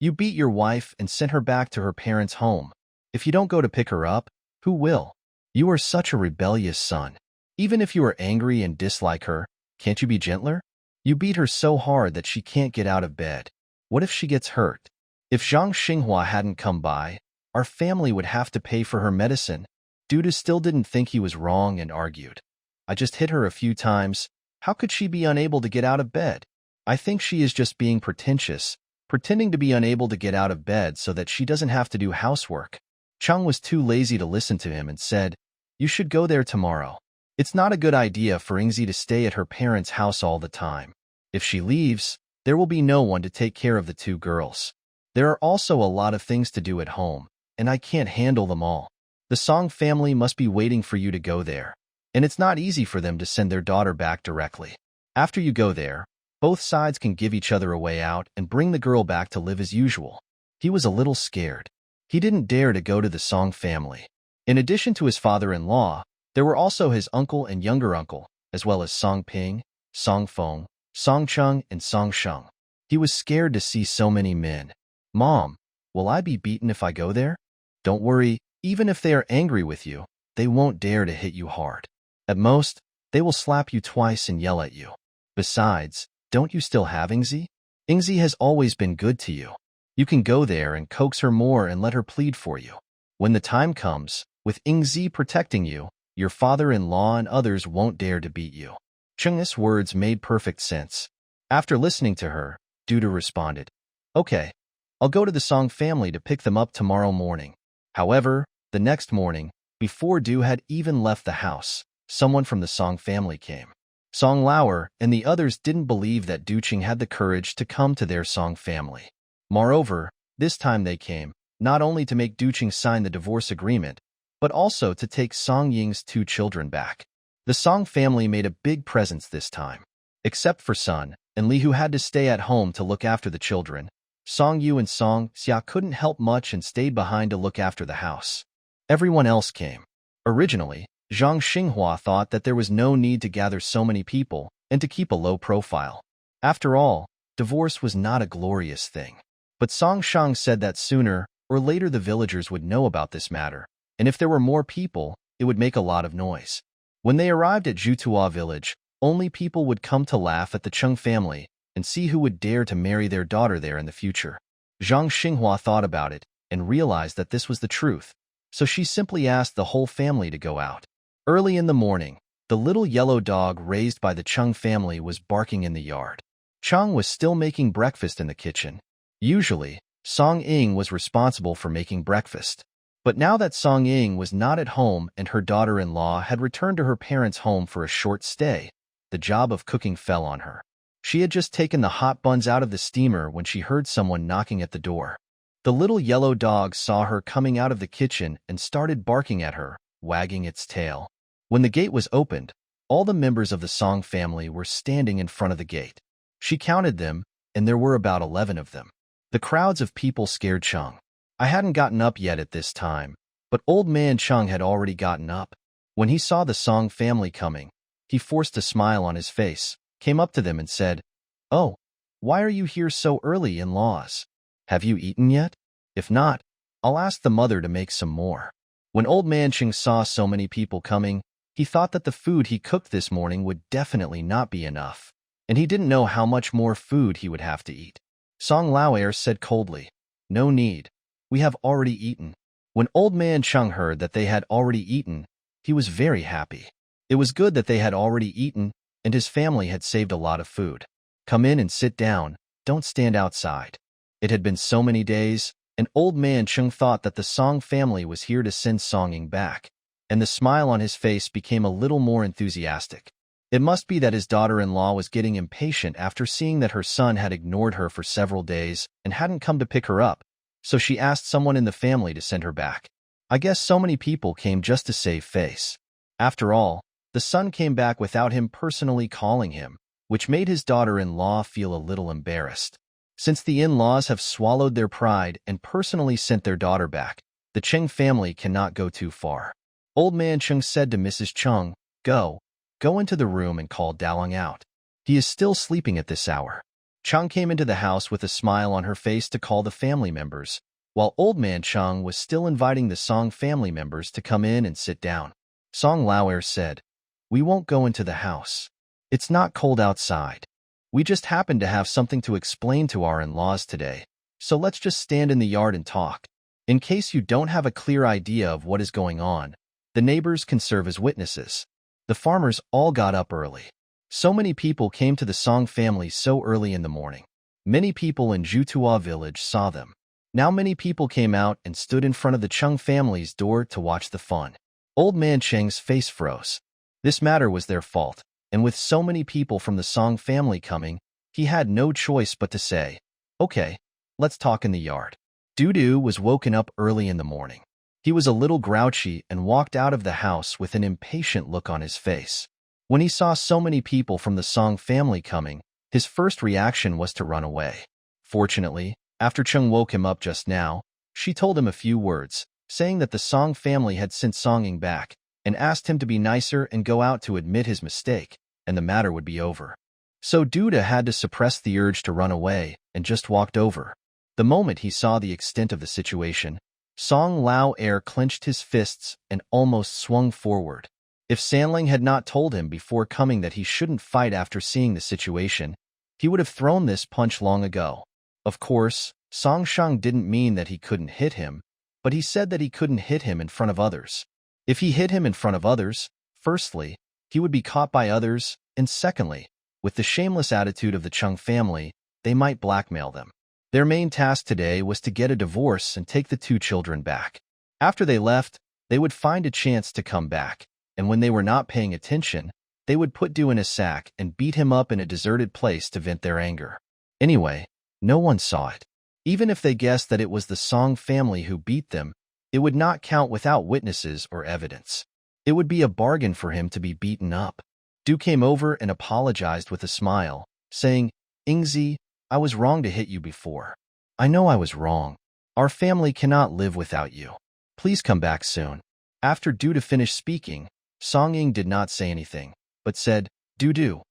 You beat your wife and sent her back to her parents' home. If you don't go to pick her up, who will? You are such a rebellious son. Even if you are angry and dislike her, can't you be gentler? You beat her so hard that she can't get out of bed. What if she gets hurt? If Zhang Xinghua hadn't come by, our family would have to pay for her medicine. Duda still didn't think he was wrong and argued. I just hit her a few times. How could she be unable to get out of bed? I think she is just being pretentious, pretending to be unable to get out of bed so that she doesn't have to do housework. Cheng was too lazy to listen to him and said, You should go there tomorrow. It's not a good idea for Yingzi to stay at her parents' house all the time. If she leaves, there will be no one to take care of the 2 girls. There are also a lot of things to do at home, and I can't handle them all. The Song family must be waiting for you to go there, and it's not easy for them to send their daughter back directly. After you go there, both sides can give each other a way out and bring the girl back to live as usual. He was a little scared. He didn't dare to go to the Song family. In addition to his father-in-law, there were also his uncle and younger uncle, as well as Song Ping, Song Feng, Song Chung, and Song Sheng. He was scared to see so many men. Mom, will I be beaten if I go there? Don't worry, even if they are angry with you, they won't dare to hit you hard. At most, they will slap you twice and yell at you. Besides, don't you still have Ingzi? Ingzi has always been good to you. You can go there and coax her more and let her plead for you. When the time comes, with Ingzi protecting you, your father-in-law and others won't dare to beat you. Cheng's words made perfect sense. After listening to her, Duda responded, Okay, I'll go to the Song family to pick them up tomorrow morning. However, the next morning, before Du had even left the house, someone from the Song family came. Song Lauer and the others didn't believe that Du Qing had the courage to come to their Song family. Moreover, this time they came, not only to make Du Qing sign the divorce agreement, but also to take Song Ying's 2 children back. The Song family made a big presence this time. Except for Sun and Li, who had to stay at home to look after the children, Song Yu and Song Xia couldn't help much and stayed behind to look after the house. Everyone else came. Originally, Zhang Xinghua thought that there was no need to gather so many people and to keep a low profile. After all, divorce was not a glorious thing. But Song Shang said that sooner or later the villagers would know about this matter, and if there were more people, it would make a lot of noise. When they arrived at Jutua village, only people would come to laugh at the Cheng family and see who would dare to marry their daughter there in the future. Zhang Xinghua thought about it and realized that this was the truth, so she simply asked the whole family to go out. Early in the morning, the little yellow dog raised by the Cheng family was barking in the yard. Cheng was still making breakfast in the kitchen. Usually, Song Ying was responsible for making breakfast. But now that Song Ying was not at home and her daughter-in-law had returned to her parents' home for a short stay, the job of cooking fell on her. She had just taken the hot buns out of the steamer when she heard someone knocking at the door. The little yellow dog saw her coming out of the kitchen and started barking at her, wagging its tail. When the gate was opened, all the members of the Song family were standing in front of the gate. She counted them, and there were about 11 of them. The crowds of people scared Cheng. I hadn't gotten up yet at this time, but old man Cheng had already gotten up. When he saw the Song family coming, he forced a smile on his face, came up to them and said, Oh, why are you here so early, in-laws? Have you eaten yet? If not, I'll ask the mother to make some more. When old man Cheng saw so many people coming, he thought that the food he cooked this morning would definitely not be enough, and he didn't know how much more food he would have to eat. Song Lauer said coldly, No need. We have already eaten. When old man Cheng heard that they had already eaten, he was very happy. It was good that they had already eaten, and his family had saved a lot of food. Come in and sit down, don't stand outside. It had been so many days, and old man Cheng thought that the Song family was here to send Song Ying back, and the smile on his face became a little more enthusiastic. It must be that his daughter-in-law was getting impatient after seeing that her son had ignored her for several days and hadn't come to pick her up, so she asked someone in the family to send her back. I guess so many people came just to save face. After all, the son came back without him personally calling him, which made his daughter-in-law feel a little embarrassed. Since the in-laws have swallowed their pride and personally sent their daughter back, the Cheng family cannot go too far. Old man Cheng said to Mrs. Cheng, Go into the room and call Dalang out. He is still sleeping at this hour. Cheng came into the house with a smile on her face to call the family members, while old man Cheng was still inviting the Song family members to come in and sit down. Song Lauer said, We won't go into the house. It's not cold outside. We just happen to have something to explain to our in-laws today, so let's just stand in the yard and talk. In case you don't have a clear idea of what is going on, the neighbors can serve as witnesses. The farmers all got up early. So many people came to the Song family so early in the morning. Many people in Jutua village saw them. Now many people came out and stood in front of the Cheng family's door to watch the fun. Old man Cheng's face froze. This matter was their fault, and with so many people from the Song family coming, he had no choice but to say, Okay, let's talk in the yard. Dudu was woken up early in the morning. He was a little grouchy and walked out of the house with an impatient look on his face. When he saw so many people from the Song family coming, his first reaction was to run away. Fortunately, after Cheng woke him up just now, She told him a few words, saying that the Song family had sent Song Ying back and asked him to be nicer and go out to admit his mistake, and the matter would be over. So Duda had to suppress the urge to run away and just walked over. The moment he saw the extent of the situation, Song Lao Air clenched his fists and almost swung forward. If Sanling had not told him before coming that he shouldn't fight after seeing the situation, he would have thrown this punch long ago. Of course, Song Shang didn't mean that he couldn't hit him, but he said that he couldn't hit him in front of others. If he hit him in front of others, firstly, he would be caught by others, and secondly, with the shameless attitude of the Chung family, they might blackmail them. Their main task today was to get a divorce and take the two children back. After they left, they would find a chance to come back, and when they were not paying attention, they would put Du in a sack and beat him up in a deserted place to vent their anger. Anyway, no one saw it. Even if they guessed that it was the Song family who beat them, it would not count without witnesses or evidence. It would be a bargain for him to be beaten up. Du came over and apologized with a smile, saying, "Yingzi, I was wrong to hit you before. I know I was wrong. Our family cannot live without you. Please come back soon." After Du finished speaking, Song Ying did not say anything, but said, Du,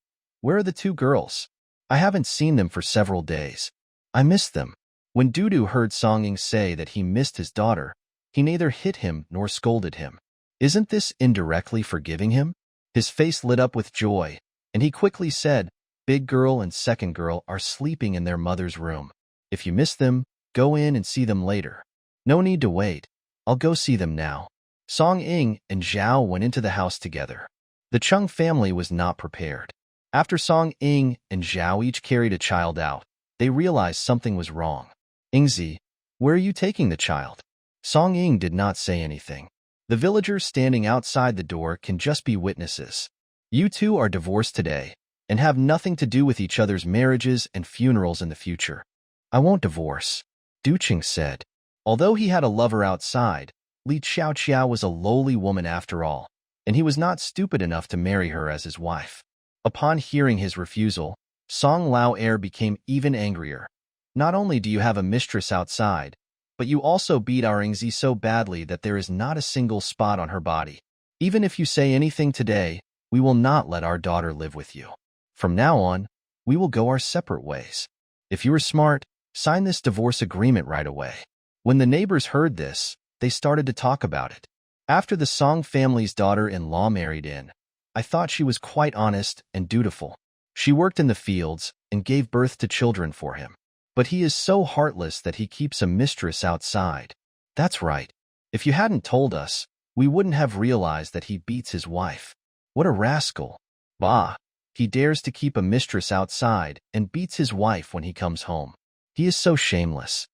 where are the two girls? I haven't seen them for several days. I missed them." When Du heard Song Ying say that he missed his daughter, he neither hit him nor scolded him. Isn't this indirectly forgiving him? His face lit up with joy, and he quickly said, "Big girl and second girl are sleeping in their mother's room. If you miss them, go in and see them later. No need to wait. I'll go see them now." Song Ying and Zhao went into the house together. The Chung family was not prepared. After Song Ying and Zhao each carried a child out, they realized something was wrong. "Yingzi, where are you taking the child?" Song Ying did not say anything. The villagers standing outside the door can just be witnesses. You two are divorced today and have nothing to do with each other's marriages and funerals in the future. "I won't divorce," Du Qing said. Although he had a lover outside, Li Xiaoqiao was a lowly woman after all, and he was not stupid enough to marry her as his wife. Upon hearing his refusal, Song Lao Air became even angrier. "Not only do you have a mistress outside, but you also beat our Yingzi so badly that there is not a single spot on her body. Even if you say anything today, we will not let our daughter live with you. From now on, we will go our separate ways. If you are smart, sign this divorce agreement right away." When the neighbors heard this, they started to talk about it. After the Song family's daughter-in-law married in, I thought she was quite honest and dutiful. She worked in the fields and gave birth to children for him. But he is so heartless that he keeps a mistress outside. That's right. If you hadn't told us, we wouldn't have realized that he beats his wife. What a rascal. Bah, he dares to keep a mistress outside and beats his wife when he comes home. He is so shameless.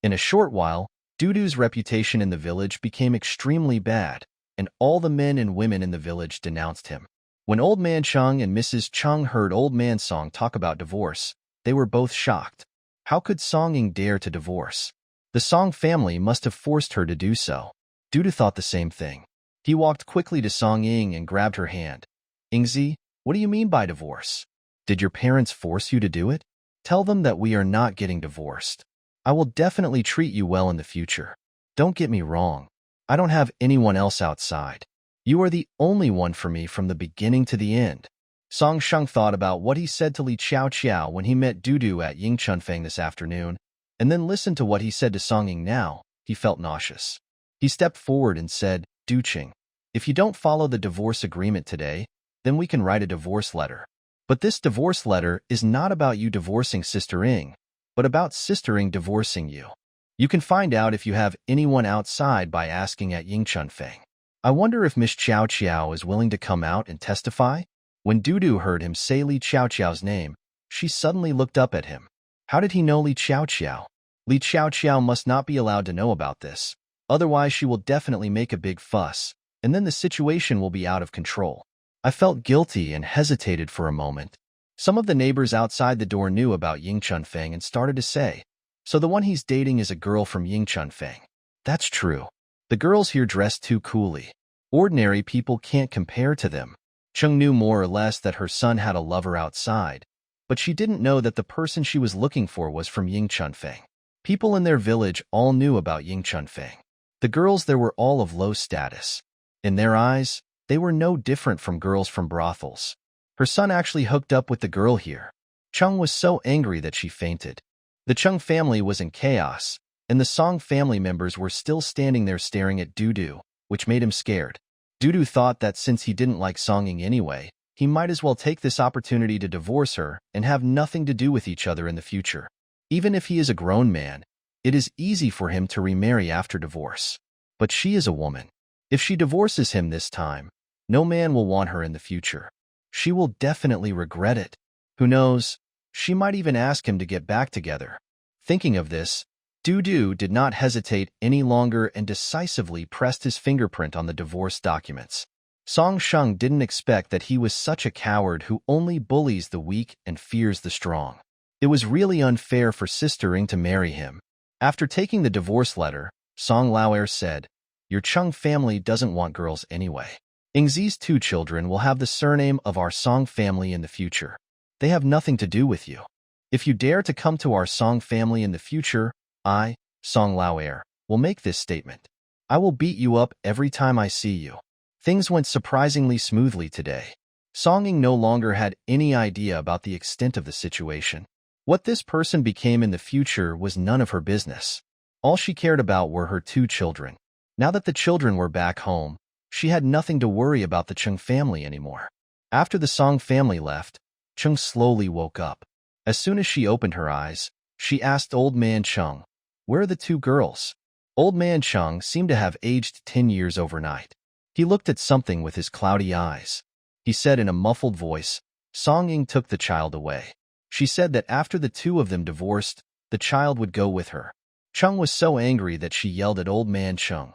In a short while, Dudu's reputation in the village became extremely bad, and all the men and women in the village denounced him. When Old Man Chung and Mrs. Chung heard Old Man Song talk about divorce, they were both shocked. How could Song Ying dare to divorce? The Song family must have forced her to do so. Dudu thought the same thing. He walked quickly to Song Ying and grabbed her hand. "Yingzi, what do you mean by divorce? Did your parents force you to do it? Tell them that we are not getting divorced. I will definitely treat you well in the future. Don't get me wrong. I don't have anyone else outside. You are the only one for me from the beginning to the end." Song Sheng thought about what he said to Li Xiaoqiao when he met Dudu at Yingchunfeng this afternoon, and then listened to what he said to Song Ying now. He felt nauseous. He stepped forward and said, "Du Qing, if you don't follow the divorce agreement today, then we can write a divorce letter. But this divorce letter is not about you divorcing Sister Ying, but about Sister Ying divorcing you. You can find out if you have anyone outside by asking at Yingchunfeng. I wonder if Miss Xiaoqiao is willing to come out and testify?" When Dudu heard him say Li Xiaoqiao's name, she suddenly looked up at him. How did he know Li Xiaoqiao? Li Xiaoqiao must not be allowed to know about this. Otherwise, she will definitely make a big fuss, and then the situation will be out of control. I felt guilty and hesitated for a moment. Some of the neighbors outside the door knew about Yingchunfeng and started to say, "So the one he's dating is a girl from Yingchunfeng." That's true. The girls here dress too coolly. Ordinary people can't compare to them. Chung knew more or less that her son had a lover outside, but she didn't know that the person she was looking for was from Yingchunfeng. People in their village all knew about Ying Chunfeng. The girls there were all of low status. In their eyes, they were no different from girls from brothels. Her son actually hooked up with the girl here. Chung was so angry that she fainted. The Chung family was in chaos, and the Song family members were still standing there staring at Dudu, which made him scared. Dudu thought that since he didn't like Songing anyway, he might as well take this opportunity to divorce her and have nothing to do with each other in the future. Even if he is a grown man, it is easy for him to remarry after divorce. But she is a woman. If she divorces him this time, no man will want her in the future. She will definitely regret it. Who knows? She might even ask him to get back together. Thinking of this, Dudu did not hesitate any longer and decisively pressed his fingerprint on the divorce documents. Song Sheng didn't expect that he was such a coward who only bullies the weak and fears the strong. It was really unfair for Sister Ing to marry him. After taking the divorce letter, Song Laoer said, "Your Chung family doesn't want girls anyway. Ingzi's 2 children will have the surname of our Song family in the future. They have nothing to do with you. If you dare to come to our Song family in the future, I, Song Laoer, will make this statement. I will beat you up every time I see you." Things went surprisingly smoothly today. Song Ing no longer had any idea about the extent of the situation. What this person became in the future was none of her business. All she cared about were her 2 children. Now that the children were back home, she had nothing to worry about the Chung family anymore. After the Song family left, Chung slowly woke up. As soon as she opened her eyes, she asked Old Man Chung, "Where are the 2 girls?" Old Man Chung seemed to have aged 10 years overnight. He looked at something with his cloudy eyes. He said in a muffled voice, "Song Ing took the child away. She said that after the 2 of them divorced, the child would go with her." Chung was so angry that she yelled at Old Man Chung,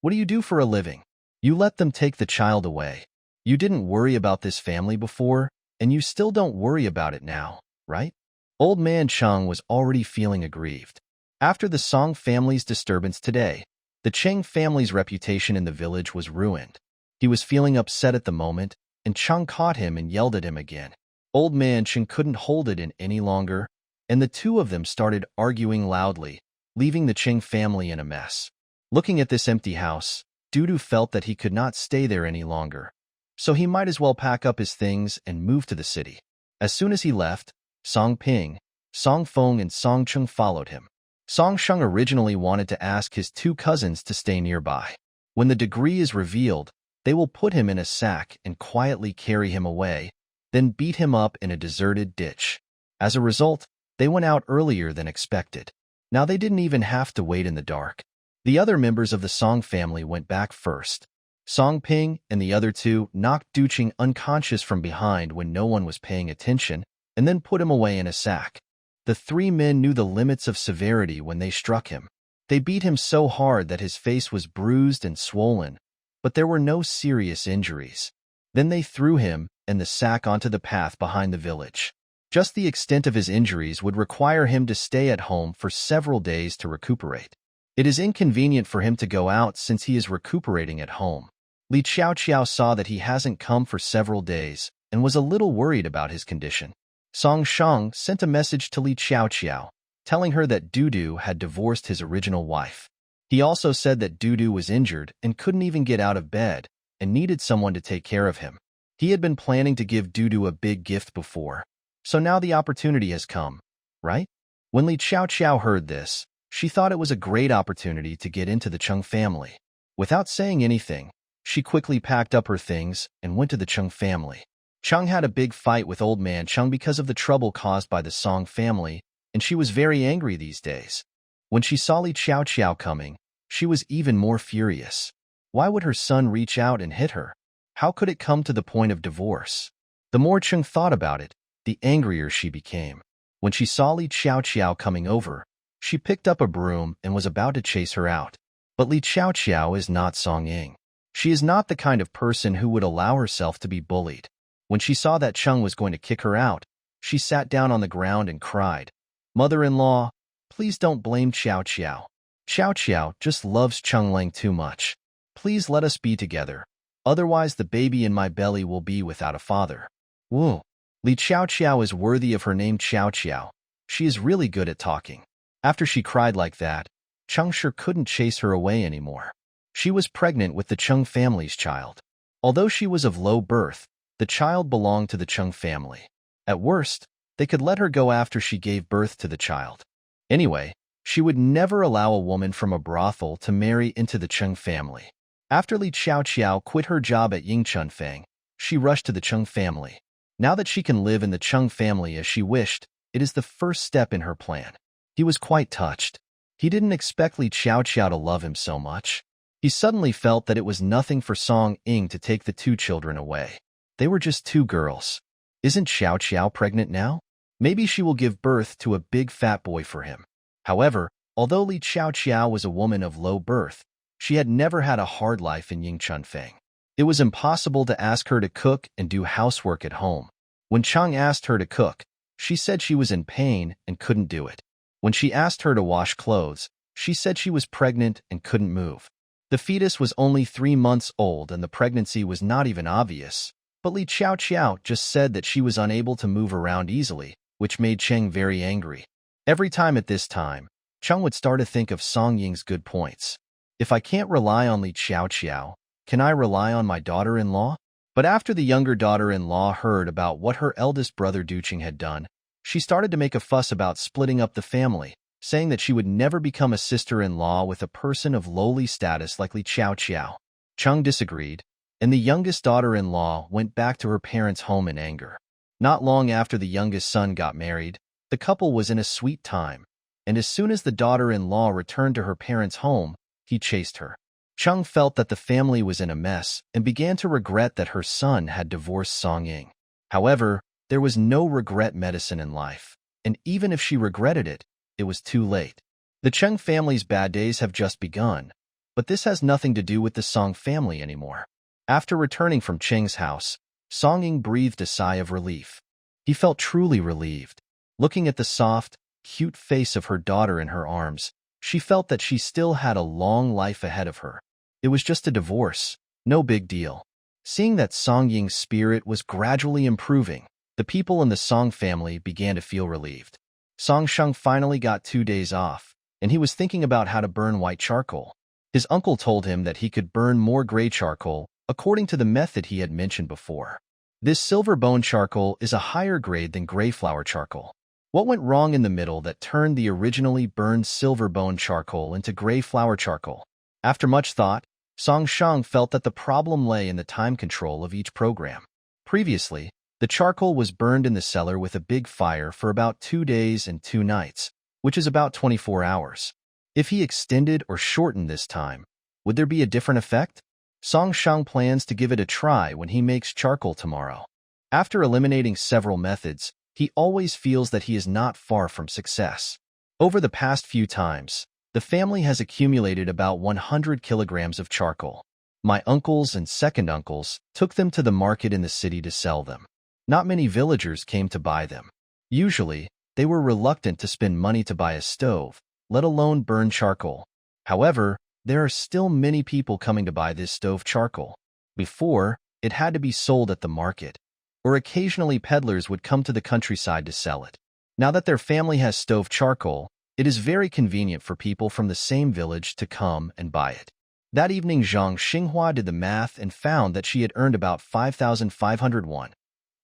"What do you do for a living? You let them take the child away. You didn't worry about this family before, and you still don't worry about it now, right?" Old Man Chung was already feeling aggrieved. After the Song family's disturbance today, the Cheng family's reputation in the village was ruined. He was feeling upset at the moment, and Chung caught him and yelled at him again. Old Man Chung couldn't hold it in any longer, and the 2 of them started arguing loudly, leaving the Cheng family in a mess. Looking at this empty house, Dudu felt that he could not stay there any longer, so he might as well pack up his things and move to the city. As soon as he left, Song Ping, Song Feng, and Song Chung followed him. Song Sheng originally wanted to ask his 2 cousins to stay nearby. When the degree is revealed, they will put him in a sack and quietly carry him away, then beat him up in a deserted ditch. As a result, they went out earlier than expected. Now they didn't even have to wait in the dark. The other members of the Song family went back first. Song Ping and the other 2 knocked Du Qing unconscious from behind when no one was paying attention, and then put him away in a sack. The 3 men knew the limits of severity when they struck him. They beat him so hard that his face was bruised and swollen, but there were no serious injuries. Then they threw him and the sack onto the path behind the village. Just the extent of his injuries would require him to stay at home for several days to recuperate. It is inconvenient for him to go out since he is recuperating at home. Li Qiao saw that he hasn't come for several days and was a little worried about his condition. Song Sheng sent a message to Li Qiao, telling her that Dudu had divorced his original wife. He also said that Dudu was injured and couldn't even get out of bed and needed someone to take care of him. He had been planning to give Dudu a big gift before, so now the opportunity has come, right? When Li Qiao heard this, she thought it was a great opportunity to get into the Chung family. Without saying anything, she quickly packed up her things and went to the Chung family. Chung had a big fight with Old Man Chung because of the trouble caused by the Song family, and she was very angry these days. When she saw Li Qiao coming, she was even more furious. Why would her son reach out and hit her? How could it come to the point of divorce? The more Chung thought about it, the angrier she became. When she saw Li Qiao coming over, she picked up a broom and was about to chase her out. But Li Qiao is not Song Ing. She is not the kind of person who would allow herself to be bullied. When she saw that Chung was going to kick her out, she sat down on the ground and cried, "Mother-in-law, please don't blame Qiao Qiao. Qiao Qiao just loves Chung Lang too much. Please let us be together. Otherwise the baby in my belly will be without a father." Woo! Li Qiao is worthy of her name Qiao Qiao. She is really good at talking. After she cried like that, Chung sure couldn't chase her away anymore. She was pregnant with the Chung family's child. Although she was of low birth, the child belonged to the Chung family. At worst, they could let her go after she gave birth to the child. Anyway, she would never allow a woman from a brothel to marry into the Chung family. After Li Qiao quit her job at Yingchunfang, she rushed to the Chung family. Now that she can live in the Chung family as she wished, it is the first step in her plan. He was quite touched. He didn't expect Li Qiao to love him so much. He suddenly felt that it was nothing for Song Ying to take the two children away. They were just two girls. Isn't Xiao pregnant now? Maybe she will give birth to a big fat boy for him. However, although Li Qiao was a woman of low birth, she had never had a hard life in Yingchunfang. It was impossible to ask her to cook and do housework at home. When Chang asked her to cook, she said she was in pain and couldn't do it. When she asked her to wash clothes, she said she was pregnant and couldn't move. The fetus was only 3 months old and the pregnancy was not even obvious, but Li Qiao just said that she was unable to move around easily, which made Cheng very angry. Every time at this time, Cheng would start to think of Song Ying's good points. If I can't rely on Li Qiao, can I rely on my daughter-in-law? But after the younger daughter-in-law heard about what her eldest brother Duqing had done, she started to make a fuss about splitting up the family, saying that she would never become a sister-in-law with a person of lowly status like Li Qiao. Cheng disagreed, and the youngest daughter-in-law went back to her parents' home in anger. Not long after the youngest son got married, the couple was in a sweet time, and as soon as the daughter-in-law returned to her parents' home, he chased her. Cheng felt that the family was in a mess and began to regret that her son had divorced Song Ying. However, there was no regret medicine in life, and even if she regretted it, it was too late. The Cheng family's bad days have just begun, but this has nothing to do with the Song family anymore. After returning from Cheng's house, Song Ying breathed a sigh of relief. He felt truly relieved. Looking at the soft, cute face of her daughter in her arms, she felt that she still had a long life ahead of her. It was just a divorce, no big deal. Seeing that Song Ying's spirit was gradually improving, the people in the Song family began to feel relieved. Song Sheng finally got 2 days off, and he was thinking about how to burn white charcoal. His uncle told him that he could burn more gray charcoal according to the method he had mentioned before. This silver bone charcoal is a higher grade than gray flower charcoal. What went wrong in the middle that turned the originally burned silver bone charcoal into gray flower charcoal? After much thought, Song Sheng felt that the problem lay in the time control of each program. Previously, the charcoal was burned in the cellar with a big fire for about 2 days and 2 nights, which is about 24 hours. If he extended or shortened this time, would there be a different effect? Song Sheng plans to give it a try when he makes charcoal tomorrow. After eliminating several methods, he always feels that he is not far from success. Over the past few times, the family has accumulated about 100 kilograms of charcoal. My uncles and second uncles took them to the market in the city to sell them. Not many villagers came to buy them. Usually, they were reluctant to spend money to buy a stove, let alone burn charcoal. However, there are still many people coming to buy this stove charcoal. Before, it had to be sold at the market, or occasionally peddlers would come to the countryside to sell it. Now that their family has stove charcoal, it is very convenient for people from the same village to come and buy it. That evening, Zhang Xinghua did the math and found that she had earned about 5,500 won,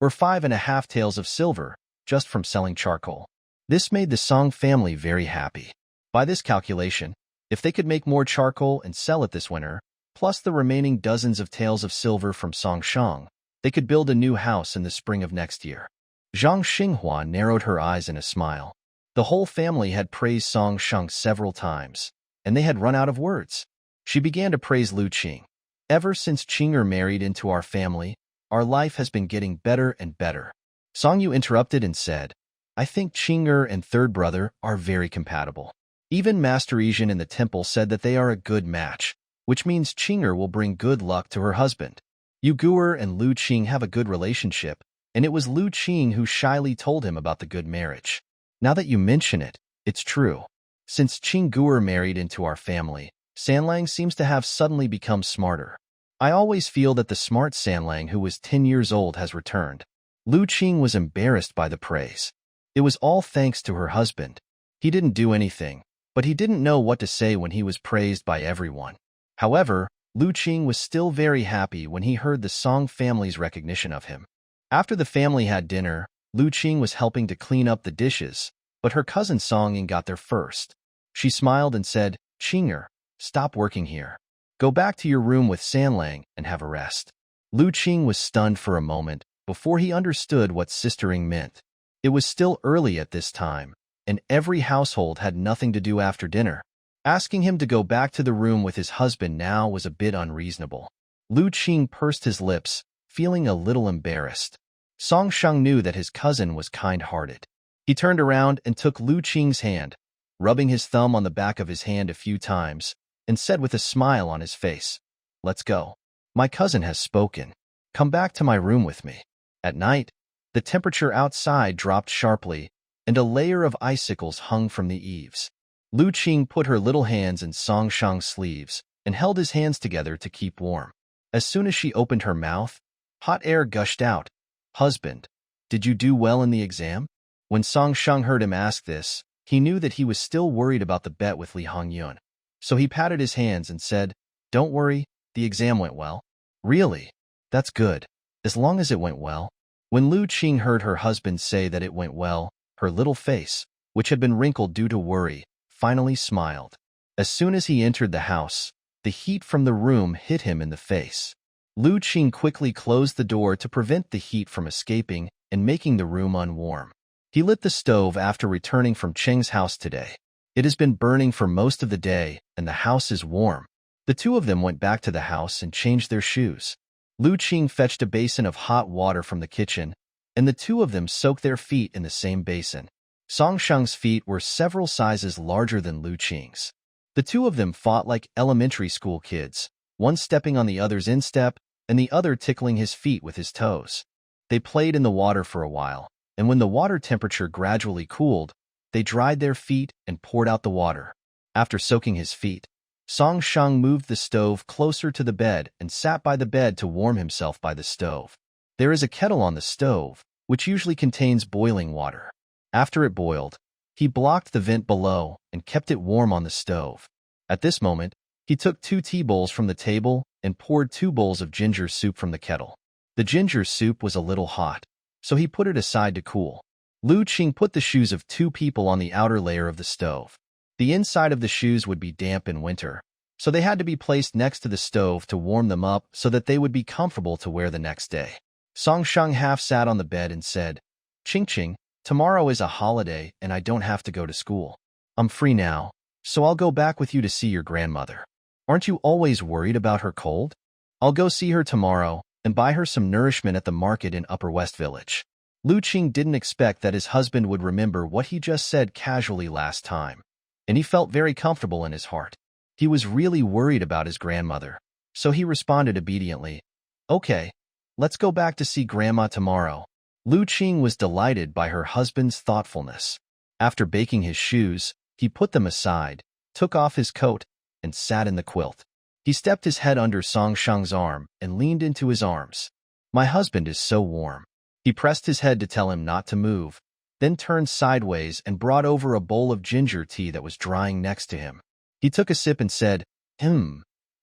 or 5.5 taels of silver, just from selling charcoal. This made the Song family very happy. By this calculation, if they could make more charcoal and sell it this winter, plus the remaining dozens of taels of silver from Song Sheng, they could build a new house in the spring of next year. Zhang Xinghua narrowed her eyes in a smile. The whole family had praised Song Sheng several times, and they had run out of words. She began to praise Lu Qing. Ever since Qing'er married into our family, our life has been getting better and better. Song Yu interrupted and said, I think Qing'er and third brother are very compatible. Even Master Yizhen in the temple said that they are a good match, which means Qing'er will bring good luck to her husband. Yu Gu'er and Lu Qing have a good relationship, and it was Lu Qing who shyly told him about the good marriage. Now that you mention it, it's true. Since Qing Gu'er married into our family, Sanlang seems to have suddenly become smarter. I always feel that the smart Sanlang who was 10 years old has returned. Lu Qing was embarrassed by the praise. It was all thanks to her husband. He didn't do anything, but he didn't know what to say when he was praised by everyone. However, Lu Qing was still very happy when he heard the Song family's recognition of him. After the family had dinner, Lu Qing was helping to clean up the dishes, but her cousin Song Ying got there first. She smiled and said, "Qinger, stop working here. Go back to your room with Sanlang and have a rest." Lu Qing was stunned for a moment before he understood what sistering meant. It was still early at this time, and every household had nothing to do after dinner. Asking him to go back to the room with his husband now was a bit unreasonable. Lu Qing pursed his lips, feeling a little embarrassed. Song Shang knew that his cousin was kind-hearted. He turned around and took Lu Qing's hand, rubbing his thumb on the back of his hand a few times, and said with a smile on his face, "Let's go. My cousin has spoken. Come back to my room with me." At night, the temperature outside dropped sharply, and a layer of icicles hung from the eaves. Lu Qing put her little hands in Song Shang's sleeves and held his hands together to keep warm. As soon as she opened her mouth, hot air gushed out. "Husband, did you do well in the exam?" When Song Shang heard him ask this, he knew that he was still worried about the bet with Li Hongyun. So he patted his hands and said, "Don't worry, the exam went well." "Really? That's good. As long as it went well." When Lu Qing heard her husband say that it went well, her little face, which had been wrinkled due to worry, finally smiled. As soon as he entered the house, the heat from the room hit him in the face. Lu Qing quickly closed the door to prevent the heat from escaping and making the room unwarm. He lit the stove after returning from Cheng's house today. It has been burning for most of the day, and the house is warm. The two of them went back to the house and changed their shoes. Lu Qing fetched a basin of hot water from the kitchen, and the two of them soaked their feet in the same basin. Song Shang's feet were several sizes larger than Lu Qing's. The two of them fought like elementary school kids, one stepping on the other's instep, and the other tickling his feet with his toes. They played in the water for a while, and when the water temperature gradually cooled, they dried their feet and poured out the water. After soaking his feet, Song Shang moved the stove closer to the bed and sat by the bed to warm himself by the stove. There is a kettle on the stove, which usually contains boiling water. After it boiled, he blocked the vent below and kept it warm on the stove. At this moment, he took 2 tea bowls from the table and poured 2 bowls of ginger soup from the kettle. The ginger soup was a little hot, so he put it aside to cool. Lu Qing put the shoes of 2 people on the outer layer of the stove. The inside of the shoes would be damp in winter, so they had to be placed next to the stove to warm them up so that they would be comfortable to wear the next day. Song Shang half sat on the bed and said, "Qing, tomorrow is a holiday and I don't have to go to school. I'm free now, so I'll go back with you to see your grandmother. Aren't you always worried about her cold? I'll go see her tomorrow and buy her some nourishment at the market in Upper West Village." Lu Qing didn't expect that his husband would remember what he just said casually last time, and he felt very comfortable in his heart. He was really worried about his grandmother, so he responded obediently, "Okay, let's go back to see Grandma tomorrow." Lu Qing was delighted by her husband's thoughtfulness. After baking his shoes, he put them aside, took off his coat, and sat in the quilt. He stepped his head under Song Shang's arm and leaned into his arms. "My husband is so warm." He pressed his head to tell him not to move, then turned sideways and brought over a bowl of ginger tea that was drying next to him. He took a sip and said,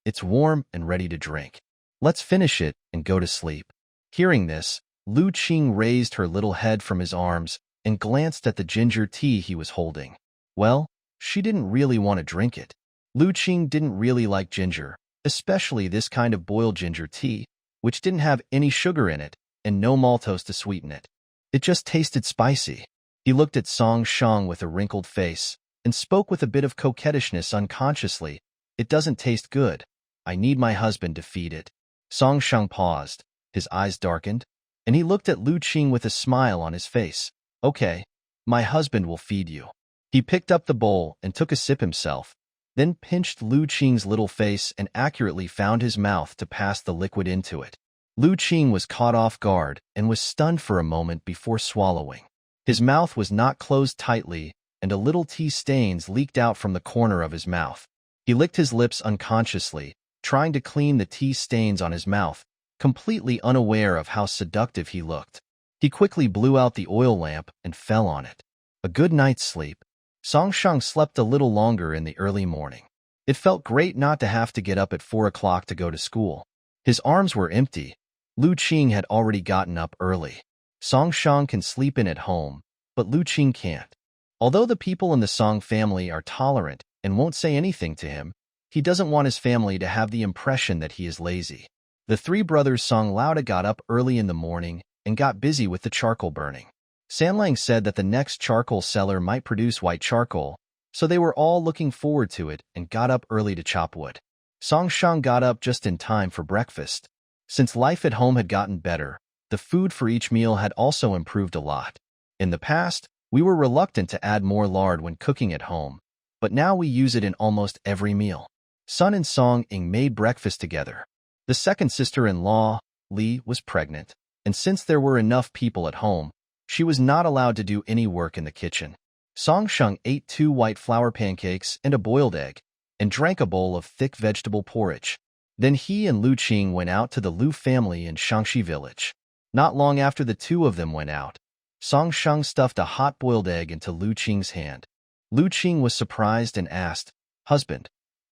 "It's warm and ready to drink. Let's finish it and go to sleep." Hearing this, Lu Qing raised her little head from his arms and glanced at the ginger tea he was holding. Well, she didn't really want to drink it. Lu Qing didn't really like ginger, especially this kind of boiled ginger tea, which didn't have any sugar in it and no maltose to sweeten it. It just tasted spicy. He looked at Song Shang with a wrinkled face and spoke with a bit of coquettishness unconsciously. "It doesn't taste good. I need my husband to feed it." Song Shang paused, his eyes darkened, and he looked at Lu Qing with a smile on his face. "Okay, my husband will feed you." He picked up the bowl and took a sip himself, then pinched Lu Qing's little face and accurately found his mouth to pass the liquid into it. Lu Qing was caught off guard and was stunned for a moment before swallowing. His mouth was not closed tightly, and a little tea stains leaked out from the corner of his mouth. He licked his lips unconsciously, trying to clean the tea stains on his mouth, completely unaware of how seductive he looked. He quickly blew out the oil lamp and fell on it. A good night's sleep. Song Shang slept a little longer in the early morning. It felt great not to have to get up at 4 o'clock to go to school. His arms were empty. Lu Qing had already gotten up early. Song Shang can sleep in at home, but Lu Qing can't. Although the people in the Song family are tolerant and won't say anything to him, he doesn't want his family to have the impression that he is lazy. The three brothers Song Lauda got up early in the morning and got busy with the charcoal burning. Sanlang said that the next charcoal seller might produce white charcoal, so they were all looking forward to it and got up early to chop wood. Song Shang got up just in time for breakfast. Since life at home had gotten better, the food for each meal had also improved a lot. In the past, we were reluctant to add more lard when cooking at home, but now we use it in almost every meal. Sun and Song Ying made breakfast together. The second sister-in-law, Li, was pregnant, and since there were enough people at home, she was not allowed to do any work in the kitchen. Song Shang ate 2 white flour pancakes and a boiled egg, and drank a bowl of thick vegetable porridge. Then he and Lu Qing went out to the Lu family in Shangxi village. Not long after the two of them went out, Song Shang stuffed a hot boiled egg into Lu Qing's hand. Lu Qing was surprised and asked, "Husband,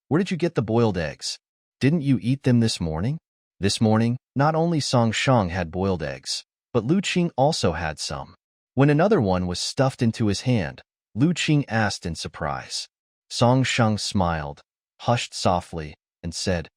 where did you get the boiled eggs? Didn't you eat them this morning?" This morning, not only Song Shang had boiled eggs, but Lu Qing also had some. When another one was stuffed into his hand, Lu Qing asked in surprise. Song Shang smiled, hushed softly, and said,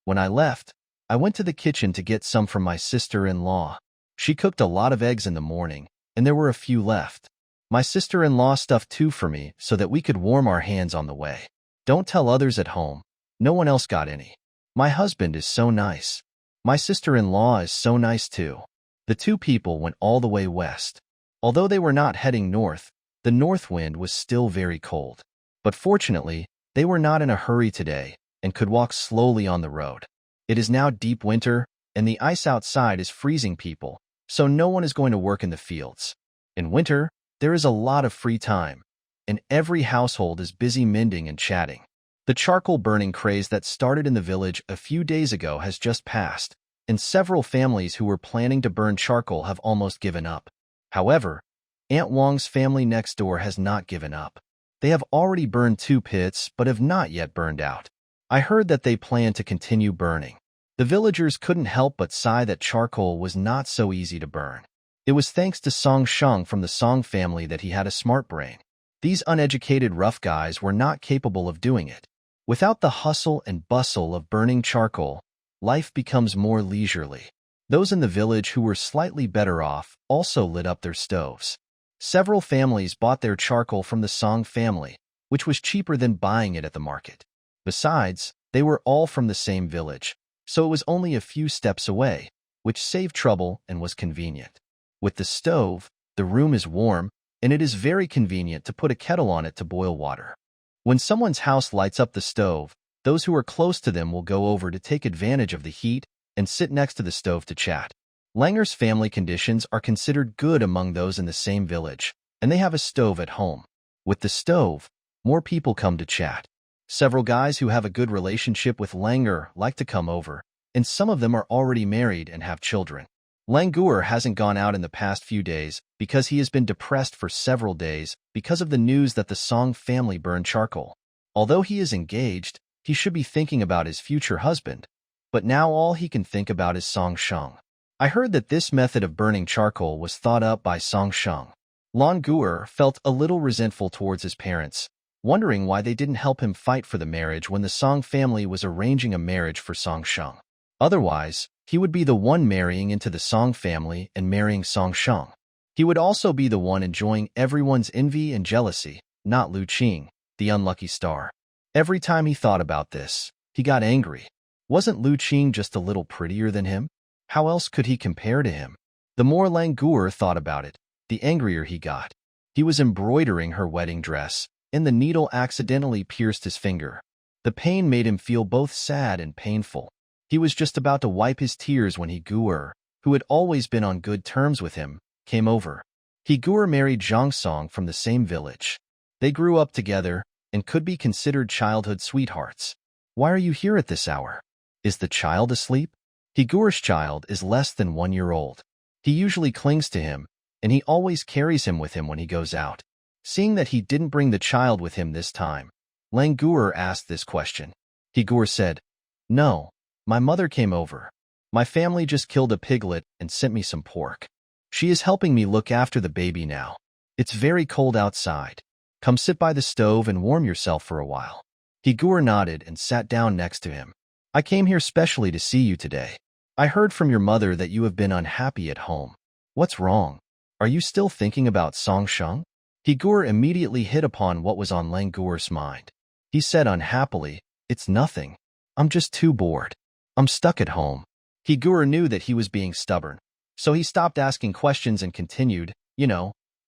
"When I left, I went to the kitchen to get some from my sister-in-law. She cooked a lot of eggs in the morning, and there were a few left. My sister-in-law stuffed 2 for me so that we could warm our hands on the way. Don't tell others at home. No one else got any. My husband is so nice. My sister-in-law is so nice too." The two people went all the way west. Although they were not heading north, the north wind was still very cold. But fortunately, they were not in a hurry today and could walk slowly on the road. It is now deep winter, and the ice outside is freezing people, so no one is going to work in the fields. In winter, there is a lot of free time, and every household is busy mending and chatting. The charcoal burning craze that started in the village a few days ago has just passed, and several families who were planning to burn charcoal have almost given up. However, Aunt Wang's family next door has not given up. They have already burned 2 pits but have not yet burned out. I heard that they plan to continue burning. The villagers couldn't help but sigh that charcoal was not so easy to burn. It was thanks to Song Shang from the Song family that he had a smart brain. These uneducated rough guys were not capable of doing it. Without the hustle and bustle of burning charcoal, life becomes more leisurely. Those in the village who were slightly better off also lit up their stoves. Several families bought their charcoal from the Song family, which was cheaper than buying it at the market. Besides, they were all from the same village, so it was only a few steps away, which saved trouble and was convenient. With the stove, the room is warm, and it is very convenient to put a kettle on it to boil water. When someone's house lights up the stove, those who are close to them will go over to take advantage of the heat and sit next to the stove to chat. Langer's family conditions are considered good among those in the same village, and they have a stove at home. With the stove, more people come to chat. Several guys who have a good relationship with Langer like to come over, and some of them are already married and have children. Languer hasn't gone out in the past few days because he has been depressed for several days because of the news that the Song family burned charcoal. Although he is engaged, he should be thinking about his future husband, but now all he can think about is Song Shang. I heard that this method of burning charcoal was thought up by Song Shang. Languer felt a little resentful towards his parents, wondering why they didn't help him fight for the marriage when the Song family was arranging a marriage for Song Shang. Otherwise, he would be the one marrying into the Song family and marrying Song Shang. He would also be the one enjoying everyone's envy and jealousy, not Lu Qing, the unlucky star. Every time he thought about this, he got angry. Wasn't Lu Qing just a little prettier than him? How else could he compare to him? The more Languer thought about it, the angrier he got. He was embroidering her wedding dress, and the needle accidentally pierced his finger. The pain made him feel both sad and painful. He was just about to wipe his tears when Guer, who had always been on good terms with him, came over. Guer married Zhang Song from the same village. They grew up together and could be considered childhood sweethearts. "Why are you here at this hour? Is the child asleep?" Guer's child is less than 1 year old. He usually clings to him, and he always carries him with him when he goes out. Seeing that he didn't bring the child with him this time, Langur asked this question. Higur said, "No, my mother came over. My family just killed a piglet and sent me some pork. She is helping me look after the baby now. It's very cold outside. Come sit by the stove and warm yourself for a while." Higur nodded and sat down next to him. "I came here specially to see you today. I heard from your mother that you have been unhappy at home. What's wrong? Are you still thinking about Song Sheng?" Higur immediately hit upon what was on Langur's mind. He said unhappily, "It's nothing. I'm just too bored. I'm stuck at home." Higur knew that he was being stubborn, so he stopped asking questions and continued,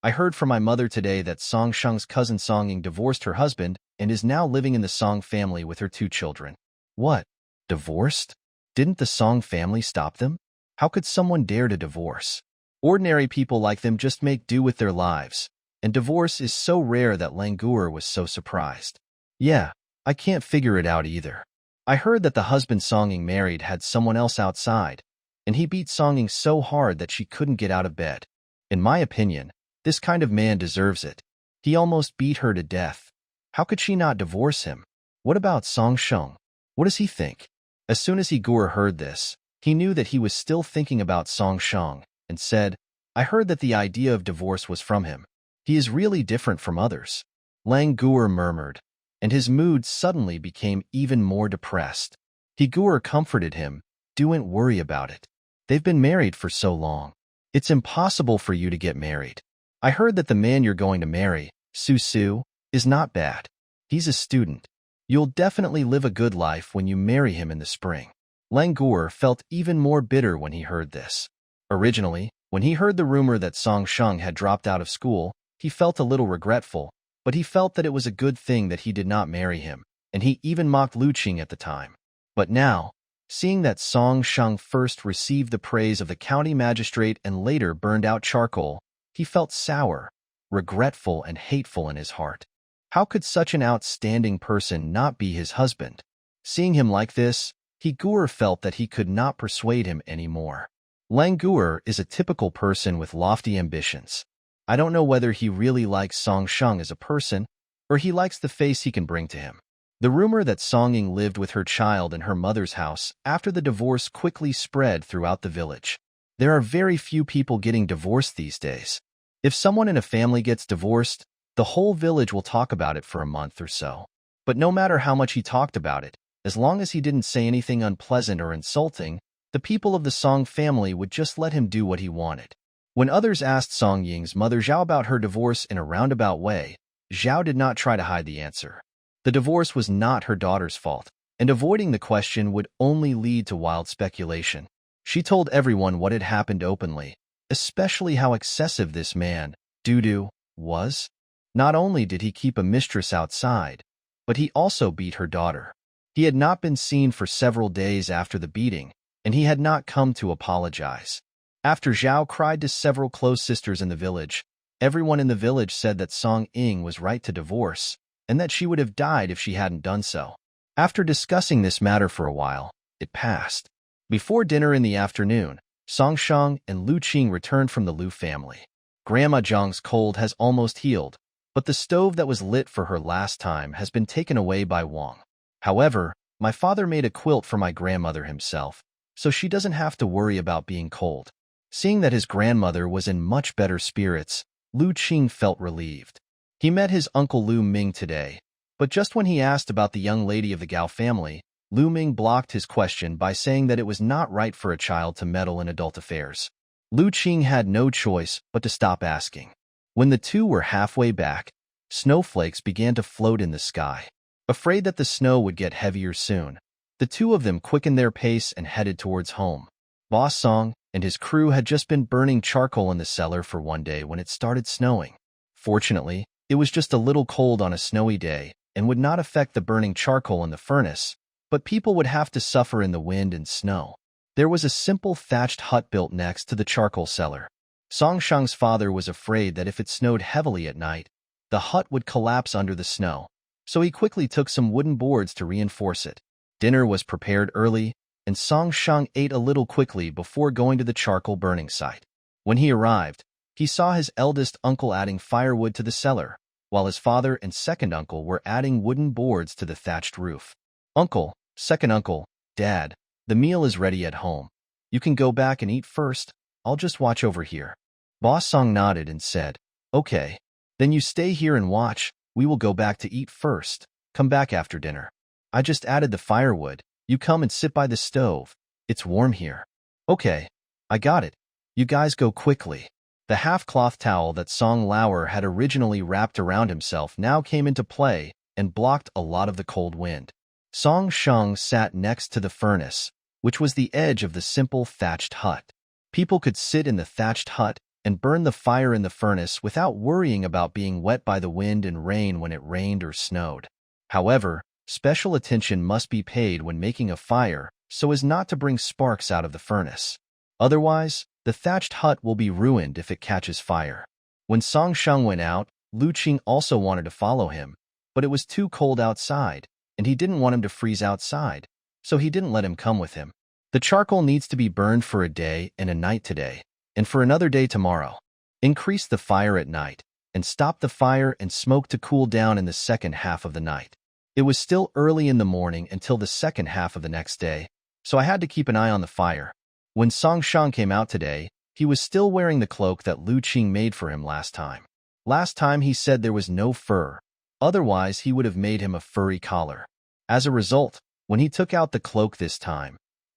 I heard from my mother today that Song Sheng's cousin Song Ying divorced her husband and is now living in the Song family with her 2 children. What? Divorced? Didn't the Song family stop them? How could someone dare to divorce? Ordinary people like them just make do with their lives, and divorce is so rare that Langur was so surprised. "Yeah, I can't figure it out either. I heard that the husband Song Ying married had someone else outside, and he beat Song Ying so hard that she couldn't get out of bed. In my opinion, this kind of man deserves it. He almost beat her to death. How could she not divorce him? What about Song Sheng? What does he think?" As soon as Higur heard this, he knew that he was still thinking about Song Sheng and said, "I heard that the idea of divorce was from him. He is really different from others." Langur murmured, and his mood suddenly became even more depressed. Higur comforted him, "Don't worry about it. They've been married for so long. It's impossible for you to get married. I heard that the man you're going to marry, Su, is not bad. He's a student. You'll definitely live a good life when you marry him in the spring." Langur felt even more bitter when he heard this. Originally, when he heard the rumor that Song Sheng had dropped out of school, he felt a little regretful, but he felt that it was a good thing that he did not marry him, and he even mocked Lu Qing at the time. But now, seeing that Song Sheng first received the praise of the county magistrate and later burned out charcoal, he felt sour, regretful, and hateful in his heart. How could such an outstanding person not be his husband? Seeing him like this, Higur felt that he could not persuade him anymore. Langur is a typical person with lofty ambitions. I don't know whether he really likes Song Sheng as a person, or he likes the face he can bring to him. The rumor that Song Ying lived with her child in her mother's house after the divorce quickly spread throughout the village. There are very few people getting divorced these days. If someone in a family gets divorced, the whole village will talk about it for a month or so. But no matter how much he talked about it, as long as he didn't say anything unpleasant or insulting, the people of the Song family would just let him do what he wanted. When others asked Song Ying's mother Zhao about her divorce in a roundabout way, Zhao did not try to hide the answer. The divorce was not her daughter's fault, and avoiding the question would only lead to wild speculation. She told everyone what had happened openly, especially how excessive this man, Dudu, was. Not only did he keep a mistress outside, but he also beat her daughter. He had not been seen for several days after the beating, and he had not come to apologize. After Zhao cried to several close sisters in the village, everyone in the village said that Song Ying was right to divorce, and that she would have died if she hadn't done so. After discussing this matter for a while, it passed. Before dinner in the afternoon, Song Sheng and Lu Qing returned from the Lu family. Grandma Zhang's cold has almost healed, but the stove that was lit for her last time has been taken away by Wang. However, my father made a quilt for my grandmother himself, so she doesn't have to worry about being cold. Seeing that his grandmother was in much better spirits, Lu Qing felt relieved. He met his uncle Lu Ming today, but just when he asked about the young lady of the Gao family, Lu Ming blocked his question by saying that it was not right for a child to meddle in adult affairs. Lu Qing had no choice but to stop asking. When the two were halfway back, snowflakes began to float in the sky. Afraid that the snow would get heavier soon, the two of them quickened their pace and headed towards home. Boss Song and his crew had just been burning charcoal in the cellar for one day when it started snowing. Fortunately, it was just a little cold on a snowy day and would not affect the burning charcoal in the furnace, but people would have to suffer in the wind and snow. There was a simple thatched hut built next to the charcoal cellar. Song Sheng's father was afraid that if it snowed heavily at night, the hut would collapse under the snow, so he quickly took some wooden boards to reinforce it. Dinner was prepared early, and Song Sheng ate a little quickly before going to the charcoal burning site. When he arrived, he saw his eldest uncle adding firewood to the cellar. while his father and second uncle were adding wooden boards to the thatched roof. "Uncle, second uncle, Dad, the meal is ready at home. You can go back and eat first. I'll just watch over here." Boss Song nodded and said, "Okay. Then you stay here and watch. We will go back to eat first. Come back after dinner. I just added the firewood. You come and sit by the stove. It's warm here." "Okay. I got it. You guys go quickly." The half-cloth towel that Song Lauer had originally wrapped around himself now came into play and blocked a lot of the cold wind. Song Sheng sat next to the furnace, which was the edge of the simple thatched hut. People could sit in the thatched hut and burn the fire in the furnace without worrying about being wet by the wind and rain when it rained or snowed. However, special attention must be paid when making a fire so as not to bring sparks out of the furnace. Otherwise, the thatched hut will be ruined if it catches fire. When Song Sheng went out, Lu Qing also wanted to follow him, but it was too cold outside, and he didn't want him to freeze outside, so he didn't let him come with him. "The charcoal needs to be burned for a day and a night today, and for another day tomorrow. Increase the fire at night, and stop the fire and smoke to cool down in the second half of the night." It was still early in the morning until the second half of the next day, so I had to keep an eye on the fire. When Song Sheng came out today, he was still wearing the cloak that Lu Qing made for him last time. Last time he said there was no fur, otherwise he would have made him a furry collar. As a result, when he took out the cloak this time,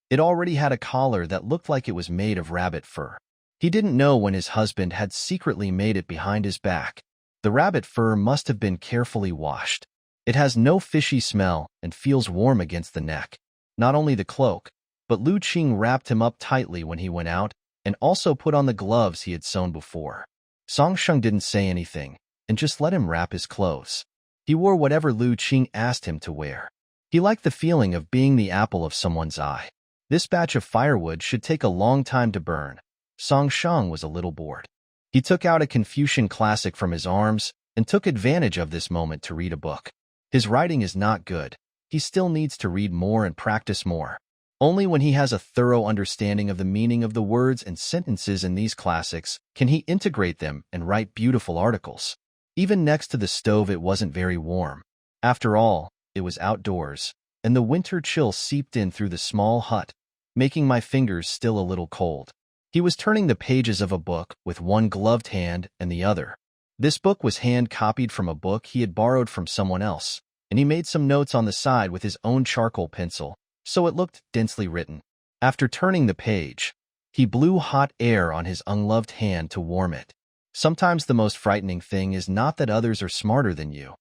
it already had a collar that looked like it was made of rabbit fur. He didn't know when his husband had secretly made it behind his back. The rabbit fur must have been carefully washed. It has no fishy smell and feels warm against the neck. Not only the cloak, but Lu Qing wrapped him up tightly when he went out and also put on the gloves he had sewn before. Song Sheng didn't say anything and just let him wrap his clothes. He wore whatever Lu Qing asked him to wear. He liked the feeling of being the apple of someone's eye. This batch of firewood should take a long time to burn. Song Sheng was a little bored. He took out a Confucian classic from his arms and took advantage of this moment to read a book. His writing is not good. He still needs to read more and practice more. Only when he has a thorough understanding of the meaning of the words and sentences in these classics can he integrate them and write beautiful articles. Even next to the stove it wasn't very warm. After all, it was outdoors, and the winter chill seeped in through the small hut, making my fingers still a little cold. He was turning the pages of a book with one gloved hand and the other. This book was hand-copied from a book he had borrowed from someone else, and he made some notes on the side with his own charcoal pencil, so it looked densely written. After turning the page, he blew hot air on his ungloved hand to warm it. Sometimes the most frightening thing is not that others are smarter than you,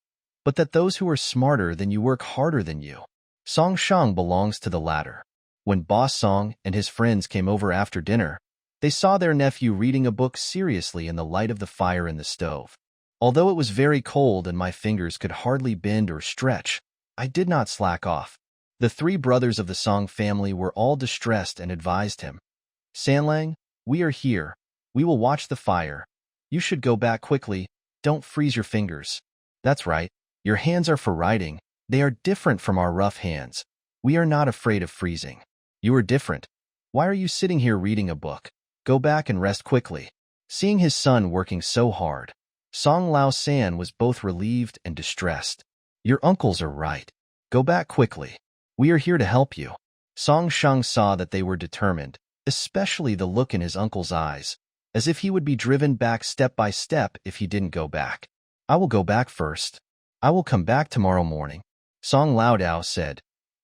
but that those who are smarter than you work harder than you. Song Sheng belongs to the latter. When Boss Song and his friends came over after dinner, they saw their nephew reading a book seriously in the light of the fire in the stove. Although it was very cold and my fingers could hardly bend or stretch, I did not slack off. The three brothers of the Song family were all distressed and advised him, "Sanlang, we are here. We will watch the fire. You should go back quickly. Don't freeze your fingers." "That's right. Your hands are for writing. They are different from our rough hands. We are not afraid of freezing. You are different. Why are you sitting here reading a book? Go back and rest quickly." Seeing his son working so hard, Song Lao San was both relieved and distressed. "Your uncles are right. Go back quickly. We are here to help you." Song Sheng saw that they were determined, especially the look in his uncle's eyes, as if he would be driven back step by step if he didn't go back. "I will go back first. I will come back tomorrow morning," Song Laodao said.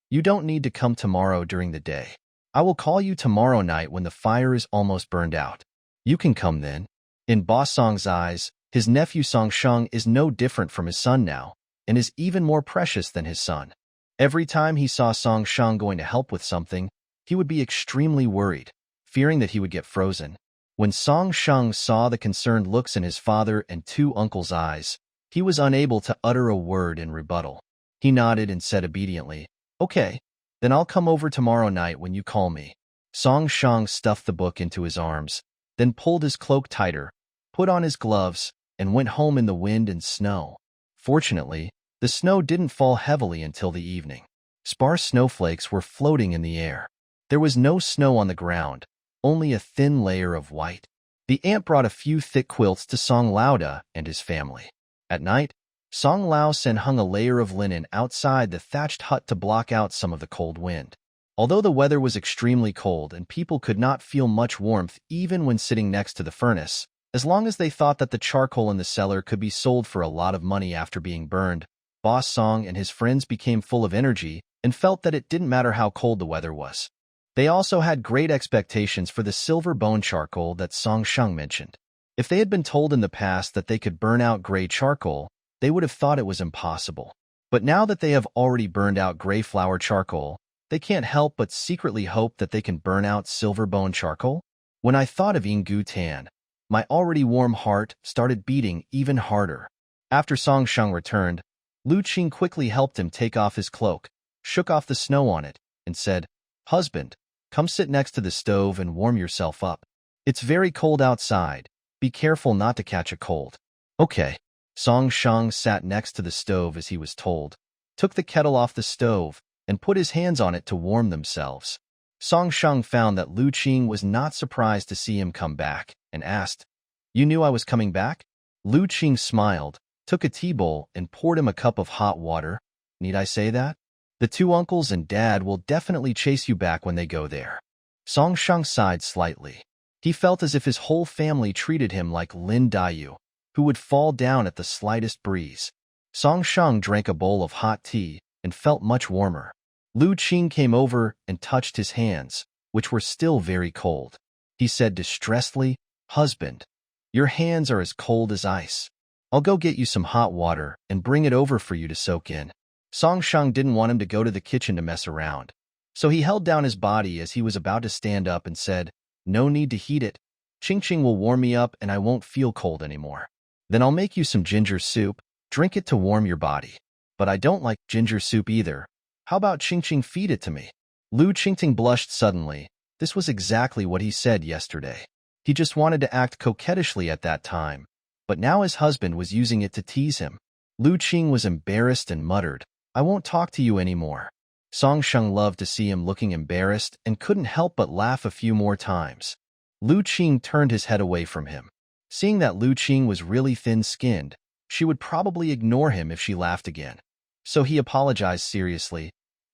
"You don't need to come tomorrow during the day. I will call you tomorrow night when the fire is almost burned out. You can come then." In Boss Song's eyes, his nephew Song Sheng is no different from his son now, and is even more precious than his son. Every time he saw Song Sheng going to help with something, he would be extremely worried, fearing that he would get frozen. When Song Sheng saw the concerned looks in his father and two uncles' eyes, he was unable to utter a word in rebuttal. He nodded and said obediently, "Okay, then I'll come over tomorrow night when you call me." Song Sheng stuffed the book into his arms, then pulled his cloak tighter, put on his gloves, and went home in the wind and snow. Fortunately, the snow didn't fall heavily until the evening. Sparse snowflakes were floating in the air. There was no snow on the ground, only a thin layer of white. The aunt brought a few thick quilts to Song Lauda and his family. At night, Song Lao Sen hung a layer of linen outside the thatched hut to block out some of the cold wind. Although the weather was extremely cold and people could not feel much warmth even when sitting next to the furnace, as long as they thought that the charcoal in the cellar could be sold for a lot of money after being burned, Boss Song and his friends became full of energy and felt that it didn't matter how cold the weather was. They also had great expectations for the silver bone charcoal that Song Sheng mentioned. If they had been told in the past that they could burn out gray charcoal, they would have thought it was impossible. But now that they have already burned out gray flower charcoal, they can't help but secretly hope that they can burn out silver bone charcoal. When I thought of Yinggu Tan, my already warm heart started beating even harder. After Song Sheng returned, Lu Qing quickly helped him take off his cloak, shook off the snow on it, and said, "Husband, come sit next to the stove and warm yourself up. It's very cold outside. Be careful not to catch a cold." Okay. Song Sheng sat next to the stove as he was told, took the kettle off the stove, and put his hands on it to warm themselves. Song Sheng found that Lu Qing was not surprised to see him come back, and asked, "You knew I was coming back?" Lu Qing smiled, took a tea bowl, and poured him a cup of hot water. Need I say that? The two uncles and dad will definitely chase you back when they go there. Song Sheng sighed slightly. He felt as if his whole family treated him like Lin Dayu, who would fall down at the slightest breeze. Song Sheng drank a bowl of hot tea and felt much warmer. Lu Qing came over and touched his hands, which were still very cold. He said distressedly, "Husband, your hands are as cold as ice. I'll go get you some hot water and bring it over for you to soak in." Song Sheng didn't want him to go to the kitchen to mess around, so he held down his body as he was about to stand up and said, "No need to heat it. Ching Ching will warm me up and I won't feel cold anymore. Then I'll make you some ginger soup, drink it to warm your body. But I don't like ginger soup either. How about Ching Ching feed it to me?" Lu Qingting blushed suddenly. This was exactly what he said yesterday. He just wanted to act coquettishly at that time, but now his husband was using it to tease him. Lu Qing was embarrassed and muttered, "I won't talk to you anymore." Song Sheng loved to see him looking embarrassed and couldn't help but laugh a few more times. Lu Qing turned his head away from him. Seeing that Lu Qing was really thin-skinned, she would probably ignore him if she laughed again. So he apologized seriously.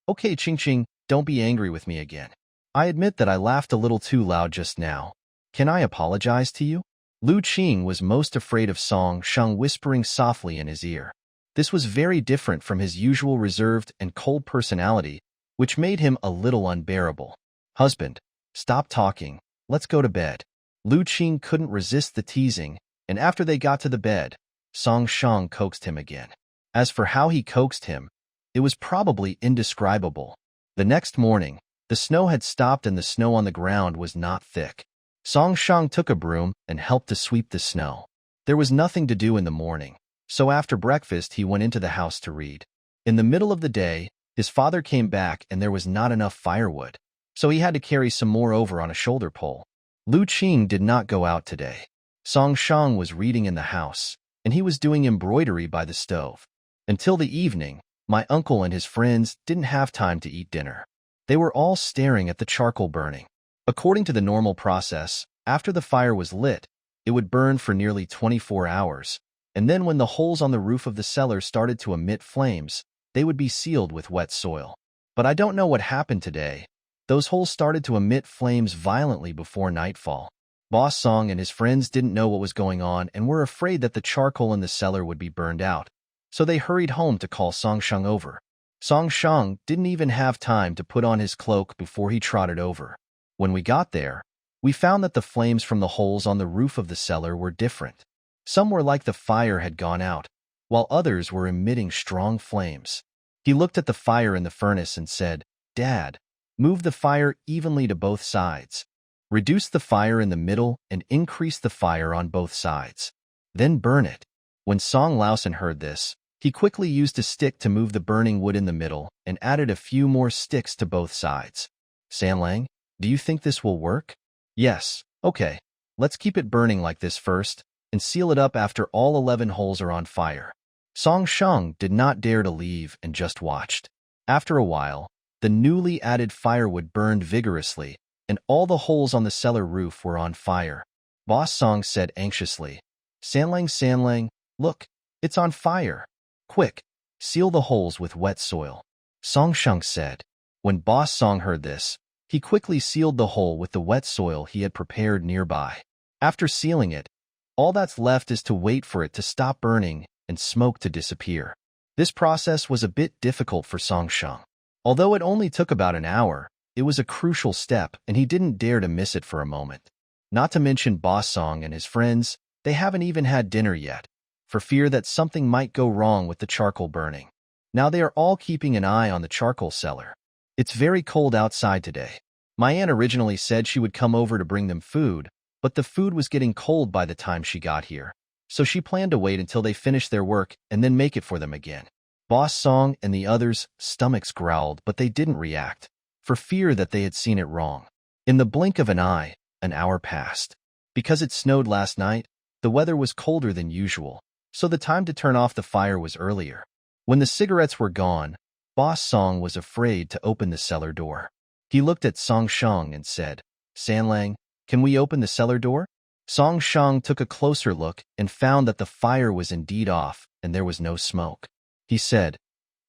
"Okay, Ching Ching, don't be angry with me again. I admit that I laughed a little too loud just now. Can I apologize to you?" Lu Qing was most afraid of Song Sheng whispering softly in his ear. This was very different from his usual reserved and cold personality, which made him a little unbearable. "Husband, stop talking. Let's go to bed." Lu Qing couldn't resist the teasing, and after they got to the bed, Song Sheng coaxed him again. As for how he coaxed him, it was probably indescribable. The next morning, the snow had stopped and the snow on the ground was not thick. Song Sheng took a broom and helped to sweep the snow. There was nothing to do in the morning, so after breakfast he went into the house to read. In the middle of the day, his father came back and there was not enough firewood, so he had to carry some more over on a shoulder pole. Lu Qing did not go out today. Song Sheng was reading in the house, and he was doing embroidery by the stove. Until the evening, my uncle and his friends didn't have time to eat dinner. They were all staring at the charcoal burning. According to the normal process, after the fire was lit, it would burn for nearly 24 hours, and then when the holes on the roof of the cellar started to emit flames, they would be sealed with wet soil. But I don't know what happened today. Those holes started to emit flames violently before nightfall. Boss Song and his friends didn't know what was going on and were afraid that the charcoal in the cellar would be burned out, so they hurried home to call Song Sheng over. Song Sheng didn't even have time to put on his cloak before he trotted over. When we got there, we found that the flames from the holes on the roof of the cellar were different. Some were like the fire had gone out, while others were emitting strong flames. He looked at the fire in the furnace and said, "Dad, move the fire evenly to both sides. Reduce the fire in the middle and increase the fire on both sides. Then burn it." When Song Lausen heard this, he quickly used a stick to move the burning wood in the middle and added a few more sticks to both sides. "Sanlang, do you think this will work?" "Yes, okay. Let's keep it burning like this first, and seal it up after all 11 holes are on fire." Song Sheng did not dare to leave and just watched. After a while, the newly added firewood burned vigorously, and all the holes on the cellar roof were on fire. Boss Song said anxiously, Sanlang, look, it's on fire." Quick, seal the holes with wet soil, Song Shang said. When Boss Song heard this, he quickly sealed the hole with the wet soil he had prepared nearby. After sealing it, all that's left is to wait for it to stop burning and smoke to disappear. This process was a bit difficult for Song Shang. Although it only took about an hour, it was a crucial step and he didn't dare to miss it for a moment. Not to mention Boss Song and his friends, they haven't even had dinner yet, for fear that something might go wrong with the charcoal burning. Now they are all keeping an eye on the charcoal cellar. It's very cold outside today. My aunt originally said she would come over to bring them food, but the food was getting cold by the time she got here, so she planned to wait until they finished their work and then make it for them again. Boss Song and the others' stomachs growled, but they didn't react, for fear that they had seen it wrong. In the blink of an eye, an hour passed. Because it snowed last night, the weather was colder than usual, so the time to turn off the fire was earlier. When the cigarettes were gone, Boss Song was afraid to open the cellar door. He looked at Song Shang and said, "Sanlang, can we open the cellar door?" Song Shang took a closer look and found that the fire was indeed off and there was no smoke. He said,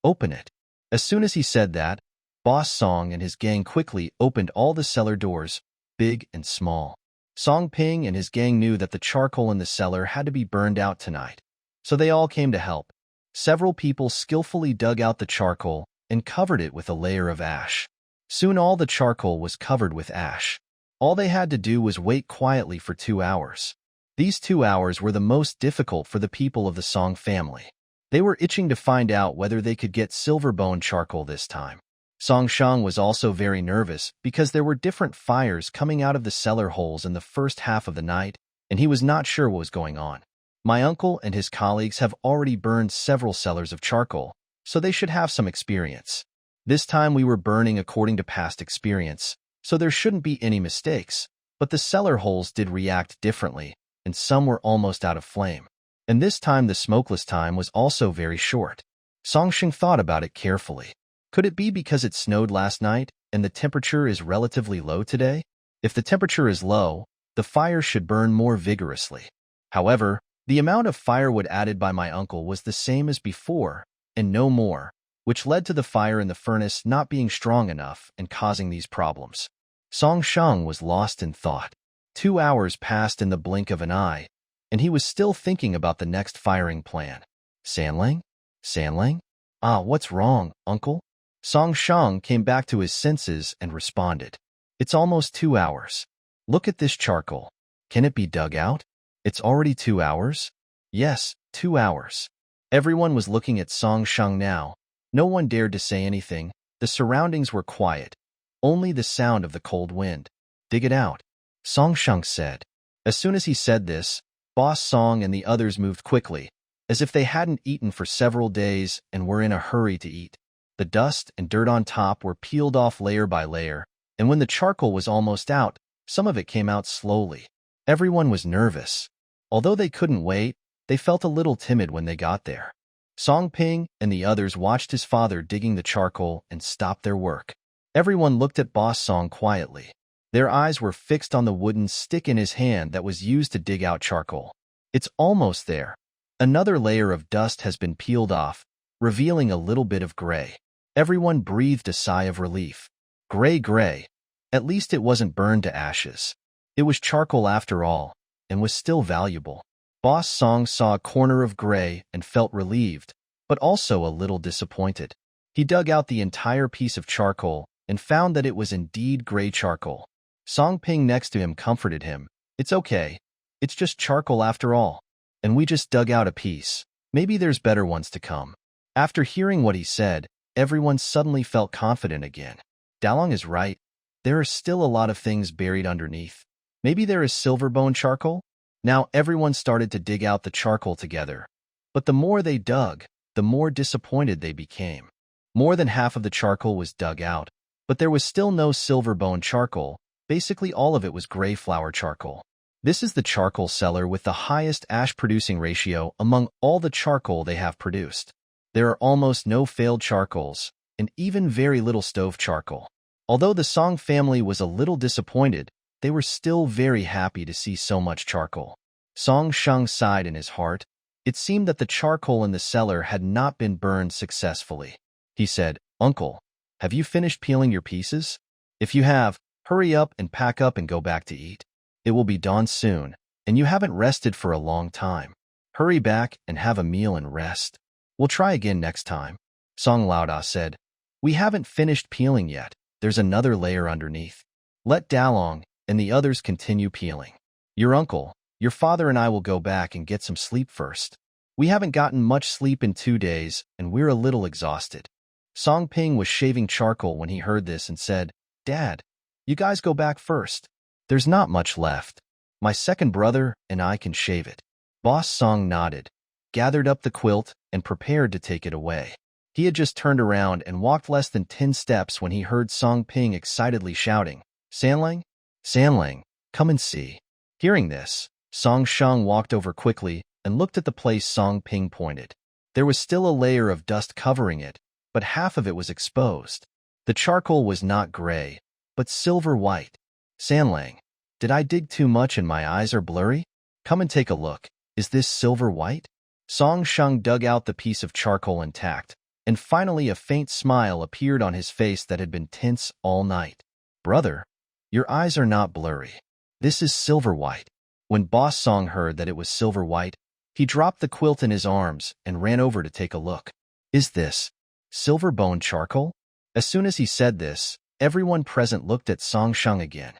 "Open it." As soon as he said that, Boss Song and his gang quickly opened all the cellar doors, big and small. Song Ping and his gang knew that the charcoal in the cellar had to be burned out tonight, so they all came to help. Several people skillfully dug out the charcoal and covered it with a layer of ash. Soon all the charcoal was covered with ash. All they had to do was wait quietly for 2 hours. These 2 hours were the most difficult for the people of the Song family. They were itching to find out whether they could get silver bone charcoal this time. Song Shang was also very nervous because there were different fires coming out of the cellar holes in the first half of the night, and he was not sure what was going on. My uncle and his colleagues have already burned several cellars of charcoal, so they should have some experience. This time we were burning according to past experience, so there shouldn't be any mistakes, but the cellar holes did react differently, and some were almost out of flame. And this time the smokeless time was also very short. Song Shang thought about it carefully. Could it be because it snowed last night and the temperature is relatively low today? If the temperature is low, the fire should burn more vigorously. However, the amount of firewood added by my uncle was the same as before, and no more, which led to the fire in the furnace not being strong enough and causing these problems. Song Shang was lost in thought. 2 hours passed in the blink of an eye, and he was still thinking about the next firing plan. Sanlang? Sanlang? Ah, what's wrong, uncle? Song Shang came back to his senses and responded. It's almost 2 hours. Look at this charcoal. Can it be dug out? It's already 2 hours? Yes, 2 hours. Everyone was looking at Song Shang now. No one dared to say anything. The surroundings were quiet. Only the sound of the cold wind. Dig it out, Song Shang said. As soon as he said this, Boss Song and the others moved quickly, as if they hadn't eaten for several days and were in a hurry to eat. The dust and dirt on top were peeled off layer by layer, and when the charcoal was almost out, some of it came out slowly. Everyone was nervous. Although they couldn't wait, they felt a little timid when they got there. Song Ping and the others watched his father digging the charcoal and stopped their work. Everyone looked at Boss Song quietly. Their eyes were fixed on the wooden stick in his hand that was used to dig out charcoal. It's almost there. Another layer of dust has been peeled off, revealing a little bit of gray. Everyone breathed a sigh of relief. Gray. At least it wasn't burned to ashes. It was charcoal after all, and was still valuable. Boss Song saw a corner of gray and felt relieved, but also a little disappointed. He dug out the entire piece of charcoal and found that it was indeed gray charcoal. Song Ping next to him comforted him. It's okay. It's just charcoal after all. And we just dug out a piece. Maybe there's better ones to come. After hearing what he said, everyone suddenly felt confident again. Dalong is right. There are still a lot of things buried underneath. Maybe there is silver bone charcoal? Now everyone started to dig out the charcoal together. But the more they dug, the more disappointed they became. More than half of the charcoal was dug out, but there was still no silver bone charcoal. Basically all of it was gray flower charcoal. This is the charcoal cellar with the highest ash-producing ratio among all the charcoal they have produced. There are almost no failed charcoals, and even very little stove charcoal. Although the Song family was a little disappointed, they were still very happy to see so much charcoal. Song Shang sighed in his heart. It seemed that the charcoal in the cellar had not been burned successfully. He said, "Uncle, have you finished peeling your pieces? If you have, hurry up and pack up and go back to eat. It will be dawn soon, and you haven't rested for a long time. Hurry back and have a meal and rest. We'll try again next time." Song Lauda said, "We haven't finished peeling yet. There's another layer underneath. Let Dalong and the others continue peeling. Your uncle, your father and I will go back and get some sleep first. We haven't gotten much sleep in 2 days, and we're a little exhausted." Song Ping was shaving charcoal when he heard this and said, "Dad, you guys go back first. There's not much left. My second brother and I can shave it." Boss Song nodded, gathered up the quilt, and prepared to take it away. He had just turned around and walked less than 10 steps when he heard Song Ping excitedly shouting, "Sanlang? Sanlang, come and see." Hearing this, Song Shang walked over quickly and looked at the place Song Ping pointed. There was still a layer of dust covering it, but half of it was exposed. The charcoal was not gray, but silver white. "Sanlang, did I dig too much and my eyes are blurry? Come and take a look. Is this silver white?" Song Shang dug out the piece of charcoal intact, and finally a faint smile appeared on his face that had been tense all night. "Brother, your eyes are not blurry. This is silver white." When Boss Song heard that it was silver white, he dropped the quilt in his arms and ran over to take a look. "Is this silver bone charcoal?" As soon as he said this, everyone present looked at Song Shang again.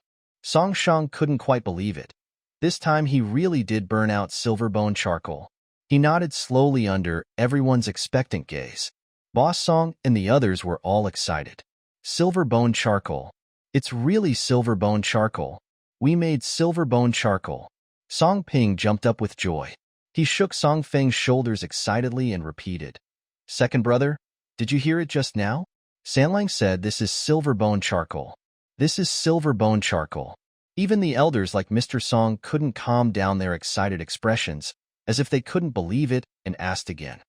Song Shang couldn't quite believe it. This time he really did burn out silver bone charcoal. He nodded slowly under everyone's expectant gaze. Boss Song and the others were all excited. "Silver bone charcoal. It's really silver bone charcoal. We made silver bone charcoal." Song Ping jumped up with joy. He shook Song Feng's shoulders excitedly and repeated, "Second brother, did you hear it just now? Sanlang said this is silver bone charcoal. This is silver bone charcoal." Even the elders like Mr. Song couldn't calm down their excited expressions, as if they couldn't believe it, and asked again,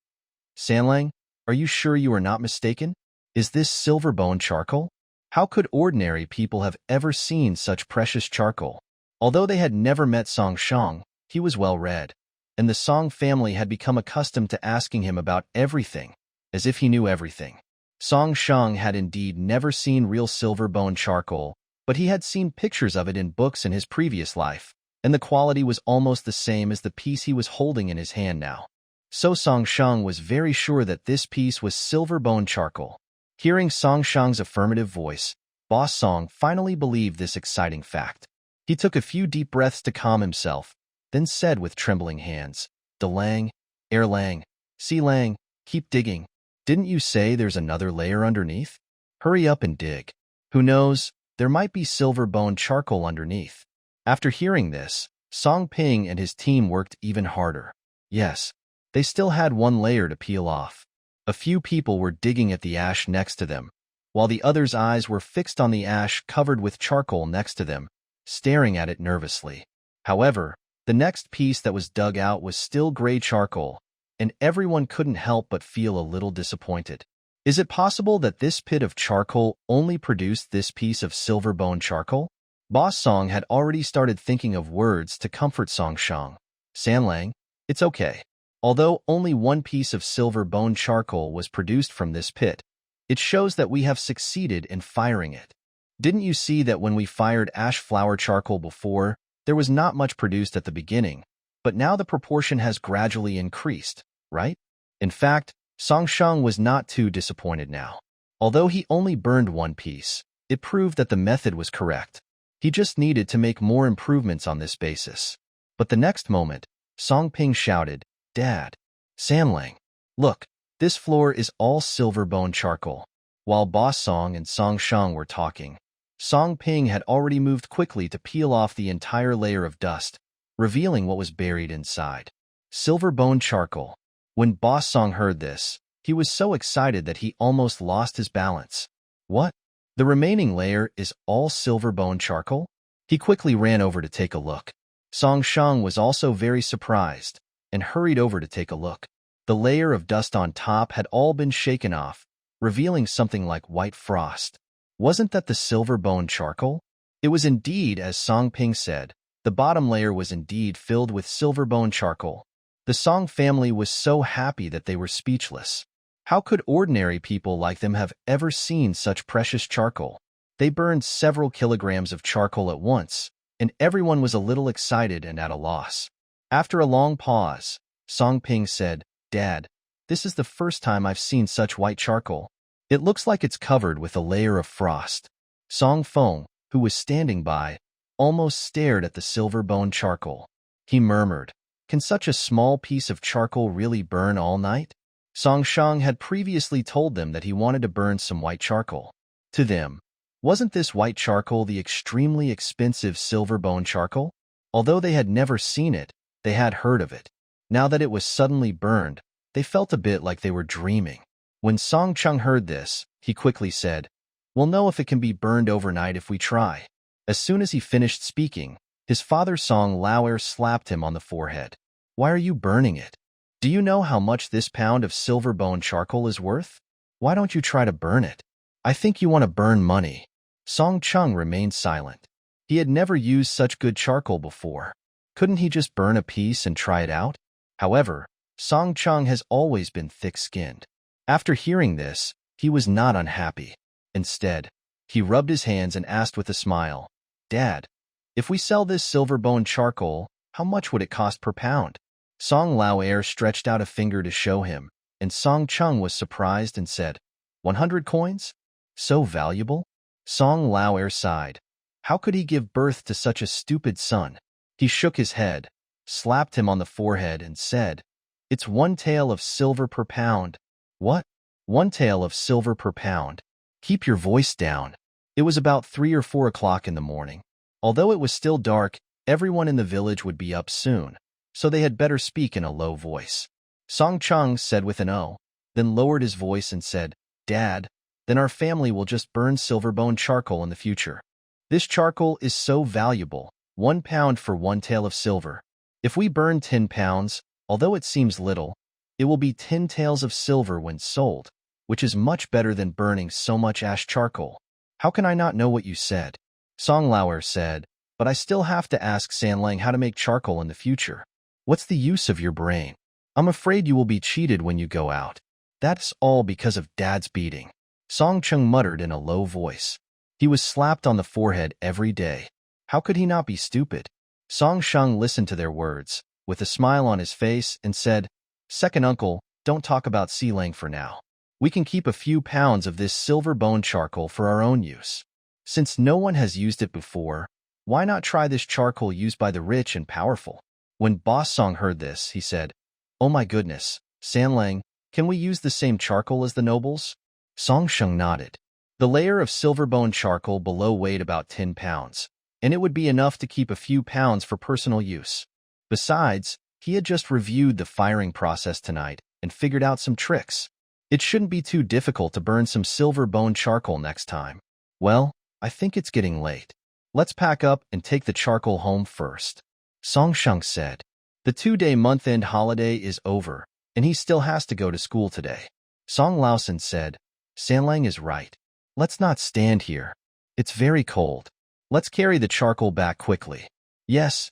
"Sanlang, are you sure you are not mistaken? Is this silver bone charcoal? How could ordinary people have ever seen such precious charcoal?" Although they had never met Song Shang, he was well read, and the Song family had become accustomed to asking him about everything, as if he knew everything. Song Shang had indeed never seen real silver bone charcoal, but he had seen pictures of it in books in his previous life, and the quality was almost the same as the piece he was holding in his hand now. So Song Shang was very sure that this piece was silver bone charcoal. Hearing Song Shang's affirmative voice, Boss Song finally believed this exciting fact. He took a few deep breaths to calm himself, then said with trembling hands, "Delang, Erlang, Sealang, keep digging. Didn't you say there's another layer underneath? Hurry up and dig. Who knows, there might be silver bone charcoal underneath." After hearing this, Song Ping and his team worked even harder. Yes, they still had one layer to peel off. A few people were digging at the ash next to them, while the others' eyes were fixed on the ash covered with charcoal next to them, staring at it nervously. However, the next piece that was dug out was still gray charcoal, and everyone couldn't help but feel a little disappointed. Is it possible that this pit of charcoal only produced this piece of silver bone charcoal? Boss Song had already started thinking of words to comfort Song Shang. "Sanlang, it's okay. Although only one piece of silver bone charcoal was produced from this pit, it shows that we have succeeded in firing it. Didn't you see that when we fired ash flower charcoal before, there was not much produced at the beginning, but now the proportion has gradually increased, right?" In fact, Song Shang was not too disappointed now. Although he only burned one piece, it proved that the method was correct. He just needed to make more improvements on this basis. But the next moment, Song Ping shouted, "Dad, Sanlang, look, this floor is all silver bone charcoal." While Boss Song and Song Shang were talking, Song Ping had already moved quickly to peel off the entire layer of dust, revealing what was buried inside. Silver bone charcoal. When Boss Song heard this, he was so excited that he almost lost his balance. "What? The remaining layer is all silver bone charcoal?" He quickly ran over to take a look. Song Shang was also very surprised and hurried over to take a look. The layer of dust on top had all been shaken off, revealing something like white frost. Wasn't that the silver bone charcoal? It was indeed as Song Ping said. The bottom layer was indeed filled with silver bone charcoal. The Song family was so happy that they were speechless. How could ordinary people like them have ever seen such precious charcoal? They burned several kilograms of charcoal at once, and everyone was a little excited and at a loss. After a long pause, Song Ping said, "Dad, this is the first time I've seen such white charcoal. It looks like it's covered with a layer of frost." Song Feng, who was standing by, almost stared at the silver-bone charcoal. He murmured, "Can such a small piece of charcoal really burn all night?" Song Shang had previously told them that he wanted to burn some white charcoal. To them, wasn't this white charcoal the extremely expensive silver-bone charcoal? Although they had never seen it, they had heard of it. Now that it was suddenly burned, they felt a bit like they were dreaming. When Song Chung heard this, he quickly said, "We'll know if it can be burned overnight if we try." As soon as he finished speaking, his father Song Laoer slapped him on the forehead. "Why are you burning it? Do you know how much this pound of silver-bone charcoal is worth? Why don't you try to burn it? I think you want to burn money." Song Chung remained silent. He had never used such good charcoal before. Couldn't he just burn a piece and try it out? However, Song Chung has always been thick-skinned. After hearing this, he was not unhappy. Instead, he rubbed his hands and asked with a smile, "Dad, if we sell this silver-bone charcoal, how much would it cost per pound?" Song Laoer stretched out a finger to show him, and Song Chung was surprised and said, 100 coins? So valuable?" Song Laoer sighed. How could he give birth to such a stupid son? He shook his head, slapped him on the forehead, and said, "It's 1 tael of silver per pound." "What? 1 tael of silver per pound? Keep your voice down." It was about 3 or 4 o'clock in the morning. Although it was still dark, everyone in the village would be up soon, so they had better speak in a low voice. Song Chung said with an O, then lowered his voice and said, "Dad, then our family will just burn silver-bone charcoal in the future. This charcoal is so valuable, 1 pound for 1 tael of silver. If we burn 10 pounds, although it seems little, it will be 10 taels of silver when sold, which is much better than burning so much ash charcoal." "How can I not know what you said?" Song Laoer said, "But I still have to ask Sanlang how to make charcoal in the future. What's the use of your brain? I'm afraid you will be cheated when you go out. That's all because of Dad's beating." Song Chung muttered in a low voice. He was slapped on the forehead every day. How could he not be stupid? Song Shang listened to their words, with a smile on his face, and said, "Second uncle, don't talk about Sealang for now. We can keep a few pounds of this silver-bone charcoal for our own use. Since no one has used it before, why not try this charcoal used by the rich and powerful?" When Boss Song heard this, he said, "Oh my goodness, Sanlang, can we use the same charcoal as the nobles?" Song Shang nodded. The layer of silver-bone charcoal below weighed about 10 pounds, and it would be enough to keep a few pounds for personal use. Besides, he had just reviewed the firing process tonight and figured out some tricks. It shouldn't be too difficult to burn some silver-bone charcoal next time. "Well, I think it's getting late. Let's pack up and take the charcoal home first," Song Shang said. The 2-day month-end holiday is over, and he still has to go to school today. Song Laosen said, "Sanlang is right. Let's not stand here. It's very cold. Let's carry the charcoal back quickly." Yes,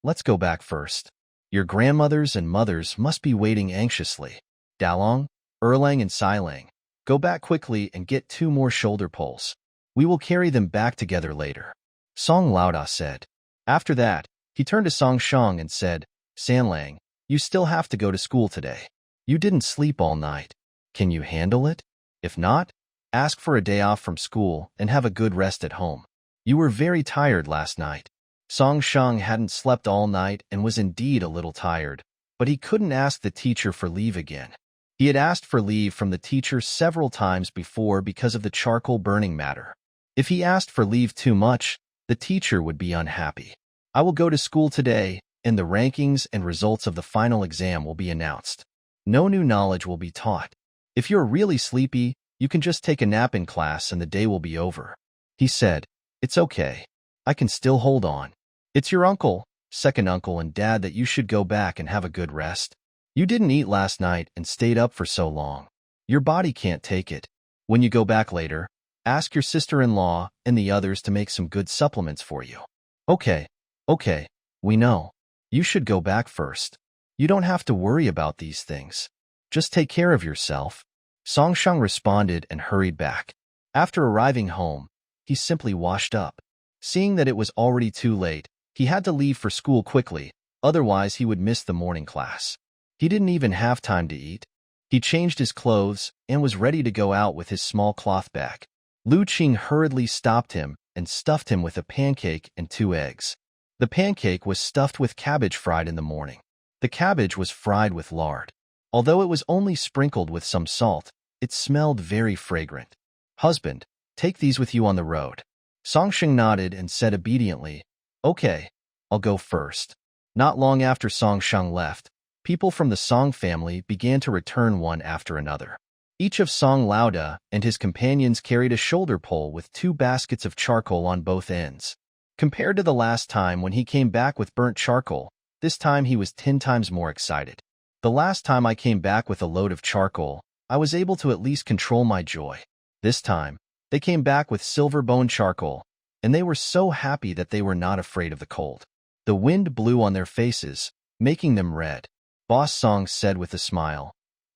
let's go back first. Your grandmothers and mothers must be waiting anxiously. Dalong, Erlang, and Sailang, go back quickly and get 2 more shoulder poles. We will carry them back together later," Song Lauda said. After that, he turned to Song Shang and said, "Sanlang, you still have to go to school today. You didn't sleep all night. Can you handle it? If not, ask for a day off from school and have a good rest at home. You were very tired last night." Song Shang hadn't slept all night and was indeed a little tired, but he couldn't ask the teacher for leave again. He had asked for leave from the teacher several times before because of the charcoal burning matter. If he asked for leave too much, the teacher would be unhappy. "I will go to school today, and the rankings and results of the final exam will be announced. No new knowledge will be taught. If you're really sleepy, you can just take a nap in class and the day will be over," he said. "It's okay. I can still hold on. It's your uncle, second uncle, and dad that you should go back and have a good rest. You didn't eat last night and stayed up for so long. Your body can't take it. When you go back later, ask your sister-in-law and the others to make some good supplements for you." Okay, we know. You should go back first." You don't have to worry about these things. Just take care of yourself. Song Shang responded and hurried back. After arriving home, he simply washed up. Seeing that it was already too late, he had to leave for school quickly, otherwise he would miss the morning class. He didn't even have time to eat. He changed his clothes and was ready to go out with his small cloth bag. Lu Qing hurriedly stopped him and stuffed him with a pancake and 2 eggs. The pancake was stuffed with cabbage fried in the morning. The cabbage was fried with lard. Although it was only sprinkled with some salt, it smelled very fragrant. Husband, take these with you on the road. Song Shing nodded and said obediently, Okay, I'll go first. Not long after Song Shang left, people from the Song family began to return one after another. Each of Song Lauda and his companions carried a shoulder pole with 2 baskets of charcoal on both ends. Compared to the last time when he came back with burnt charcoal, this time he was 10 times more excited. The last time I came back with a load of charcoal, I was able to at least control my joy. This time, they came back with silver bone charcoal, and they were so happy that they were not afraid of the cold. The wind blew on their faces, making them red. Boss Song said with a smile,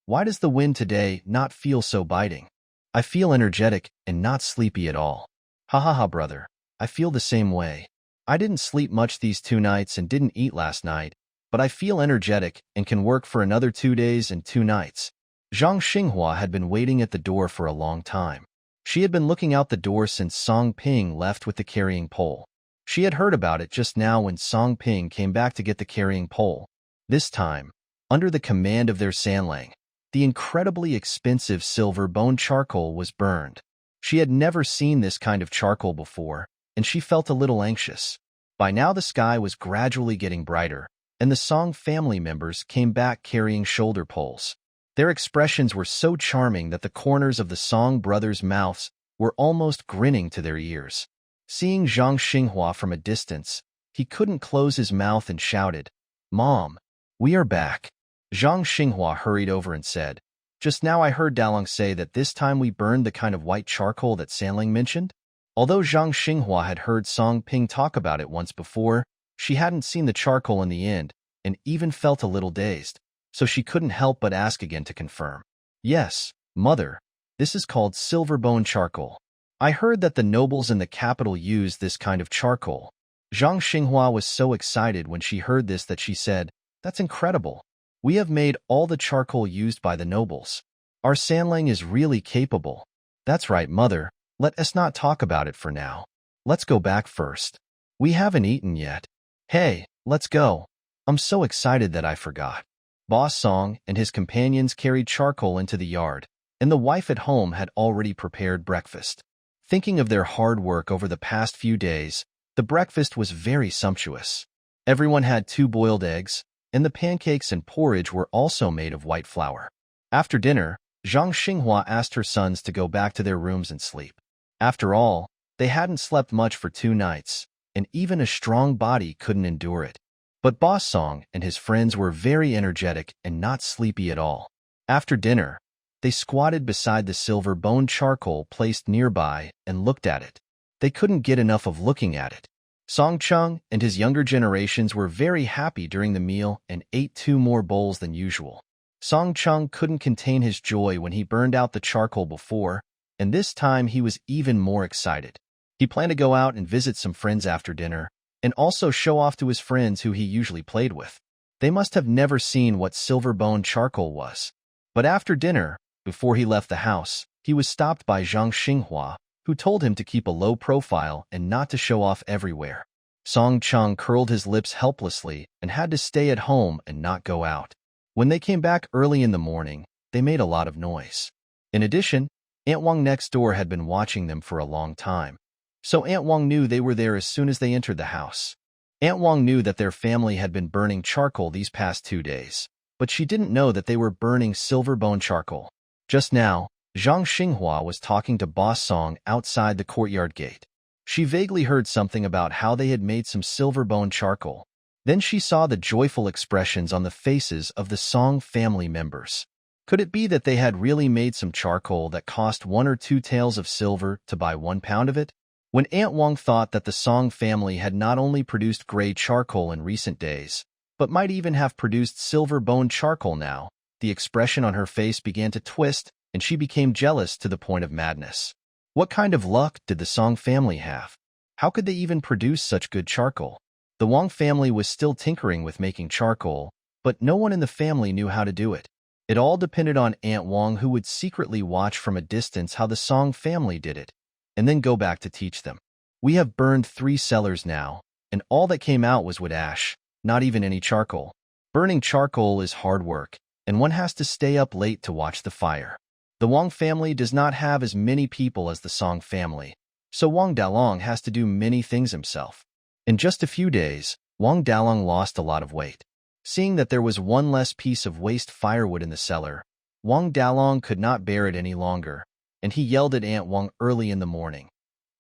Why does the wind today not feel so biting? I feel energetic and not sleepy at all. Ha ha ha, brother. I feel the same way. I didn't sleep much these 2 nights and didn't eat last night, but I feel energetic and can work for another 2 days and 2 nights. Zhang Xinghua had been waiting at the door for a long time. She had been looking out the door since Song Ping left with the carrying pole. She had heard about it just now when Song Ping came back to get the carrying pole. This time, under the command of their Sanlang, the incredibly expensive silver bone charcoal was burned. She had never seen this kind of charcoal before, and she felt a little anxious. By now the sky was gradually getting brighter, and the Song family members came back carrying shoulder poles. Their expressions were so charming that the corners of the Song brothers' mouths were almost grinning to their ears. Seeing Zhang Xinghua from a distance, he couldn't close his mouth and shouted, Mom, we are back. Zhang Xinghua hurried over and said, Just now I heard Dalong say that this time we burned the kind of white charcoal that Sanling mentioned. Although Zhang Xinghua had heard Song Ping talk about it once before, she hadn't seen the charcoal in the end and even felt a little dazed, so she couldn't help but ask again to confirm. Yes, Mother, this is called silver bone charcoal. I heard that the nobles in the capital use this kind of charcoal. Zhang Xinghua was so excited when she heard this that she said, That's incredible. We have made all the charcoal used by the nobles. Our Sanlang is really capable. That's right, Mother. Let us not talk about it for now. Let's go back first. We haven't eaten yet. Hey, let's go. I'm so excited that I forgot. Boss Song and his companions carried charcoal into the yard, and the wife at home had already prepared breakfast. Thinking of their hard work over the past few days, the breakfast was very sumptuous. Everyone had 2 boiled eggs, and the pancakes and porridge were also made of white flour. After dinner, Zhang Xinghua asked her sons to go back to their rooms and sleep. After all, they hadn't slept much for 2 nights, and even a strong body couldn't endure it. But Boss Song and his friends were very energetic and not sleepy at all. After dinner, they squatted beside the silver bone charcoal placed nearby and looked at it. They couldn't get enough of looking at it. Song Chung and his younger generations were very happy during the meal and ate 2 more bowls than usual. Song Chung couldn't contain his joy when he burned out the charcoal before, and this time he was even more excited. He planned to go out and visit some friends after dinner, and also show off to his friends who he usually played with. They must have never seen what silver bone charcoal was. But after dinner, before he left the house, he was stopped by Zhang Xinghua, who told him to keep a low profile and not to show off everywhere. Song Chung curled his lips helplessly and had to stay at home and not go out. When they came back early in the morning, they made a lot of noise. In addition, Aunt Wang next door had been watching them for a long time. So Aunt Wang knew they were there as soon as they entered the house. Aunt Wang knew that their family had been burning charcoal these past 2 days, but she didn't know that they were burning silver bone charcoal. Just now, Zhang Xinghua was talking to Boss Song outside the courtyard gate. She vaguely heard something about how they had made some silver bone charcoal. Then she saw the joyful expressions on the faces of the Song family members. Could it be that they had really made some charcoal that cost 1 or 2 taels of silver to buy 1 pound of it? When Aunt Wang thought that the Song family had not only produced gray charcoal in recent days, but might even have produced silver-bone charcoal now. The expression on her face began to twist, and she became jealous to the point of madness. What kind of luck did the Song family have? How could they even produce such good charcoal? The Wang family was still tinkering with making charcoal, but no one in the family knew how to do it. It all depended on Aunt Wang, who would secretly watch from a distance how the Song family did it, and then go back to teach them. We have burned 3 cellars now, and all that came out was wood ash, not even any charcoal. Burning charcoal is hard work, and one has to stay up late to watch the fire. The Wang family does not have as many people as the Song family, so Wang Dalong has to do many things himself. In just a few days, Wang Dalong lost a lot of weight. Seeing that there was one less piece of waste firewood in the cellar, Wang Dalong could not bear it any longer, and he yelled at Aunt Wang early in the morning.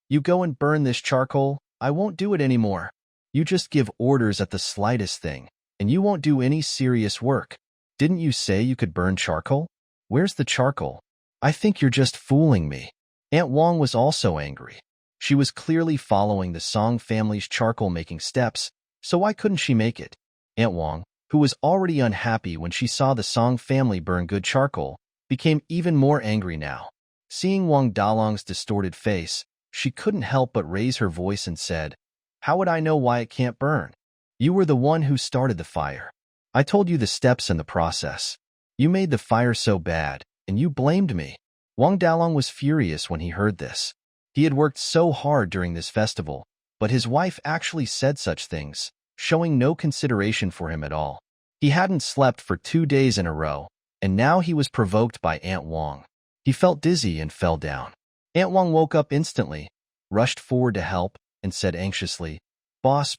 "You go and burn this charcoal, I won't do it anymore. You just give orders at the slightest thing, and you won't do any serious work. Didn't you say you could burn charcoal? Where's the charcoal? I think you're just fooling me." Aunt Wang was also angry. She was clearly following the Song family's charcoal-making steps, so why couldn't she make it? Aunt Wang, who was already unhappy when she saw the Song family burn good charcoal, became even more angry now. Seeing Wang Dalong's distorted face, she couldn't help but raise her voice and said, "How would I know why it can't burn? You were the one who started the fire. I told you the steps and the process. You made the fire so bad, and you blamed me." Wang Dalong was furious when he heard this. He had worked so hard during this festival, but his wife actually said such things, showing no consideration for him at all. He hadn't slept for 2 days in a row, and now he was provoked by Aunt Wang. He felt dizzy and fell down. Aunt Wang woke up instantly, rushed forward to help, and said anxiously, Boss,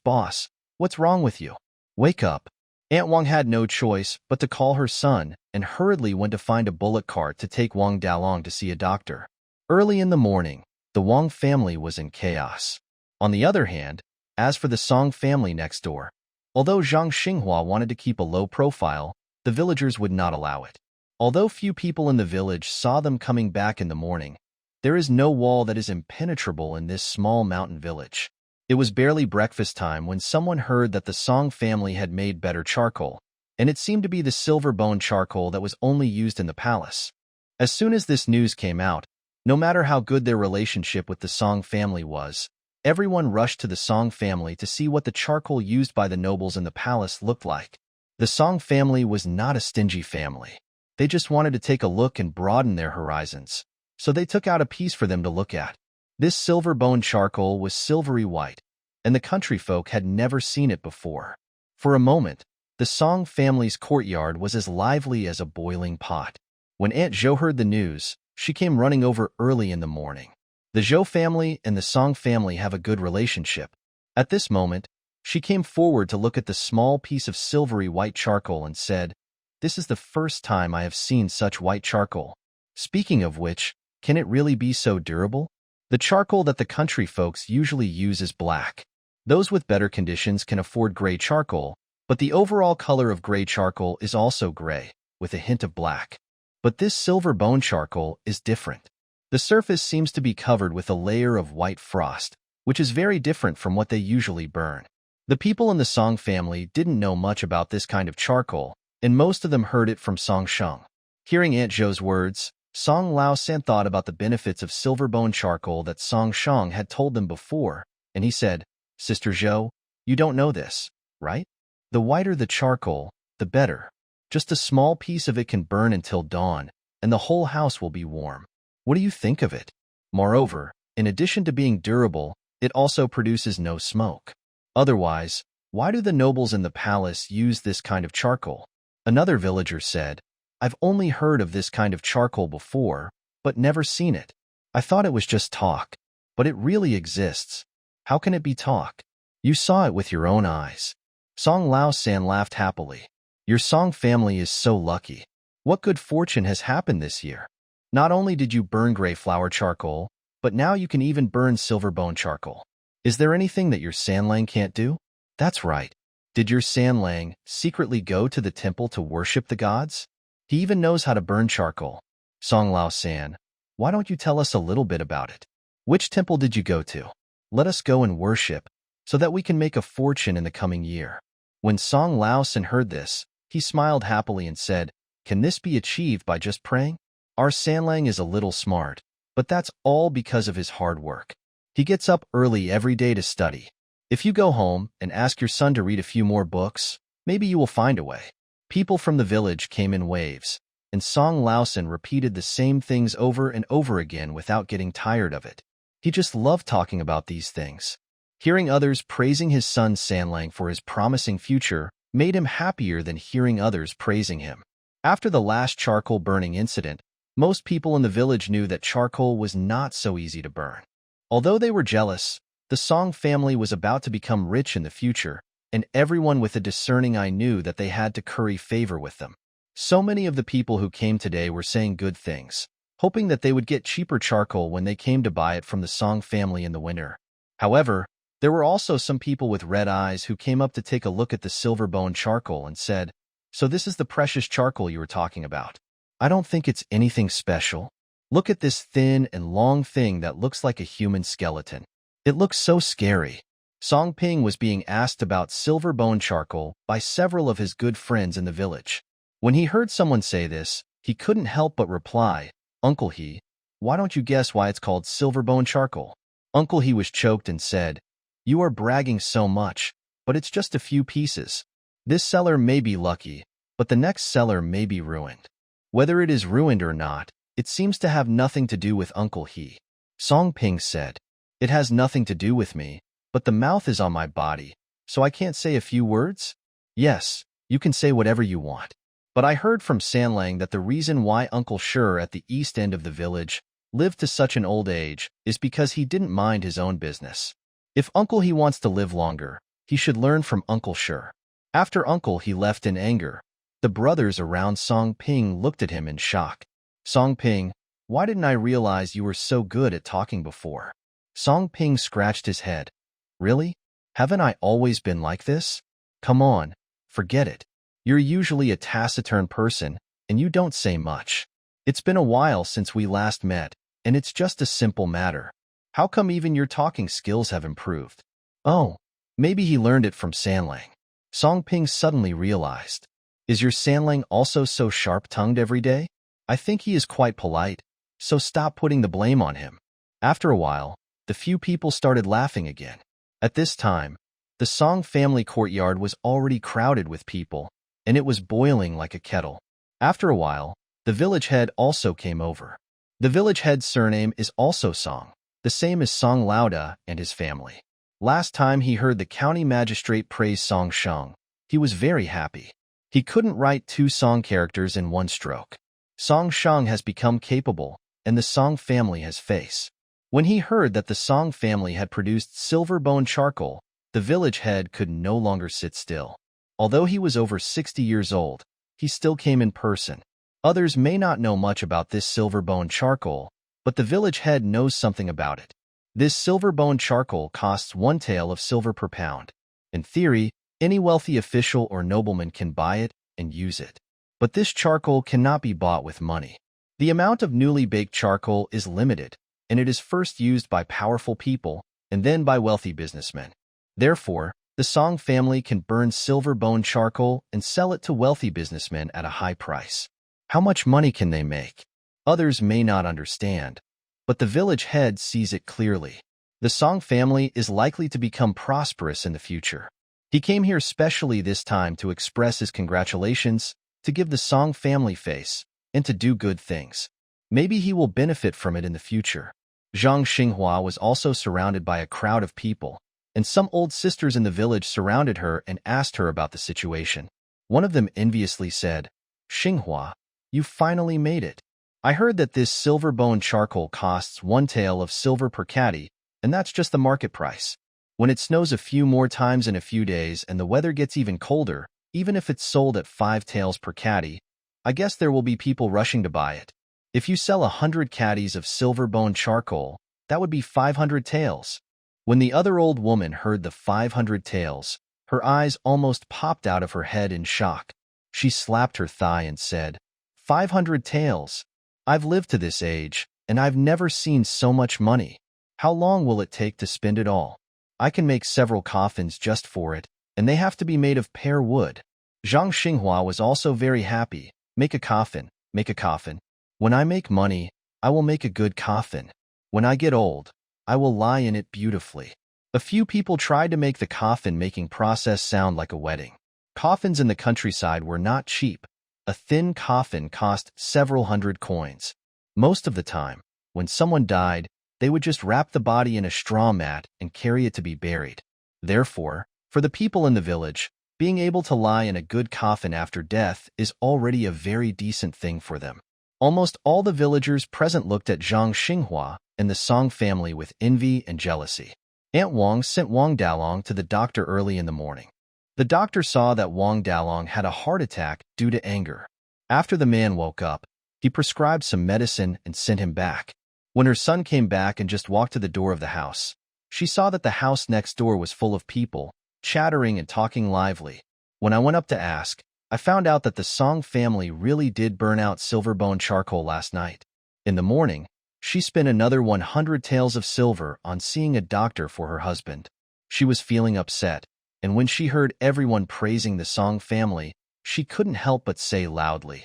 what's wrong with you? Wake up." Aunt Wang had no choice but to call her son and hurriedly went to find a bullock cart to take Wang Dalong to see a doctor. Early in the morning, the Wang family was in chaos. On the other hand, as for the Song family next door, although Zhang Xinghua wanted to keep a low profile, the villagers would not allow it. Although few people in the village saw them coming back in the morning, there is no wall that is impenetrable in this small mountain village. It was barely breakfast time when someone heard that the Song family had made better charcoal, and it seemed to be the silver-bone charcoal that was only used in the palace. As soon as this news came out, no matter how good their relationship with the Song family was, everyone rushed to the Song family to see what the charcoal used by the nobles in the palace looked like. The Song family was not a stingy family. They just wanted to take a look and broaden their horizons, so they took out a piece for them to look at. This silver-bone charcoal was silvery white, and the country folk had never seen it before. For a moment, the Song family's courtyard was as lively as a boiling pot. When Aunt Zhou heard the news, she came running over early in the morning. The Zhou family and the Song family have a good relationship. At this moment, she came forward to look at the small piece of silvery white charcoal and said, "This is the first time I have seen such white charcoal. Speaking of which, can it really be so durable? The charcoal that the country folks usually use is black. Those with better conditions can afford gray charcoal, but the overall color of gray charcoal is also gray, with a hint of black. But this silver bone charcoal is different. The surface seems to be covered with a layer of white frost, which is very different from what they usually burn." The people in the Song family didn't know much about this kind of charcoal, and most of them heard it from Song Sheng. Hearing Aunt Zhou's words, Song Lao San thought about the benefits of silver-bone charcoal that Song Sheng had told them before, and he said, "Sister Zhou, you don't know this, right? The whiter the charcoal, the better. Just a small piece of it can burn until dawn, and the whole house will be warm. What do you think of it? Moreover, in addition to being durable, it also produces no smoke. Otherwise, why do the nobles in the palace use this kind of charcoal?" Another villager said, "I've only heard of this kind of charcoal before, but never seen it. I thought it was just talk, but it really exists. How can it be talk? You saw it with your own eyes." Song Lao San laughed happily. "Your Song family is so lucky. What good fortune has happened this year? Not only did you burn gray flower charcoal, but now you can even burn silver bone charcoal. Is there anything that your Sanlang can't do?" "That's right. Did your Sanlang secretly go to the temple to worship the gods? He even knows how to burn charcoal." "Song Lao San, why don't you tell us a little bit about it? Which temple did you go to? Let us go and worship, so that we can make a fortune in the coming year." When Song Laosin heard this, he smiled happily and said, "Can this be achieved by just praying? Our Sanlang is a little smart, but that's all because of his hard work. He gets up early every day to study. If you go home and ask your son to read a few more books, maybe you will find a way." People from the village came in waves, and Song Laosin repeated the same things over and over again without getting tired of it. He just loved talking about these things. Hearing others praising his son Sanlang for his promising future made him happier than hearing others praising him. After the last charcoal burning incident, most people in the village knew that charcoal was not so easy to burn. Although they were jealous, the Song family was about to become rich in the future, and everyone with a discerning eye knew that they had to curry favor with them. So many of the people who came today were saying good things, hoping that they would get cheaper charcoal when they came to buy it from the Song family in the winter. However, there were also some people with red eyes who came up to take a look at the silver-bone charcoal and said, "So this is the precious charcoal you were talking about? I don't think it's anything special. Look at this thin and long thing that looks like a human skeleton. It looks so scary." Song Ping was being asked about silver-bone charcoal by several of his good friends in the village. When he heard someone say this, he couldn't help but reply, "Uncle He, why don't you guess why it's called silver-bone charcoal?" Uncle He was choked and said, "You are bragging so much, but it's just a few pieces. This seller may be lucky, but the next seller may be ruined. Whether it is ruined or not, it seems to have nothing to do with Uncle He." Song Ping said, "It has nothing to do with me, but the mouth is on my body, so I can't say a few words?" "Yes, you can say whatever you want. But I heard from Sanlang that the reason why Uncle Sure at the east end of the village lived to such an old age is because he didn't mind his own business. If Uncle He wants to live longer, he should learn from Uncle Sure." After Uncle He left in anger, the brothers around Song Ping looked at him in shock. "Song Ping, why didn't I realize you were so good at talking before?" Song Ping scratched his head. "Really? Haven't I always been like this? Come on, forget it. You're usually a taciturn person, and you don't say much. It's been a while since we last met, and it's just a simple matter. How come even your talking skills have improved?" "Oh, maybe he learned it from Sanlang." Song Ping suddenly realized. "Is your Sanlang also so sharp-tongued every day? I think he is quite polite, so stop putting the blame on him." After a while, the few people started laughing again. At this time, the Song family courtyard was already crowded with people, and it was boiling like a kettle. After a while, the village head also came over. The village head's surname is also Song, the same as Song Lauda and his family. Last time he heard the county magistrate praise Song Sheng, he was very happy. He couldn't write two Song characters in one stroke. Song Sheng has become capable, and the Song family has face. When he heard that the Song family had produced silver-bone charcoal, the village head could no longer sit still. Although he was over 60 years old, he still came in person. Others may not know much about this silver-bone charcoal, but the village head knows something about it. This silver-bone charcoal costs 1 tael of silver per pound. In theory, any wealthy official or nobleman can buy it and use it. But this charcoal cannot be bought with money. The amount of newly baked charcoal is limited, and it is first used by powerful people and then by wealthy businessmen. Therefore, the Song family can burn silver-bone charcoal and sell it to wealthy businessmen at a high price. How much money can they make? Others may not understand, but the village head sees it clearly. The Song family is likely to become prosperous in the future. He came here specially this time to express his congratulations, to give the Song family face, and to do good things. Maybe he will benefit from it in the future. Zhang Xinghua was also surrounded by a crowd of people, and some old sisters in the village surrounded her and asked her about the situation. One of them enviously said, "Xinghua, you finally made it. I heard that this silver-bone charcoal costs 1 tael of silver per caddy, and that's just the market price. When it snows a few more times in a few days and the weather gets even colder, even if it's sold at 5 taels per caddy, I guess there will be people rushing to buy it. If you sell 100 caddies of silver-bone charcoal, that would be 500 taels. When the other old woman heard the 500 taels, her eyes almost popped out of her head in shock. She slapped her thigh and said, 500 taels? I've lived to this age, and I've never seen so much money. How long will it take to spend it all? I can make several coffins just for it, and they have to be made of pear wood. Zhang Xinghua was also very happy. Make a coffin, make a coffin. When I make money, I will make a good coffin. When I get old, I will lie in it beautifully. A few people tried to make the coffin-making process sound like a wedding. Coffins in the countryside were not cheap. A thin coffin cost several hundred coins. Most of the time, when someone died, they would just wrap the body in a straw mat and carry it to be buried. Therefore, for the people in the village, being able to lie in a good coffin after death is already a very decent thing for them. Almost all the villagers present looked at Zhang Xinghua and the Song family with envy and jealousy. Aunt Wang sent Wang Dalong to the doctor early in the morning. The doctor saw that Wang Dalong had a heart attack due to anger. After the man woke up, he prescribed some medicine and sent him back. When her son came back and just walked to the door of the house, she saw that the house next door was full of people, chattering and talking lively. When I went up to ask, I found out that the Song family really did burn out silver-bone charcoal last night. In the morning, she spent another 100 taels of silver on seeing a doctor for her husband. She was feeling upset, and when she heard everyone praising the Song family, she couldn't help but say loudly,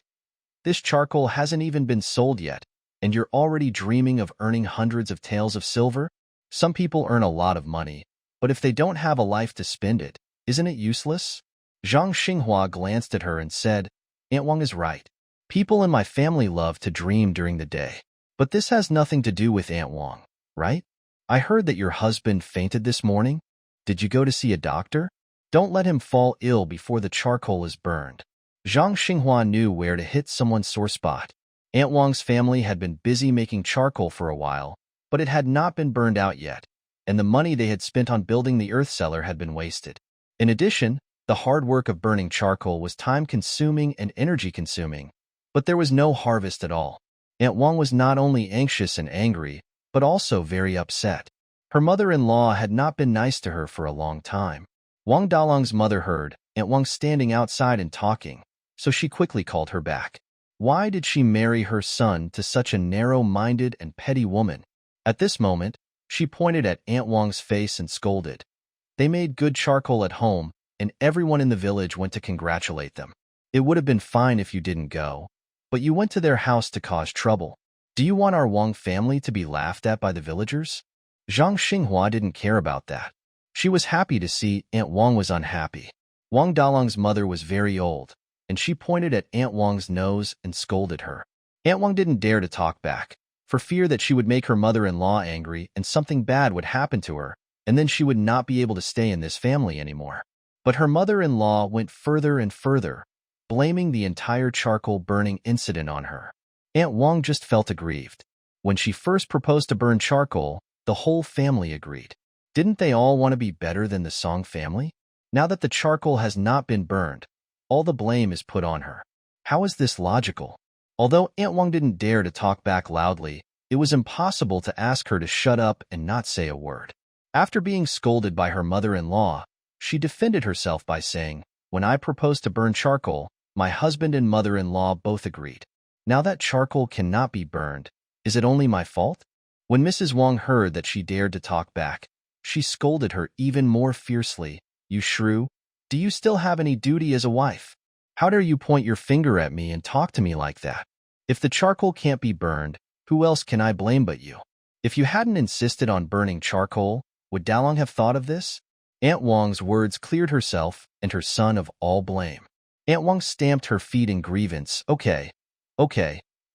"This charcoal hasn't even been sold yet, and you're already dreaming of earning hundreds of taels of silver? Some people earn a lot of money, but if they don't have a life to spend it, isn't it useless?" Zhang Xinghua glanced at her and said, "Aunt Wang is right. People in my family love to dream during the day. But this has nothing to do with Aunt Wang, right? I heard that your husband fainted this morning. Did you go to see a doctor? Don't let him fall ill before the charcoal is burned." Zhang Xinghua knew where to hit someone's sore spot. Aunt Wang's family had been busy making charcoal for a while, but it had not been burned out yet, and the money they had spent on building the earth cellar had been wasted. In addition, the hard work of burning charcoal was time-consuming and energy-consuming, but there was no harvest at all. Aunt Wang was not only anxious and angry, but also very upset. Her mother-in-law had not been nice to her for a long time. Wang Dalong's mother heard Aunt Wang standing outside and talking, so she quickly called her back. Why did she marry her son to such a narrow-minded and petty woman? At this moment, she pointed at Aunt Wang's face and scolded. They made good charcoal at home, and everyone in the village went to congratulate them. It would have been fine if you didn't go, but you went to their house to cause trouble. Do you want our Wang family to be laughed at by the villagers? Zhang Xinghua didn't care about that. She was happy to see Aunt Wang was unhappy. Wang Dalong's mother was very old, and she pointed at Aunt Wang's nose and scolded her. Aunt Wang didn't dare to talk back, for fear that she would make her mother-in-law angry and something bad would happen to her, and then she would not be able to stay in this family anymore. But her mother-in-law went further and further, blaming the entire charcoal burning incident on her. Aunt Wang just felt aggrieved. When she first proposed to burn charcoal, the whole family agreed. Didn't they all want to be better than the Song family? Now that the charcoal has not been burned, all the blame is put on her. How is this logical? Although Aunt Wang didn't dare to talk back loudly, it was impossible to ask her to shut up and not say a word. After being scolded by her mother-in-law, she defended herself by saying, "When I proposed to burn charcoal, my husband and mother-in-law both agreed. Now that charcoal cannot be burned, is it only my fault?" When Mrs. Wang heard that she dared to talk back, she scolded her even more fiercely. "You shrew, do you still have any duty as a wife? How dare you point your finger at me and talk to me like that? If the charcoal can't be burned, who else can I blame but you? If you hadn't insisted on burning charcoal, would Dalong have thought of this?" Aunt Wang's words cleared herself and her son of all blame. Aunt Wang stamped her feet in grievance. Okay,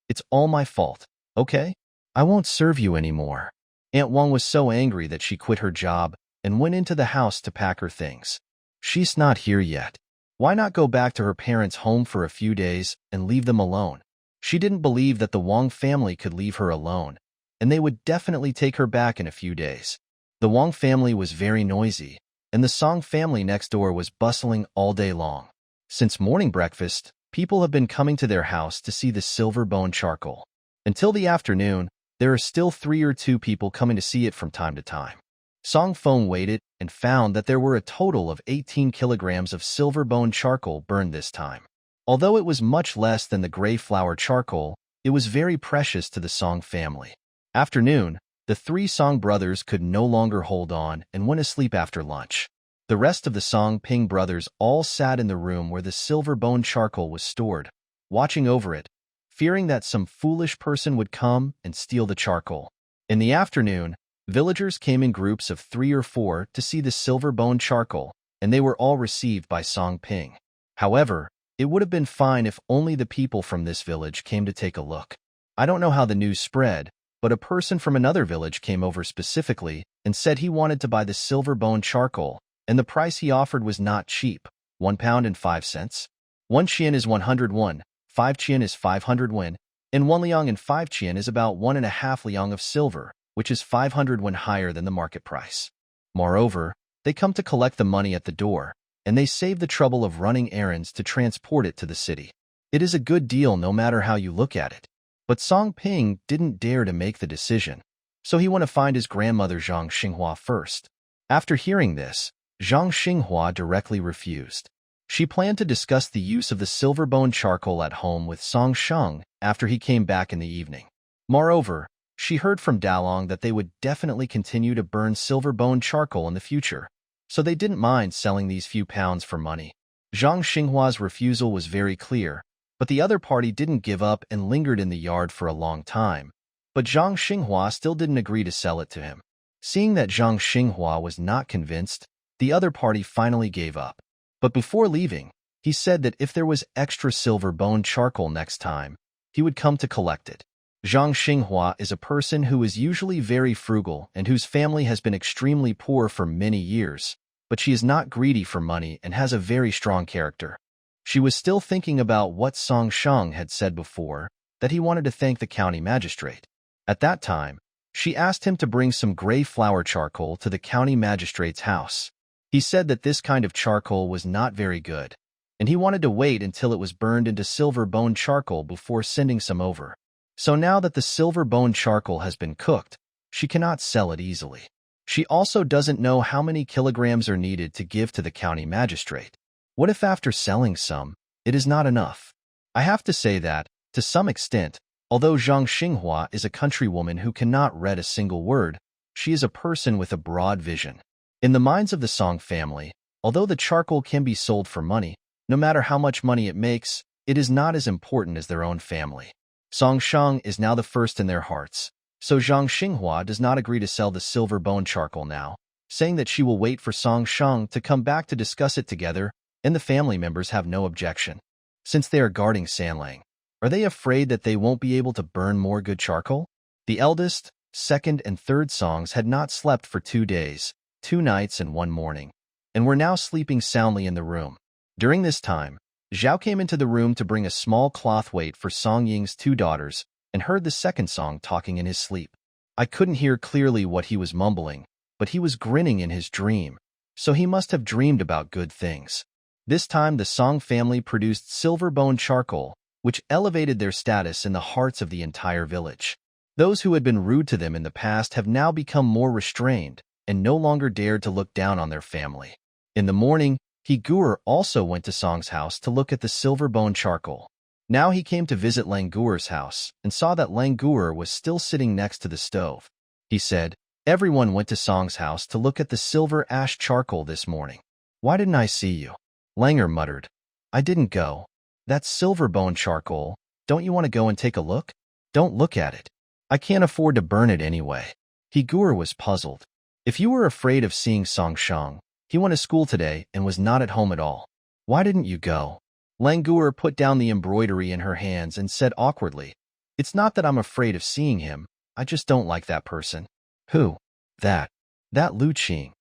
it's all my fault, okay? I won't serve you anymore." Aunt Wang was so angry that she quit her job and went into the house to pack her things. She's not here yet. Why not go back to her parents' home for a few days and leave them alone? She didn't believe that the Wang family could leave her alone, and they would definitely take her back in a few days. The Wang family was very noisy, and the Song family next door was bustling all day long. Since morning breakfast, people have been coming to their house to see the silver-bone charcoal. Until the afternoon, there are still 3 or 2 people coming to see it from time to time. Song phone waited and found that there were a total of 18 kilograms of silver-bone charcoal burned this time. Although it was much less than the gray flower charcoal, it was very precious to the Song family. After noon, the 3 Song brothers could no longer hold on and went asleep after lunch. The rest of the Song Ping brothers all sat in the room where the silver bone charcoal was stored, watching over it, fearing that some foolish person would come and steal the charcoal. In the afternoon, villagers came in groups of 3 or 4 to see the silver bone charcoal, and they were all received by Song Ping. However, it would have been fine if only the people from this village came to take a look. I don't know how the news spread, but a person from another village came over specifically and said he wanted to buy the silver bone charcoal, and the price he offered was not cheap, 1 pound and 5 cents. 1 qian is 100 won, 5 qian is 500 won, and 1 liang and 5 qian is about 1.5 liang of silver, which is 500 won higher than the market price. Moreover, they come to collect the money at the door, and they save the trouble of running errands to transport it to the city. It is a good deal no matter how you look at it. But Song Ping didn't dare to make the decision, so he went to find his grandmother Zhang Xinghua first. After hearing this, Zhang Xinghua directly refused. She planned to discuss the use of the silver bone charcoal at home with Song Sheng after he came back in the evening. Moreover, she heard from Dalong that they would definitely continue to burn silver bone charcoal in the future, so they didn't mind selling these few pounds for money. Zhang Xinghua's refusal was very clear, but the other party didn't give up and lingered in the yard for a long time. But Zhang Xinghua still didn't agree to sell it to him. Seeing that Zhang Xinghua was not convinced, the other party finally gave up. But before leaving, he said that if there was extra silver bone charcoal next time, he would come to collect it. Zhang Xinghua is a person who is usually very frugal and whose family has been extremely poor for many years, but she is not greedy for money and has a very strong character. She was still thinking about what Song Sheng had said before, that he wanted to thank the county magistrate. At that time, she asked him to bring some gray flower charcoal to the county magistrate's house. He said that this kind of charcoal was not very good, and he wanted to wait until it was burned into silver bone charcoal before sending some over. So now that the silver bone charcoal has been cooked, she cannot sell it easily. She also doesn't know how many kilograms are needed to give to the county magistrate. What if after selling some, it is not enough? I have to say that, to some extent, although Zhang Xinghua is a countrywoman who cannot read a single word, she is a person with a broad vision. In the minds of the Song family, although the charcoal can be sold for money, no matter how much money it makes, it is not as important as their own family. Song Sheng is now the first in their hearts, so Zhang Xinghua does not agree to sell the silver bone charcoal now, saying that she will wait for Song Sheng to come back to discuss it together, and the family members have no objection. Since they are guarding Sanlang, are they afraid that they won't be able to burn more good charcoal? The eldest, second, and third Songs had not slept for 2 days, 2 nights and 1 morning, and were now sleeping soundly in the room. During this time, Zhao came into the room to bring a small cloth weight for Song Ying's 2 daughters and heard the second Song talking in his sleep. I couldn't hear clearly what he was mumbling, but he was grinning in his dream, so he must have dreamed about good things. This time the Song family produced silver bone charcoal, which elevated their status in the hearts of the entire village. Those who had been rude to them in the past have now become more restrained and no longer dared to look down on their family. In the morning, Gur also went to Song's house to look at the silver bone charcoal. Now he came to visit Langur's house and saw that Langur was still sitting next to the stove. He said, "Everyone went to Song's house to look at the silver ash charcoal this morning. Why didn't I see you?" Langer muttered, "I didn't go. That's silver bone charcoal. Don't you want to go and take a look?" "Don't look at it. I can't afford to burn it anyway." Gur was puzzled. If you were afraid of seeing Song Sheng, he went to school today and was not at home at all. Why didn't you go? Langur put down the embroidery in her hands and said awkwardly, "It's not that I'm afraid of seeing him, I just don't like that person." "Who?" That Lu Qing."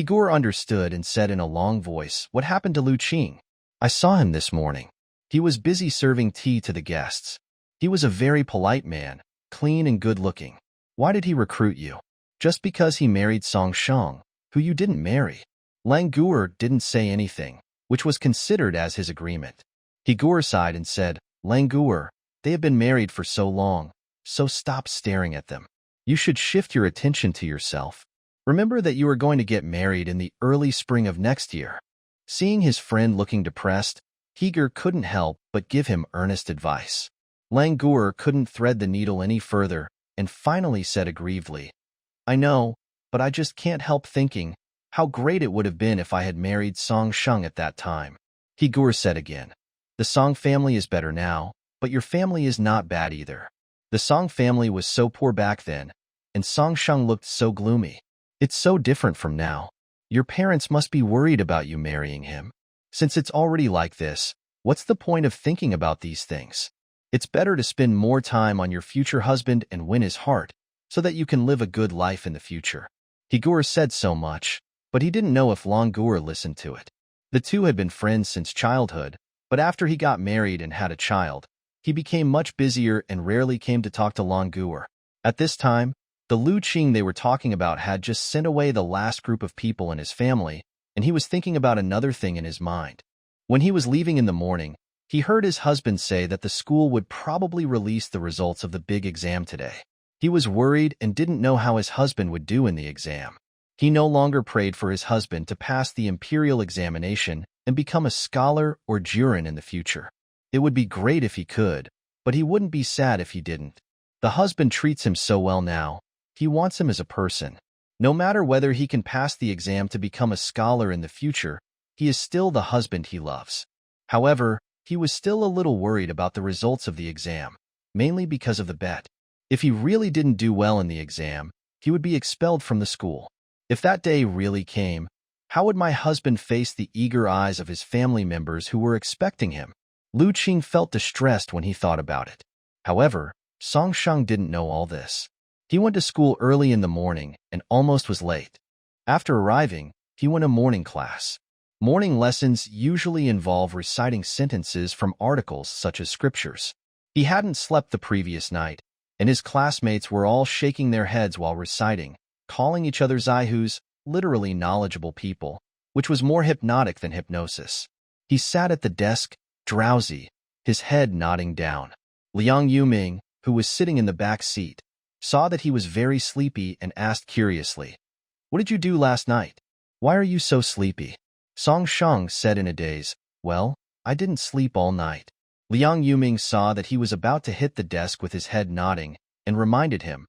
Gur understood and said in a long voice, "What happened to Lu Qing?" "I saw him this morning. He was busy serving tea to the guests. He was a very polite man, clean and good-looking. Why did he recruit you? Just because he married Song Sheng, who you didn't marry." Langur didn't say anything, which was considered as his agreement. Gur sighed and said, "Langur, they have been married for so long, so stop staring at them. You should shift your attention to yourself. Remember that you are going to get married in the early spring of next year." Seeing his friend looking depressed, Gur couldn't help but give him earnest advice. Langur couldn't thread the needle any further and finally said aggrievedly, "I know, but I just can't help thinking, How great it would have been if I had married Song Shung at that time. Higur said again. The Song family is better now, but your family is not bad either. The Song family was so poor back then, and Song Shung looked so gloomy. It's so different from now. Your parents must be worried about you marrying him. Since it's already like this, what's the point of thinking about these things? It's better to spend more time on your future husband and win his heart, so that you can live a good life in the future. Higur said so much, but he didn't know if Longur listened to it. The two had been friends since childhood, but after he got married and had a child, he became much busier and rarely came to talk to Longur. At this time, the Lu Qing they were talking about had just sent away the last group of people in his family, and he was thinking about another thing in his mind. When he was leaving in the morning, he heard his husband say that the school would probably release the results of the big exam today. He was worried and didn't know how his husband would do in the exam. He no longer prayed for his husband to pass the imperial examination and become a scholar or jurin in the future. It would be great if he could, but he wouldn't be sad if he didn't. The husband treats him so well now. He wants him as a person. No matter whether he can pass the exam to become a scholar in the future, he is still the husband he loves. However, he was still a little worried about the results of the exam, mainly because of the bet. If he really didn't do well in the exam, he would be expelled from the school. If that day really came, how would my husband face the eager eyes of his family members who were expecting him? Lu Qing felt distressed when he thought about it. However, Song Shung didn't know all this. He went to school early in the morning and almost was late. After arriving, he went to morning class. Morning lessons usually involve reciting sentences from articles such as scriptures. He hadn't slept the previous night, and his classmates were all shaking their heads while reciting, calling each other Zaihus, literally knowledgeable people, which was more hypnotic than hypnosis. He sat at the desk, drowsy, his head nodding down. Liang Yuming, who was sitting in the back seat, saw that he was very sleepy and asked curiously, "What did you do last night? Why are you so sleepy?" Song Shung said in a daze, "Well, I didn't sleep all night." Liang Yuming saw that he was about to hit the desk with his head nodding and reminded him,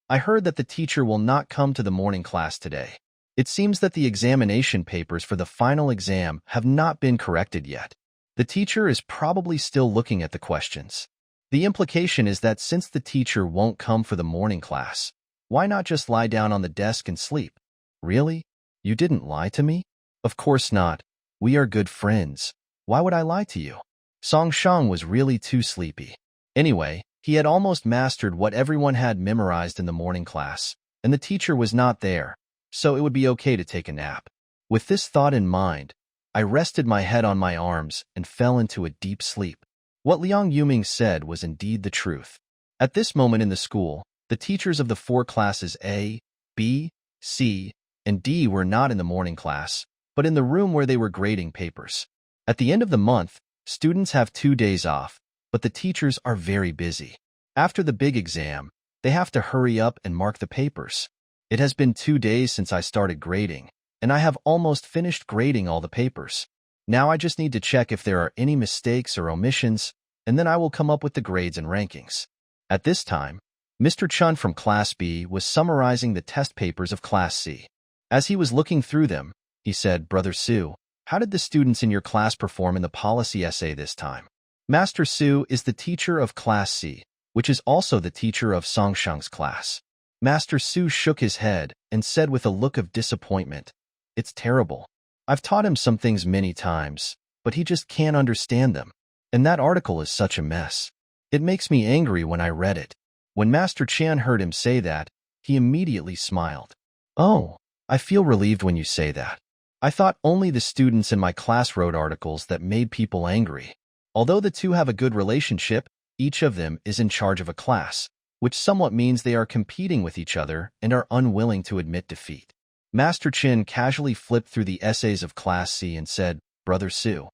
"I heard that the teacher will not come to the morning class today. It seems that the examination papers for the final exam have not been corrected yet. The teacher is probably still looking at the questions." The implication is that since the teacher won't come for the morning class, why not just lie down on the desk and sleep? Really? You didn't lie to me? Of course not. We are good friends. Why would I lie to you? Song Shung was really too sleepy. Anyway, he had almost mastered what everyone had memorized in the morning class, and the teacher was not there, so it would be okay to take a nap. With this thought in mind, I rested my head on my arms and fell into a deep sleep. What Liang Yuming said was indeed the truth. At this moment in the school, the teachers of the 4 classes A, B, C, and D were not in the morning class, but in the room where they were grading papers. At the end of the month, students have 2 days off, but the teachers are very busy. After the big exam, they have to hurry up and mark the papers. It has been 2 days since I started grading, and I have almost finished grading all the papers. Now I just need to check if there are any mistakes or omissions, and then I will come up with the grades and rankings. At this time, Mr. Chun from Class B was summarizing the test papers of Class C. As he was looking through them, he said, "Brother Su, how did the students in your class perform in the policy essay this time?" Master Su is the teacher of Class C, which is also the teacher of Song Shung's class. Master Su shook his head and said with a look of disappointment, "It's terrible. I've taught him some things many times, but he just can't understand them. And that article is such a mess. It makes me angry when I read it." When Master Chan heard him say that, he immediately smiled. "Oh, I feel relieved when you say that. I thought only the students in my class wrote articles that made people angry. Although the two have a good relationship, each of them is in charge of a class, which somewhat means they are competing with each other and are unwilling to admit defeat." Master Chin casually flipped through the essays of Class C and said, "Brother Su,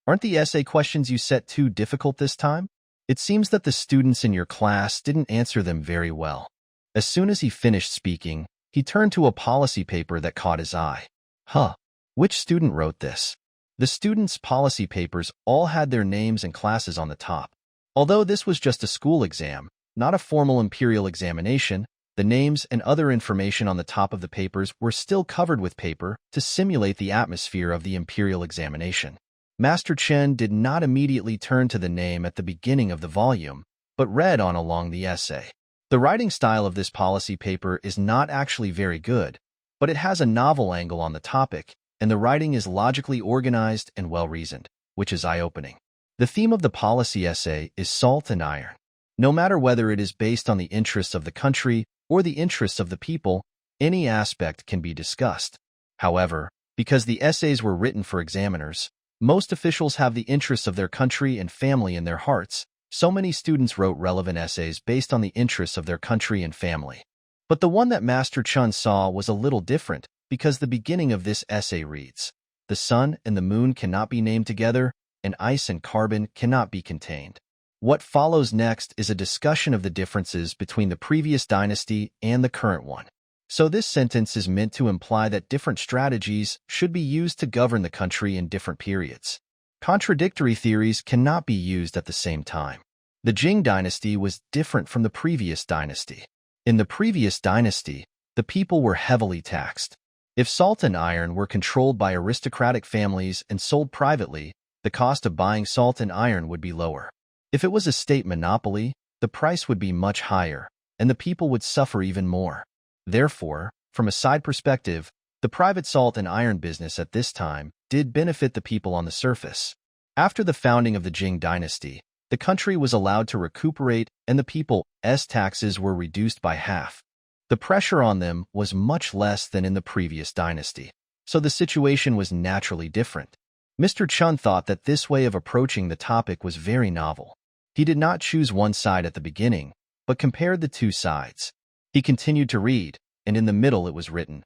aren't the essay questions you set too difficult this time? It seems that the students in your class didn't answer them very well." As soon as he finished speaking, he turned to a policy paper that caught his eye. "Huh, which student wrote this?" The students' policy papers all had their names and classes on the top. Although this was just a school exam, not a formal imperial examination, The names and other information on the top of the papers were still covered with paper to simulate the atmosphere of the imperial examination. Master Chen did not immediately turn to the name at the beginning of the volume, but read on along the essay. The writing style of this policy paper is not actually very good, but it has a novel angle on the topic, and the writing is logically organized and well-reasoned, which is eye-opening. The theme of the policy essay is salt and iron. No matter whether it is based on the interests of the country or the interests of the people, any aspect can be discussed. However, because the essays were written for examiners, most officials have the interests of their country and family in their hearts, so many students wrote relevant essays based on the interests of their country and family. But the one that Master Chun saw was a little different, because the beginning of this essay reads, "The sun and the moon cannot be named together, and ice and carbon cannot be contained." What follows next is a discussion of the differences between the previous dynasty and the current one. So this sentence is meant to imply that different strategies should be used to govern the country in different periods. Contradictory theories cannot be used at the same time. The Jing dynasty was different from the previous dynasty. In the previous dynasty, the people were heavily taxed. If salt and iron were controlled by aristocratic families and sold privately, the cost of buying salt and iron would be lower. If it was a state monopoly, the price would be much higher, and the people would suffer even more. Therefore, from a side perspective, the private salt and iron business at this time did benefit the people on the surface. After the founding of the Jing dynasty, the country was allowed to recuperate and the people's taxes were reduced by half. The pressure on them was much less than in the previous dynasty, so the situation was naturally different. Mr. Chun thought that this way of approaching the topic was very novel. He did not choose one side at the beginning, but compared the two sides. He continued to read, and in the middle it was written,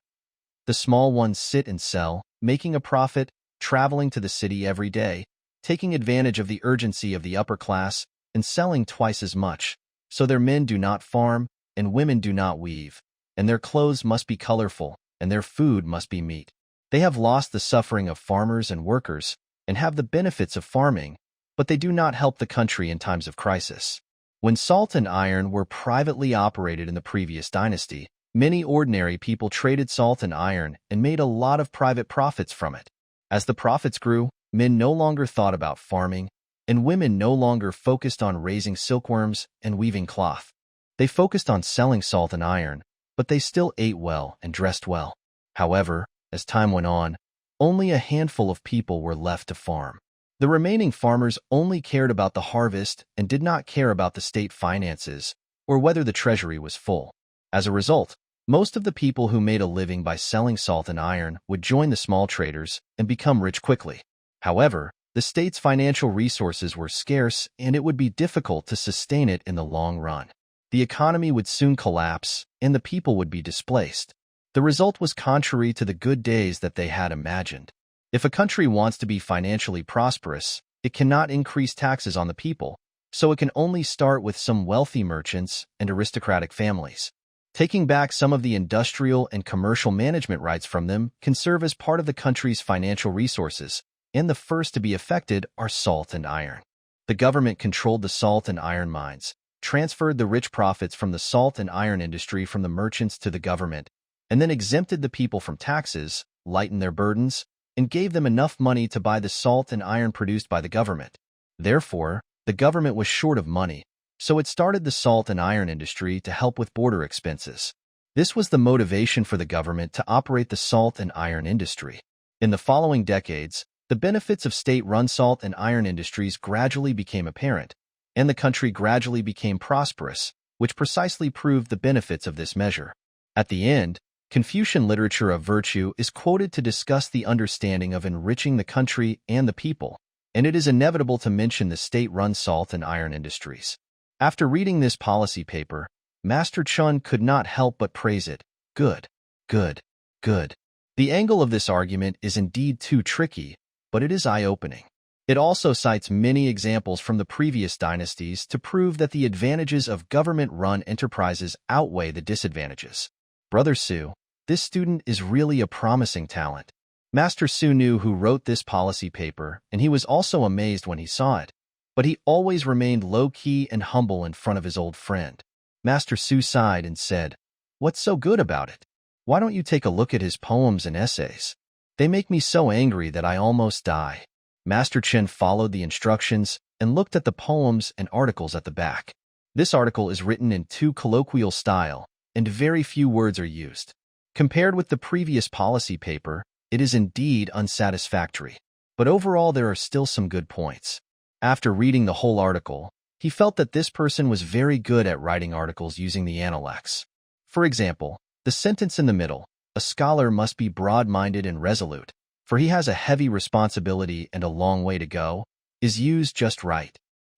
"The small ones sit and sell, making a profit, traveling to the city every day, taking advantage of the urgency of the upper class, and selling twice as much. So their men do not farm, and women do not weave, and their clothes must be colorful, and their food must be meat. They have lost the suffering of farmers and workers, and have the benefits of farming, but they do not help the country in times of crisis." When salt and iron were privately operated in the previous dynasty, many ordinary people traded salt and iron and made a lot of private profits from it. As the profits grew, men no longer thought about farming, and women no longer focused on raising silkworms and weaving cloth. They focused on selling salt and iron, but they still ate well and dressed well. However, as time went on, only a handful of people were left to farm. The remaining farmers only cared about the harvest and did not care about the state finances or whether the treasury was full. As a result, most of the people who made a living by selling salt and iron would join the small traders and become rich quickly. However, the state's financial resources were scarce and it would be difficult to sustain it in the long run. The economy would soon collapse and the people would be displaced. The result was contrary to the good days that they had imagined. If a country wants to be financially prosperous, it cannot increase taxes on the people, so it can only start with some wealthy merchants and aristocratic families. Taking back some of the industrial and commercial management rights from them can serve as part of the country's financial resources, and the first to be affected are salt and iron. The government controlled the salt and iron mines, transferred the rich profits from the salt and iron industry from the merchants to the government, and then exempted the people from taxes, lightened their burdens, and gave them enough money to buy the salt and iron produced by the government. Therefore, the government was short of money, so it started the salt and iron industry to help with border expenses. This was the motivation for the government to operate the salt and iron industry. In the following decades, the benefits of state-run salt and iron industries gradually became apparent, and the country gradually became prosperous, which precisely proved the benefits of this measure. At the end, Confucian literature of virtue is quoted to discuss the understanding of enriching the country and the people, and it is inevitable to mention the state-run salt and iron industries. After reading this policy paper, Master Chun could not help but praise it. Good, good, good. The angle of this argument is indeed too tricky, but it is eye-opening. It also cites many examples from the previous dynasties to prove that the advantages of government-run enterprises outweigh the disadvantages. Brother Su, this student is really a promising talent. Master Su knew who wrote this policy paper, and he was also amazed when he saw it. But he always remained low-key and humble in front of his old friend. Master Su sighed and said, What's so good about it? Why don't you take a look at his poems and essays? They make me so angry that I almost die. Master Chen followed the instructions and looked at the poems and articles at the back. This article is written in too colloquial style, and very few words are used. Compared with the previous policy paper, it is indeed unsatisfactory. But overall, there are still some good points. After reading the whole article, he felt that this person was very good at writing articles using the analects. For example, the sentence in the middle, "A scholar must be broad-minded and resolute, for he has a heavy responsibility and a long way to go," is used just right.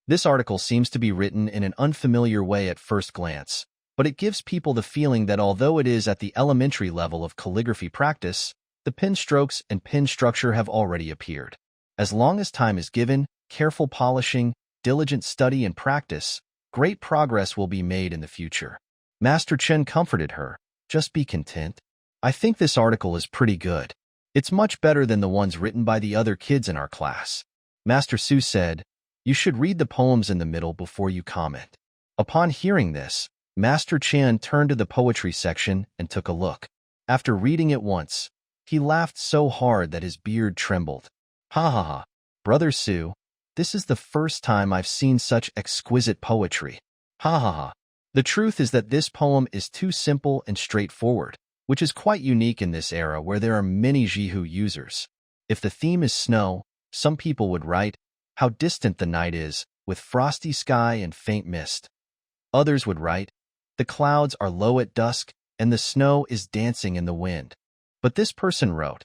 This article seems to be written in an unfamiliar way at first glance, but it gives people the feeling that although it is at the elementary level of calligraphy practice, the pen strokes and pen structure have already appeared. As long as time is given, careful polishing, diligent study and practice, great progress will be made in the future. Master Chen comforted her. Just be content. I think this article is pretty good. It's much better than the ones written by the other kids in our class. Master Su said, you should read the poems in the middle before you comment. Upon hearing this, Master Chen turned to the poetry section and took a look. After reading it once, he laughed so hard that his beard trembled. Ha ha ha, Brother Su, this is the first time I've seen such exquisite poetry. Ha ha ha. The truth is that this poem is too simple and straightforward, which is quite unique in this era where there are many Jihu users. If the theme is snow, some people would write, "How distant the night is, with frosty sky and faint mist." Others would write, "The clouds are low at dusk, and the snow is dancing in the wind." But this person wrote,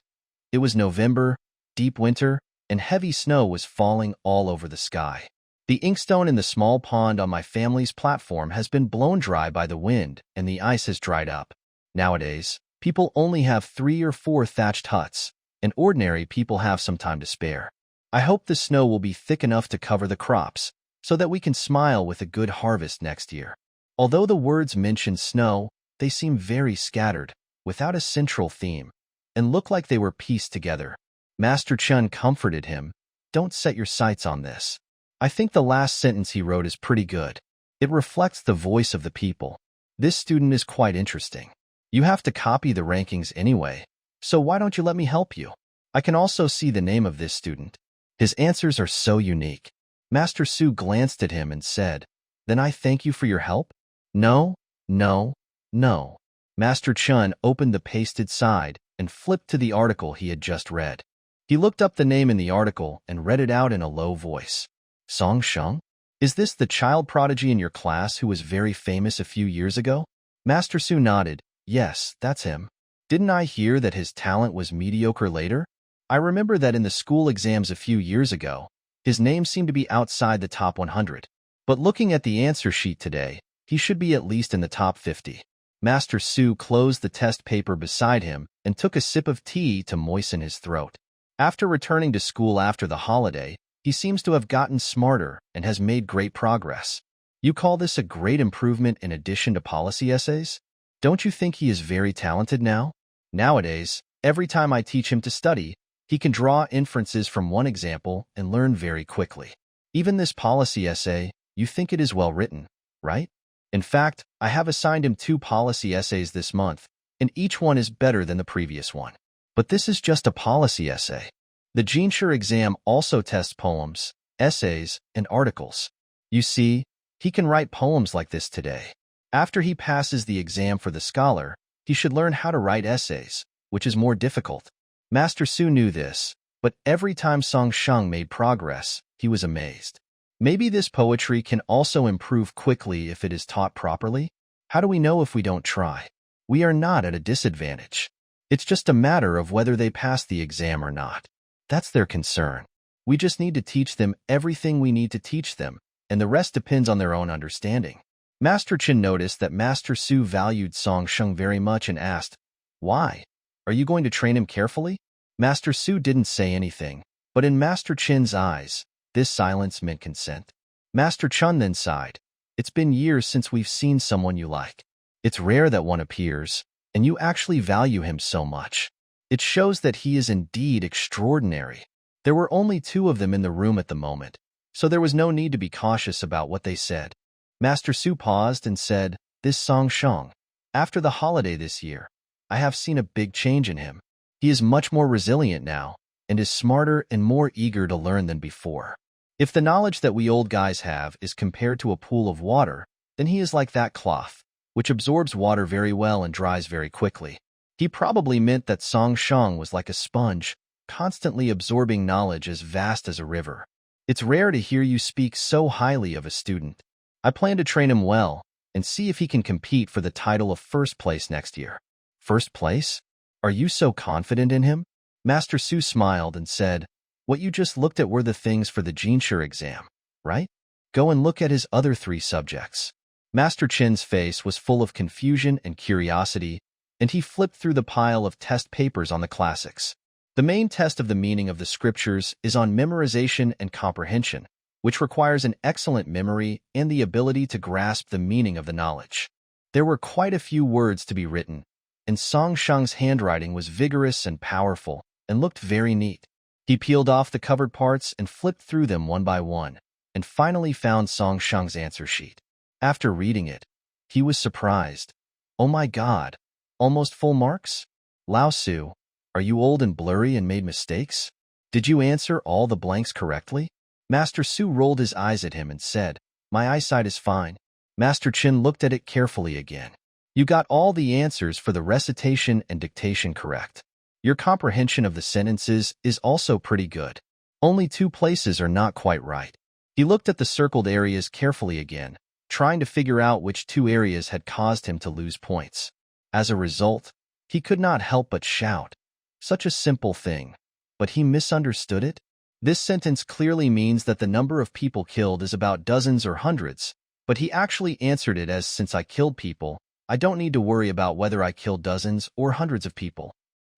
"It was November, deep winter, and heavy snow was falling all over the sky. The inkstone in the small pond on my family's platform has been blown dry by the wind, and the ice has dried up. Nowadays, people only have 3 or 4 thatched huts, and ordinary people have some time to spare. I hope the snow will be thick enough to cover the crops, so that we can smile with a good harvest next year." Although the words mention snow, they seem very scattered, without a central theme, and look like they were pieced together. Master Chen comforted him, "Don't set your sights on this. I think the last sentence he wrote is pretty good. It reflects the voice of the people. This student is quite interesting. You have to copy the rankings anyway, so why don't you let me help you? I can also see the name of this student. His answers are so unique." Master Su glanced at him and said, "Then I thank you for your help?" "No, no, no." Master Chen opened the pasted side and flipped to the article he had just read. He looked up the name in the article and read it out in a low voice. "Song Sheng? Is this the child prodigy in your class who was very famous a few years ago?" Master Su nodded. "Yes, that's him. Didn't I hear that his talent was mediocre later? I remember that in the school exams a few years ago, his name seemed to be outside the top 100. But looking at the answer sheet today, he should be at least in the top 50. Master Su closed the test paper beside him and took a sip of tea to moisten his throat. After returning to school after the holiday, he seems to have gotten smarter and has made great progress. You call this a great improvement in addition to policy essays? Don't you think he is very talented now? Nowadays, every time I teach him to study, he can draw inferences from one example and learn very quickly. Even this policy essay, you think it is well written, right? In fact, I have assigned him 2 policy essays this month, and each one is better than the previous one. But this is just a policy essay. The Jinsher exam also tests poems, essays, and articles. You see, he can write poems like this today. After he passes the exam for the scholar, he should learn how to write essays, which is more difficult. Master Su knew this, but every time Song Sheng made progress, he was amazed. Maybe this poetry can also improve quickly if it is taught properly? How do we know if we don't try? We are not at a disadvantage. It's just a matter of whether they pass the exam or not. That's their concern. We just need to teach them everything we need to teach them, and the rest depends on their own understanding. Master Chen noticed that Master Su valued Song Sheng very much and asked, "Why? Are you going to train him carefully?" Master Su didn't say anything, but in Master Chen's eyes, this silence meant consent. Master Chen then sighed. "It's been years since we've seen someone you like. It's rare that one appears, and you actually value him so much. It shows that he is indeed extraordinary." There were only 2 of them in the room at the moment, so there was no need to be cautious about what they said. Master Su paused and said, "This Song Sheng, After the holiday this year, I have seen a big change in him. He is much more resilient now, and is smarter and more eager to learn than before. If the knowledge that we old guys have is compared to a pool of water, then he is like that cloth, which absorbs water very well and dries very quickly. He probably meant that Song Shang was like a sponge, constantly absorbing knowledge as vast as a river. It's rare to hear you speak so highly of a student. I plan to train him well and see if he can compete for the title of first place next year. First place? Are you so confident in him? Master Su smiled and said, what you just looked at were the things for the Jinshu exam, right? Go and look at his other 3 subjects. Master Chin's face was full of confusion and curiosity, and he flipped through the pile of test papers on the classics. The main test of the meaning of the scriptures is on memorization and comprehension, which requires an excellent memory and the ability to grasp the meaning of the knowledge. There were quite a few words to be written, and Song Shang's handwriting was vigorous and powerful and looked very neat. He peeled off the covered parts and flipped through them one by one, and finally found Song Shang's answer sheet. After reading it, he was surprised. Oh my God, almost full marks? Lao Su, are you old and blurry and made mistakes? Did you answer all the blanks correctly? Master Su rolled his eyes at him and said, my eyesight is fine. Master Chin looked at it carefully again. You got all the answers for the recitation and dictation correct. Your comprehension of the sentences is also pretty good. Only 2 places are not quite right. He looked at the circled areas carefully again, trying to figure out which 2 areas had caused him to lose points. As a result, he could not help but shout. Such a simple thing. But he misunderstood it? This sentence clearly means that the number of people killed is about dozens or hundreds, but he actually answered it as, since I killed people, I don't need to worry about whether I killed dozens or hundreds of people.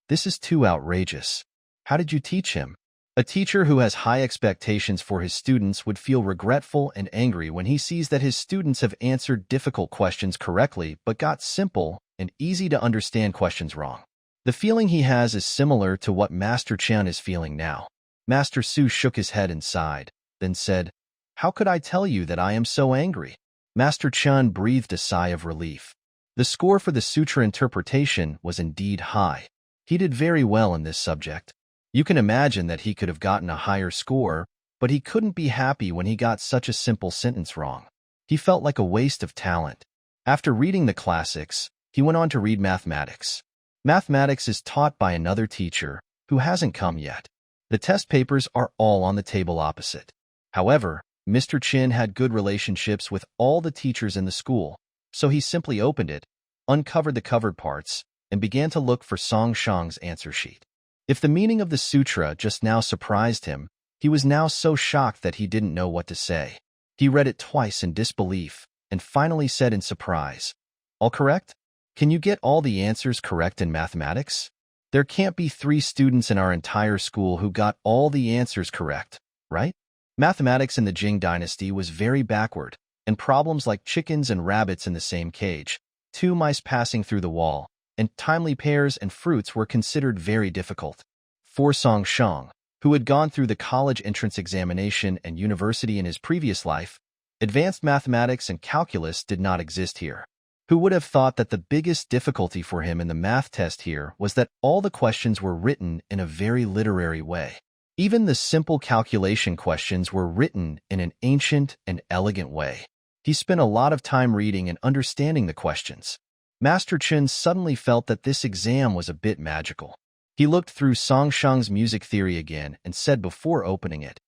This is too outrageous. How did you teach him? A teacher who has high expectations for his students would feel regretful and angry when he sees that his students have answered difficult questions correctly but got simple and easy-to-understand questions wrong. The feeling he has is similar to what Master Chan is feeling now. Master Su shook his head and sighed, then said, how could I tell you that I am so angry? Master Chan breathed a sigh of relief. The score for the sutra interpretation was indeed high. He did very well in this subject. You can imagine that he could have gotten a higher score, but he couldn't be happy when he got such a simple sentence wrong. He felt like a waste of talent. After reading the classics, he went on to read mathematics. Mathematics is taught by another teacher who hasn't come yet. The test papers are all on the table opposite. However, Mr. Chin had good relationships with all the teachers in the school, so he simply opened it, uncovered the covered parts, and began to look for Song Shang's answer sheet. If the meaning of the sutra just now surprised him, he was now so shocked that he didn't know what to say. He read it twice in disbelief, and finally said in surprise, all correct? Can you get all the answers correct in mathematics? There can't be 3 students in our entire school who got all the answers correct, right? Mathematics in the Jing dynasty was very backward, and problems like chickens and rabbits in the same cage, 2 mice passing through the wall, and timely pears and fruits were considered very difficult. For Song Shang, who had gone through the college entrance examination and university in his previous life, advanced mathematics and calculus did not exist here. Who would have thought that the biggest difficulty for him in the math test here was that all the questions were written in a very literary way. Even the simple calculation questions were written in an ancient and elegant way. He spent a lot of time reading and understanding the questions. Master Chen suddenly felt that this exam was a bit magical. He looked through Song Shang's music theory again and said before opening it,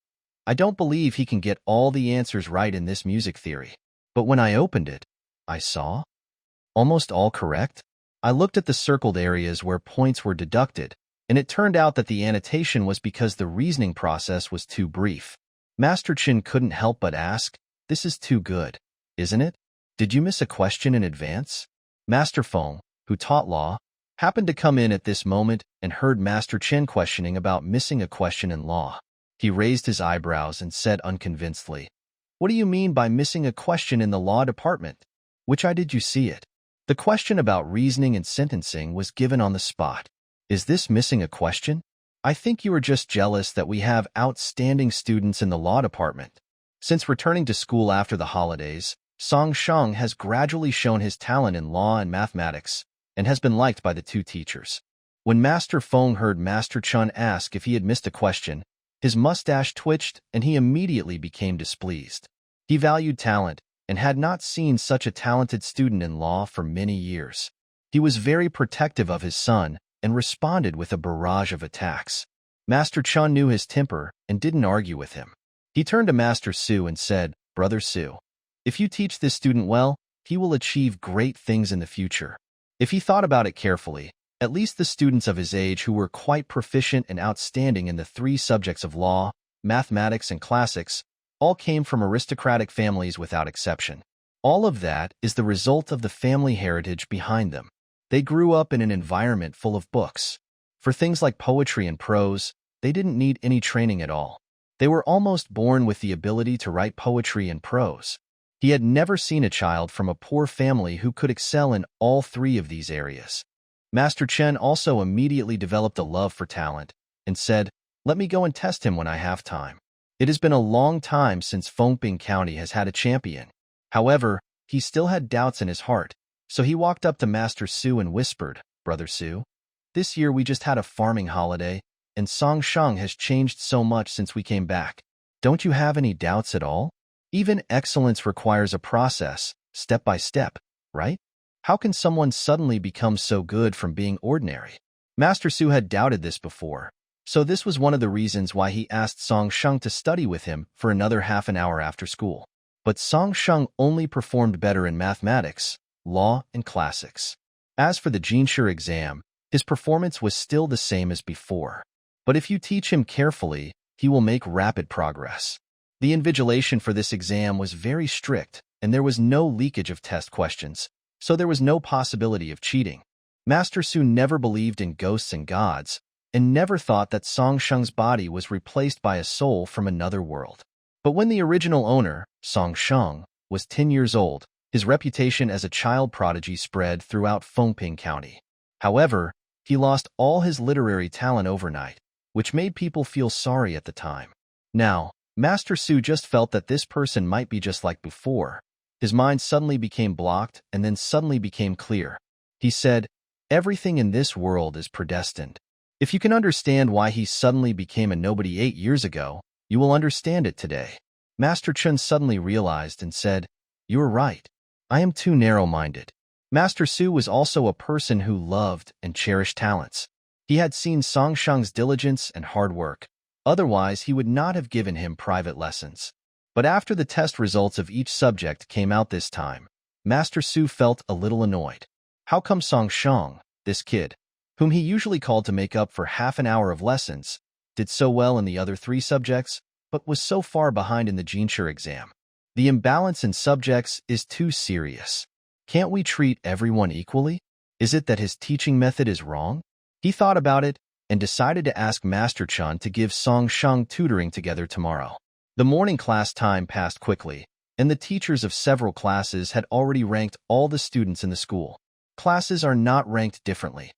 I don't believe he can get all the answers right in this music theory. But when I opened it, I saw almost all correct. I looked at the circled areas where points were deducted, and it turned out that the annotation was because the reasoning process was too brief. Master Chen couldn't help but ask, this is too good, isn't it? Did you miss a question in advance? Master Feng, who taught law, happened to come in at this moment and heard Master Chen questioning about missing a question in law. He raised his eyebrows and said unconvincedly, what do you mean by missing a question in the law department? Which eye did you see it? The question about reasoning and sentencing was given on the spot. Is this missing a question? I think you are just jealous that we have outstanding students in the law department. Since returning to school after the holidays, Song Shang has gradually shown his talent in law and mathematics and has been liked by the two teachers. When Master Feng heard Master Chun ask if he had missed a question, his mustache twitched and he immediately became displeased. He valued talent and had not seen such a talented student in law for many years. He was very protective of his son and responded with a barrage of attacks. Master Chun knew his temper and didn't argue with him. He turned to Master Su and said, "Brother Su, if you teach this student well, he will achieve great things in the future." If he thought about it carefully, at least the students of his age who were quite proficient and outstanding in the three subjects of law, mathematics, and classics, all came from aristocratic families without exception. All of that is the result of the family heritage behind them. They grew up in an environment full of books. For things like poetry and prose, they didn't need any training at all. They were almost born with the ability to write poetry and prose. He had never seen a child from a poor family who could excel in all three of these areas. Master Chen also immediately developed a love for talent and said, "Let me go and test him when I have time." It has been a long time since Confronting County has had a champion. However, he still had doubts in his heart, so he walked up to Master Su and whispered, "Brother Su, this year we just had a farming holiday, and Song Shang has changed so much since we came back. Don't you have any doubts at all? Even excellence requires a process, step by step, right? How can someone suddenly become so good from being ordinary?" Master Su had doubted this before, so this was one of the reasons why he asked Song Shang to study with him for another half an hour after school. But Song Shang only performed better in mathematics, law, and classics. As for the Jinshi exam, his performance was still the same as before. But if you teach him carefully, he will make rapid progress. The invigilation for this exam was very strict, and there was no leakage of test questions, so there was no possibility of cheating. Master Su never believed in ghosts and gods, and never thought that Song Shang's body was replaced by a soul from another world. But when the original owner, Song Shang, was 10 years old, his reputation as a child prodigy spread throughout Confronting County. However, he lost all his literary talent overnight, which made people feel sorry at the time. Now, Master Su just felt that this person might be just like before. His mind suddenly became blocked and then suddenly became clear. He said, "Everything in this world is predestined." If you can understand why he suddenly became a nobody 8 years ago, you will understand it today. Master Chun suddenly realized and said, "You are right. I am too narrow-minded." Master Su was also a person who loved and cherished talents. He had seen Song Shang's diligence and hard work. Otherwise, he would not have given him private lessons. But after the test results of each subject came out this time, Master Su felt a little annoyed. How come Song Shang, this kid, whom he usually called to make up for half an hour of lessons, did so well in the other three subjects, but was so far behind in the Jinshi exam? The imbalance in subjects is too serious. Can't we treat everyone equally? Is it that his teaching method is wrong? He thought about it and decided to ask Master Chun to give Song Shang tutoring together tomorrow. The morning class time passed quickly, and the teachers of several classes had already ranked all the students in the school. Classes are not ranked differently.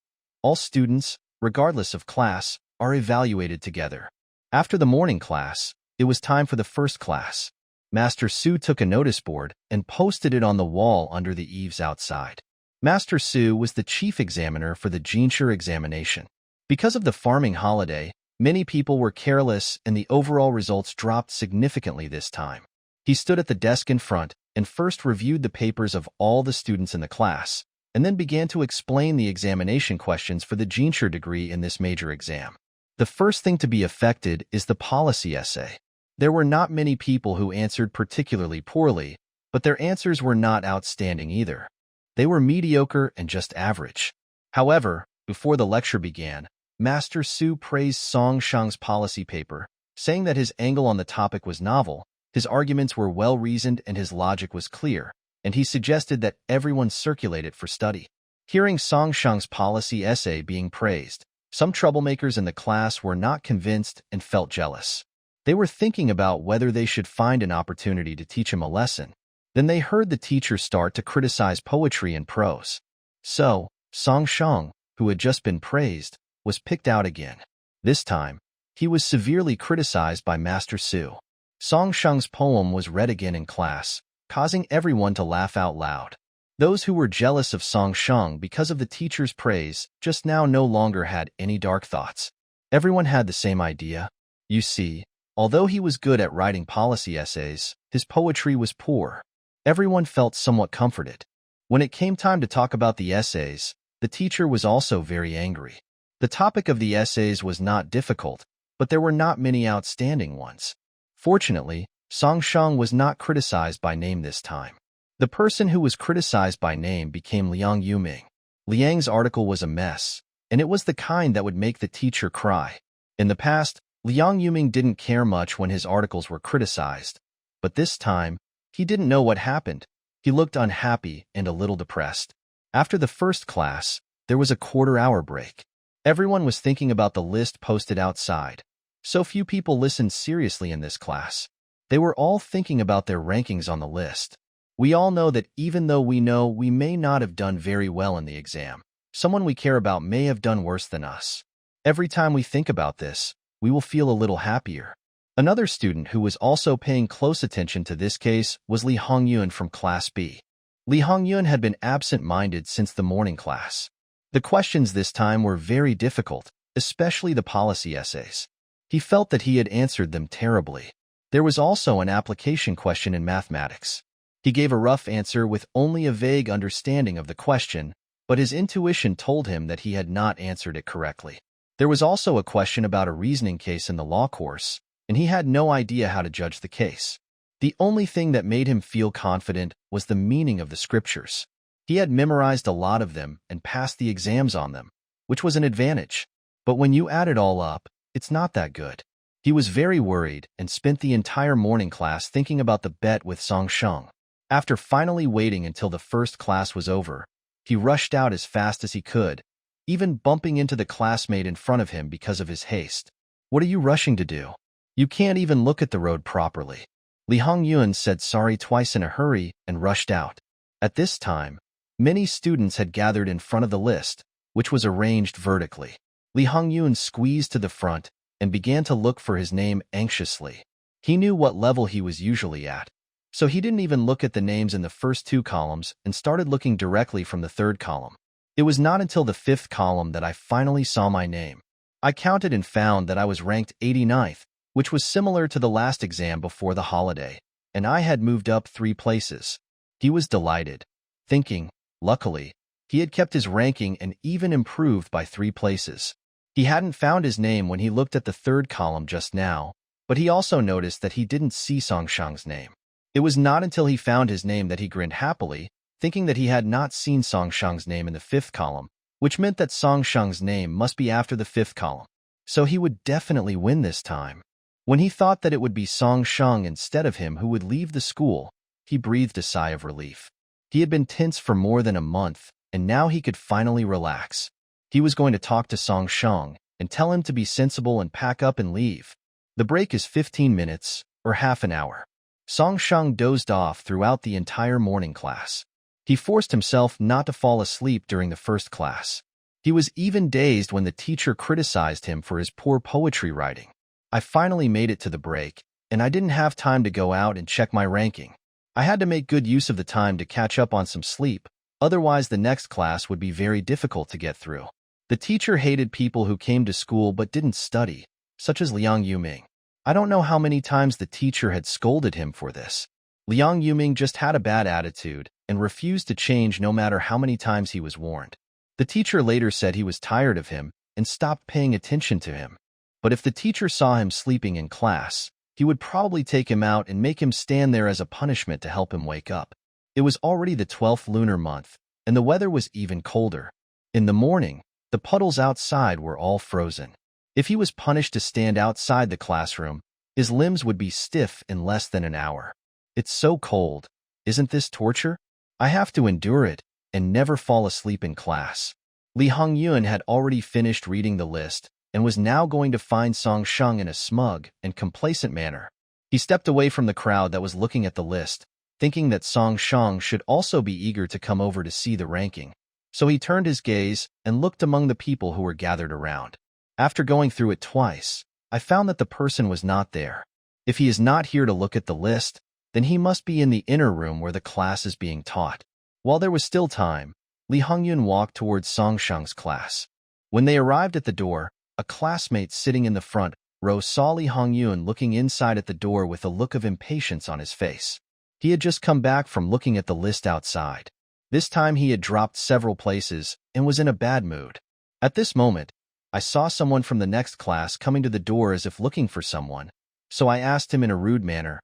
All students, regardless of class, are evaluated together. After the morning class, it was time for the first class. Master Su took a notice board and posted it on the wall under the eaves outside. Master Su was the chief examiner for the Jinshi examination. Because of the farming holiday, many people were careless and the overall results dropped significantly this time. He stood at the desk in front and first reviewed the papers of all the students in the class, and then began to explain the examination questions for the Jinshi degree in this major exam. The first thing to be affected is the policy essay. There were not many people who answered particularly poorly, but their answers were not outstanding either. They were mediocre and just average. However, before the lecture began, Master Su praised Song Shang's policy paper, saying that his angle on the topic was novel, his arguments were well-reasoned and his logic was clear, and he suggested that everyone circulate it for study. Hearing Song Shang's policy essay being praised, some troublemakers in the class were not convinced and felt jealous. They were thinking about whether they should find an opportunity to teach him a lesson. Then they heard the teacher start to criticize poetry and prose. So, Song Shang, who had just been praised, was picked out again. This time, he was severely criticized by Master Su. Song Shang's poem was read again in class, causing everyone to laugh out loud. Those who were jealous of Song Shang because of the teacher's praise just now no longer had any dark thoughts. Everyone had the same idea. You see, although he was good at writing policy essays, his poetry was poor. Everyone felt somewhat comforted. When it came time to talk about the essays, the teacher was also very angry. The topic of the essays was not difficult, but there were not many outstanding ones. Fortunately, Song Shang was not criticized by name this time. The person who was criticized by name became Liang Yuming. Liang's article was a mess, and it was the kind that would make the teacher cry. In the past, Liang Yuming didn't care much when his articles were criticized, but this time, he didn't know what happened. He looked unhappy and a little depressed. After the first class, there was a quarter-hour break. Everyone was thinking about the list posted outside. So few people listened seriously in this class. They were all thinking about their rankings on the list. We all know that even though we know we may not have done very well in the exam, someone we care about may have done worse than us. Every time we think about this, we will feel a little happier. Another student who was also paying close attention to this case was Li Hongyun from Class B. Li Hongyun had been absent-minded since the morning class. The questions this time were very difficult, especially the policy essays. He felt that he had answered them terribly. There was also an application question in mathematics. He gave a rough answer with only a vague understanding of the question, but his intuition told him that he had not answered it correctly. There was also a question about a reasoning case in the law course, and he had no idea how to judge the case. The only thing that made him feel confident was the meaning of the scriptures. He had memorized a lot of them and passed the exams on them, which was an advantage. But when you add it all up, it's not that good. He was very worried and spent the entire morning class thinking about the bet with Song Shang. After finally waiting until the first class was over, he rushed out as fast as he could, even bumping into the classmate in front of him because of his haste. "What are you rushing to do? You can't even look at the road properly." Li Hongyun said sorry twice in a hurry and rushed out. At this time, many students had gathered in front of the list, which was arranged vertically. Li Hongyun squeezed to the front and began to look for his name anxiously. He knew what level he was usually at, so he didn't even look at the names in the first two columns and started looking directly from the third column. It was not until the fifth column that I finally saw my name. I counted and found that I was ranked 89th, which was similar to the last exam before the holiday, and I had moved up 3 places. He was delighted, thinking, luckily, he had kept his ranking and even improved by 3 places. He hadn't found his name when he looked at the third column just now, but he also noticed that he didn't see Song Shang's name. It was not until he found his name that he grinned happily, thinking that he had not seen Song Shang's name in the 5th column, which meant that Song Shang's name must be after the 5th column. So he would definitely win this time. When he thought that it would be Song Shang instead of him who would leave the school, he breathed a sigh of relief. He had been tense for more than a month, and now he could finally relax. He was going to talk to Song Shang and tell him to be sensible and pack up and leave. The break is 15 minutes, or half an hour. Song Shang dozed off throughout the entire morning class. He forced himself not to fall asleep during the first class. He was even dazed when the teacher criticized him for his poor poetry writing. I finally made it to the break, and I didn't have time to go out and check my ranking. I had to make good use of the time to catch up on some sleep, otherwise the next class would be very difficult to get through. The teacher hated people who came to school but didn't study, such as Liang Yuming. I don't know how many times the teacher had scolded him for this. Liang Yuming just had a bad attitude and refused to change no matter how many times he was warned. The teacher later said he was tired of him and stopped paying attention to him. But if the teacher saw him sleeping in class, he would probably take him out and make him stand there as a punishment to help him wake up. It was already the 12th lunar month, and the weather was even colder. In the morning, the puddles outside were all frozen. If he was punished to stand outside the classroom, his limbs would be stiff in less than an hour. It's so cold. Isn't this torture? I have to endure it and never fall asleep in class. Li Hongyun had already finished reading the list and was now going to find Song Shang in a smug and complacent manner. He stepped away from the crowd that was looking at the list, thinking that Song Shang should also be eager to come over to see the ranking. So he turned his gaze and looked among the people who were gathered around. After going through it twice, I found that the person was not there. If he is not here to look at the list, Then he must be in the inner room where the class is being taught. While there was still time, Li Hongyun walked towards Song Shang's class. When they arrived at the door, a classmate sitting in the front row saw Li Hongyun looking inside at the door with a look of impatience on his face. He had just come back from looking at the list outside. This time he had dropped several places and was in a bad mood. At this moment, I saw someone from the next class coming to the door as if looking for someone, so I asked him in a rude manner,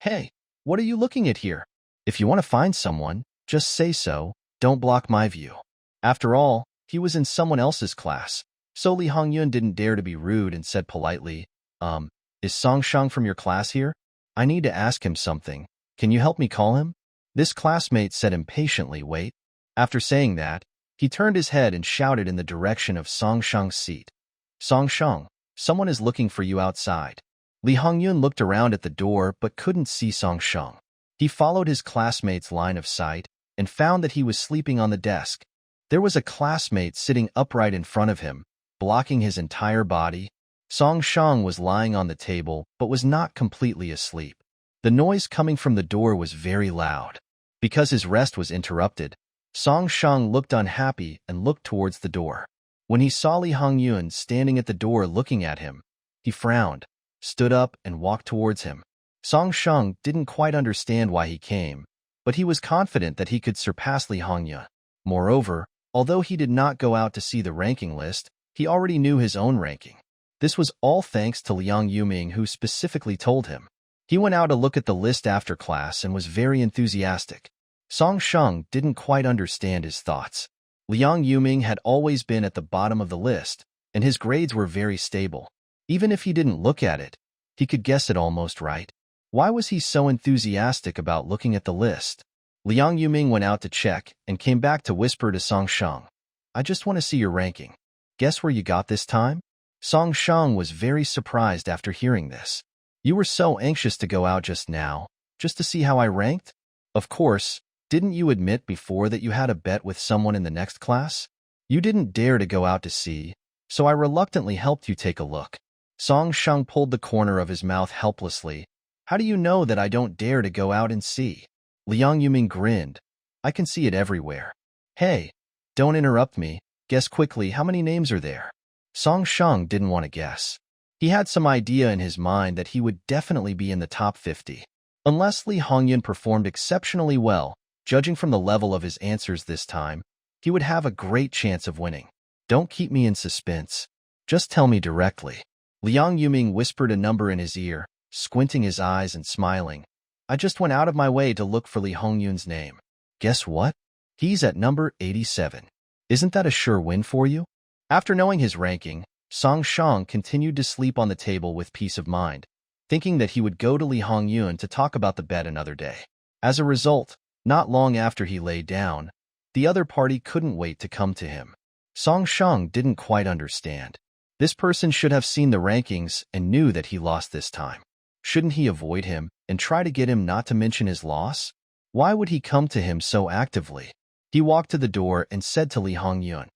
"Hey, what are you looking at here? If you want to find someone, just say so, don't block my view." After all, he was in someone else's class, so Li Hongyun didn't dare to be rude and said politely, Is Song Shang from your class here? I need to ask him something. Can you help me call him?" This classmate said impatiently, "Wait." After saying that, he turned his head and shouted in the direction of Song Shang's seat, "Song Shang, someone is looking for you outside." Li Hongyun looked around at the door but couldn't see Song Shang. He followed his classmate's line of sight and found that he was sleeping on the desk. There was a classmate sitting upright in front of him, blocking his entire body. Song Shang was lying on the table but was not completely asleep. The noise coming from the door was very loud. Because his rest was interrupted, Song Shang looked unhappy and looked towards the door. When he saw Li Hongyun standing at the door looking at him, he frowned, stood up, and walked towards him. Song Shang didn't quite understand why he came, but he was confident that he could surpass Li Hongyun. Moreover, although he did not go out to see the ranking list, he already knew his own ranking. This was all thanks to Liang Yuming, who specifically told him. He went out to look at the list after class and was very enthusiastic. Song Shang didn't quite understand his thoughts. Liang Yuming had always been at the bottom of the list, and his grades were very stable. Even if he didn't look at it, he could guess it almost right. Why was he so enthusiastic about looking at the list? Liang Yuming went out to check and came back to whisper to Song Shang, "I just want to see your ranking. Guess where you got this time?" Song Shang was very surprised after hearing this. "You were so anxious to go out just now, just to see how I ranked? Of course, didn't you admit before that you had a bet with someone in the next class? You didn't dare to go out to see, so I reluctantly helped you take a look." Song Shang pulled the corner of his mouth helplessly. "How do you know that I don't dare to go out and see?" Liang Yuming grinned. "I can see it everywhere." "Hey, don't interrupt me. Guess quickly, how many names are there?" Song Shang didn't want to guess. He had some idea in his mind that he would definitely be in the top 50. Unless Li Hongyun performed exceptionally well, judging from the level of his answers this time, he would have a great chance of winning. "Don't keep me in suspense. Just tell me directly." Liang Yuming whispered a number in his ear, squinting his eyes and smiling. "I just went out of my way to look for Li Hongyun's name. Guess what? He's at number 87. Isn't that a sure win for you?" After knowing his ranking, Song Shang continued to sleep on the table with peace of mind, thinking that he would go to Li Hongyun to talk about the bet another day. As a result, not long after he lay down, the other party couldn't wait to come to him. Song Shang didn't quite understand. This person should have seen the rankings and knew that he lost this time. Shouldn't he avoid him and try to get him not to mention his loss? Why would he come to him so actively? He walked to the door and said to Li Hongyun,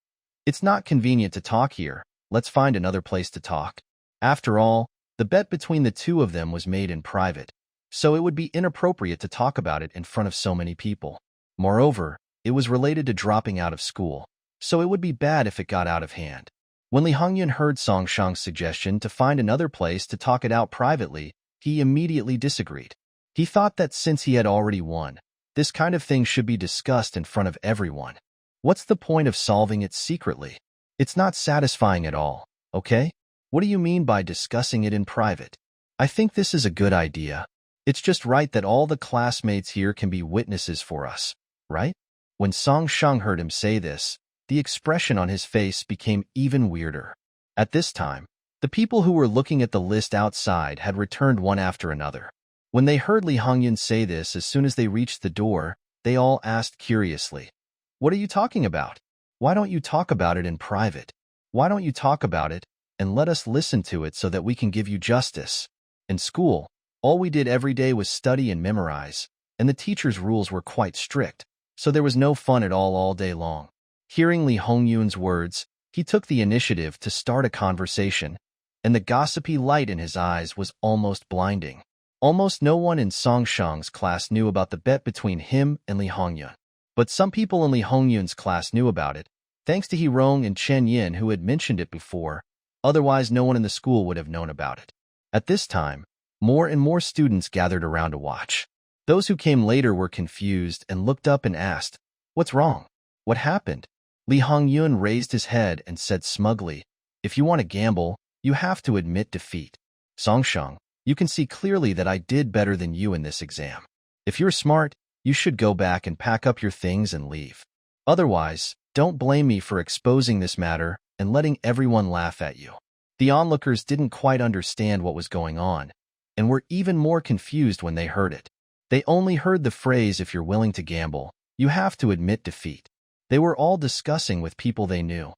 "It's not convenient to talk here. Let's find another place to talk." After all, the bet between the two of them was made in private, so it would be inappropriate to talk about it in front of so many people. Moreover, it was related to dropping out of school, so it would be bad if it got out of hand. When Li Hongyun heard Song Shang's suggestion to find another place to talk it out privately, he immediately disagreed. He thought that since he had already won, this kind of thing should be discussed in front of everyone. What's the point of solving it secretly? It's not satisfying at all, okay? What do you mean by discussing it in private? I think this is a good idea. It's just right that all the classmates here can be witnesses for us, right? When Song Shang heard him say this, the expression on his face became even weirder. At this time, the people who were looking at the list outside had returned one after another. When they heard Li Hongyun say this as soon as they reached the door, they all asked curiously, "What are you talking about? Why don't you talk about it in private? Why don't you talk about it and let us listen to it so that we can give you justice?" In school, all we did every day was study and memorize, and the teacher's rules were quite strict, so there was no fun at all day long. Hearing Li Hongyun's words, he took the initiative to start a conversation, and the gossipy light in his eyes was almost blinding. Almost no one in Song Shang's class knew about the bet between him and Li Hongyun. But some people in Li Hongyun's class knew about it, thanks to Rong and Chen Yin who had mentioned it before. Otherwise, no one in the school would have known about it. At this time, more and more students gathered around to watch. Those who came later were confused and looked up and asked, "What's wrong? What happened?" Li Hongyun raised his head and said smugly, "If you want to gamble, you have to admit defeat. Song Shang, you can see clearly that I did better than you in this exam. If you're smart, you should go back and pack up your things and leave. Otherwise, don't blame me for exposing this matter and letting everyone laugh at you." The onlookers didn't quite understand what was going on, and were even more confused when they heard it. They only heard the phrase, "If you're willing to gamble, you have to admit defeat." They were all discussing with people they knew.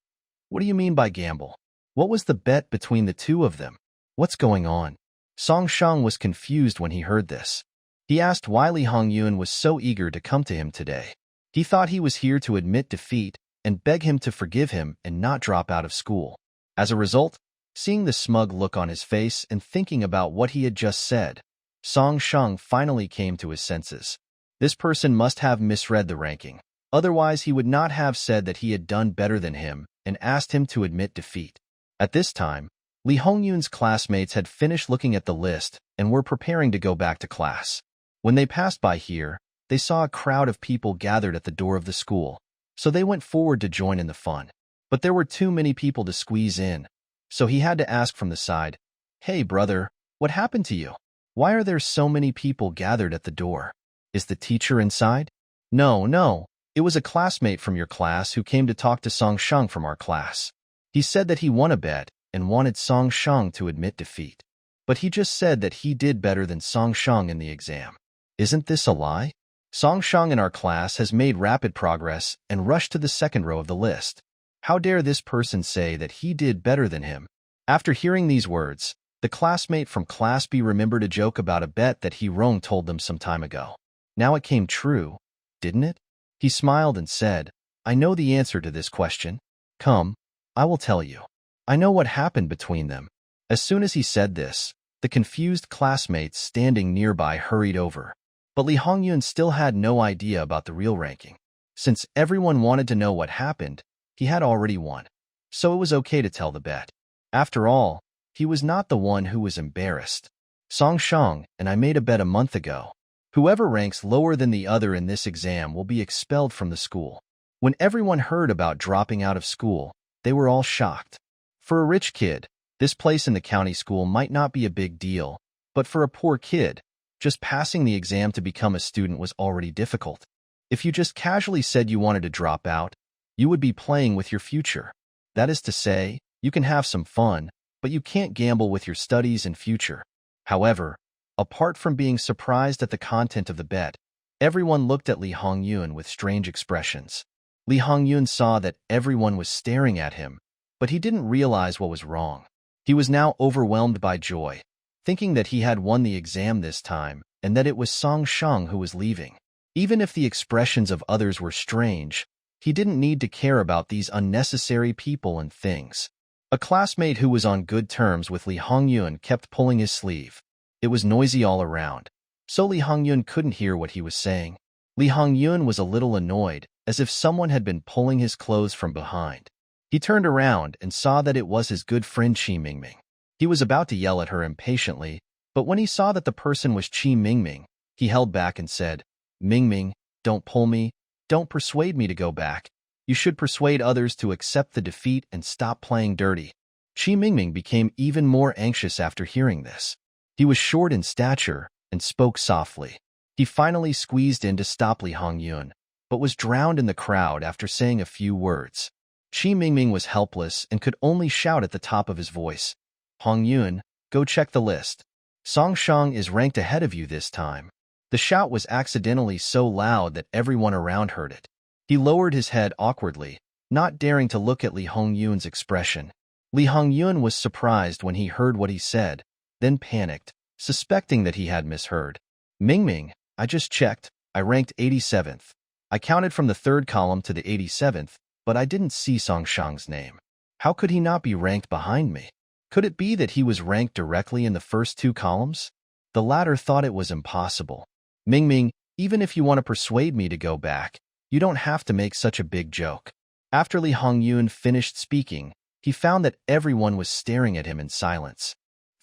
"What do you mean by gamble? What was the bet between the two of them? What's going on?" Song Shang was confused when he heard this. He asked why Li Hongyun was so eager to come to him today. He thought he was here to admit defeat and beg him to forgive him and not drop out of school. As a result, seeing the smug look on his face and thinking about what he had just said, Song Shang finally came to his senses. This person must have misread the ranking. Otherwise, he would not have said that he had done better than him and asked him to admit defeat. At this time, Li Hongyun's classmates had finished looking at the list and were preparing to go back to class. When they passed by here, they saw a crowd of people gathered at the door of the school, so they went forward to join in the fun. But there were too many people to squeeze in, so he had to ask from the side, "Hey, brother, what happened to you? Why are there so many people gathered at the door? Is the teacher inside?" No, it was a classmate from your class who came to talk to Song Shang from our class. He said that he won a bet and wanted Song Shang to admit defeat. But he just said that he did better than Song Shang in the exam. Isn't this a lie? Song Shang in our class has made rapid progress and rushed to the second row of the list. How dare this person say that he did better than him? After hearing these words, the classmate from Class B remembered a joke about a bet that Rong told them some time ago. Now it came true, didn't it? He smiled and said, "I know the answer to this question. Come, I will tell you. I know what happened between them." As soon as he said this, the confused classmates standing nearby hurried over. But Li Hongyun still had no idea about the real ranking. Since everyone wanted to know what happened, he had already won. So it was okay to tell the bet. After all, he was not the one who was embarrassed. Song Shang and I made a bet a month ago. Whoever ranks lower than the other in this exam will be expelled from the school. When everyone heard about dropping out of school, they were all shocked. For a rich kid, this place in the county school might not be a big deal, but for a poor kid, just passing the exam to become a student was already difficult. If you just casually said you wanted to drop out, you would be playing with your future. That is to say, you can have some fun, but you can't gamble with your studies and future. However, apart from being surprised at the content of the bet, everyone looked at Li Hongyun with strange expressions. Li Hongyun saw that everyone was staring at him, but he didn't realize what was wrong. He was now overwhelmed by joy, thinking that he had won the exam this time and that it was Song Shang who was leaving. Even if the expressions of others were strange, he didn't need to care about these unnecessary people and things. A classmate who was on good terms with Li Hongyun kept pulling his sleeve. It was noisy all around, so Li Hongyun couldn't hear what he was saying. Li Hongyun was a little annoyed, as if someone had been pulling his clothes from behind. He turned around and saw that it was his good friend Qi Mingming. He was about to yell at her impatiently, but when he saw that the person was Qi Mingming, he held back and said, "Mingming, don't pull me. Don't persuade me to go back. You should persuade others to accept the defeat and stop playing dirty." Qi Mingming became even more anxious after hearing this. He was short in stature and spoke softly. He finally squeezed in to stop Li Hongyun, but was drowned in the crowd after saying a few words. Qi Mingming was helpless and could only shout at the top of his voice, "Hongyun, go check the list. Song Shang is ranked ahead of you this time." The shout was accidentally so loud that everyone around heard it. He lowered his head awkwardly, not daring to look at Li Hongyun's expression. Li Hongyun was surprised when he heard what he said, then panicked, suspecting that he had misheard. "Mingming, I just checked. I ranked 87th. I counted from the third column to the 87th, but I didn't see Song Shang's name. How could he not be ranked behind me? Could it be that he was ranked directly in the first two columns?" The latter thought it was impossible. Mingming, even if you want to persuade me to go back, you don't have to make such a big joke. After Li Hongyun finished speaking, he found that everyone was staring at him in silence.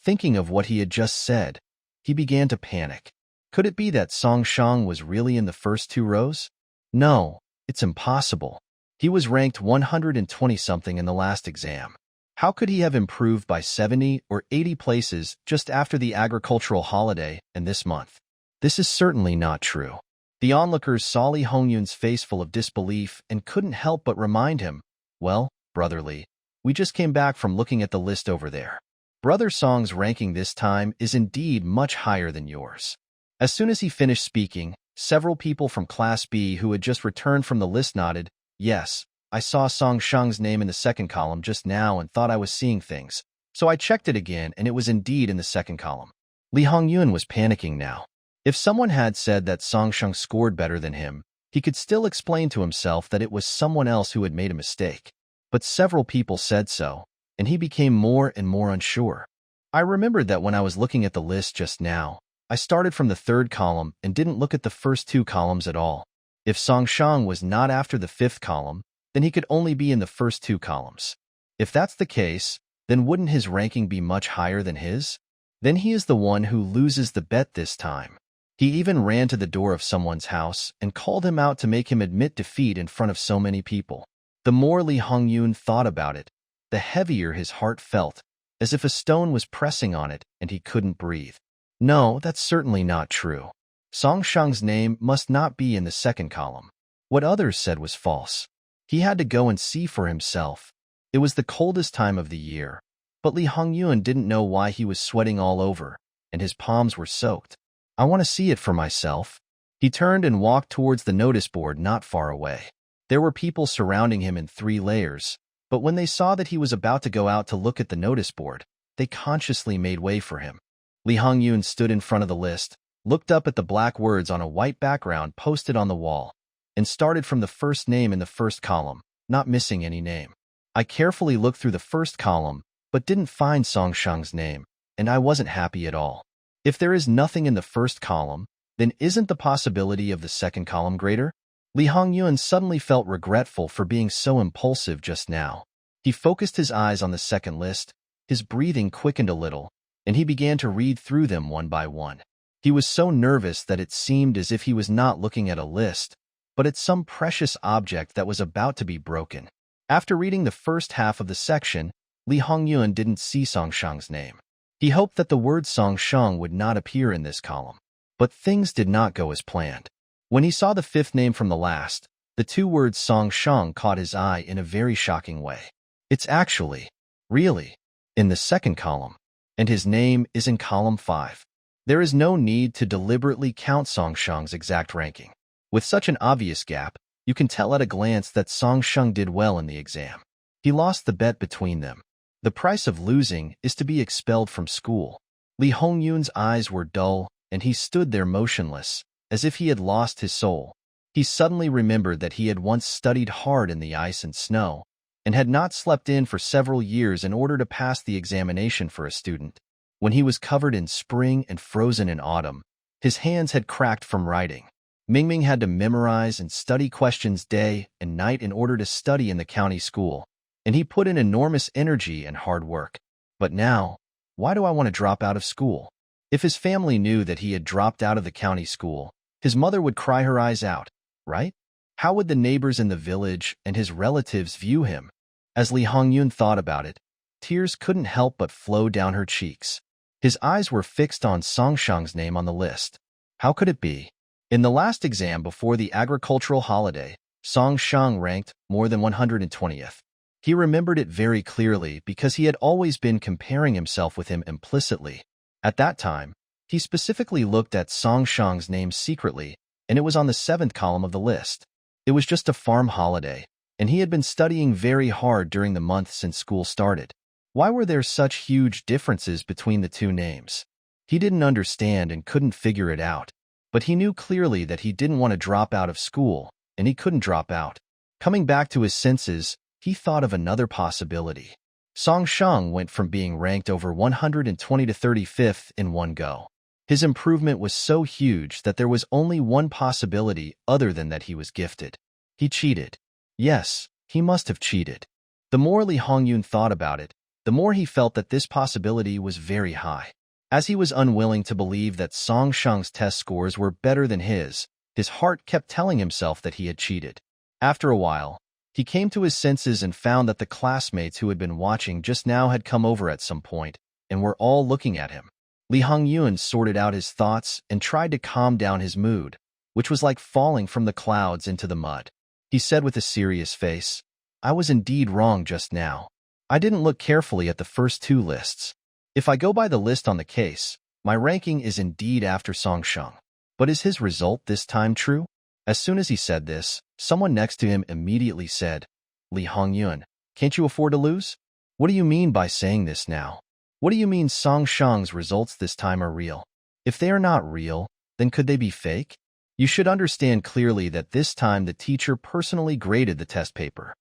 Thinking of what he had just said, he began to panic. Could it be that Song Shang was really in the first 2 rows? No, it's impossible. He was ranked 120-something in the last exam. How could he have improved by 70 or 80 places just after the agricultural holiday and this month? This is certainly not true. The onlookers saw Li Hongyun's face full of disbelief and couldn't help but remind him, "Well, Brother Li, we just came back from looking at the list over there. Brother Song's ranking this time is indeed much higher than yours." As soon as he finished speaking, several people from Class B who had just returned from the list nodded, "Yes, I saw Song Shang's name in the second column just now and thought I was seeing things. So I checked it again and it was indeed in the second column." Li Hongyun was panicking now. If someone had said that Song Shang scored better than him, he could still explain to himself that it was someone else who had made a mistake. But several people said so, and he became more and more unsure. "I remembered that when I was looking at the list just now, I started from the 3rd column and didn't look at the first 2 columns at all. If Song Shang was not after the 5th column, then he could only be in the first 2 columns. If that's the case, then wouldn't his ranking be much higher than his? Then he is the one who loses the bet this time." He even ran to the door of someone's house and called him out to make him admit defeat in front of so many people. The more Li Hongyun thought about it, the heavier his heart felt, as if a stone was pressing on it and he couldn't breathe. No, that's certainly not true. Song Shang's name must not be in the 2nd column. What others said was false. He had to go and see for himself. It was the coldest time of the year, but Li Hongyun didn't know why he was sweating all over, and his palms were soaked. "I want to see it for myself." He turned and walked towards the notice board not far away. There were people surrounding him in 3 layers, but when they saw that he was about to go out to look at the notice board, they consciously made way for him. Li Hongyun stood in front of the list, looked up at the black words on a white background posted on the wall, and started from the first name in the 1st column, not missing any name. "I carefully looked through the 1st column, but didn't find Song Shang's name, and I wasn't happy at all. If there is nothing in the 1st column, then isn't the possibility of the 2nd column greater?" Li Hongyun suddenly felt regretful for being so impulsive just now. He focused his eyes on the 2nd list, his breathing quickened a little, and he began to read through them one by one. He was so nervous that it seemed as if he was not looking at a list, but at some precious object that was about to be broken. After reading the first half of the section, Li Hongyun didn't see Song Shang's name. He hoped that the word Song Shang would not appear in this column. But things did not go as planned. When he saw the 5th name from the last, the 2 words Song Shang caught his eye in a very shocking way. It's actually, really, in the 2nd column, and his name is in column 5. There is no need to deliberately count Song Shang's exact ranking. With such an obvious gap, you can tell at a glance that Song Shang did well in the exam. He lost the bet between them. The price of losing is to be expelled from school. Li Hongyun's eyes were dull, and he stood there motionless, as if he had lost his soul. He suddenly remembered that he had once studied hard in the ice and snow, and had not slept in for several years in order to pass the examination for a student. When he was covered in spring and frozen in autumn, his hands had cracked from writing. Mingming had to memorize and study questions day and night in order to study in the county school, and he put in enormous energy and hard work. But now, why do I want to drop out of school? If his family knew that he had dropped out of the county school, his mother would cry her eyes out, right? How would the neighbors in the village and his relatives view him? As Li Hongyun thought about it, tears couldn't help but flow down her cheeks. His eyes were fixed on Song Shang's name on the list. How could it be? In the last exam before the agricultural holiday, Song Shang ranked more than 120th. He remembered it very clearly because he had always been comparing himself with him implicitly. At that time, he specifically looked at Song Shang's name secretly, and it was on the 7th column of the list. It was just a farm holiday, and he had been studying very hard during the month since school started. Why were there such huge differences between the 2 names? He didn't understand and couldn't figure it out, but he knew clearly that he didn't want to drop out of school, and he couldn't drop out. Coming back to his senses, he thought of another possibility. Song Shang went from being ranked over 120 to 35th in one go. His improvement was so huge that there was only one possibility other than that he was gifted. He cheated. Yes, he must have cheated. The more Lee Hongyun thought about it, the more he felt that this possibility was very high. As he was unwilling to believe that Song Sheng's test scores were better than his heart kept telling himself that he had cheated. After a while, he came to his senses and found that the classmates who had been watching just now had come over at some point and were all looking at him. Lee Hongyun sorted out his thoughts and tried to calm down his mood, which was like falling from the clouds into the mud. He said with a serious face, "I was indeed wrong just now. I didn't look carefully at the first two lists. If I go by the list on the case, my ranking is indeed after Song Sheng. But is his result this time true?" As soon as he said this, someone next to him immediately said, "Lee Hongyun, can't you afford to lose? What do you mean by saying this now? What do you mean Song Sheng's results this time are real? If they are not real, then could they be fake? You should understand clearly that this time the teacher personally graded the test paper.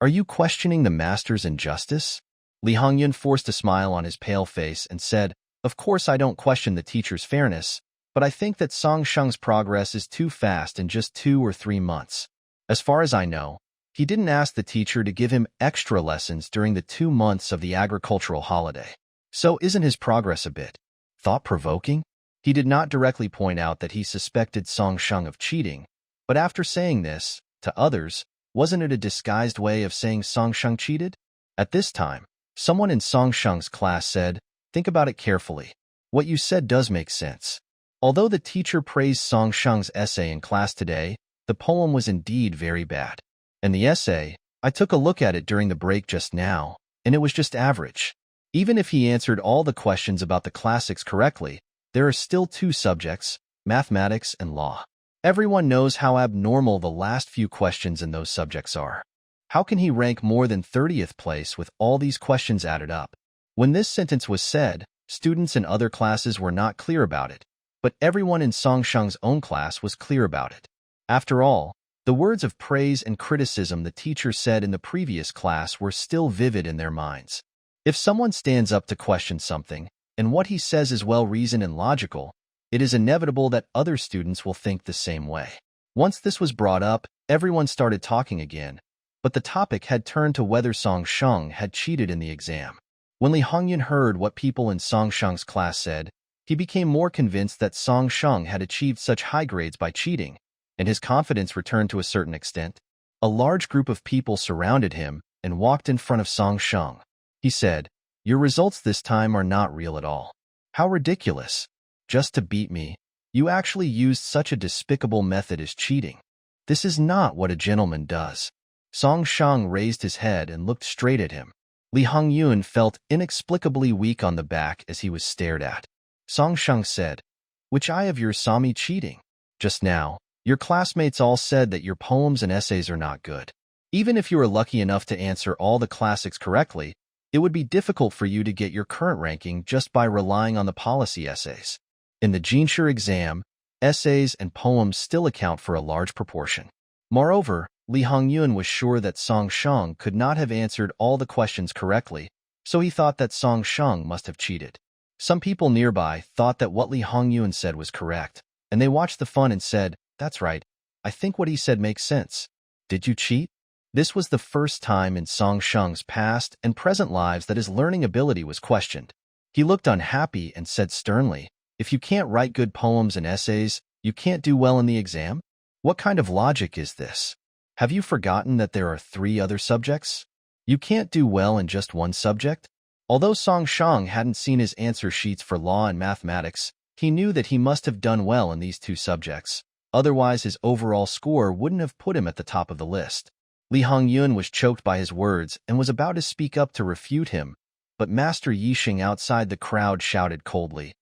Are you questioning the master's injustice?" Lee Hongyun forced a smile on his pale face and said, "Of course I don't question the teacher's fairness, but I think that Song Sheng's progress is too fast in just 2 or 3 months. As far as I know, he didn't ask the teacher to give him extra lessons during the 2 months of the agricultural holiday. So isn't his progress a bit thought-provoking?" He did not directly point out that he suspected Song Sheng of cheating, but after saying this, to others, wasn't it a disguised way of saying Song Sheng cheated? At this time, someone in Song Sheng's class said, "Think about it carefully. What you said does make sense." Although the teacher praised Song Sheng's essay in class today, the poem was indeed very bad. And the essay, I took a look at it during the break just now, and it was just average. Even if he answered all the questions about the classics correctly, there are still 2 subjects, mathematics and law. Everyone knows how abnormal the last few questions in those subjects are. How can he rank more than 30th place with all these questions added up? When this sentence was said, students in other classes were not clear about it, but everyone in Song Sheng's own class was clear about it. After all, the words of praise and criticism the teacher said in the previous class were still vivid in their minds. If someone stands up to question something, and what he says is well-reasoned and logical, it is inevitable that other students will think the same way. Once this was brought up, everyone started talking again, but the topic had turned to whether Song Sheng had cheated in the exam. When Lee Hongyun heard what people in Song Sheng's class said, he became more convinced that Song Sheng had achieved such high grades by cheating, and his confidence returned to a certain extent. A large group of people surrounded him and walked in front of Song Sheng. He said, "Your results this time are not real at all. How ridiculous. Just to beat me, you actually used such a despicable method as cheating. This is not what a gentleman does." Song Sheng raised his head and looked straight at him. Lee Hongyun felt inexplicably weak on the back as he was stared at. Song Sheng said, "Which eye of yours saw me cheating? Just now, your classmates all said that your poems and essays are not good. Even if you are lucky enough to answer all the classics correctly, it would be difficult for you to get your current ranking just by relying on the policy essays. In the Jinshi exam, essays and poems still account for a large proportion." Moreover, Lee Hongyun was sure that Song Sheng could not have answered all the questions correctly, so he thought that Song Sheng must have cheated. Some people nearby thought that what Lee Hongyun said was correct, and they watched the fun and said, "That's right. I think what he said makes sense. Did you cheat?" This was the first time in Song Sheng's past and present lives that his learning ability was questioned. He looked unhappy and said sternly, "If you can't write good poems and essays, you can't do well in the exam? What kind of logic is this? Have you forgotten that there are 3 other subjects? You can't do well in just one subject?" Although Song Sheng hadn't seen his answer sheets for law and mathematics, he knew that he must have done well in these 2 subjects. Otherwise, his overall score wouldn't have put him at the top of the list. Lee Hongyun was choked by his words and was about to speak up to refute him, but Master Yixing outside the crowd shouted coldly,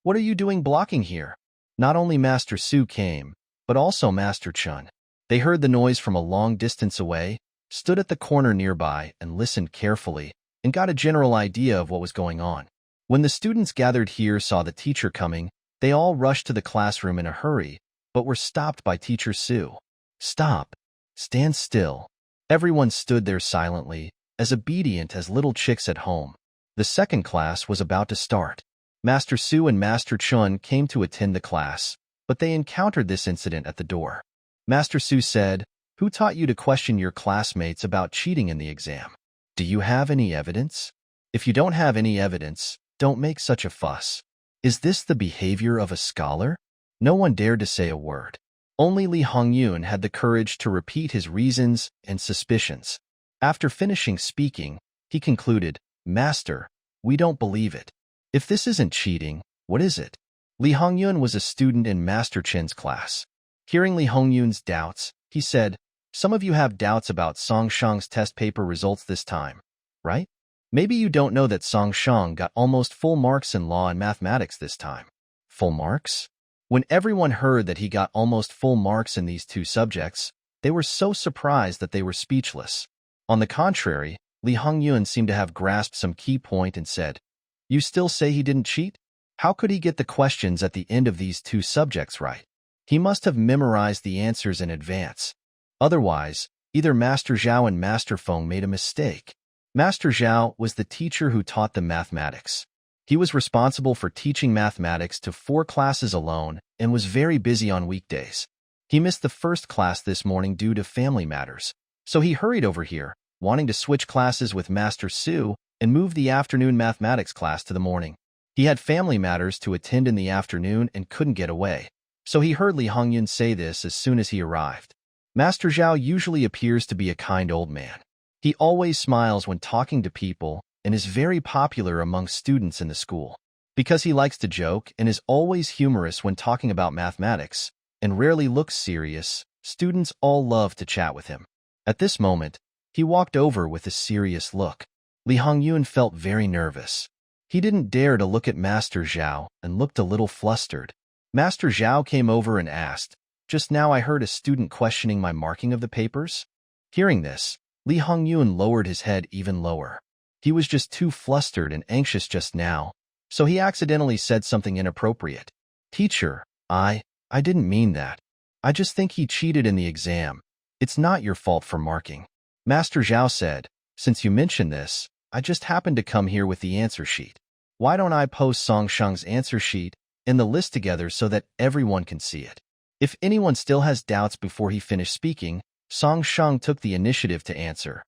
"What are you doing blocking here?" Not only Master Su came, but also Master Chun. They heard the noise from a long distance away, stood at the corner nearby, and listened carefully, and got a general idea of what was going on. When the students gathered here saw the teacher coming, they all rushed to the classroom in a hurry, but were stopped by Teacher Su. "Stop. Stand still." Everyone stood there silently, as obedient as little chicks at home. The second class was about to start. Master Su and Master Chun came to attend the class, but they encountered this incident at the door. Master Su said, "Who taught you to question your classmates about cheating in the exam? Do you have any evidence? If you don't have any evidence, don't make such a fuss. Is this the behavior of a scholar?" No one dared to say a word. Only Li Hongyun had the courage to repeat his reasons and suspicions. After finishing speaking, he concluded, "Master, we don't believe it. If this isn't cheating, what is it?" Li Hongyun was a student in Master Chen's class. Hearing Li Hongyun's doubts, he said, "Some of you have doubts about Song Shang's test paper results this time, right? Maybe you don't know that Song Shang got almost full marks in law and mathematics this time." Full marks? When everyone heard that he got almost full marks in these two subjects, they were so surprised that they were speechless. On the contrary, Li Hongyun seemed to have grasped some key point and said, "You still say he didn't cheat? How could he get the questions at the end of these two subjects right? He must have memorized the answers in advance. Otherwise, either Master Zhao and Master Feng made a mistake." Master Zhao was the teacher who taught them mathematics. He was responsible for teaching mathematics to 4 classes alone and was very busy on weekdays. He missed the first class this morning due to family matters, so he hurried over here, wanting to switch classes with Master Su and move the afternoon mathematics class to the morning. He had family matters to attend in the afternoon and couldn't get away, so he heard Li Hongyun say this as soon as he arrived. Master Zhao usually appears to be a kind old man. He always smiles when talking to people and is very popular among students in the school. Because he likes to joke and is always humorous when talking about mathematics and rarely looks serious, students all love to chat with him. At this moment, he walked over with a serious look. Li Hongyun felt very nervous. He didn't dare to look at Master Zhao and looked a little flustered. Master Zhao came over and asked, "Just now I heard a student questioning my marking of the papers." Hearing this, Li Hongyun lowered his head even lower. He was just too flustered and anxious just now, so he accidentally said something inappropriate. "Teacher, I didn't mean that. I just think he cheated in the exam. It's not your fault for marking." Master Zhao said, "Since you mentioned this, I just happened to come here with the answer sheet. Why don't I post Song Shang's answer sheet and the list together so that everyone can see it?" If anyone still has doubts before he finished speaking, Song Shang took the initiative to answer.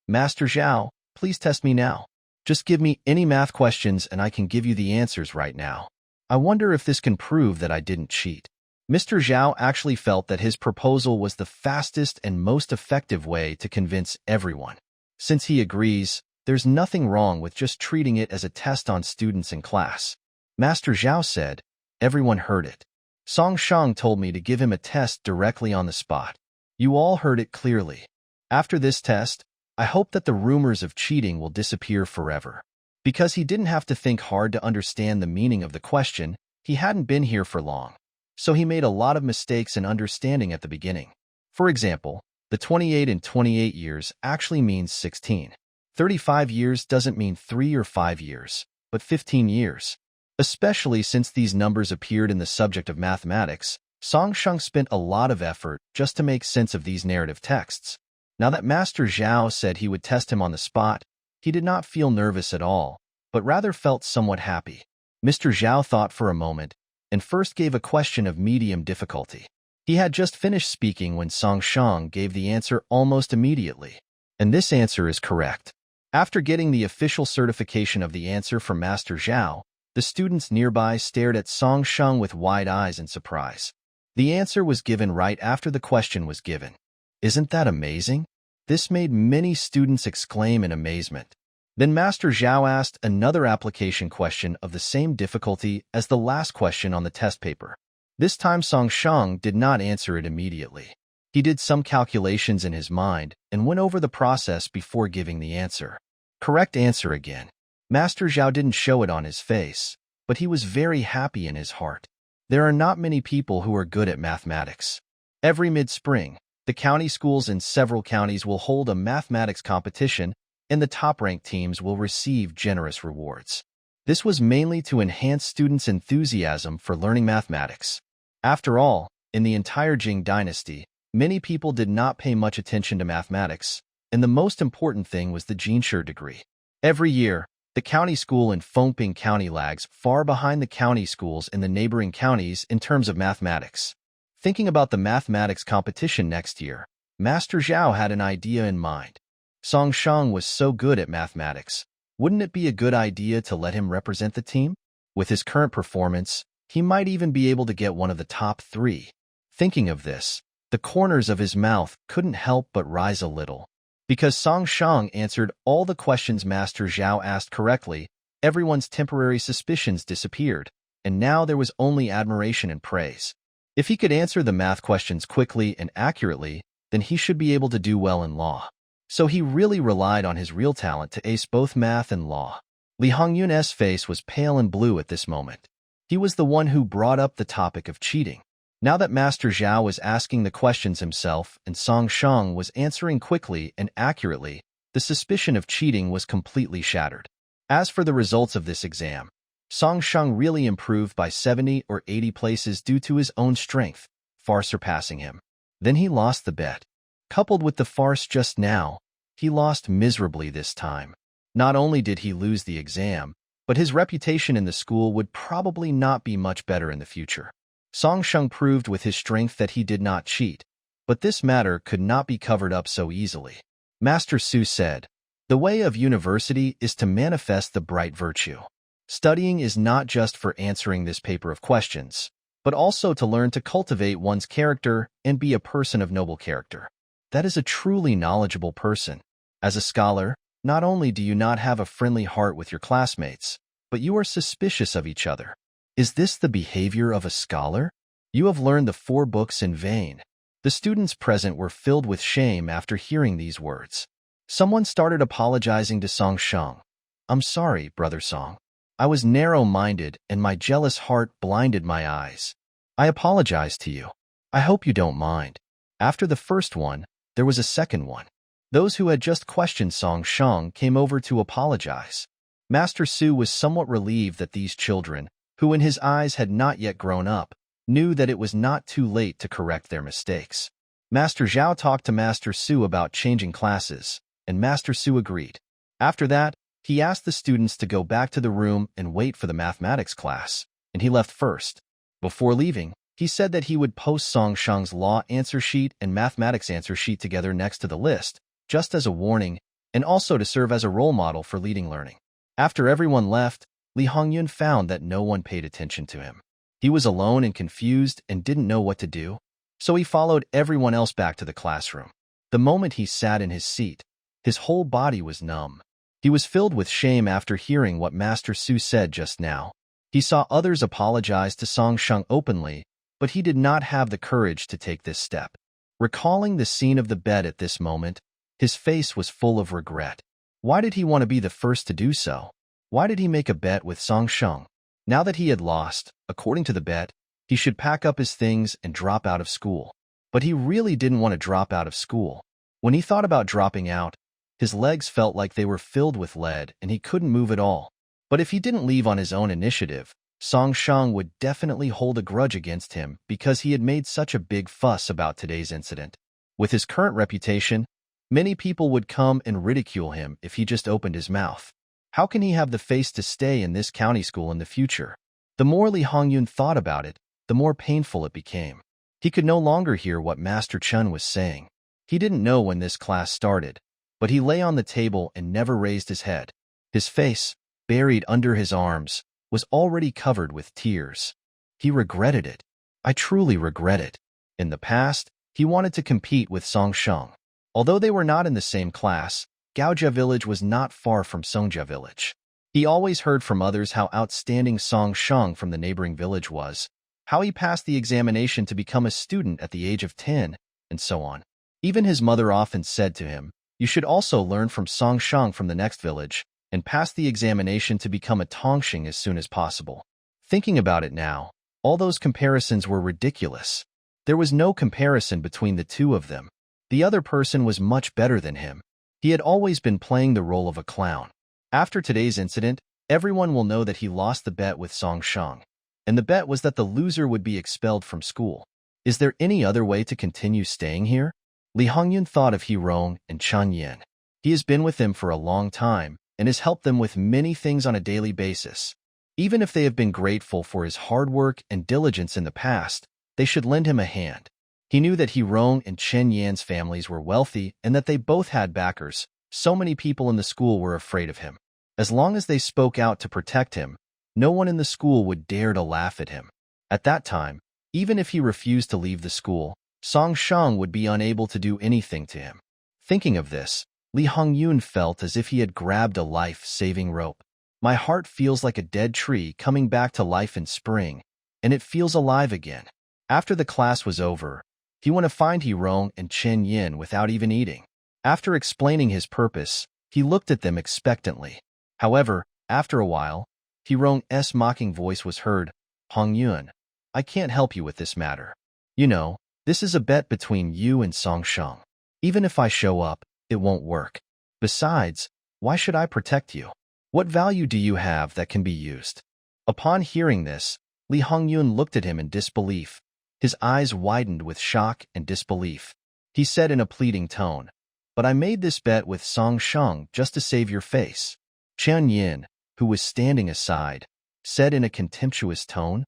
"Master Zhao, please test me now. Just give me any math questions and I can give you the answers right now. I wonder if this can prove that I didn't cheat." Mr. Zhao actually felt that his proposal was the fastest and most effective way to convince everyone. Since he agrees, there's nothing wrong with just treating it as a test on students in class. Master Zhao said, "Everyone heard it. Song Shang told me to give him a test directly on the spot. You all heard it clearly. After this test, I hope that the rumors of cheating will disappear forever." Because he didn't have to think hard to understand the meaning of the question, he hadn't been here for long, so he made a lot of mistakes in understanding at the beginning. For example, the 28 and 28 years actually means 16. 35 years doesn't mean 3 or 5 years, but 15 years. Especially since these numbers appeared in the subject of mathematics, Song Shang spent a lot of effort just to make sense of these narrative texts. Now that Master Zhao said he would test him on the spot, he did not feel nervous at all, but rather felt somewhat happy. Mr. Zhao thought for a moment and first gave a question of medium difficulty. He had just finished speaking when Song Shang gave the answer almost immediately. And this answer is correct. After getting the official certification of the answer from Master Zhao, the students nearby stared at Song Shang with wide eyes in surprise. The answer was given right after the question was given. Isn't that amazing? This made many students exclaim in amazement. Then Master Zhao asked another application question of the same difficulty as the last question on the test paper. This time Song Shang did not answer it immediately. He did some calculations in his mind and went over the process before giving the answer. Correct answer again. Master Zhao didn't show it on his face, but he was very happy in his heart. There are not many people who are good at mathematics. Every mid-spring, the county schools in several counties will hold a mathematics competition, and the top-ranked teams will receive generous rewards. This was mainly to enhance students' enthusiasm for learning mathematics. After all, in the entire Jing dynasty, many people did not pay much attention to mathematics, and the most important thing was the Jinshi degree. Every year, The county school in Confronting County lags far behind the county schools in the neighboring counties in terms of mathematics. Thinking about the mathematics competition next year, Master Zhao had an idea in mind. Song Shang was so good at mathematics. Wouldn't it be a good idea to let him represent the team? With his current performance, he might even be able to get one of the top 3. Thinking of this, the corners of his mouth couldn't help but rise a little. Because Song Shang answered all the questions Master Zhao asked correctly, everyone's temporary suspicions disappeared, and now there was only admiration and praise. If he could answer the math questions quickly and accurately, then he should be able to do well in law. So he really relied on his real talent to ace both math and law. Li Hongyun's face was pale and blue at this moment. He was the one who brought up the topic of cheating. Now that Master Zhao was asking the questions himself and Song Shang was answering quickly and accurately, the suspicion of cheating was completely shattered. As for the results of this exam, Song Shang really improved by 70 or 80 places due to his own strength, far surpassing him. Then he lost the bet. Coupled with the farce just now, he lost miserably this time. Not only did he lose the exam, but his reputation in the school would probably not be much better in the future. Song Shang proved with his strength that he did not cheat, but this matter could not be covered up so easily. Master Su said, "The way of university is to manifest the bright virtue. Studying is not just for answering this paper of questions, but also to learn to cultivate one's character and be a person of noble character. That is a truly knowledgeable person. As a scholar, not only do you not have a friendly heart with your classmates, but you are suspicious of each other. Is this the behavior of a scholar? You have learned the 4 books in vain." The students present were filled with shame after hearing these words. Someone started apologizing to Song Shang. "I'm sorry, Brother Song. I was narrow-minded and my jealous heart blinded my eyes. I apologize to you. I hope you don't mind." After the first one, there was a second one. Those who had just questioned Song Shang came over to apologize. Master Su was somewhat relieved that these children, who in his eyes had not yet grown up, knew that it was not too late to correct their mistakes. Master Zhao talked to Master Su about changing classes, and Master Su agreed. After that, he asked the students to go back to the room and wait for the mathematics class, and he left first. Before leaving, he said that he would post Song Shang's law answer sheet and mathematics answer sheet together next to the list, just as a warning, and also to serve as a role model for leading learning. After everyone left, Li Hongyun found that no one paid attention to him. He was alone and confused and didn't know what to do, so he followed everyone else back to the classroom. The moment he sat in his seat, his whole body was numb. He was filled with shame after hearing what Master Su said just now. He saw others apologize to Song Shang openly, but he did not have the courage to take this step. Recalling the scene of the bed at this moment, his face was full of regret. Why did he want to be the first to do so? Why did he make a bet with Song Shang? Now that he had lost, according to the bet, he should pack up his things and drop out of school. But he really didn't want to drop out of school. When he thought about dropping out, his legs felt like they were filled with lead and he couldn't move at all. But if he didn't leave on his own initiative, Song Shang would definitely hold a grudge against him because he had made such a big fuss about today's incident. With his current reputation, many people would come and ridicule him if he just opened his mouth. How can he have the face to stay in this county school in the future? The more Li Hongyun thought about it, the more painful it became. He could no longer hear what Master Chun was saying. He didn't know when this class started, but he lay on the table and never raised his head. His face, buried under his arms, was already covered with tears. He regretted it. I truly regret it. In the past, he wanted to compete with Song Shang. Although they were not in the same class, Gaojia village was not far from Songjia village. He always heard from others how outstanding Song Shang from the neighboring village was, how he passed the examination to become a student at the age of 10, and so on. Even his mother often said to him, "You should also learn from Song Shang from the next village, and pass the examination to become a Tongxing as soon as possible." Thinking about it now, all those comparisons were ridiculous. There was no comparison between the two of them. The other person was much better than him. He had always been playing the role of a clown. After today's incident, everyone will know that he lost the bet with Song Shang, and the bet was that the loser would be expelled from school. Is there any other way to continue staying here? Li Hongyun thought of He Rong and Chen Yin. He has been with them for a long time, and has helped them with many things on a daily basis. Even if they have been grateful for his hard work and diligence in the past, they should lend him a hand. He knew that Hirong and Chen Yan's families were wealthy and that they both had backers. So many people in the school were afraid of him. As long as they spoke out to protect him, no one in the school would dare to laugh at him. At that time, even if he refused to leave the school, Song Shang would be unable to do anything to him. Thinking of this, Li Hongyun felt as if he had grabbed a life-saving rope. My heart feels like a dead tree coming back to life in spring, and it feels alive again. After the class was over, he went to find Hirong and Chen Yin without even eating. After explaining his purpose, he looked at them expectantly. However, after a while, Hirong's mocking voice was heard. Hongyun, I can't help you with this matter. You know, this is a bet between you and Song Shang. Even if I show up, it won't work. Besides, why should I protect you? What value do you have that can be used? Upon hearing this, Li Hongyun looked at him in disbelief. His eyes widened with shock and disbelief. He said in a pleading tone, "But I made this bet with Song Shang just to save your face." Chen Yin, who was standing aside, said in a contemptuous tone,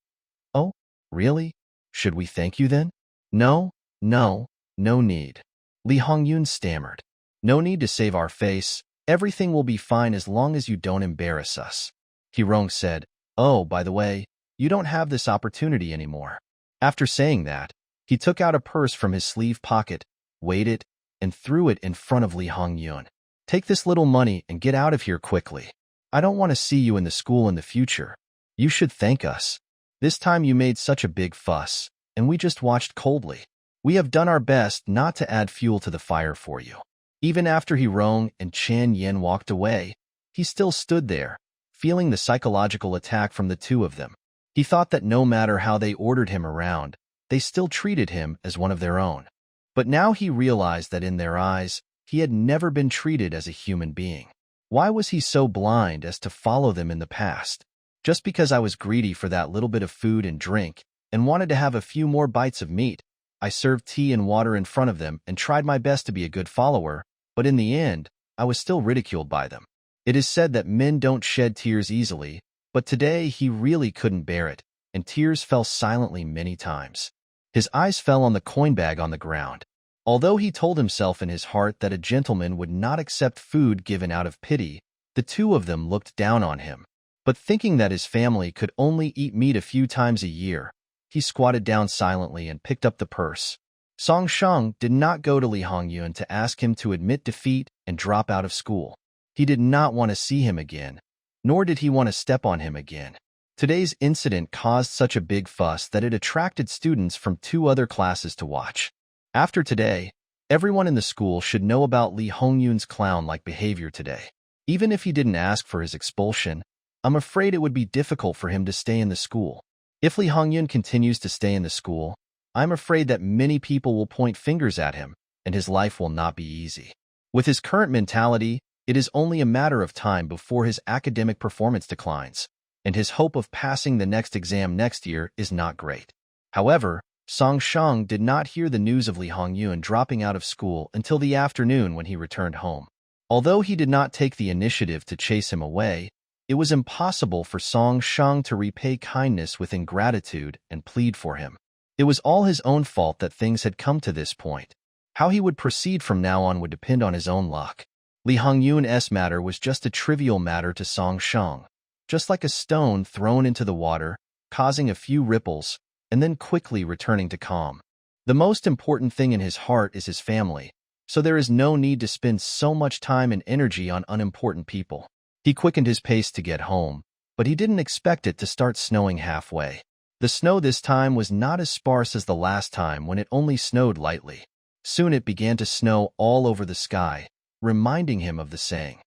"Oh, really? Should we thank you then?" No need." Li Hongyun stammered. "No need to save our face. Everything will be fine as long as you don't embarrass us." Hirong said, "Oh, by the way, you don't have this opportunity anymore." After saying that, he took out a purse from his sleeve pocket, weighed it, and threw it in front of Li Hongyun. "Take this little money and get out of here quickly. I don't want to see you in the school in the future. You should thank us. This time you made such a big fuss, and we just watched coldly. We have done our best not to add fuel to the fire for you." Even after Hirong and Chen Yin walked away, he still stood there, feeling the psychological attack from the two of them. He thought that no matter how they ordered him around, they still treated him as one of their own. But now he realized that in their eyes, he had never been treated as a human being. Why was he so blind as to follow them in the past? Just because I was greedy for that little bit of food and drink and wanted to have a few more bites of meat, I served tea and water in front of them and tried my best to be a good follower, but in the end, I was still ridiculed by them. It is said that men don't shed tears easily, but today he really couldn't bear it, and tears fell silently many times. His eyes fell on the coin bag on the ground. Although he told himself in his heart that a gentleman would not accept food given out of pity, the two of them looked down on him. But thinking that his family could only eat meat a few times a year, he squatted down silently and picked up the purse. Song Shang did not go to Li Hongyun to ask him to admit defeat and drop out of school. He did not want to see him again, nor did he want to step on him again. Today's incident caused such a big fuss that it attracted students from 2 other classes to watch. After today, everyone in the school should know about Li Hongyun's clown-like behavior today. Even if he didn't ask for his expulsion, I'm afraid it would be difficult for him to stay in the school. If Li Hongyun continues to stay in the school, I'm afraid that many people will point fingers at him, and his life will not be easy. With his current mentality, it is only a matter of time before his academic performance declines, and his hope of passing the next exam next year is not great. However, Song Shang did not hear the news of Li Hongyun dropping out of school until the afternoon when he returned home. Although he did not take the initiative to chase him away, it was impossible for Song Shang to repay kindness with ingratitude and plead for him. It was all his own fault that things had come to this point. How he would proceed from now on would depend on his own luck. Li Hongyun's matter was just a trivial matter to Song Shang, just like a stone thrown into the water, causing a few ripples, and then quickly returning to calm. The most important thing in his heart is his family, so there is no need to spend so much time and energy on unimportant people. He quickened his pace to get home, but he didn't expect it to start snowing halfway. The snow this time was not as sparse as the last time when it only snowed lightly. Soon it began to snow all over the sky, reminding him of the saying,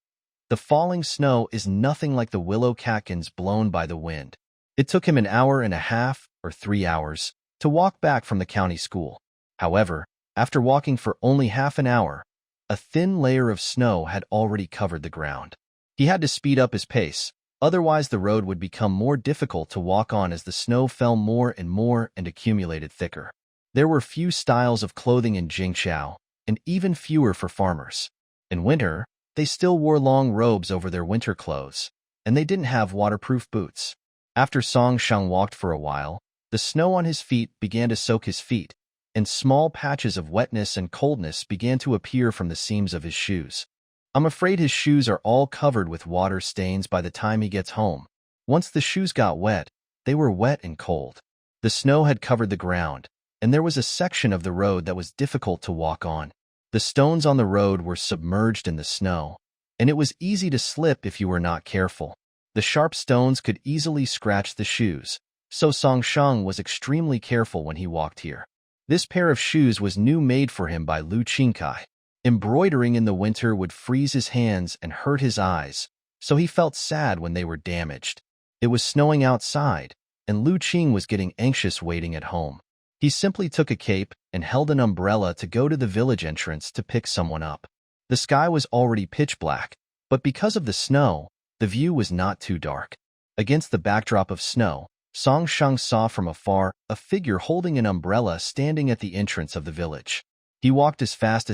"The falling snow is nothing like the willow catkins blown by the wind." It took him an hour and a half or 3 hours to walk back from the county school. However, after walking for only half an hour, a thin layer of snow had already covered the ground. He had to speed up his pace, otherwise the road would become more difficult to walk on as the snow fell more and accumulated thicker. There were few styles of clothing in Jingqiao, and even fewer for farmers. In winter, They still wore long robes over their winter clothes, and they didn't have waterproof boots. After Song Shang walked for a while, the snow on his feet began to soak his feet, and small patches of wetness and coldness began to appear from the seams of his shoes. I'm afraid his shoes are all covered with water stains by the time he gets home. Once the shoes got wet, they were wet and cold. The snow had covered the ground, and there was a section of the road that was difficult to walk on. The stones on the road were submerged in the snow, and it was easy to slip if you were not careful. The sharp stones could easily scratch the shoes, so Song Shang was extremely careful when he walked here. This pair of shoes was new made for him by Lu Qingkai. Embroidering in the winter would freeze his hands and hurt his eyes, so he felt sad when they were damaged. It was snowing outside, and Lu Qing was getting anxious waiting at home. He simply took a cape and held an umbrella to go to the village entrance to pick someone up. The sky was already pitch black, but because of the snow, the view was not too dark. Against the backdrop of snow, Song Shang saw from afar a figure holding an umbrella standing at the entrance of the village. He walked as fast as he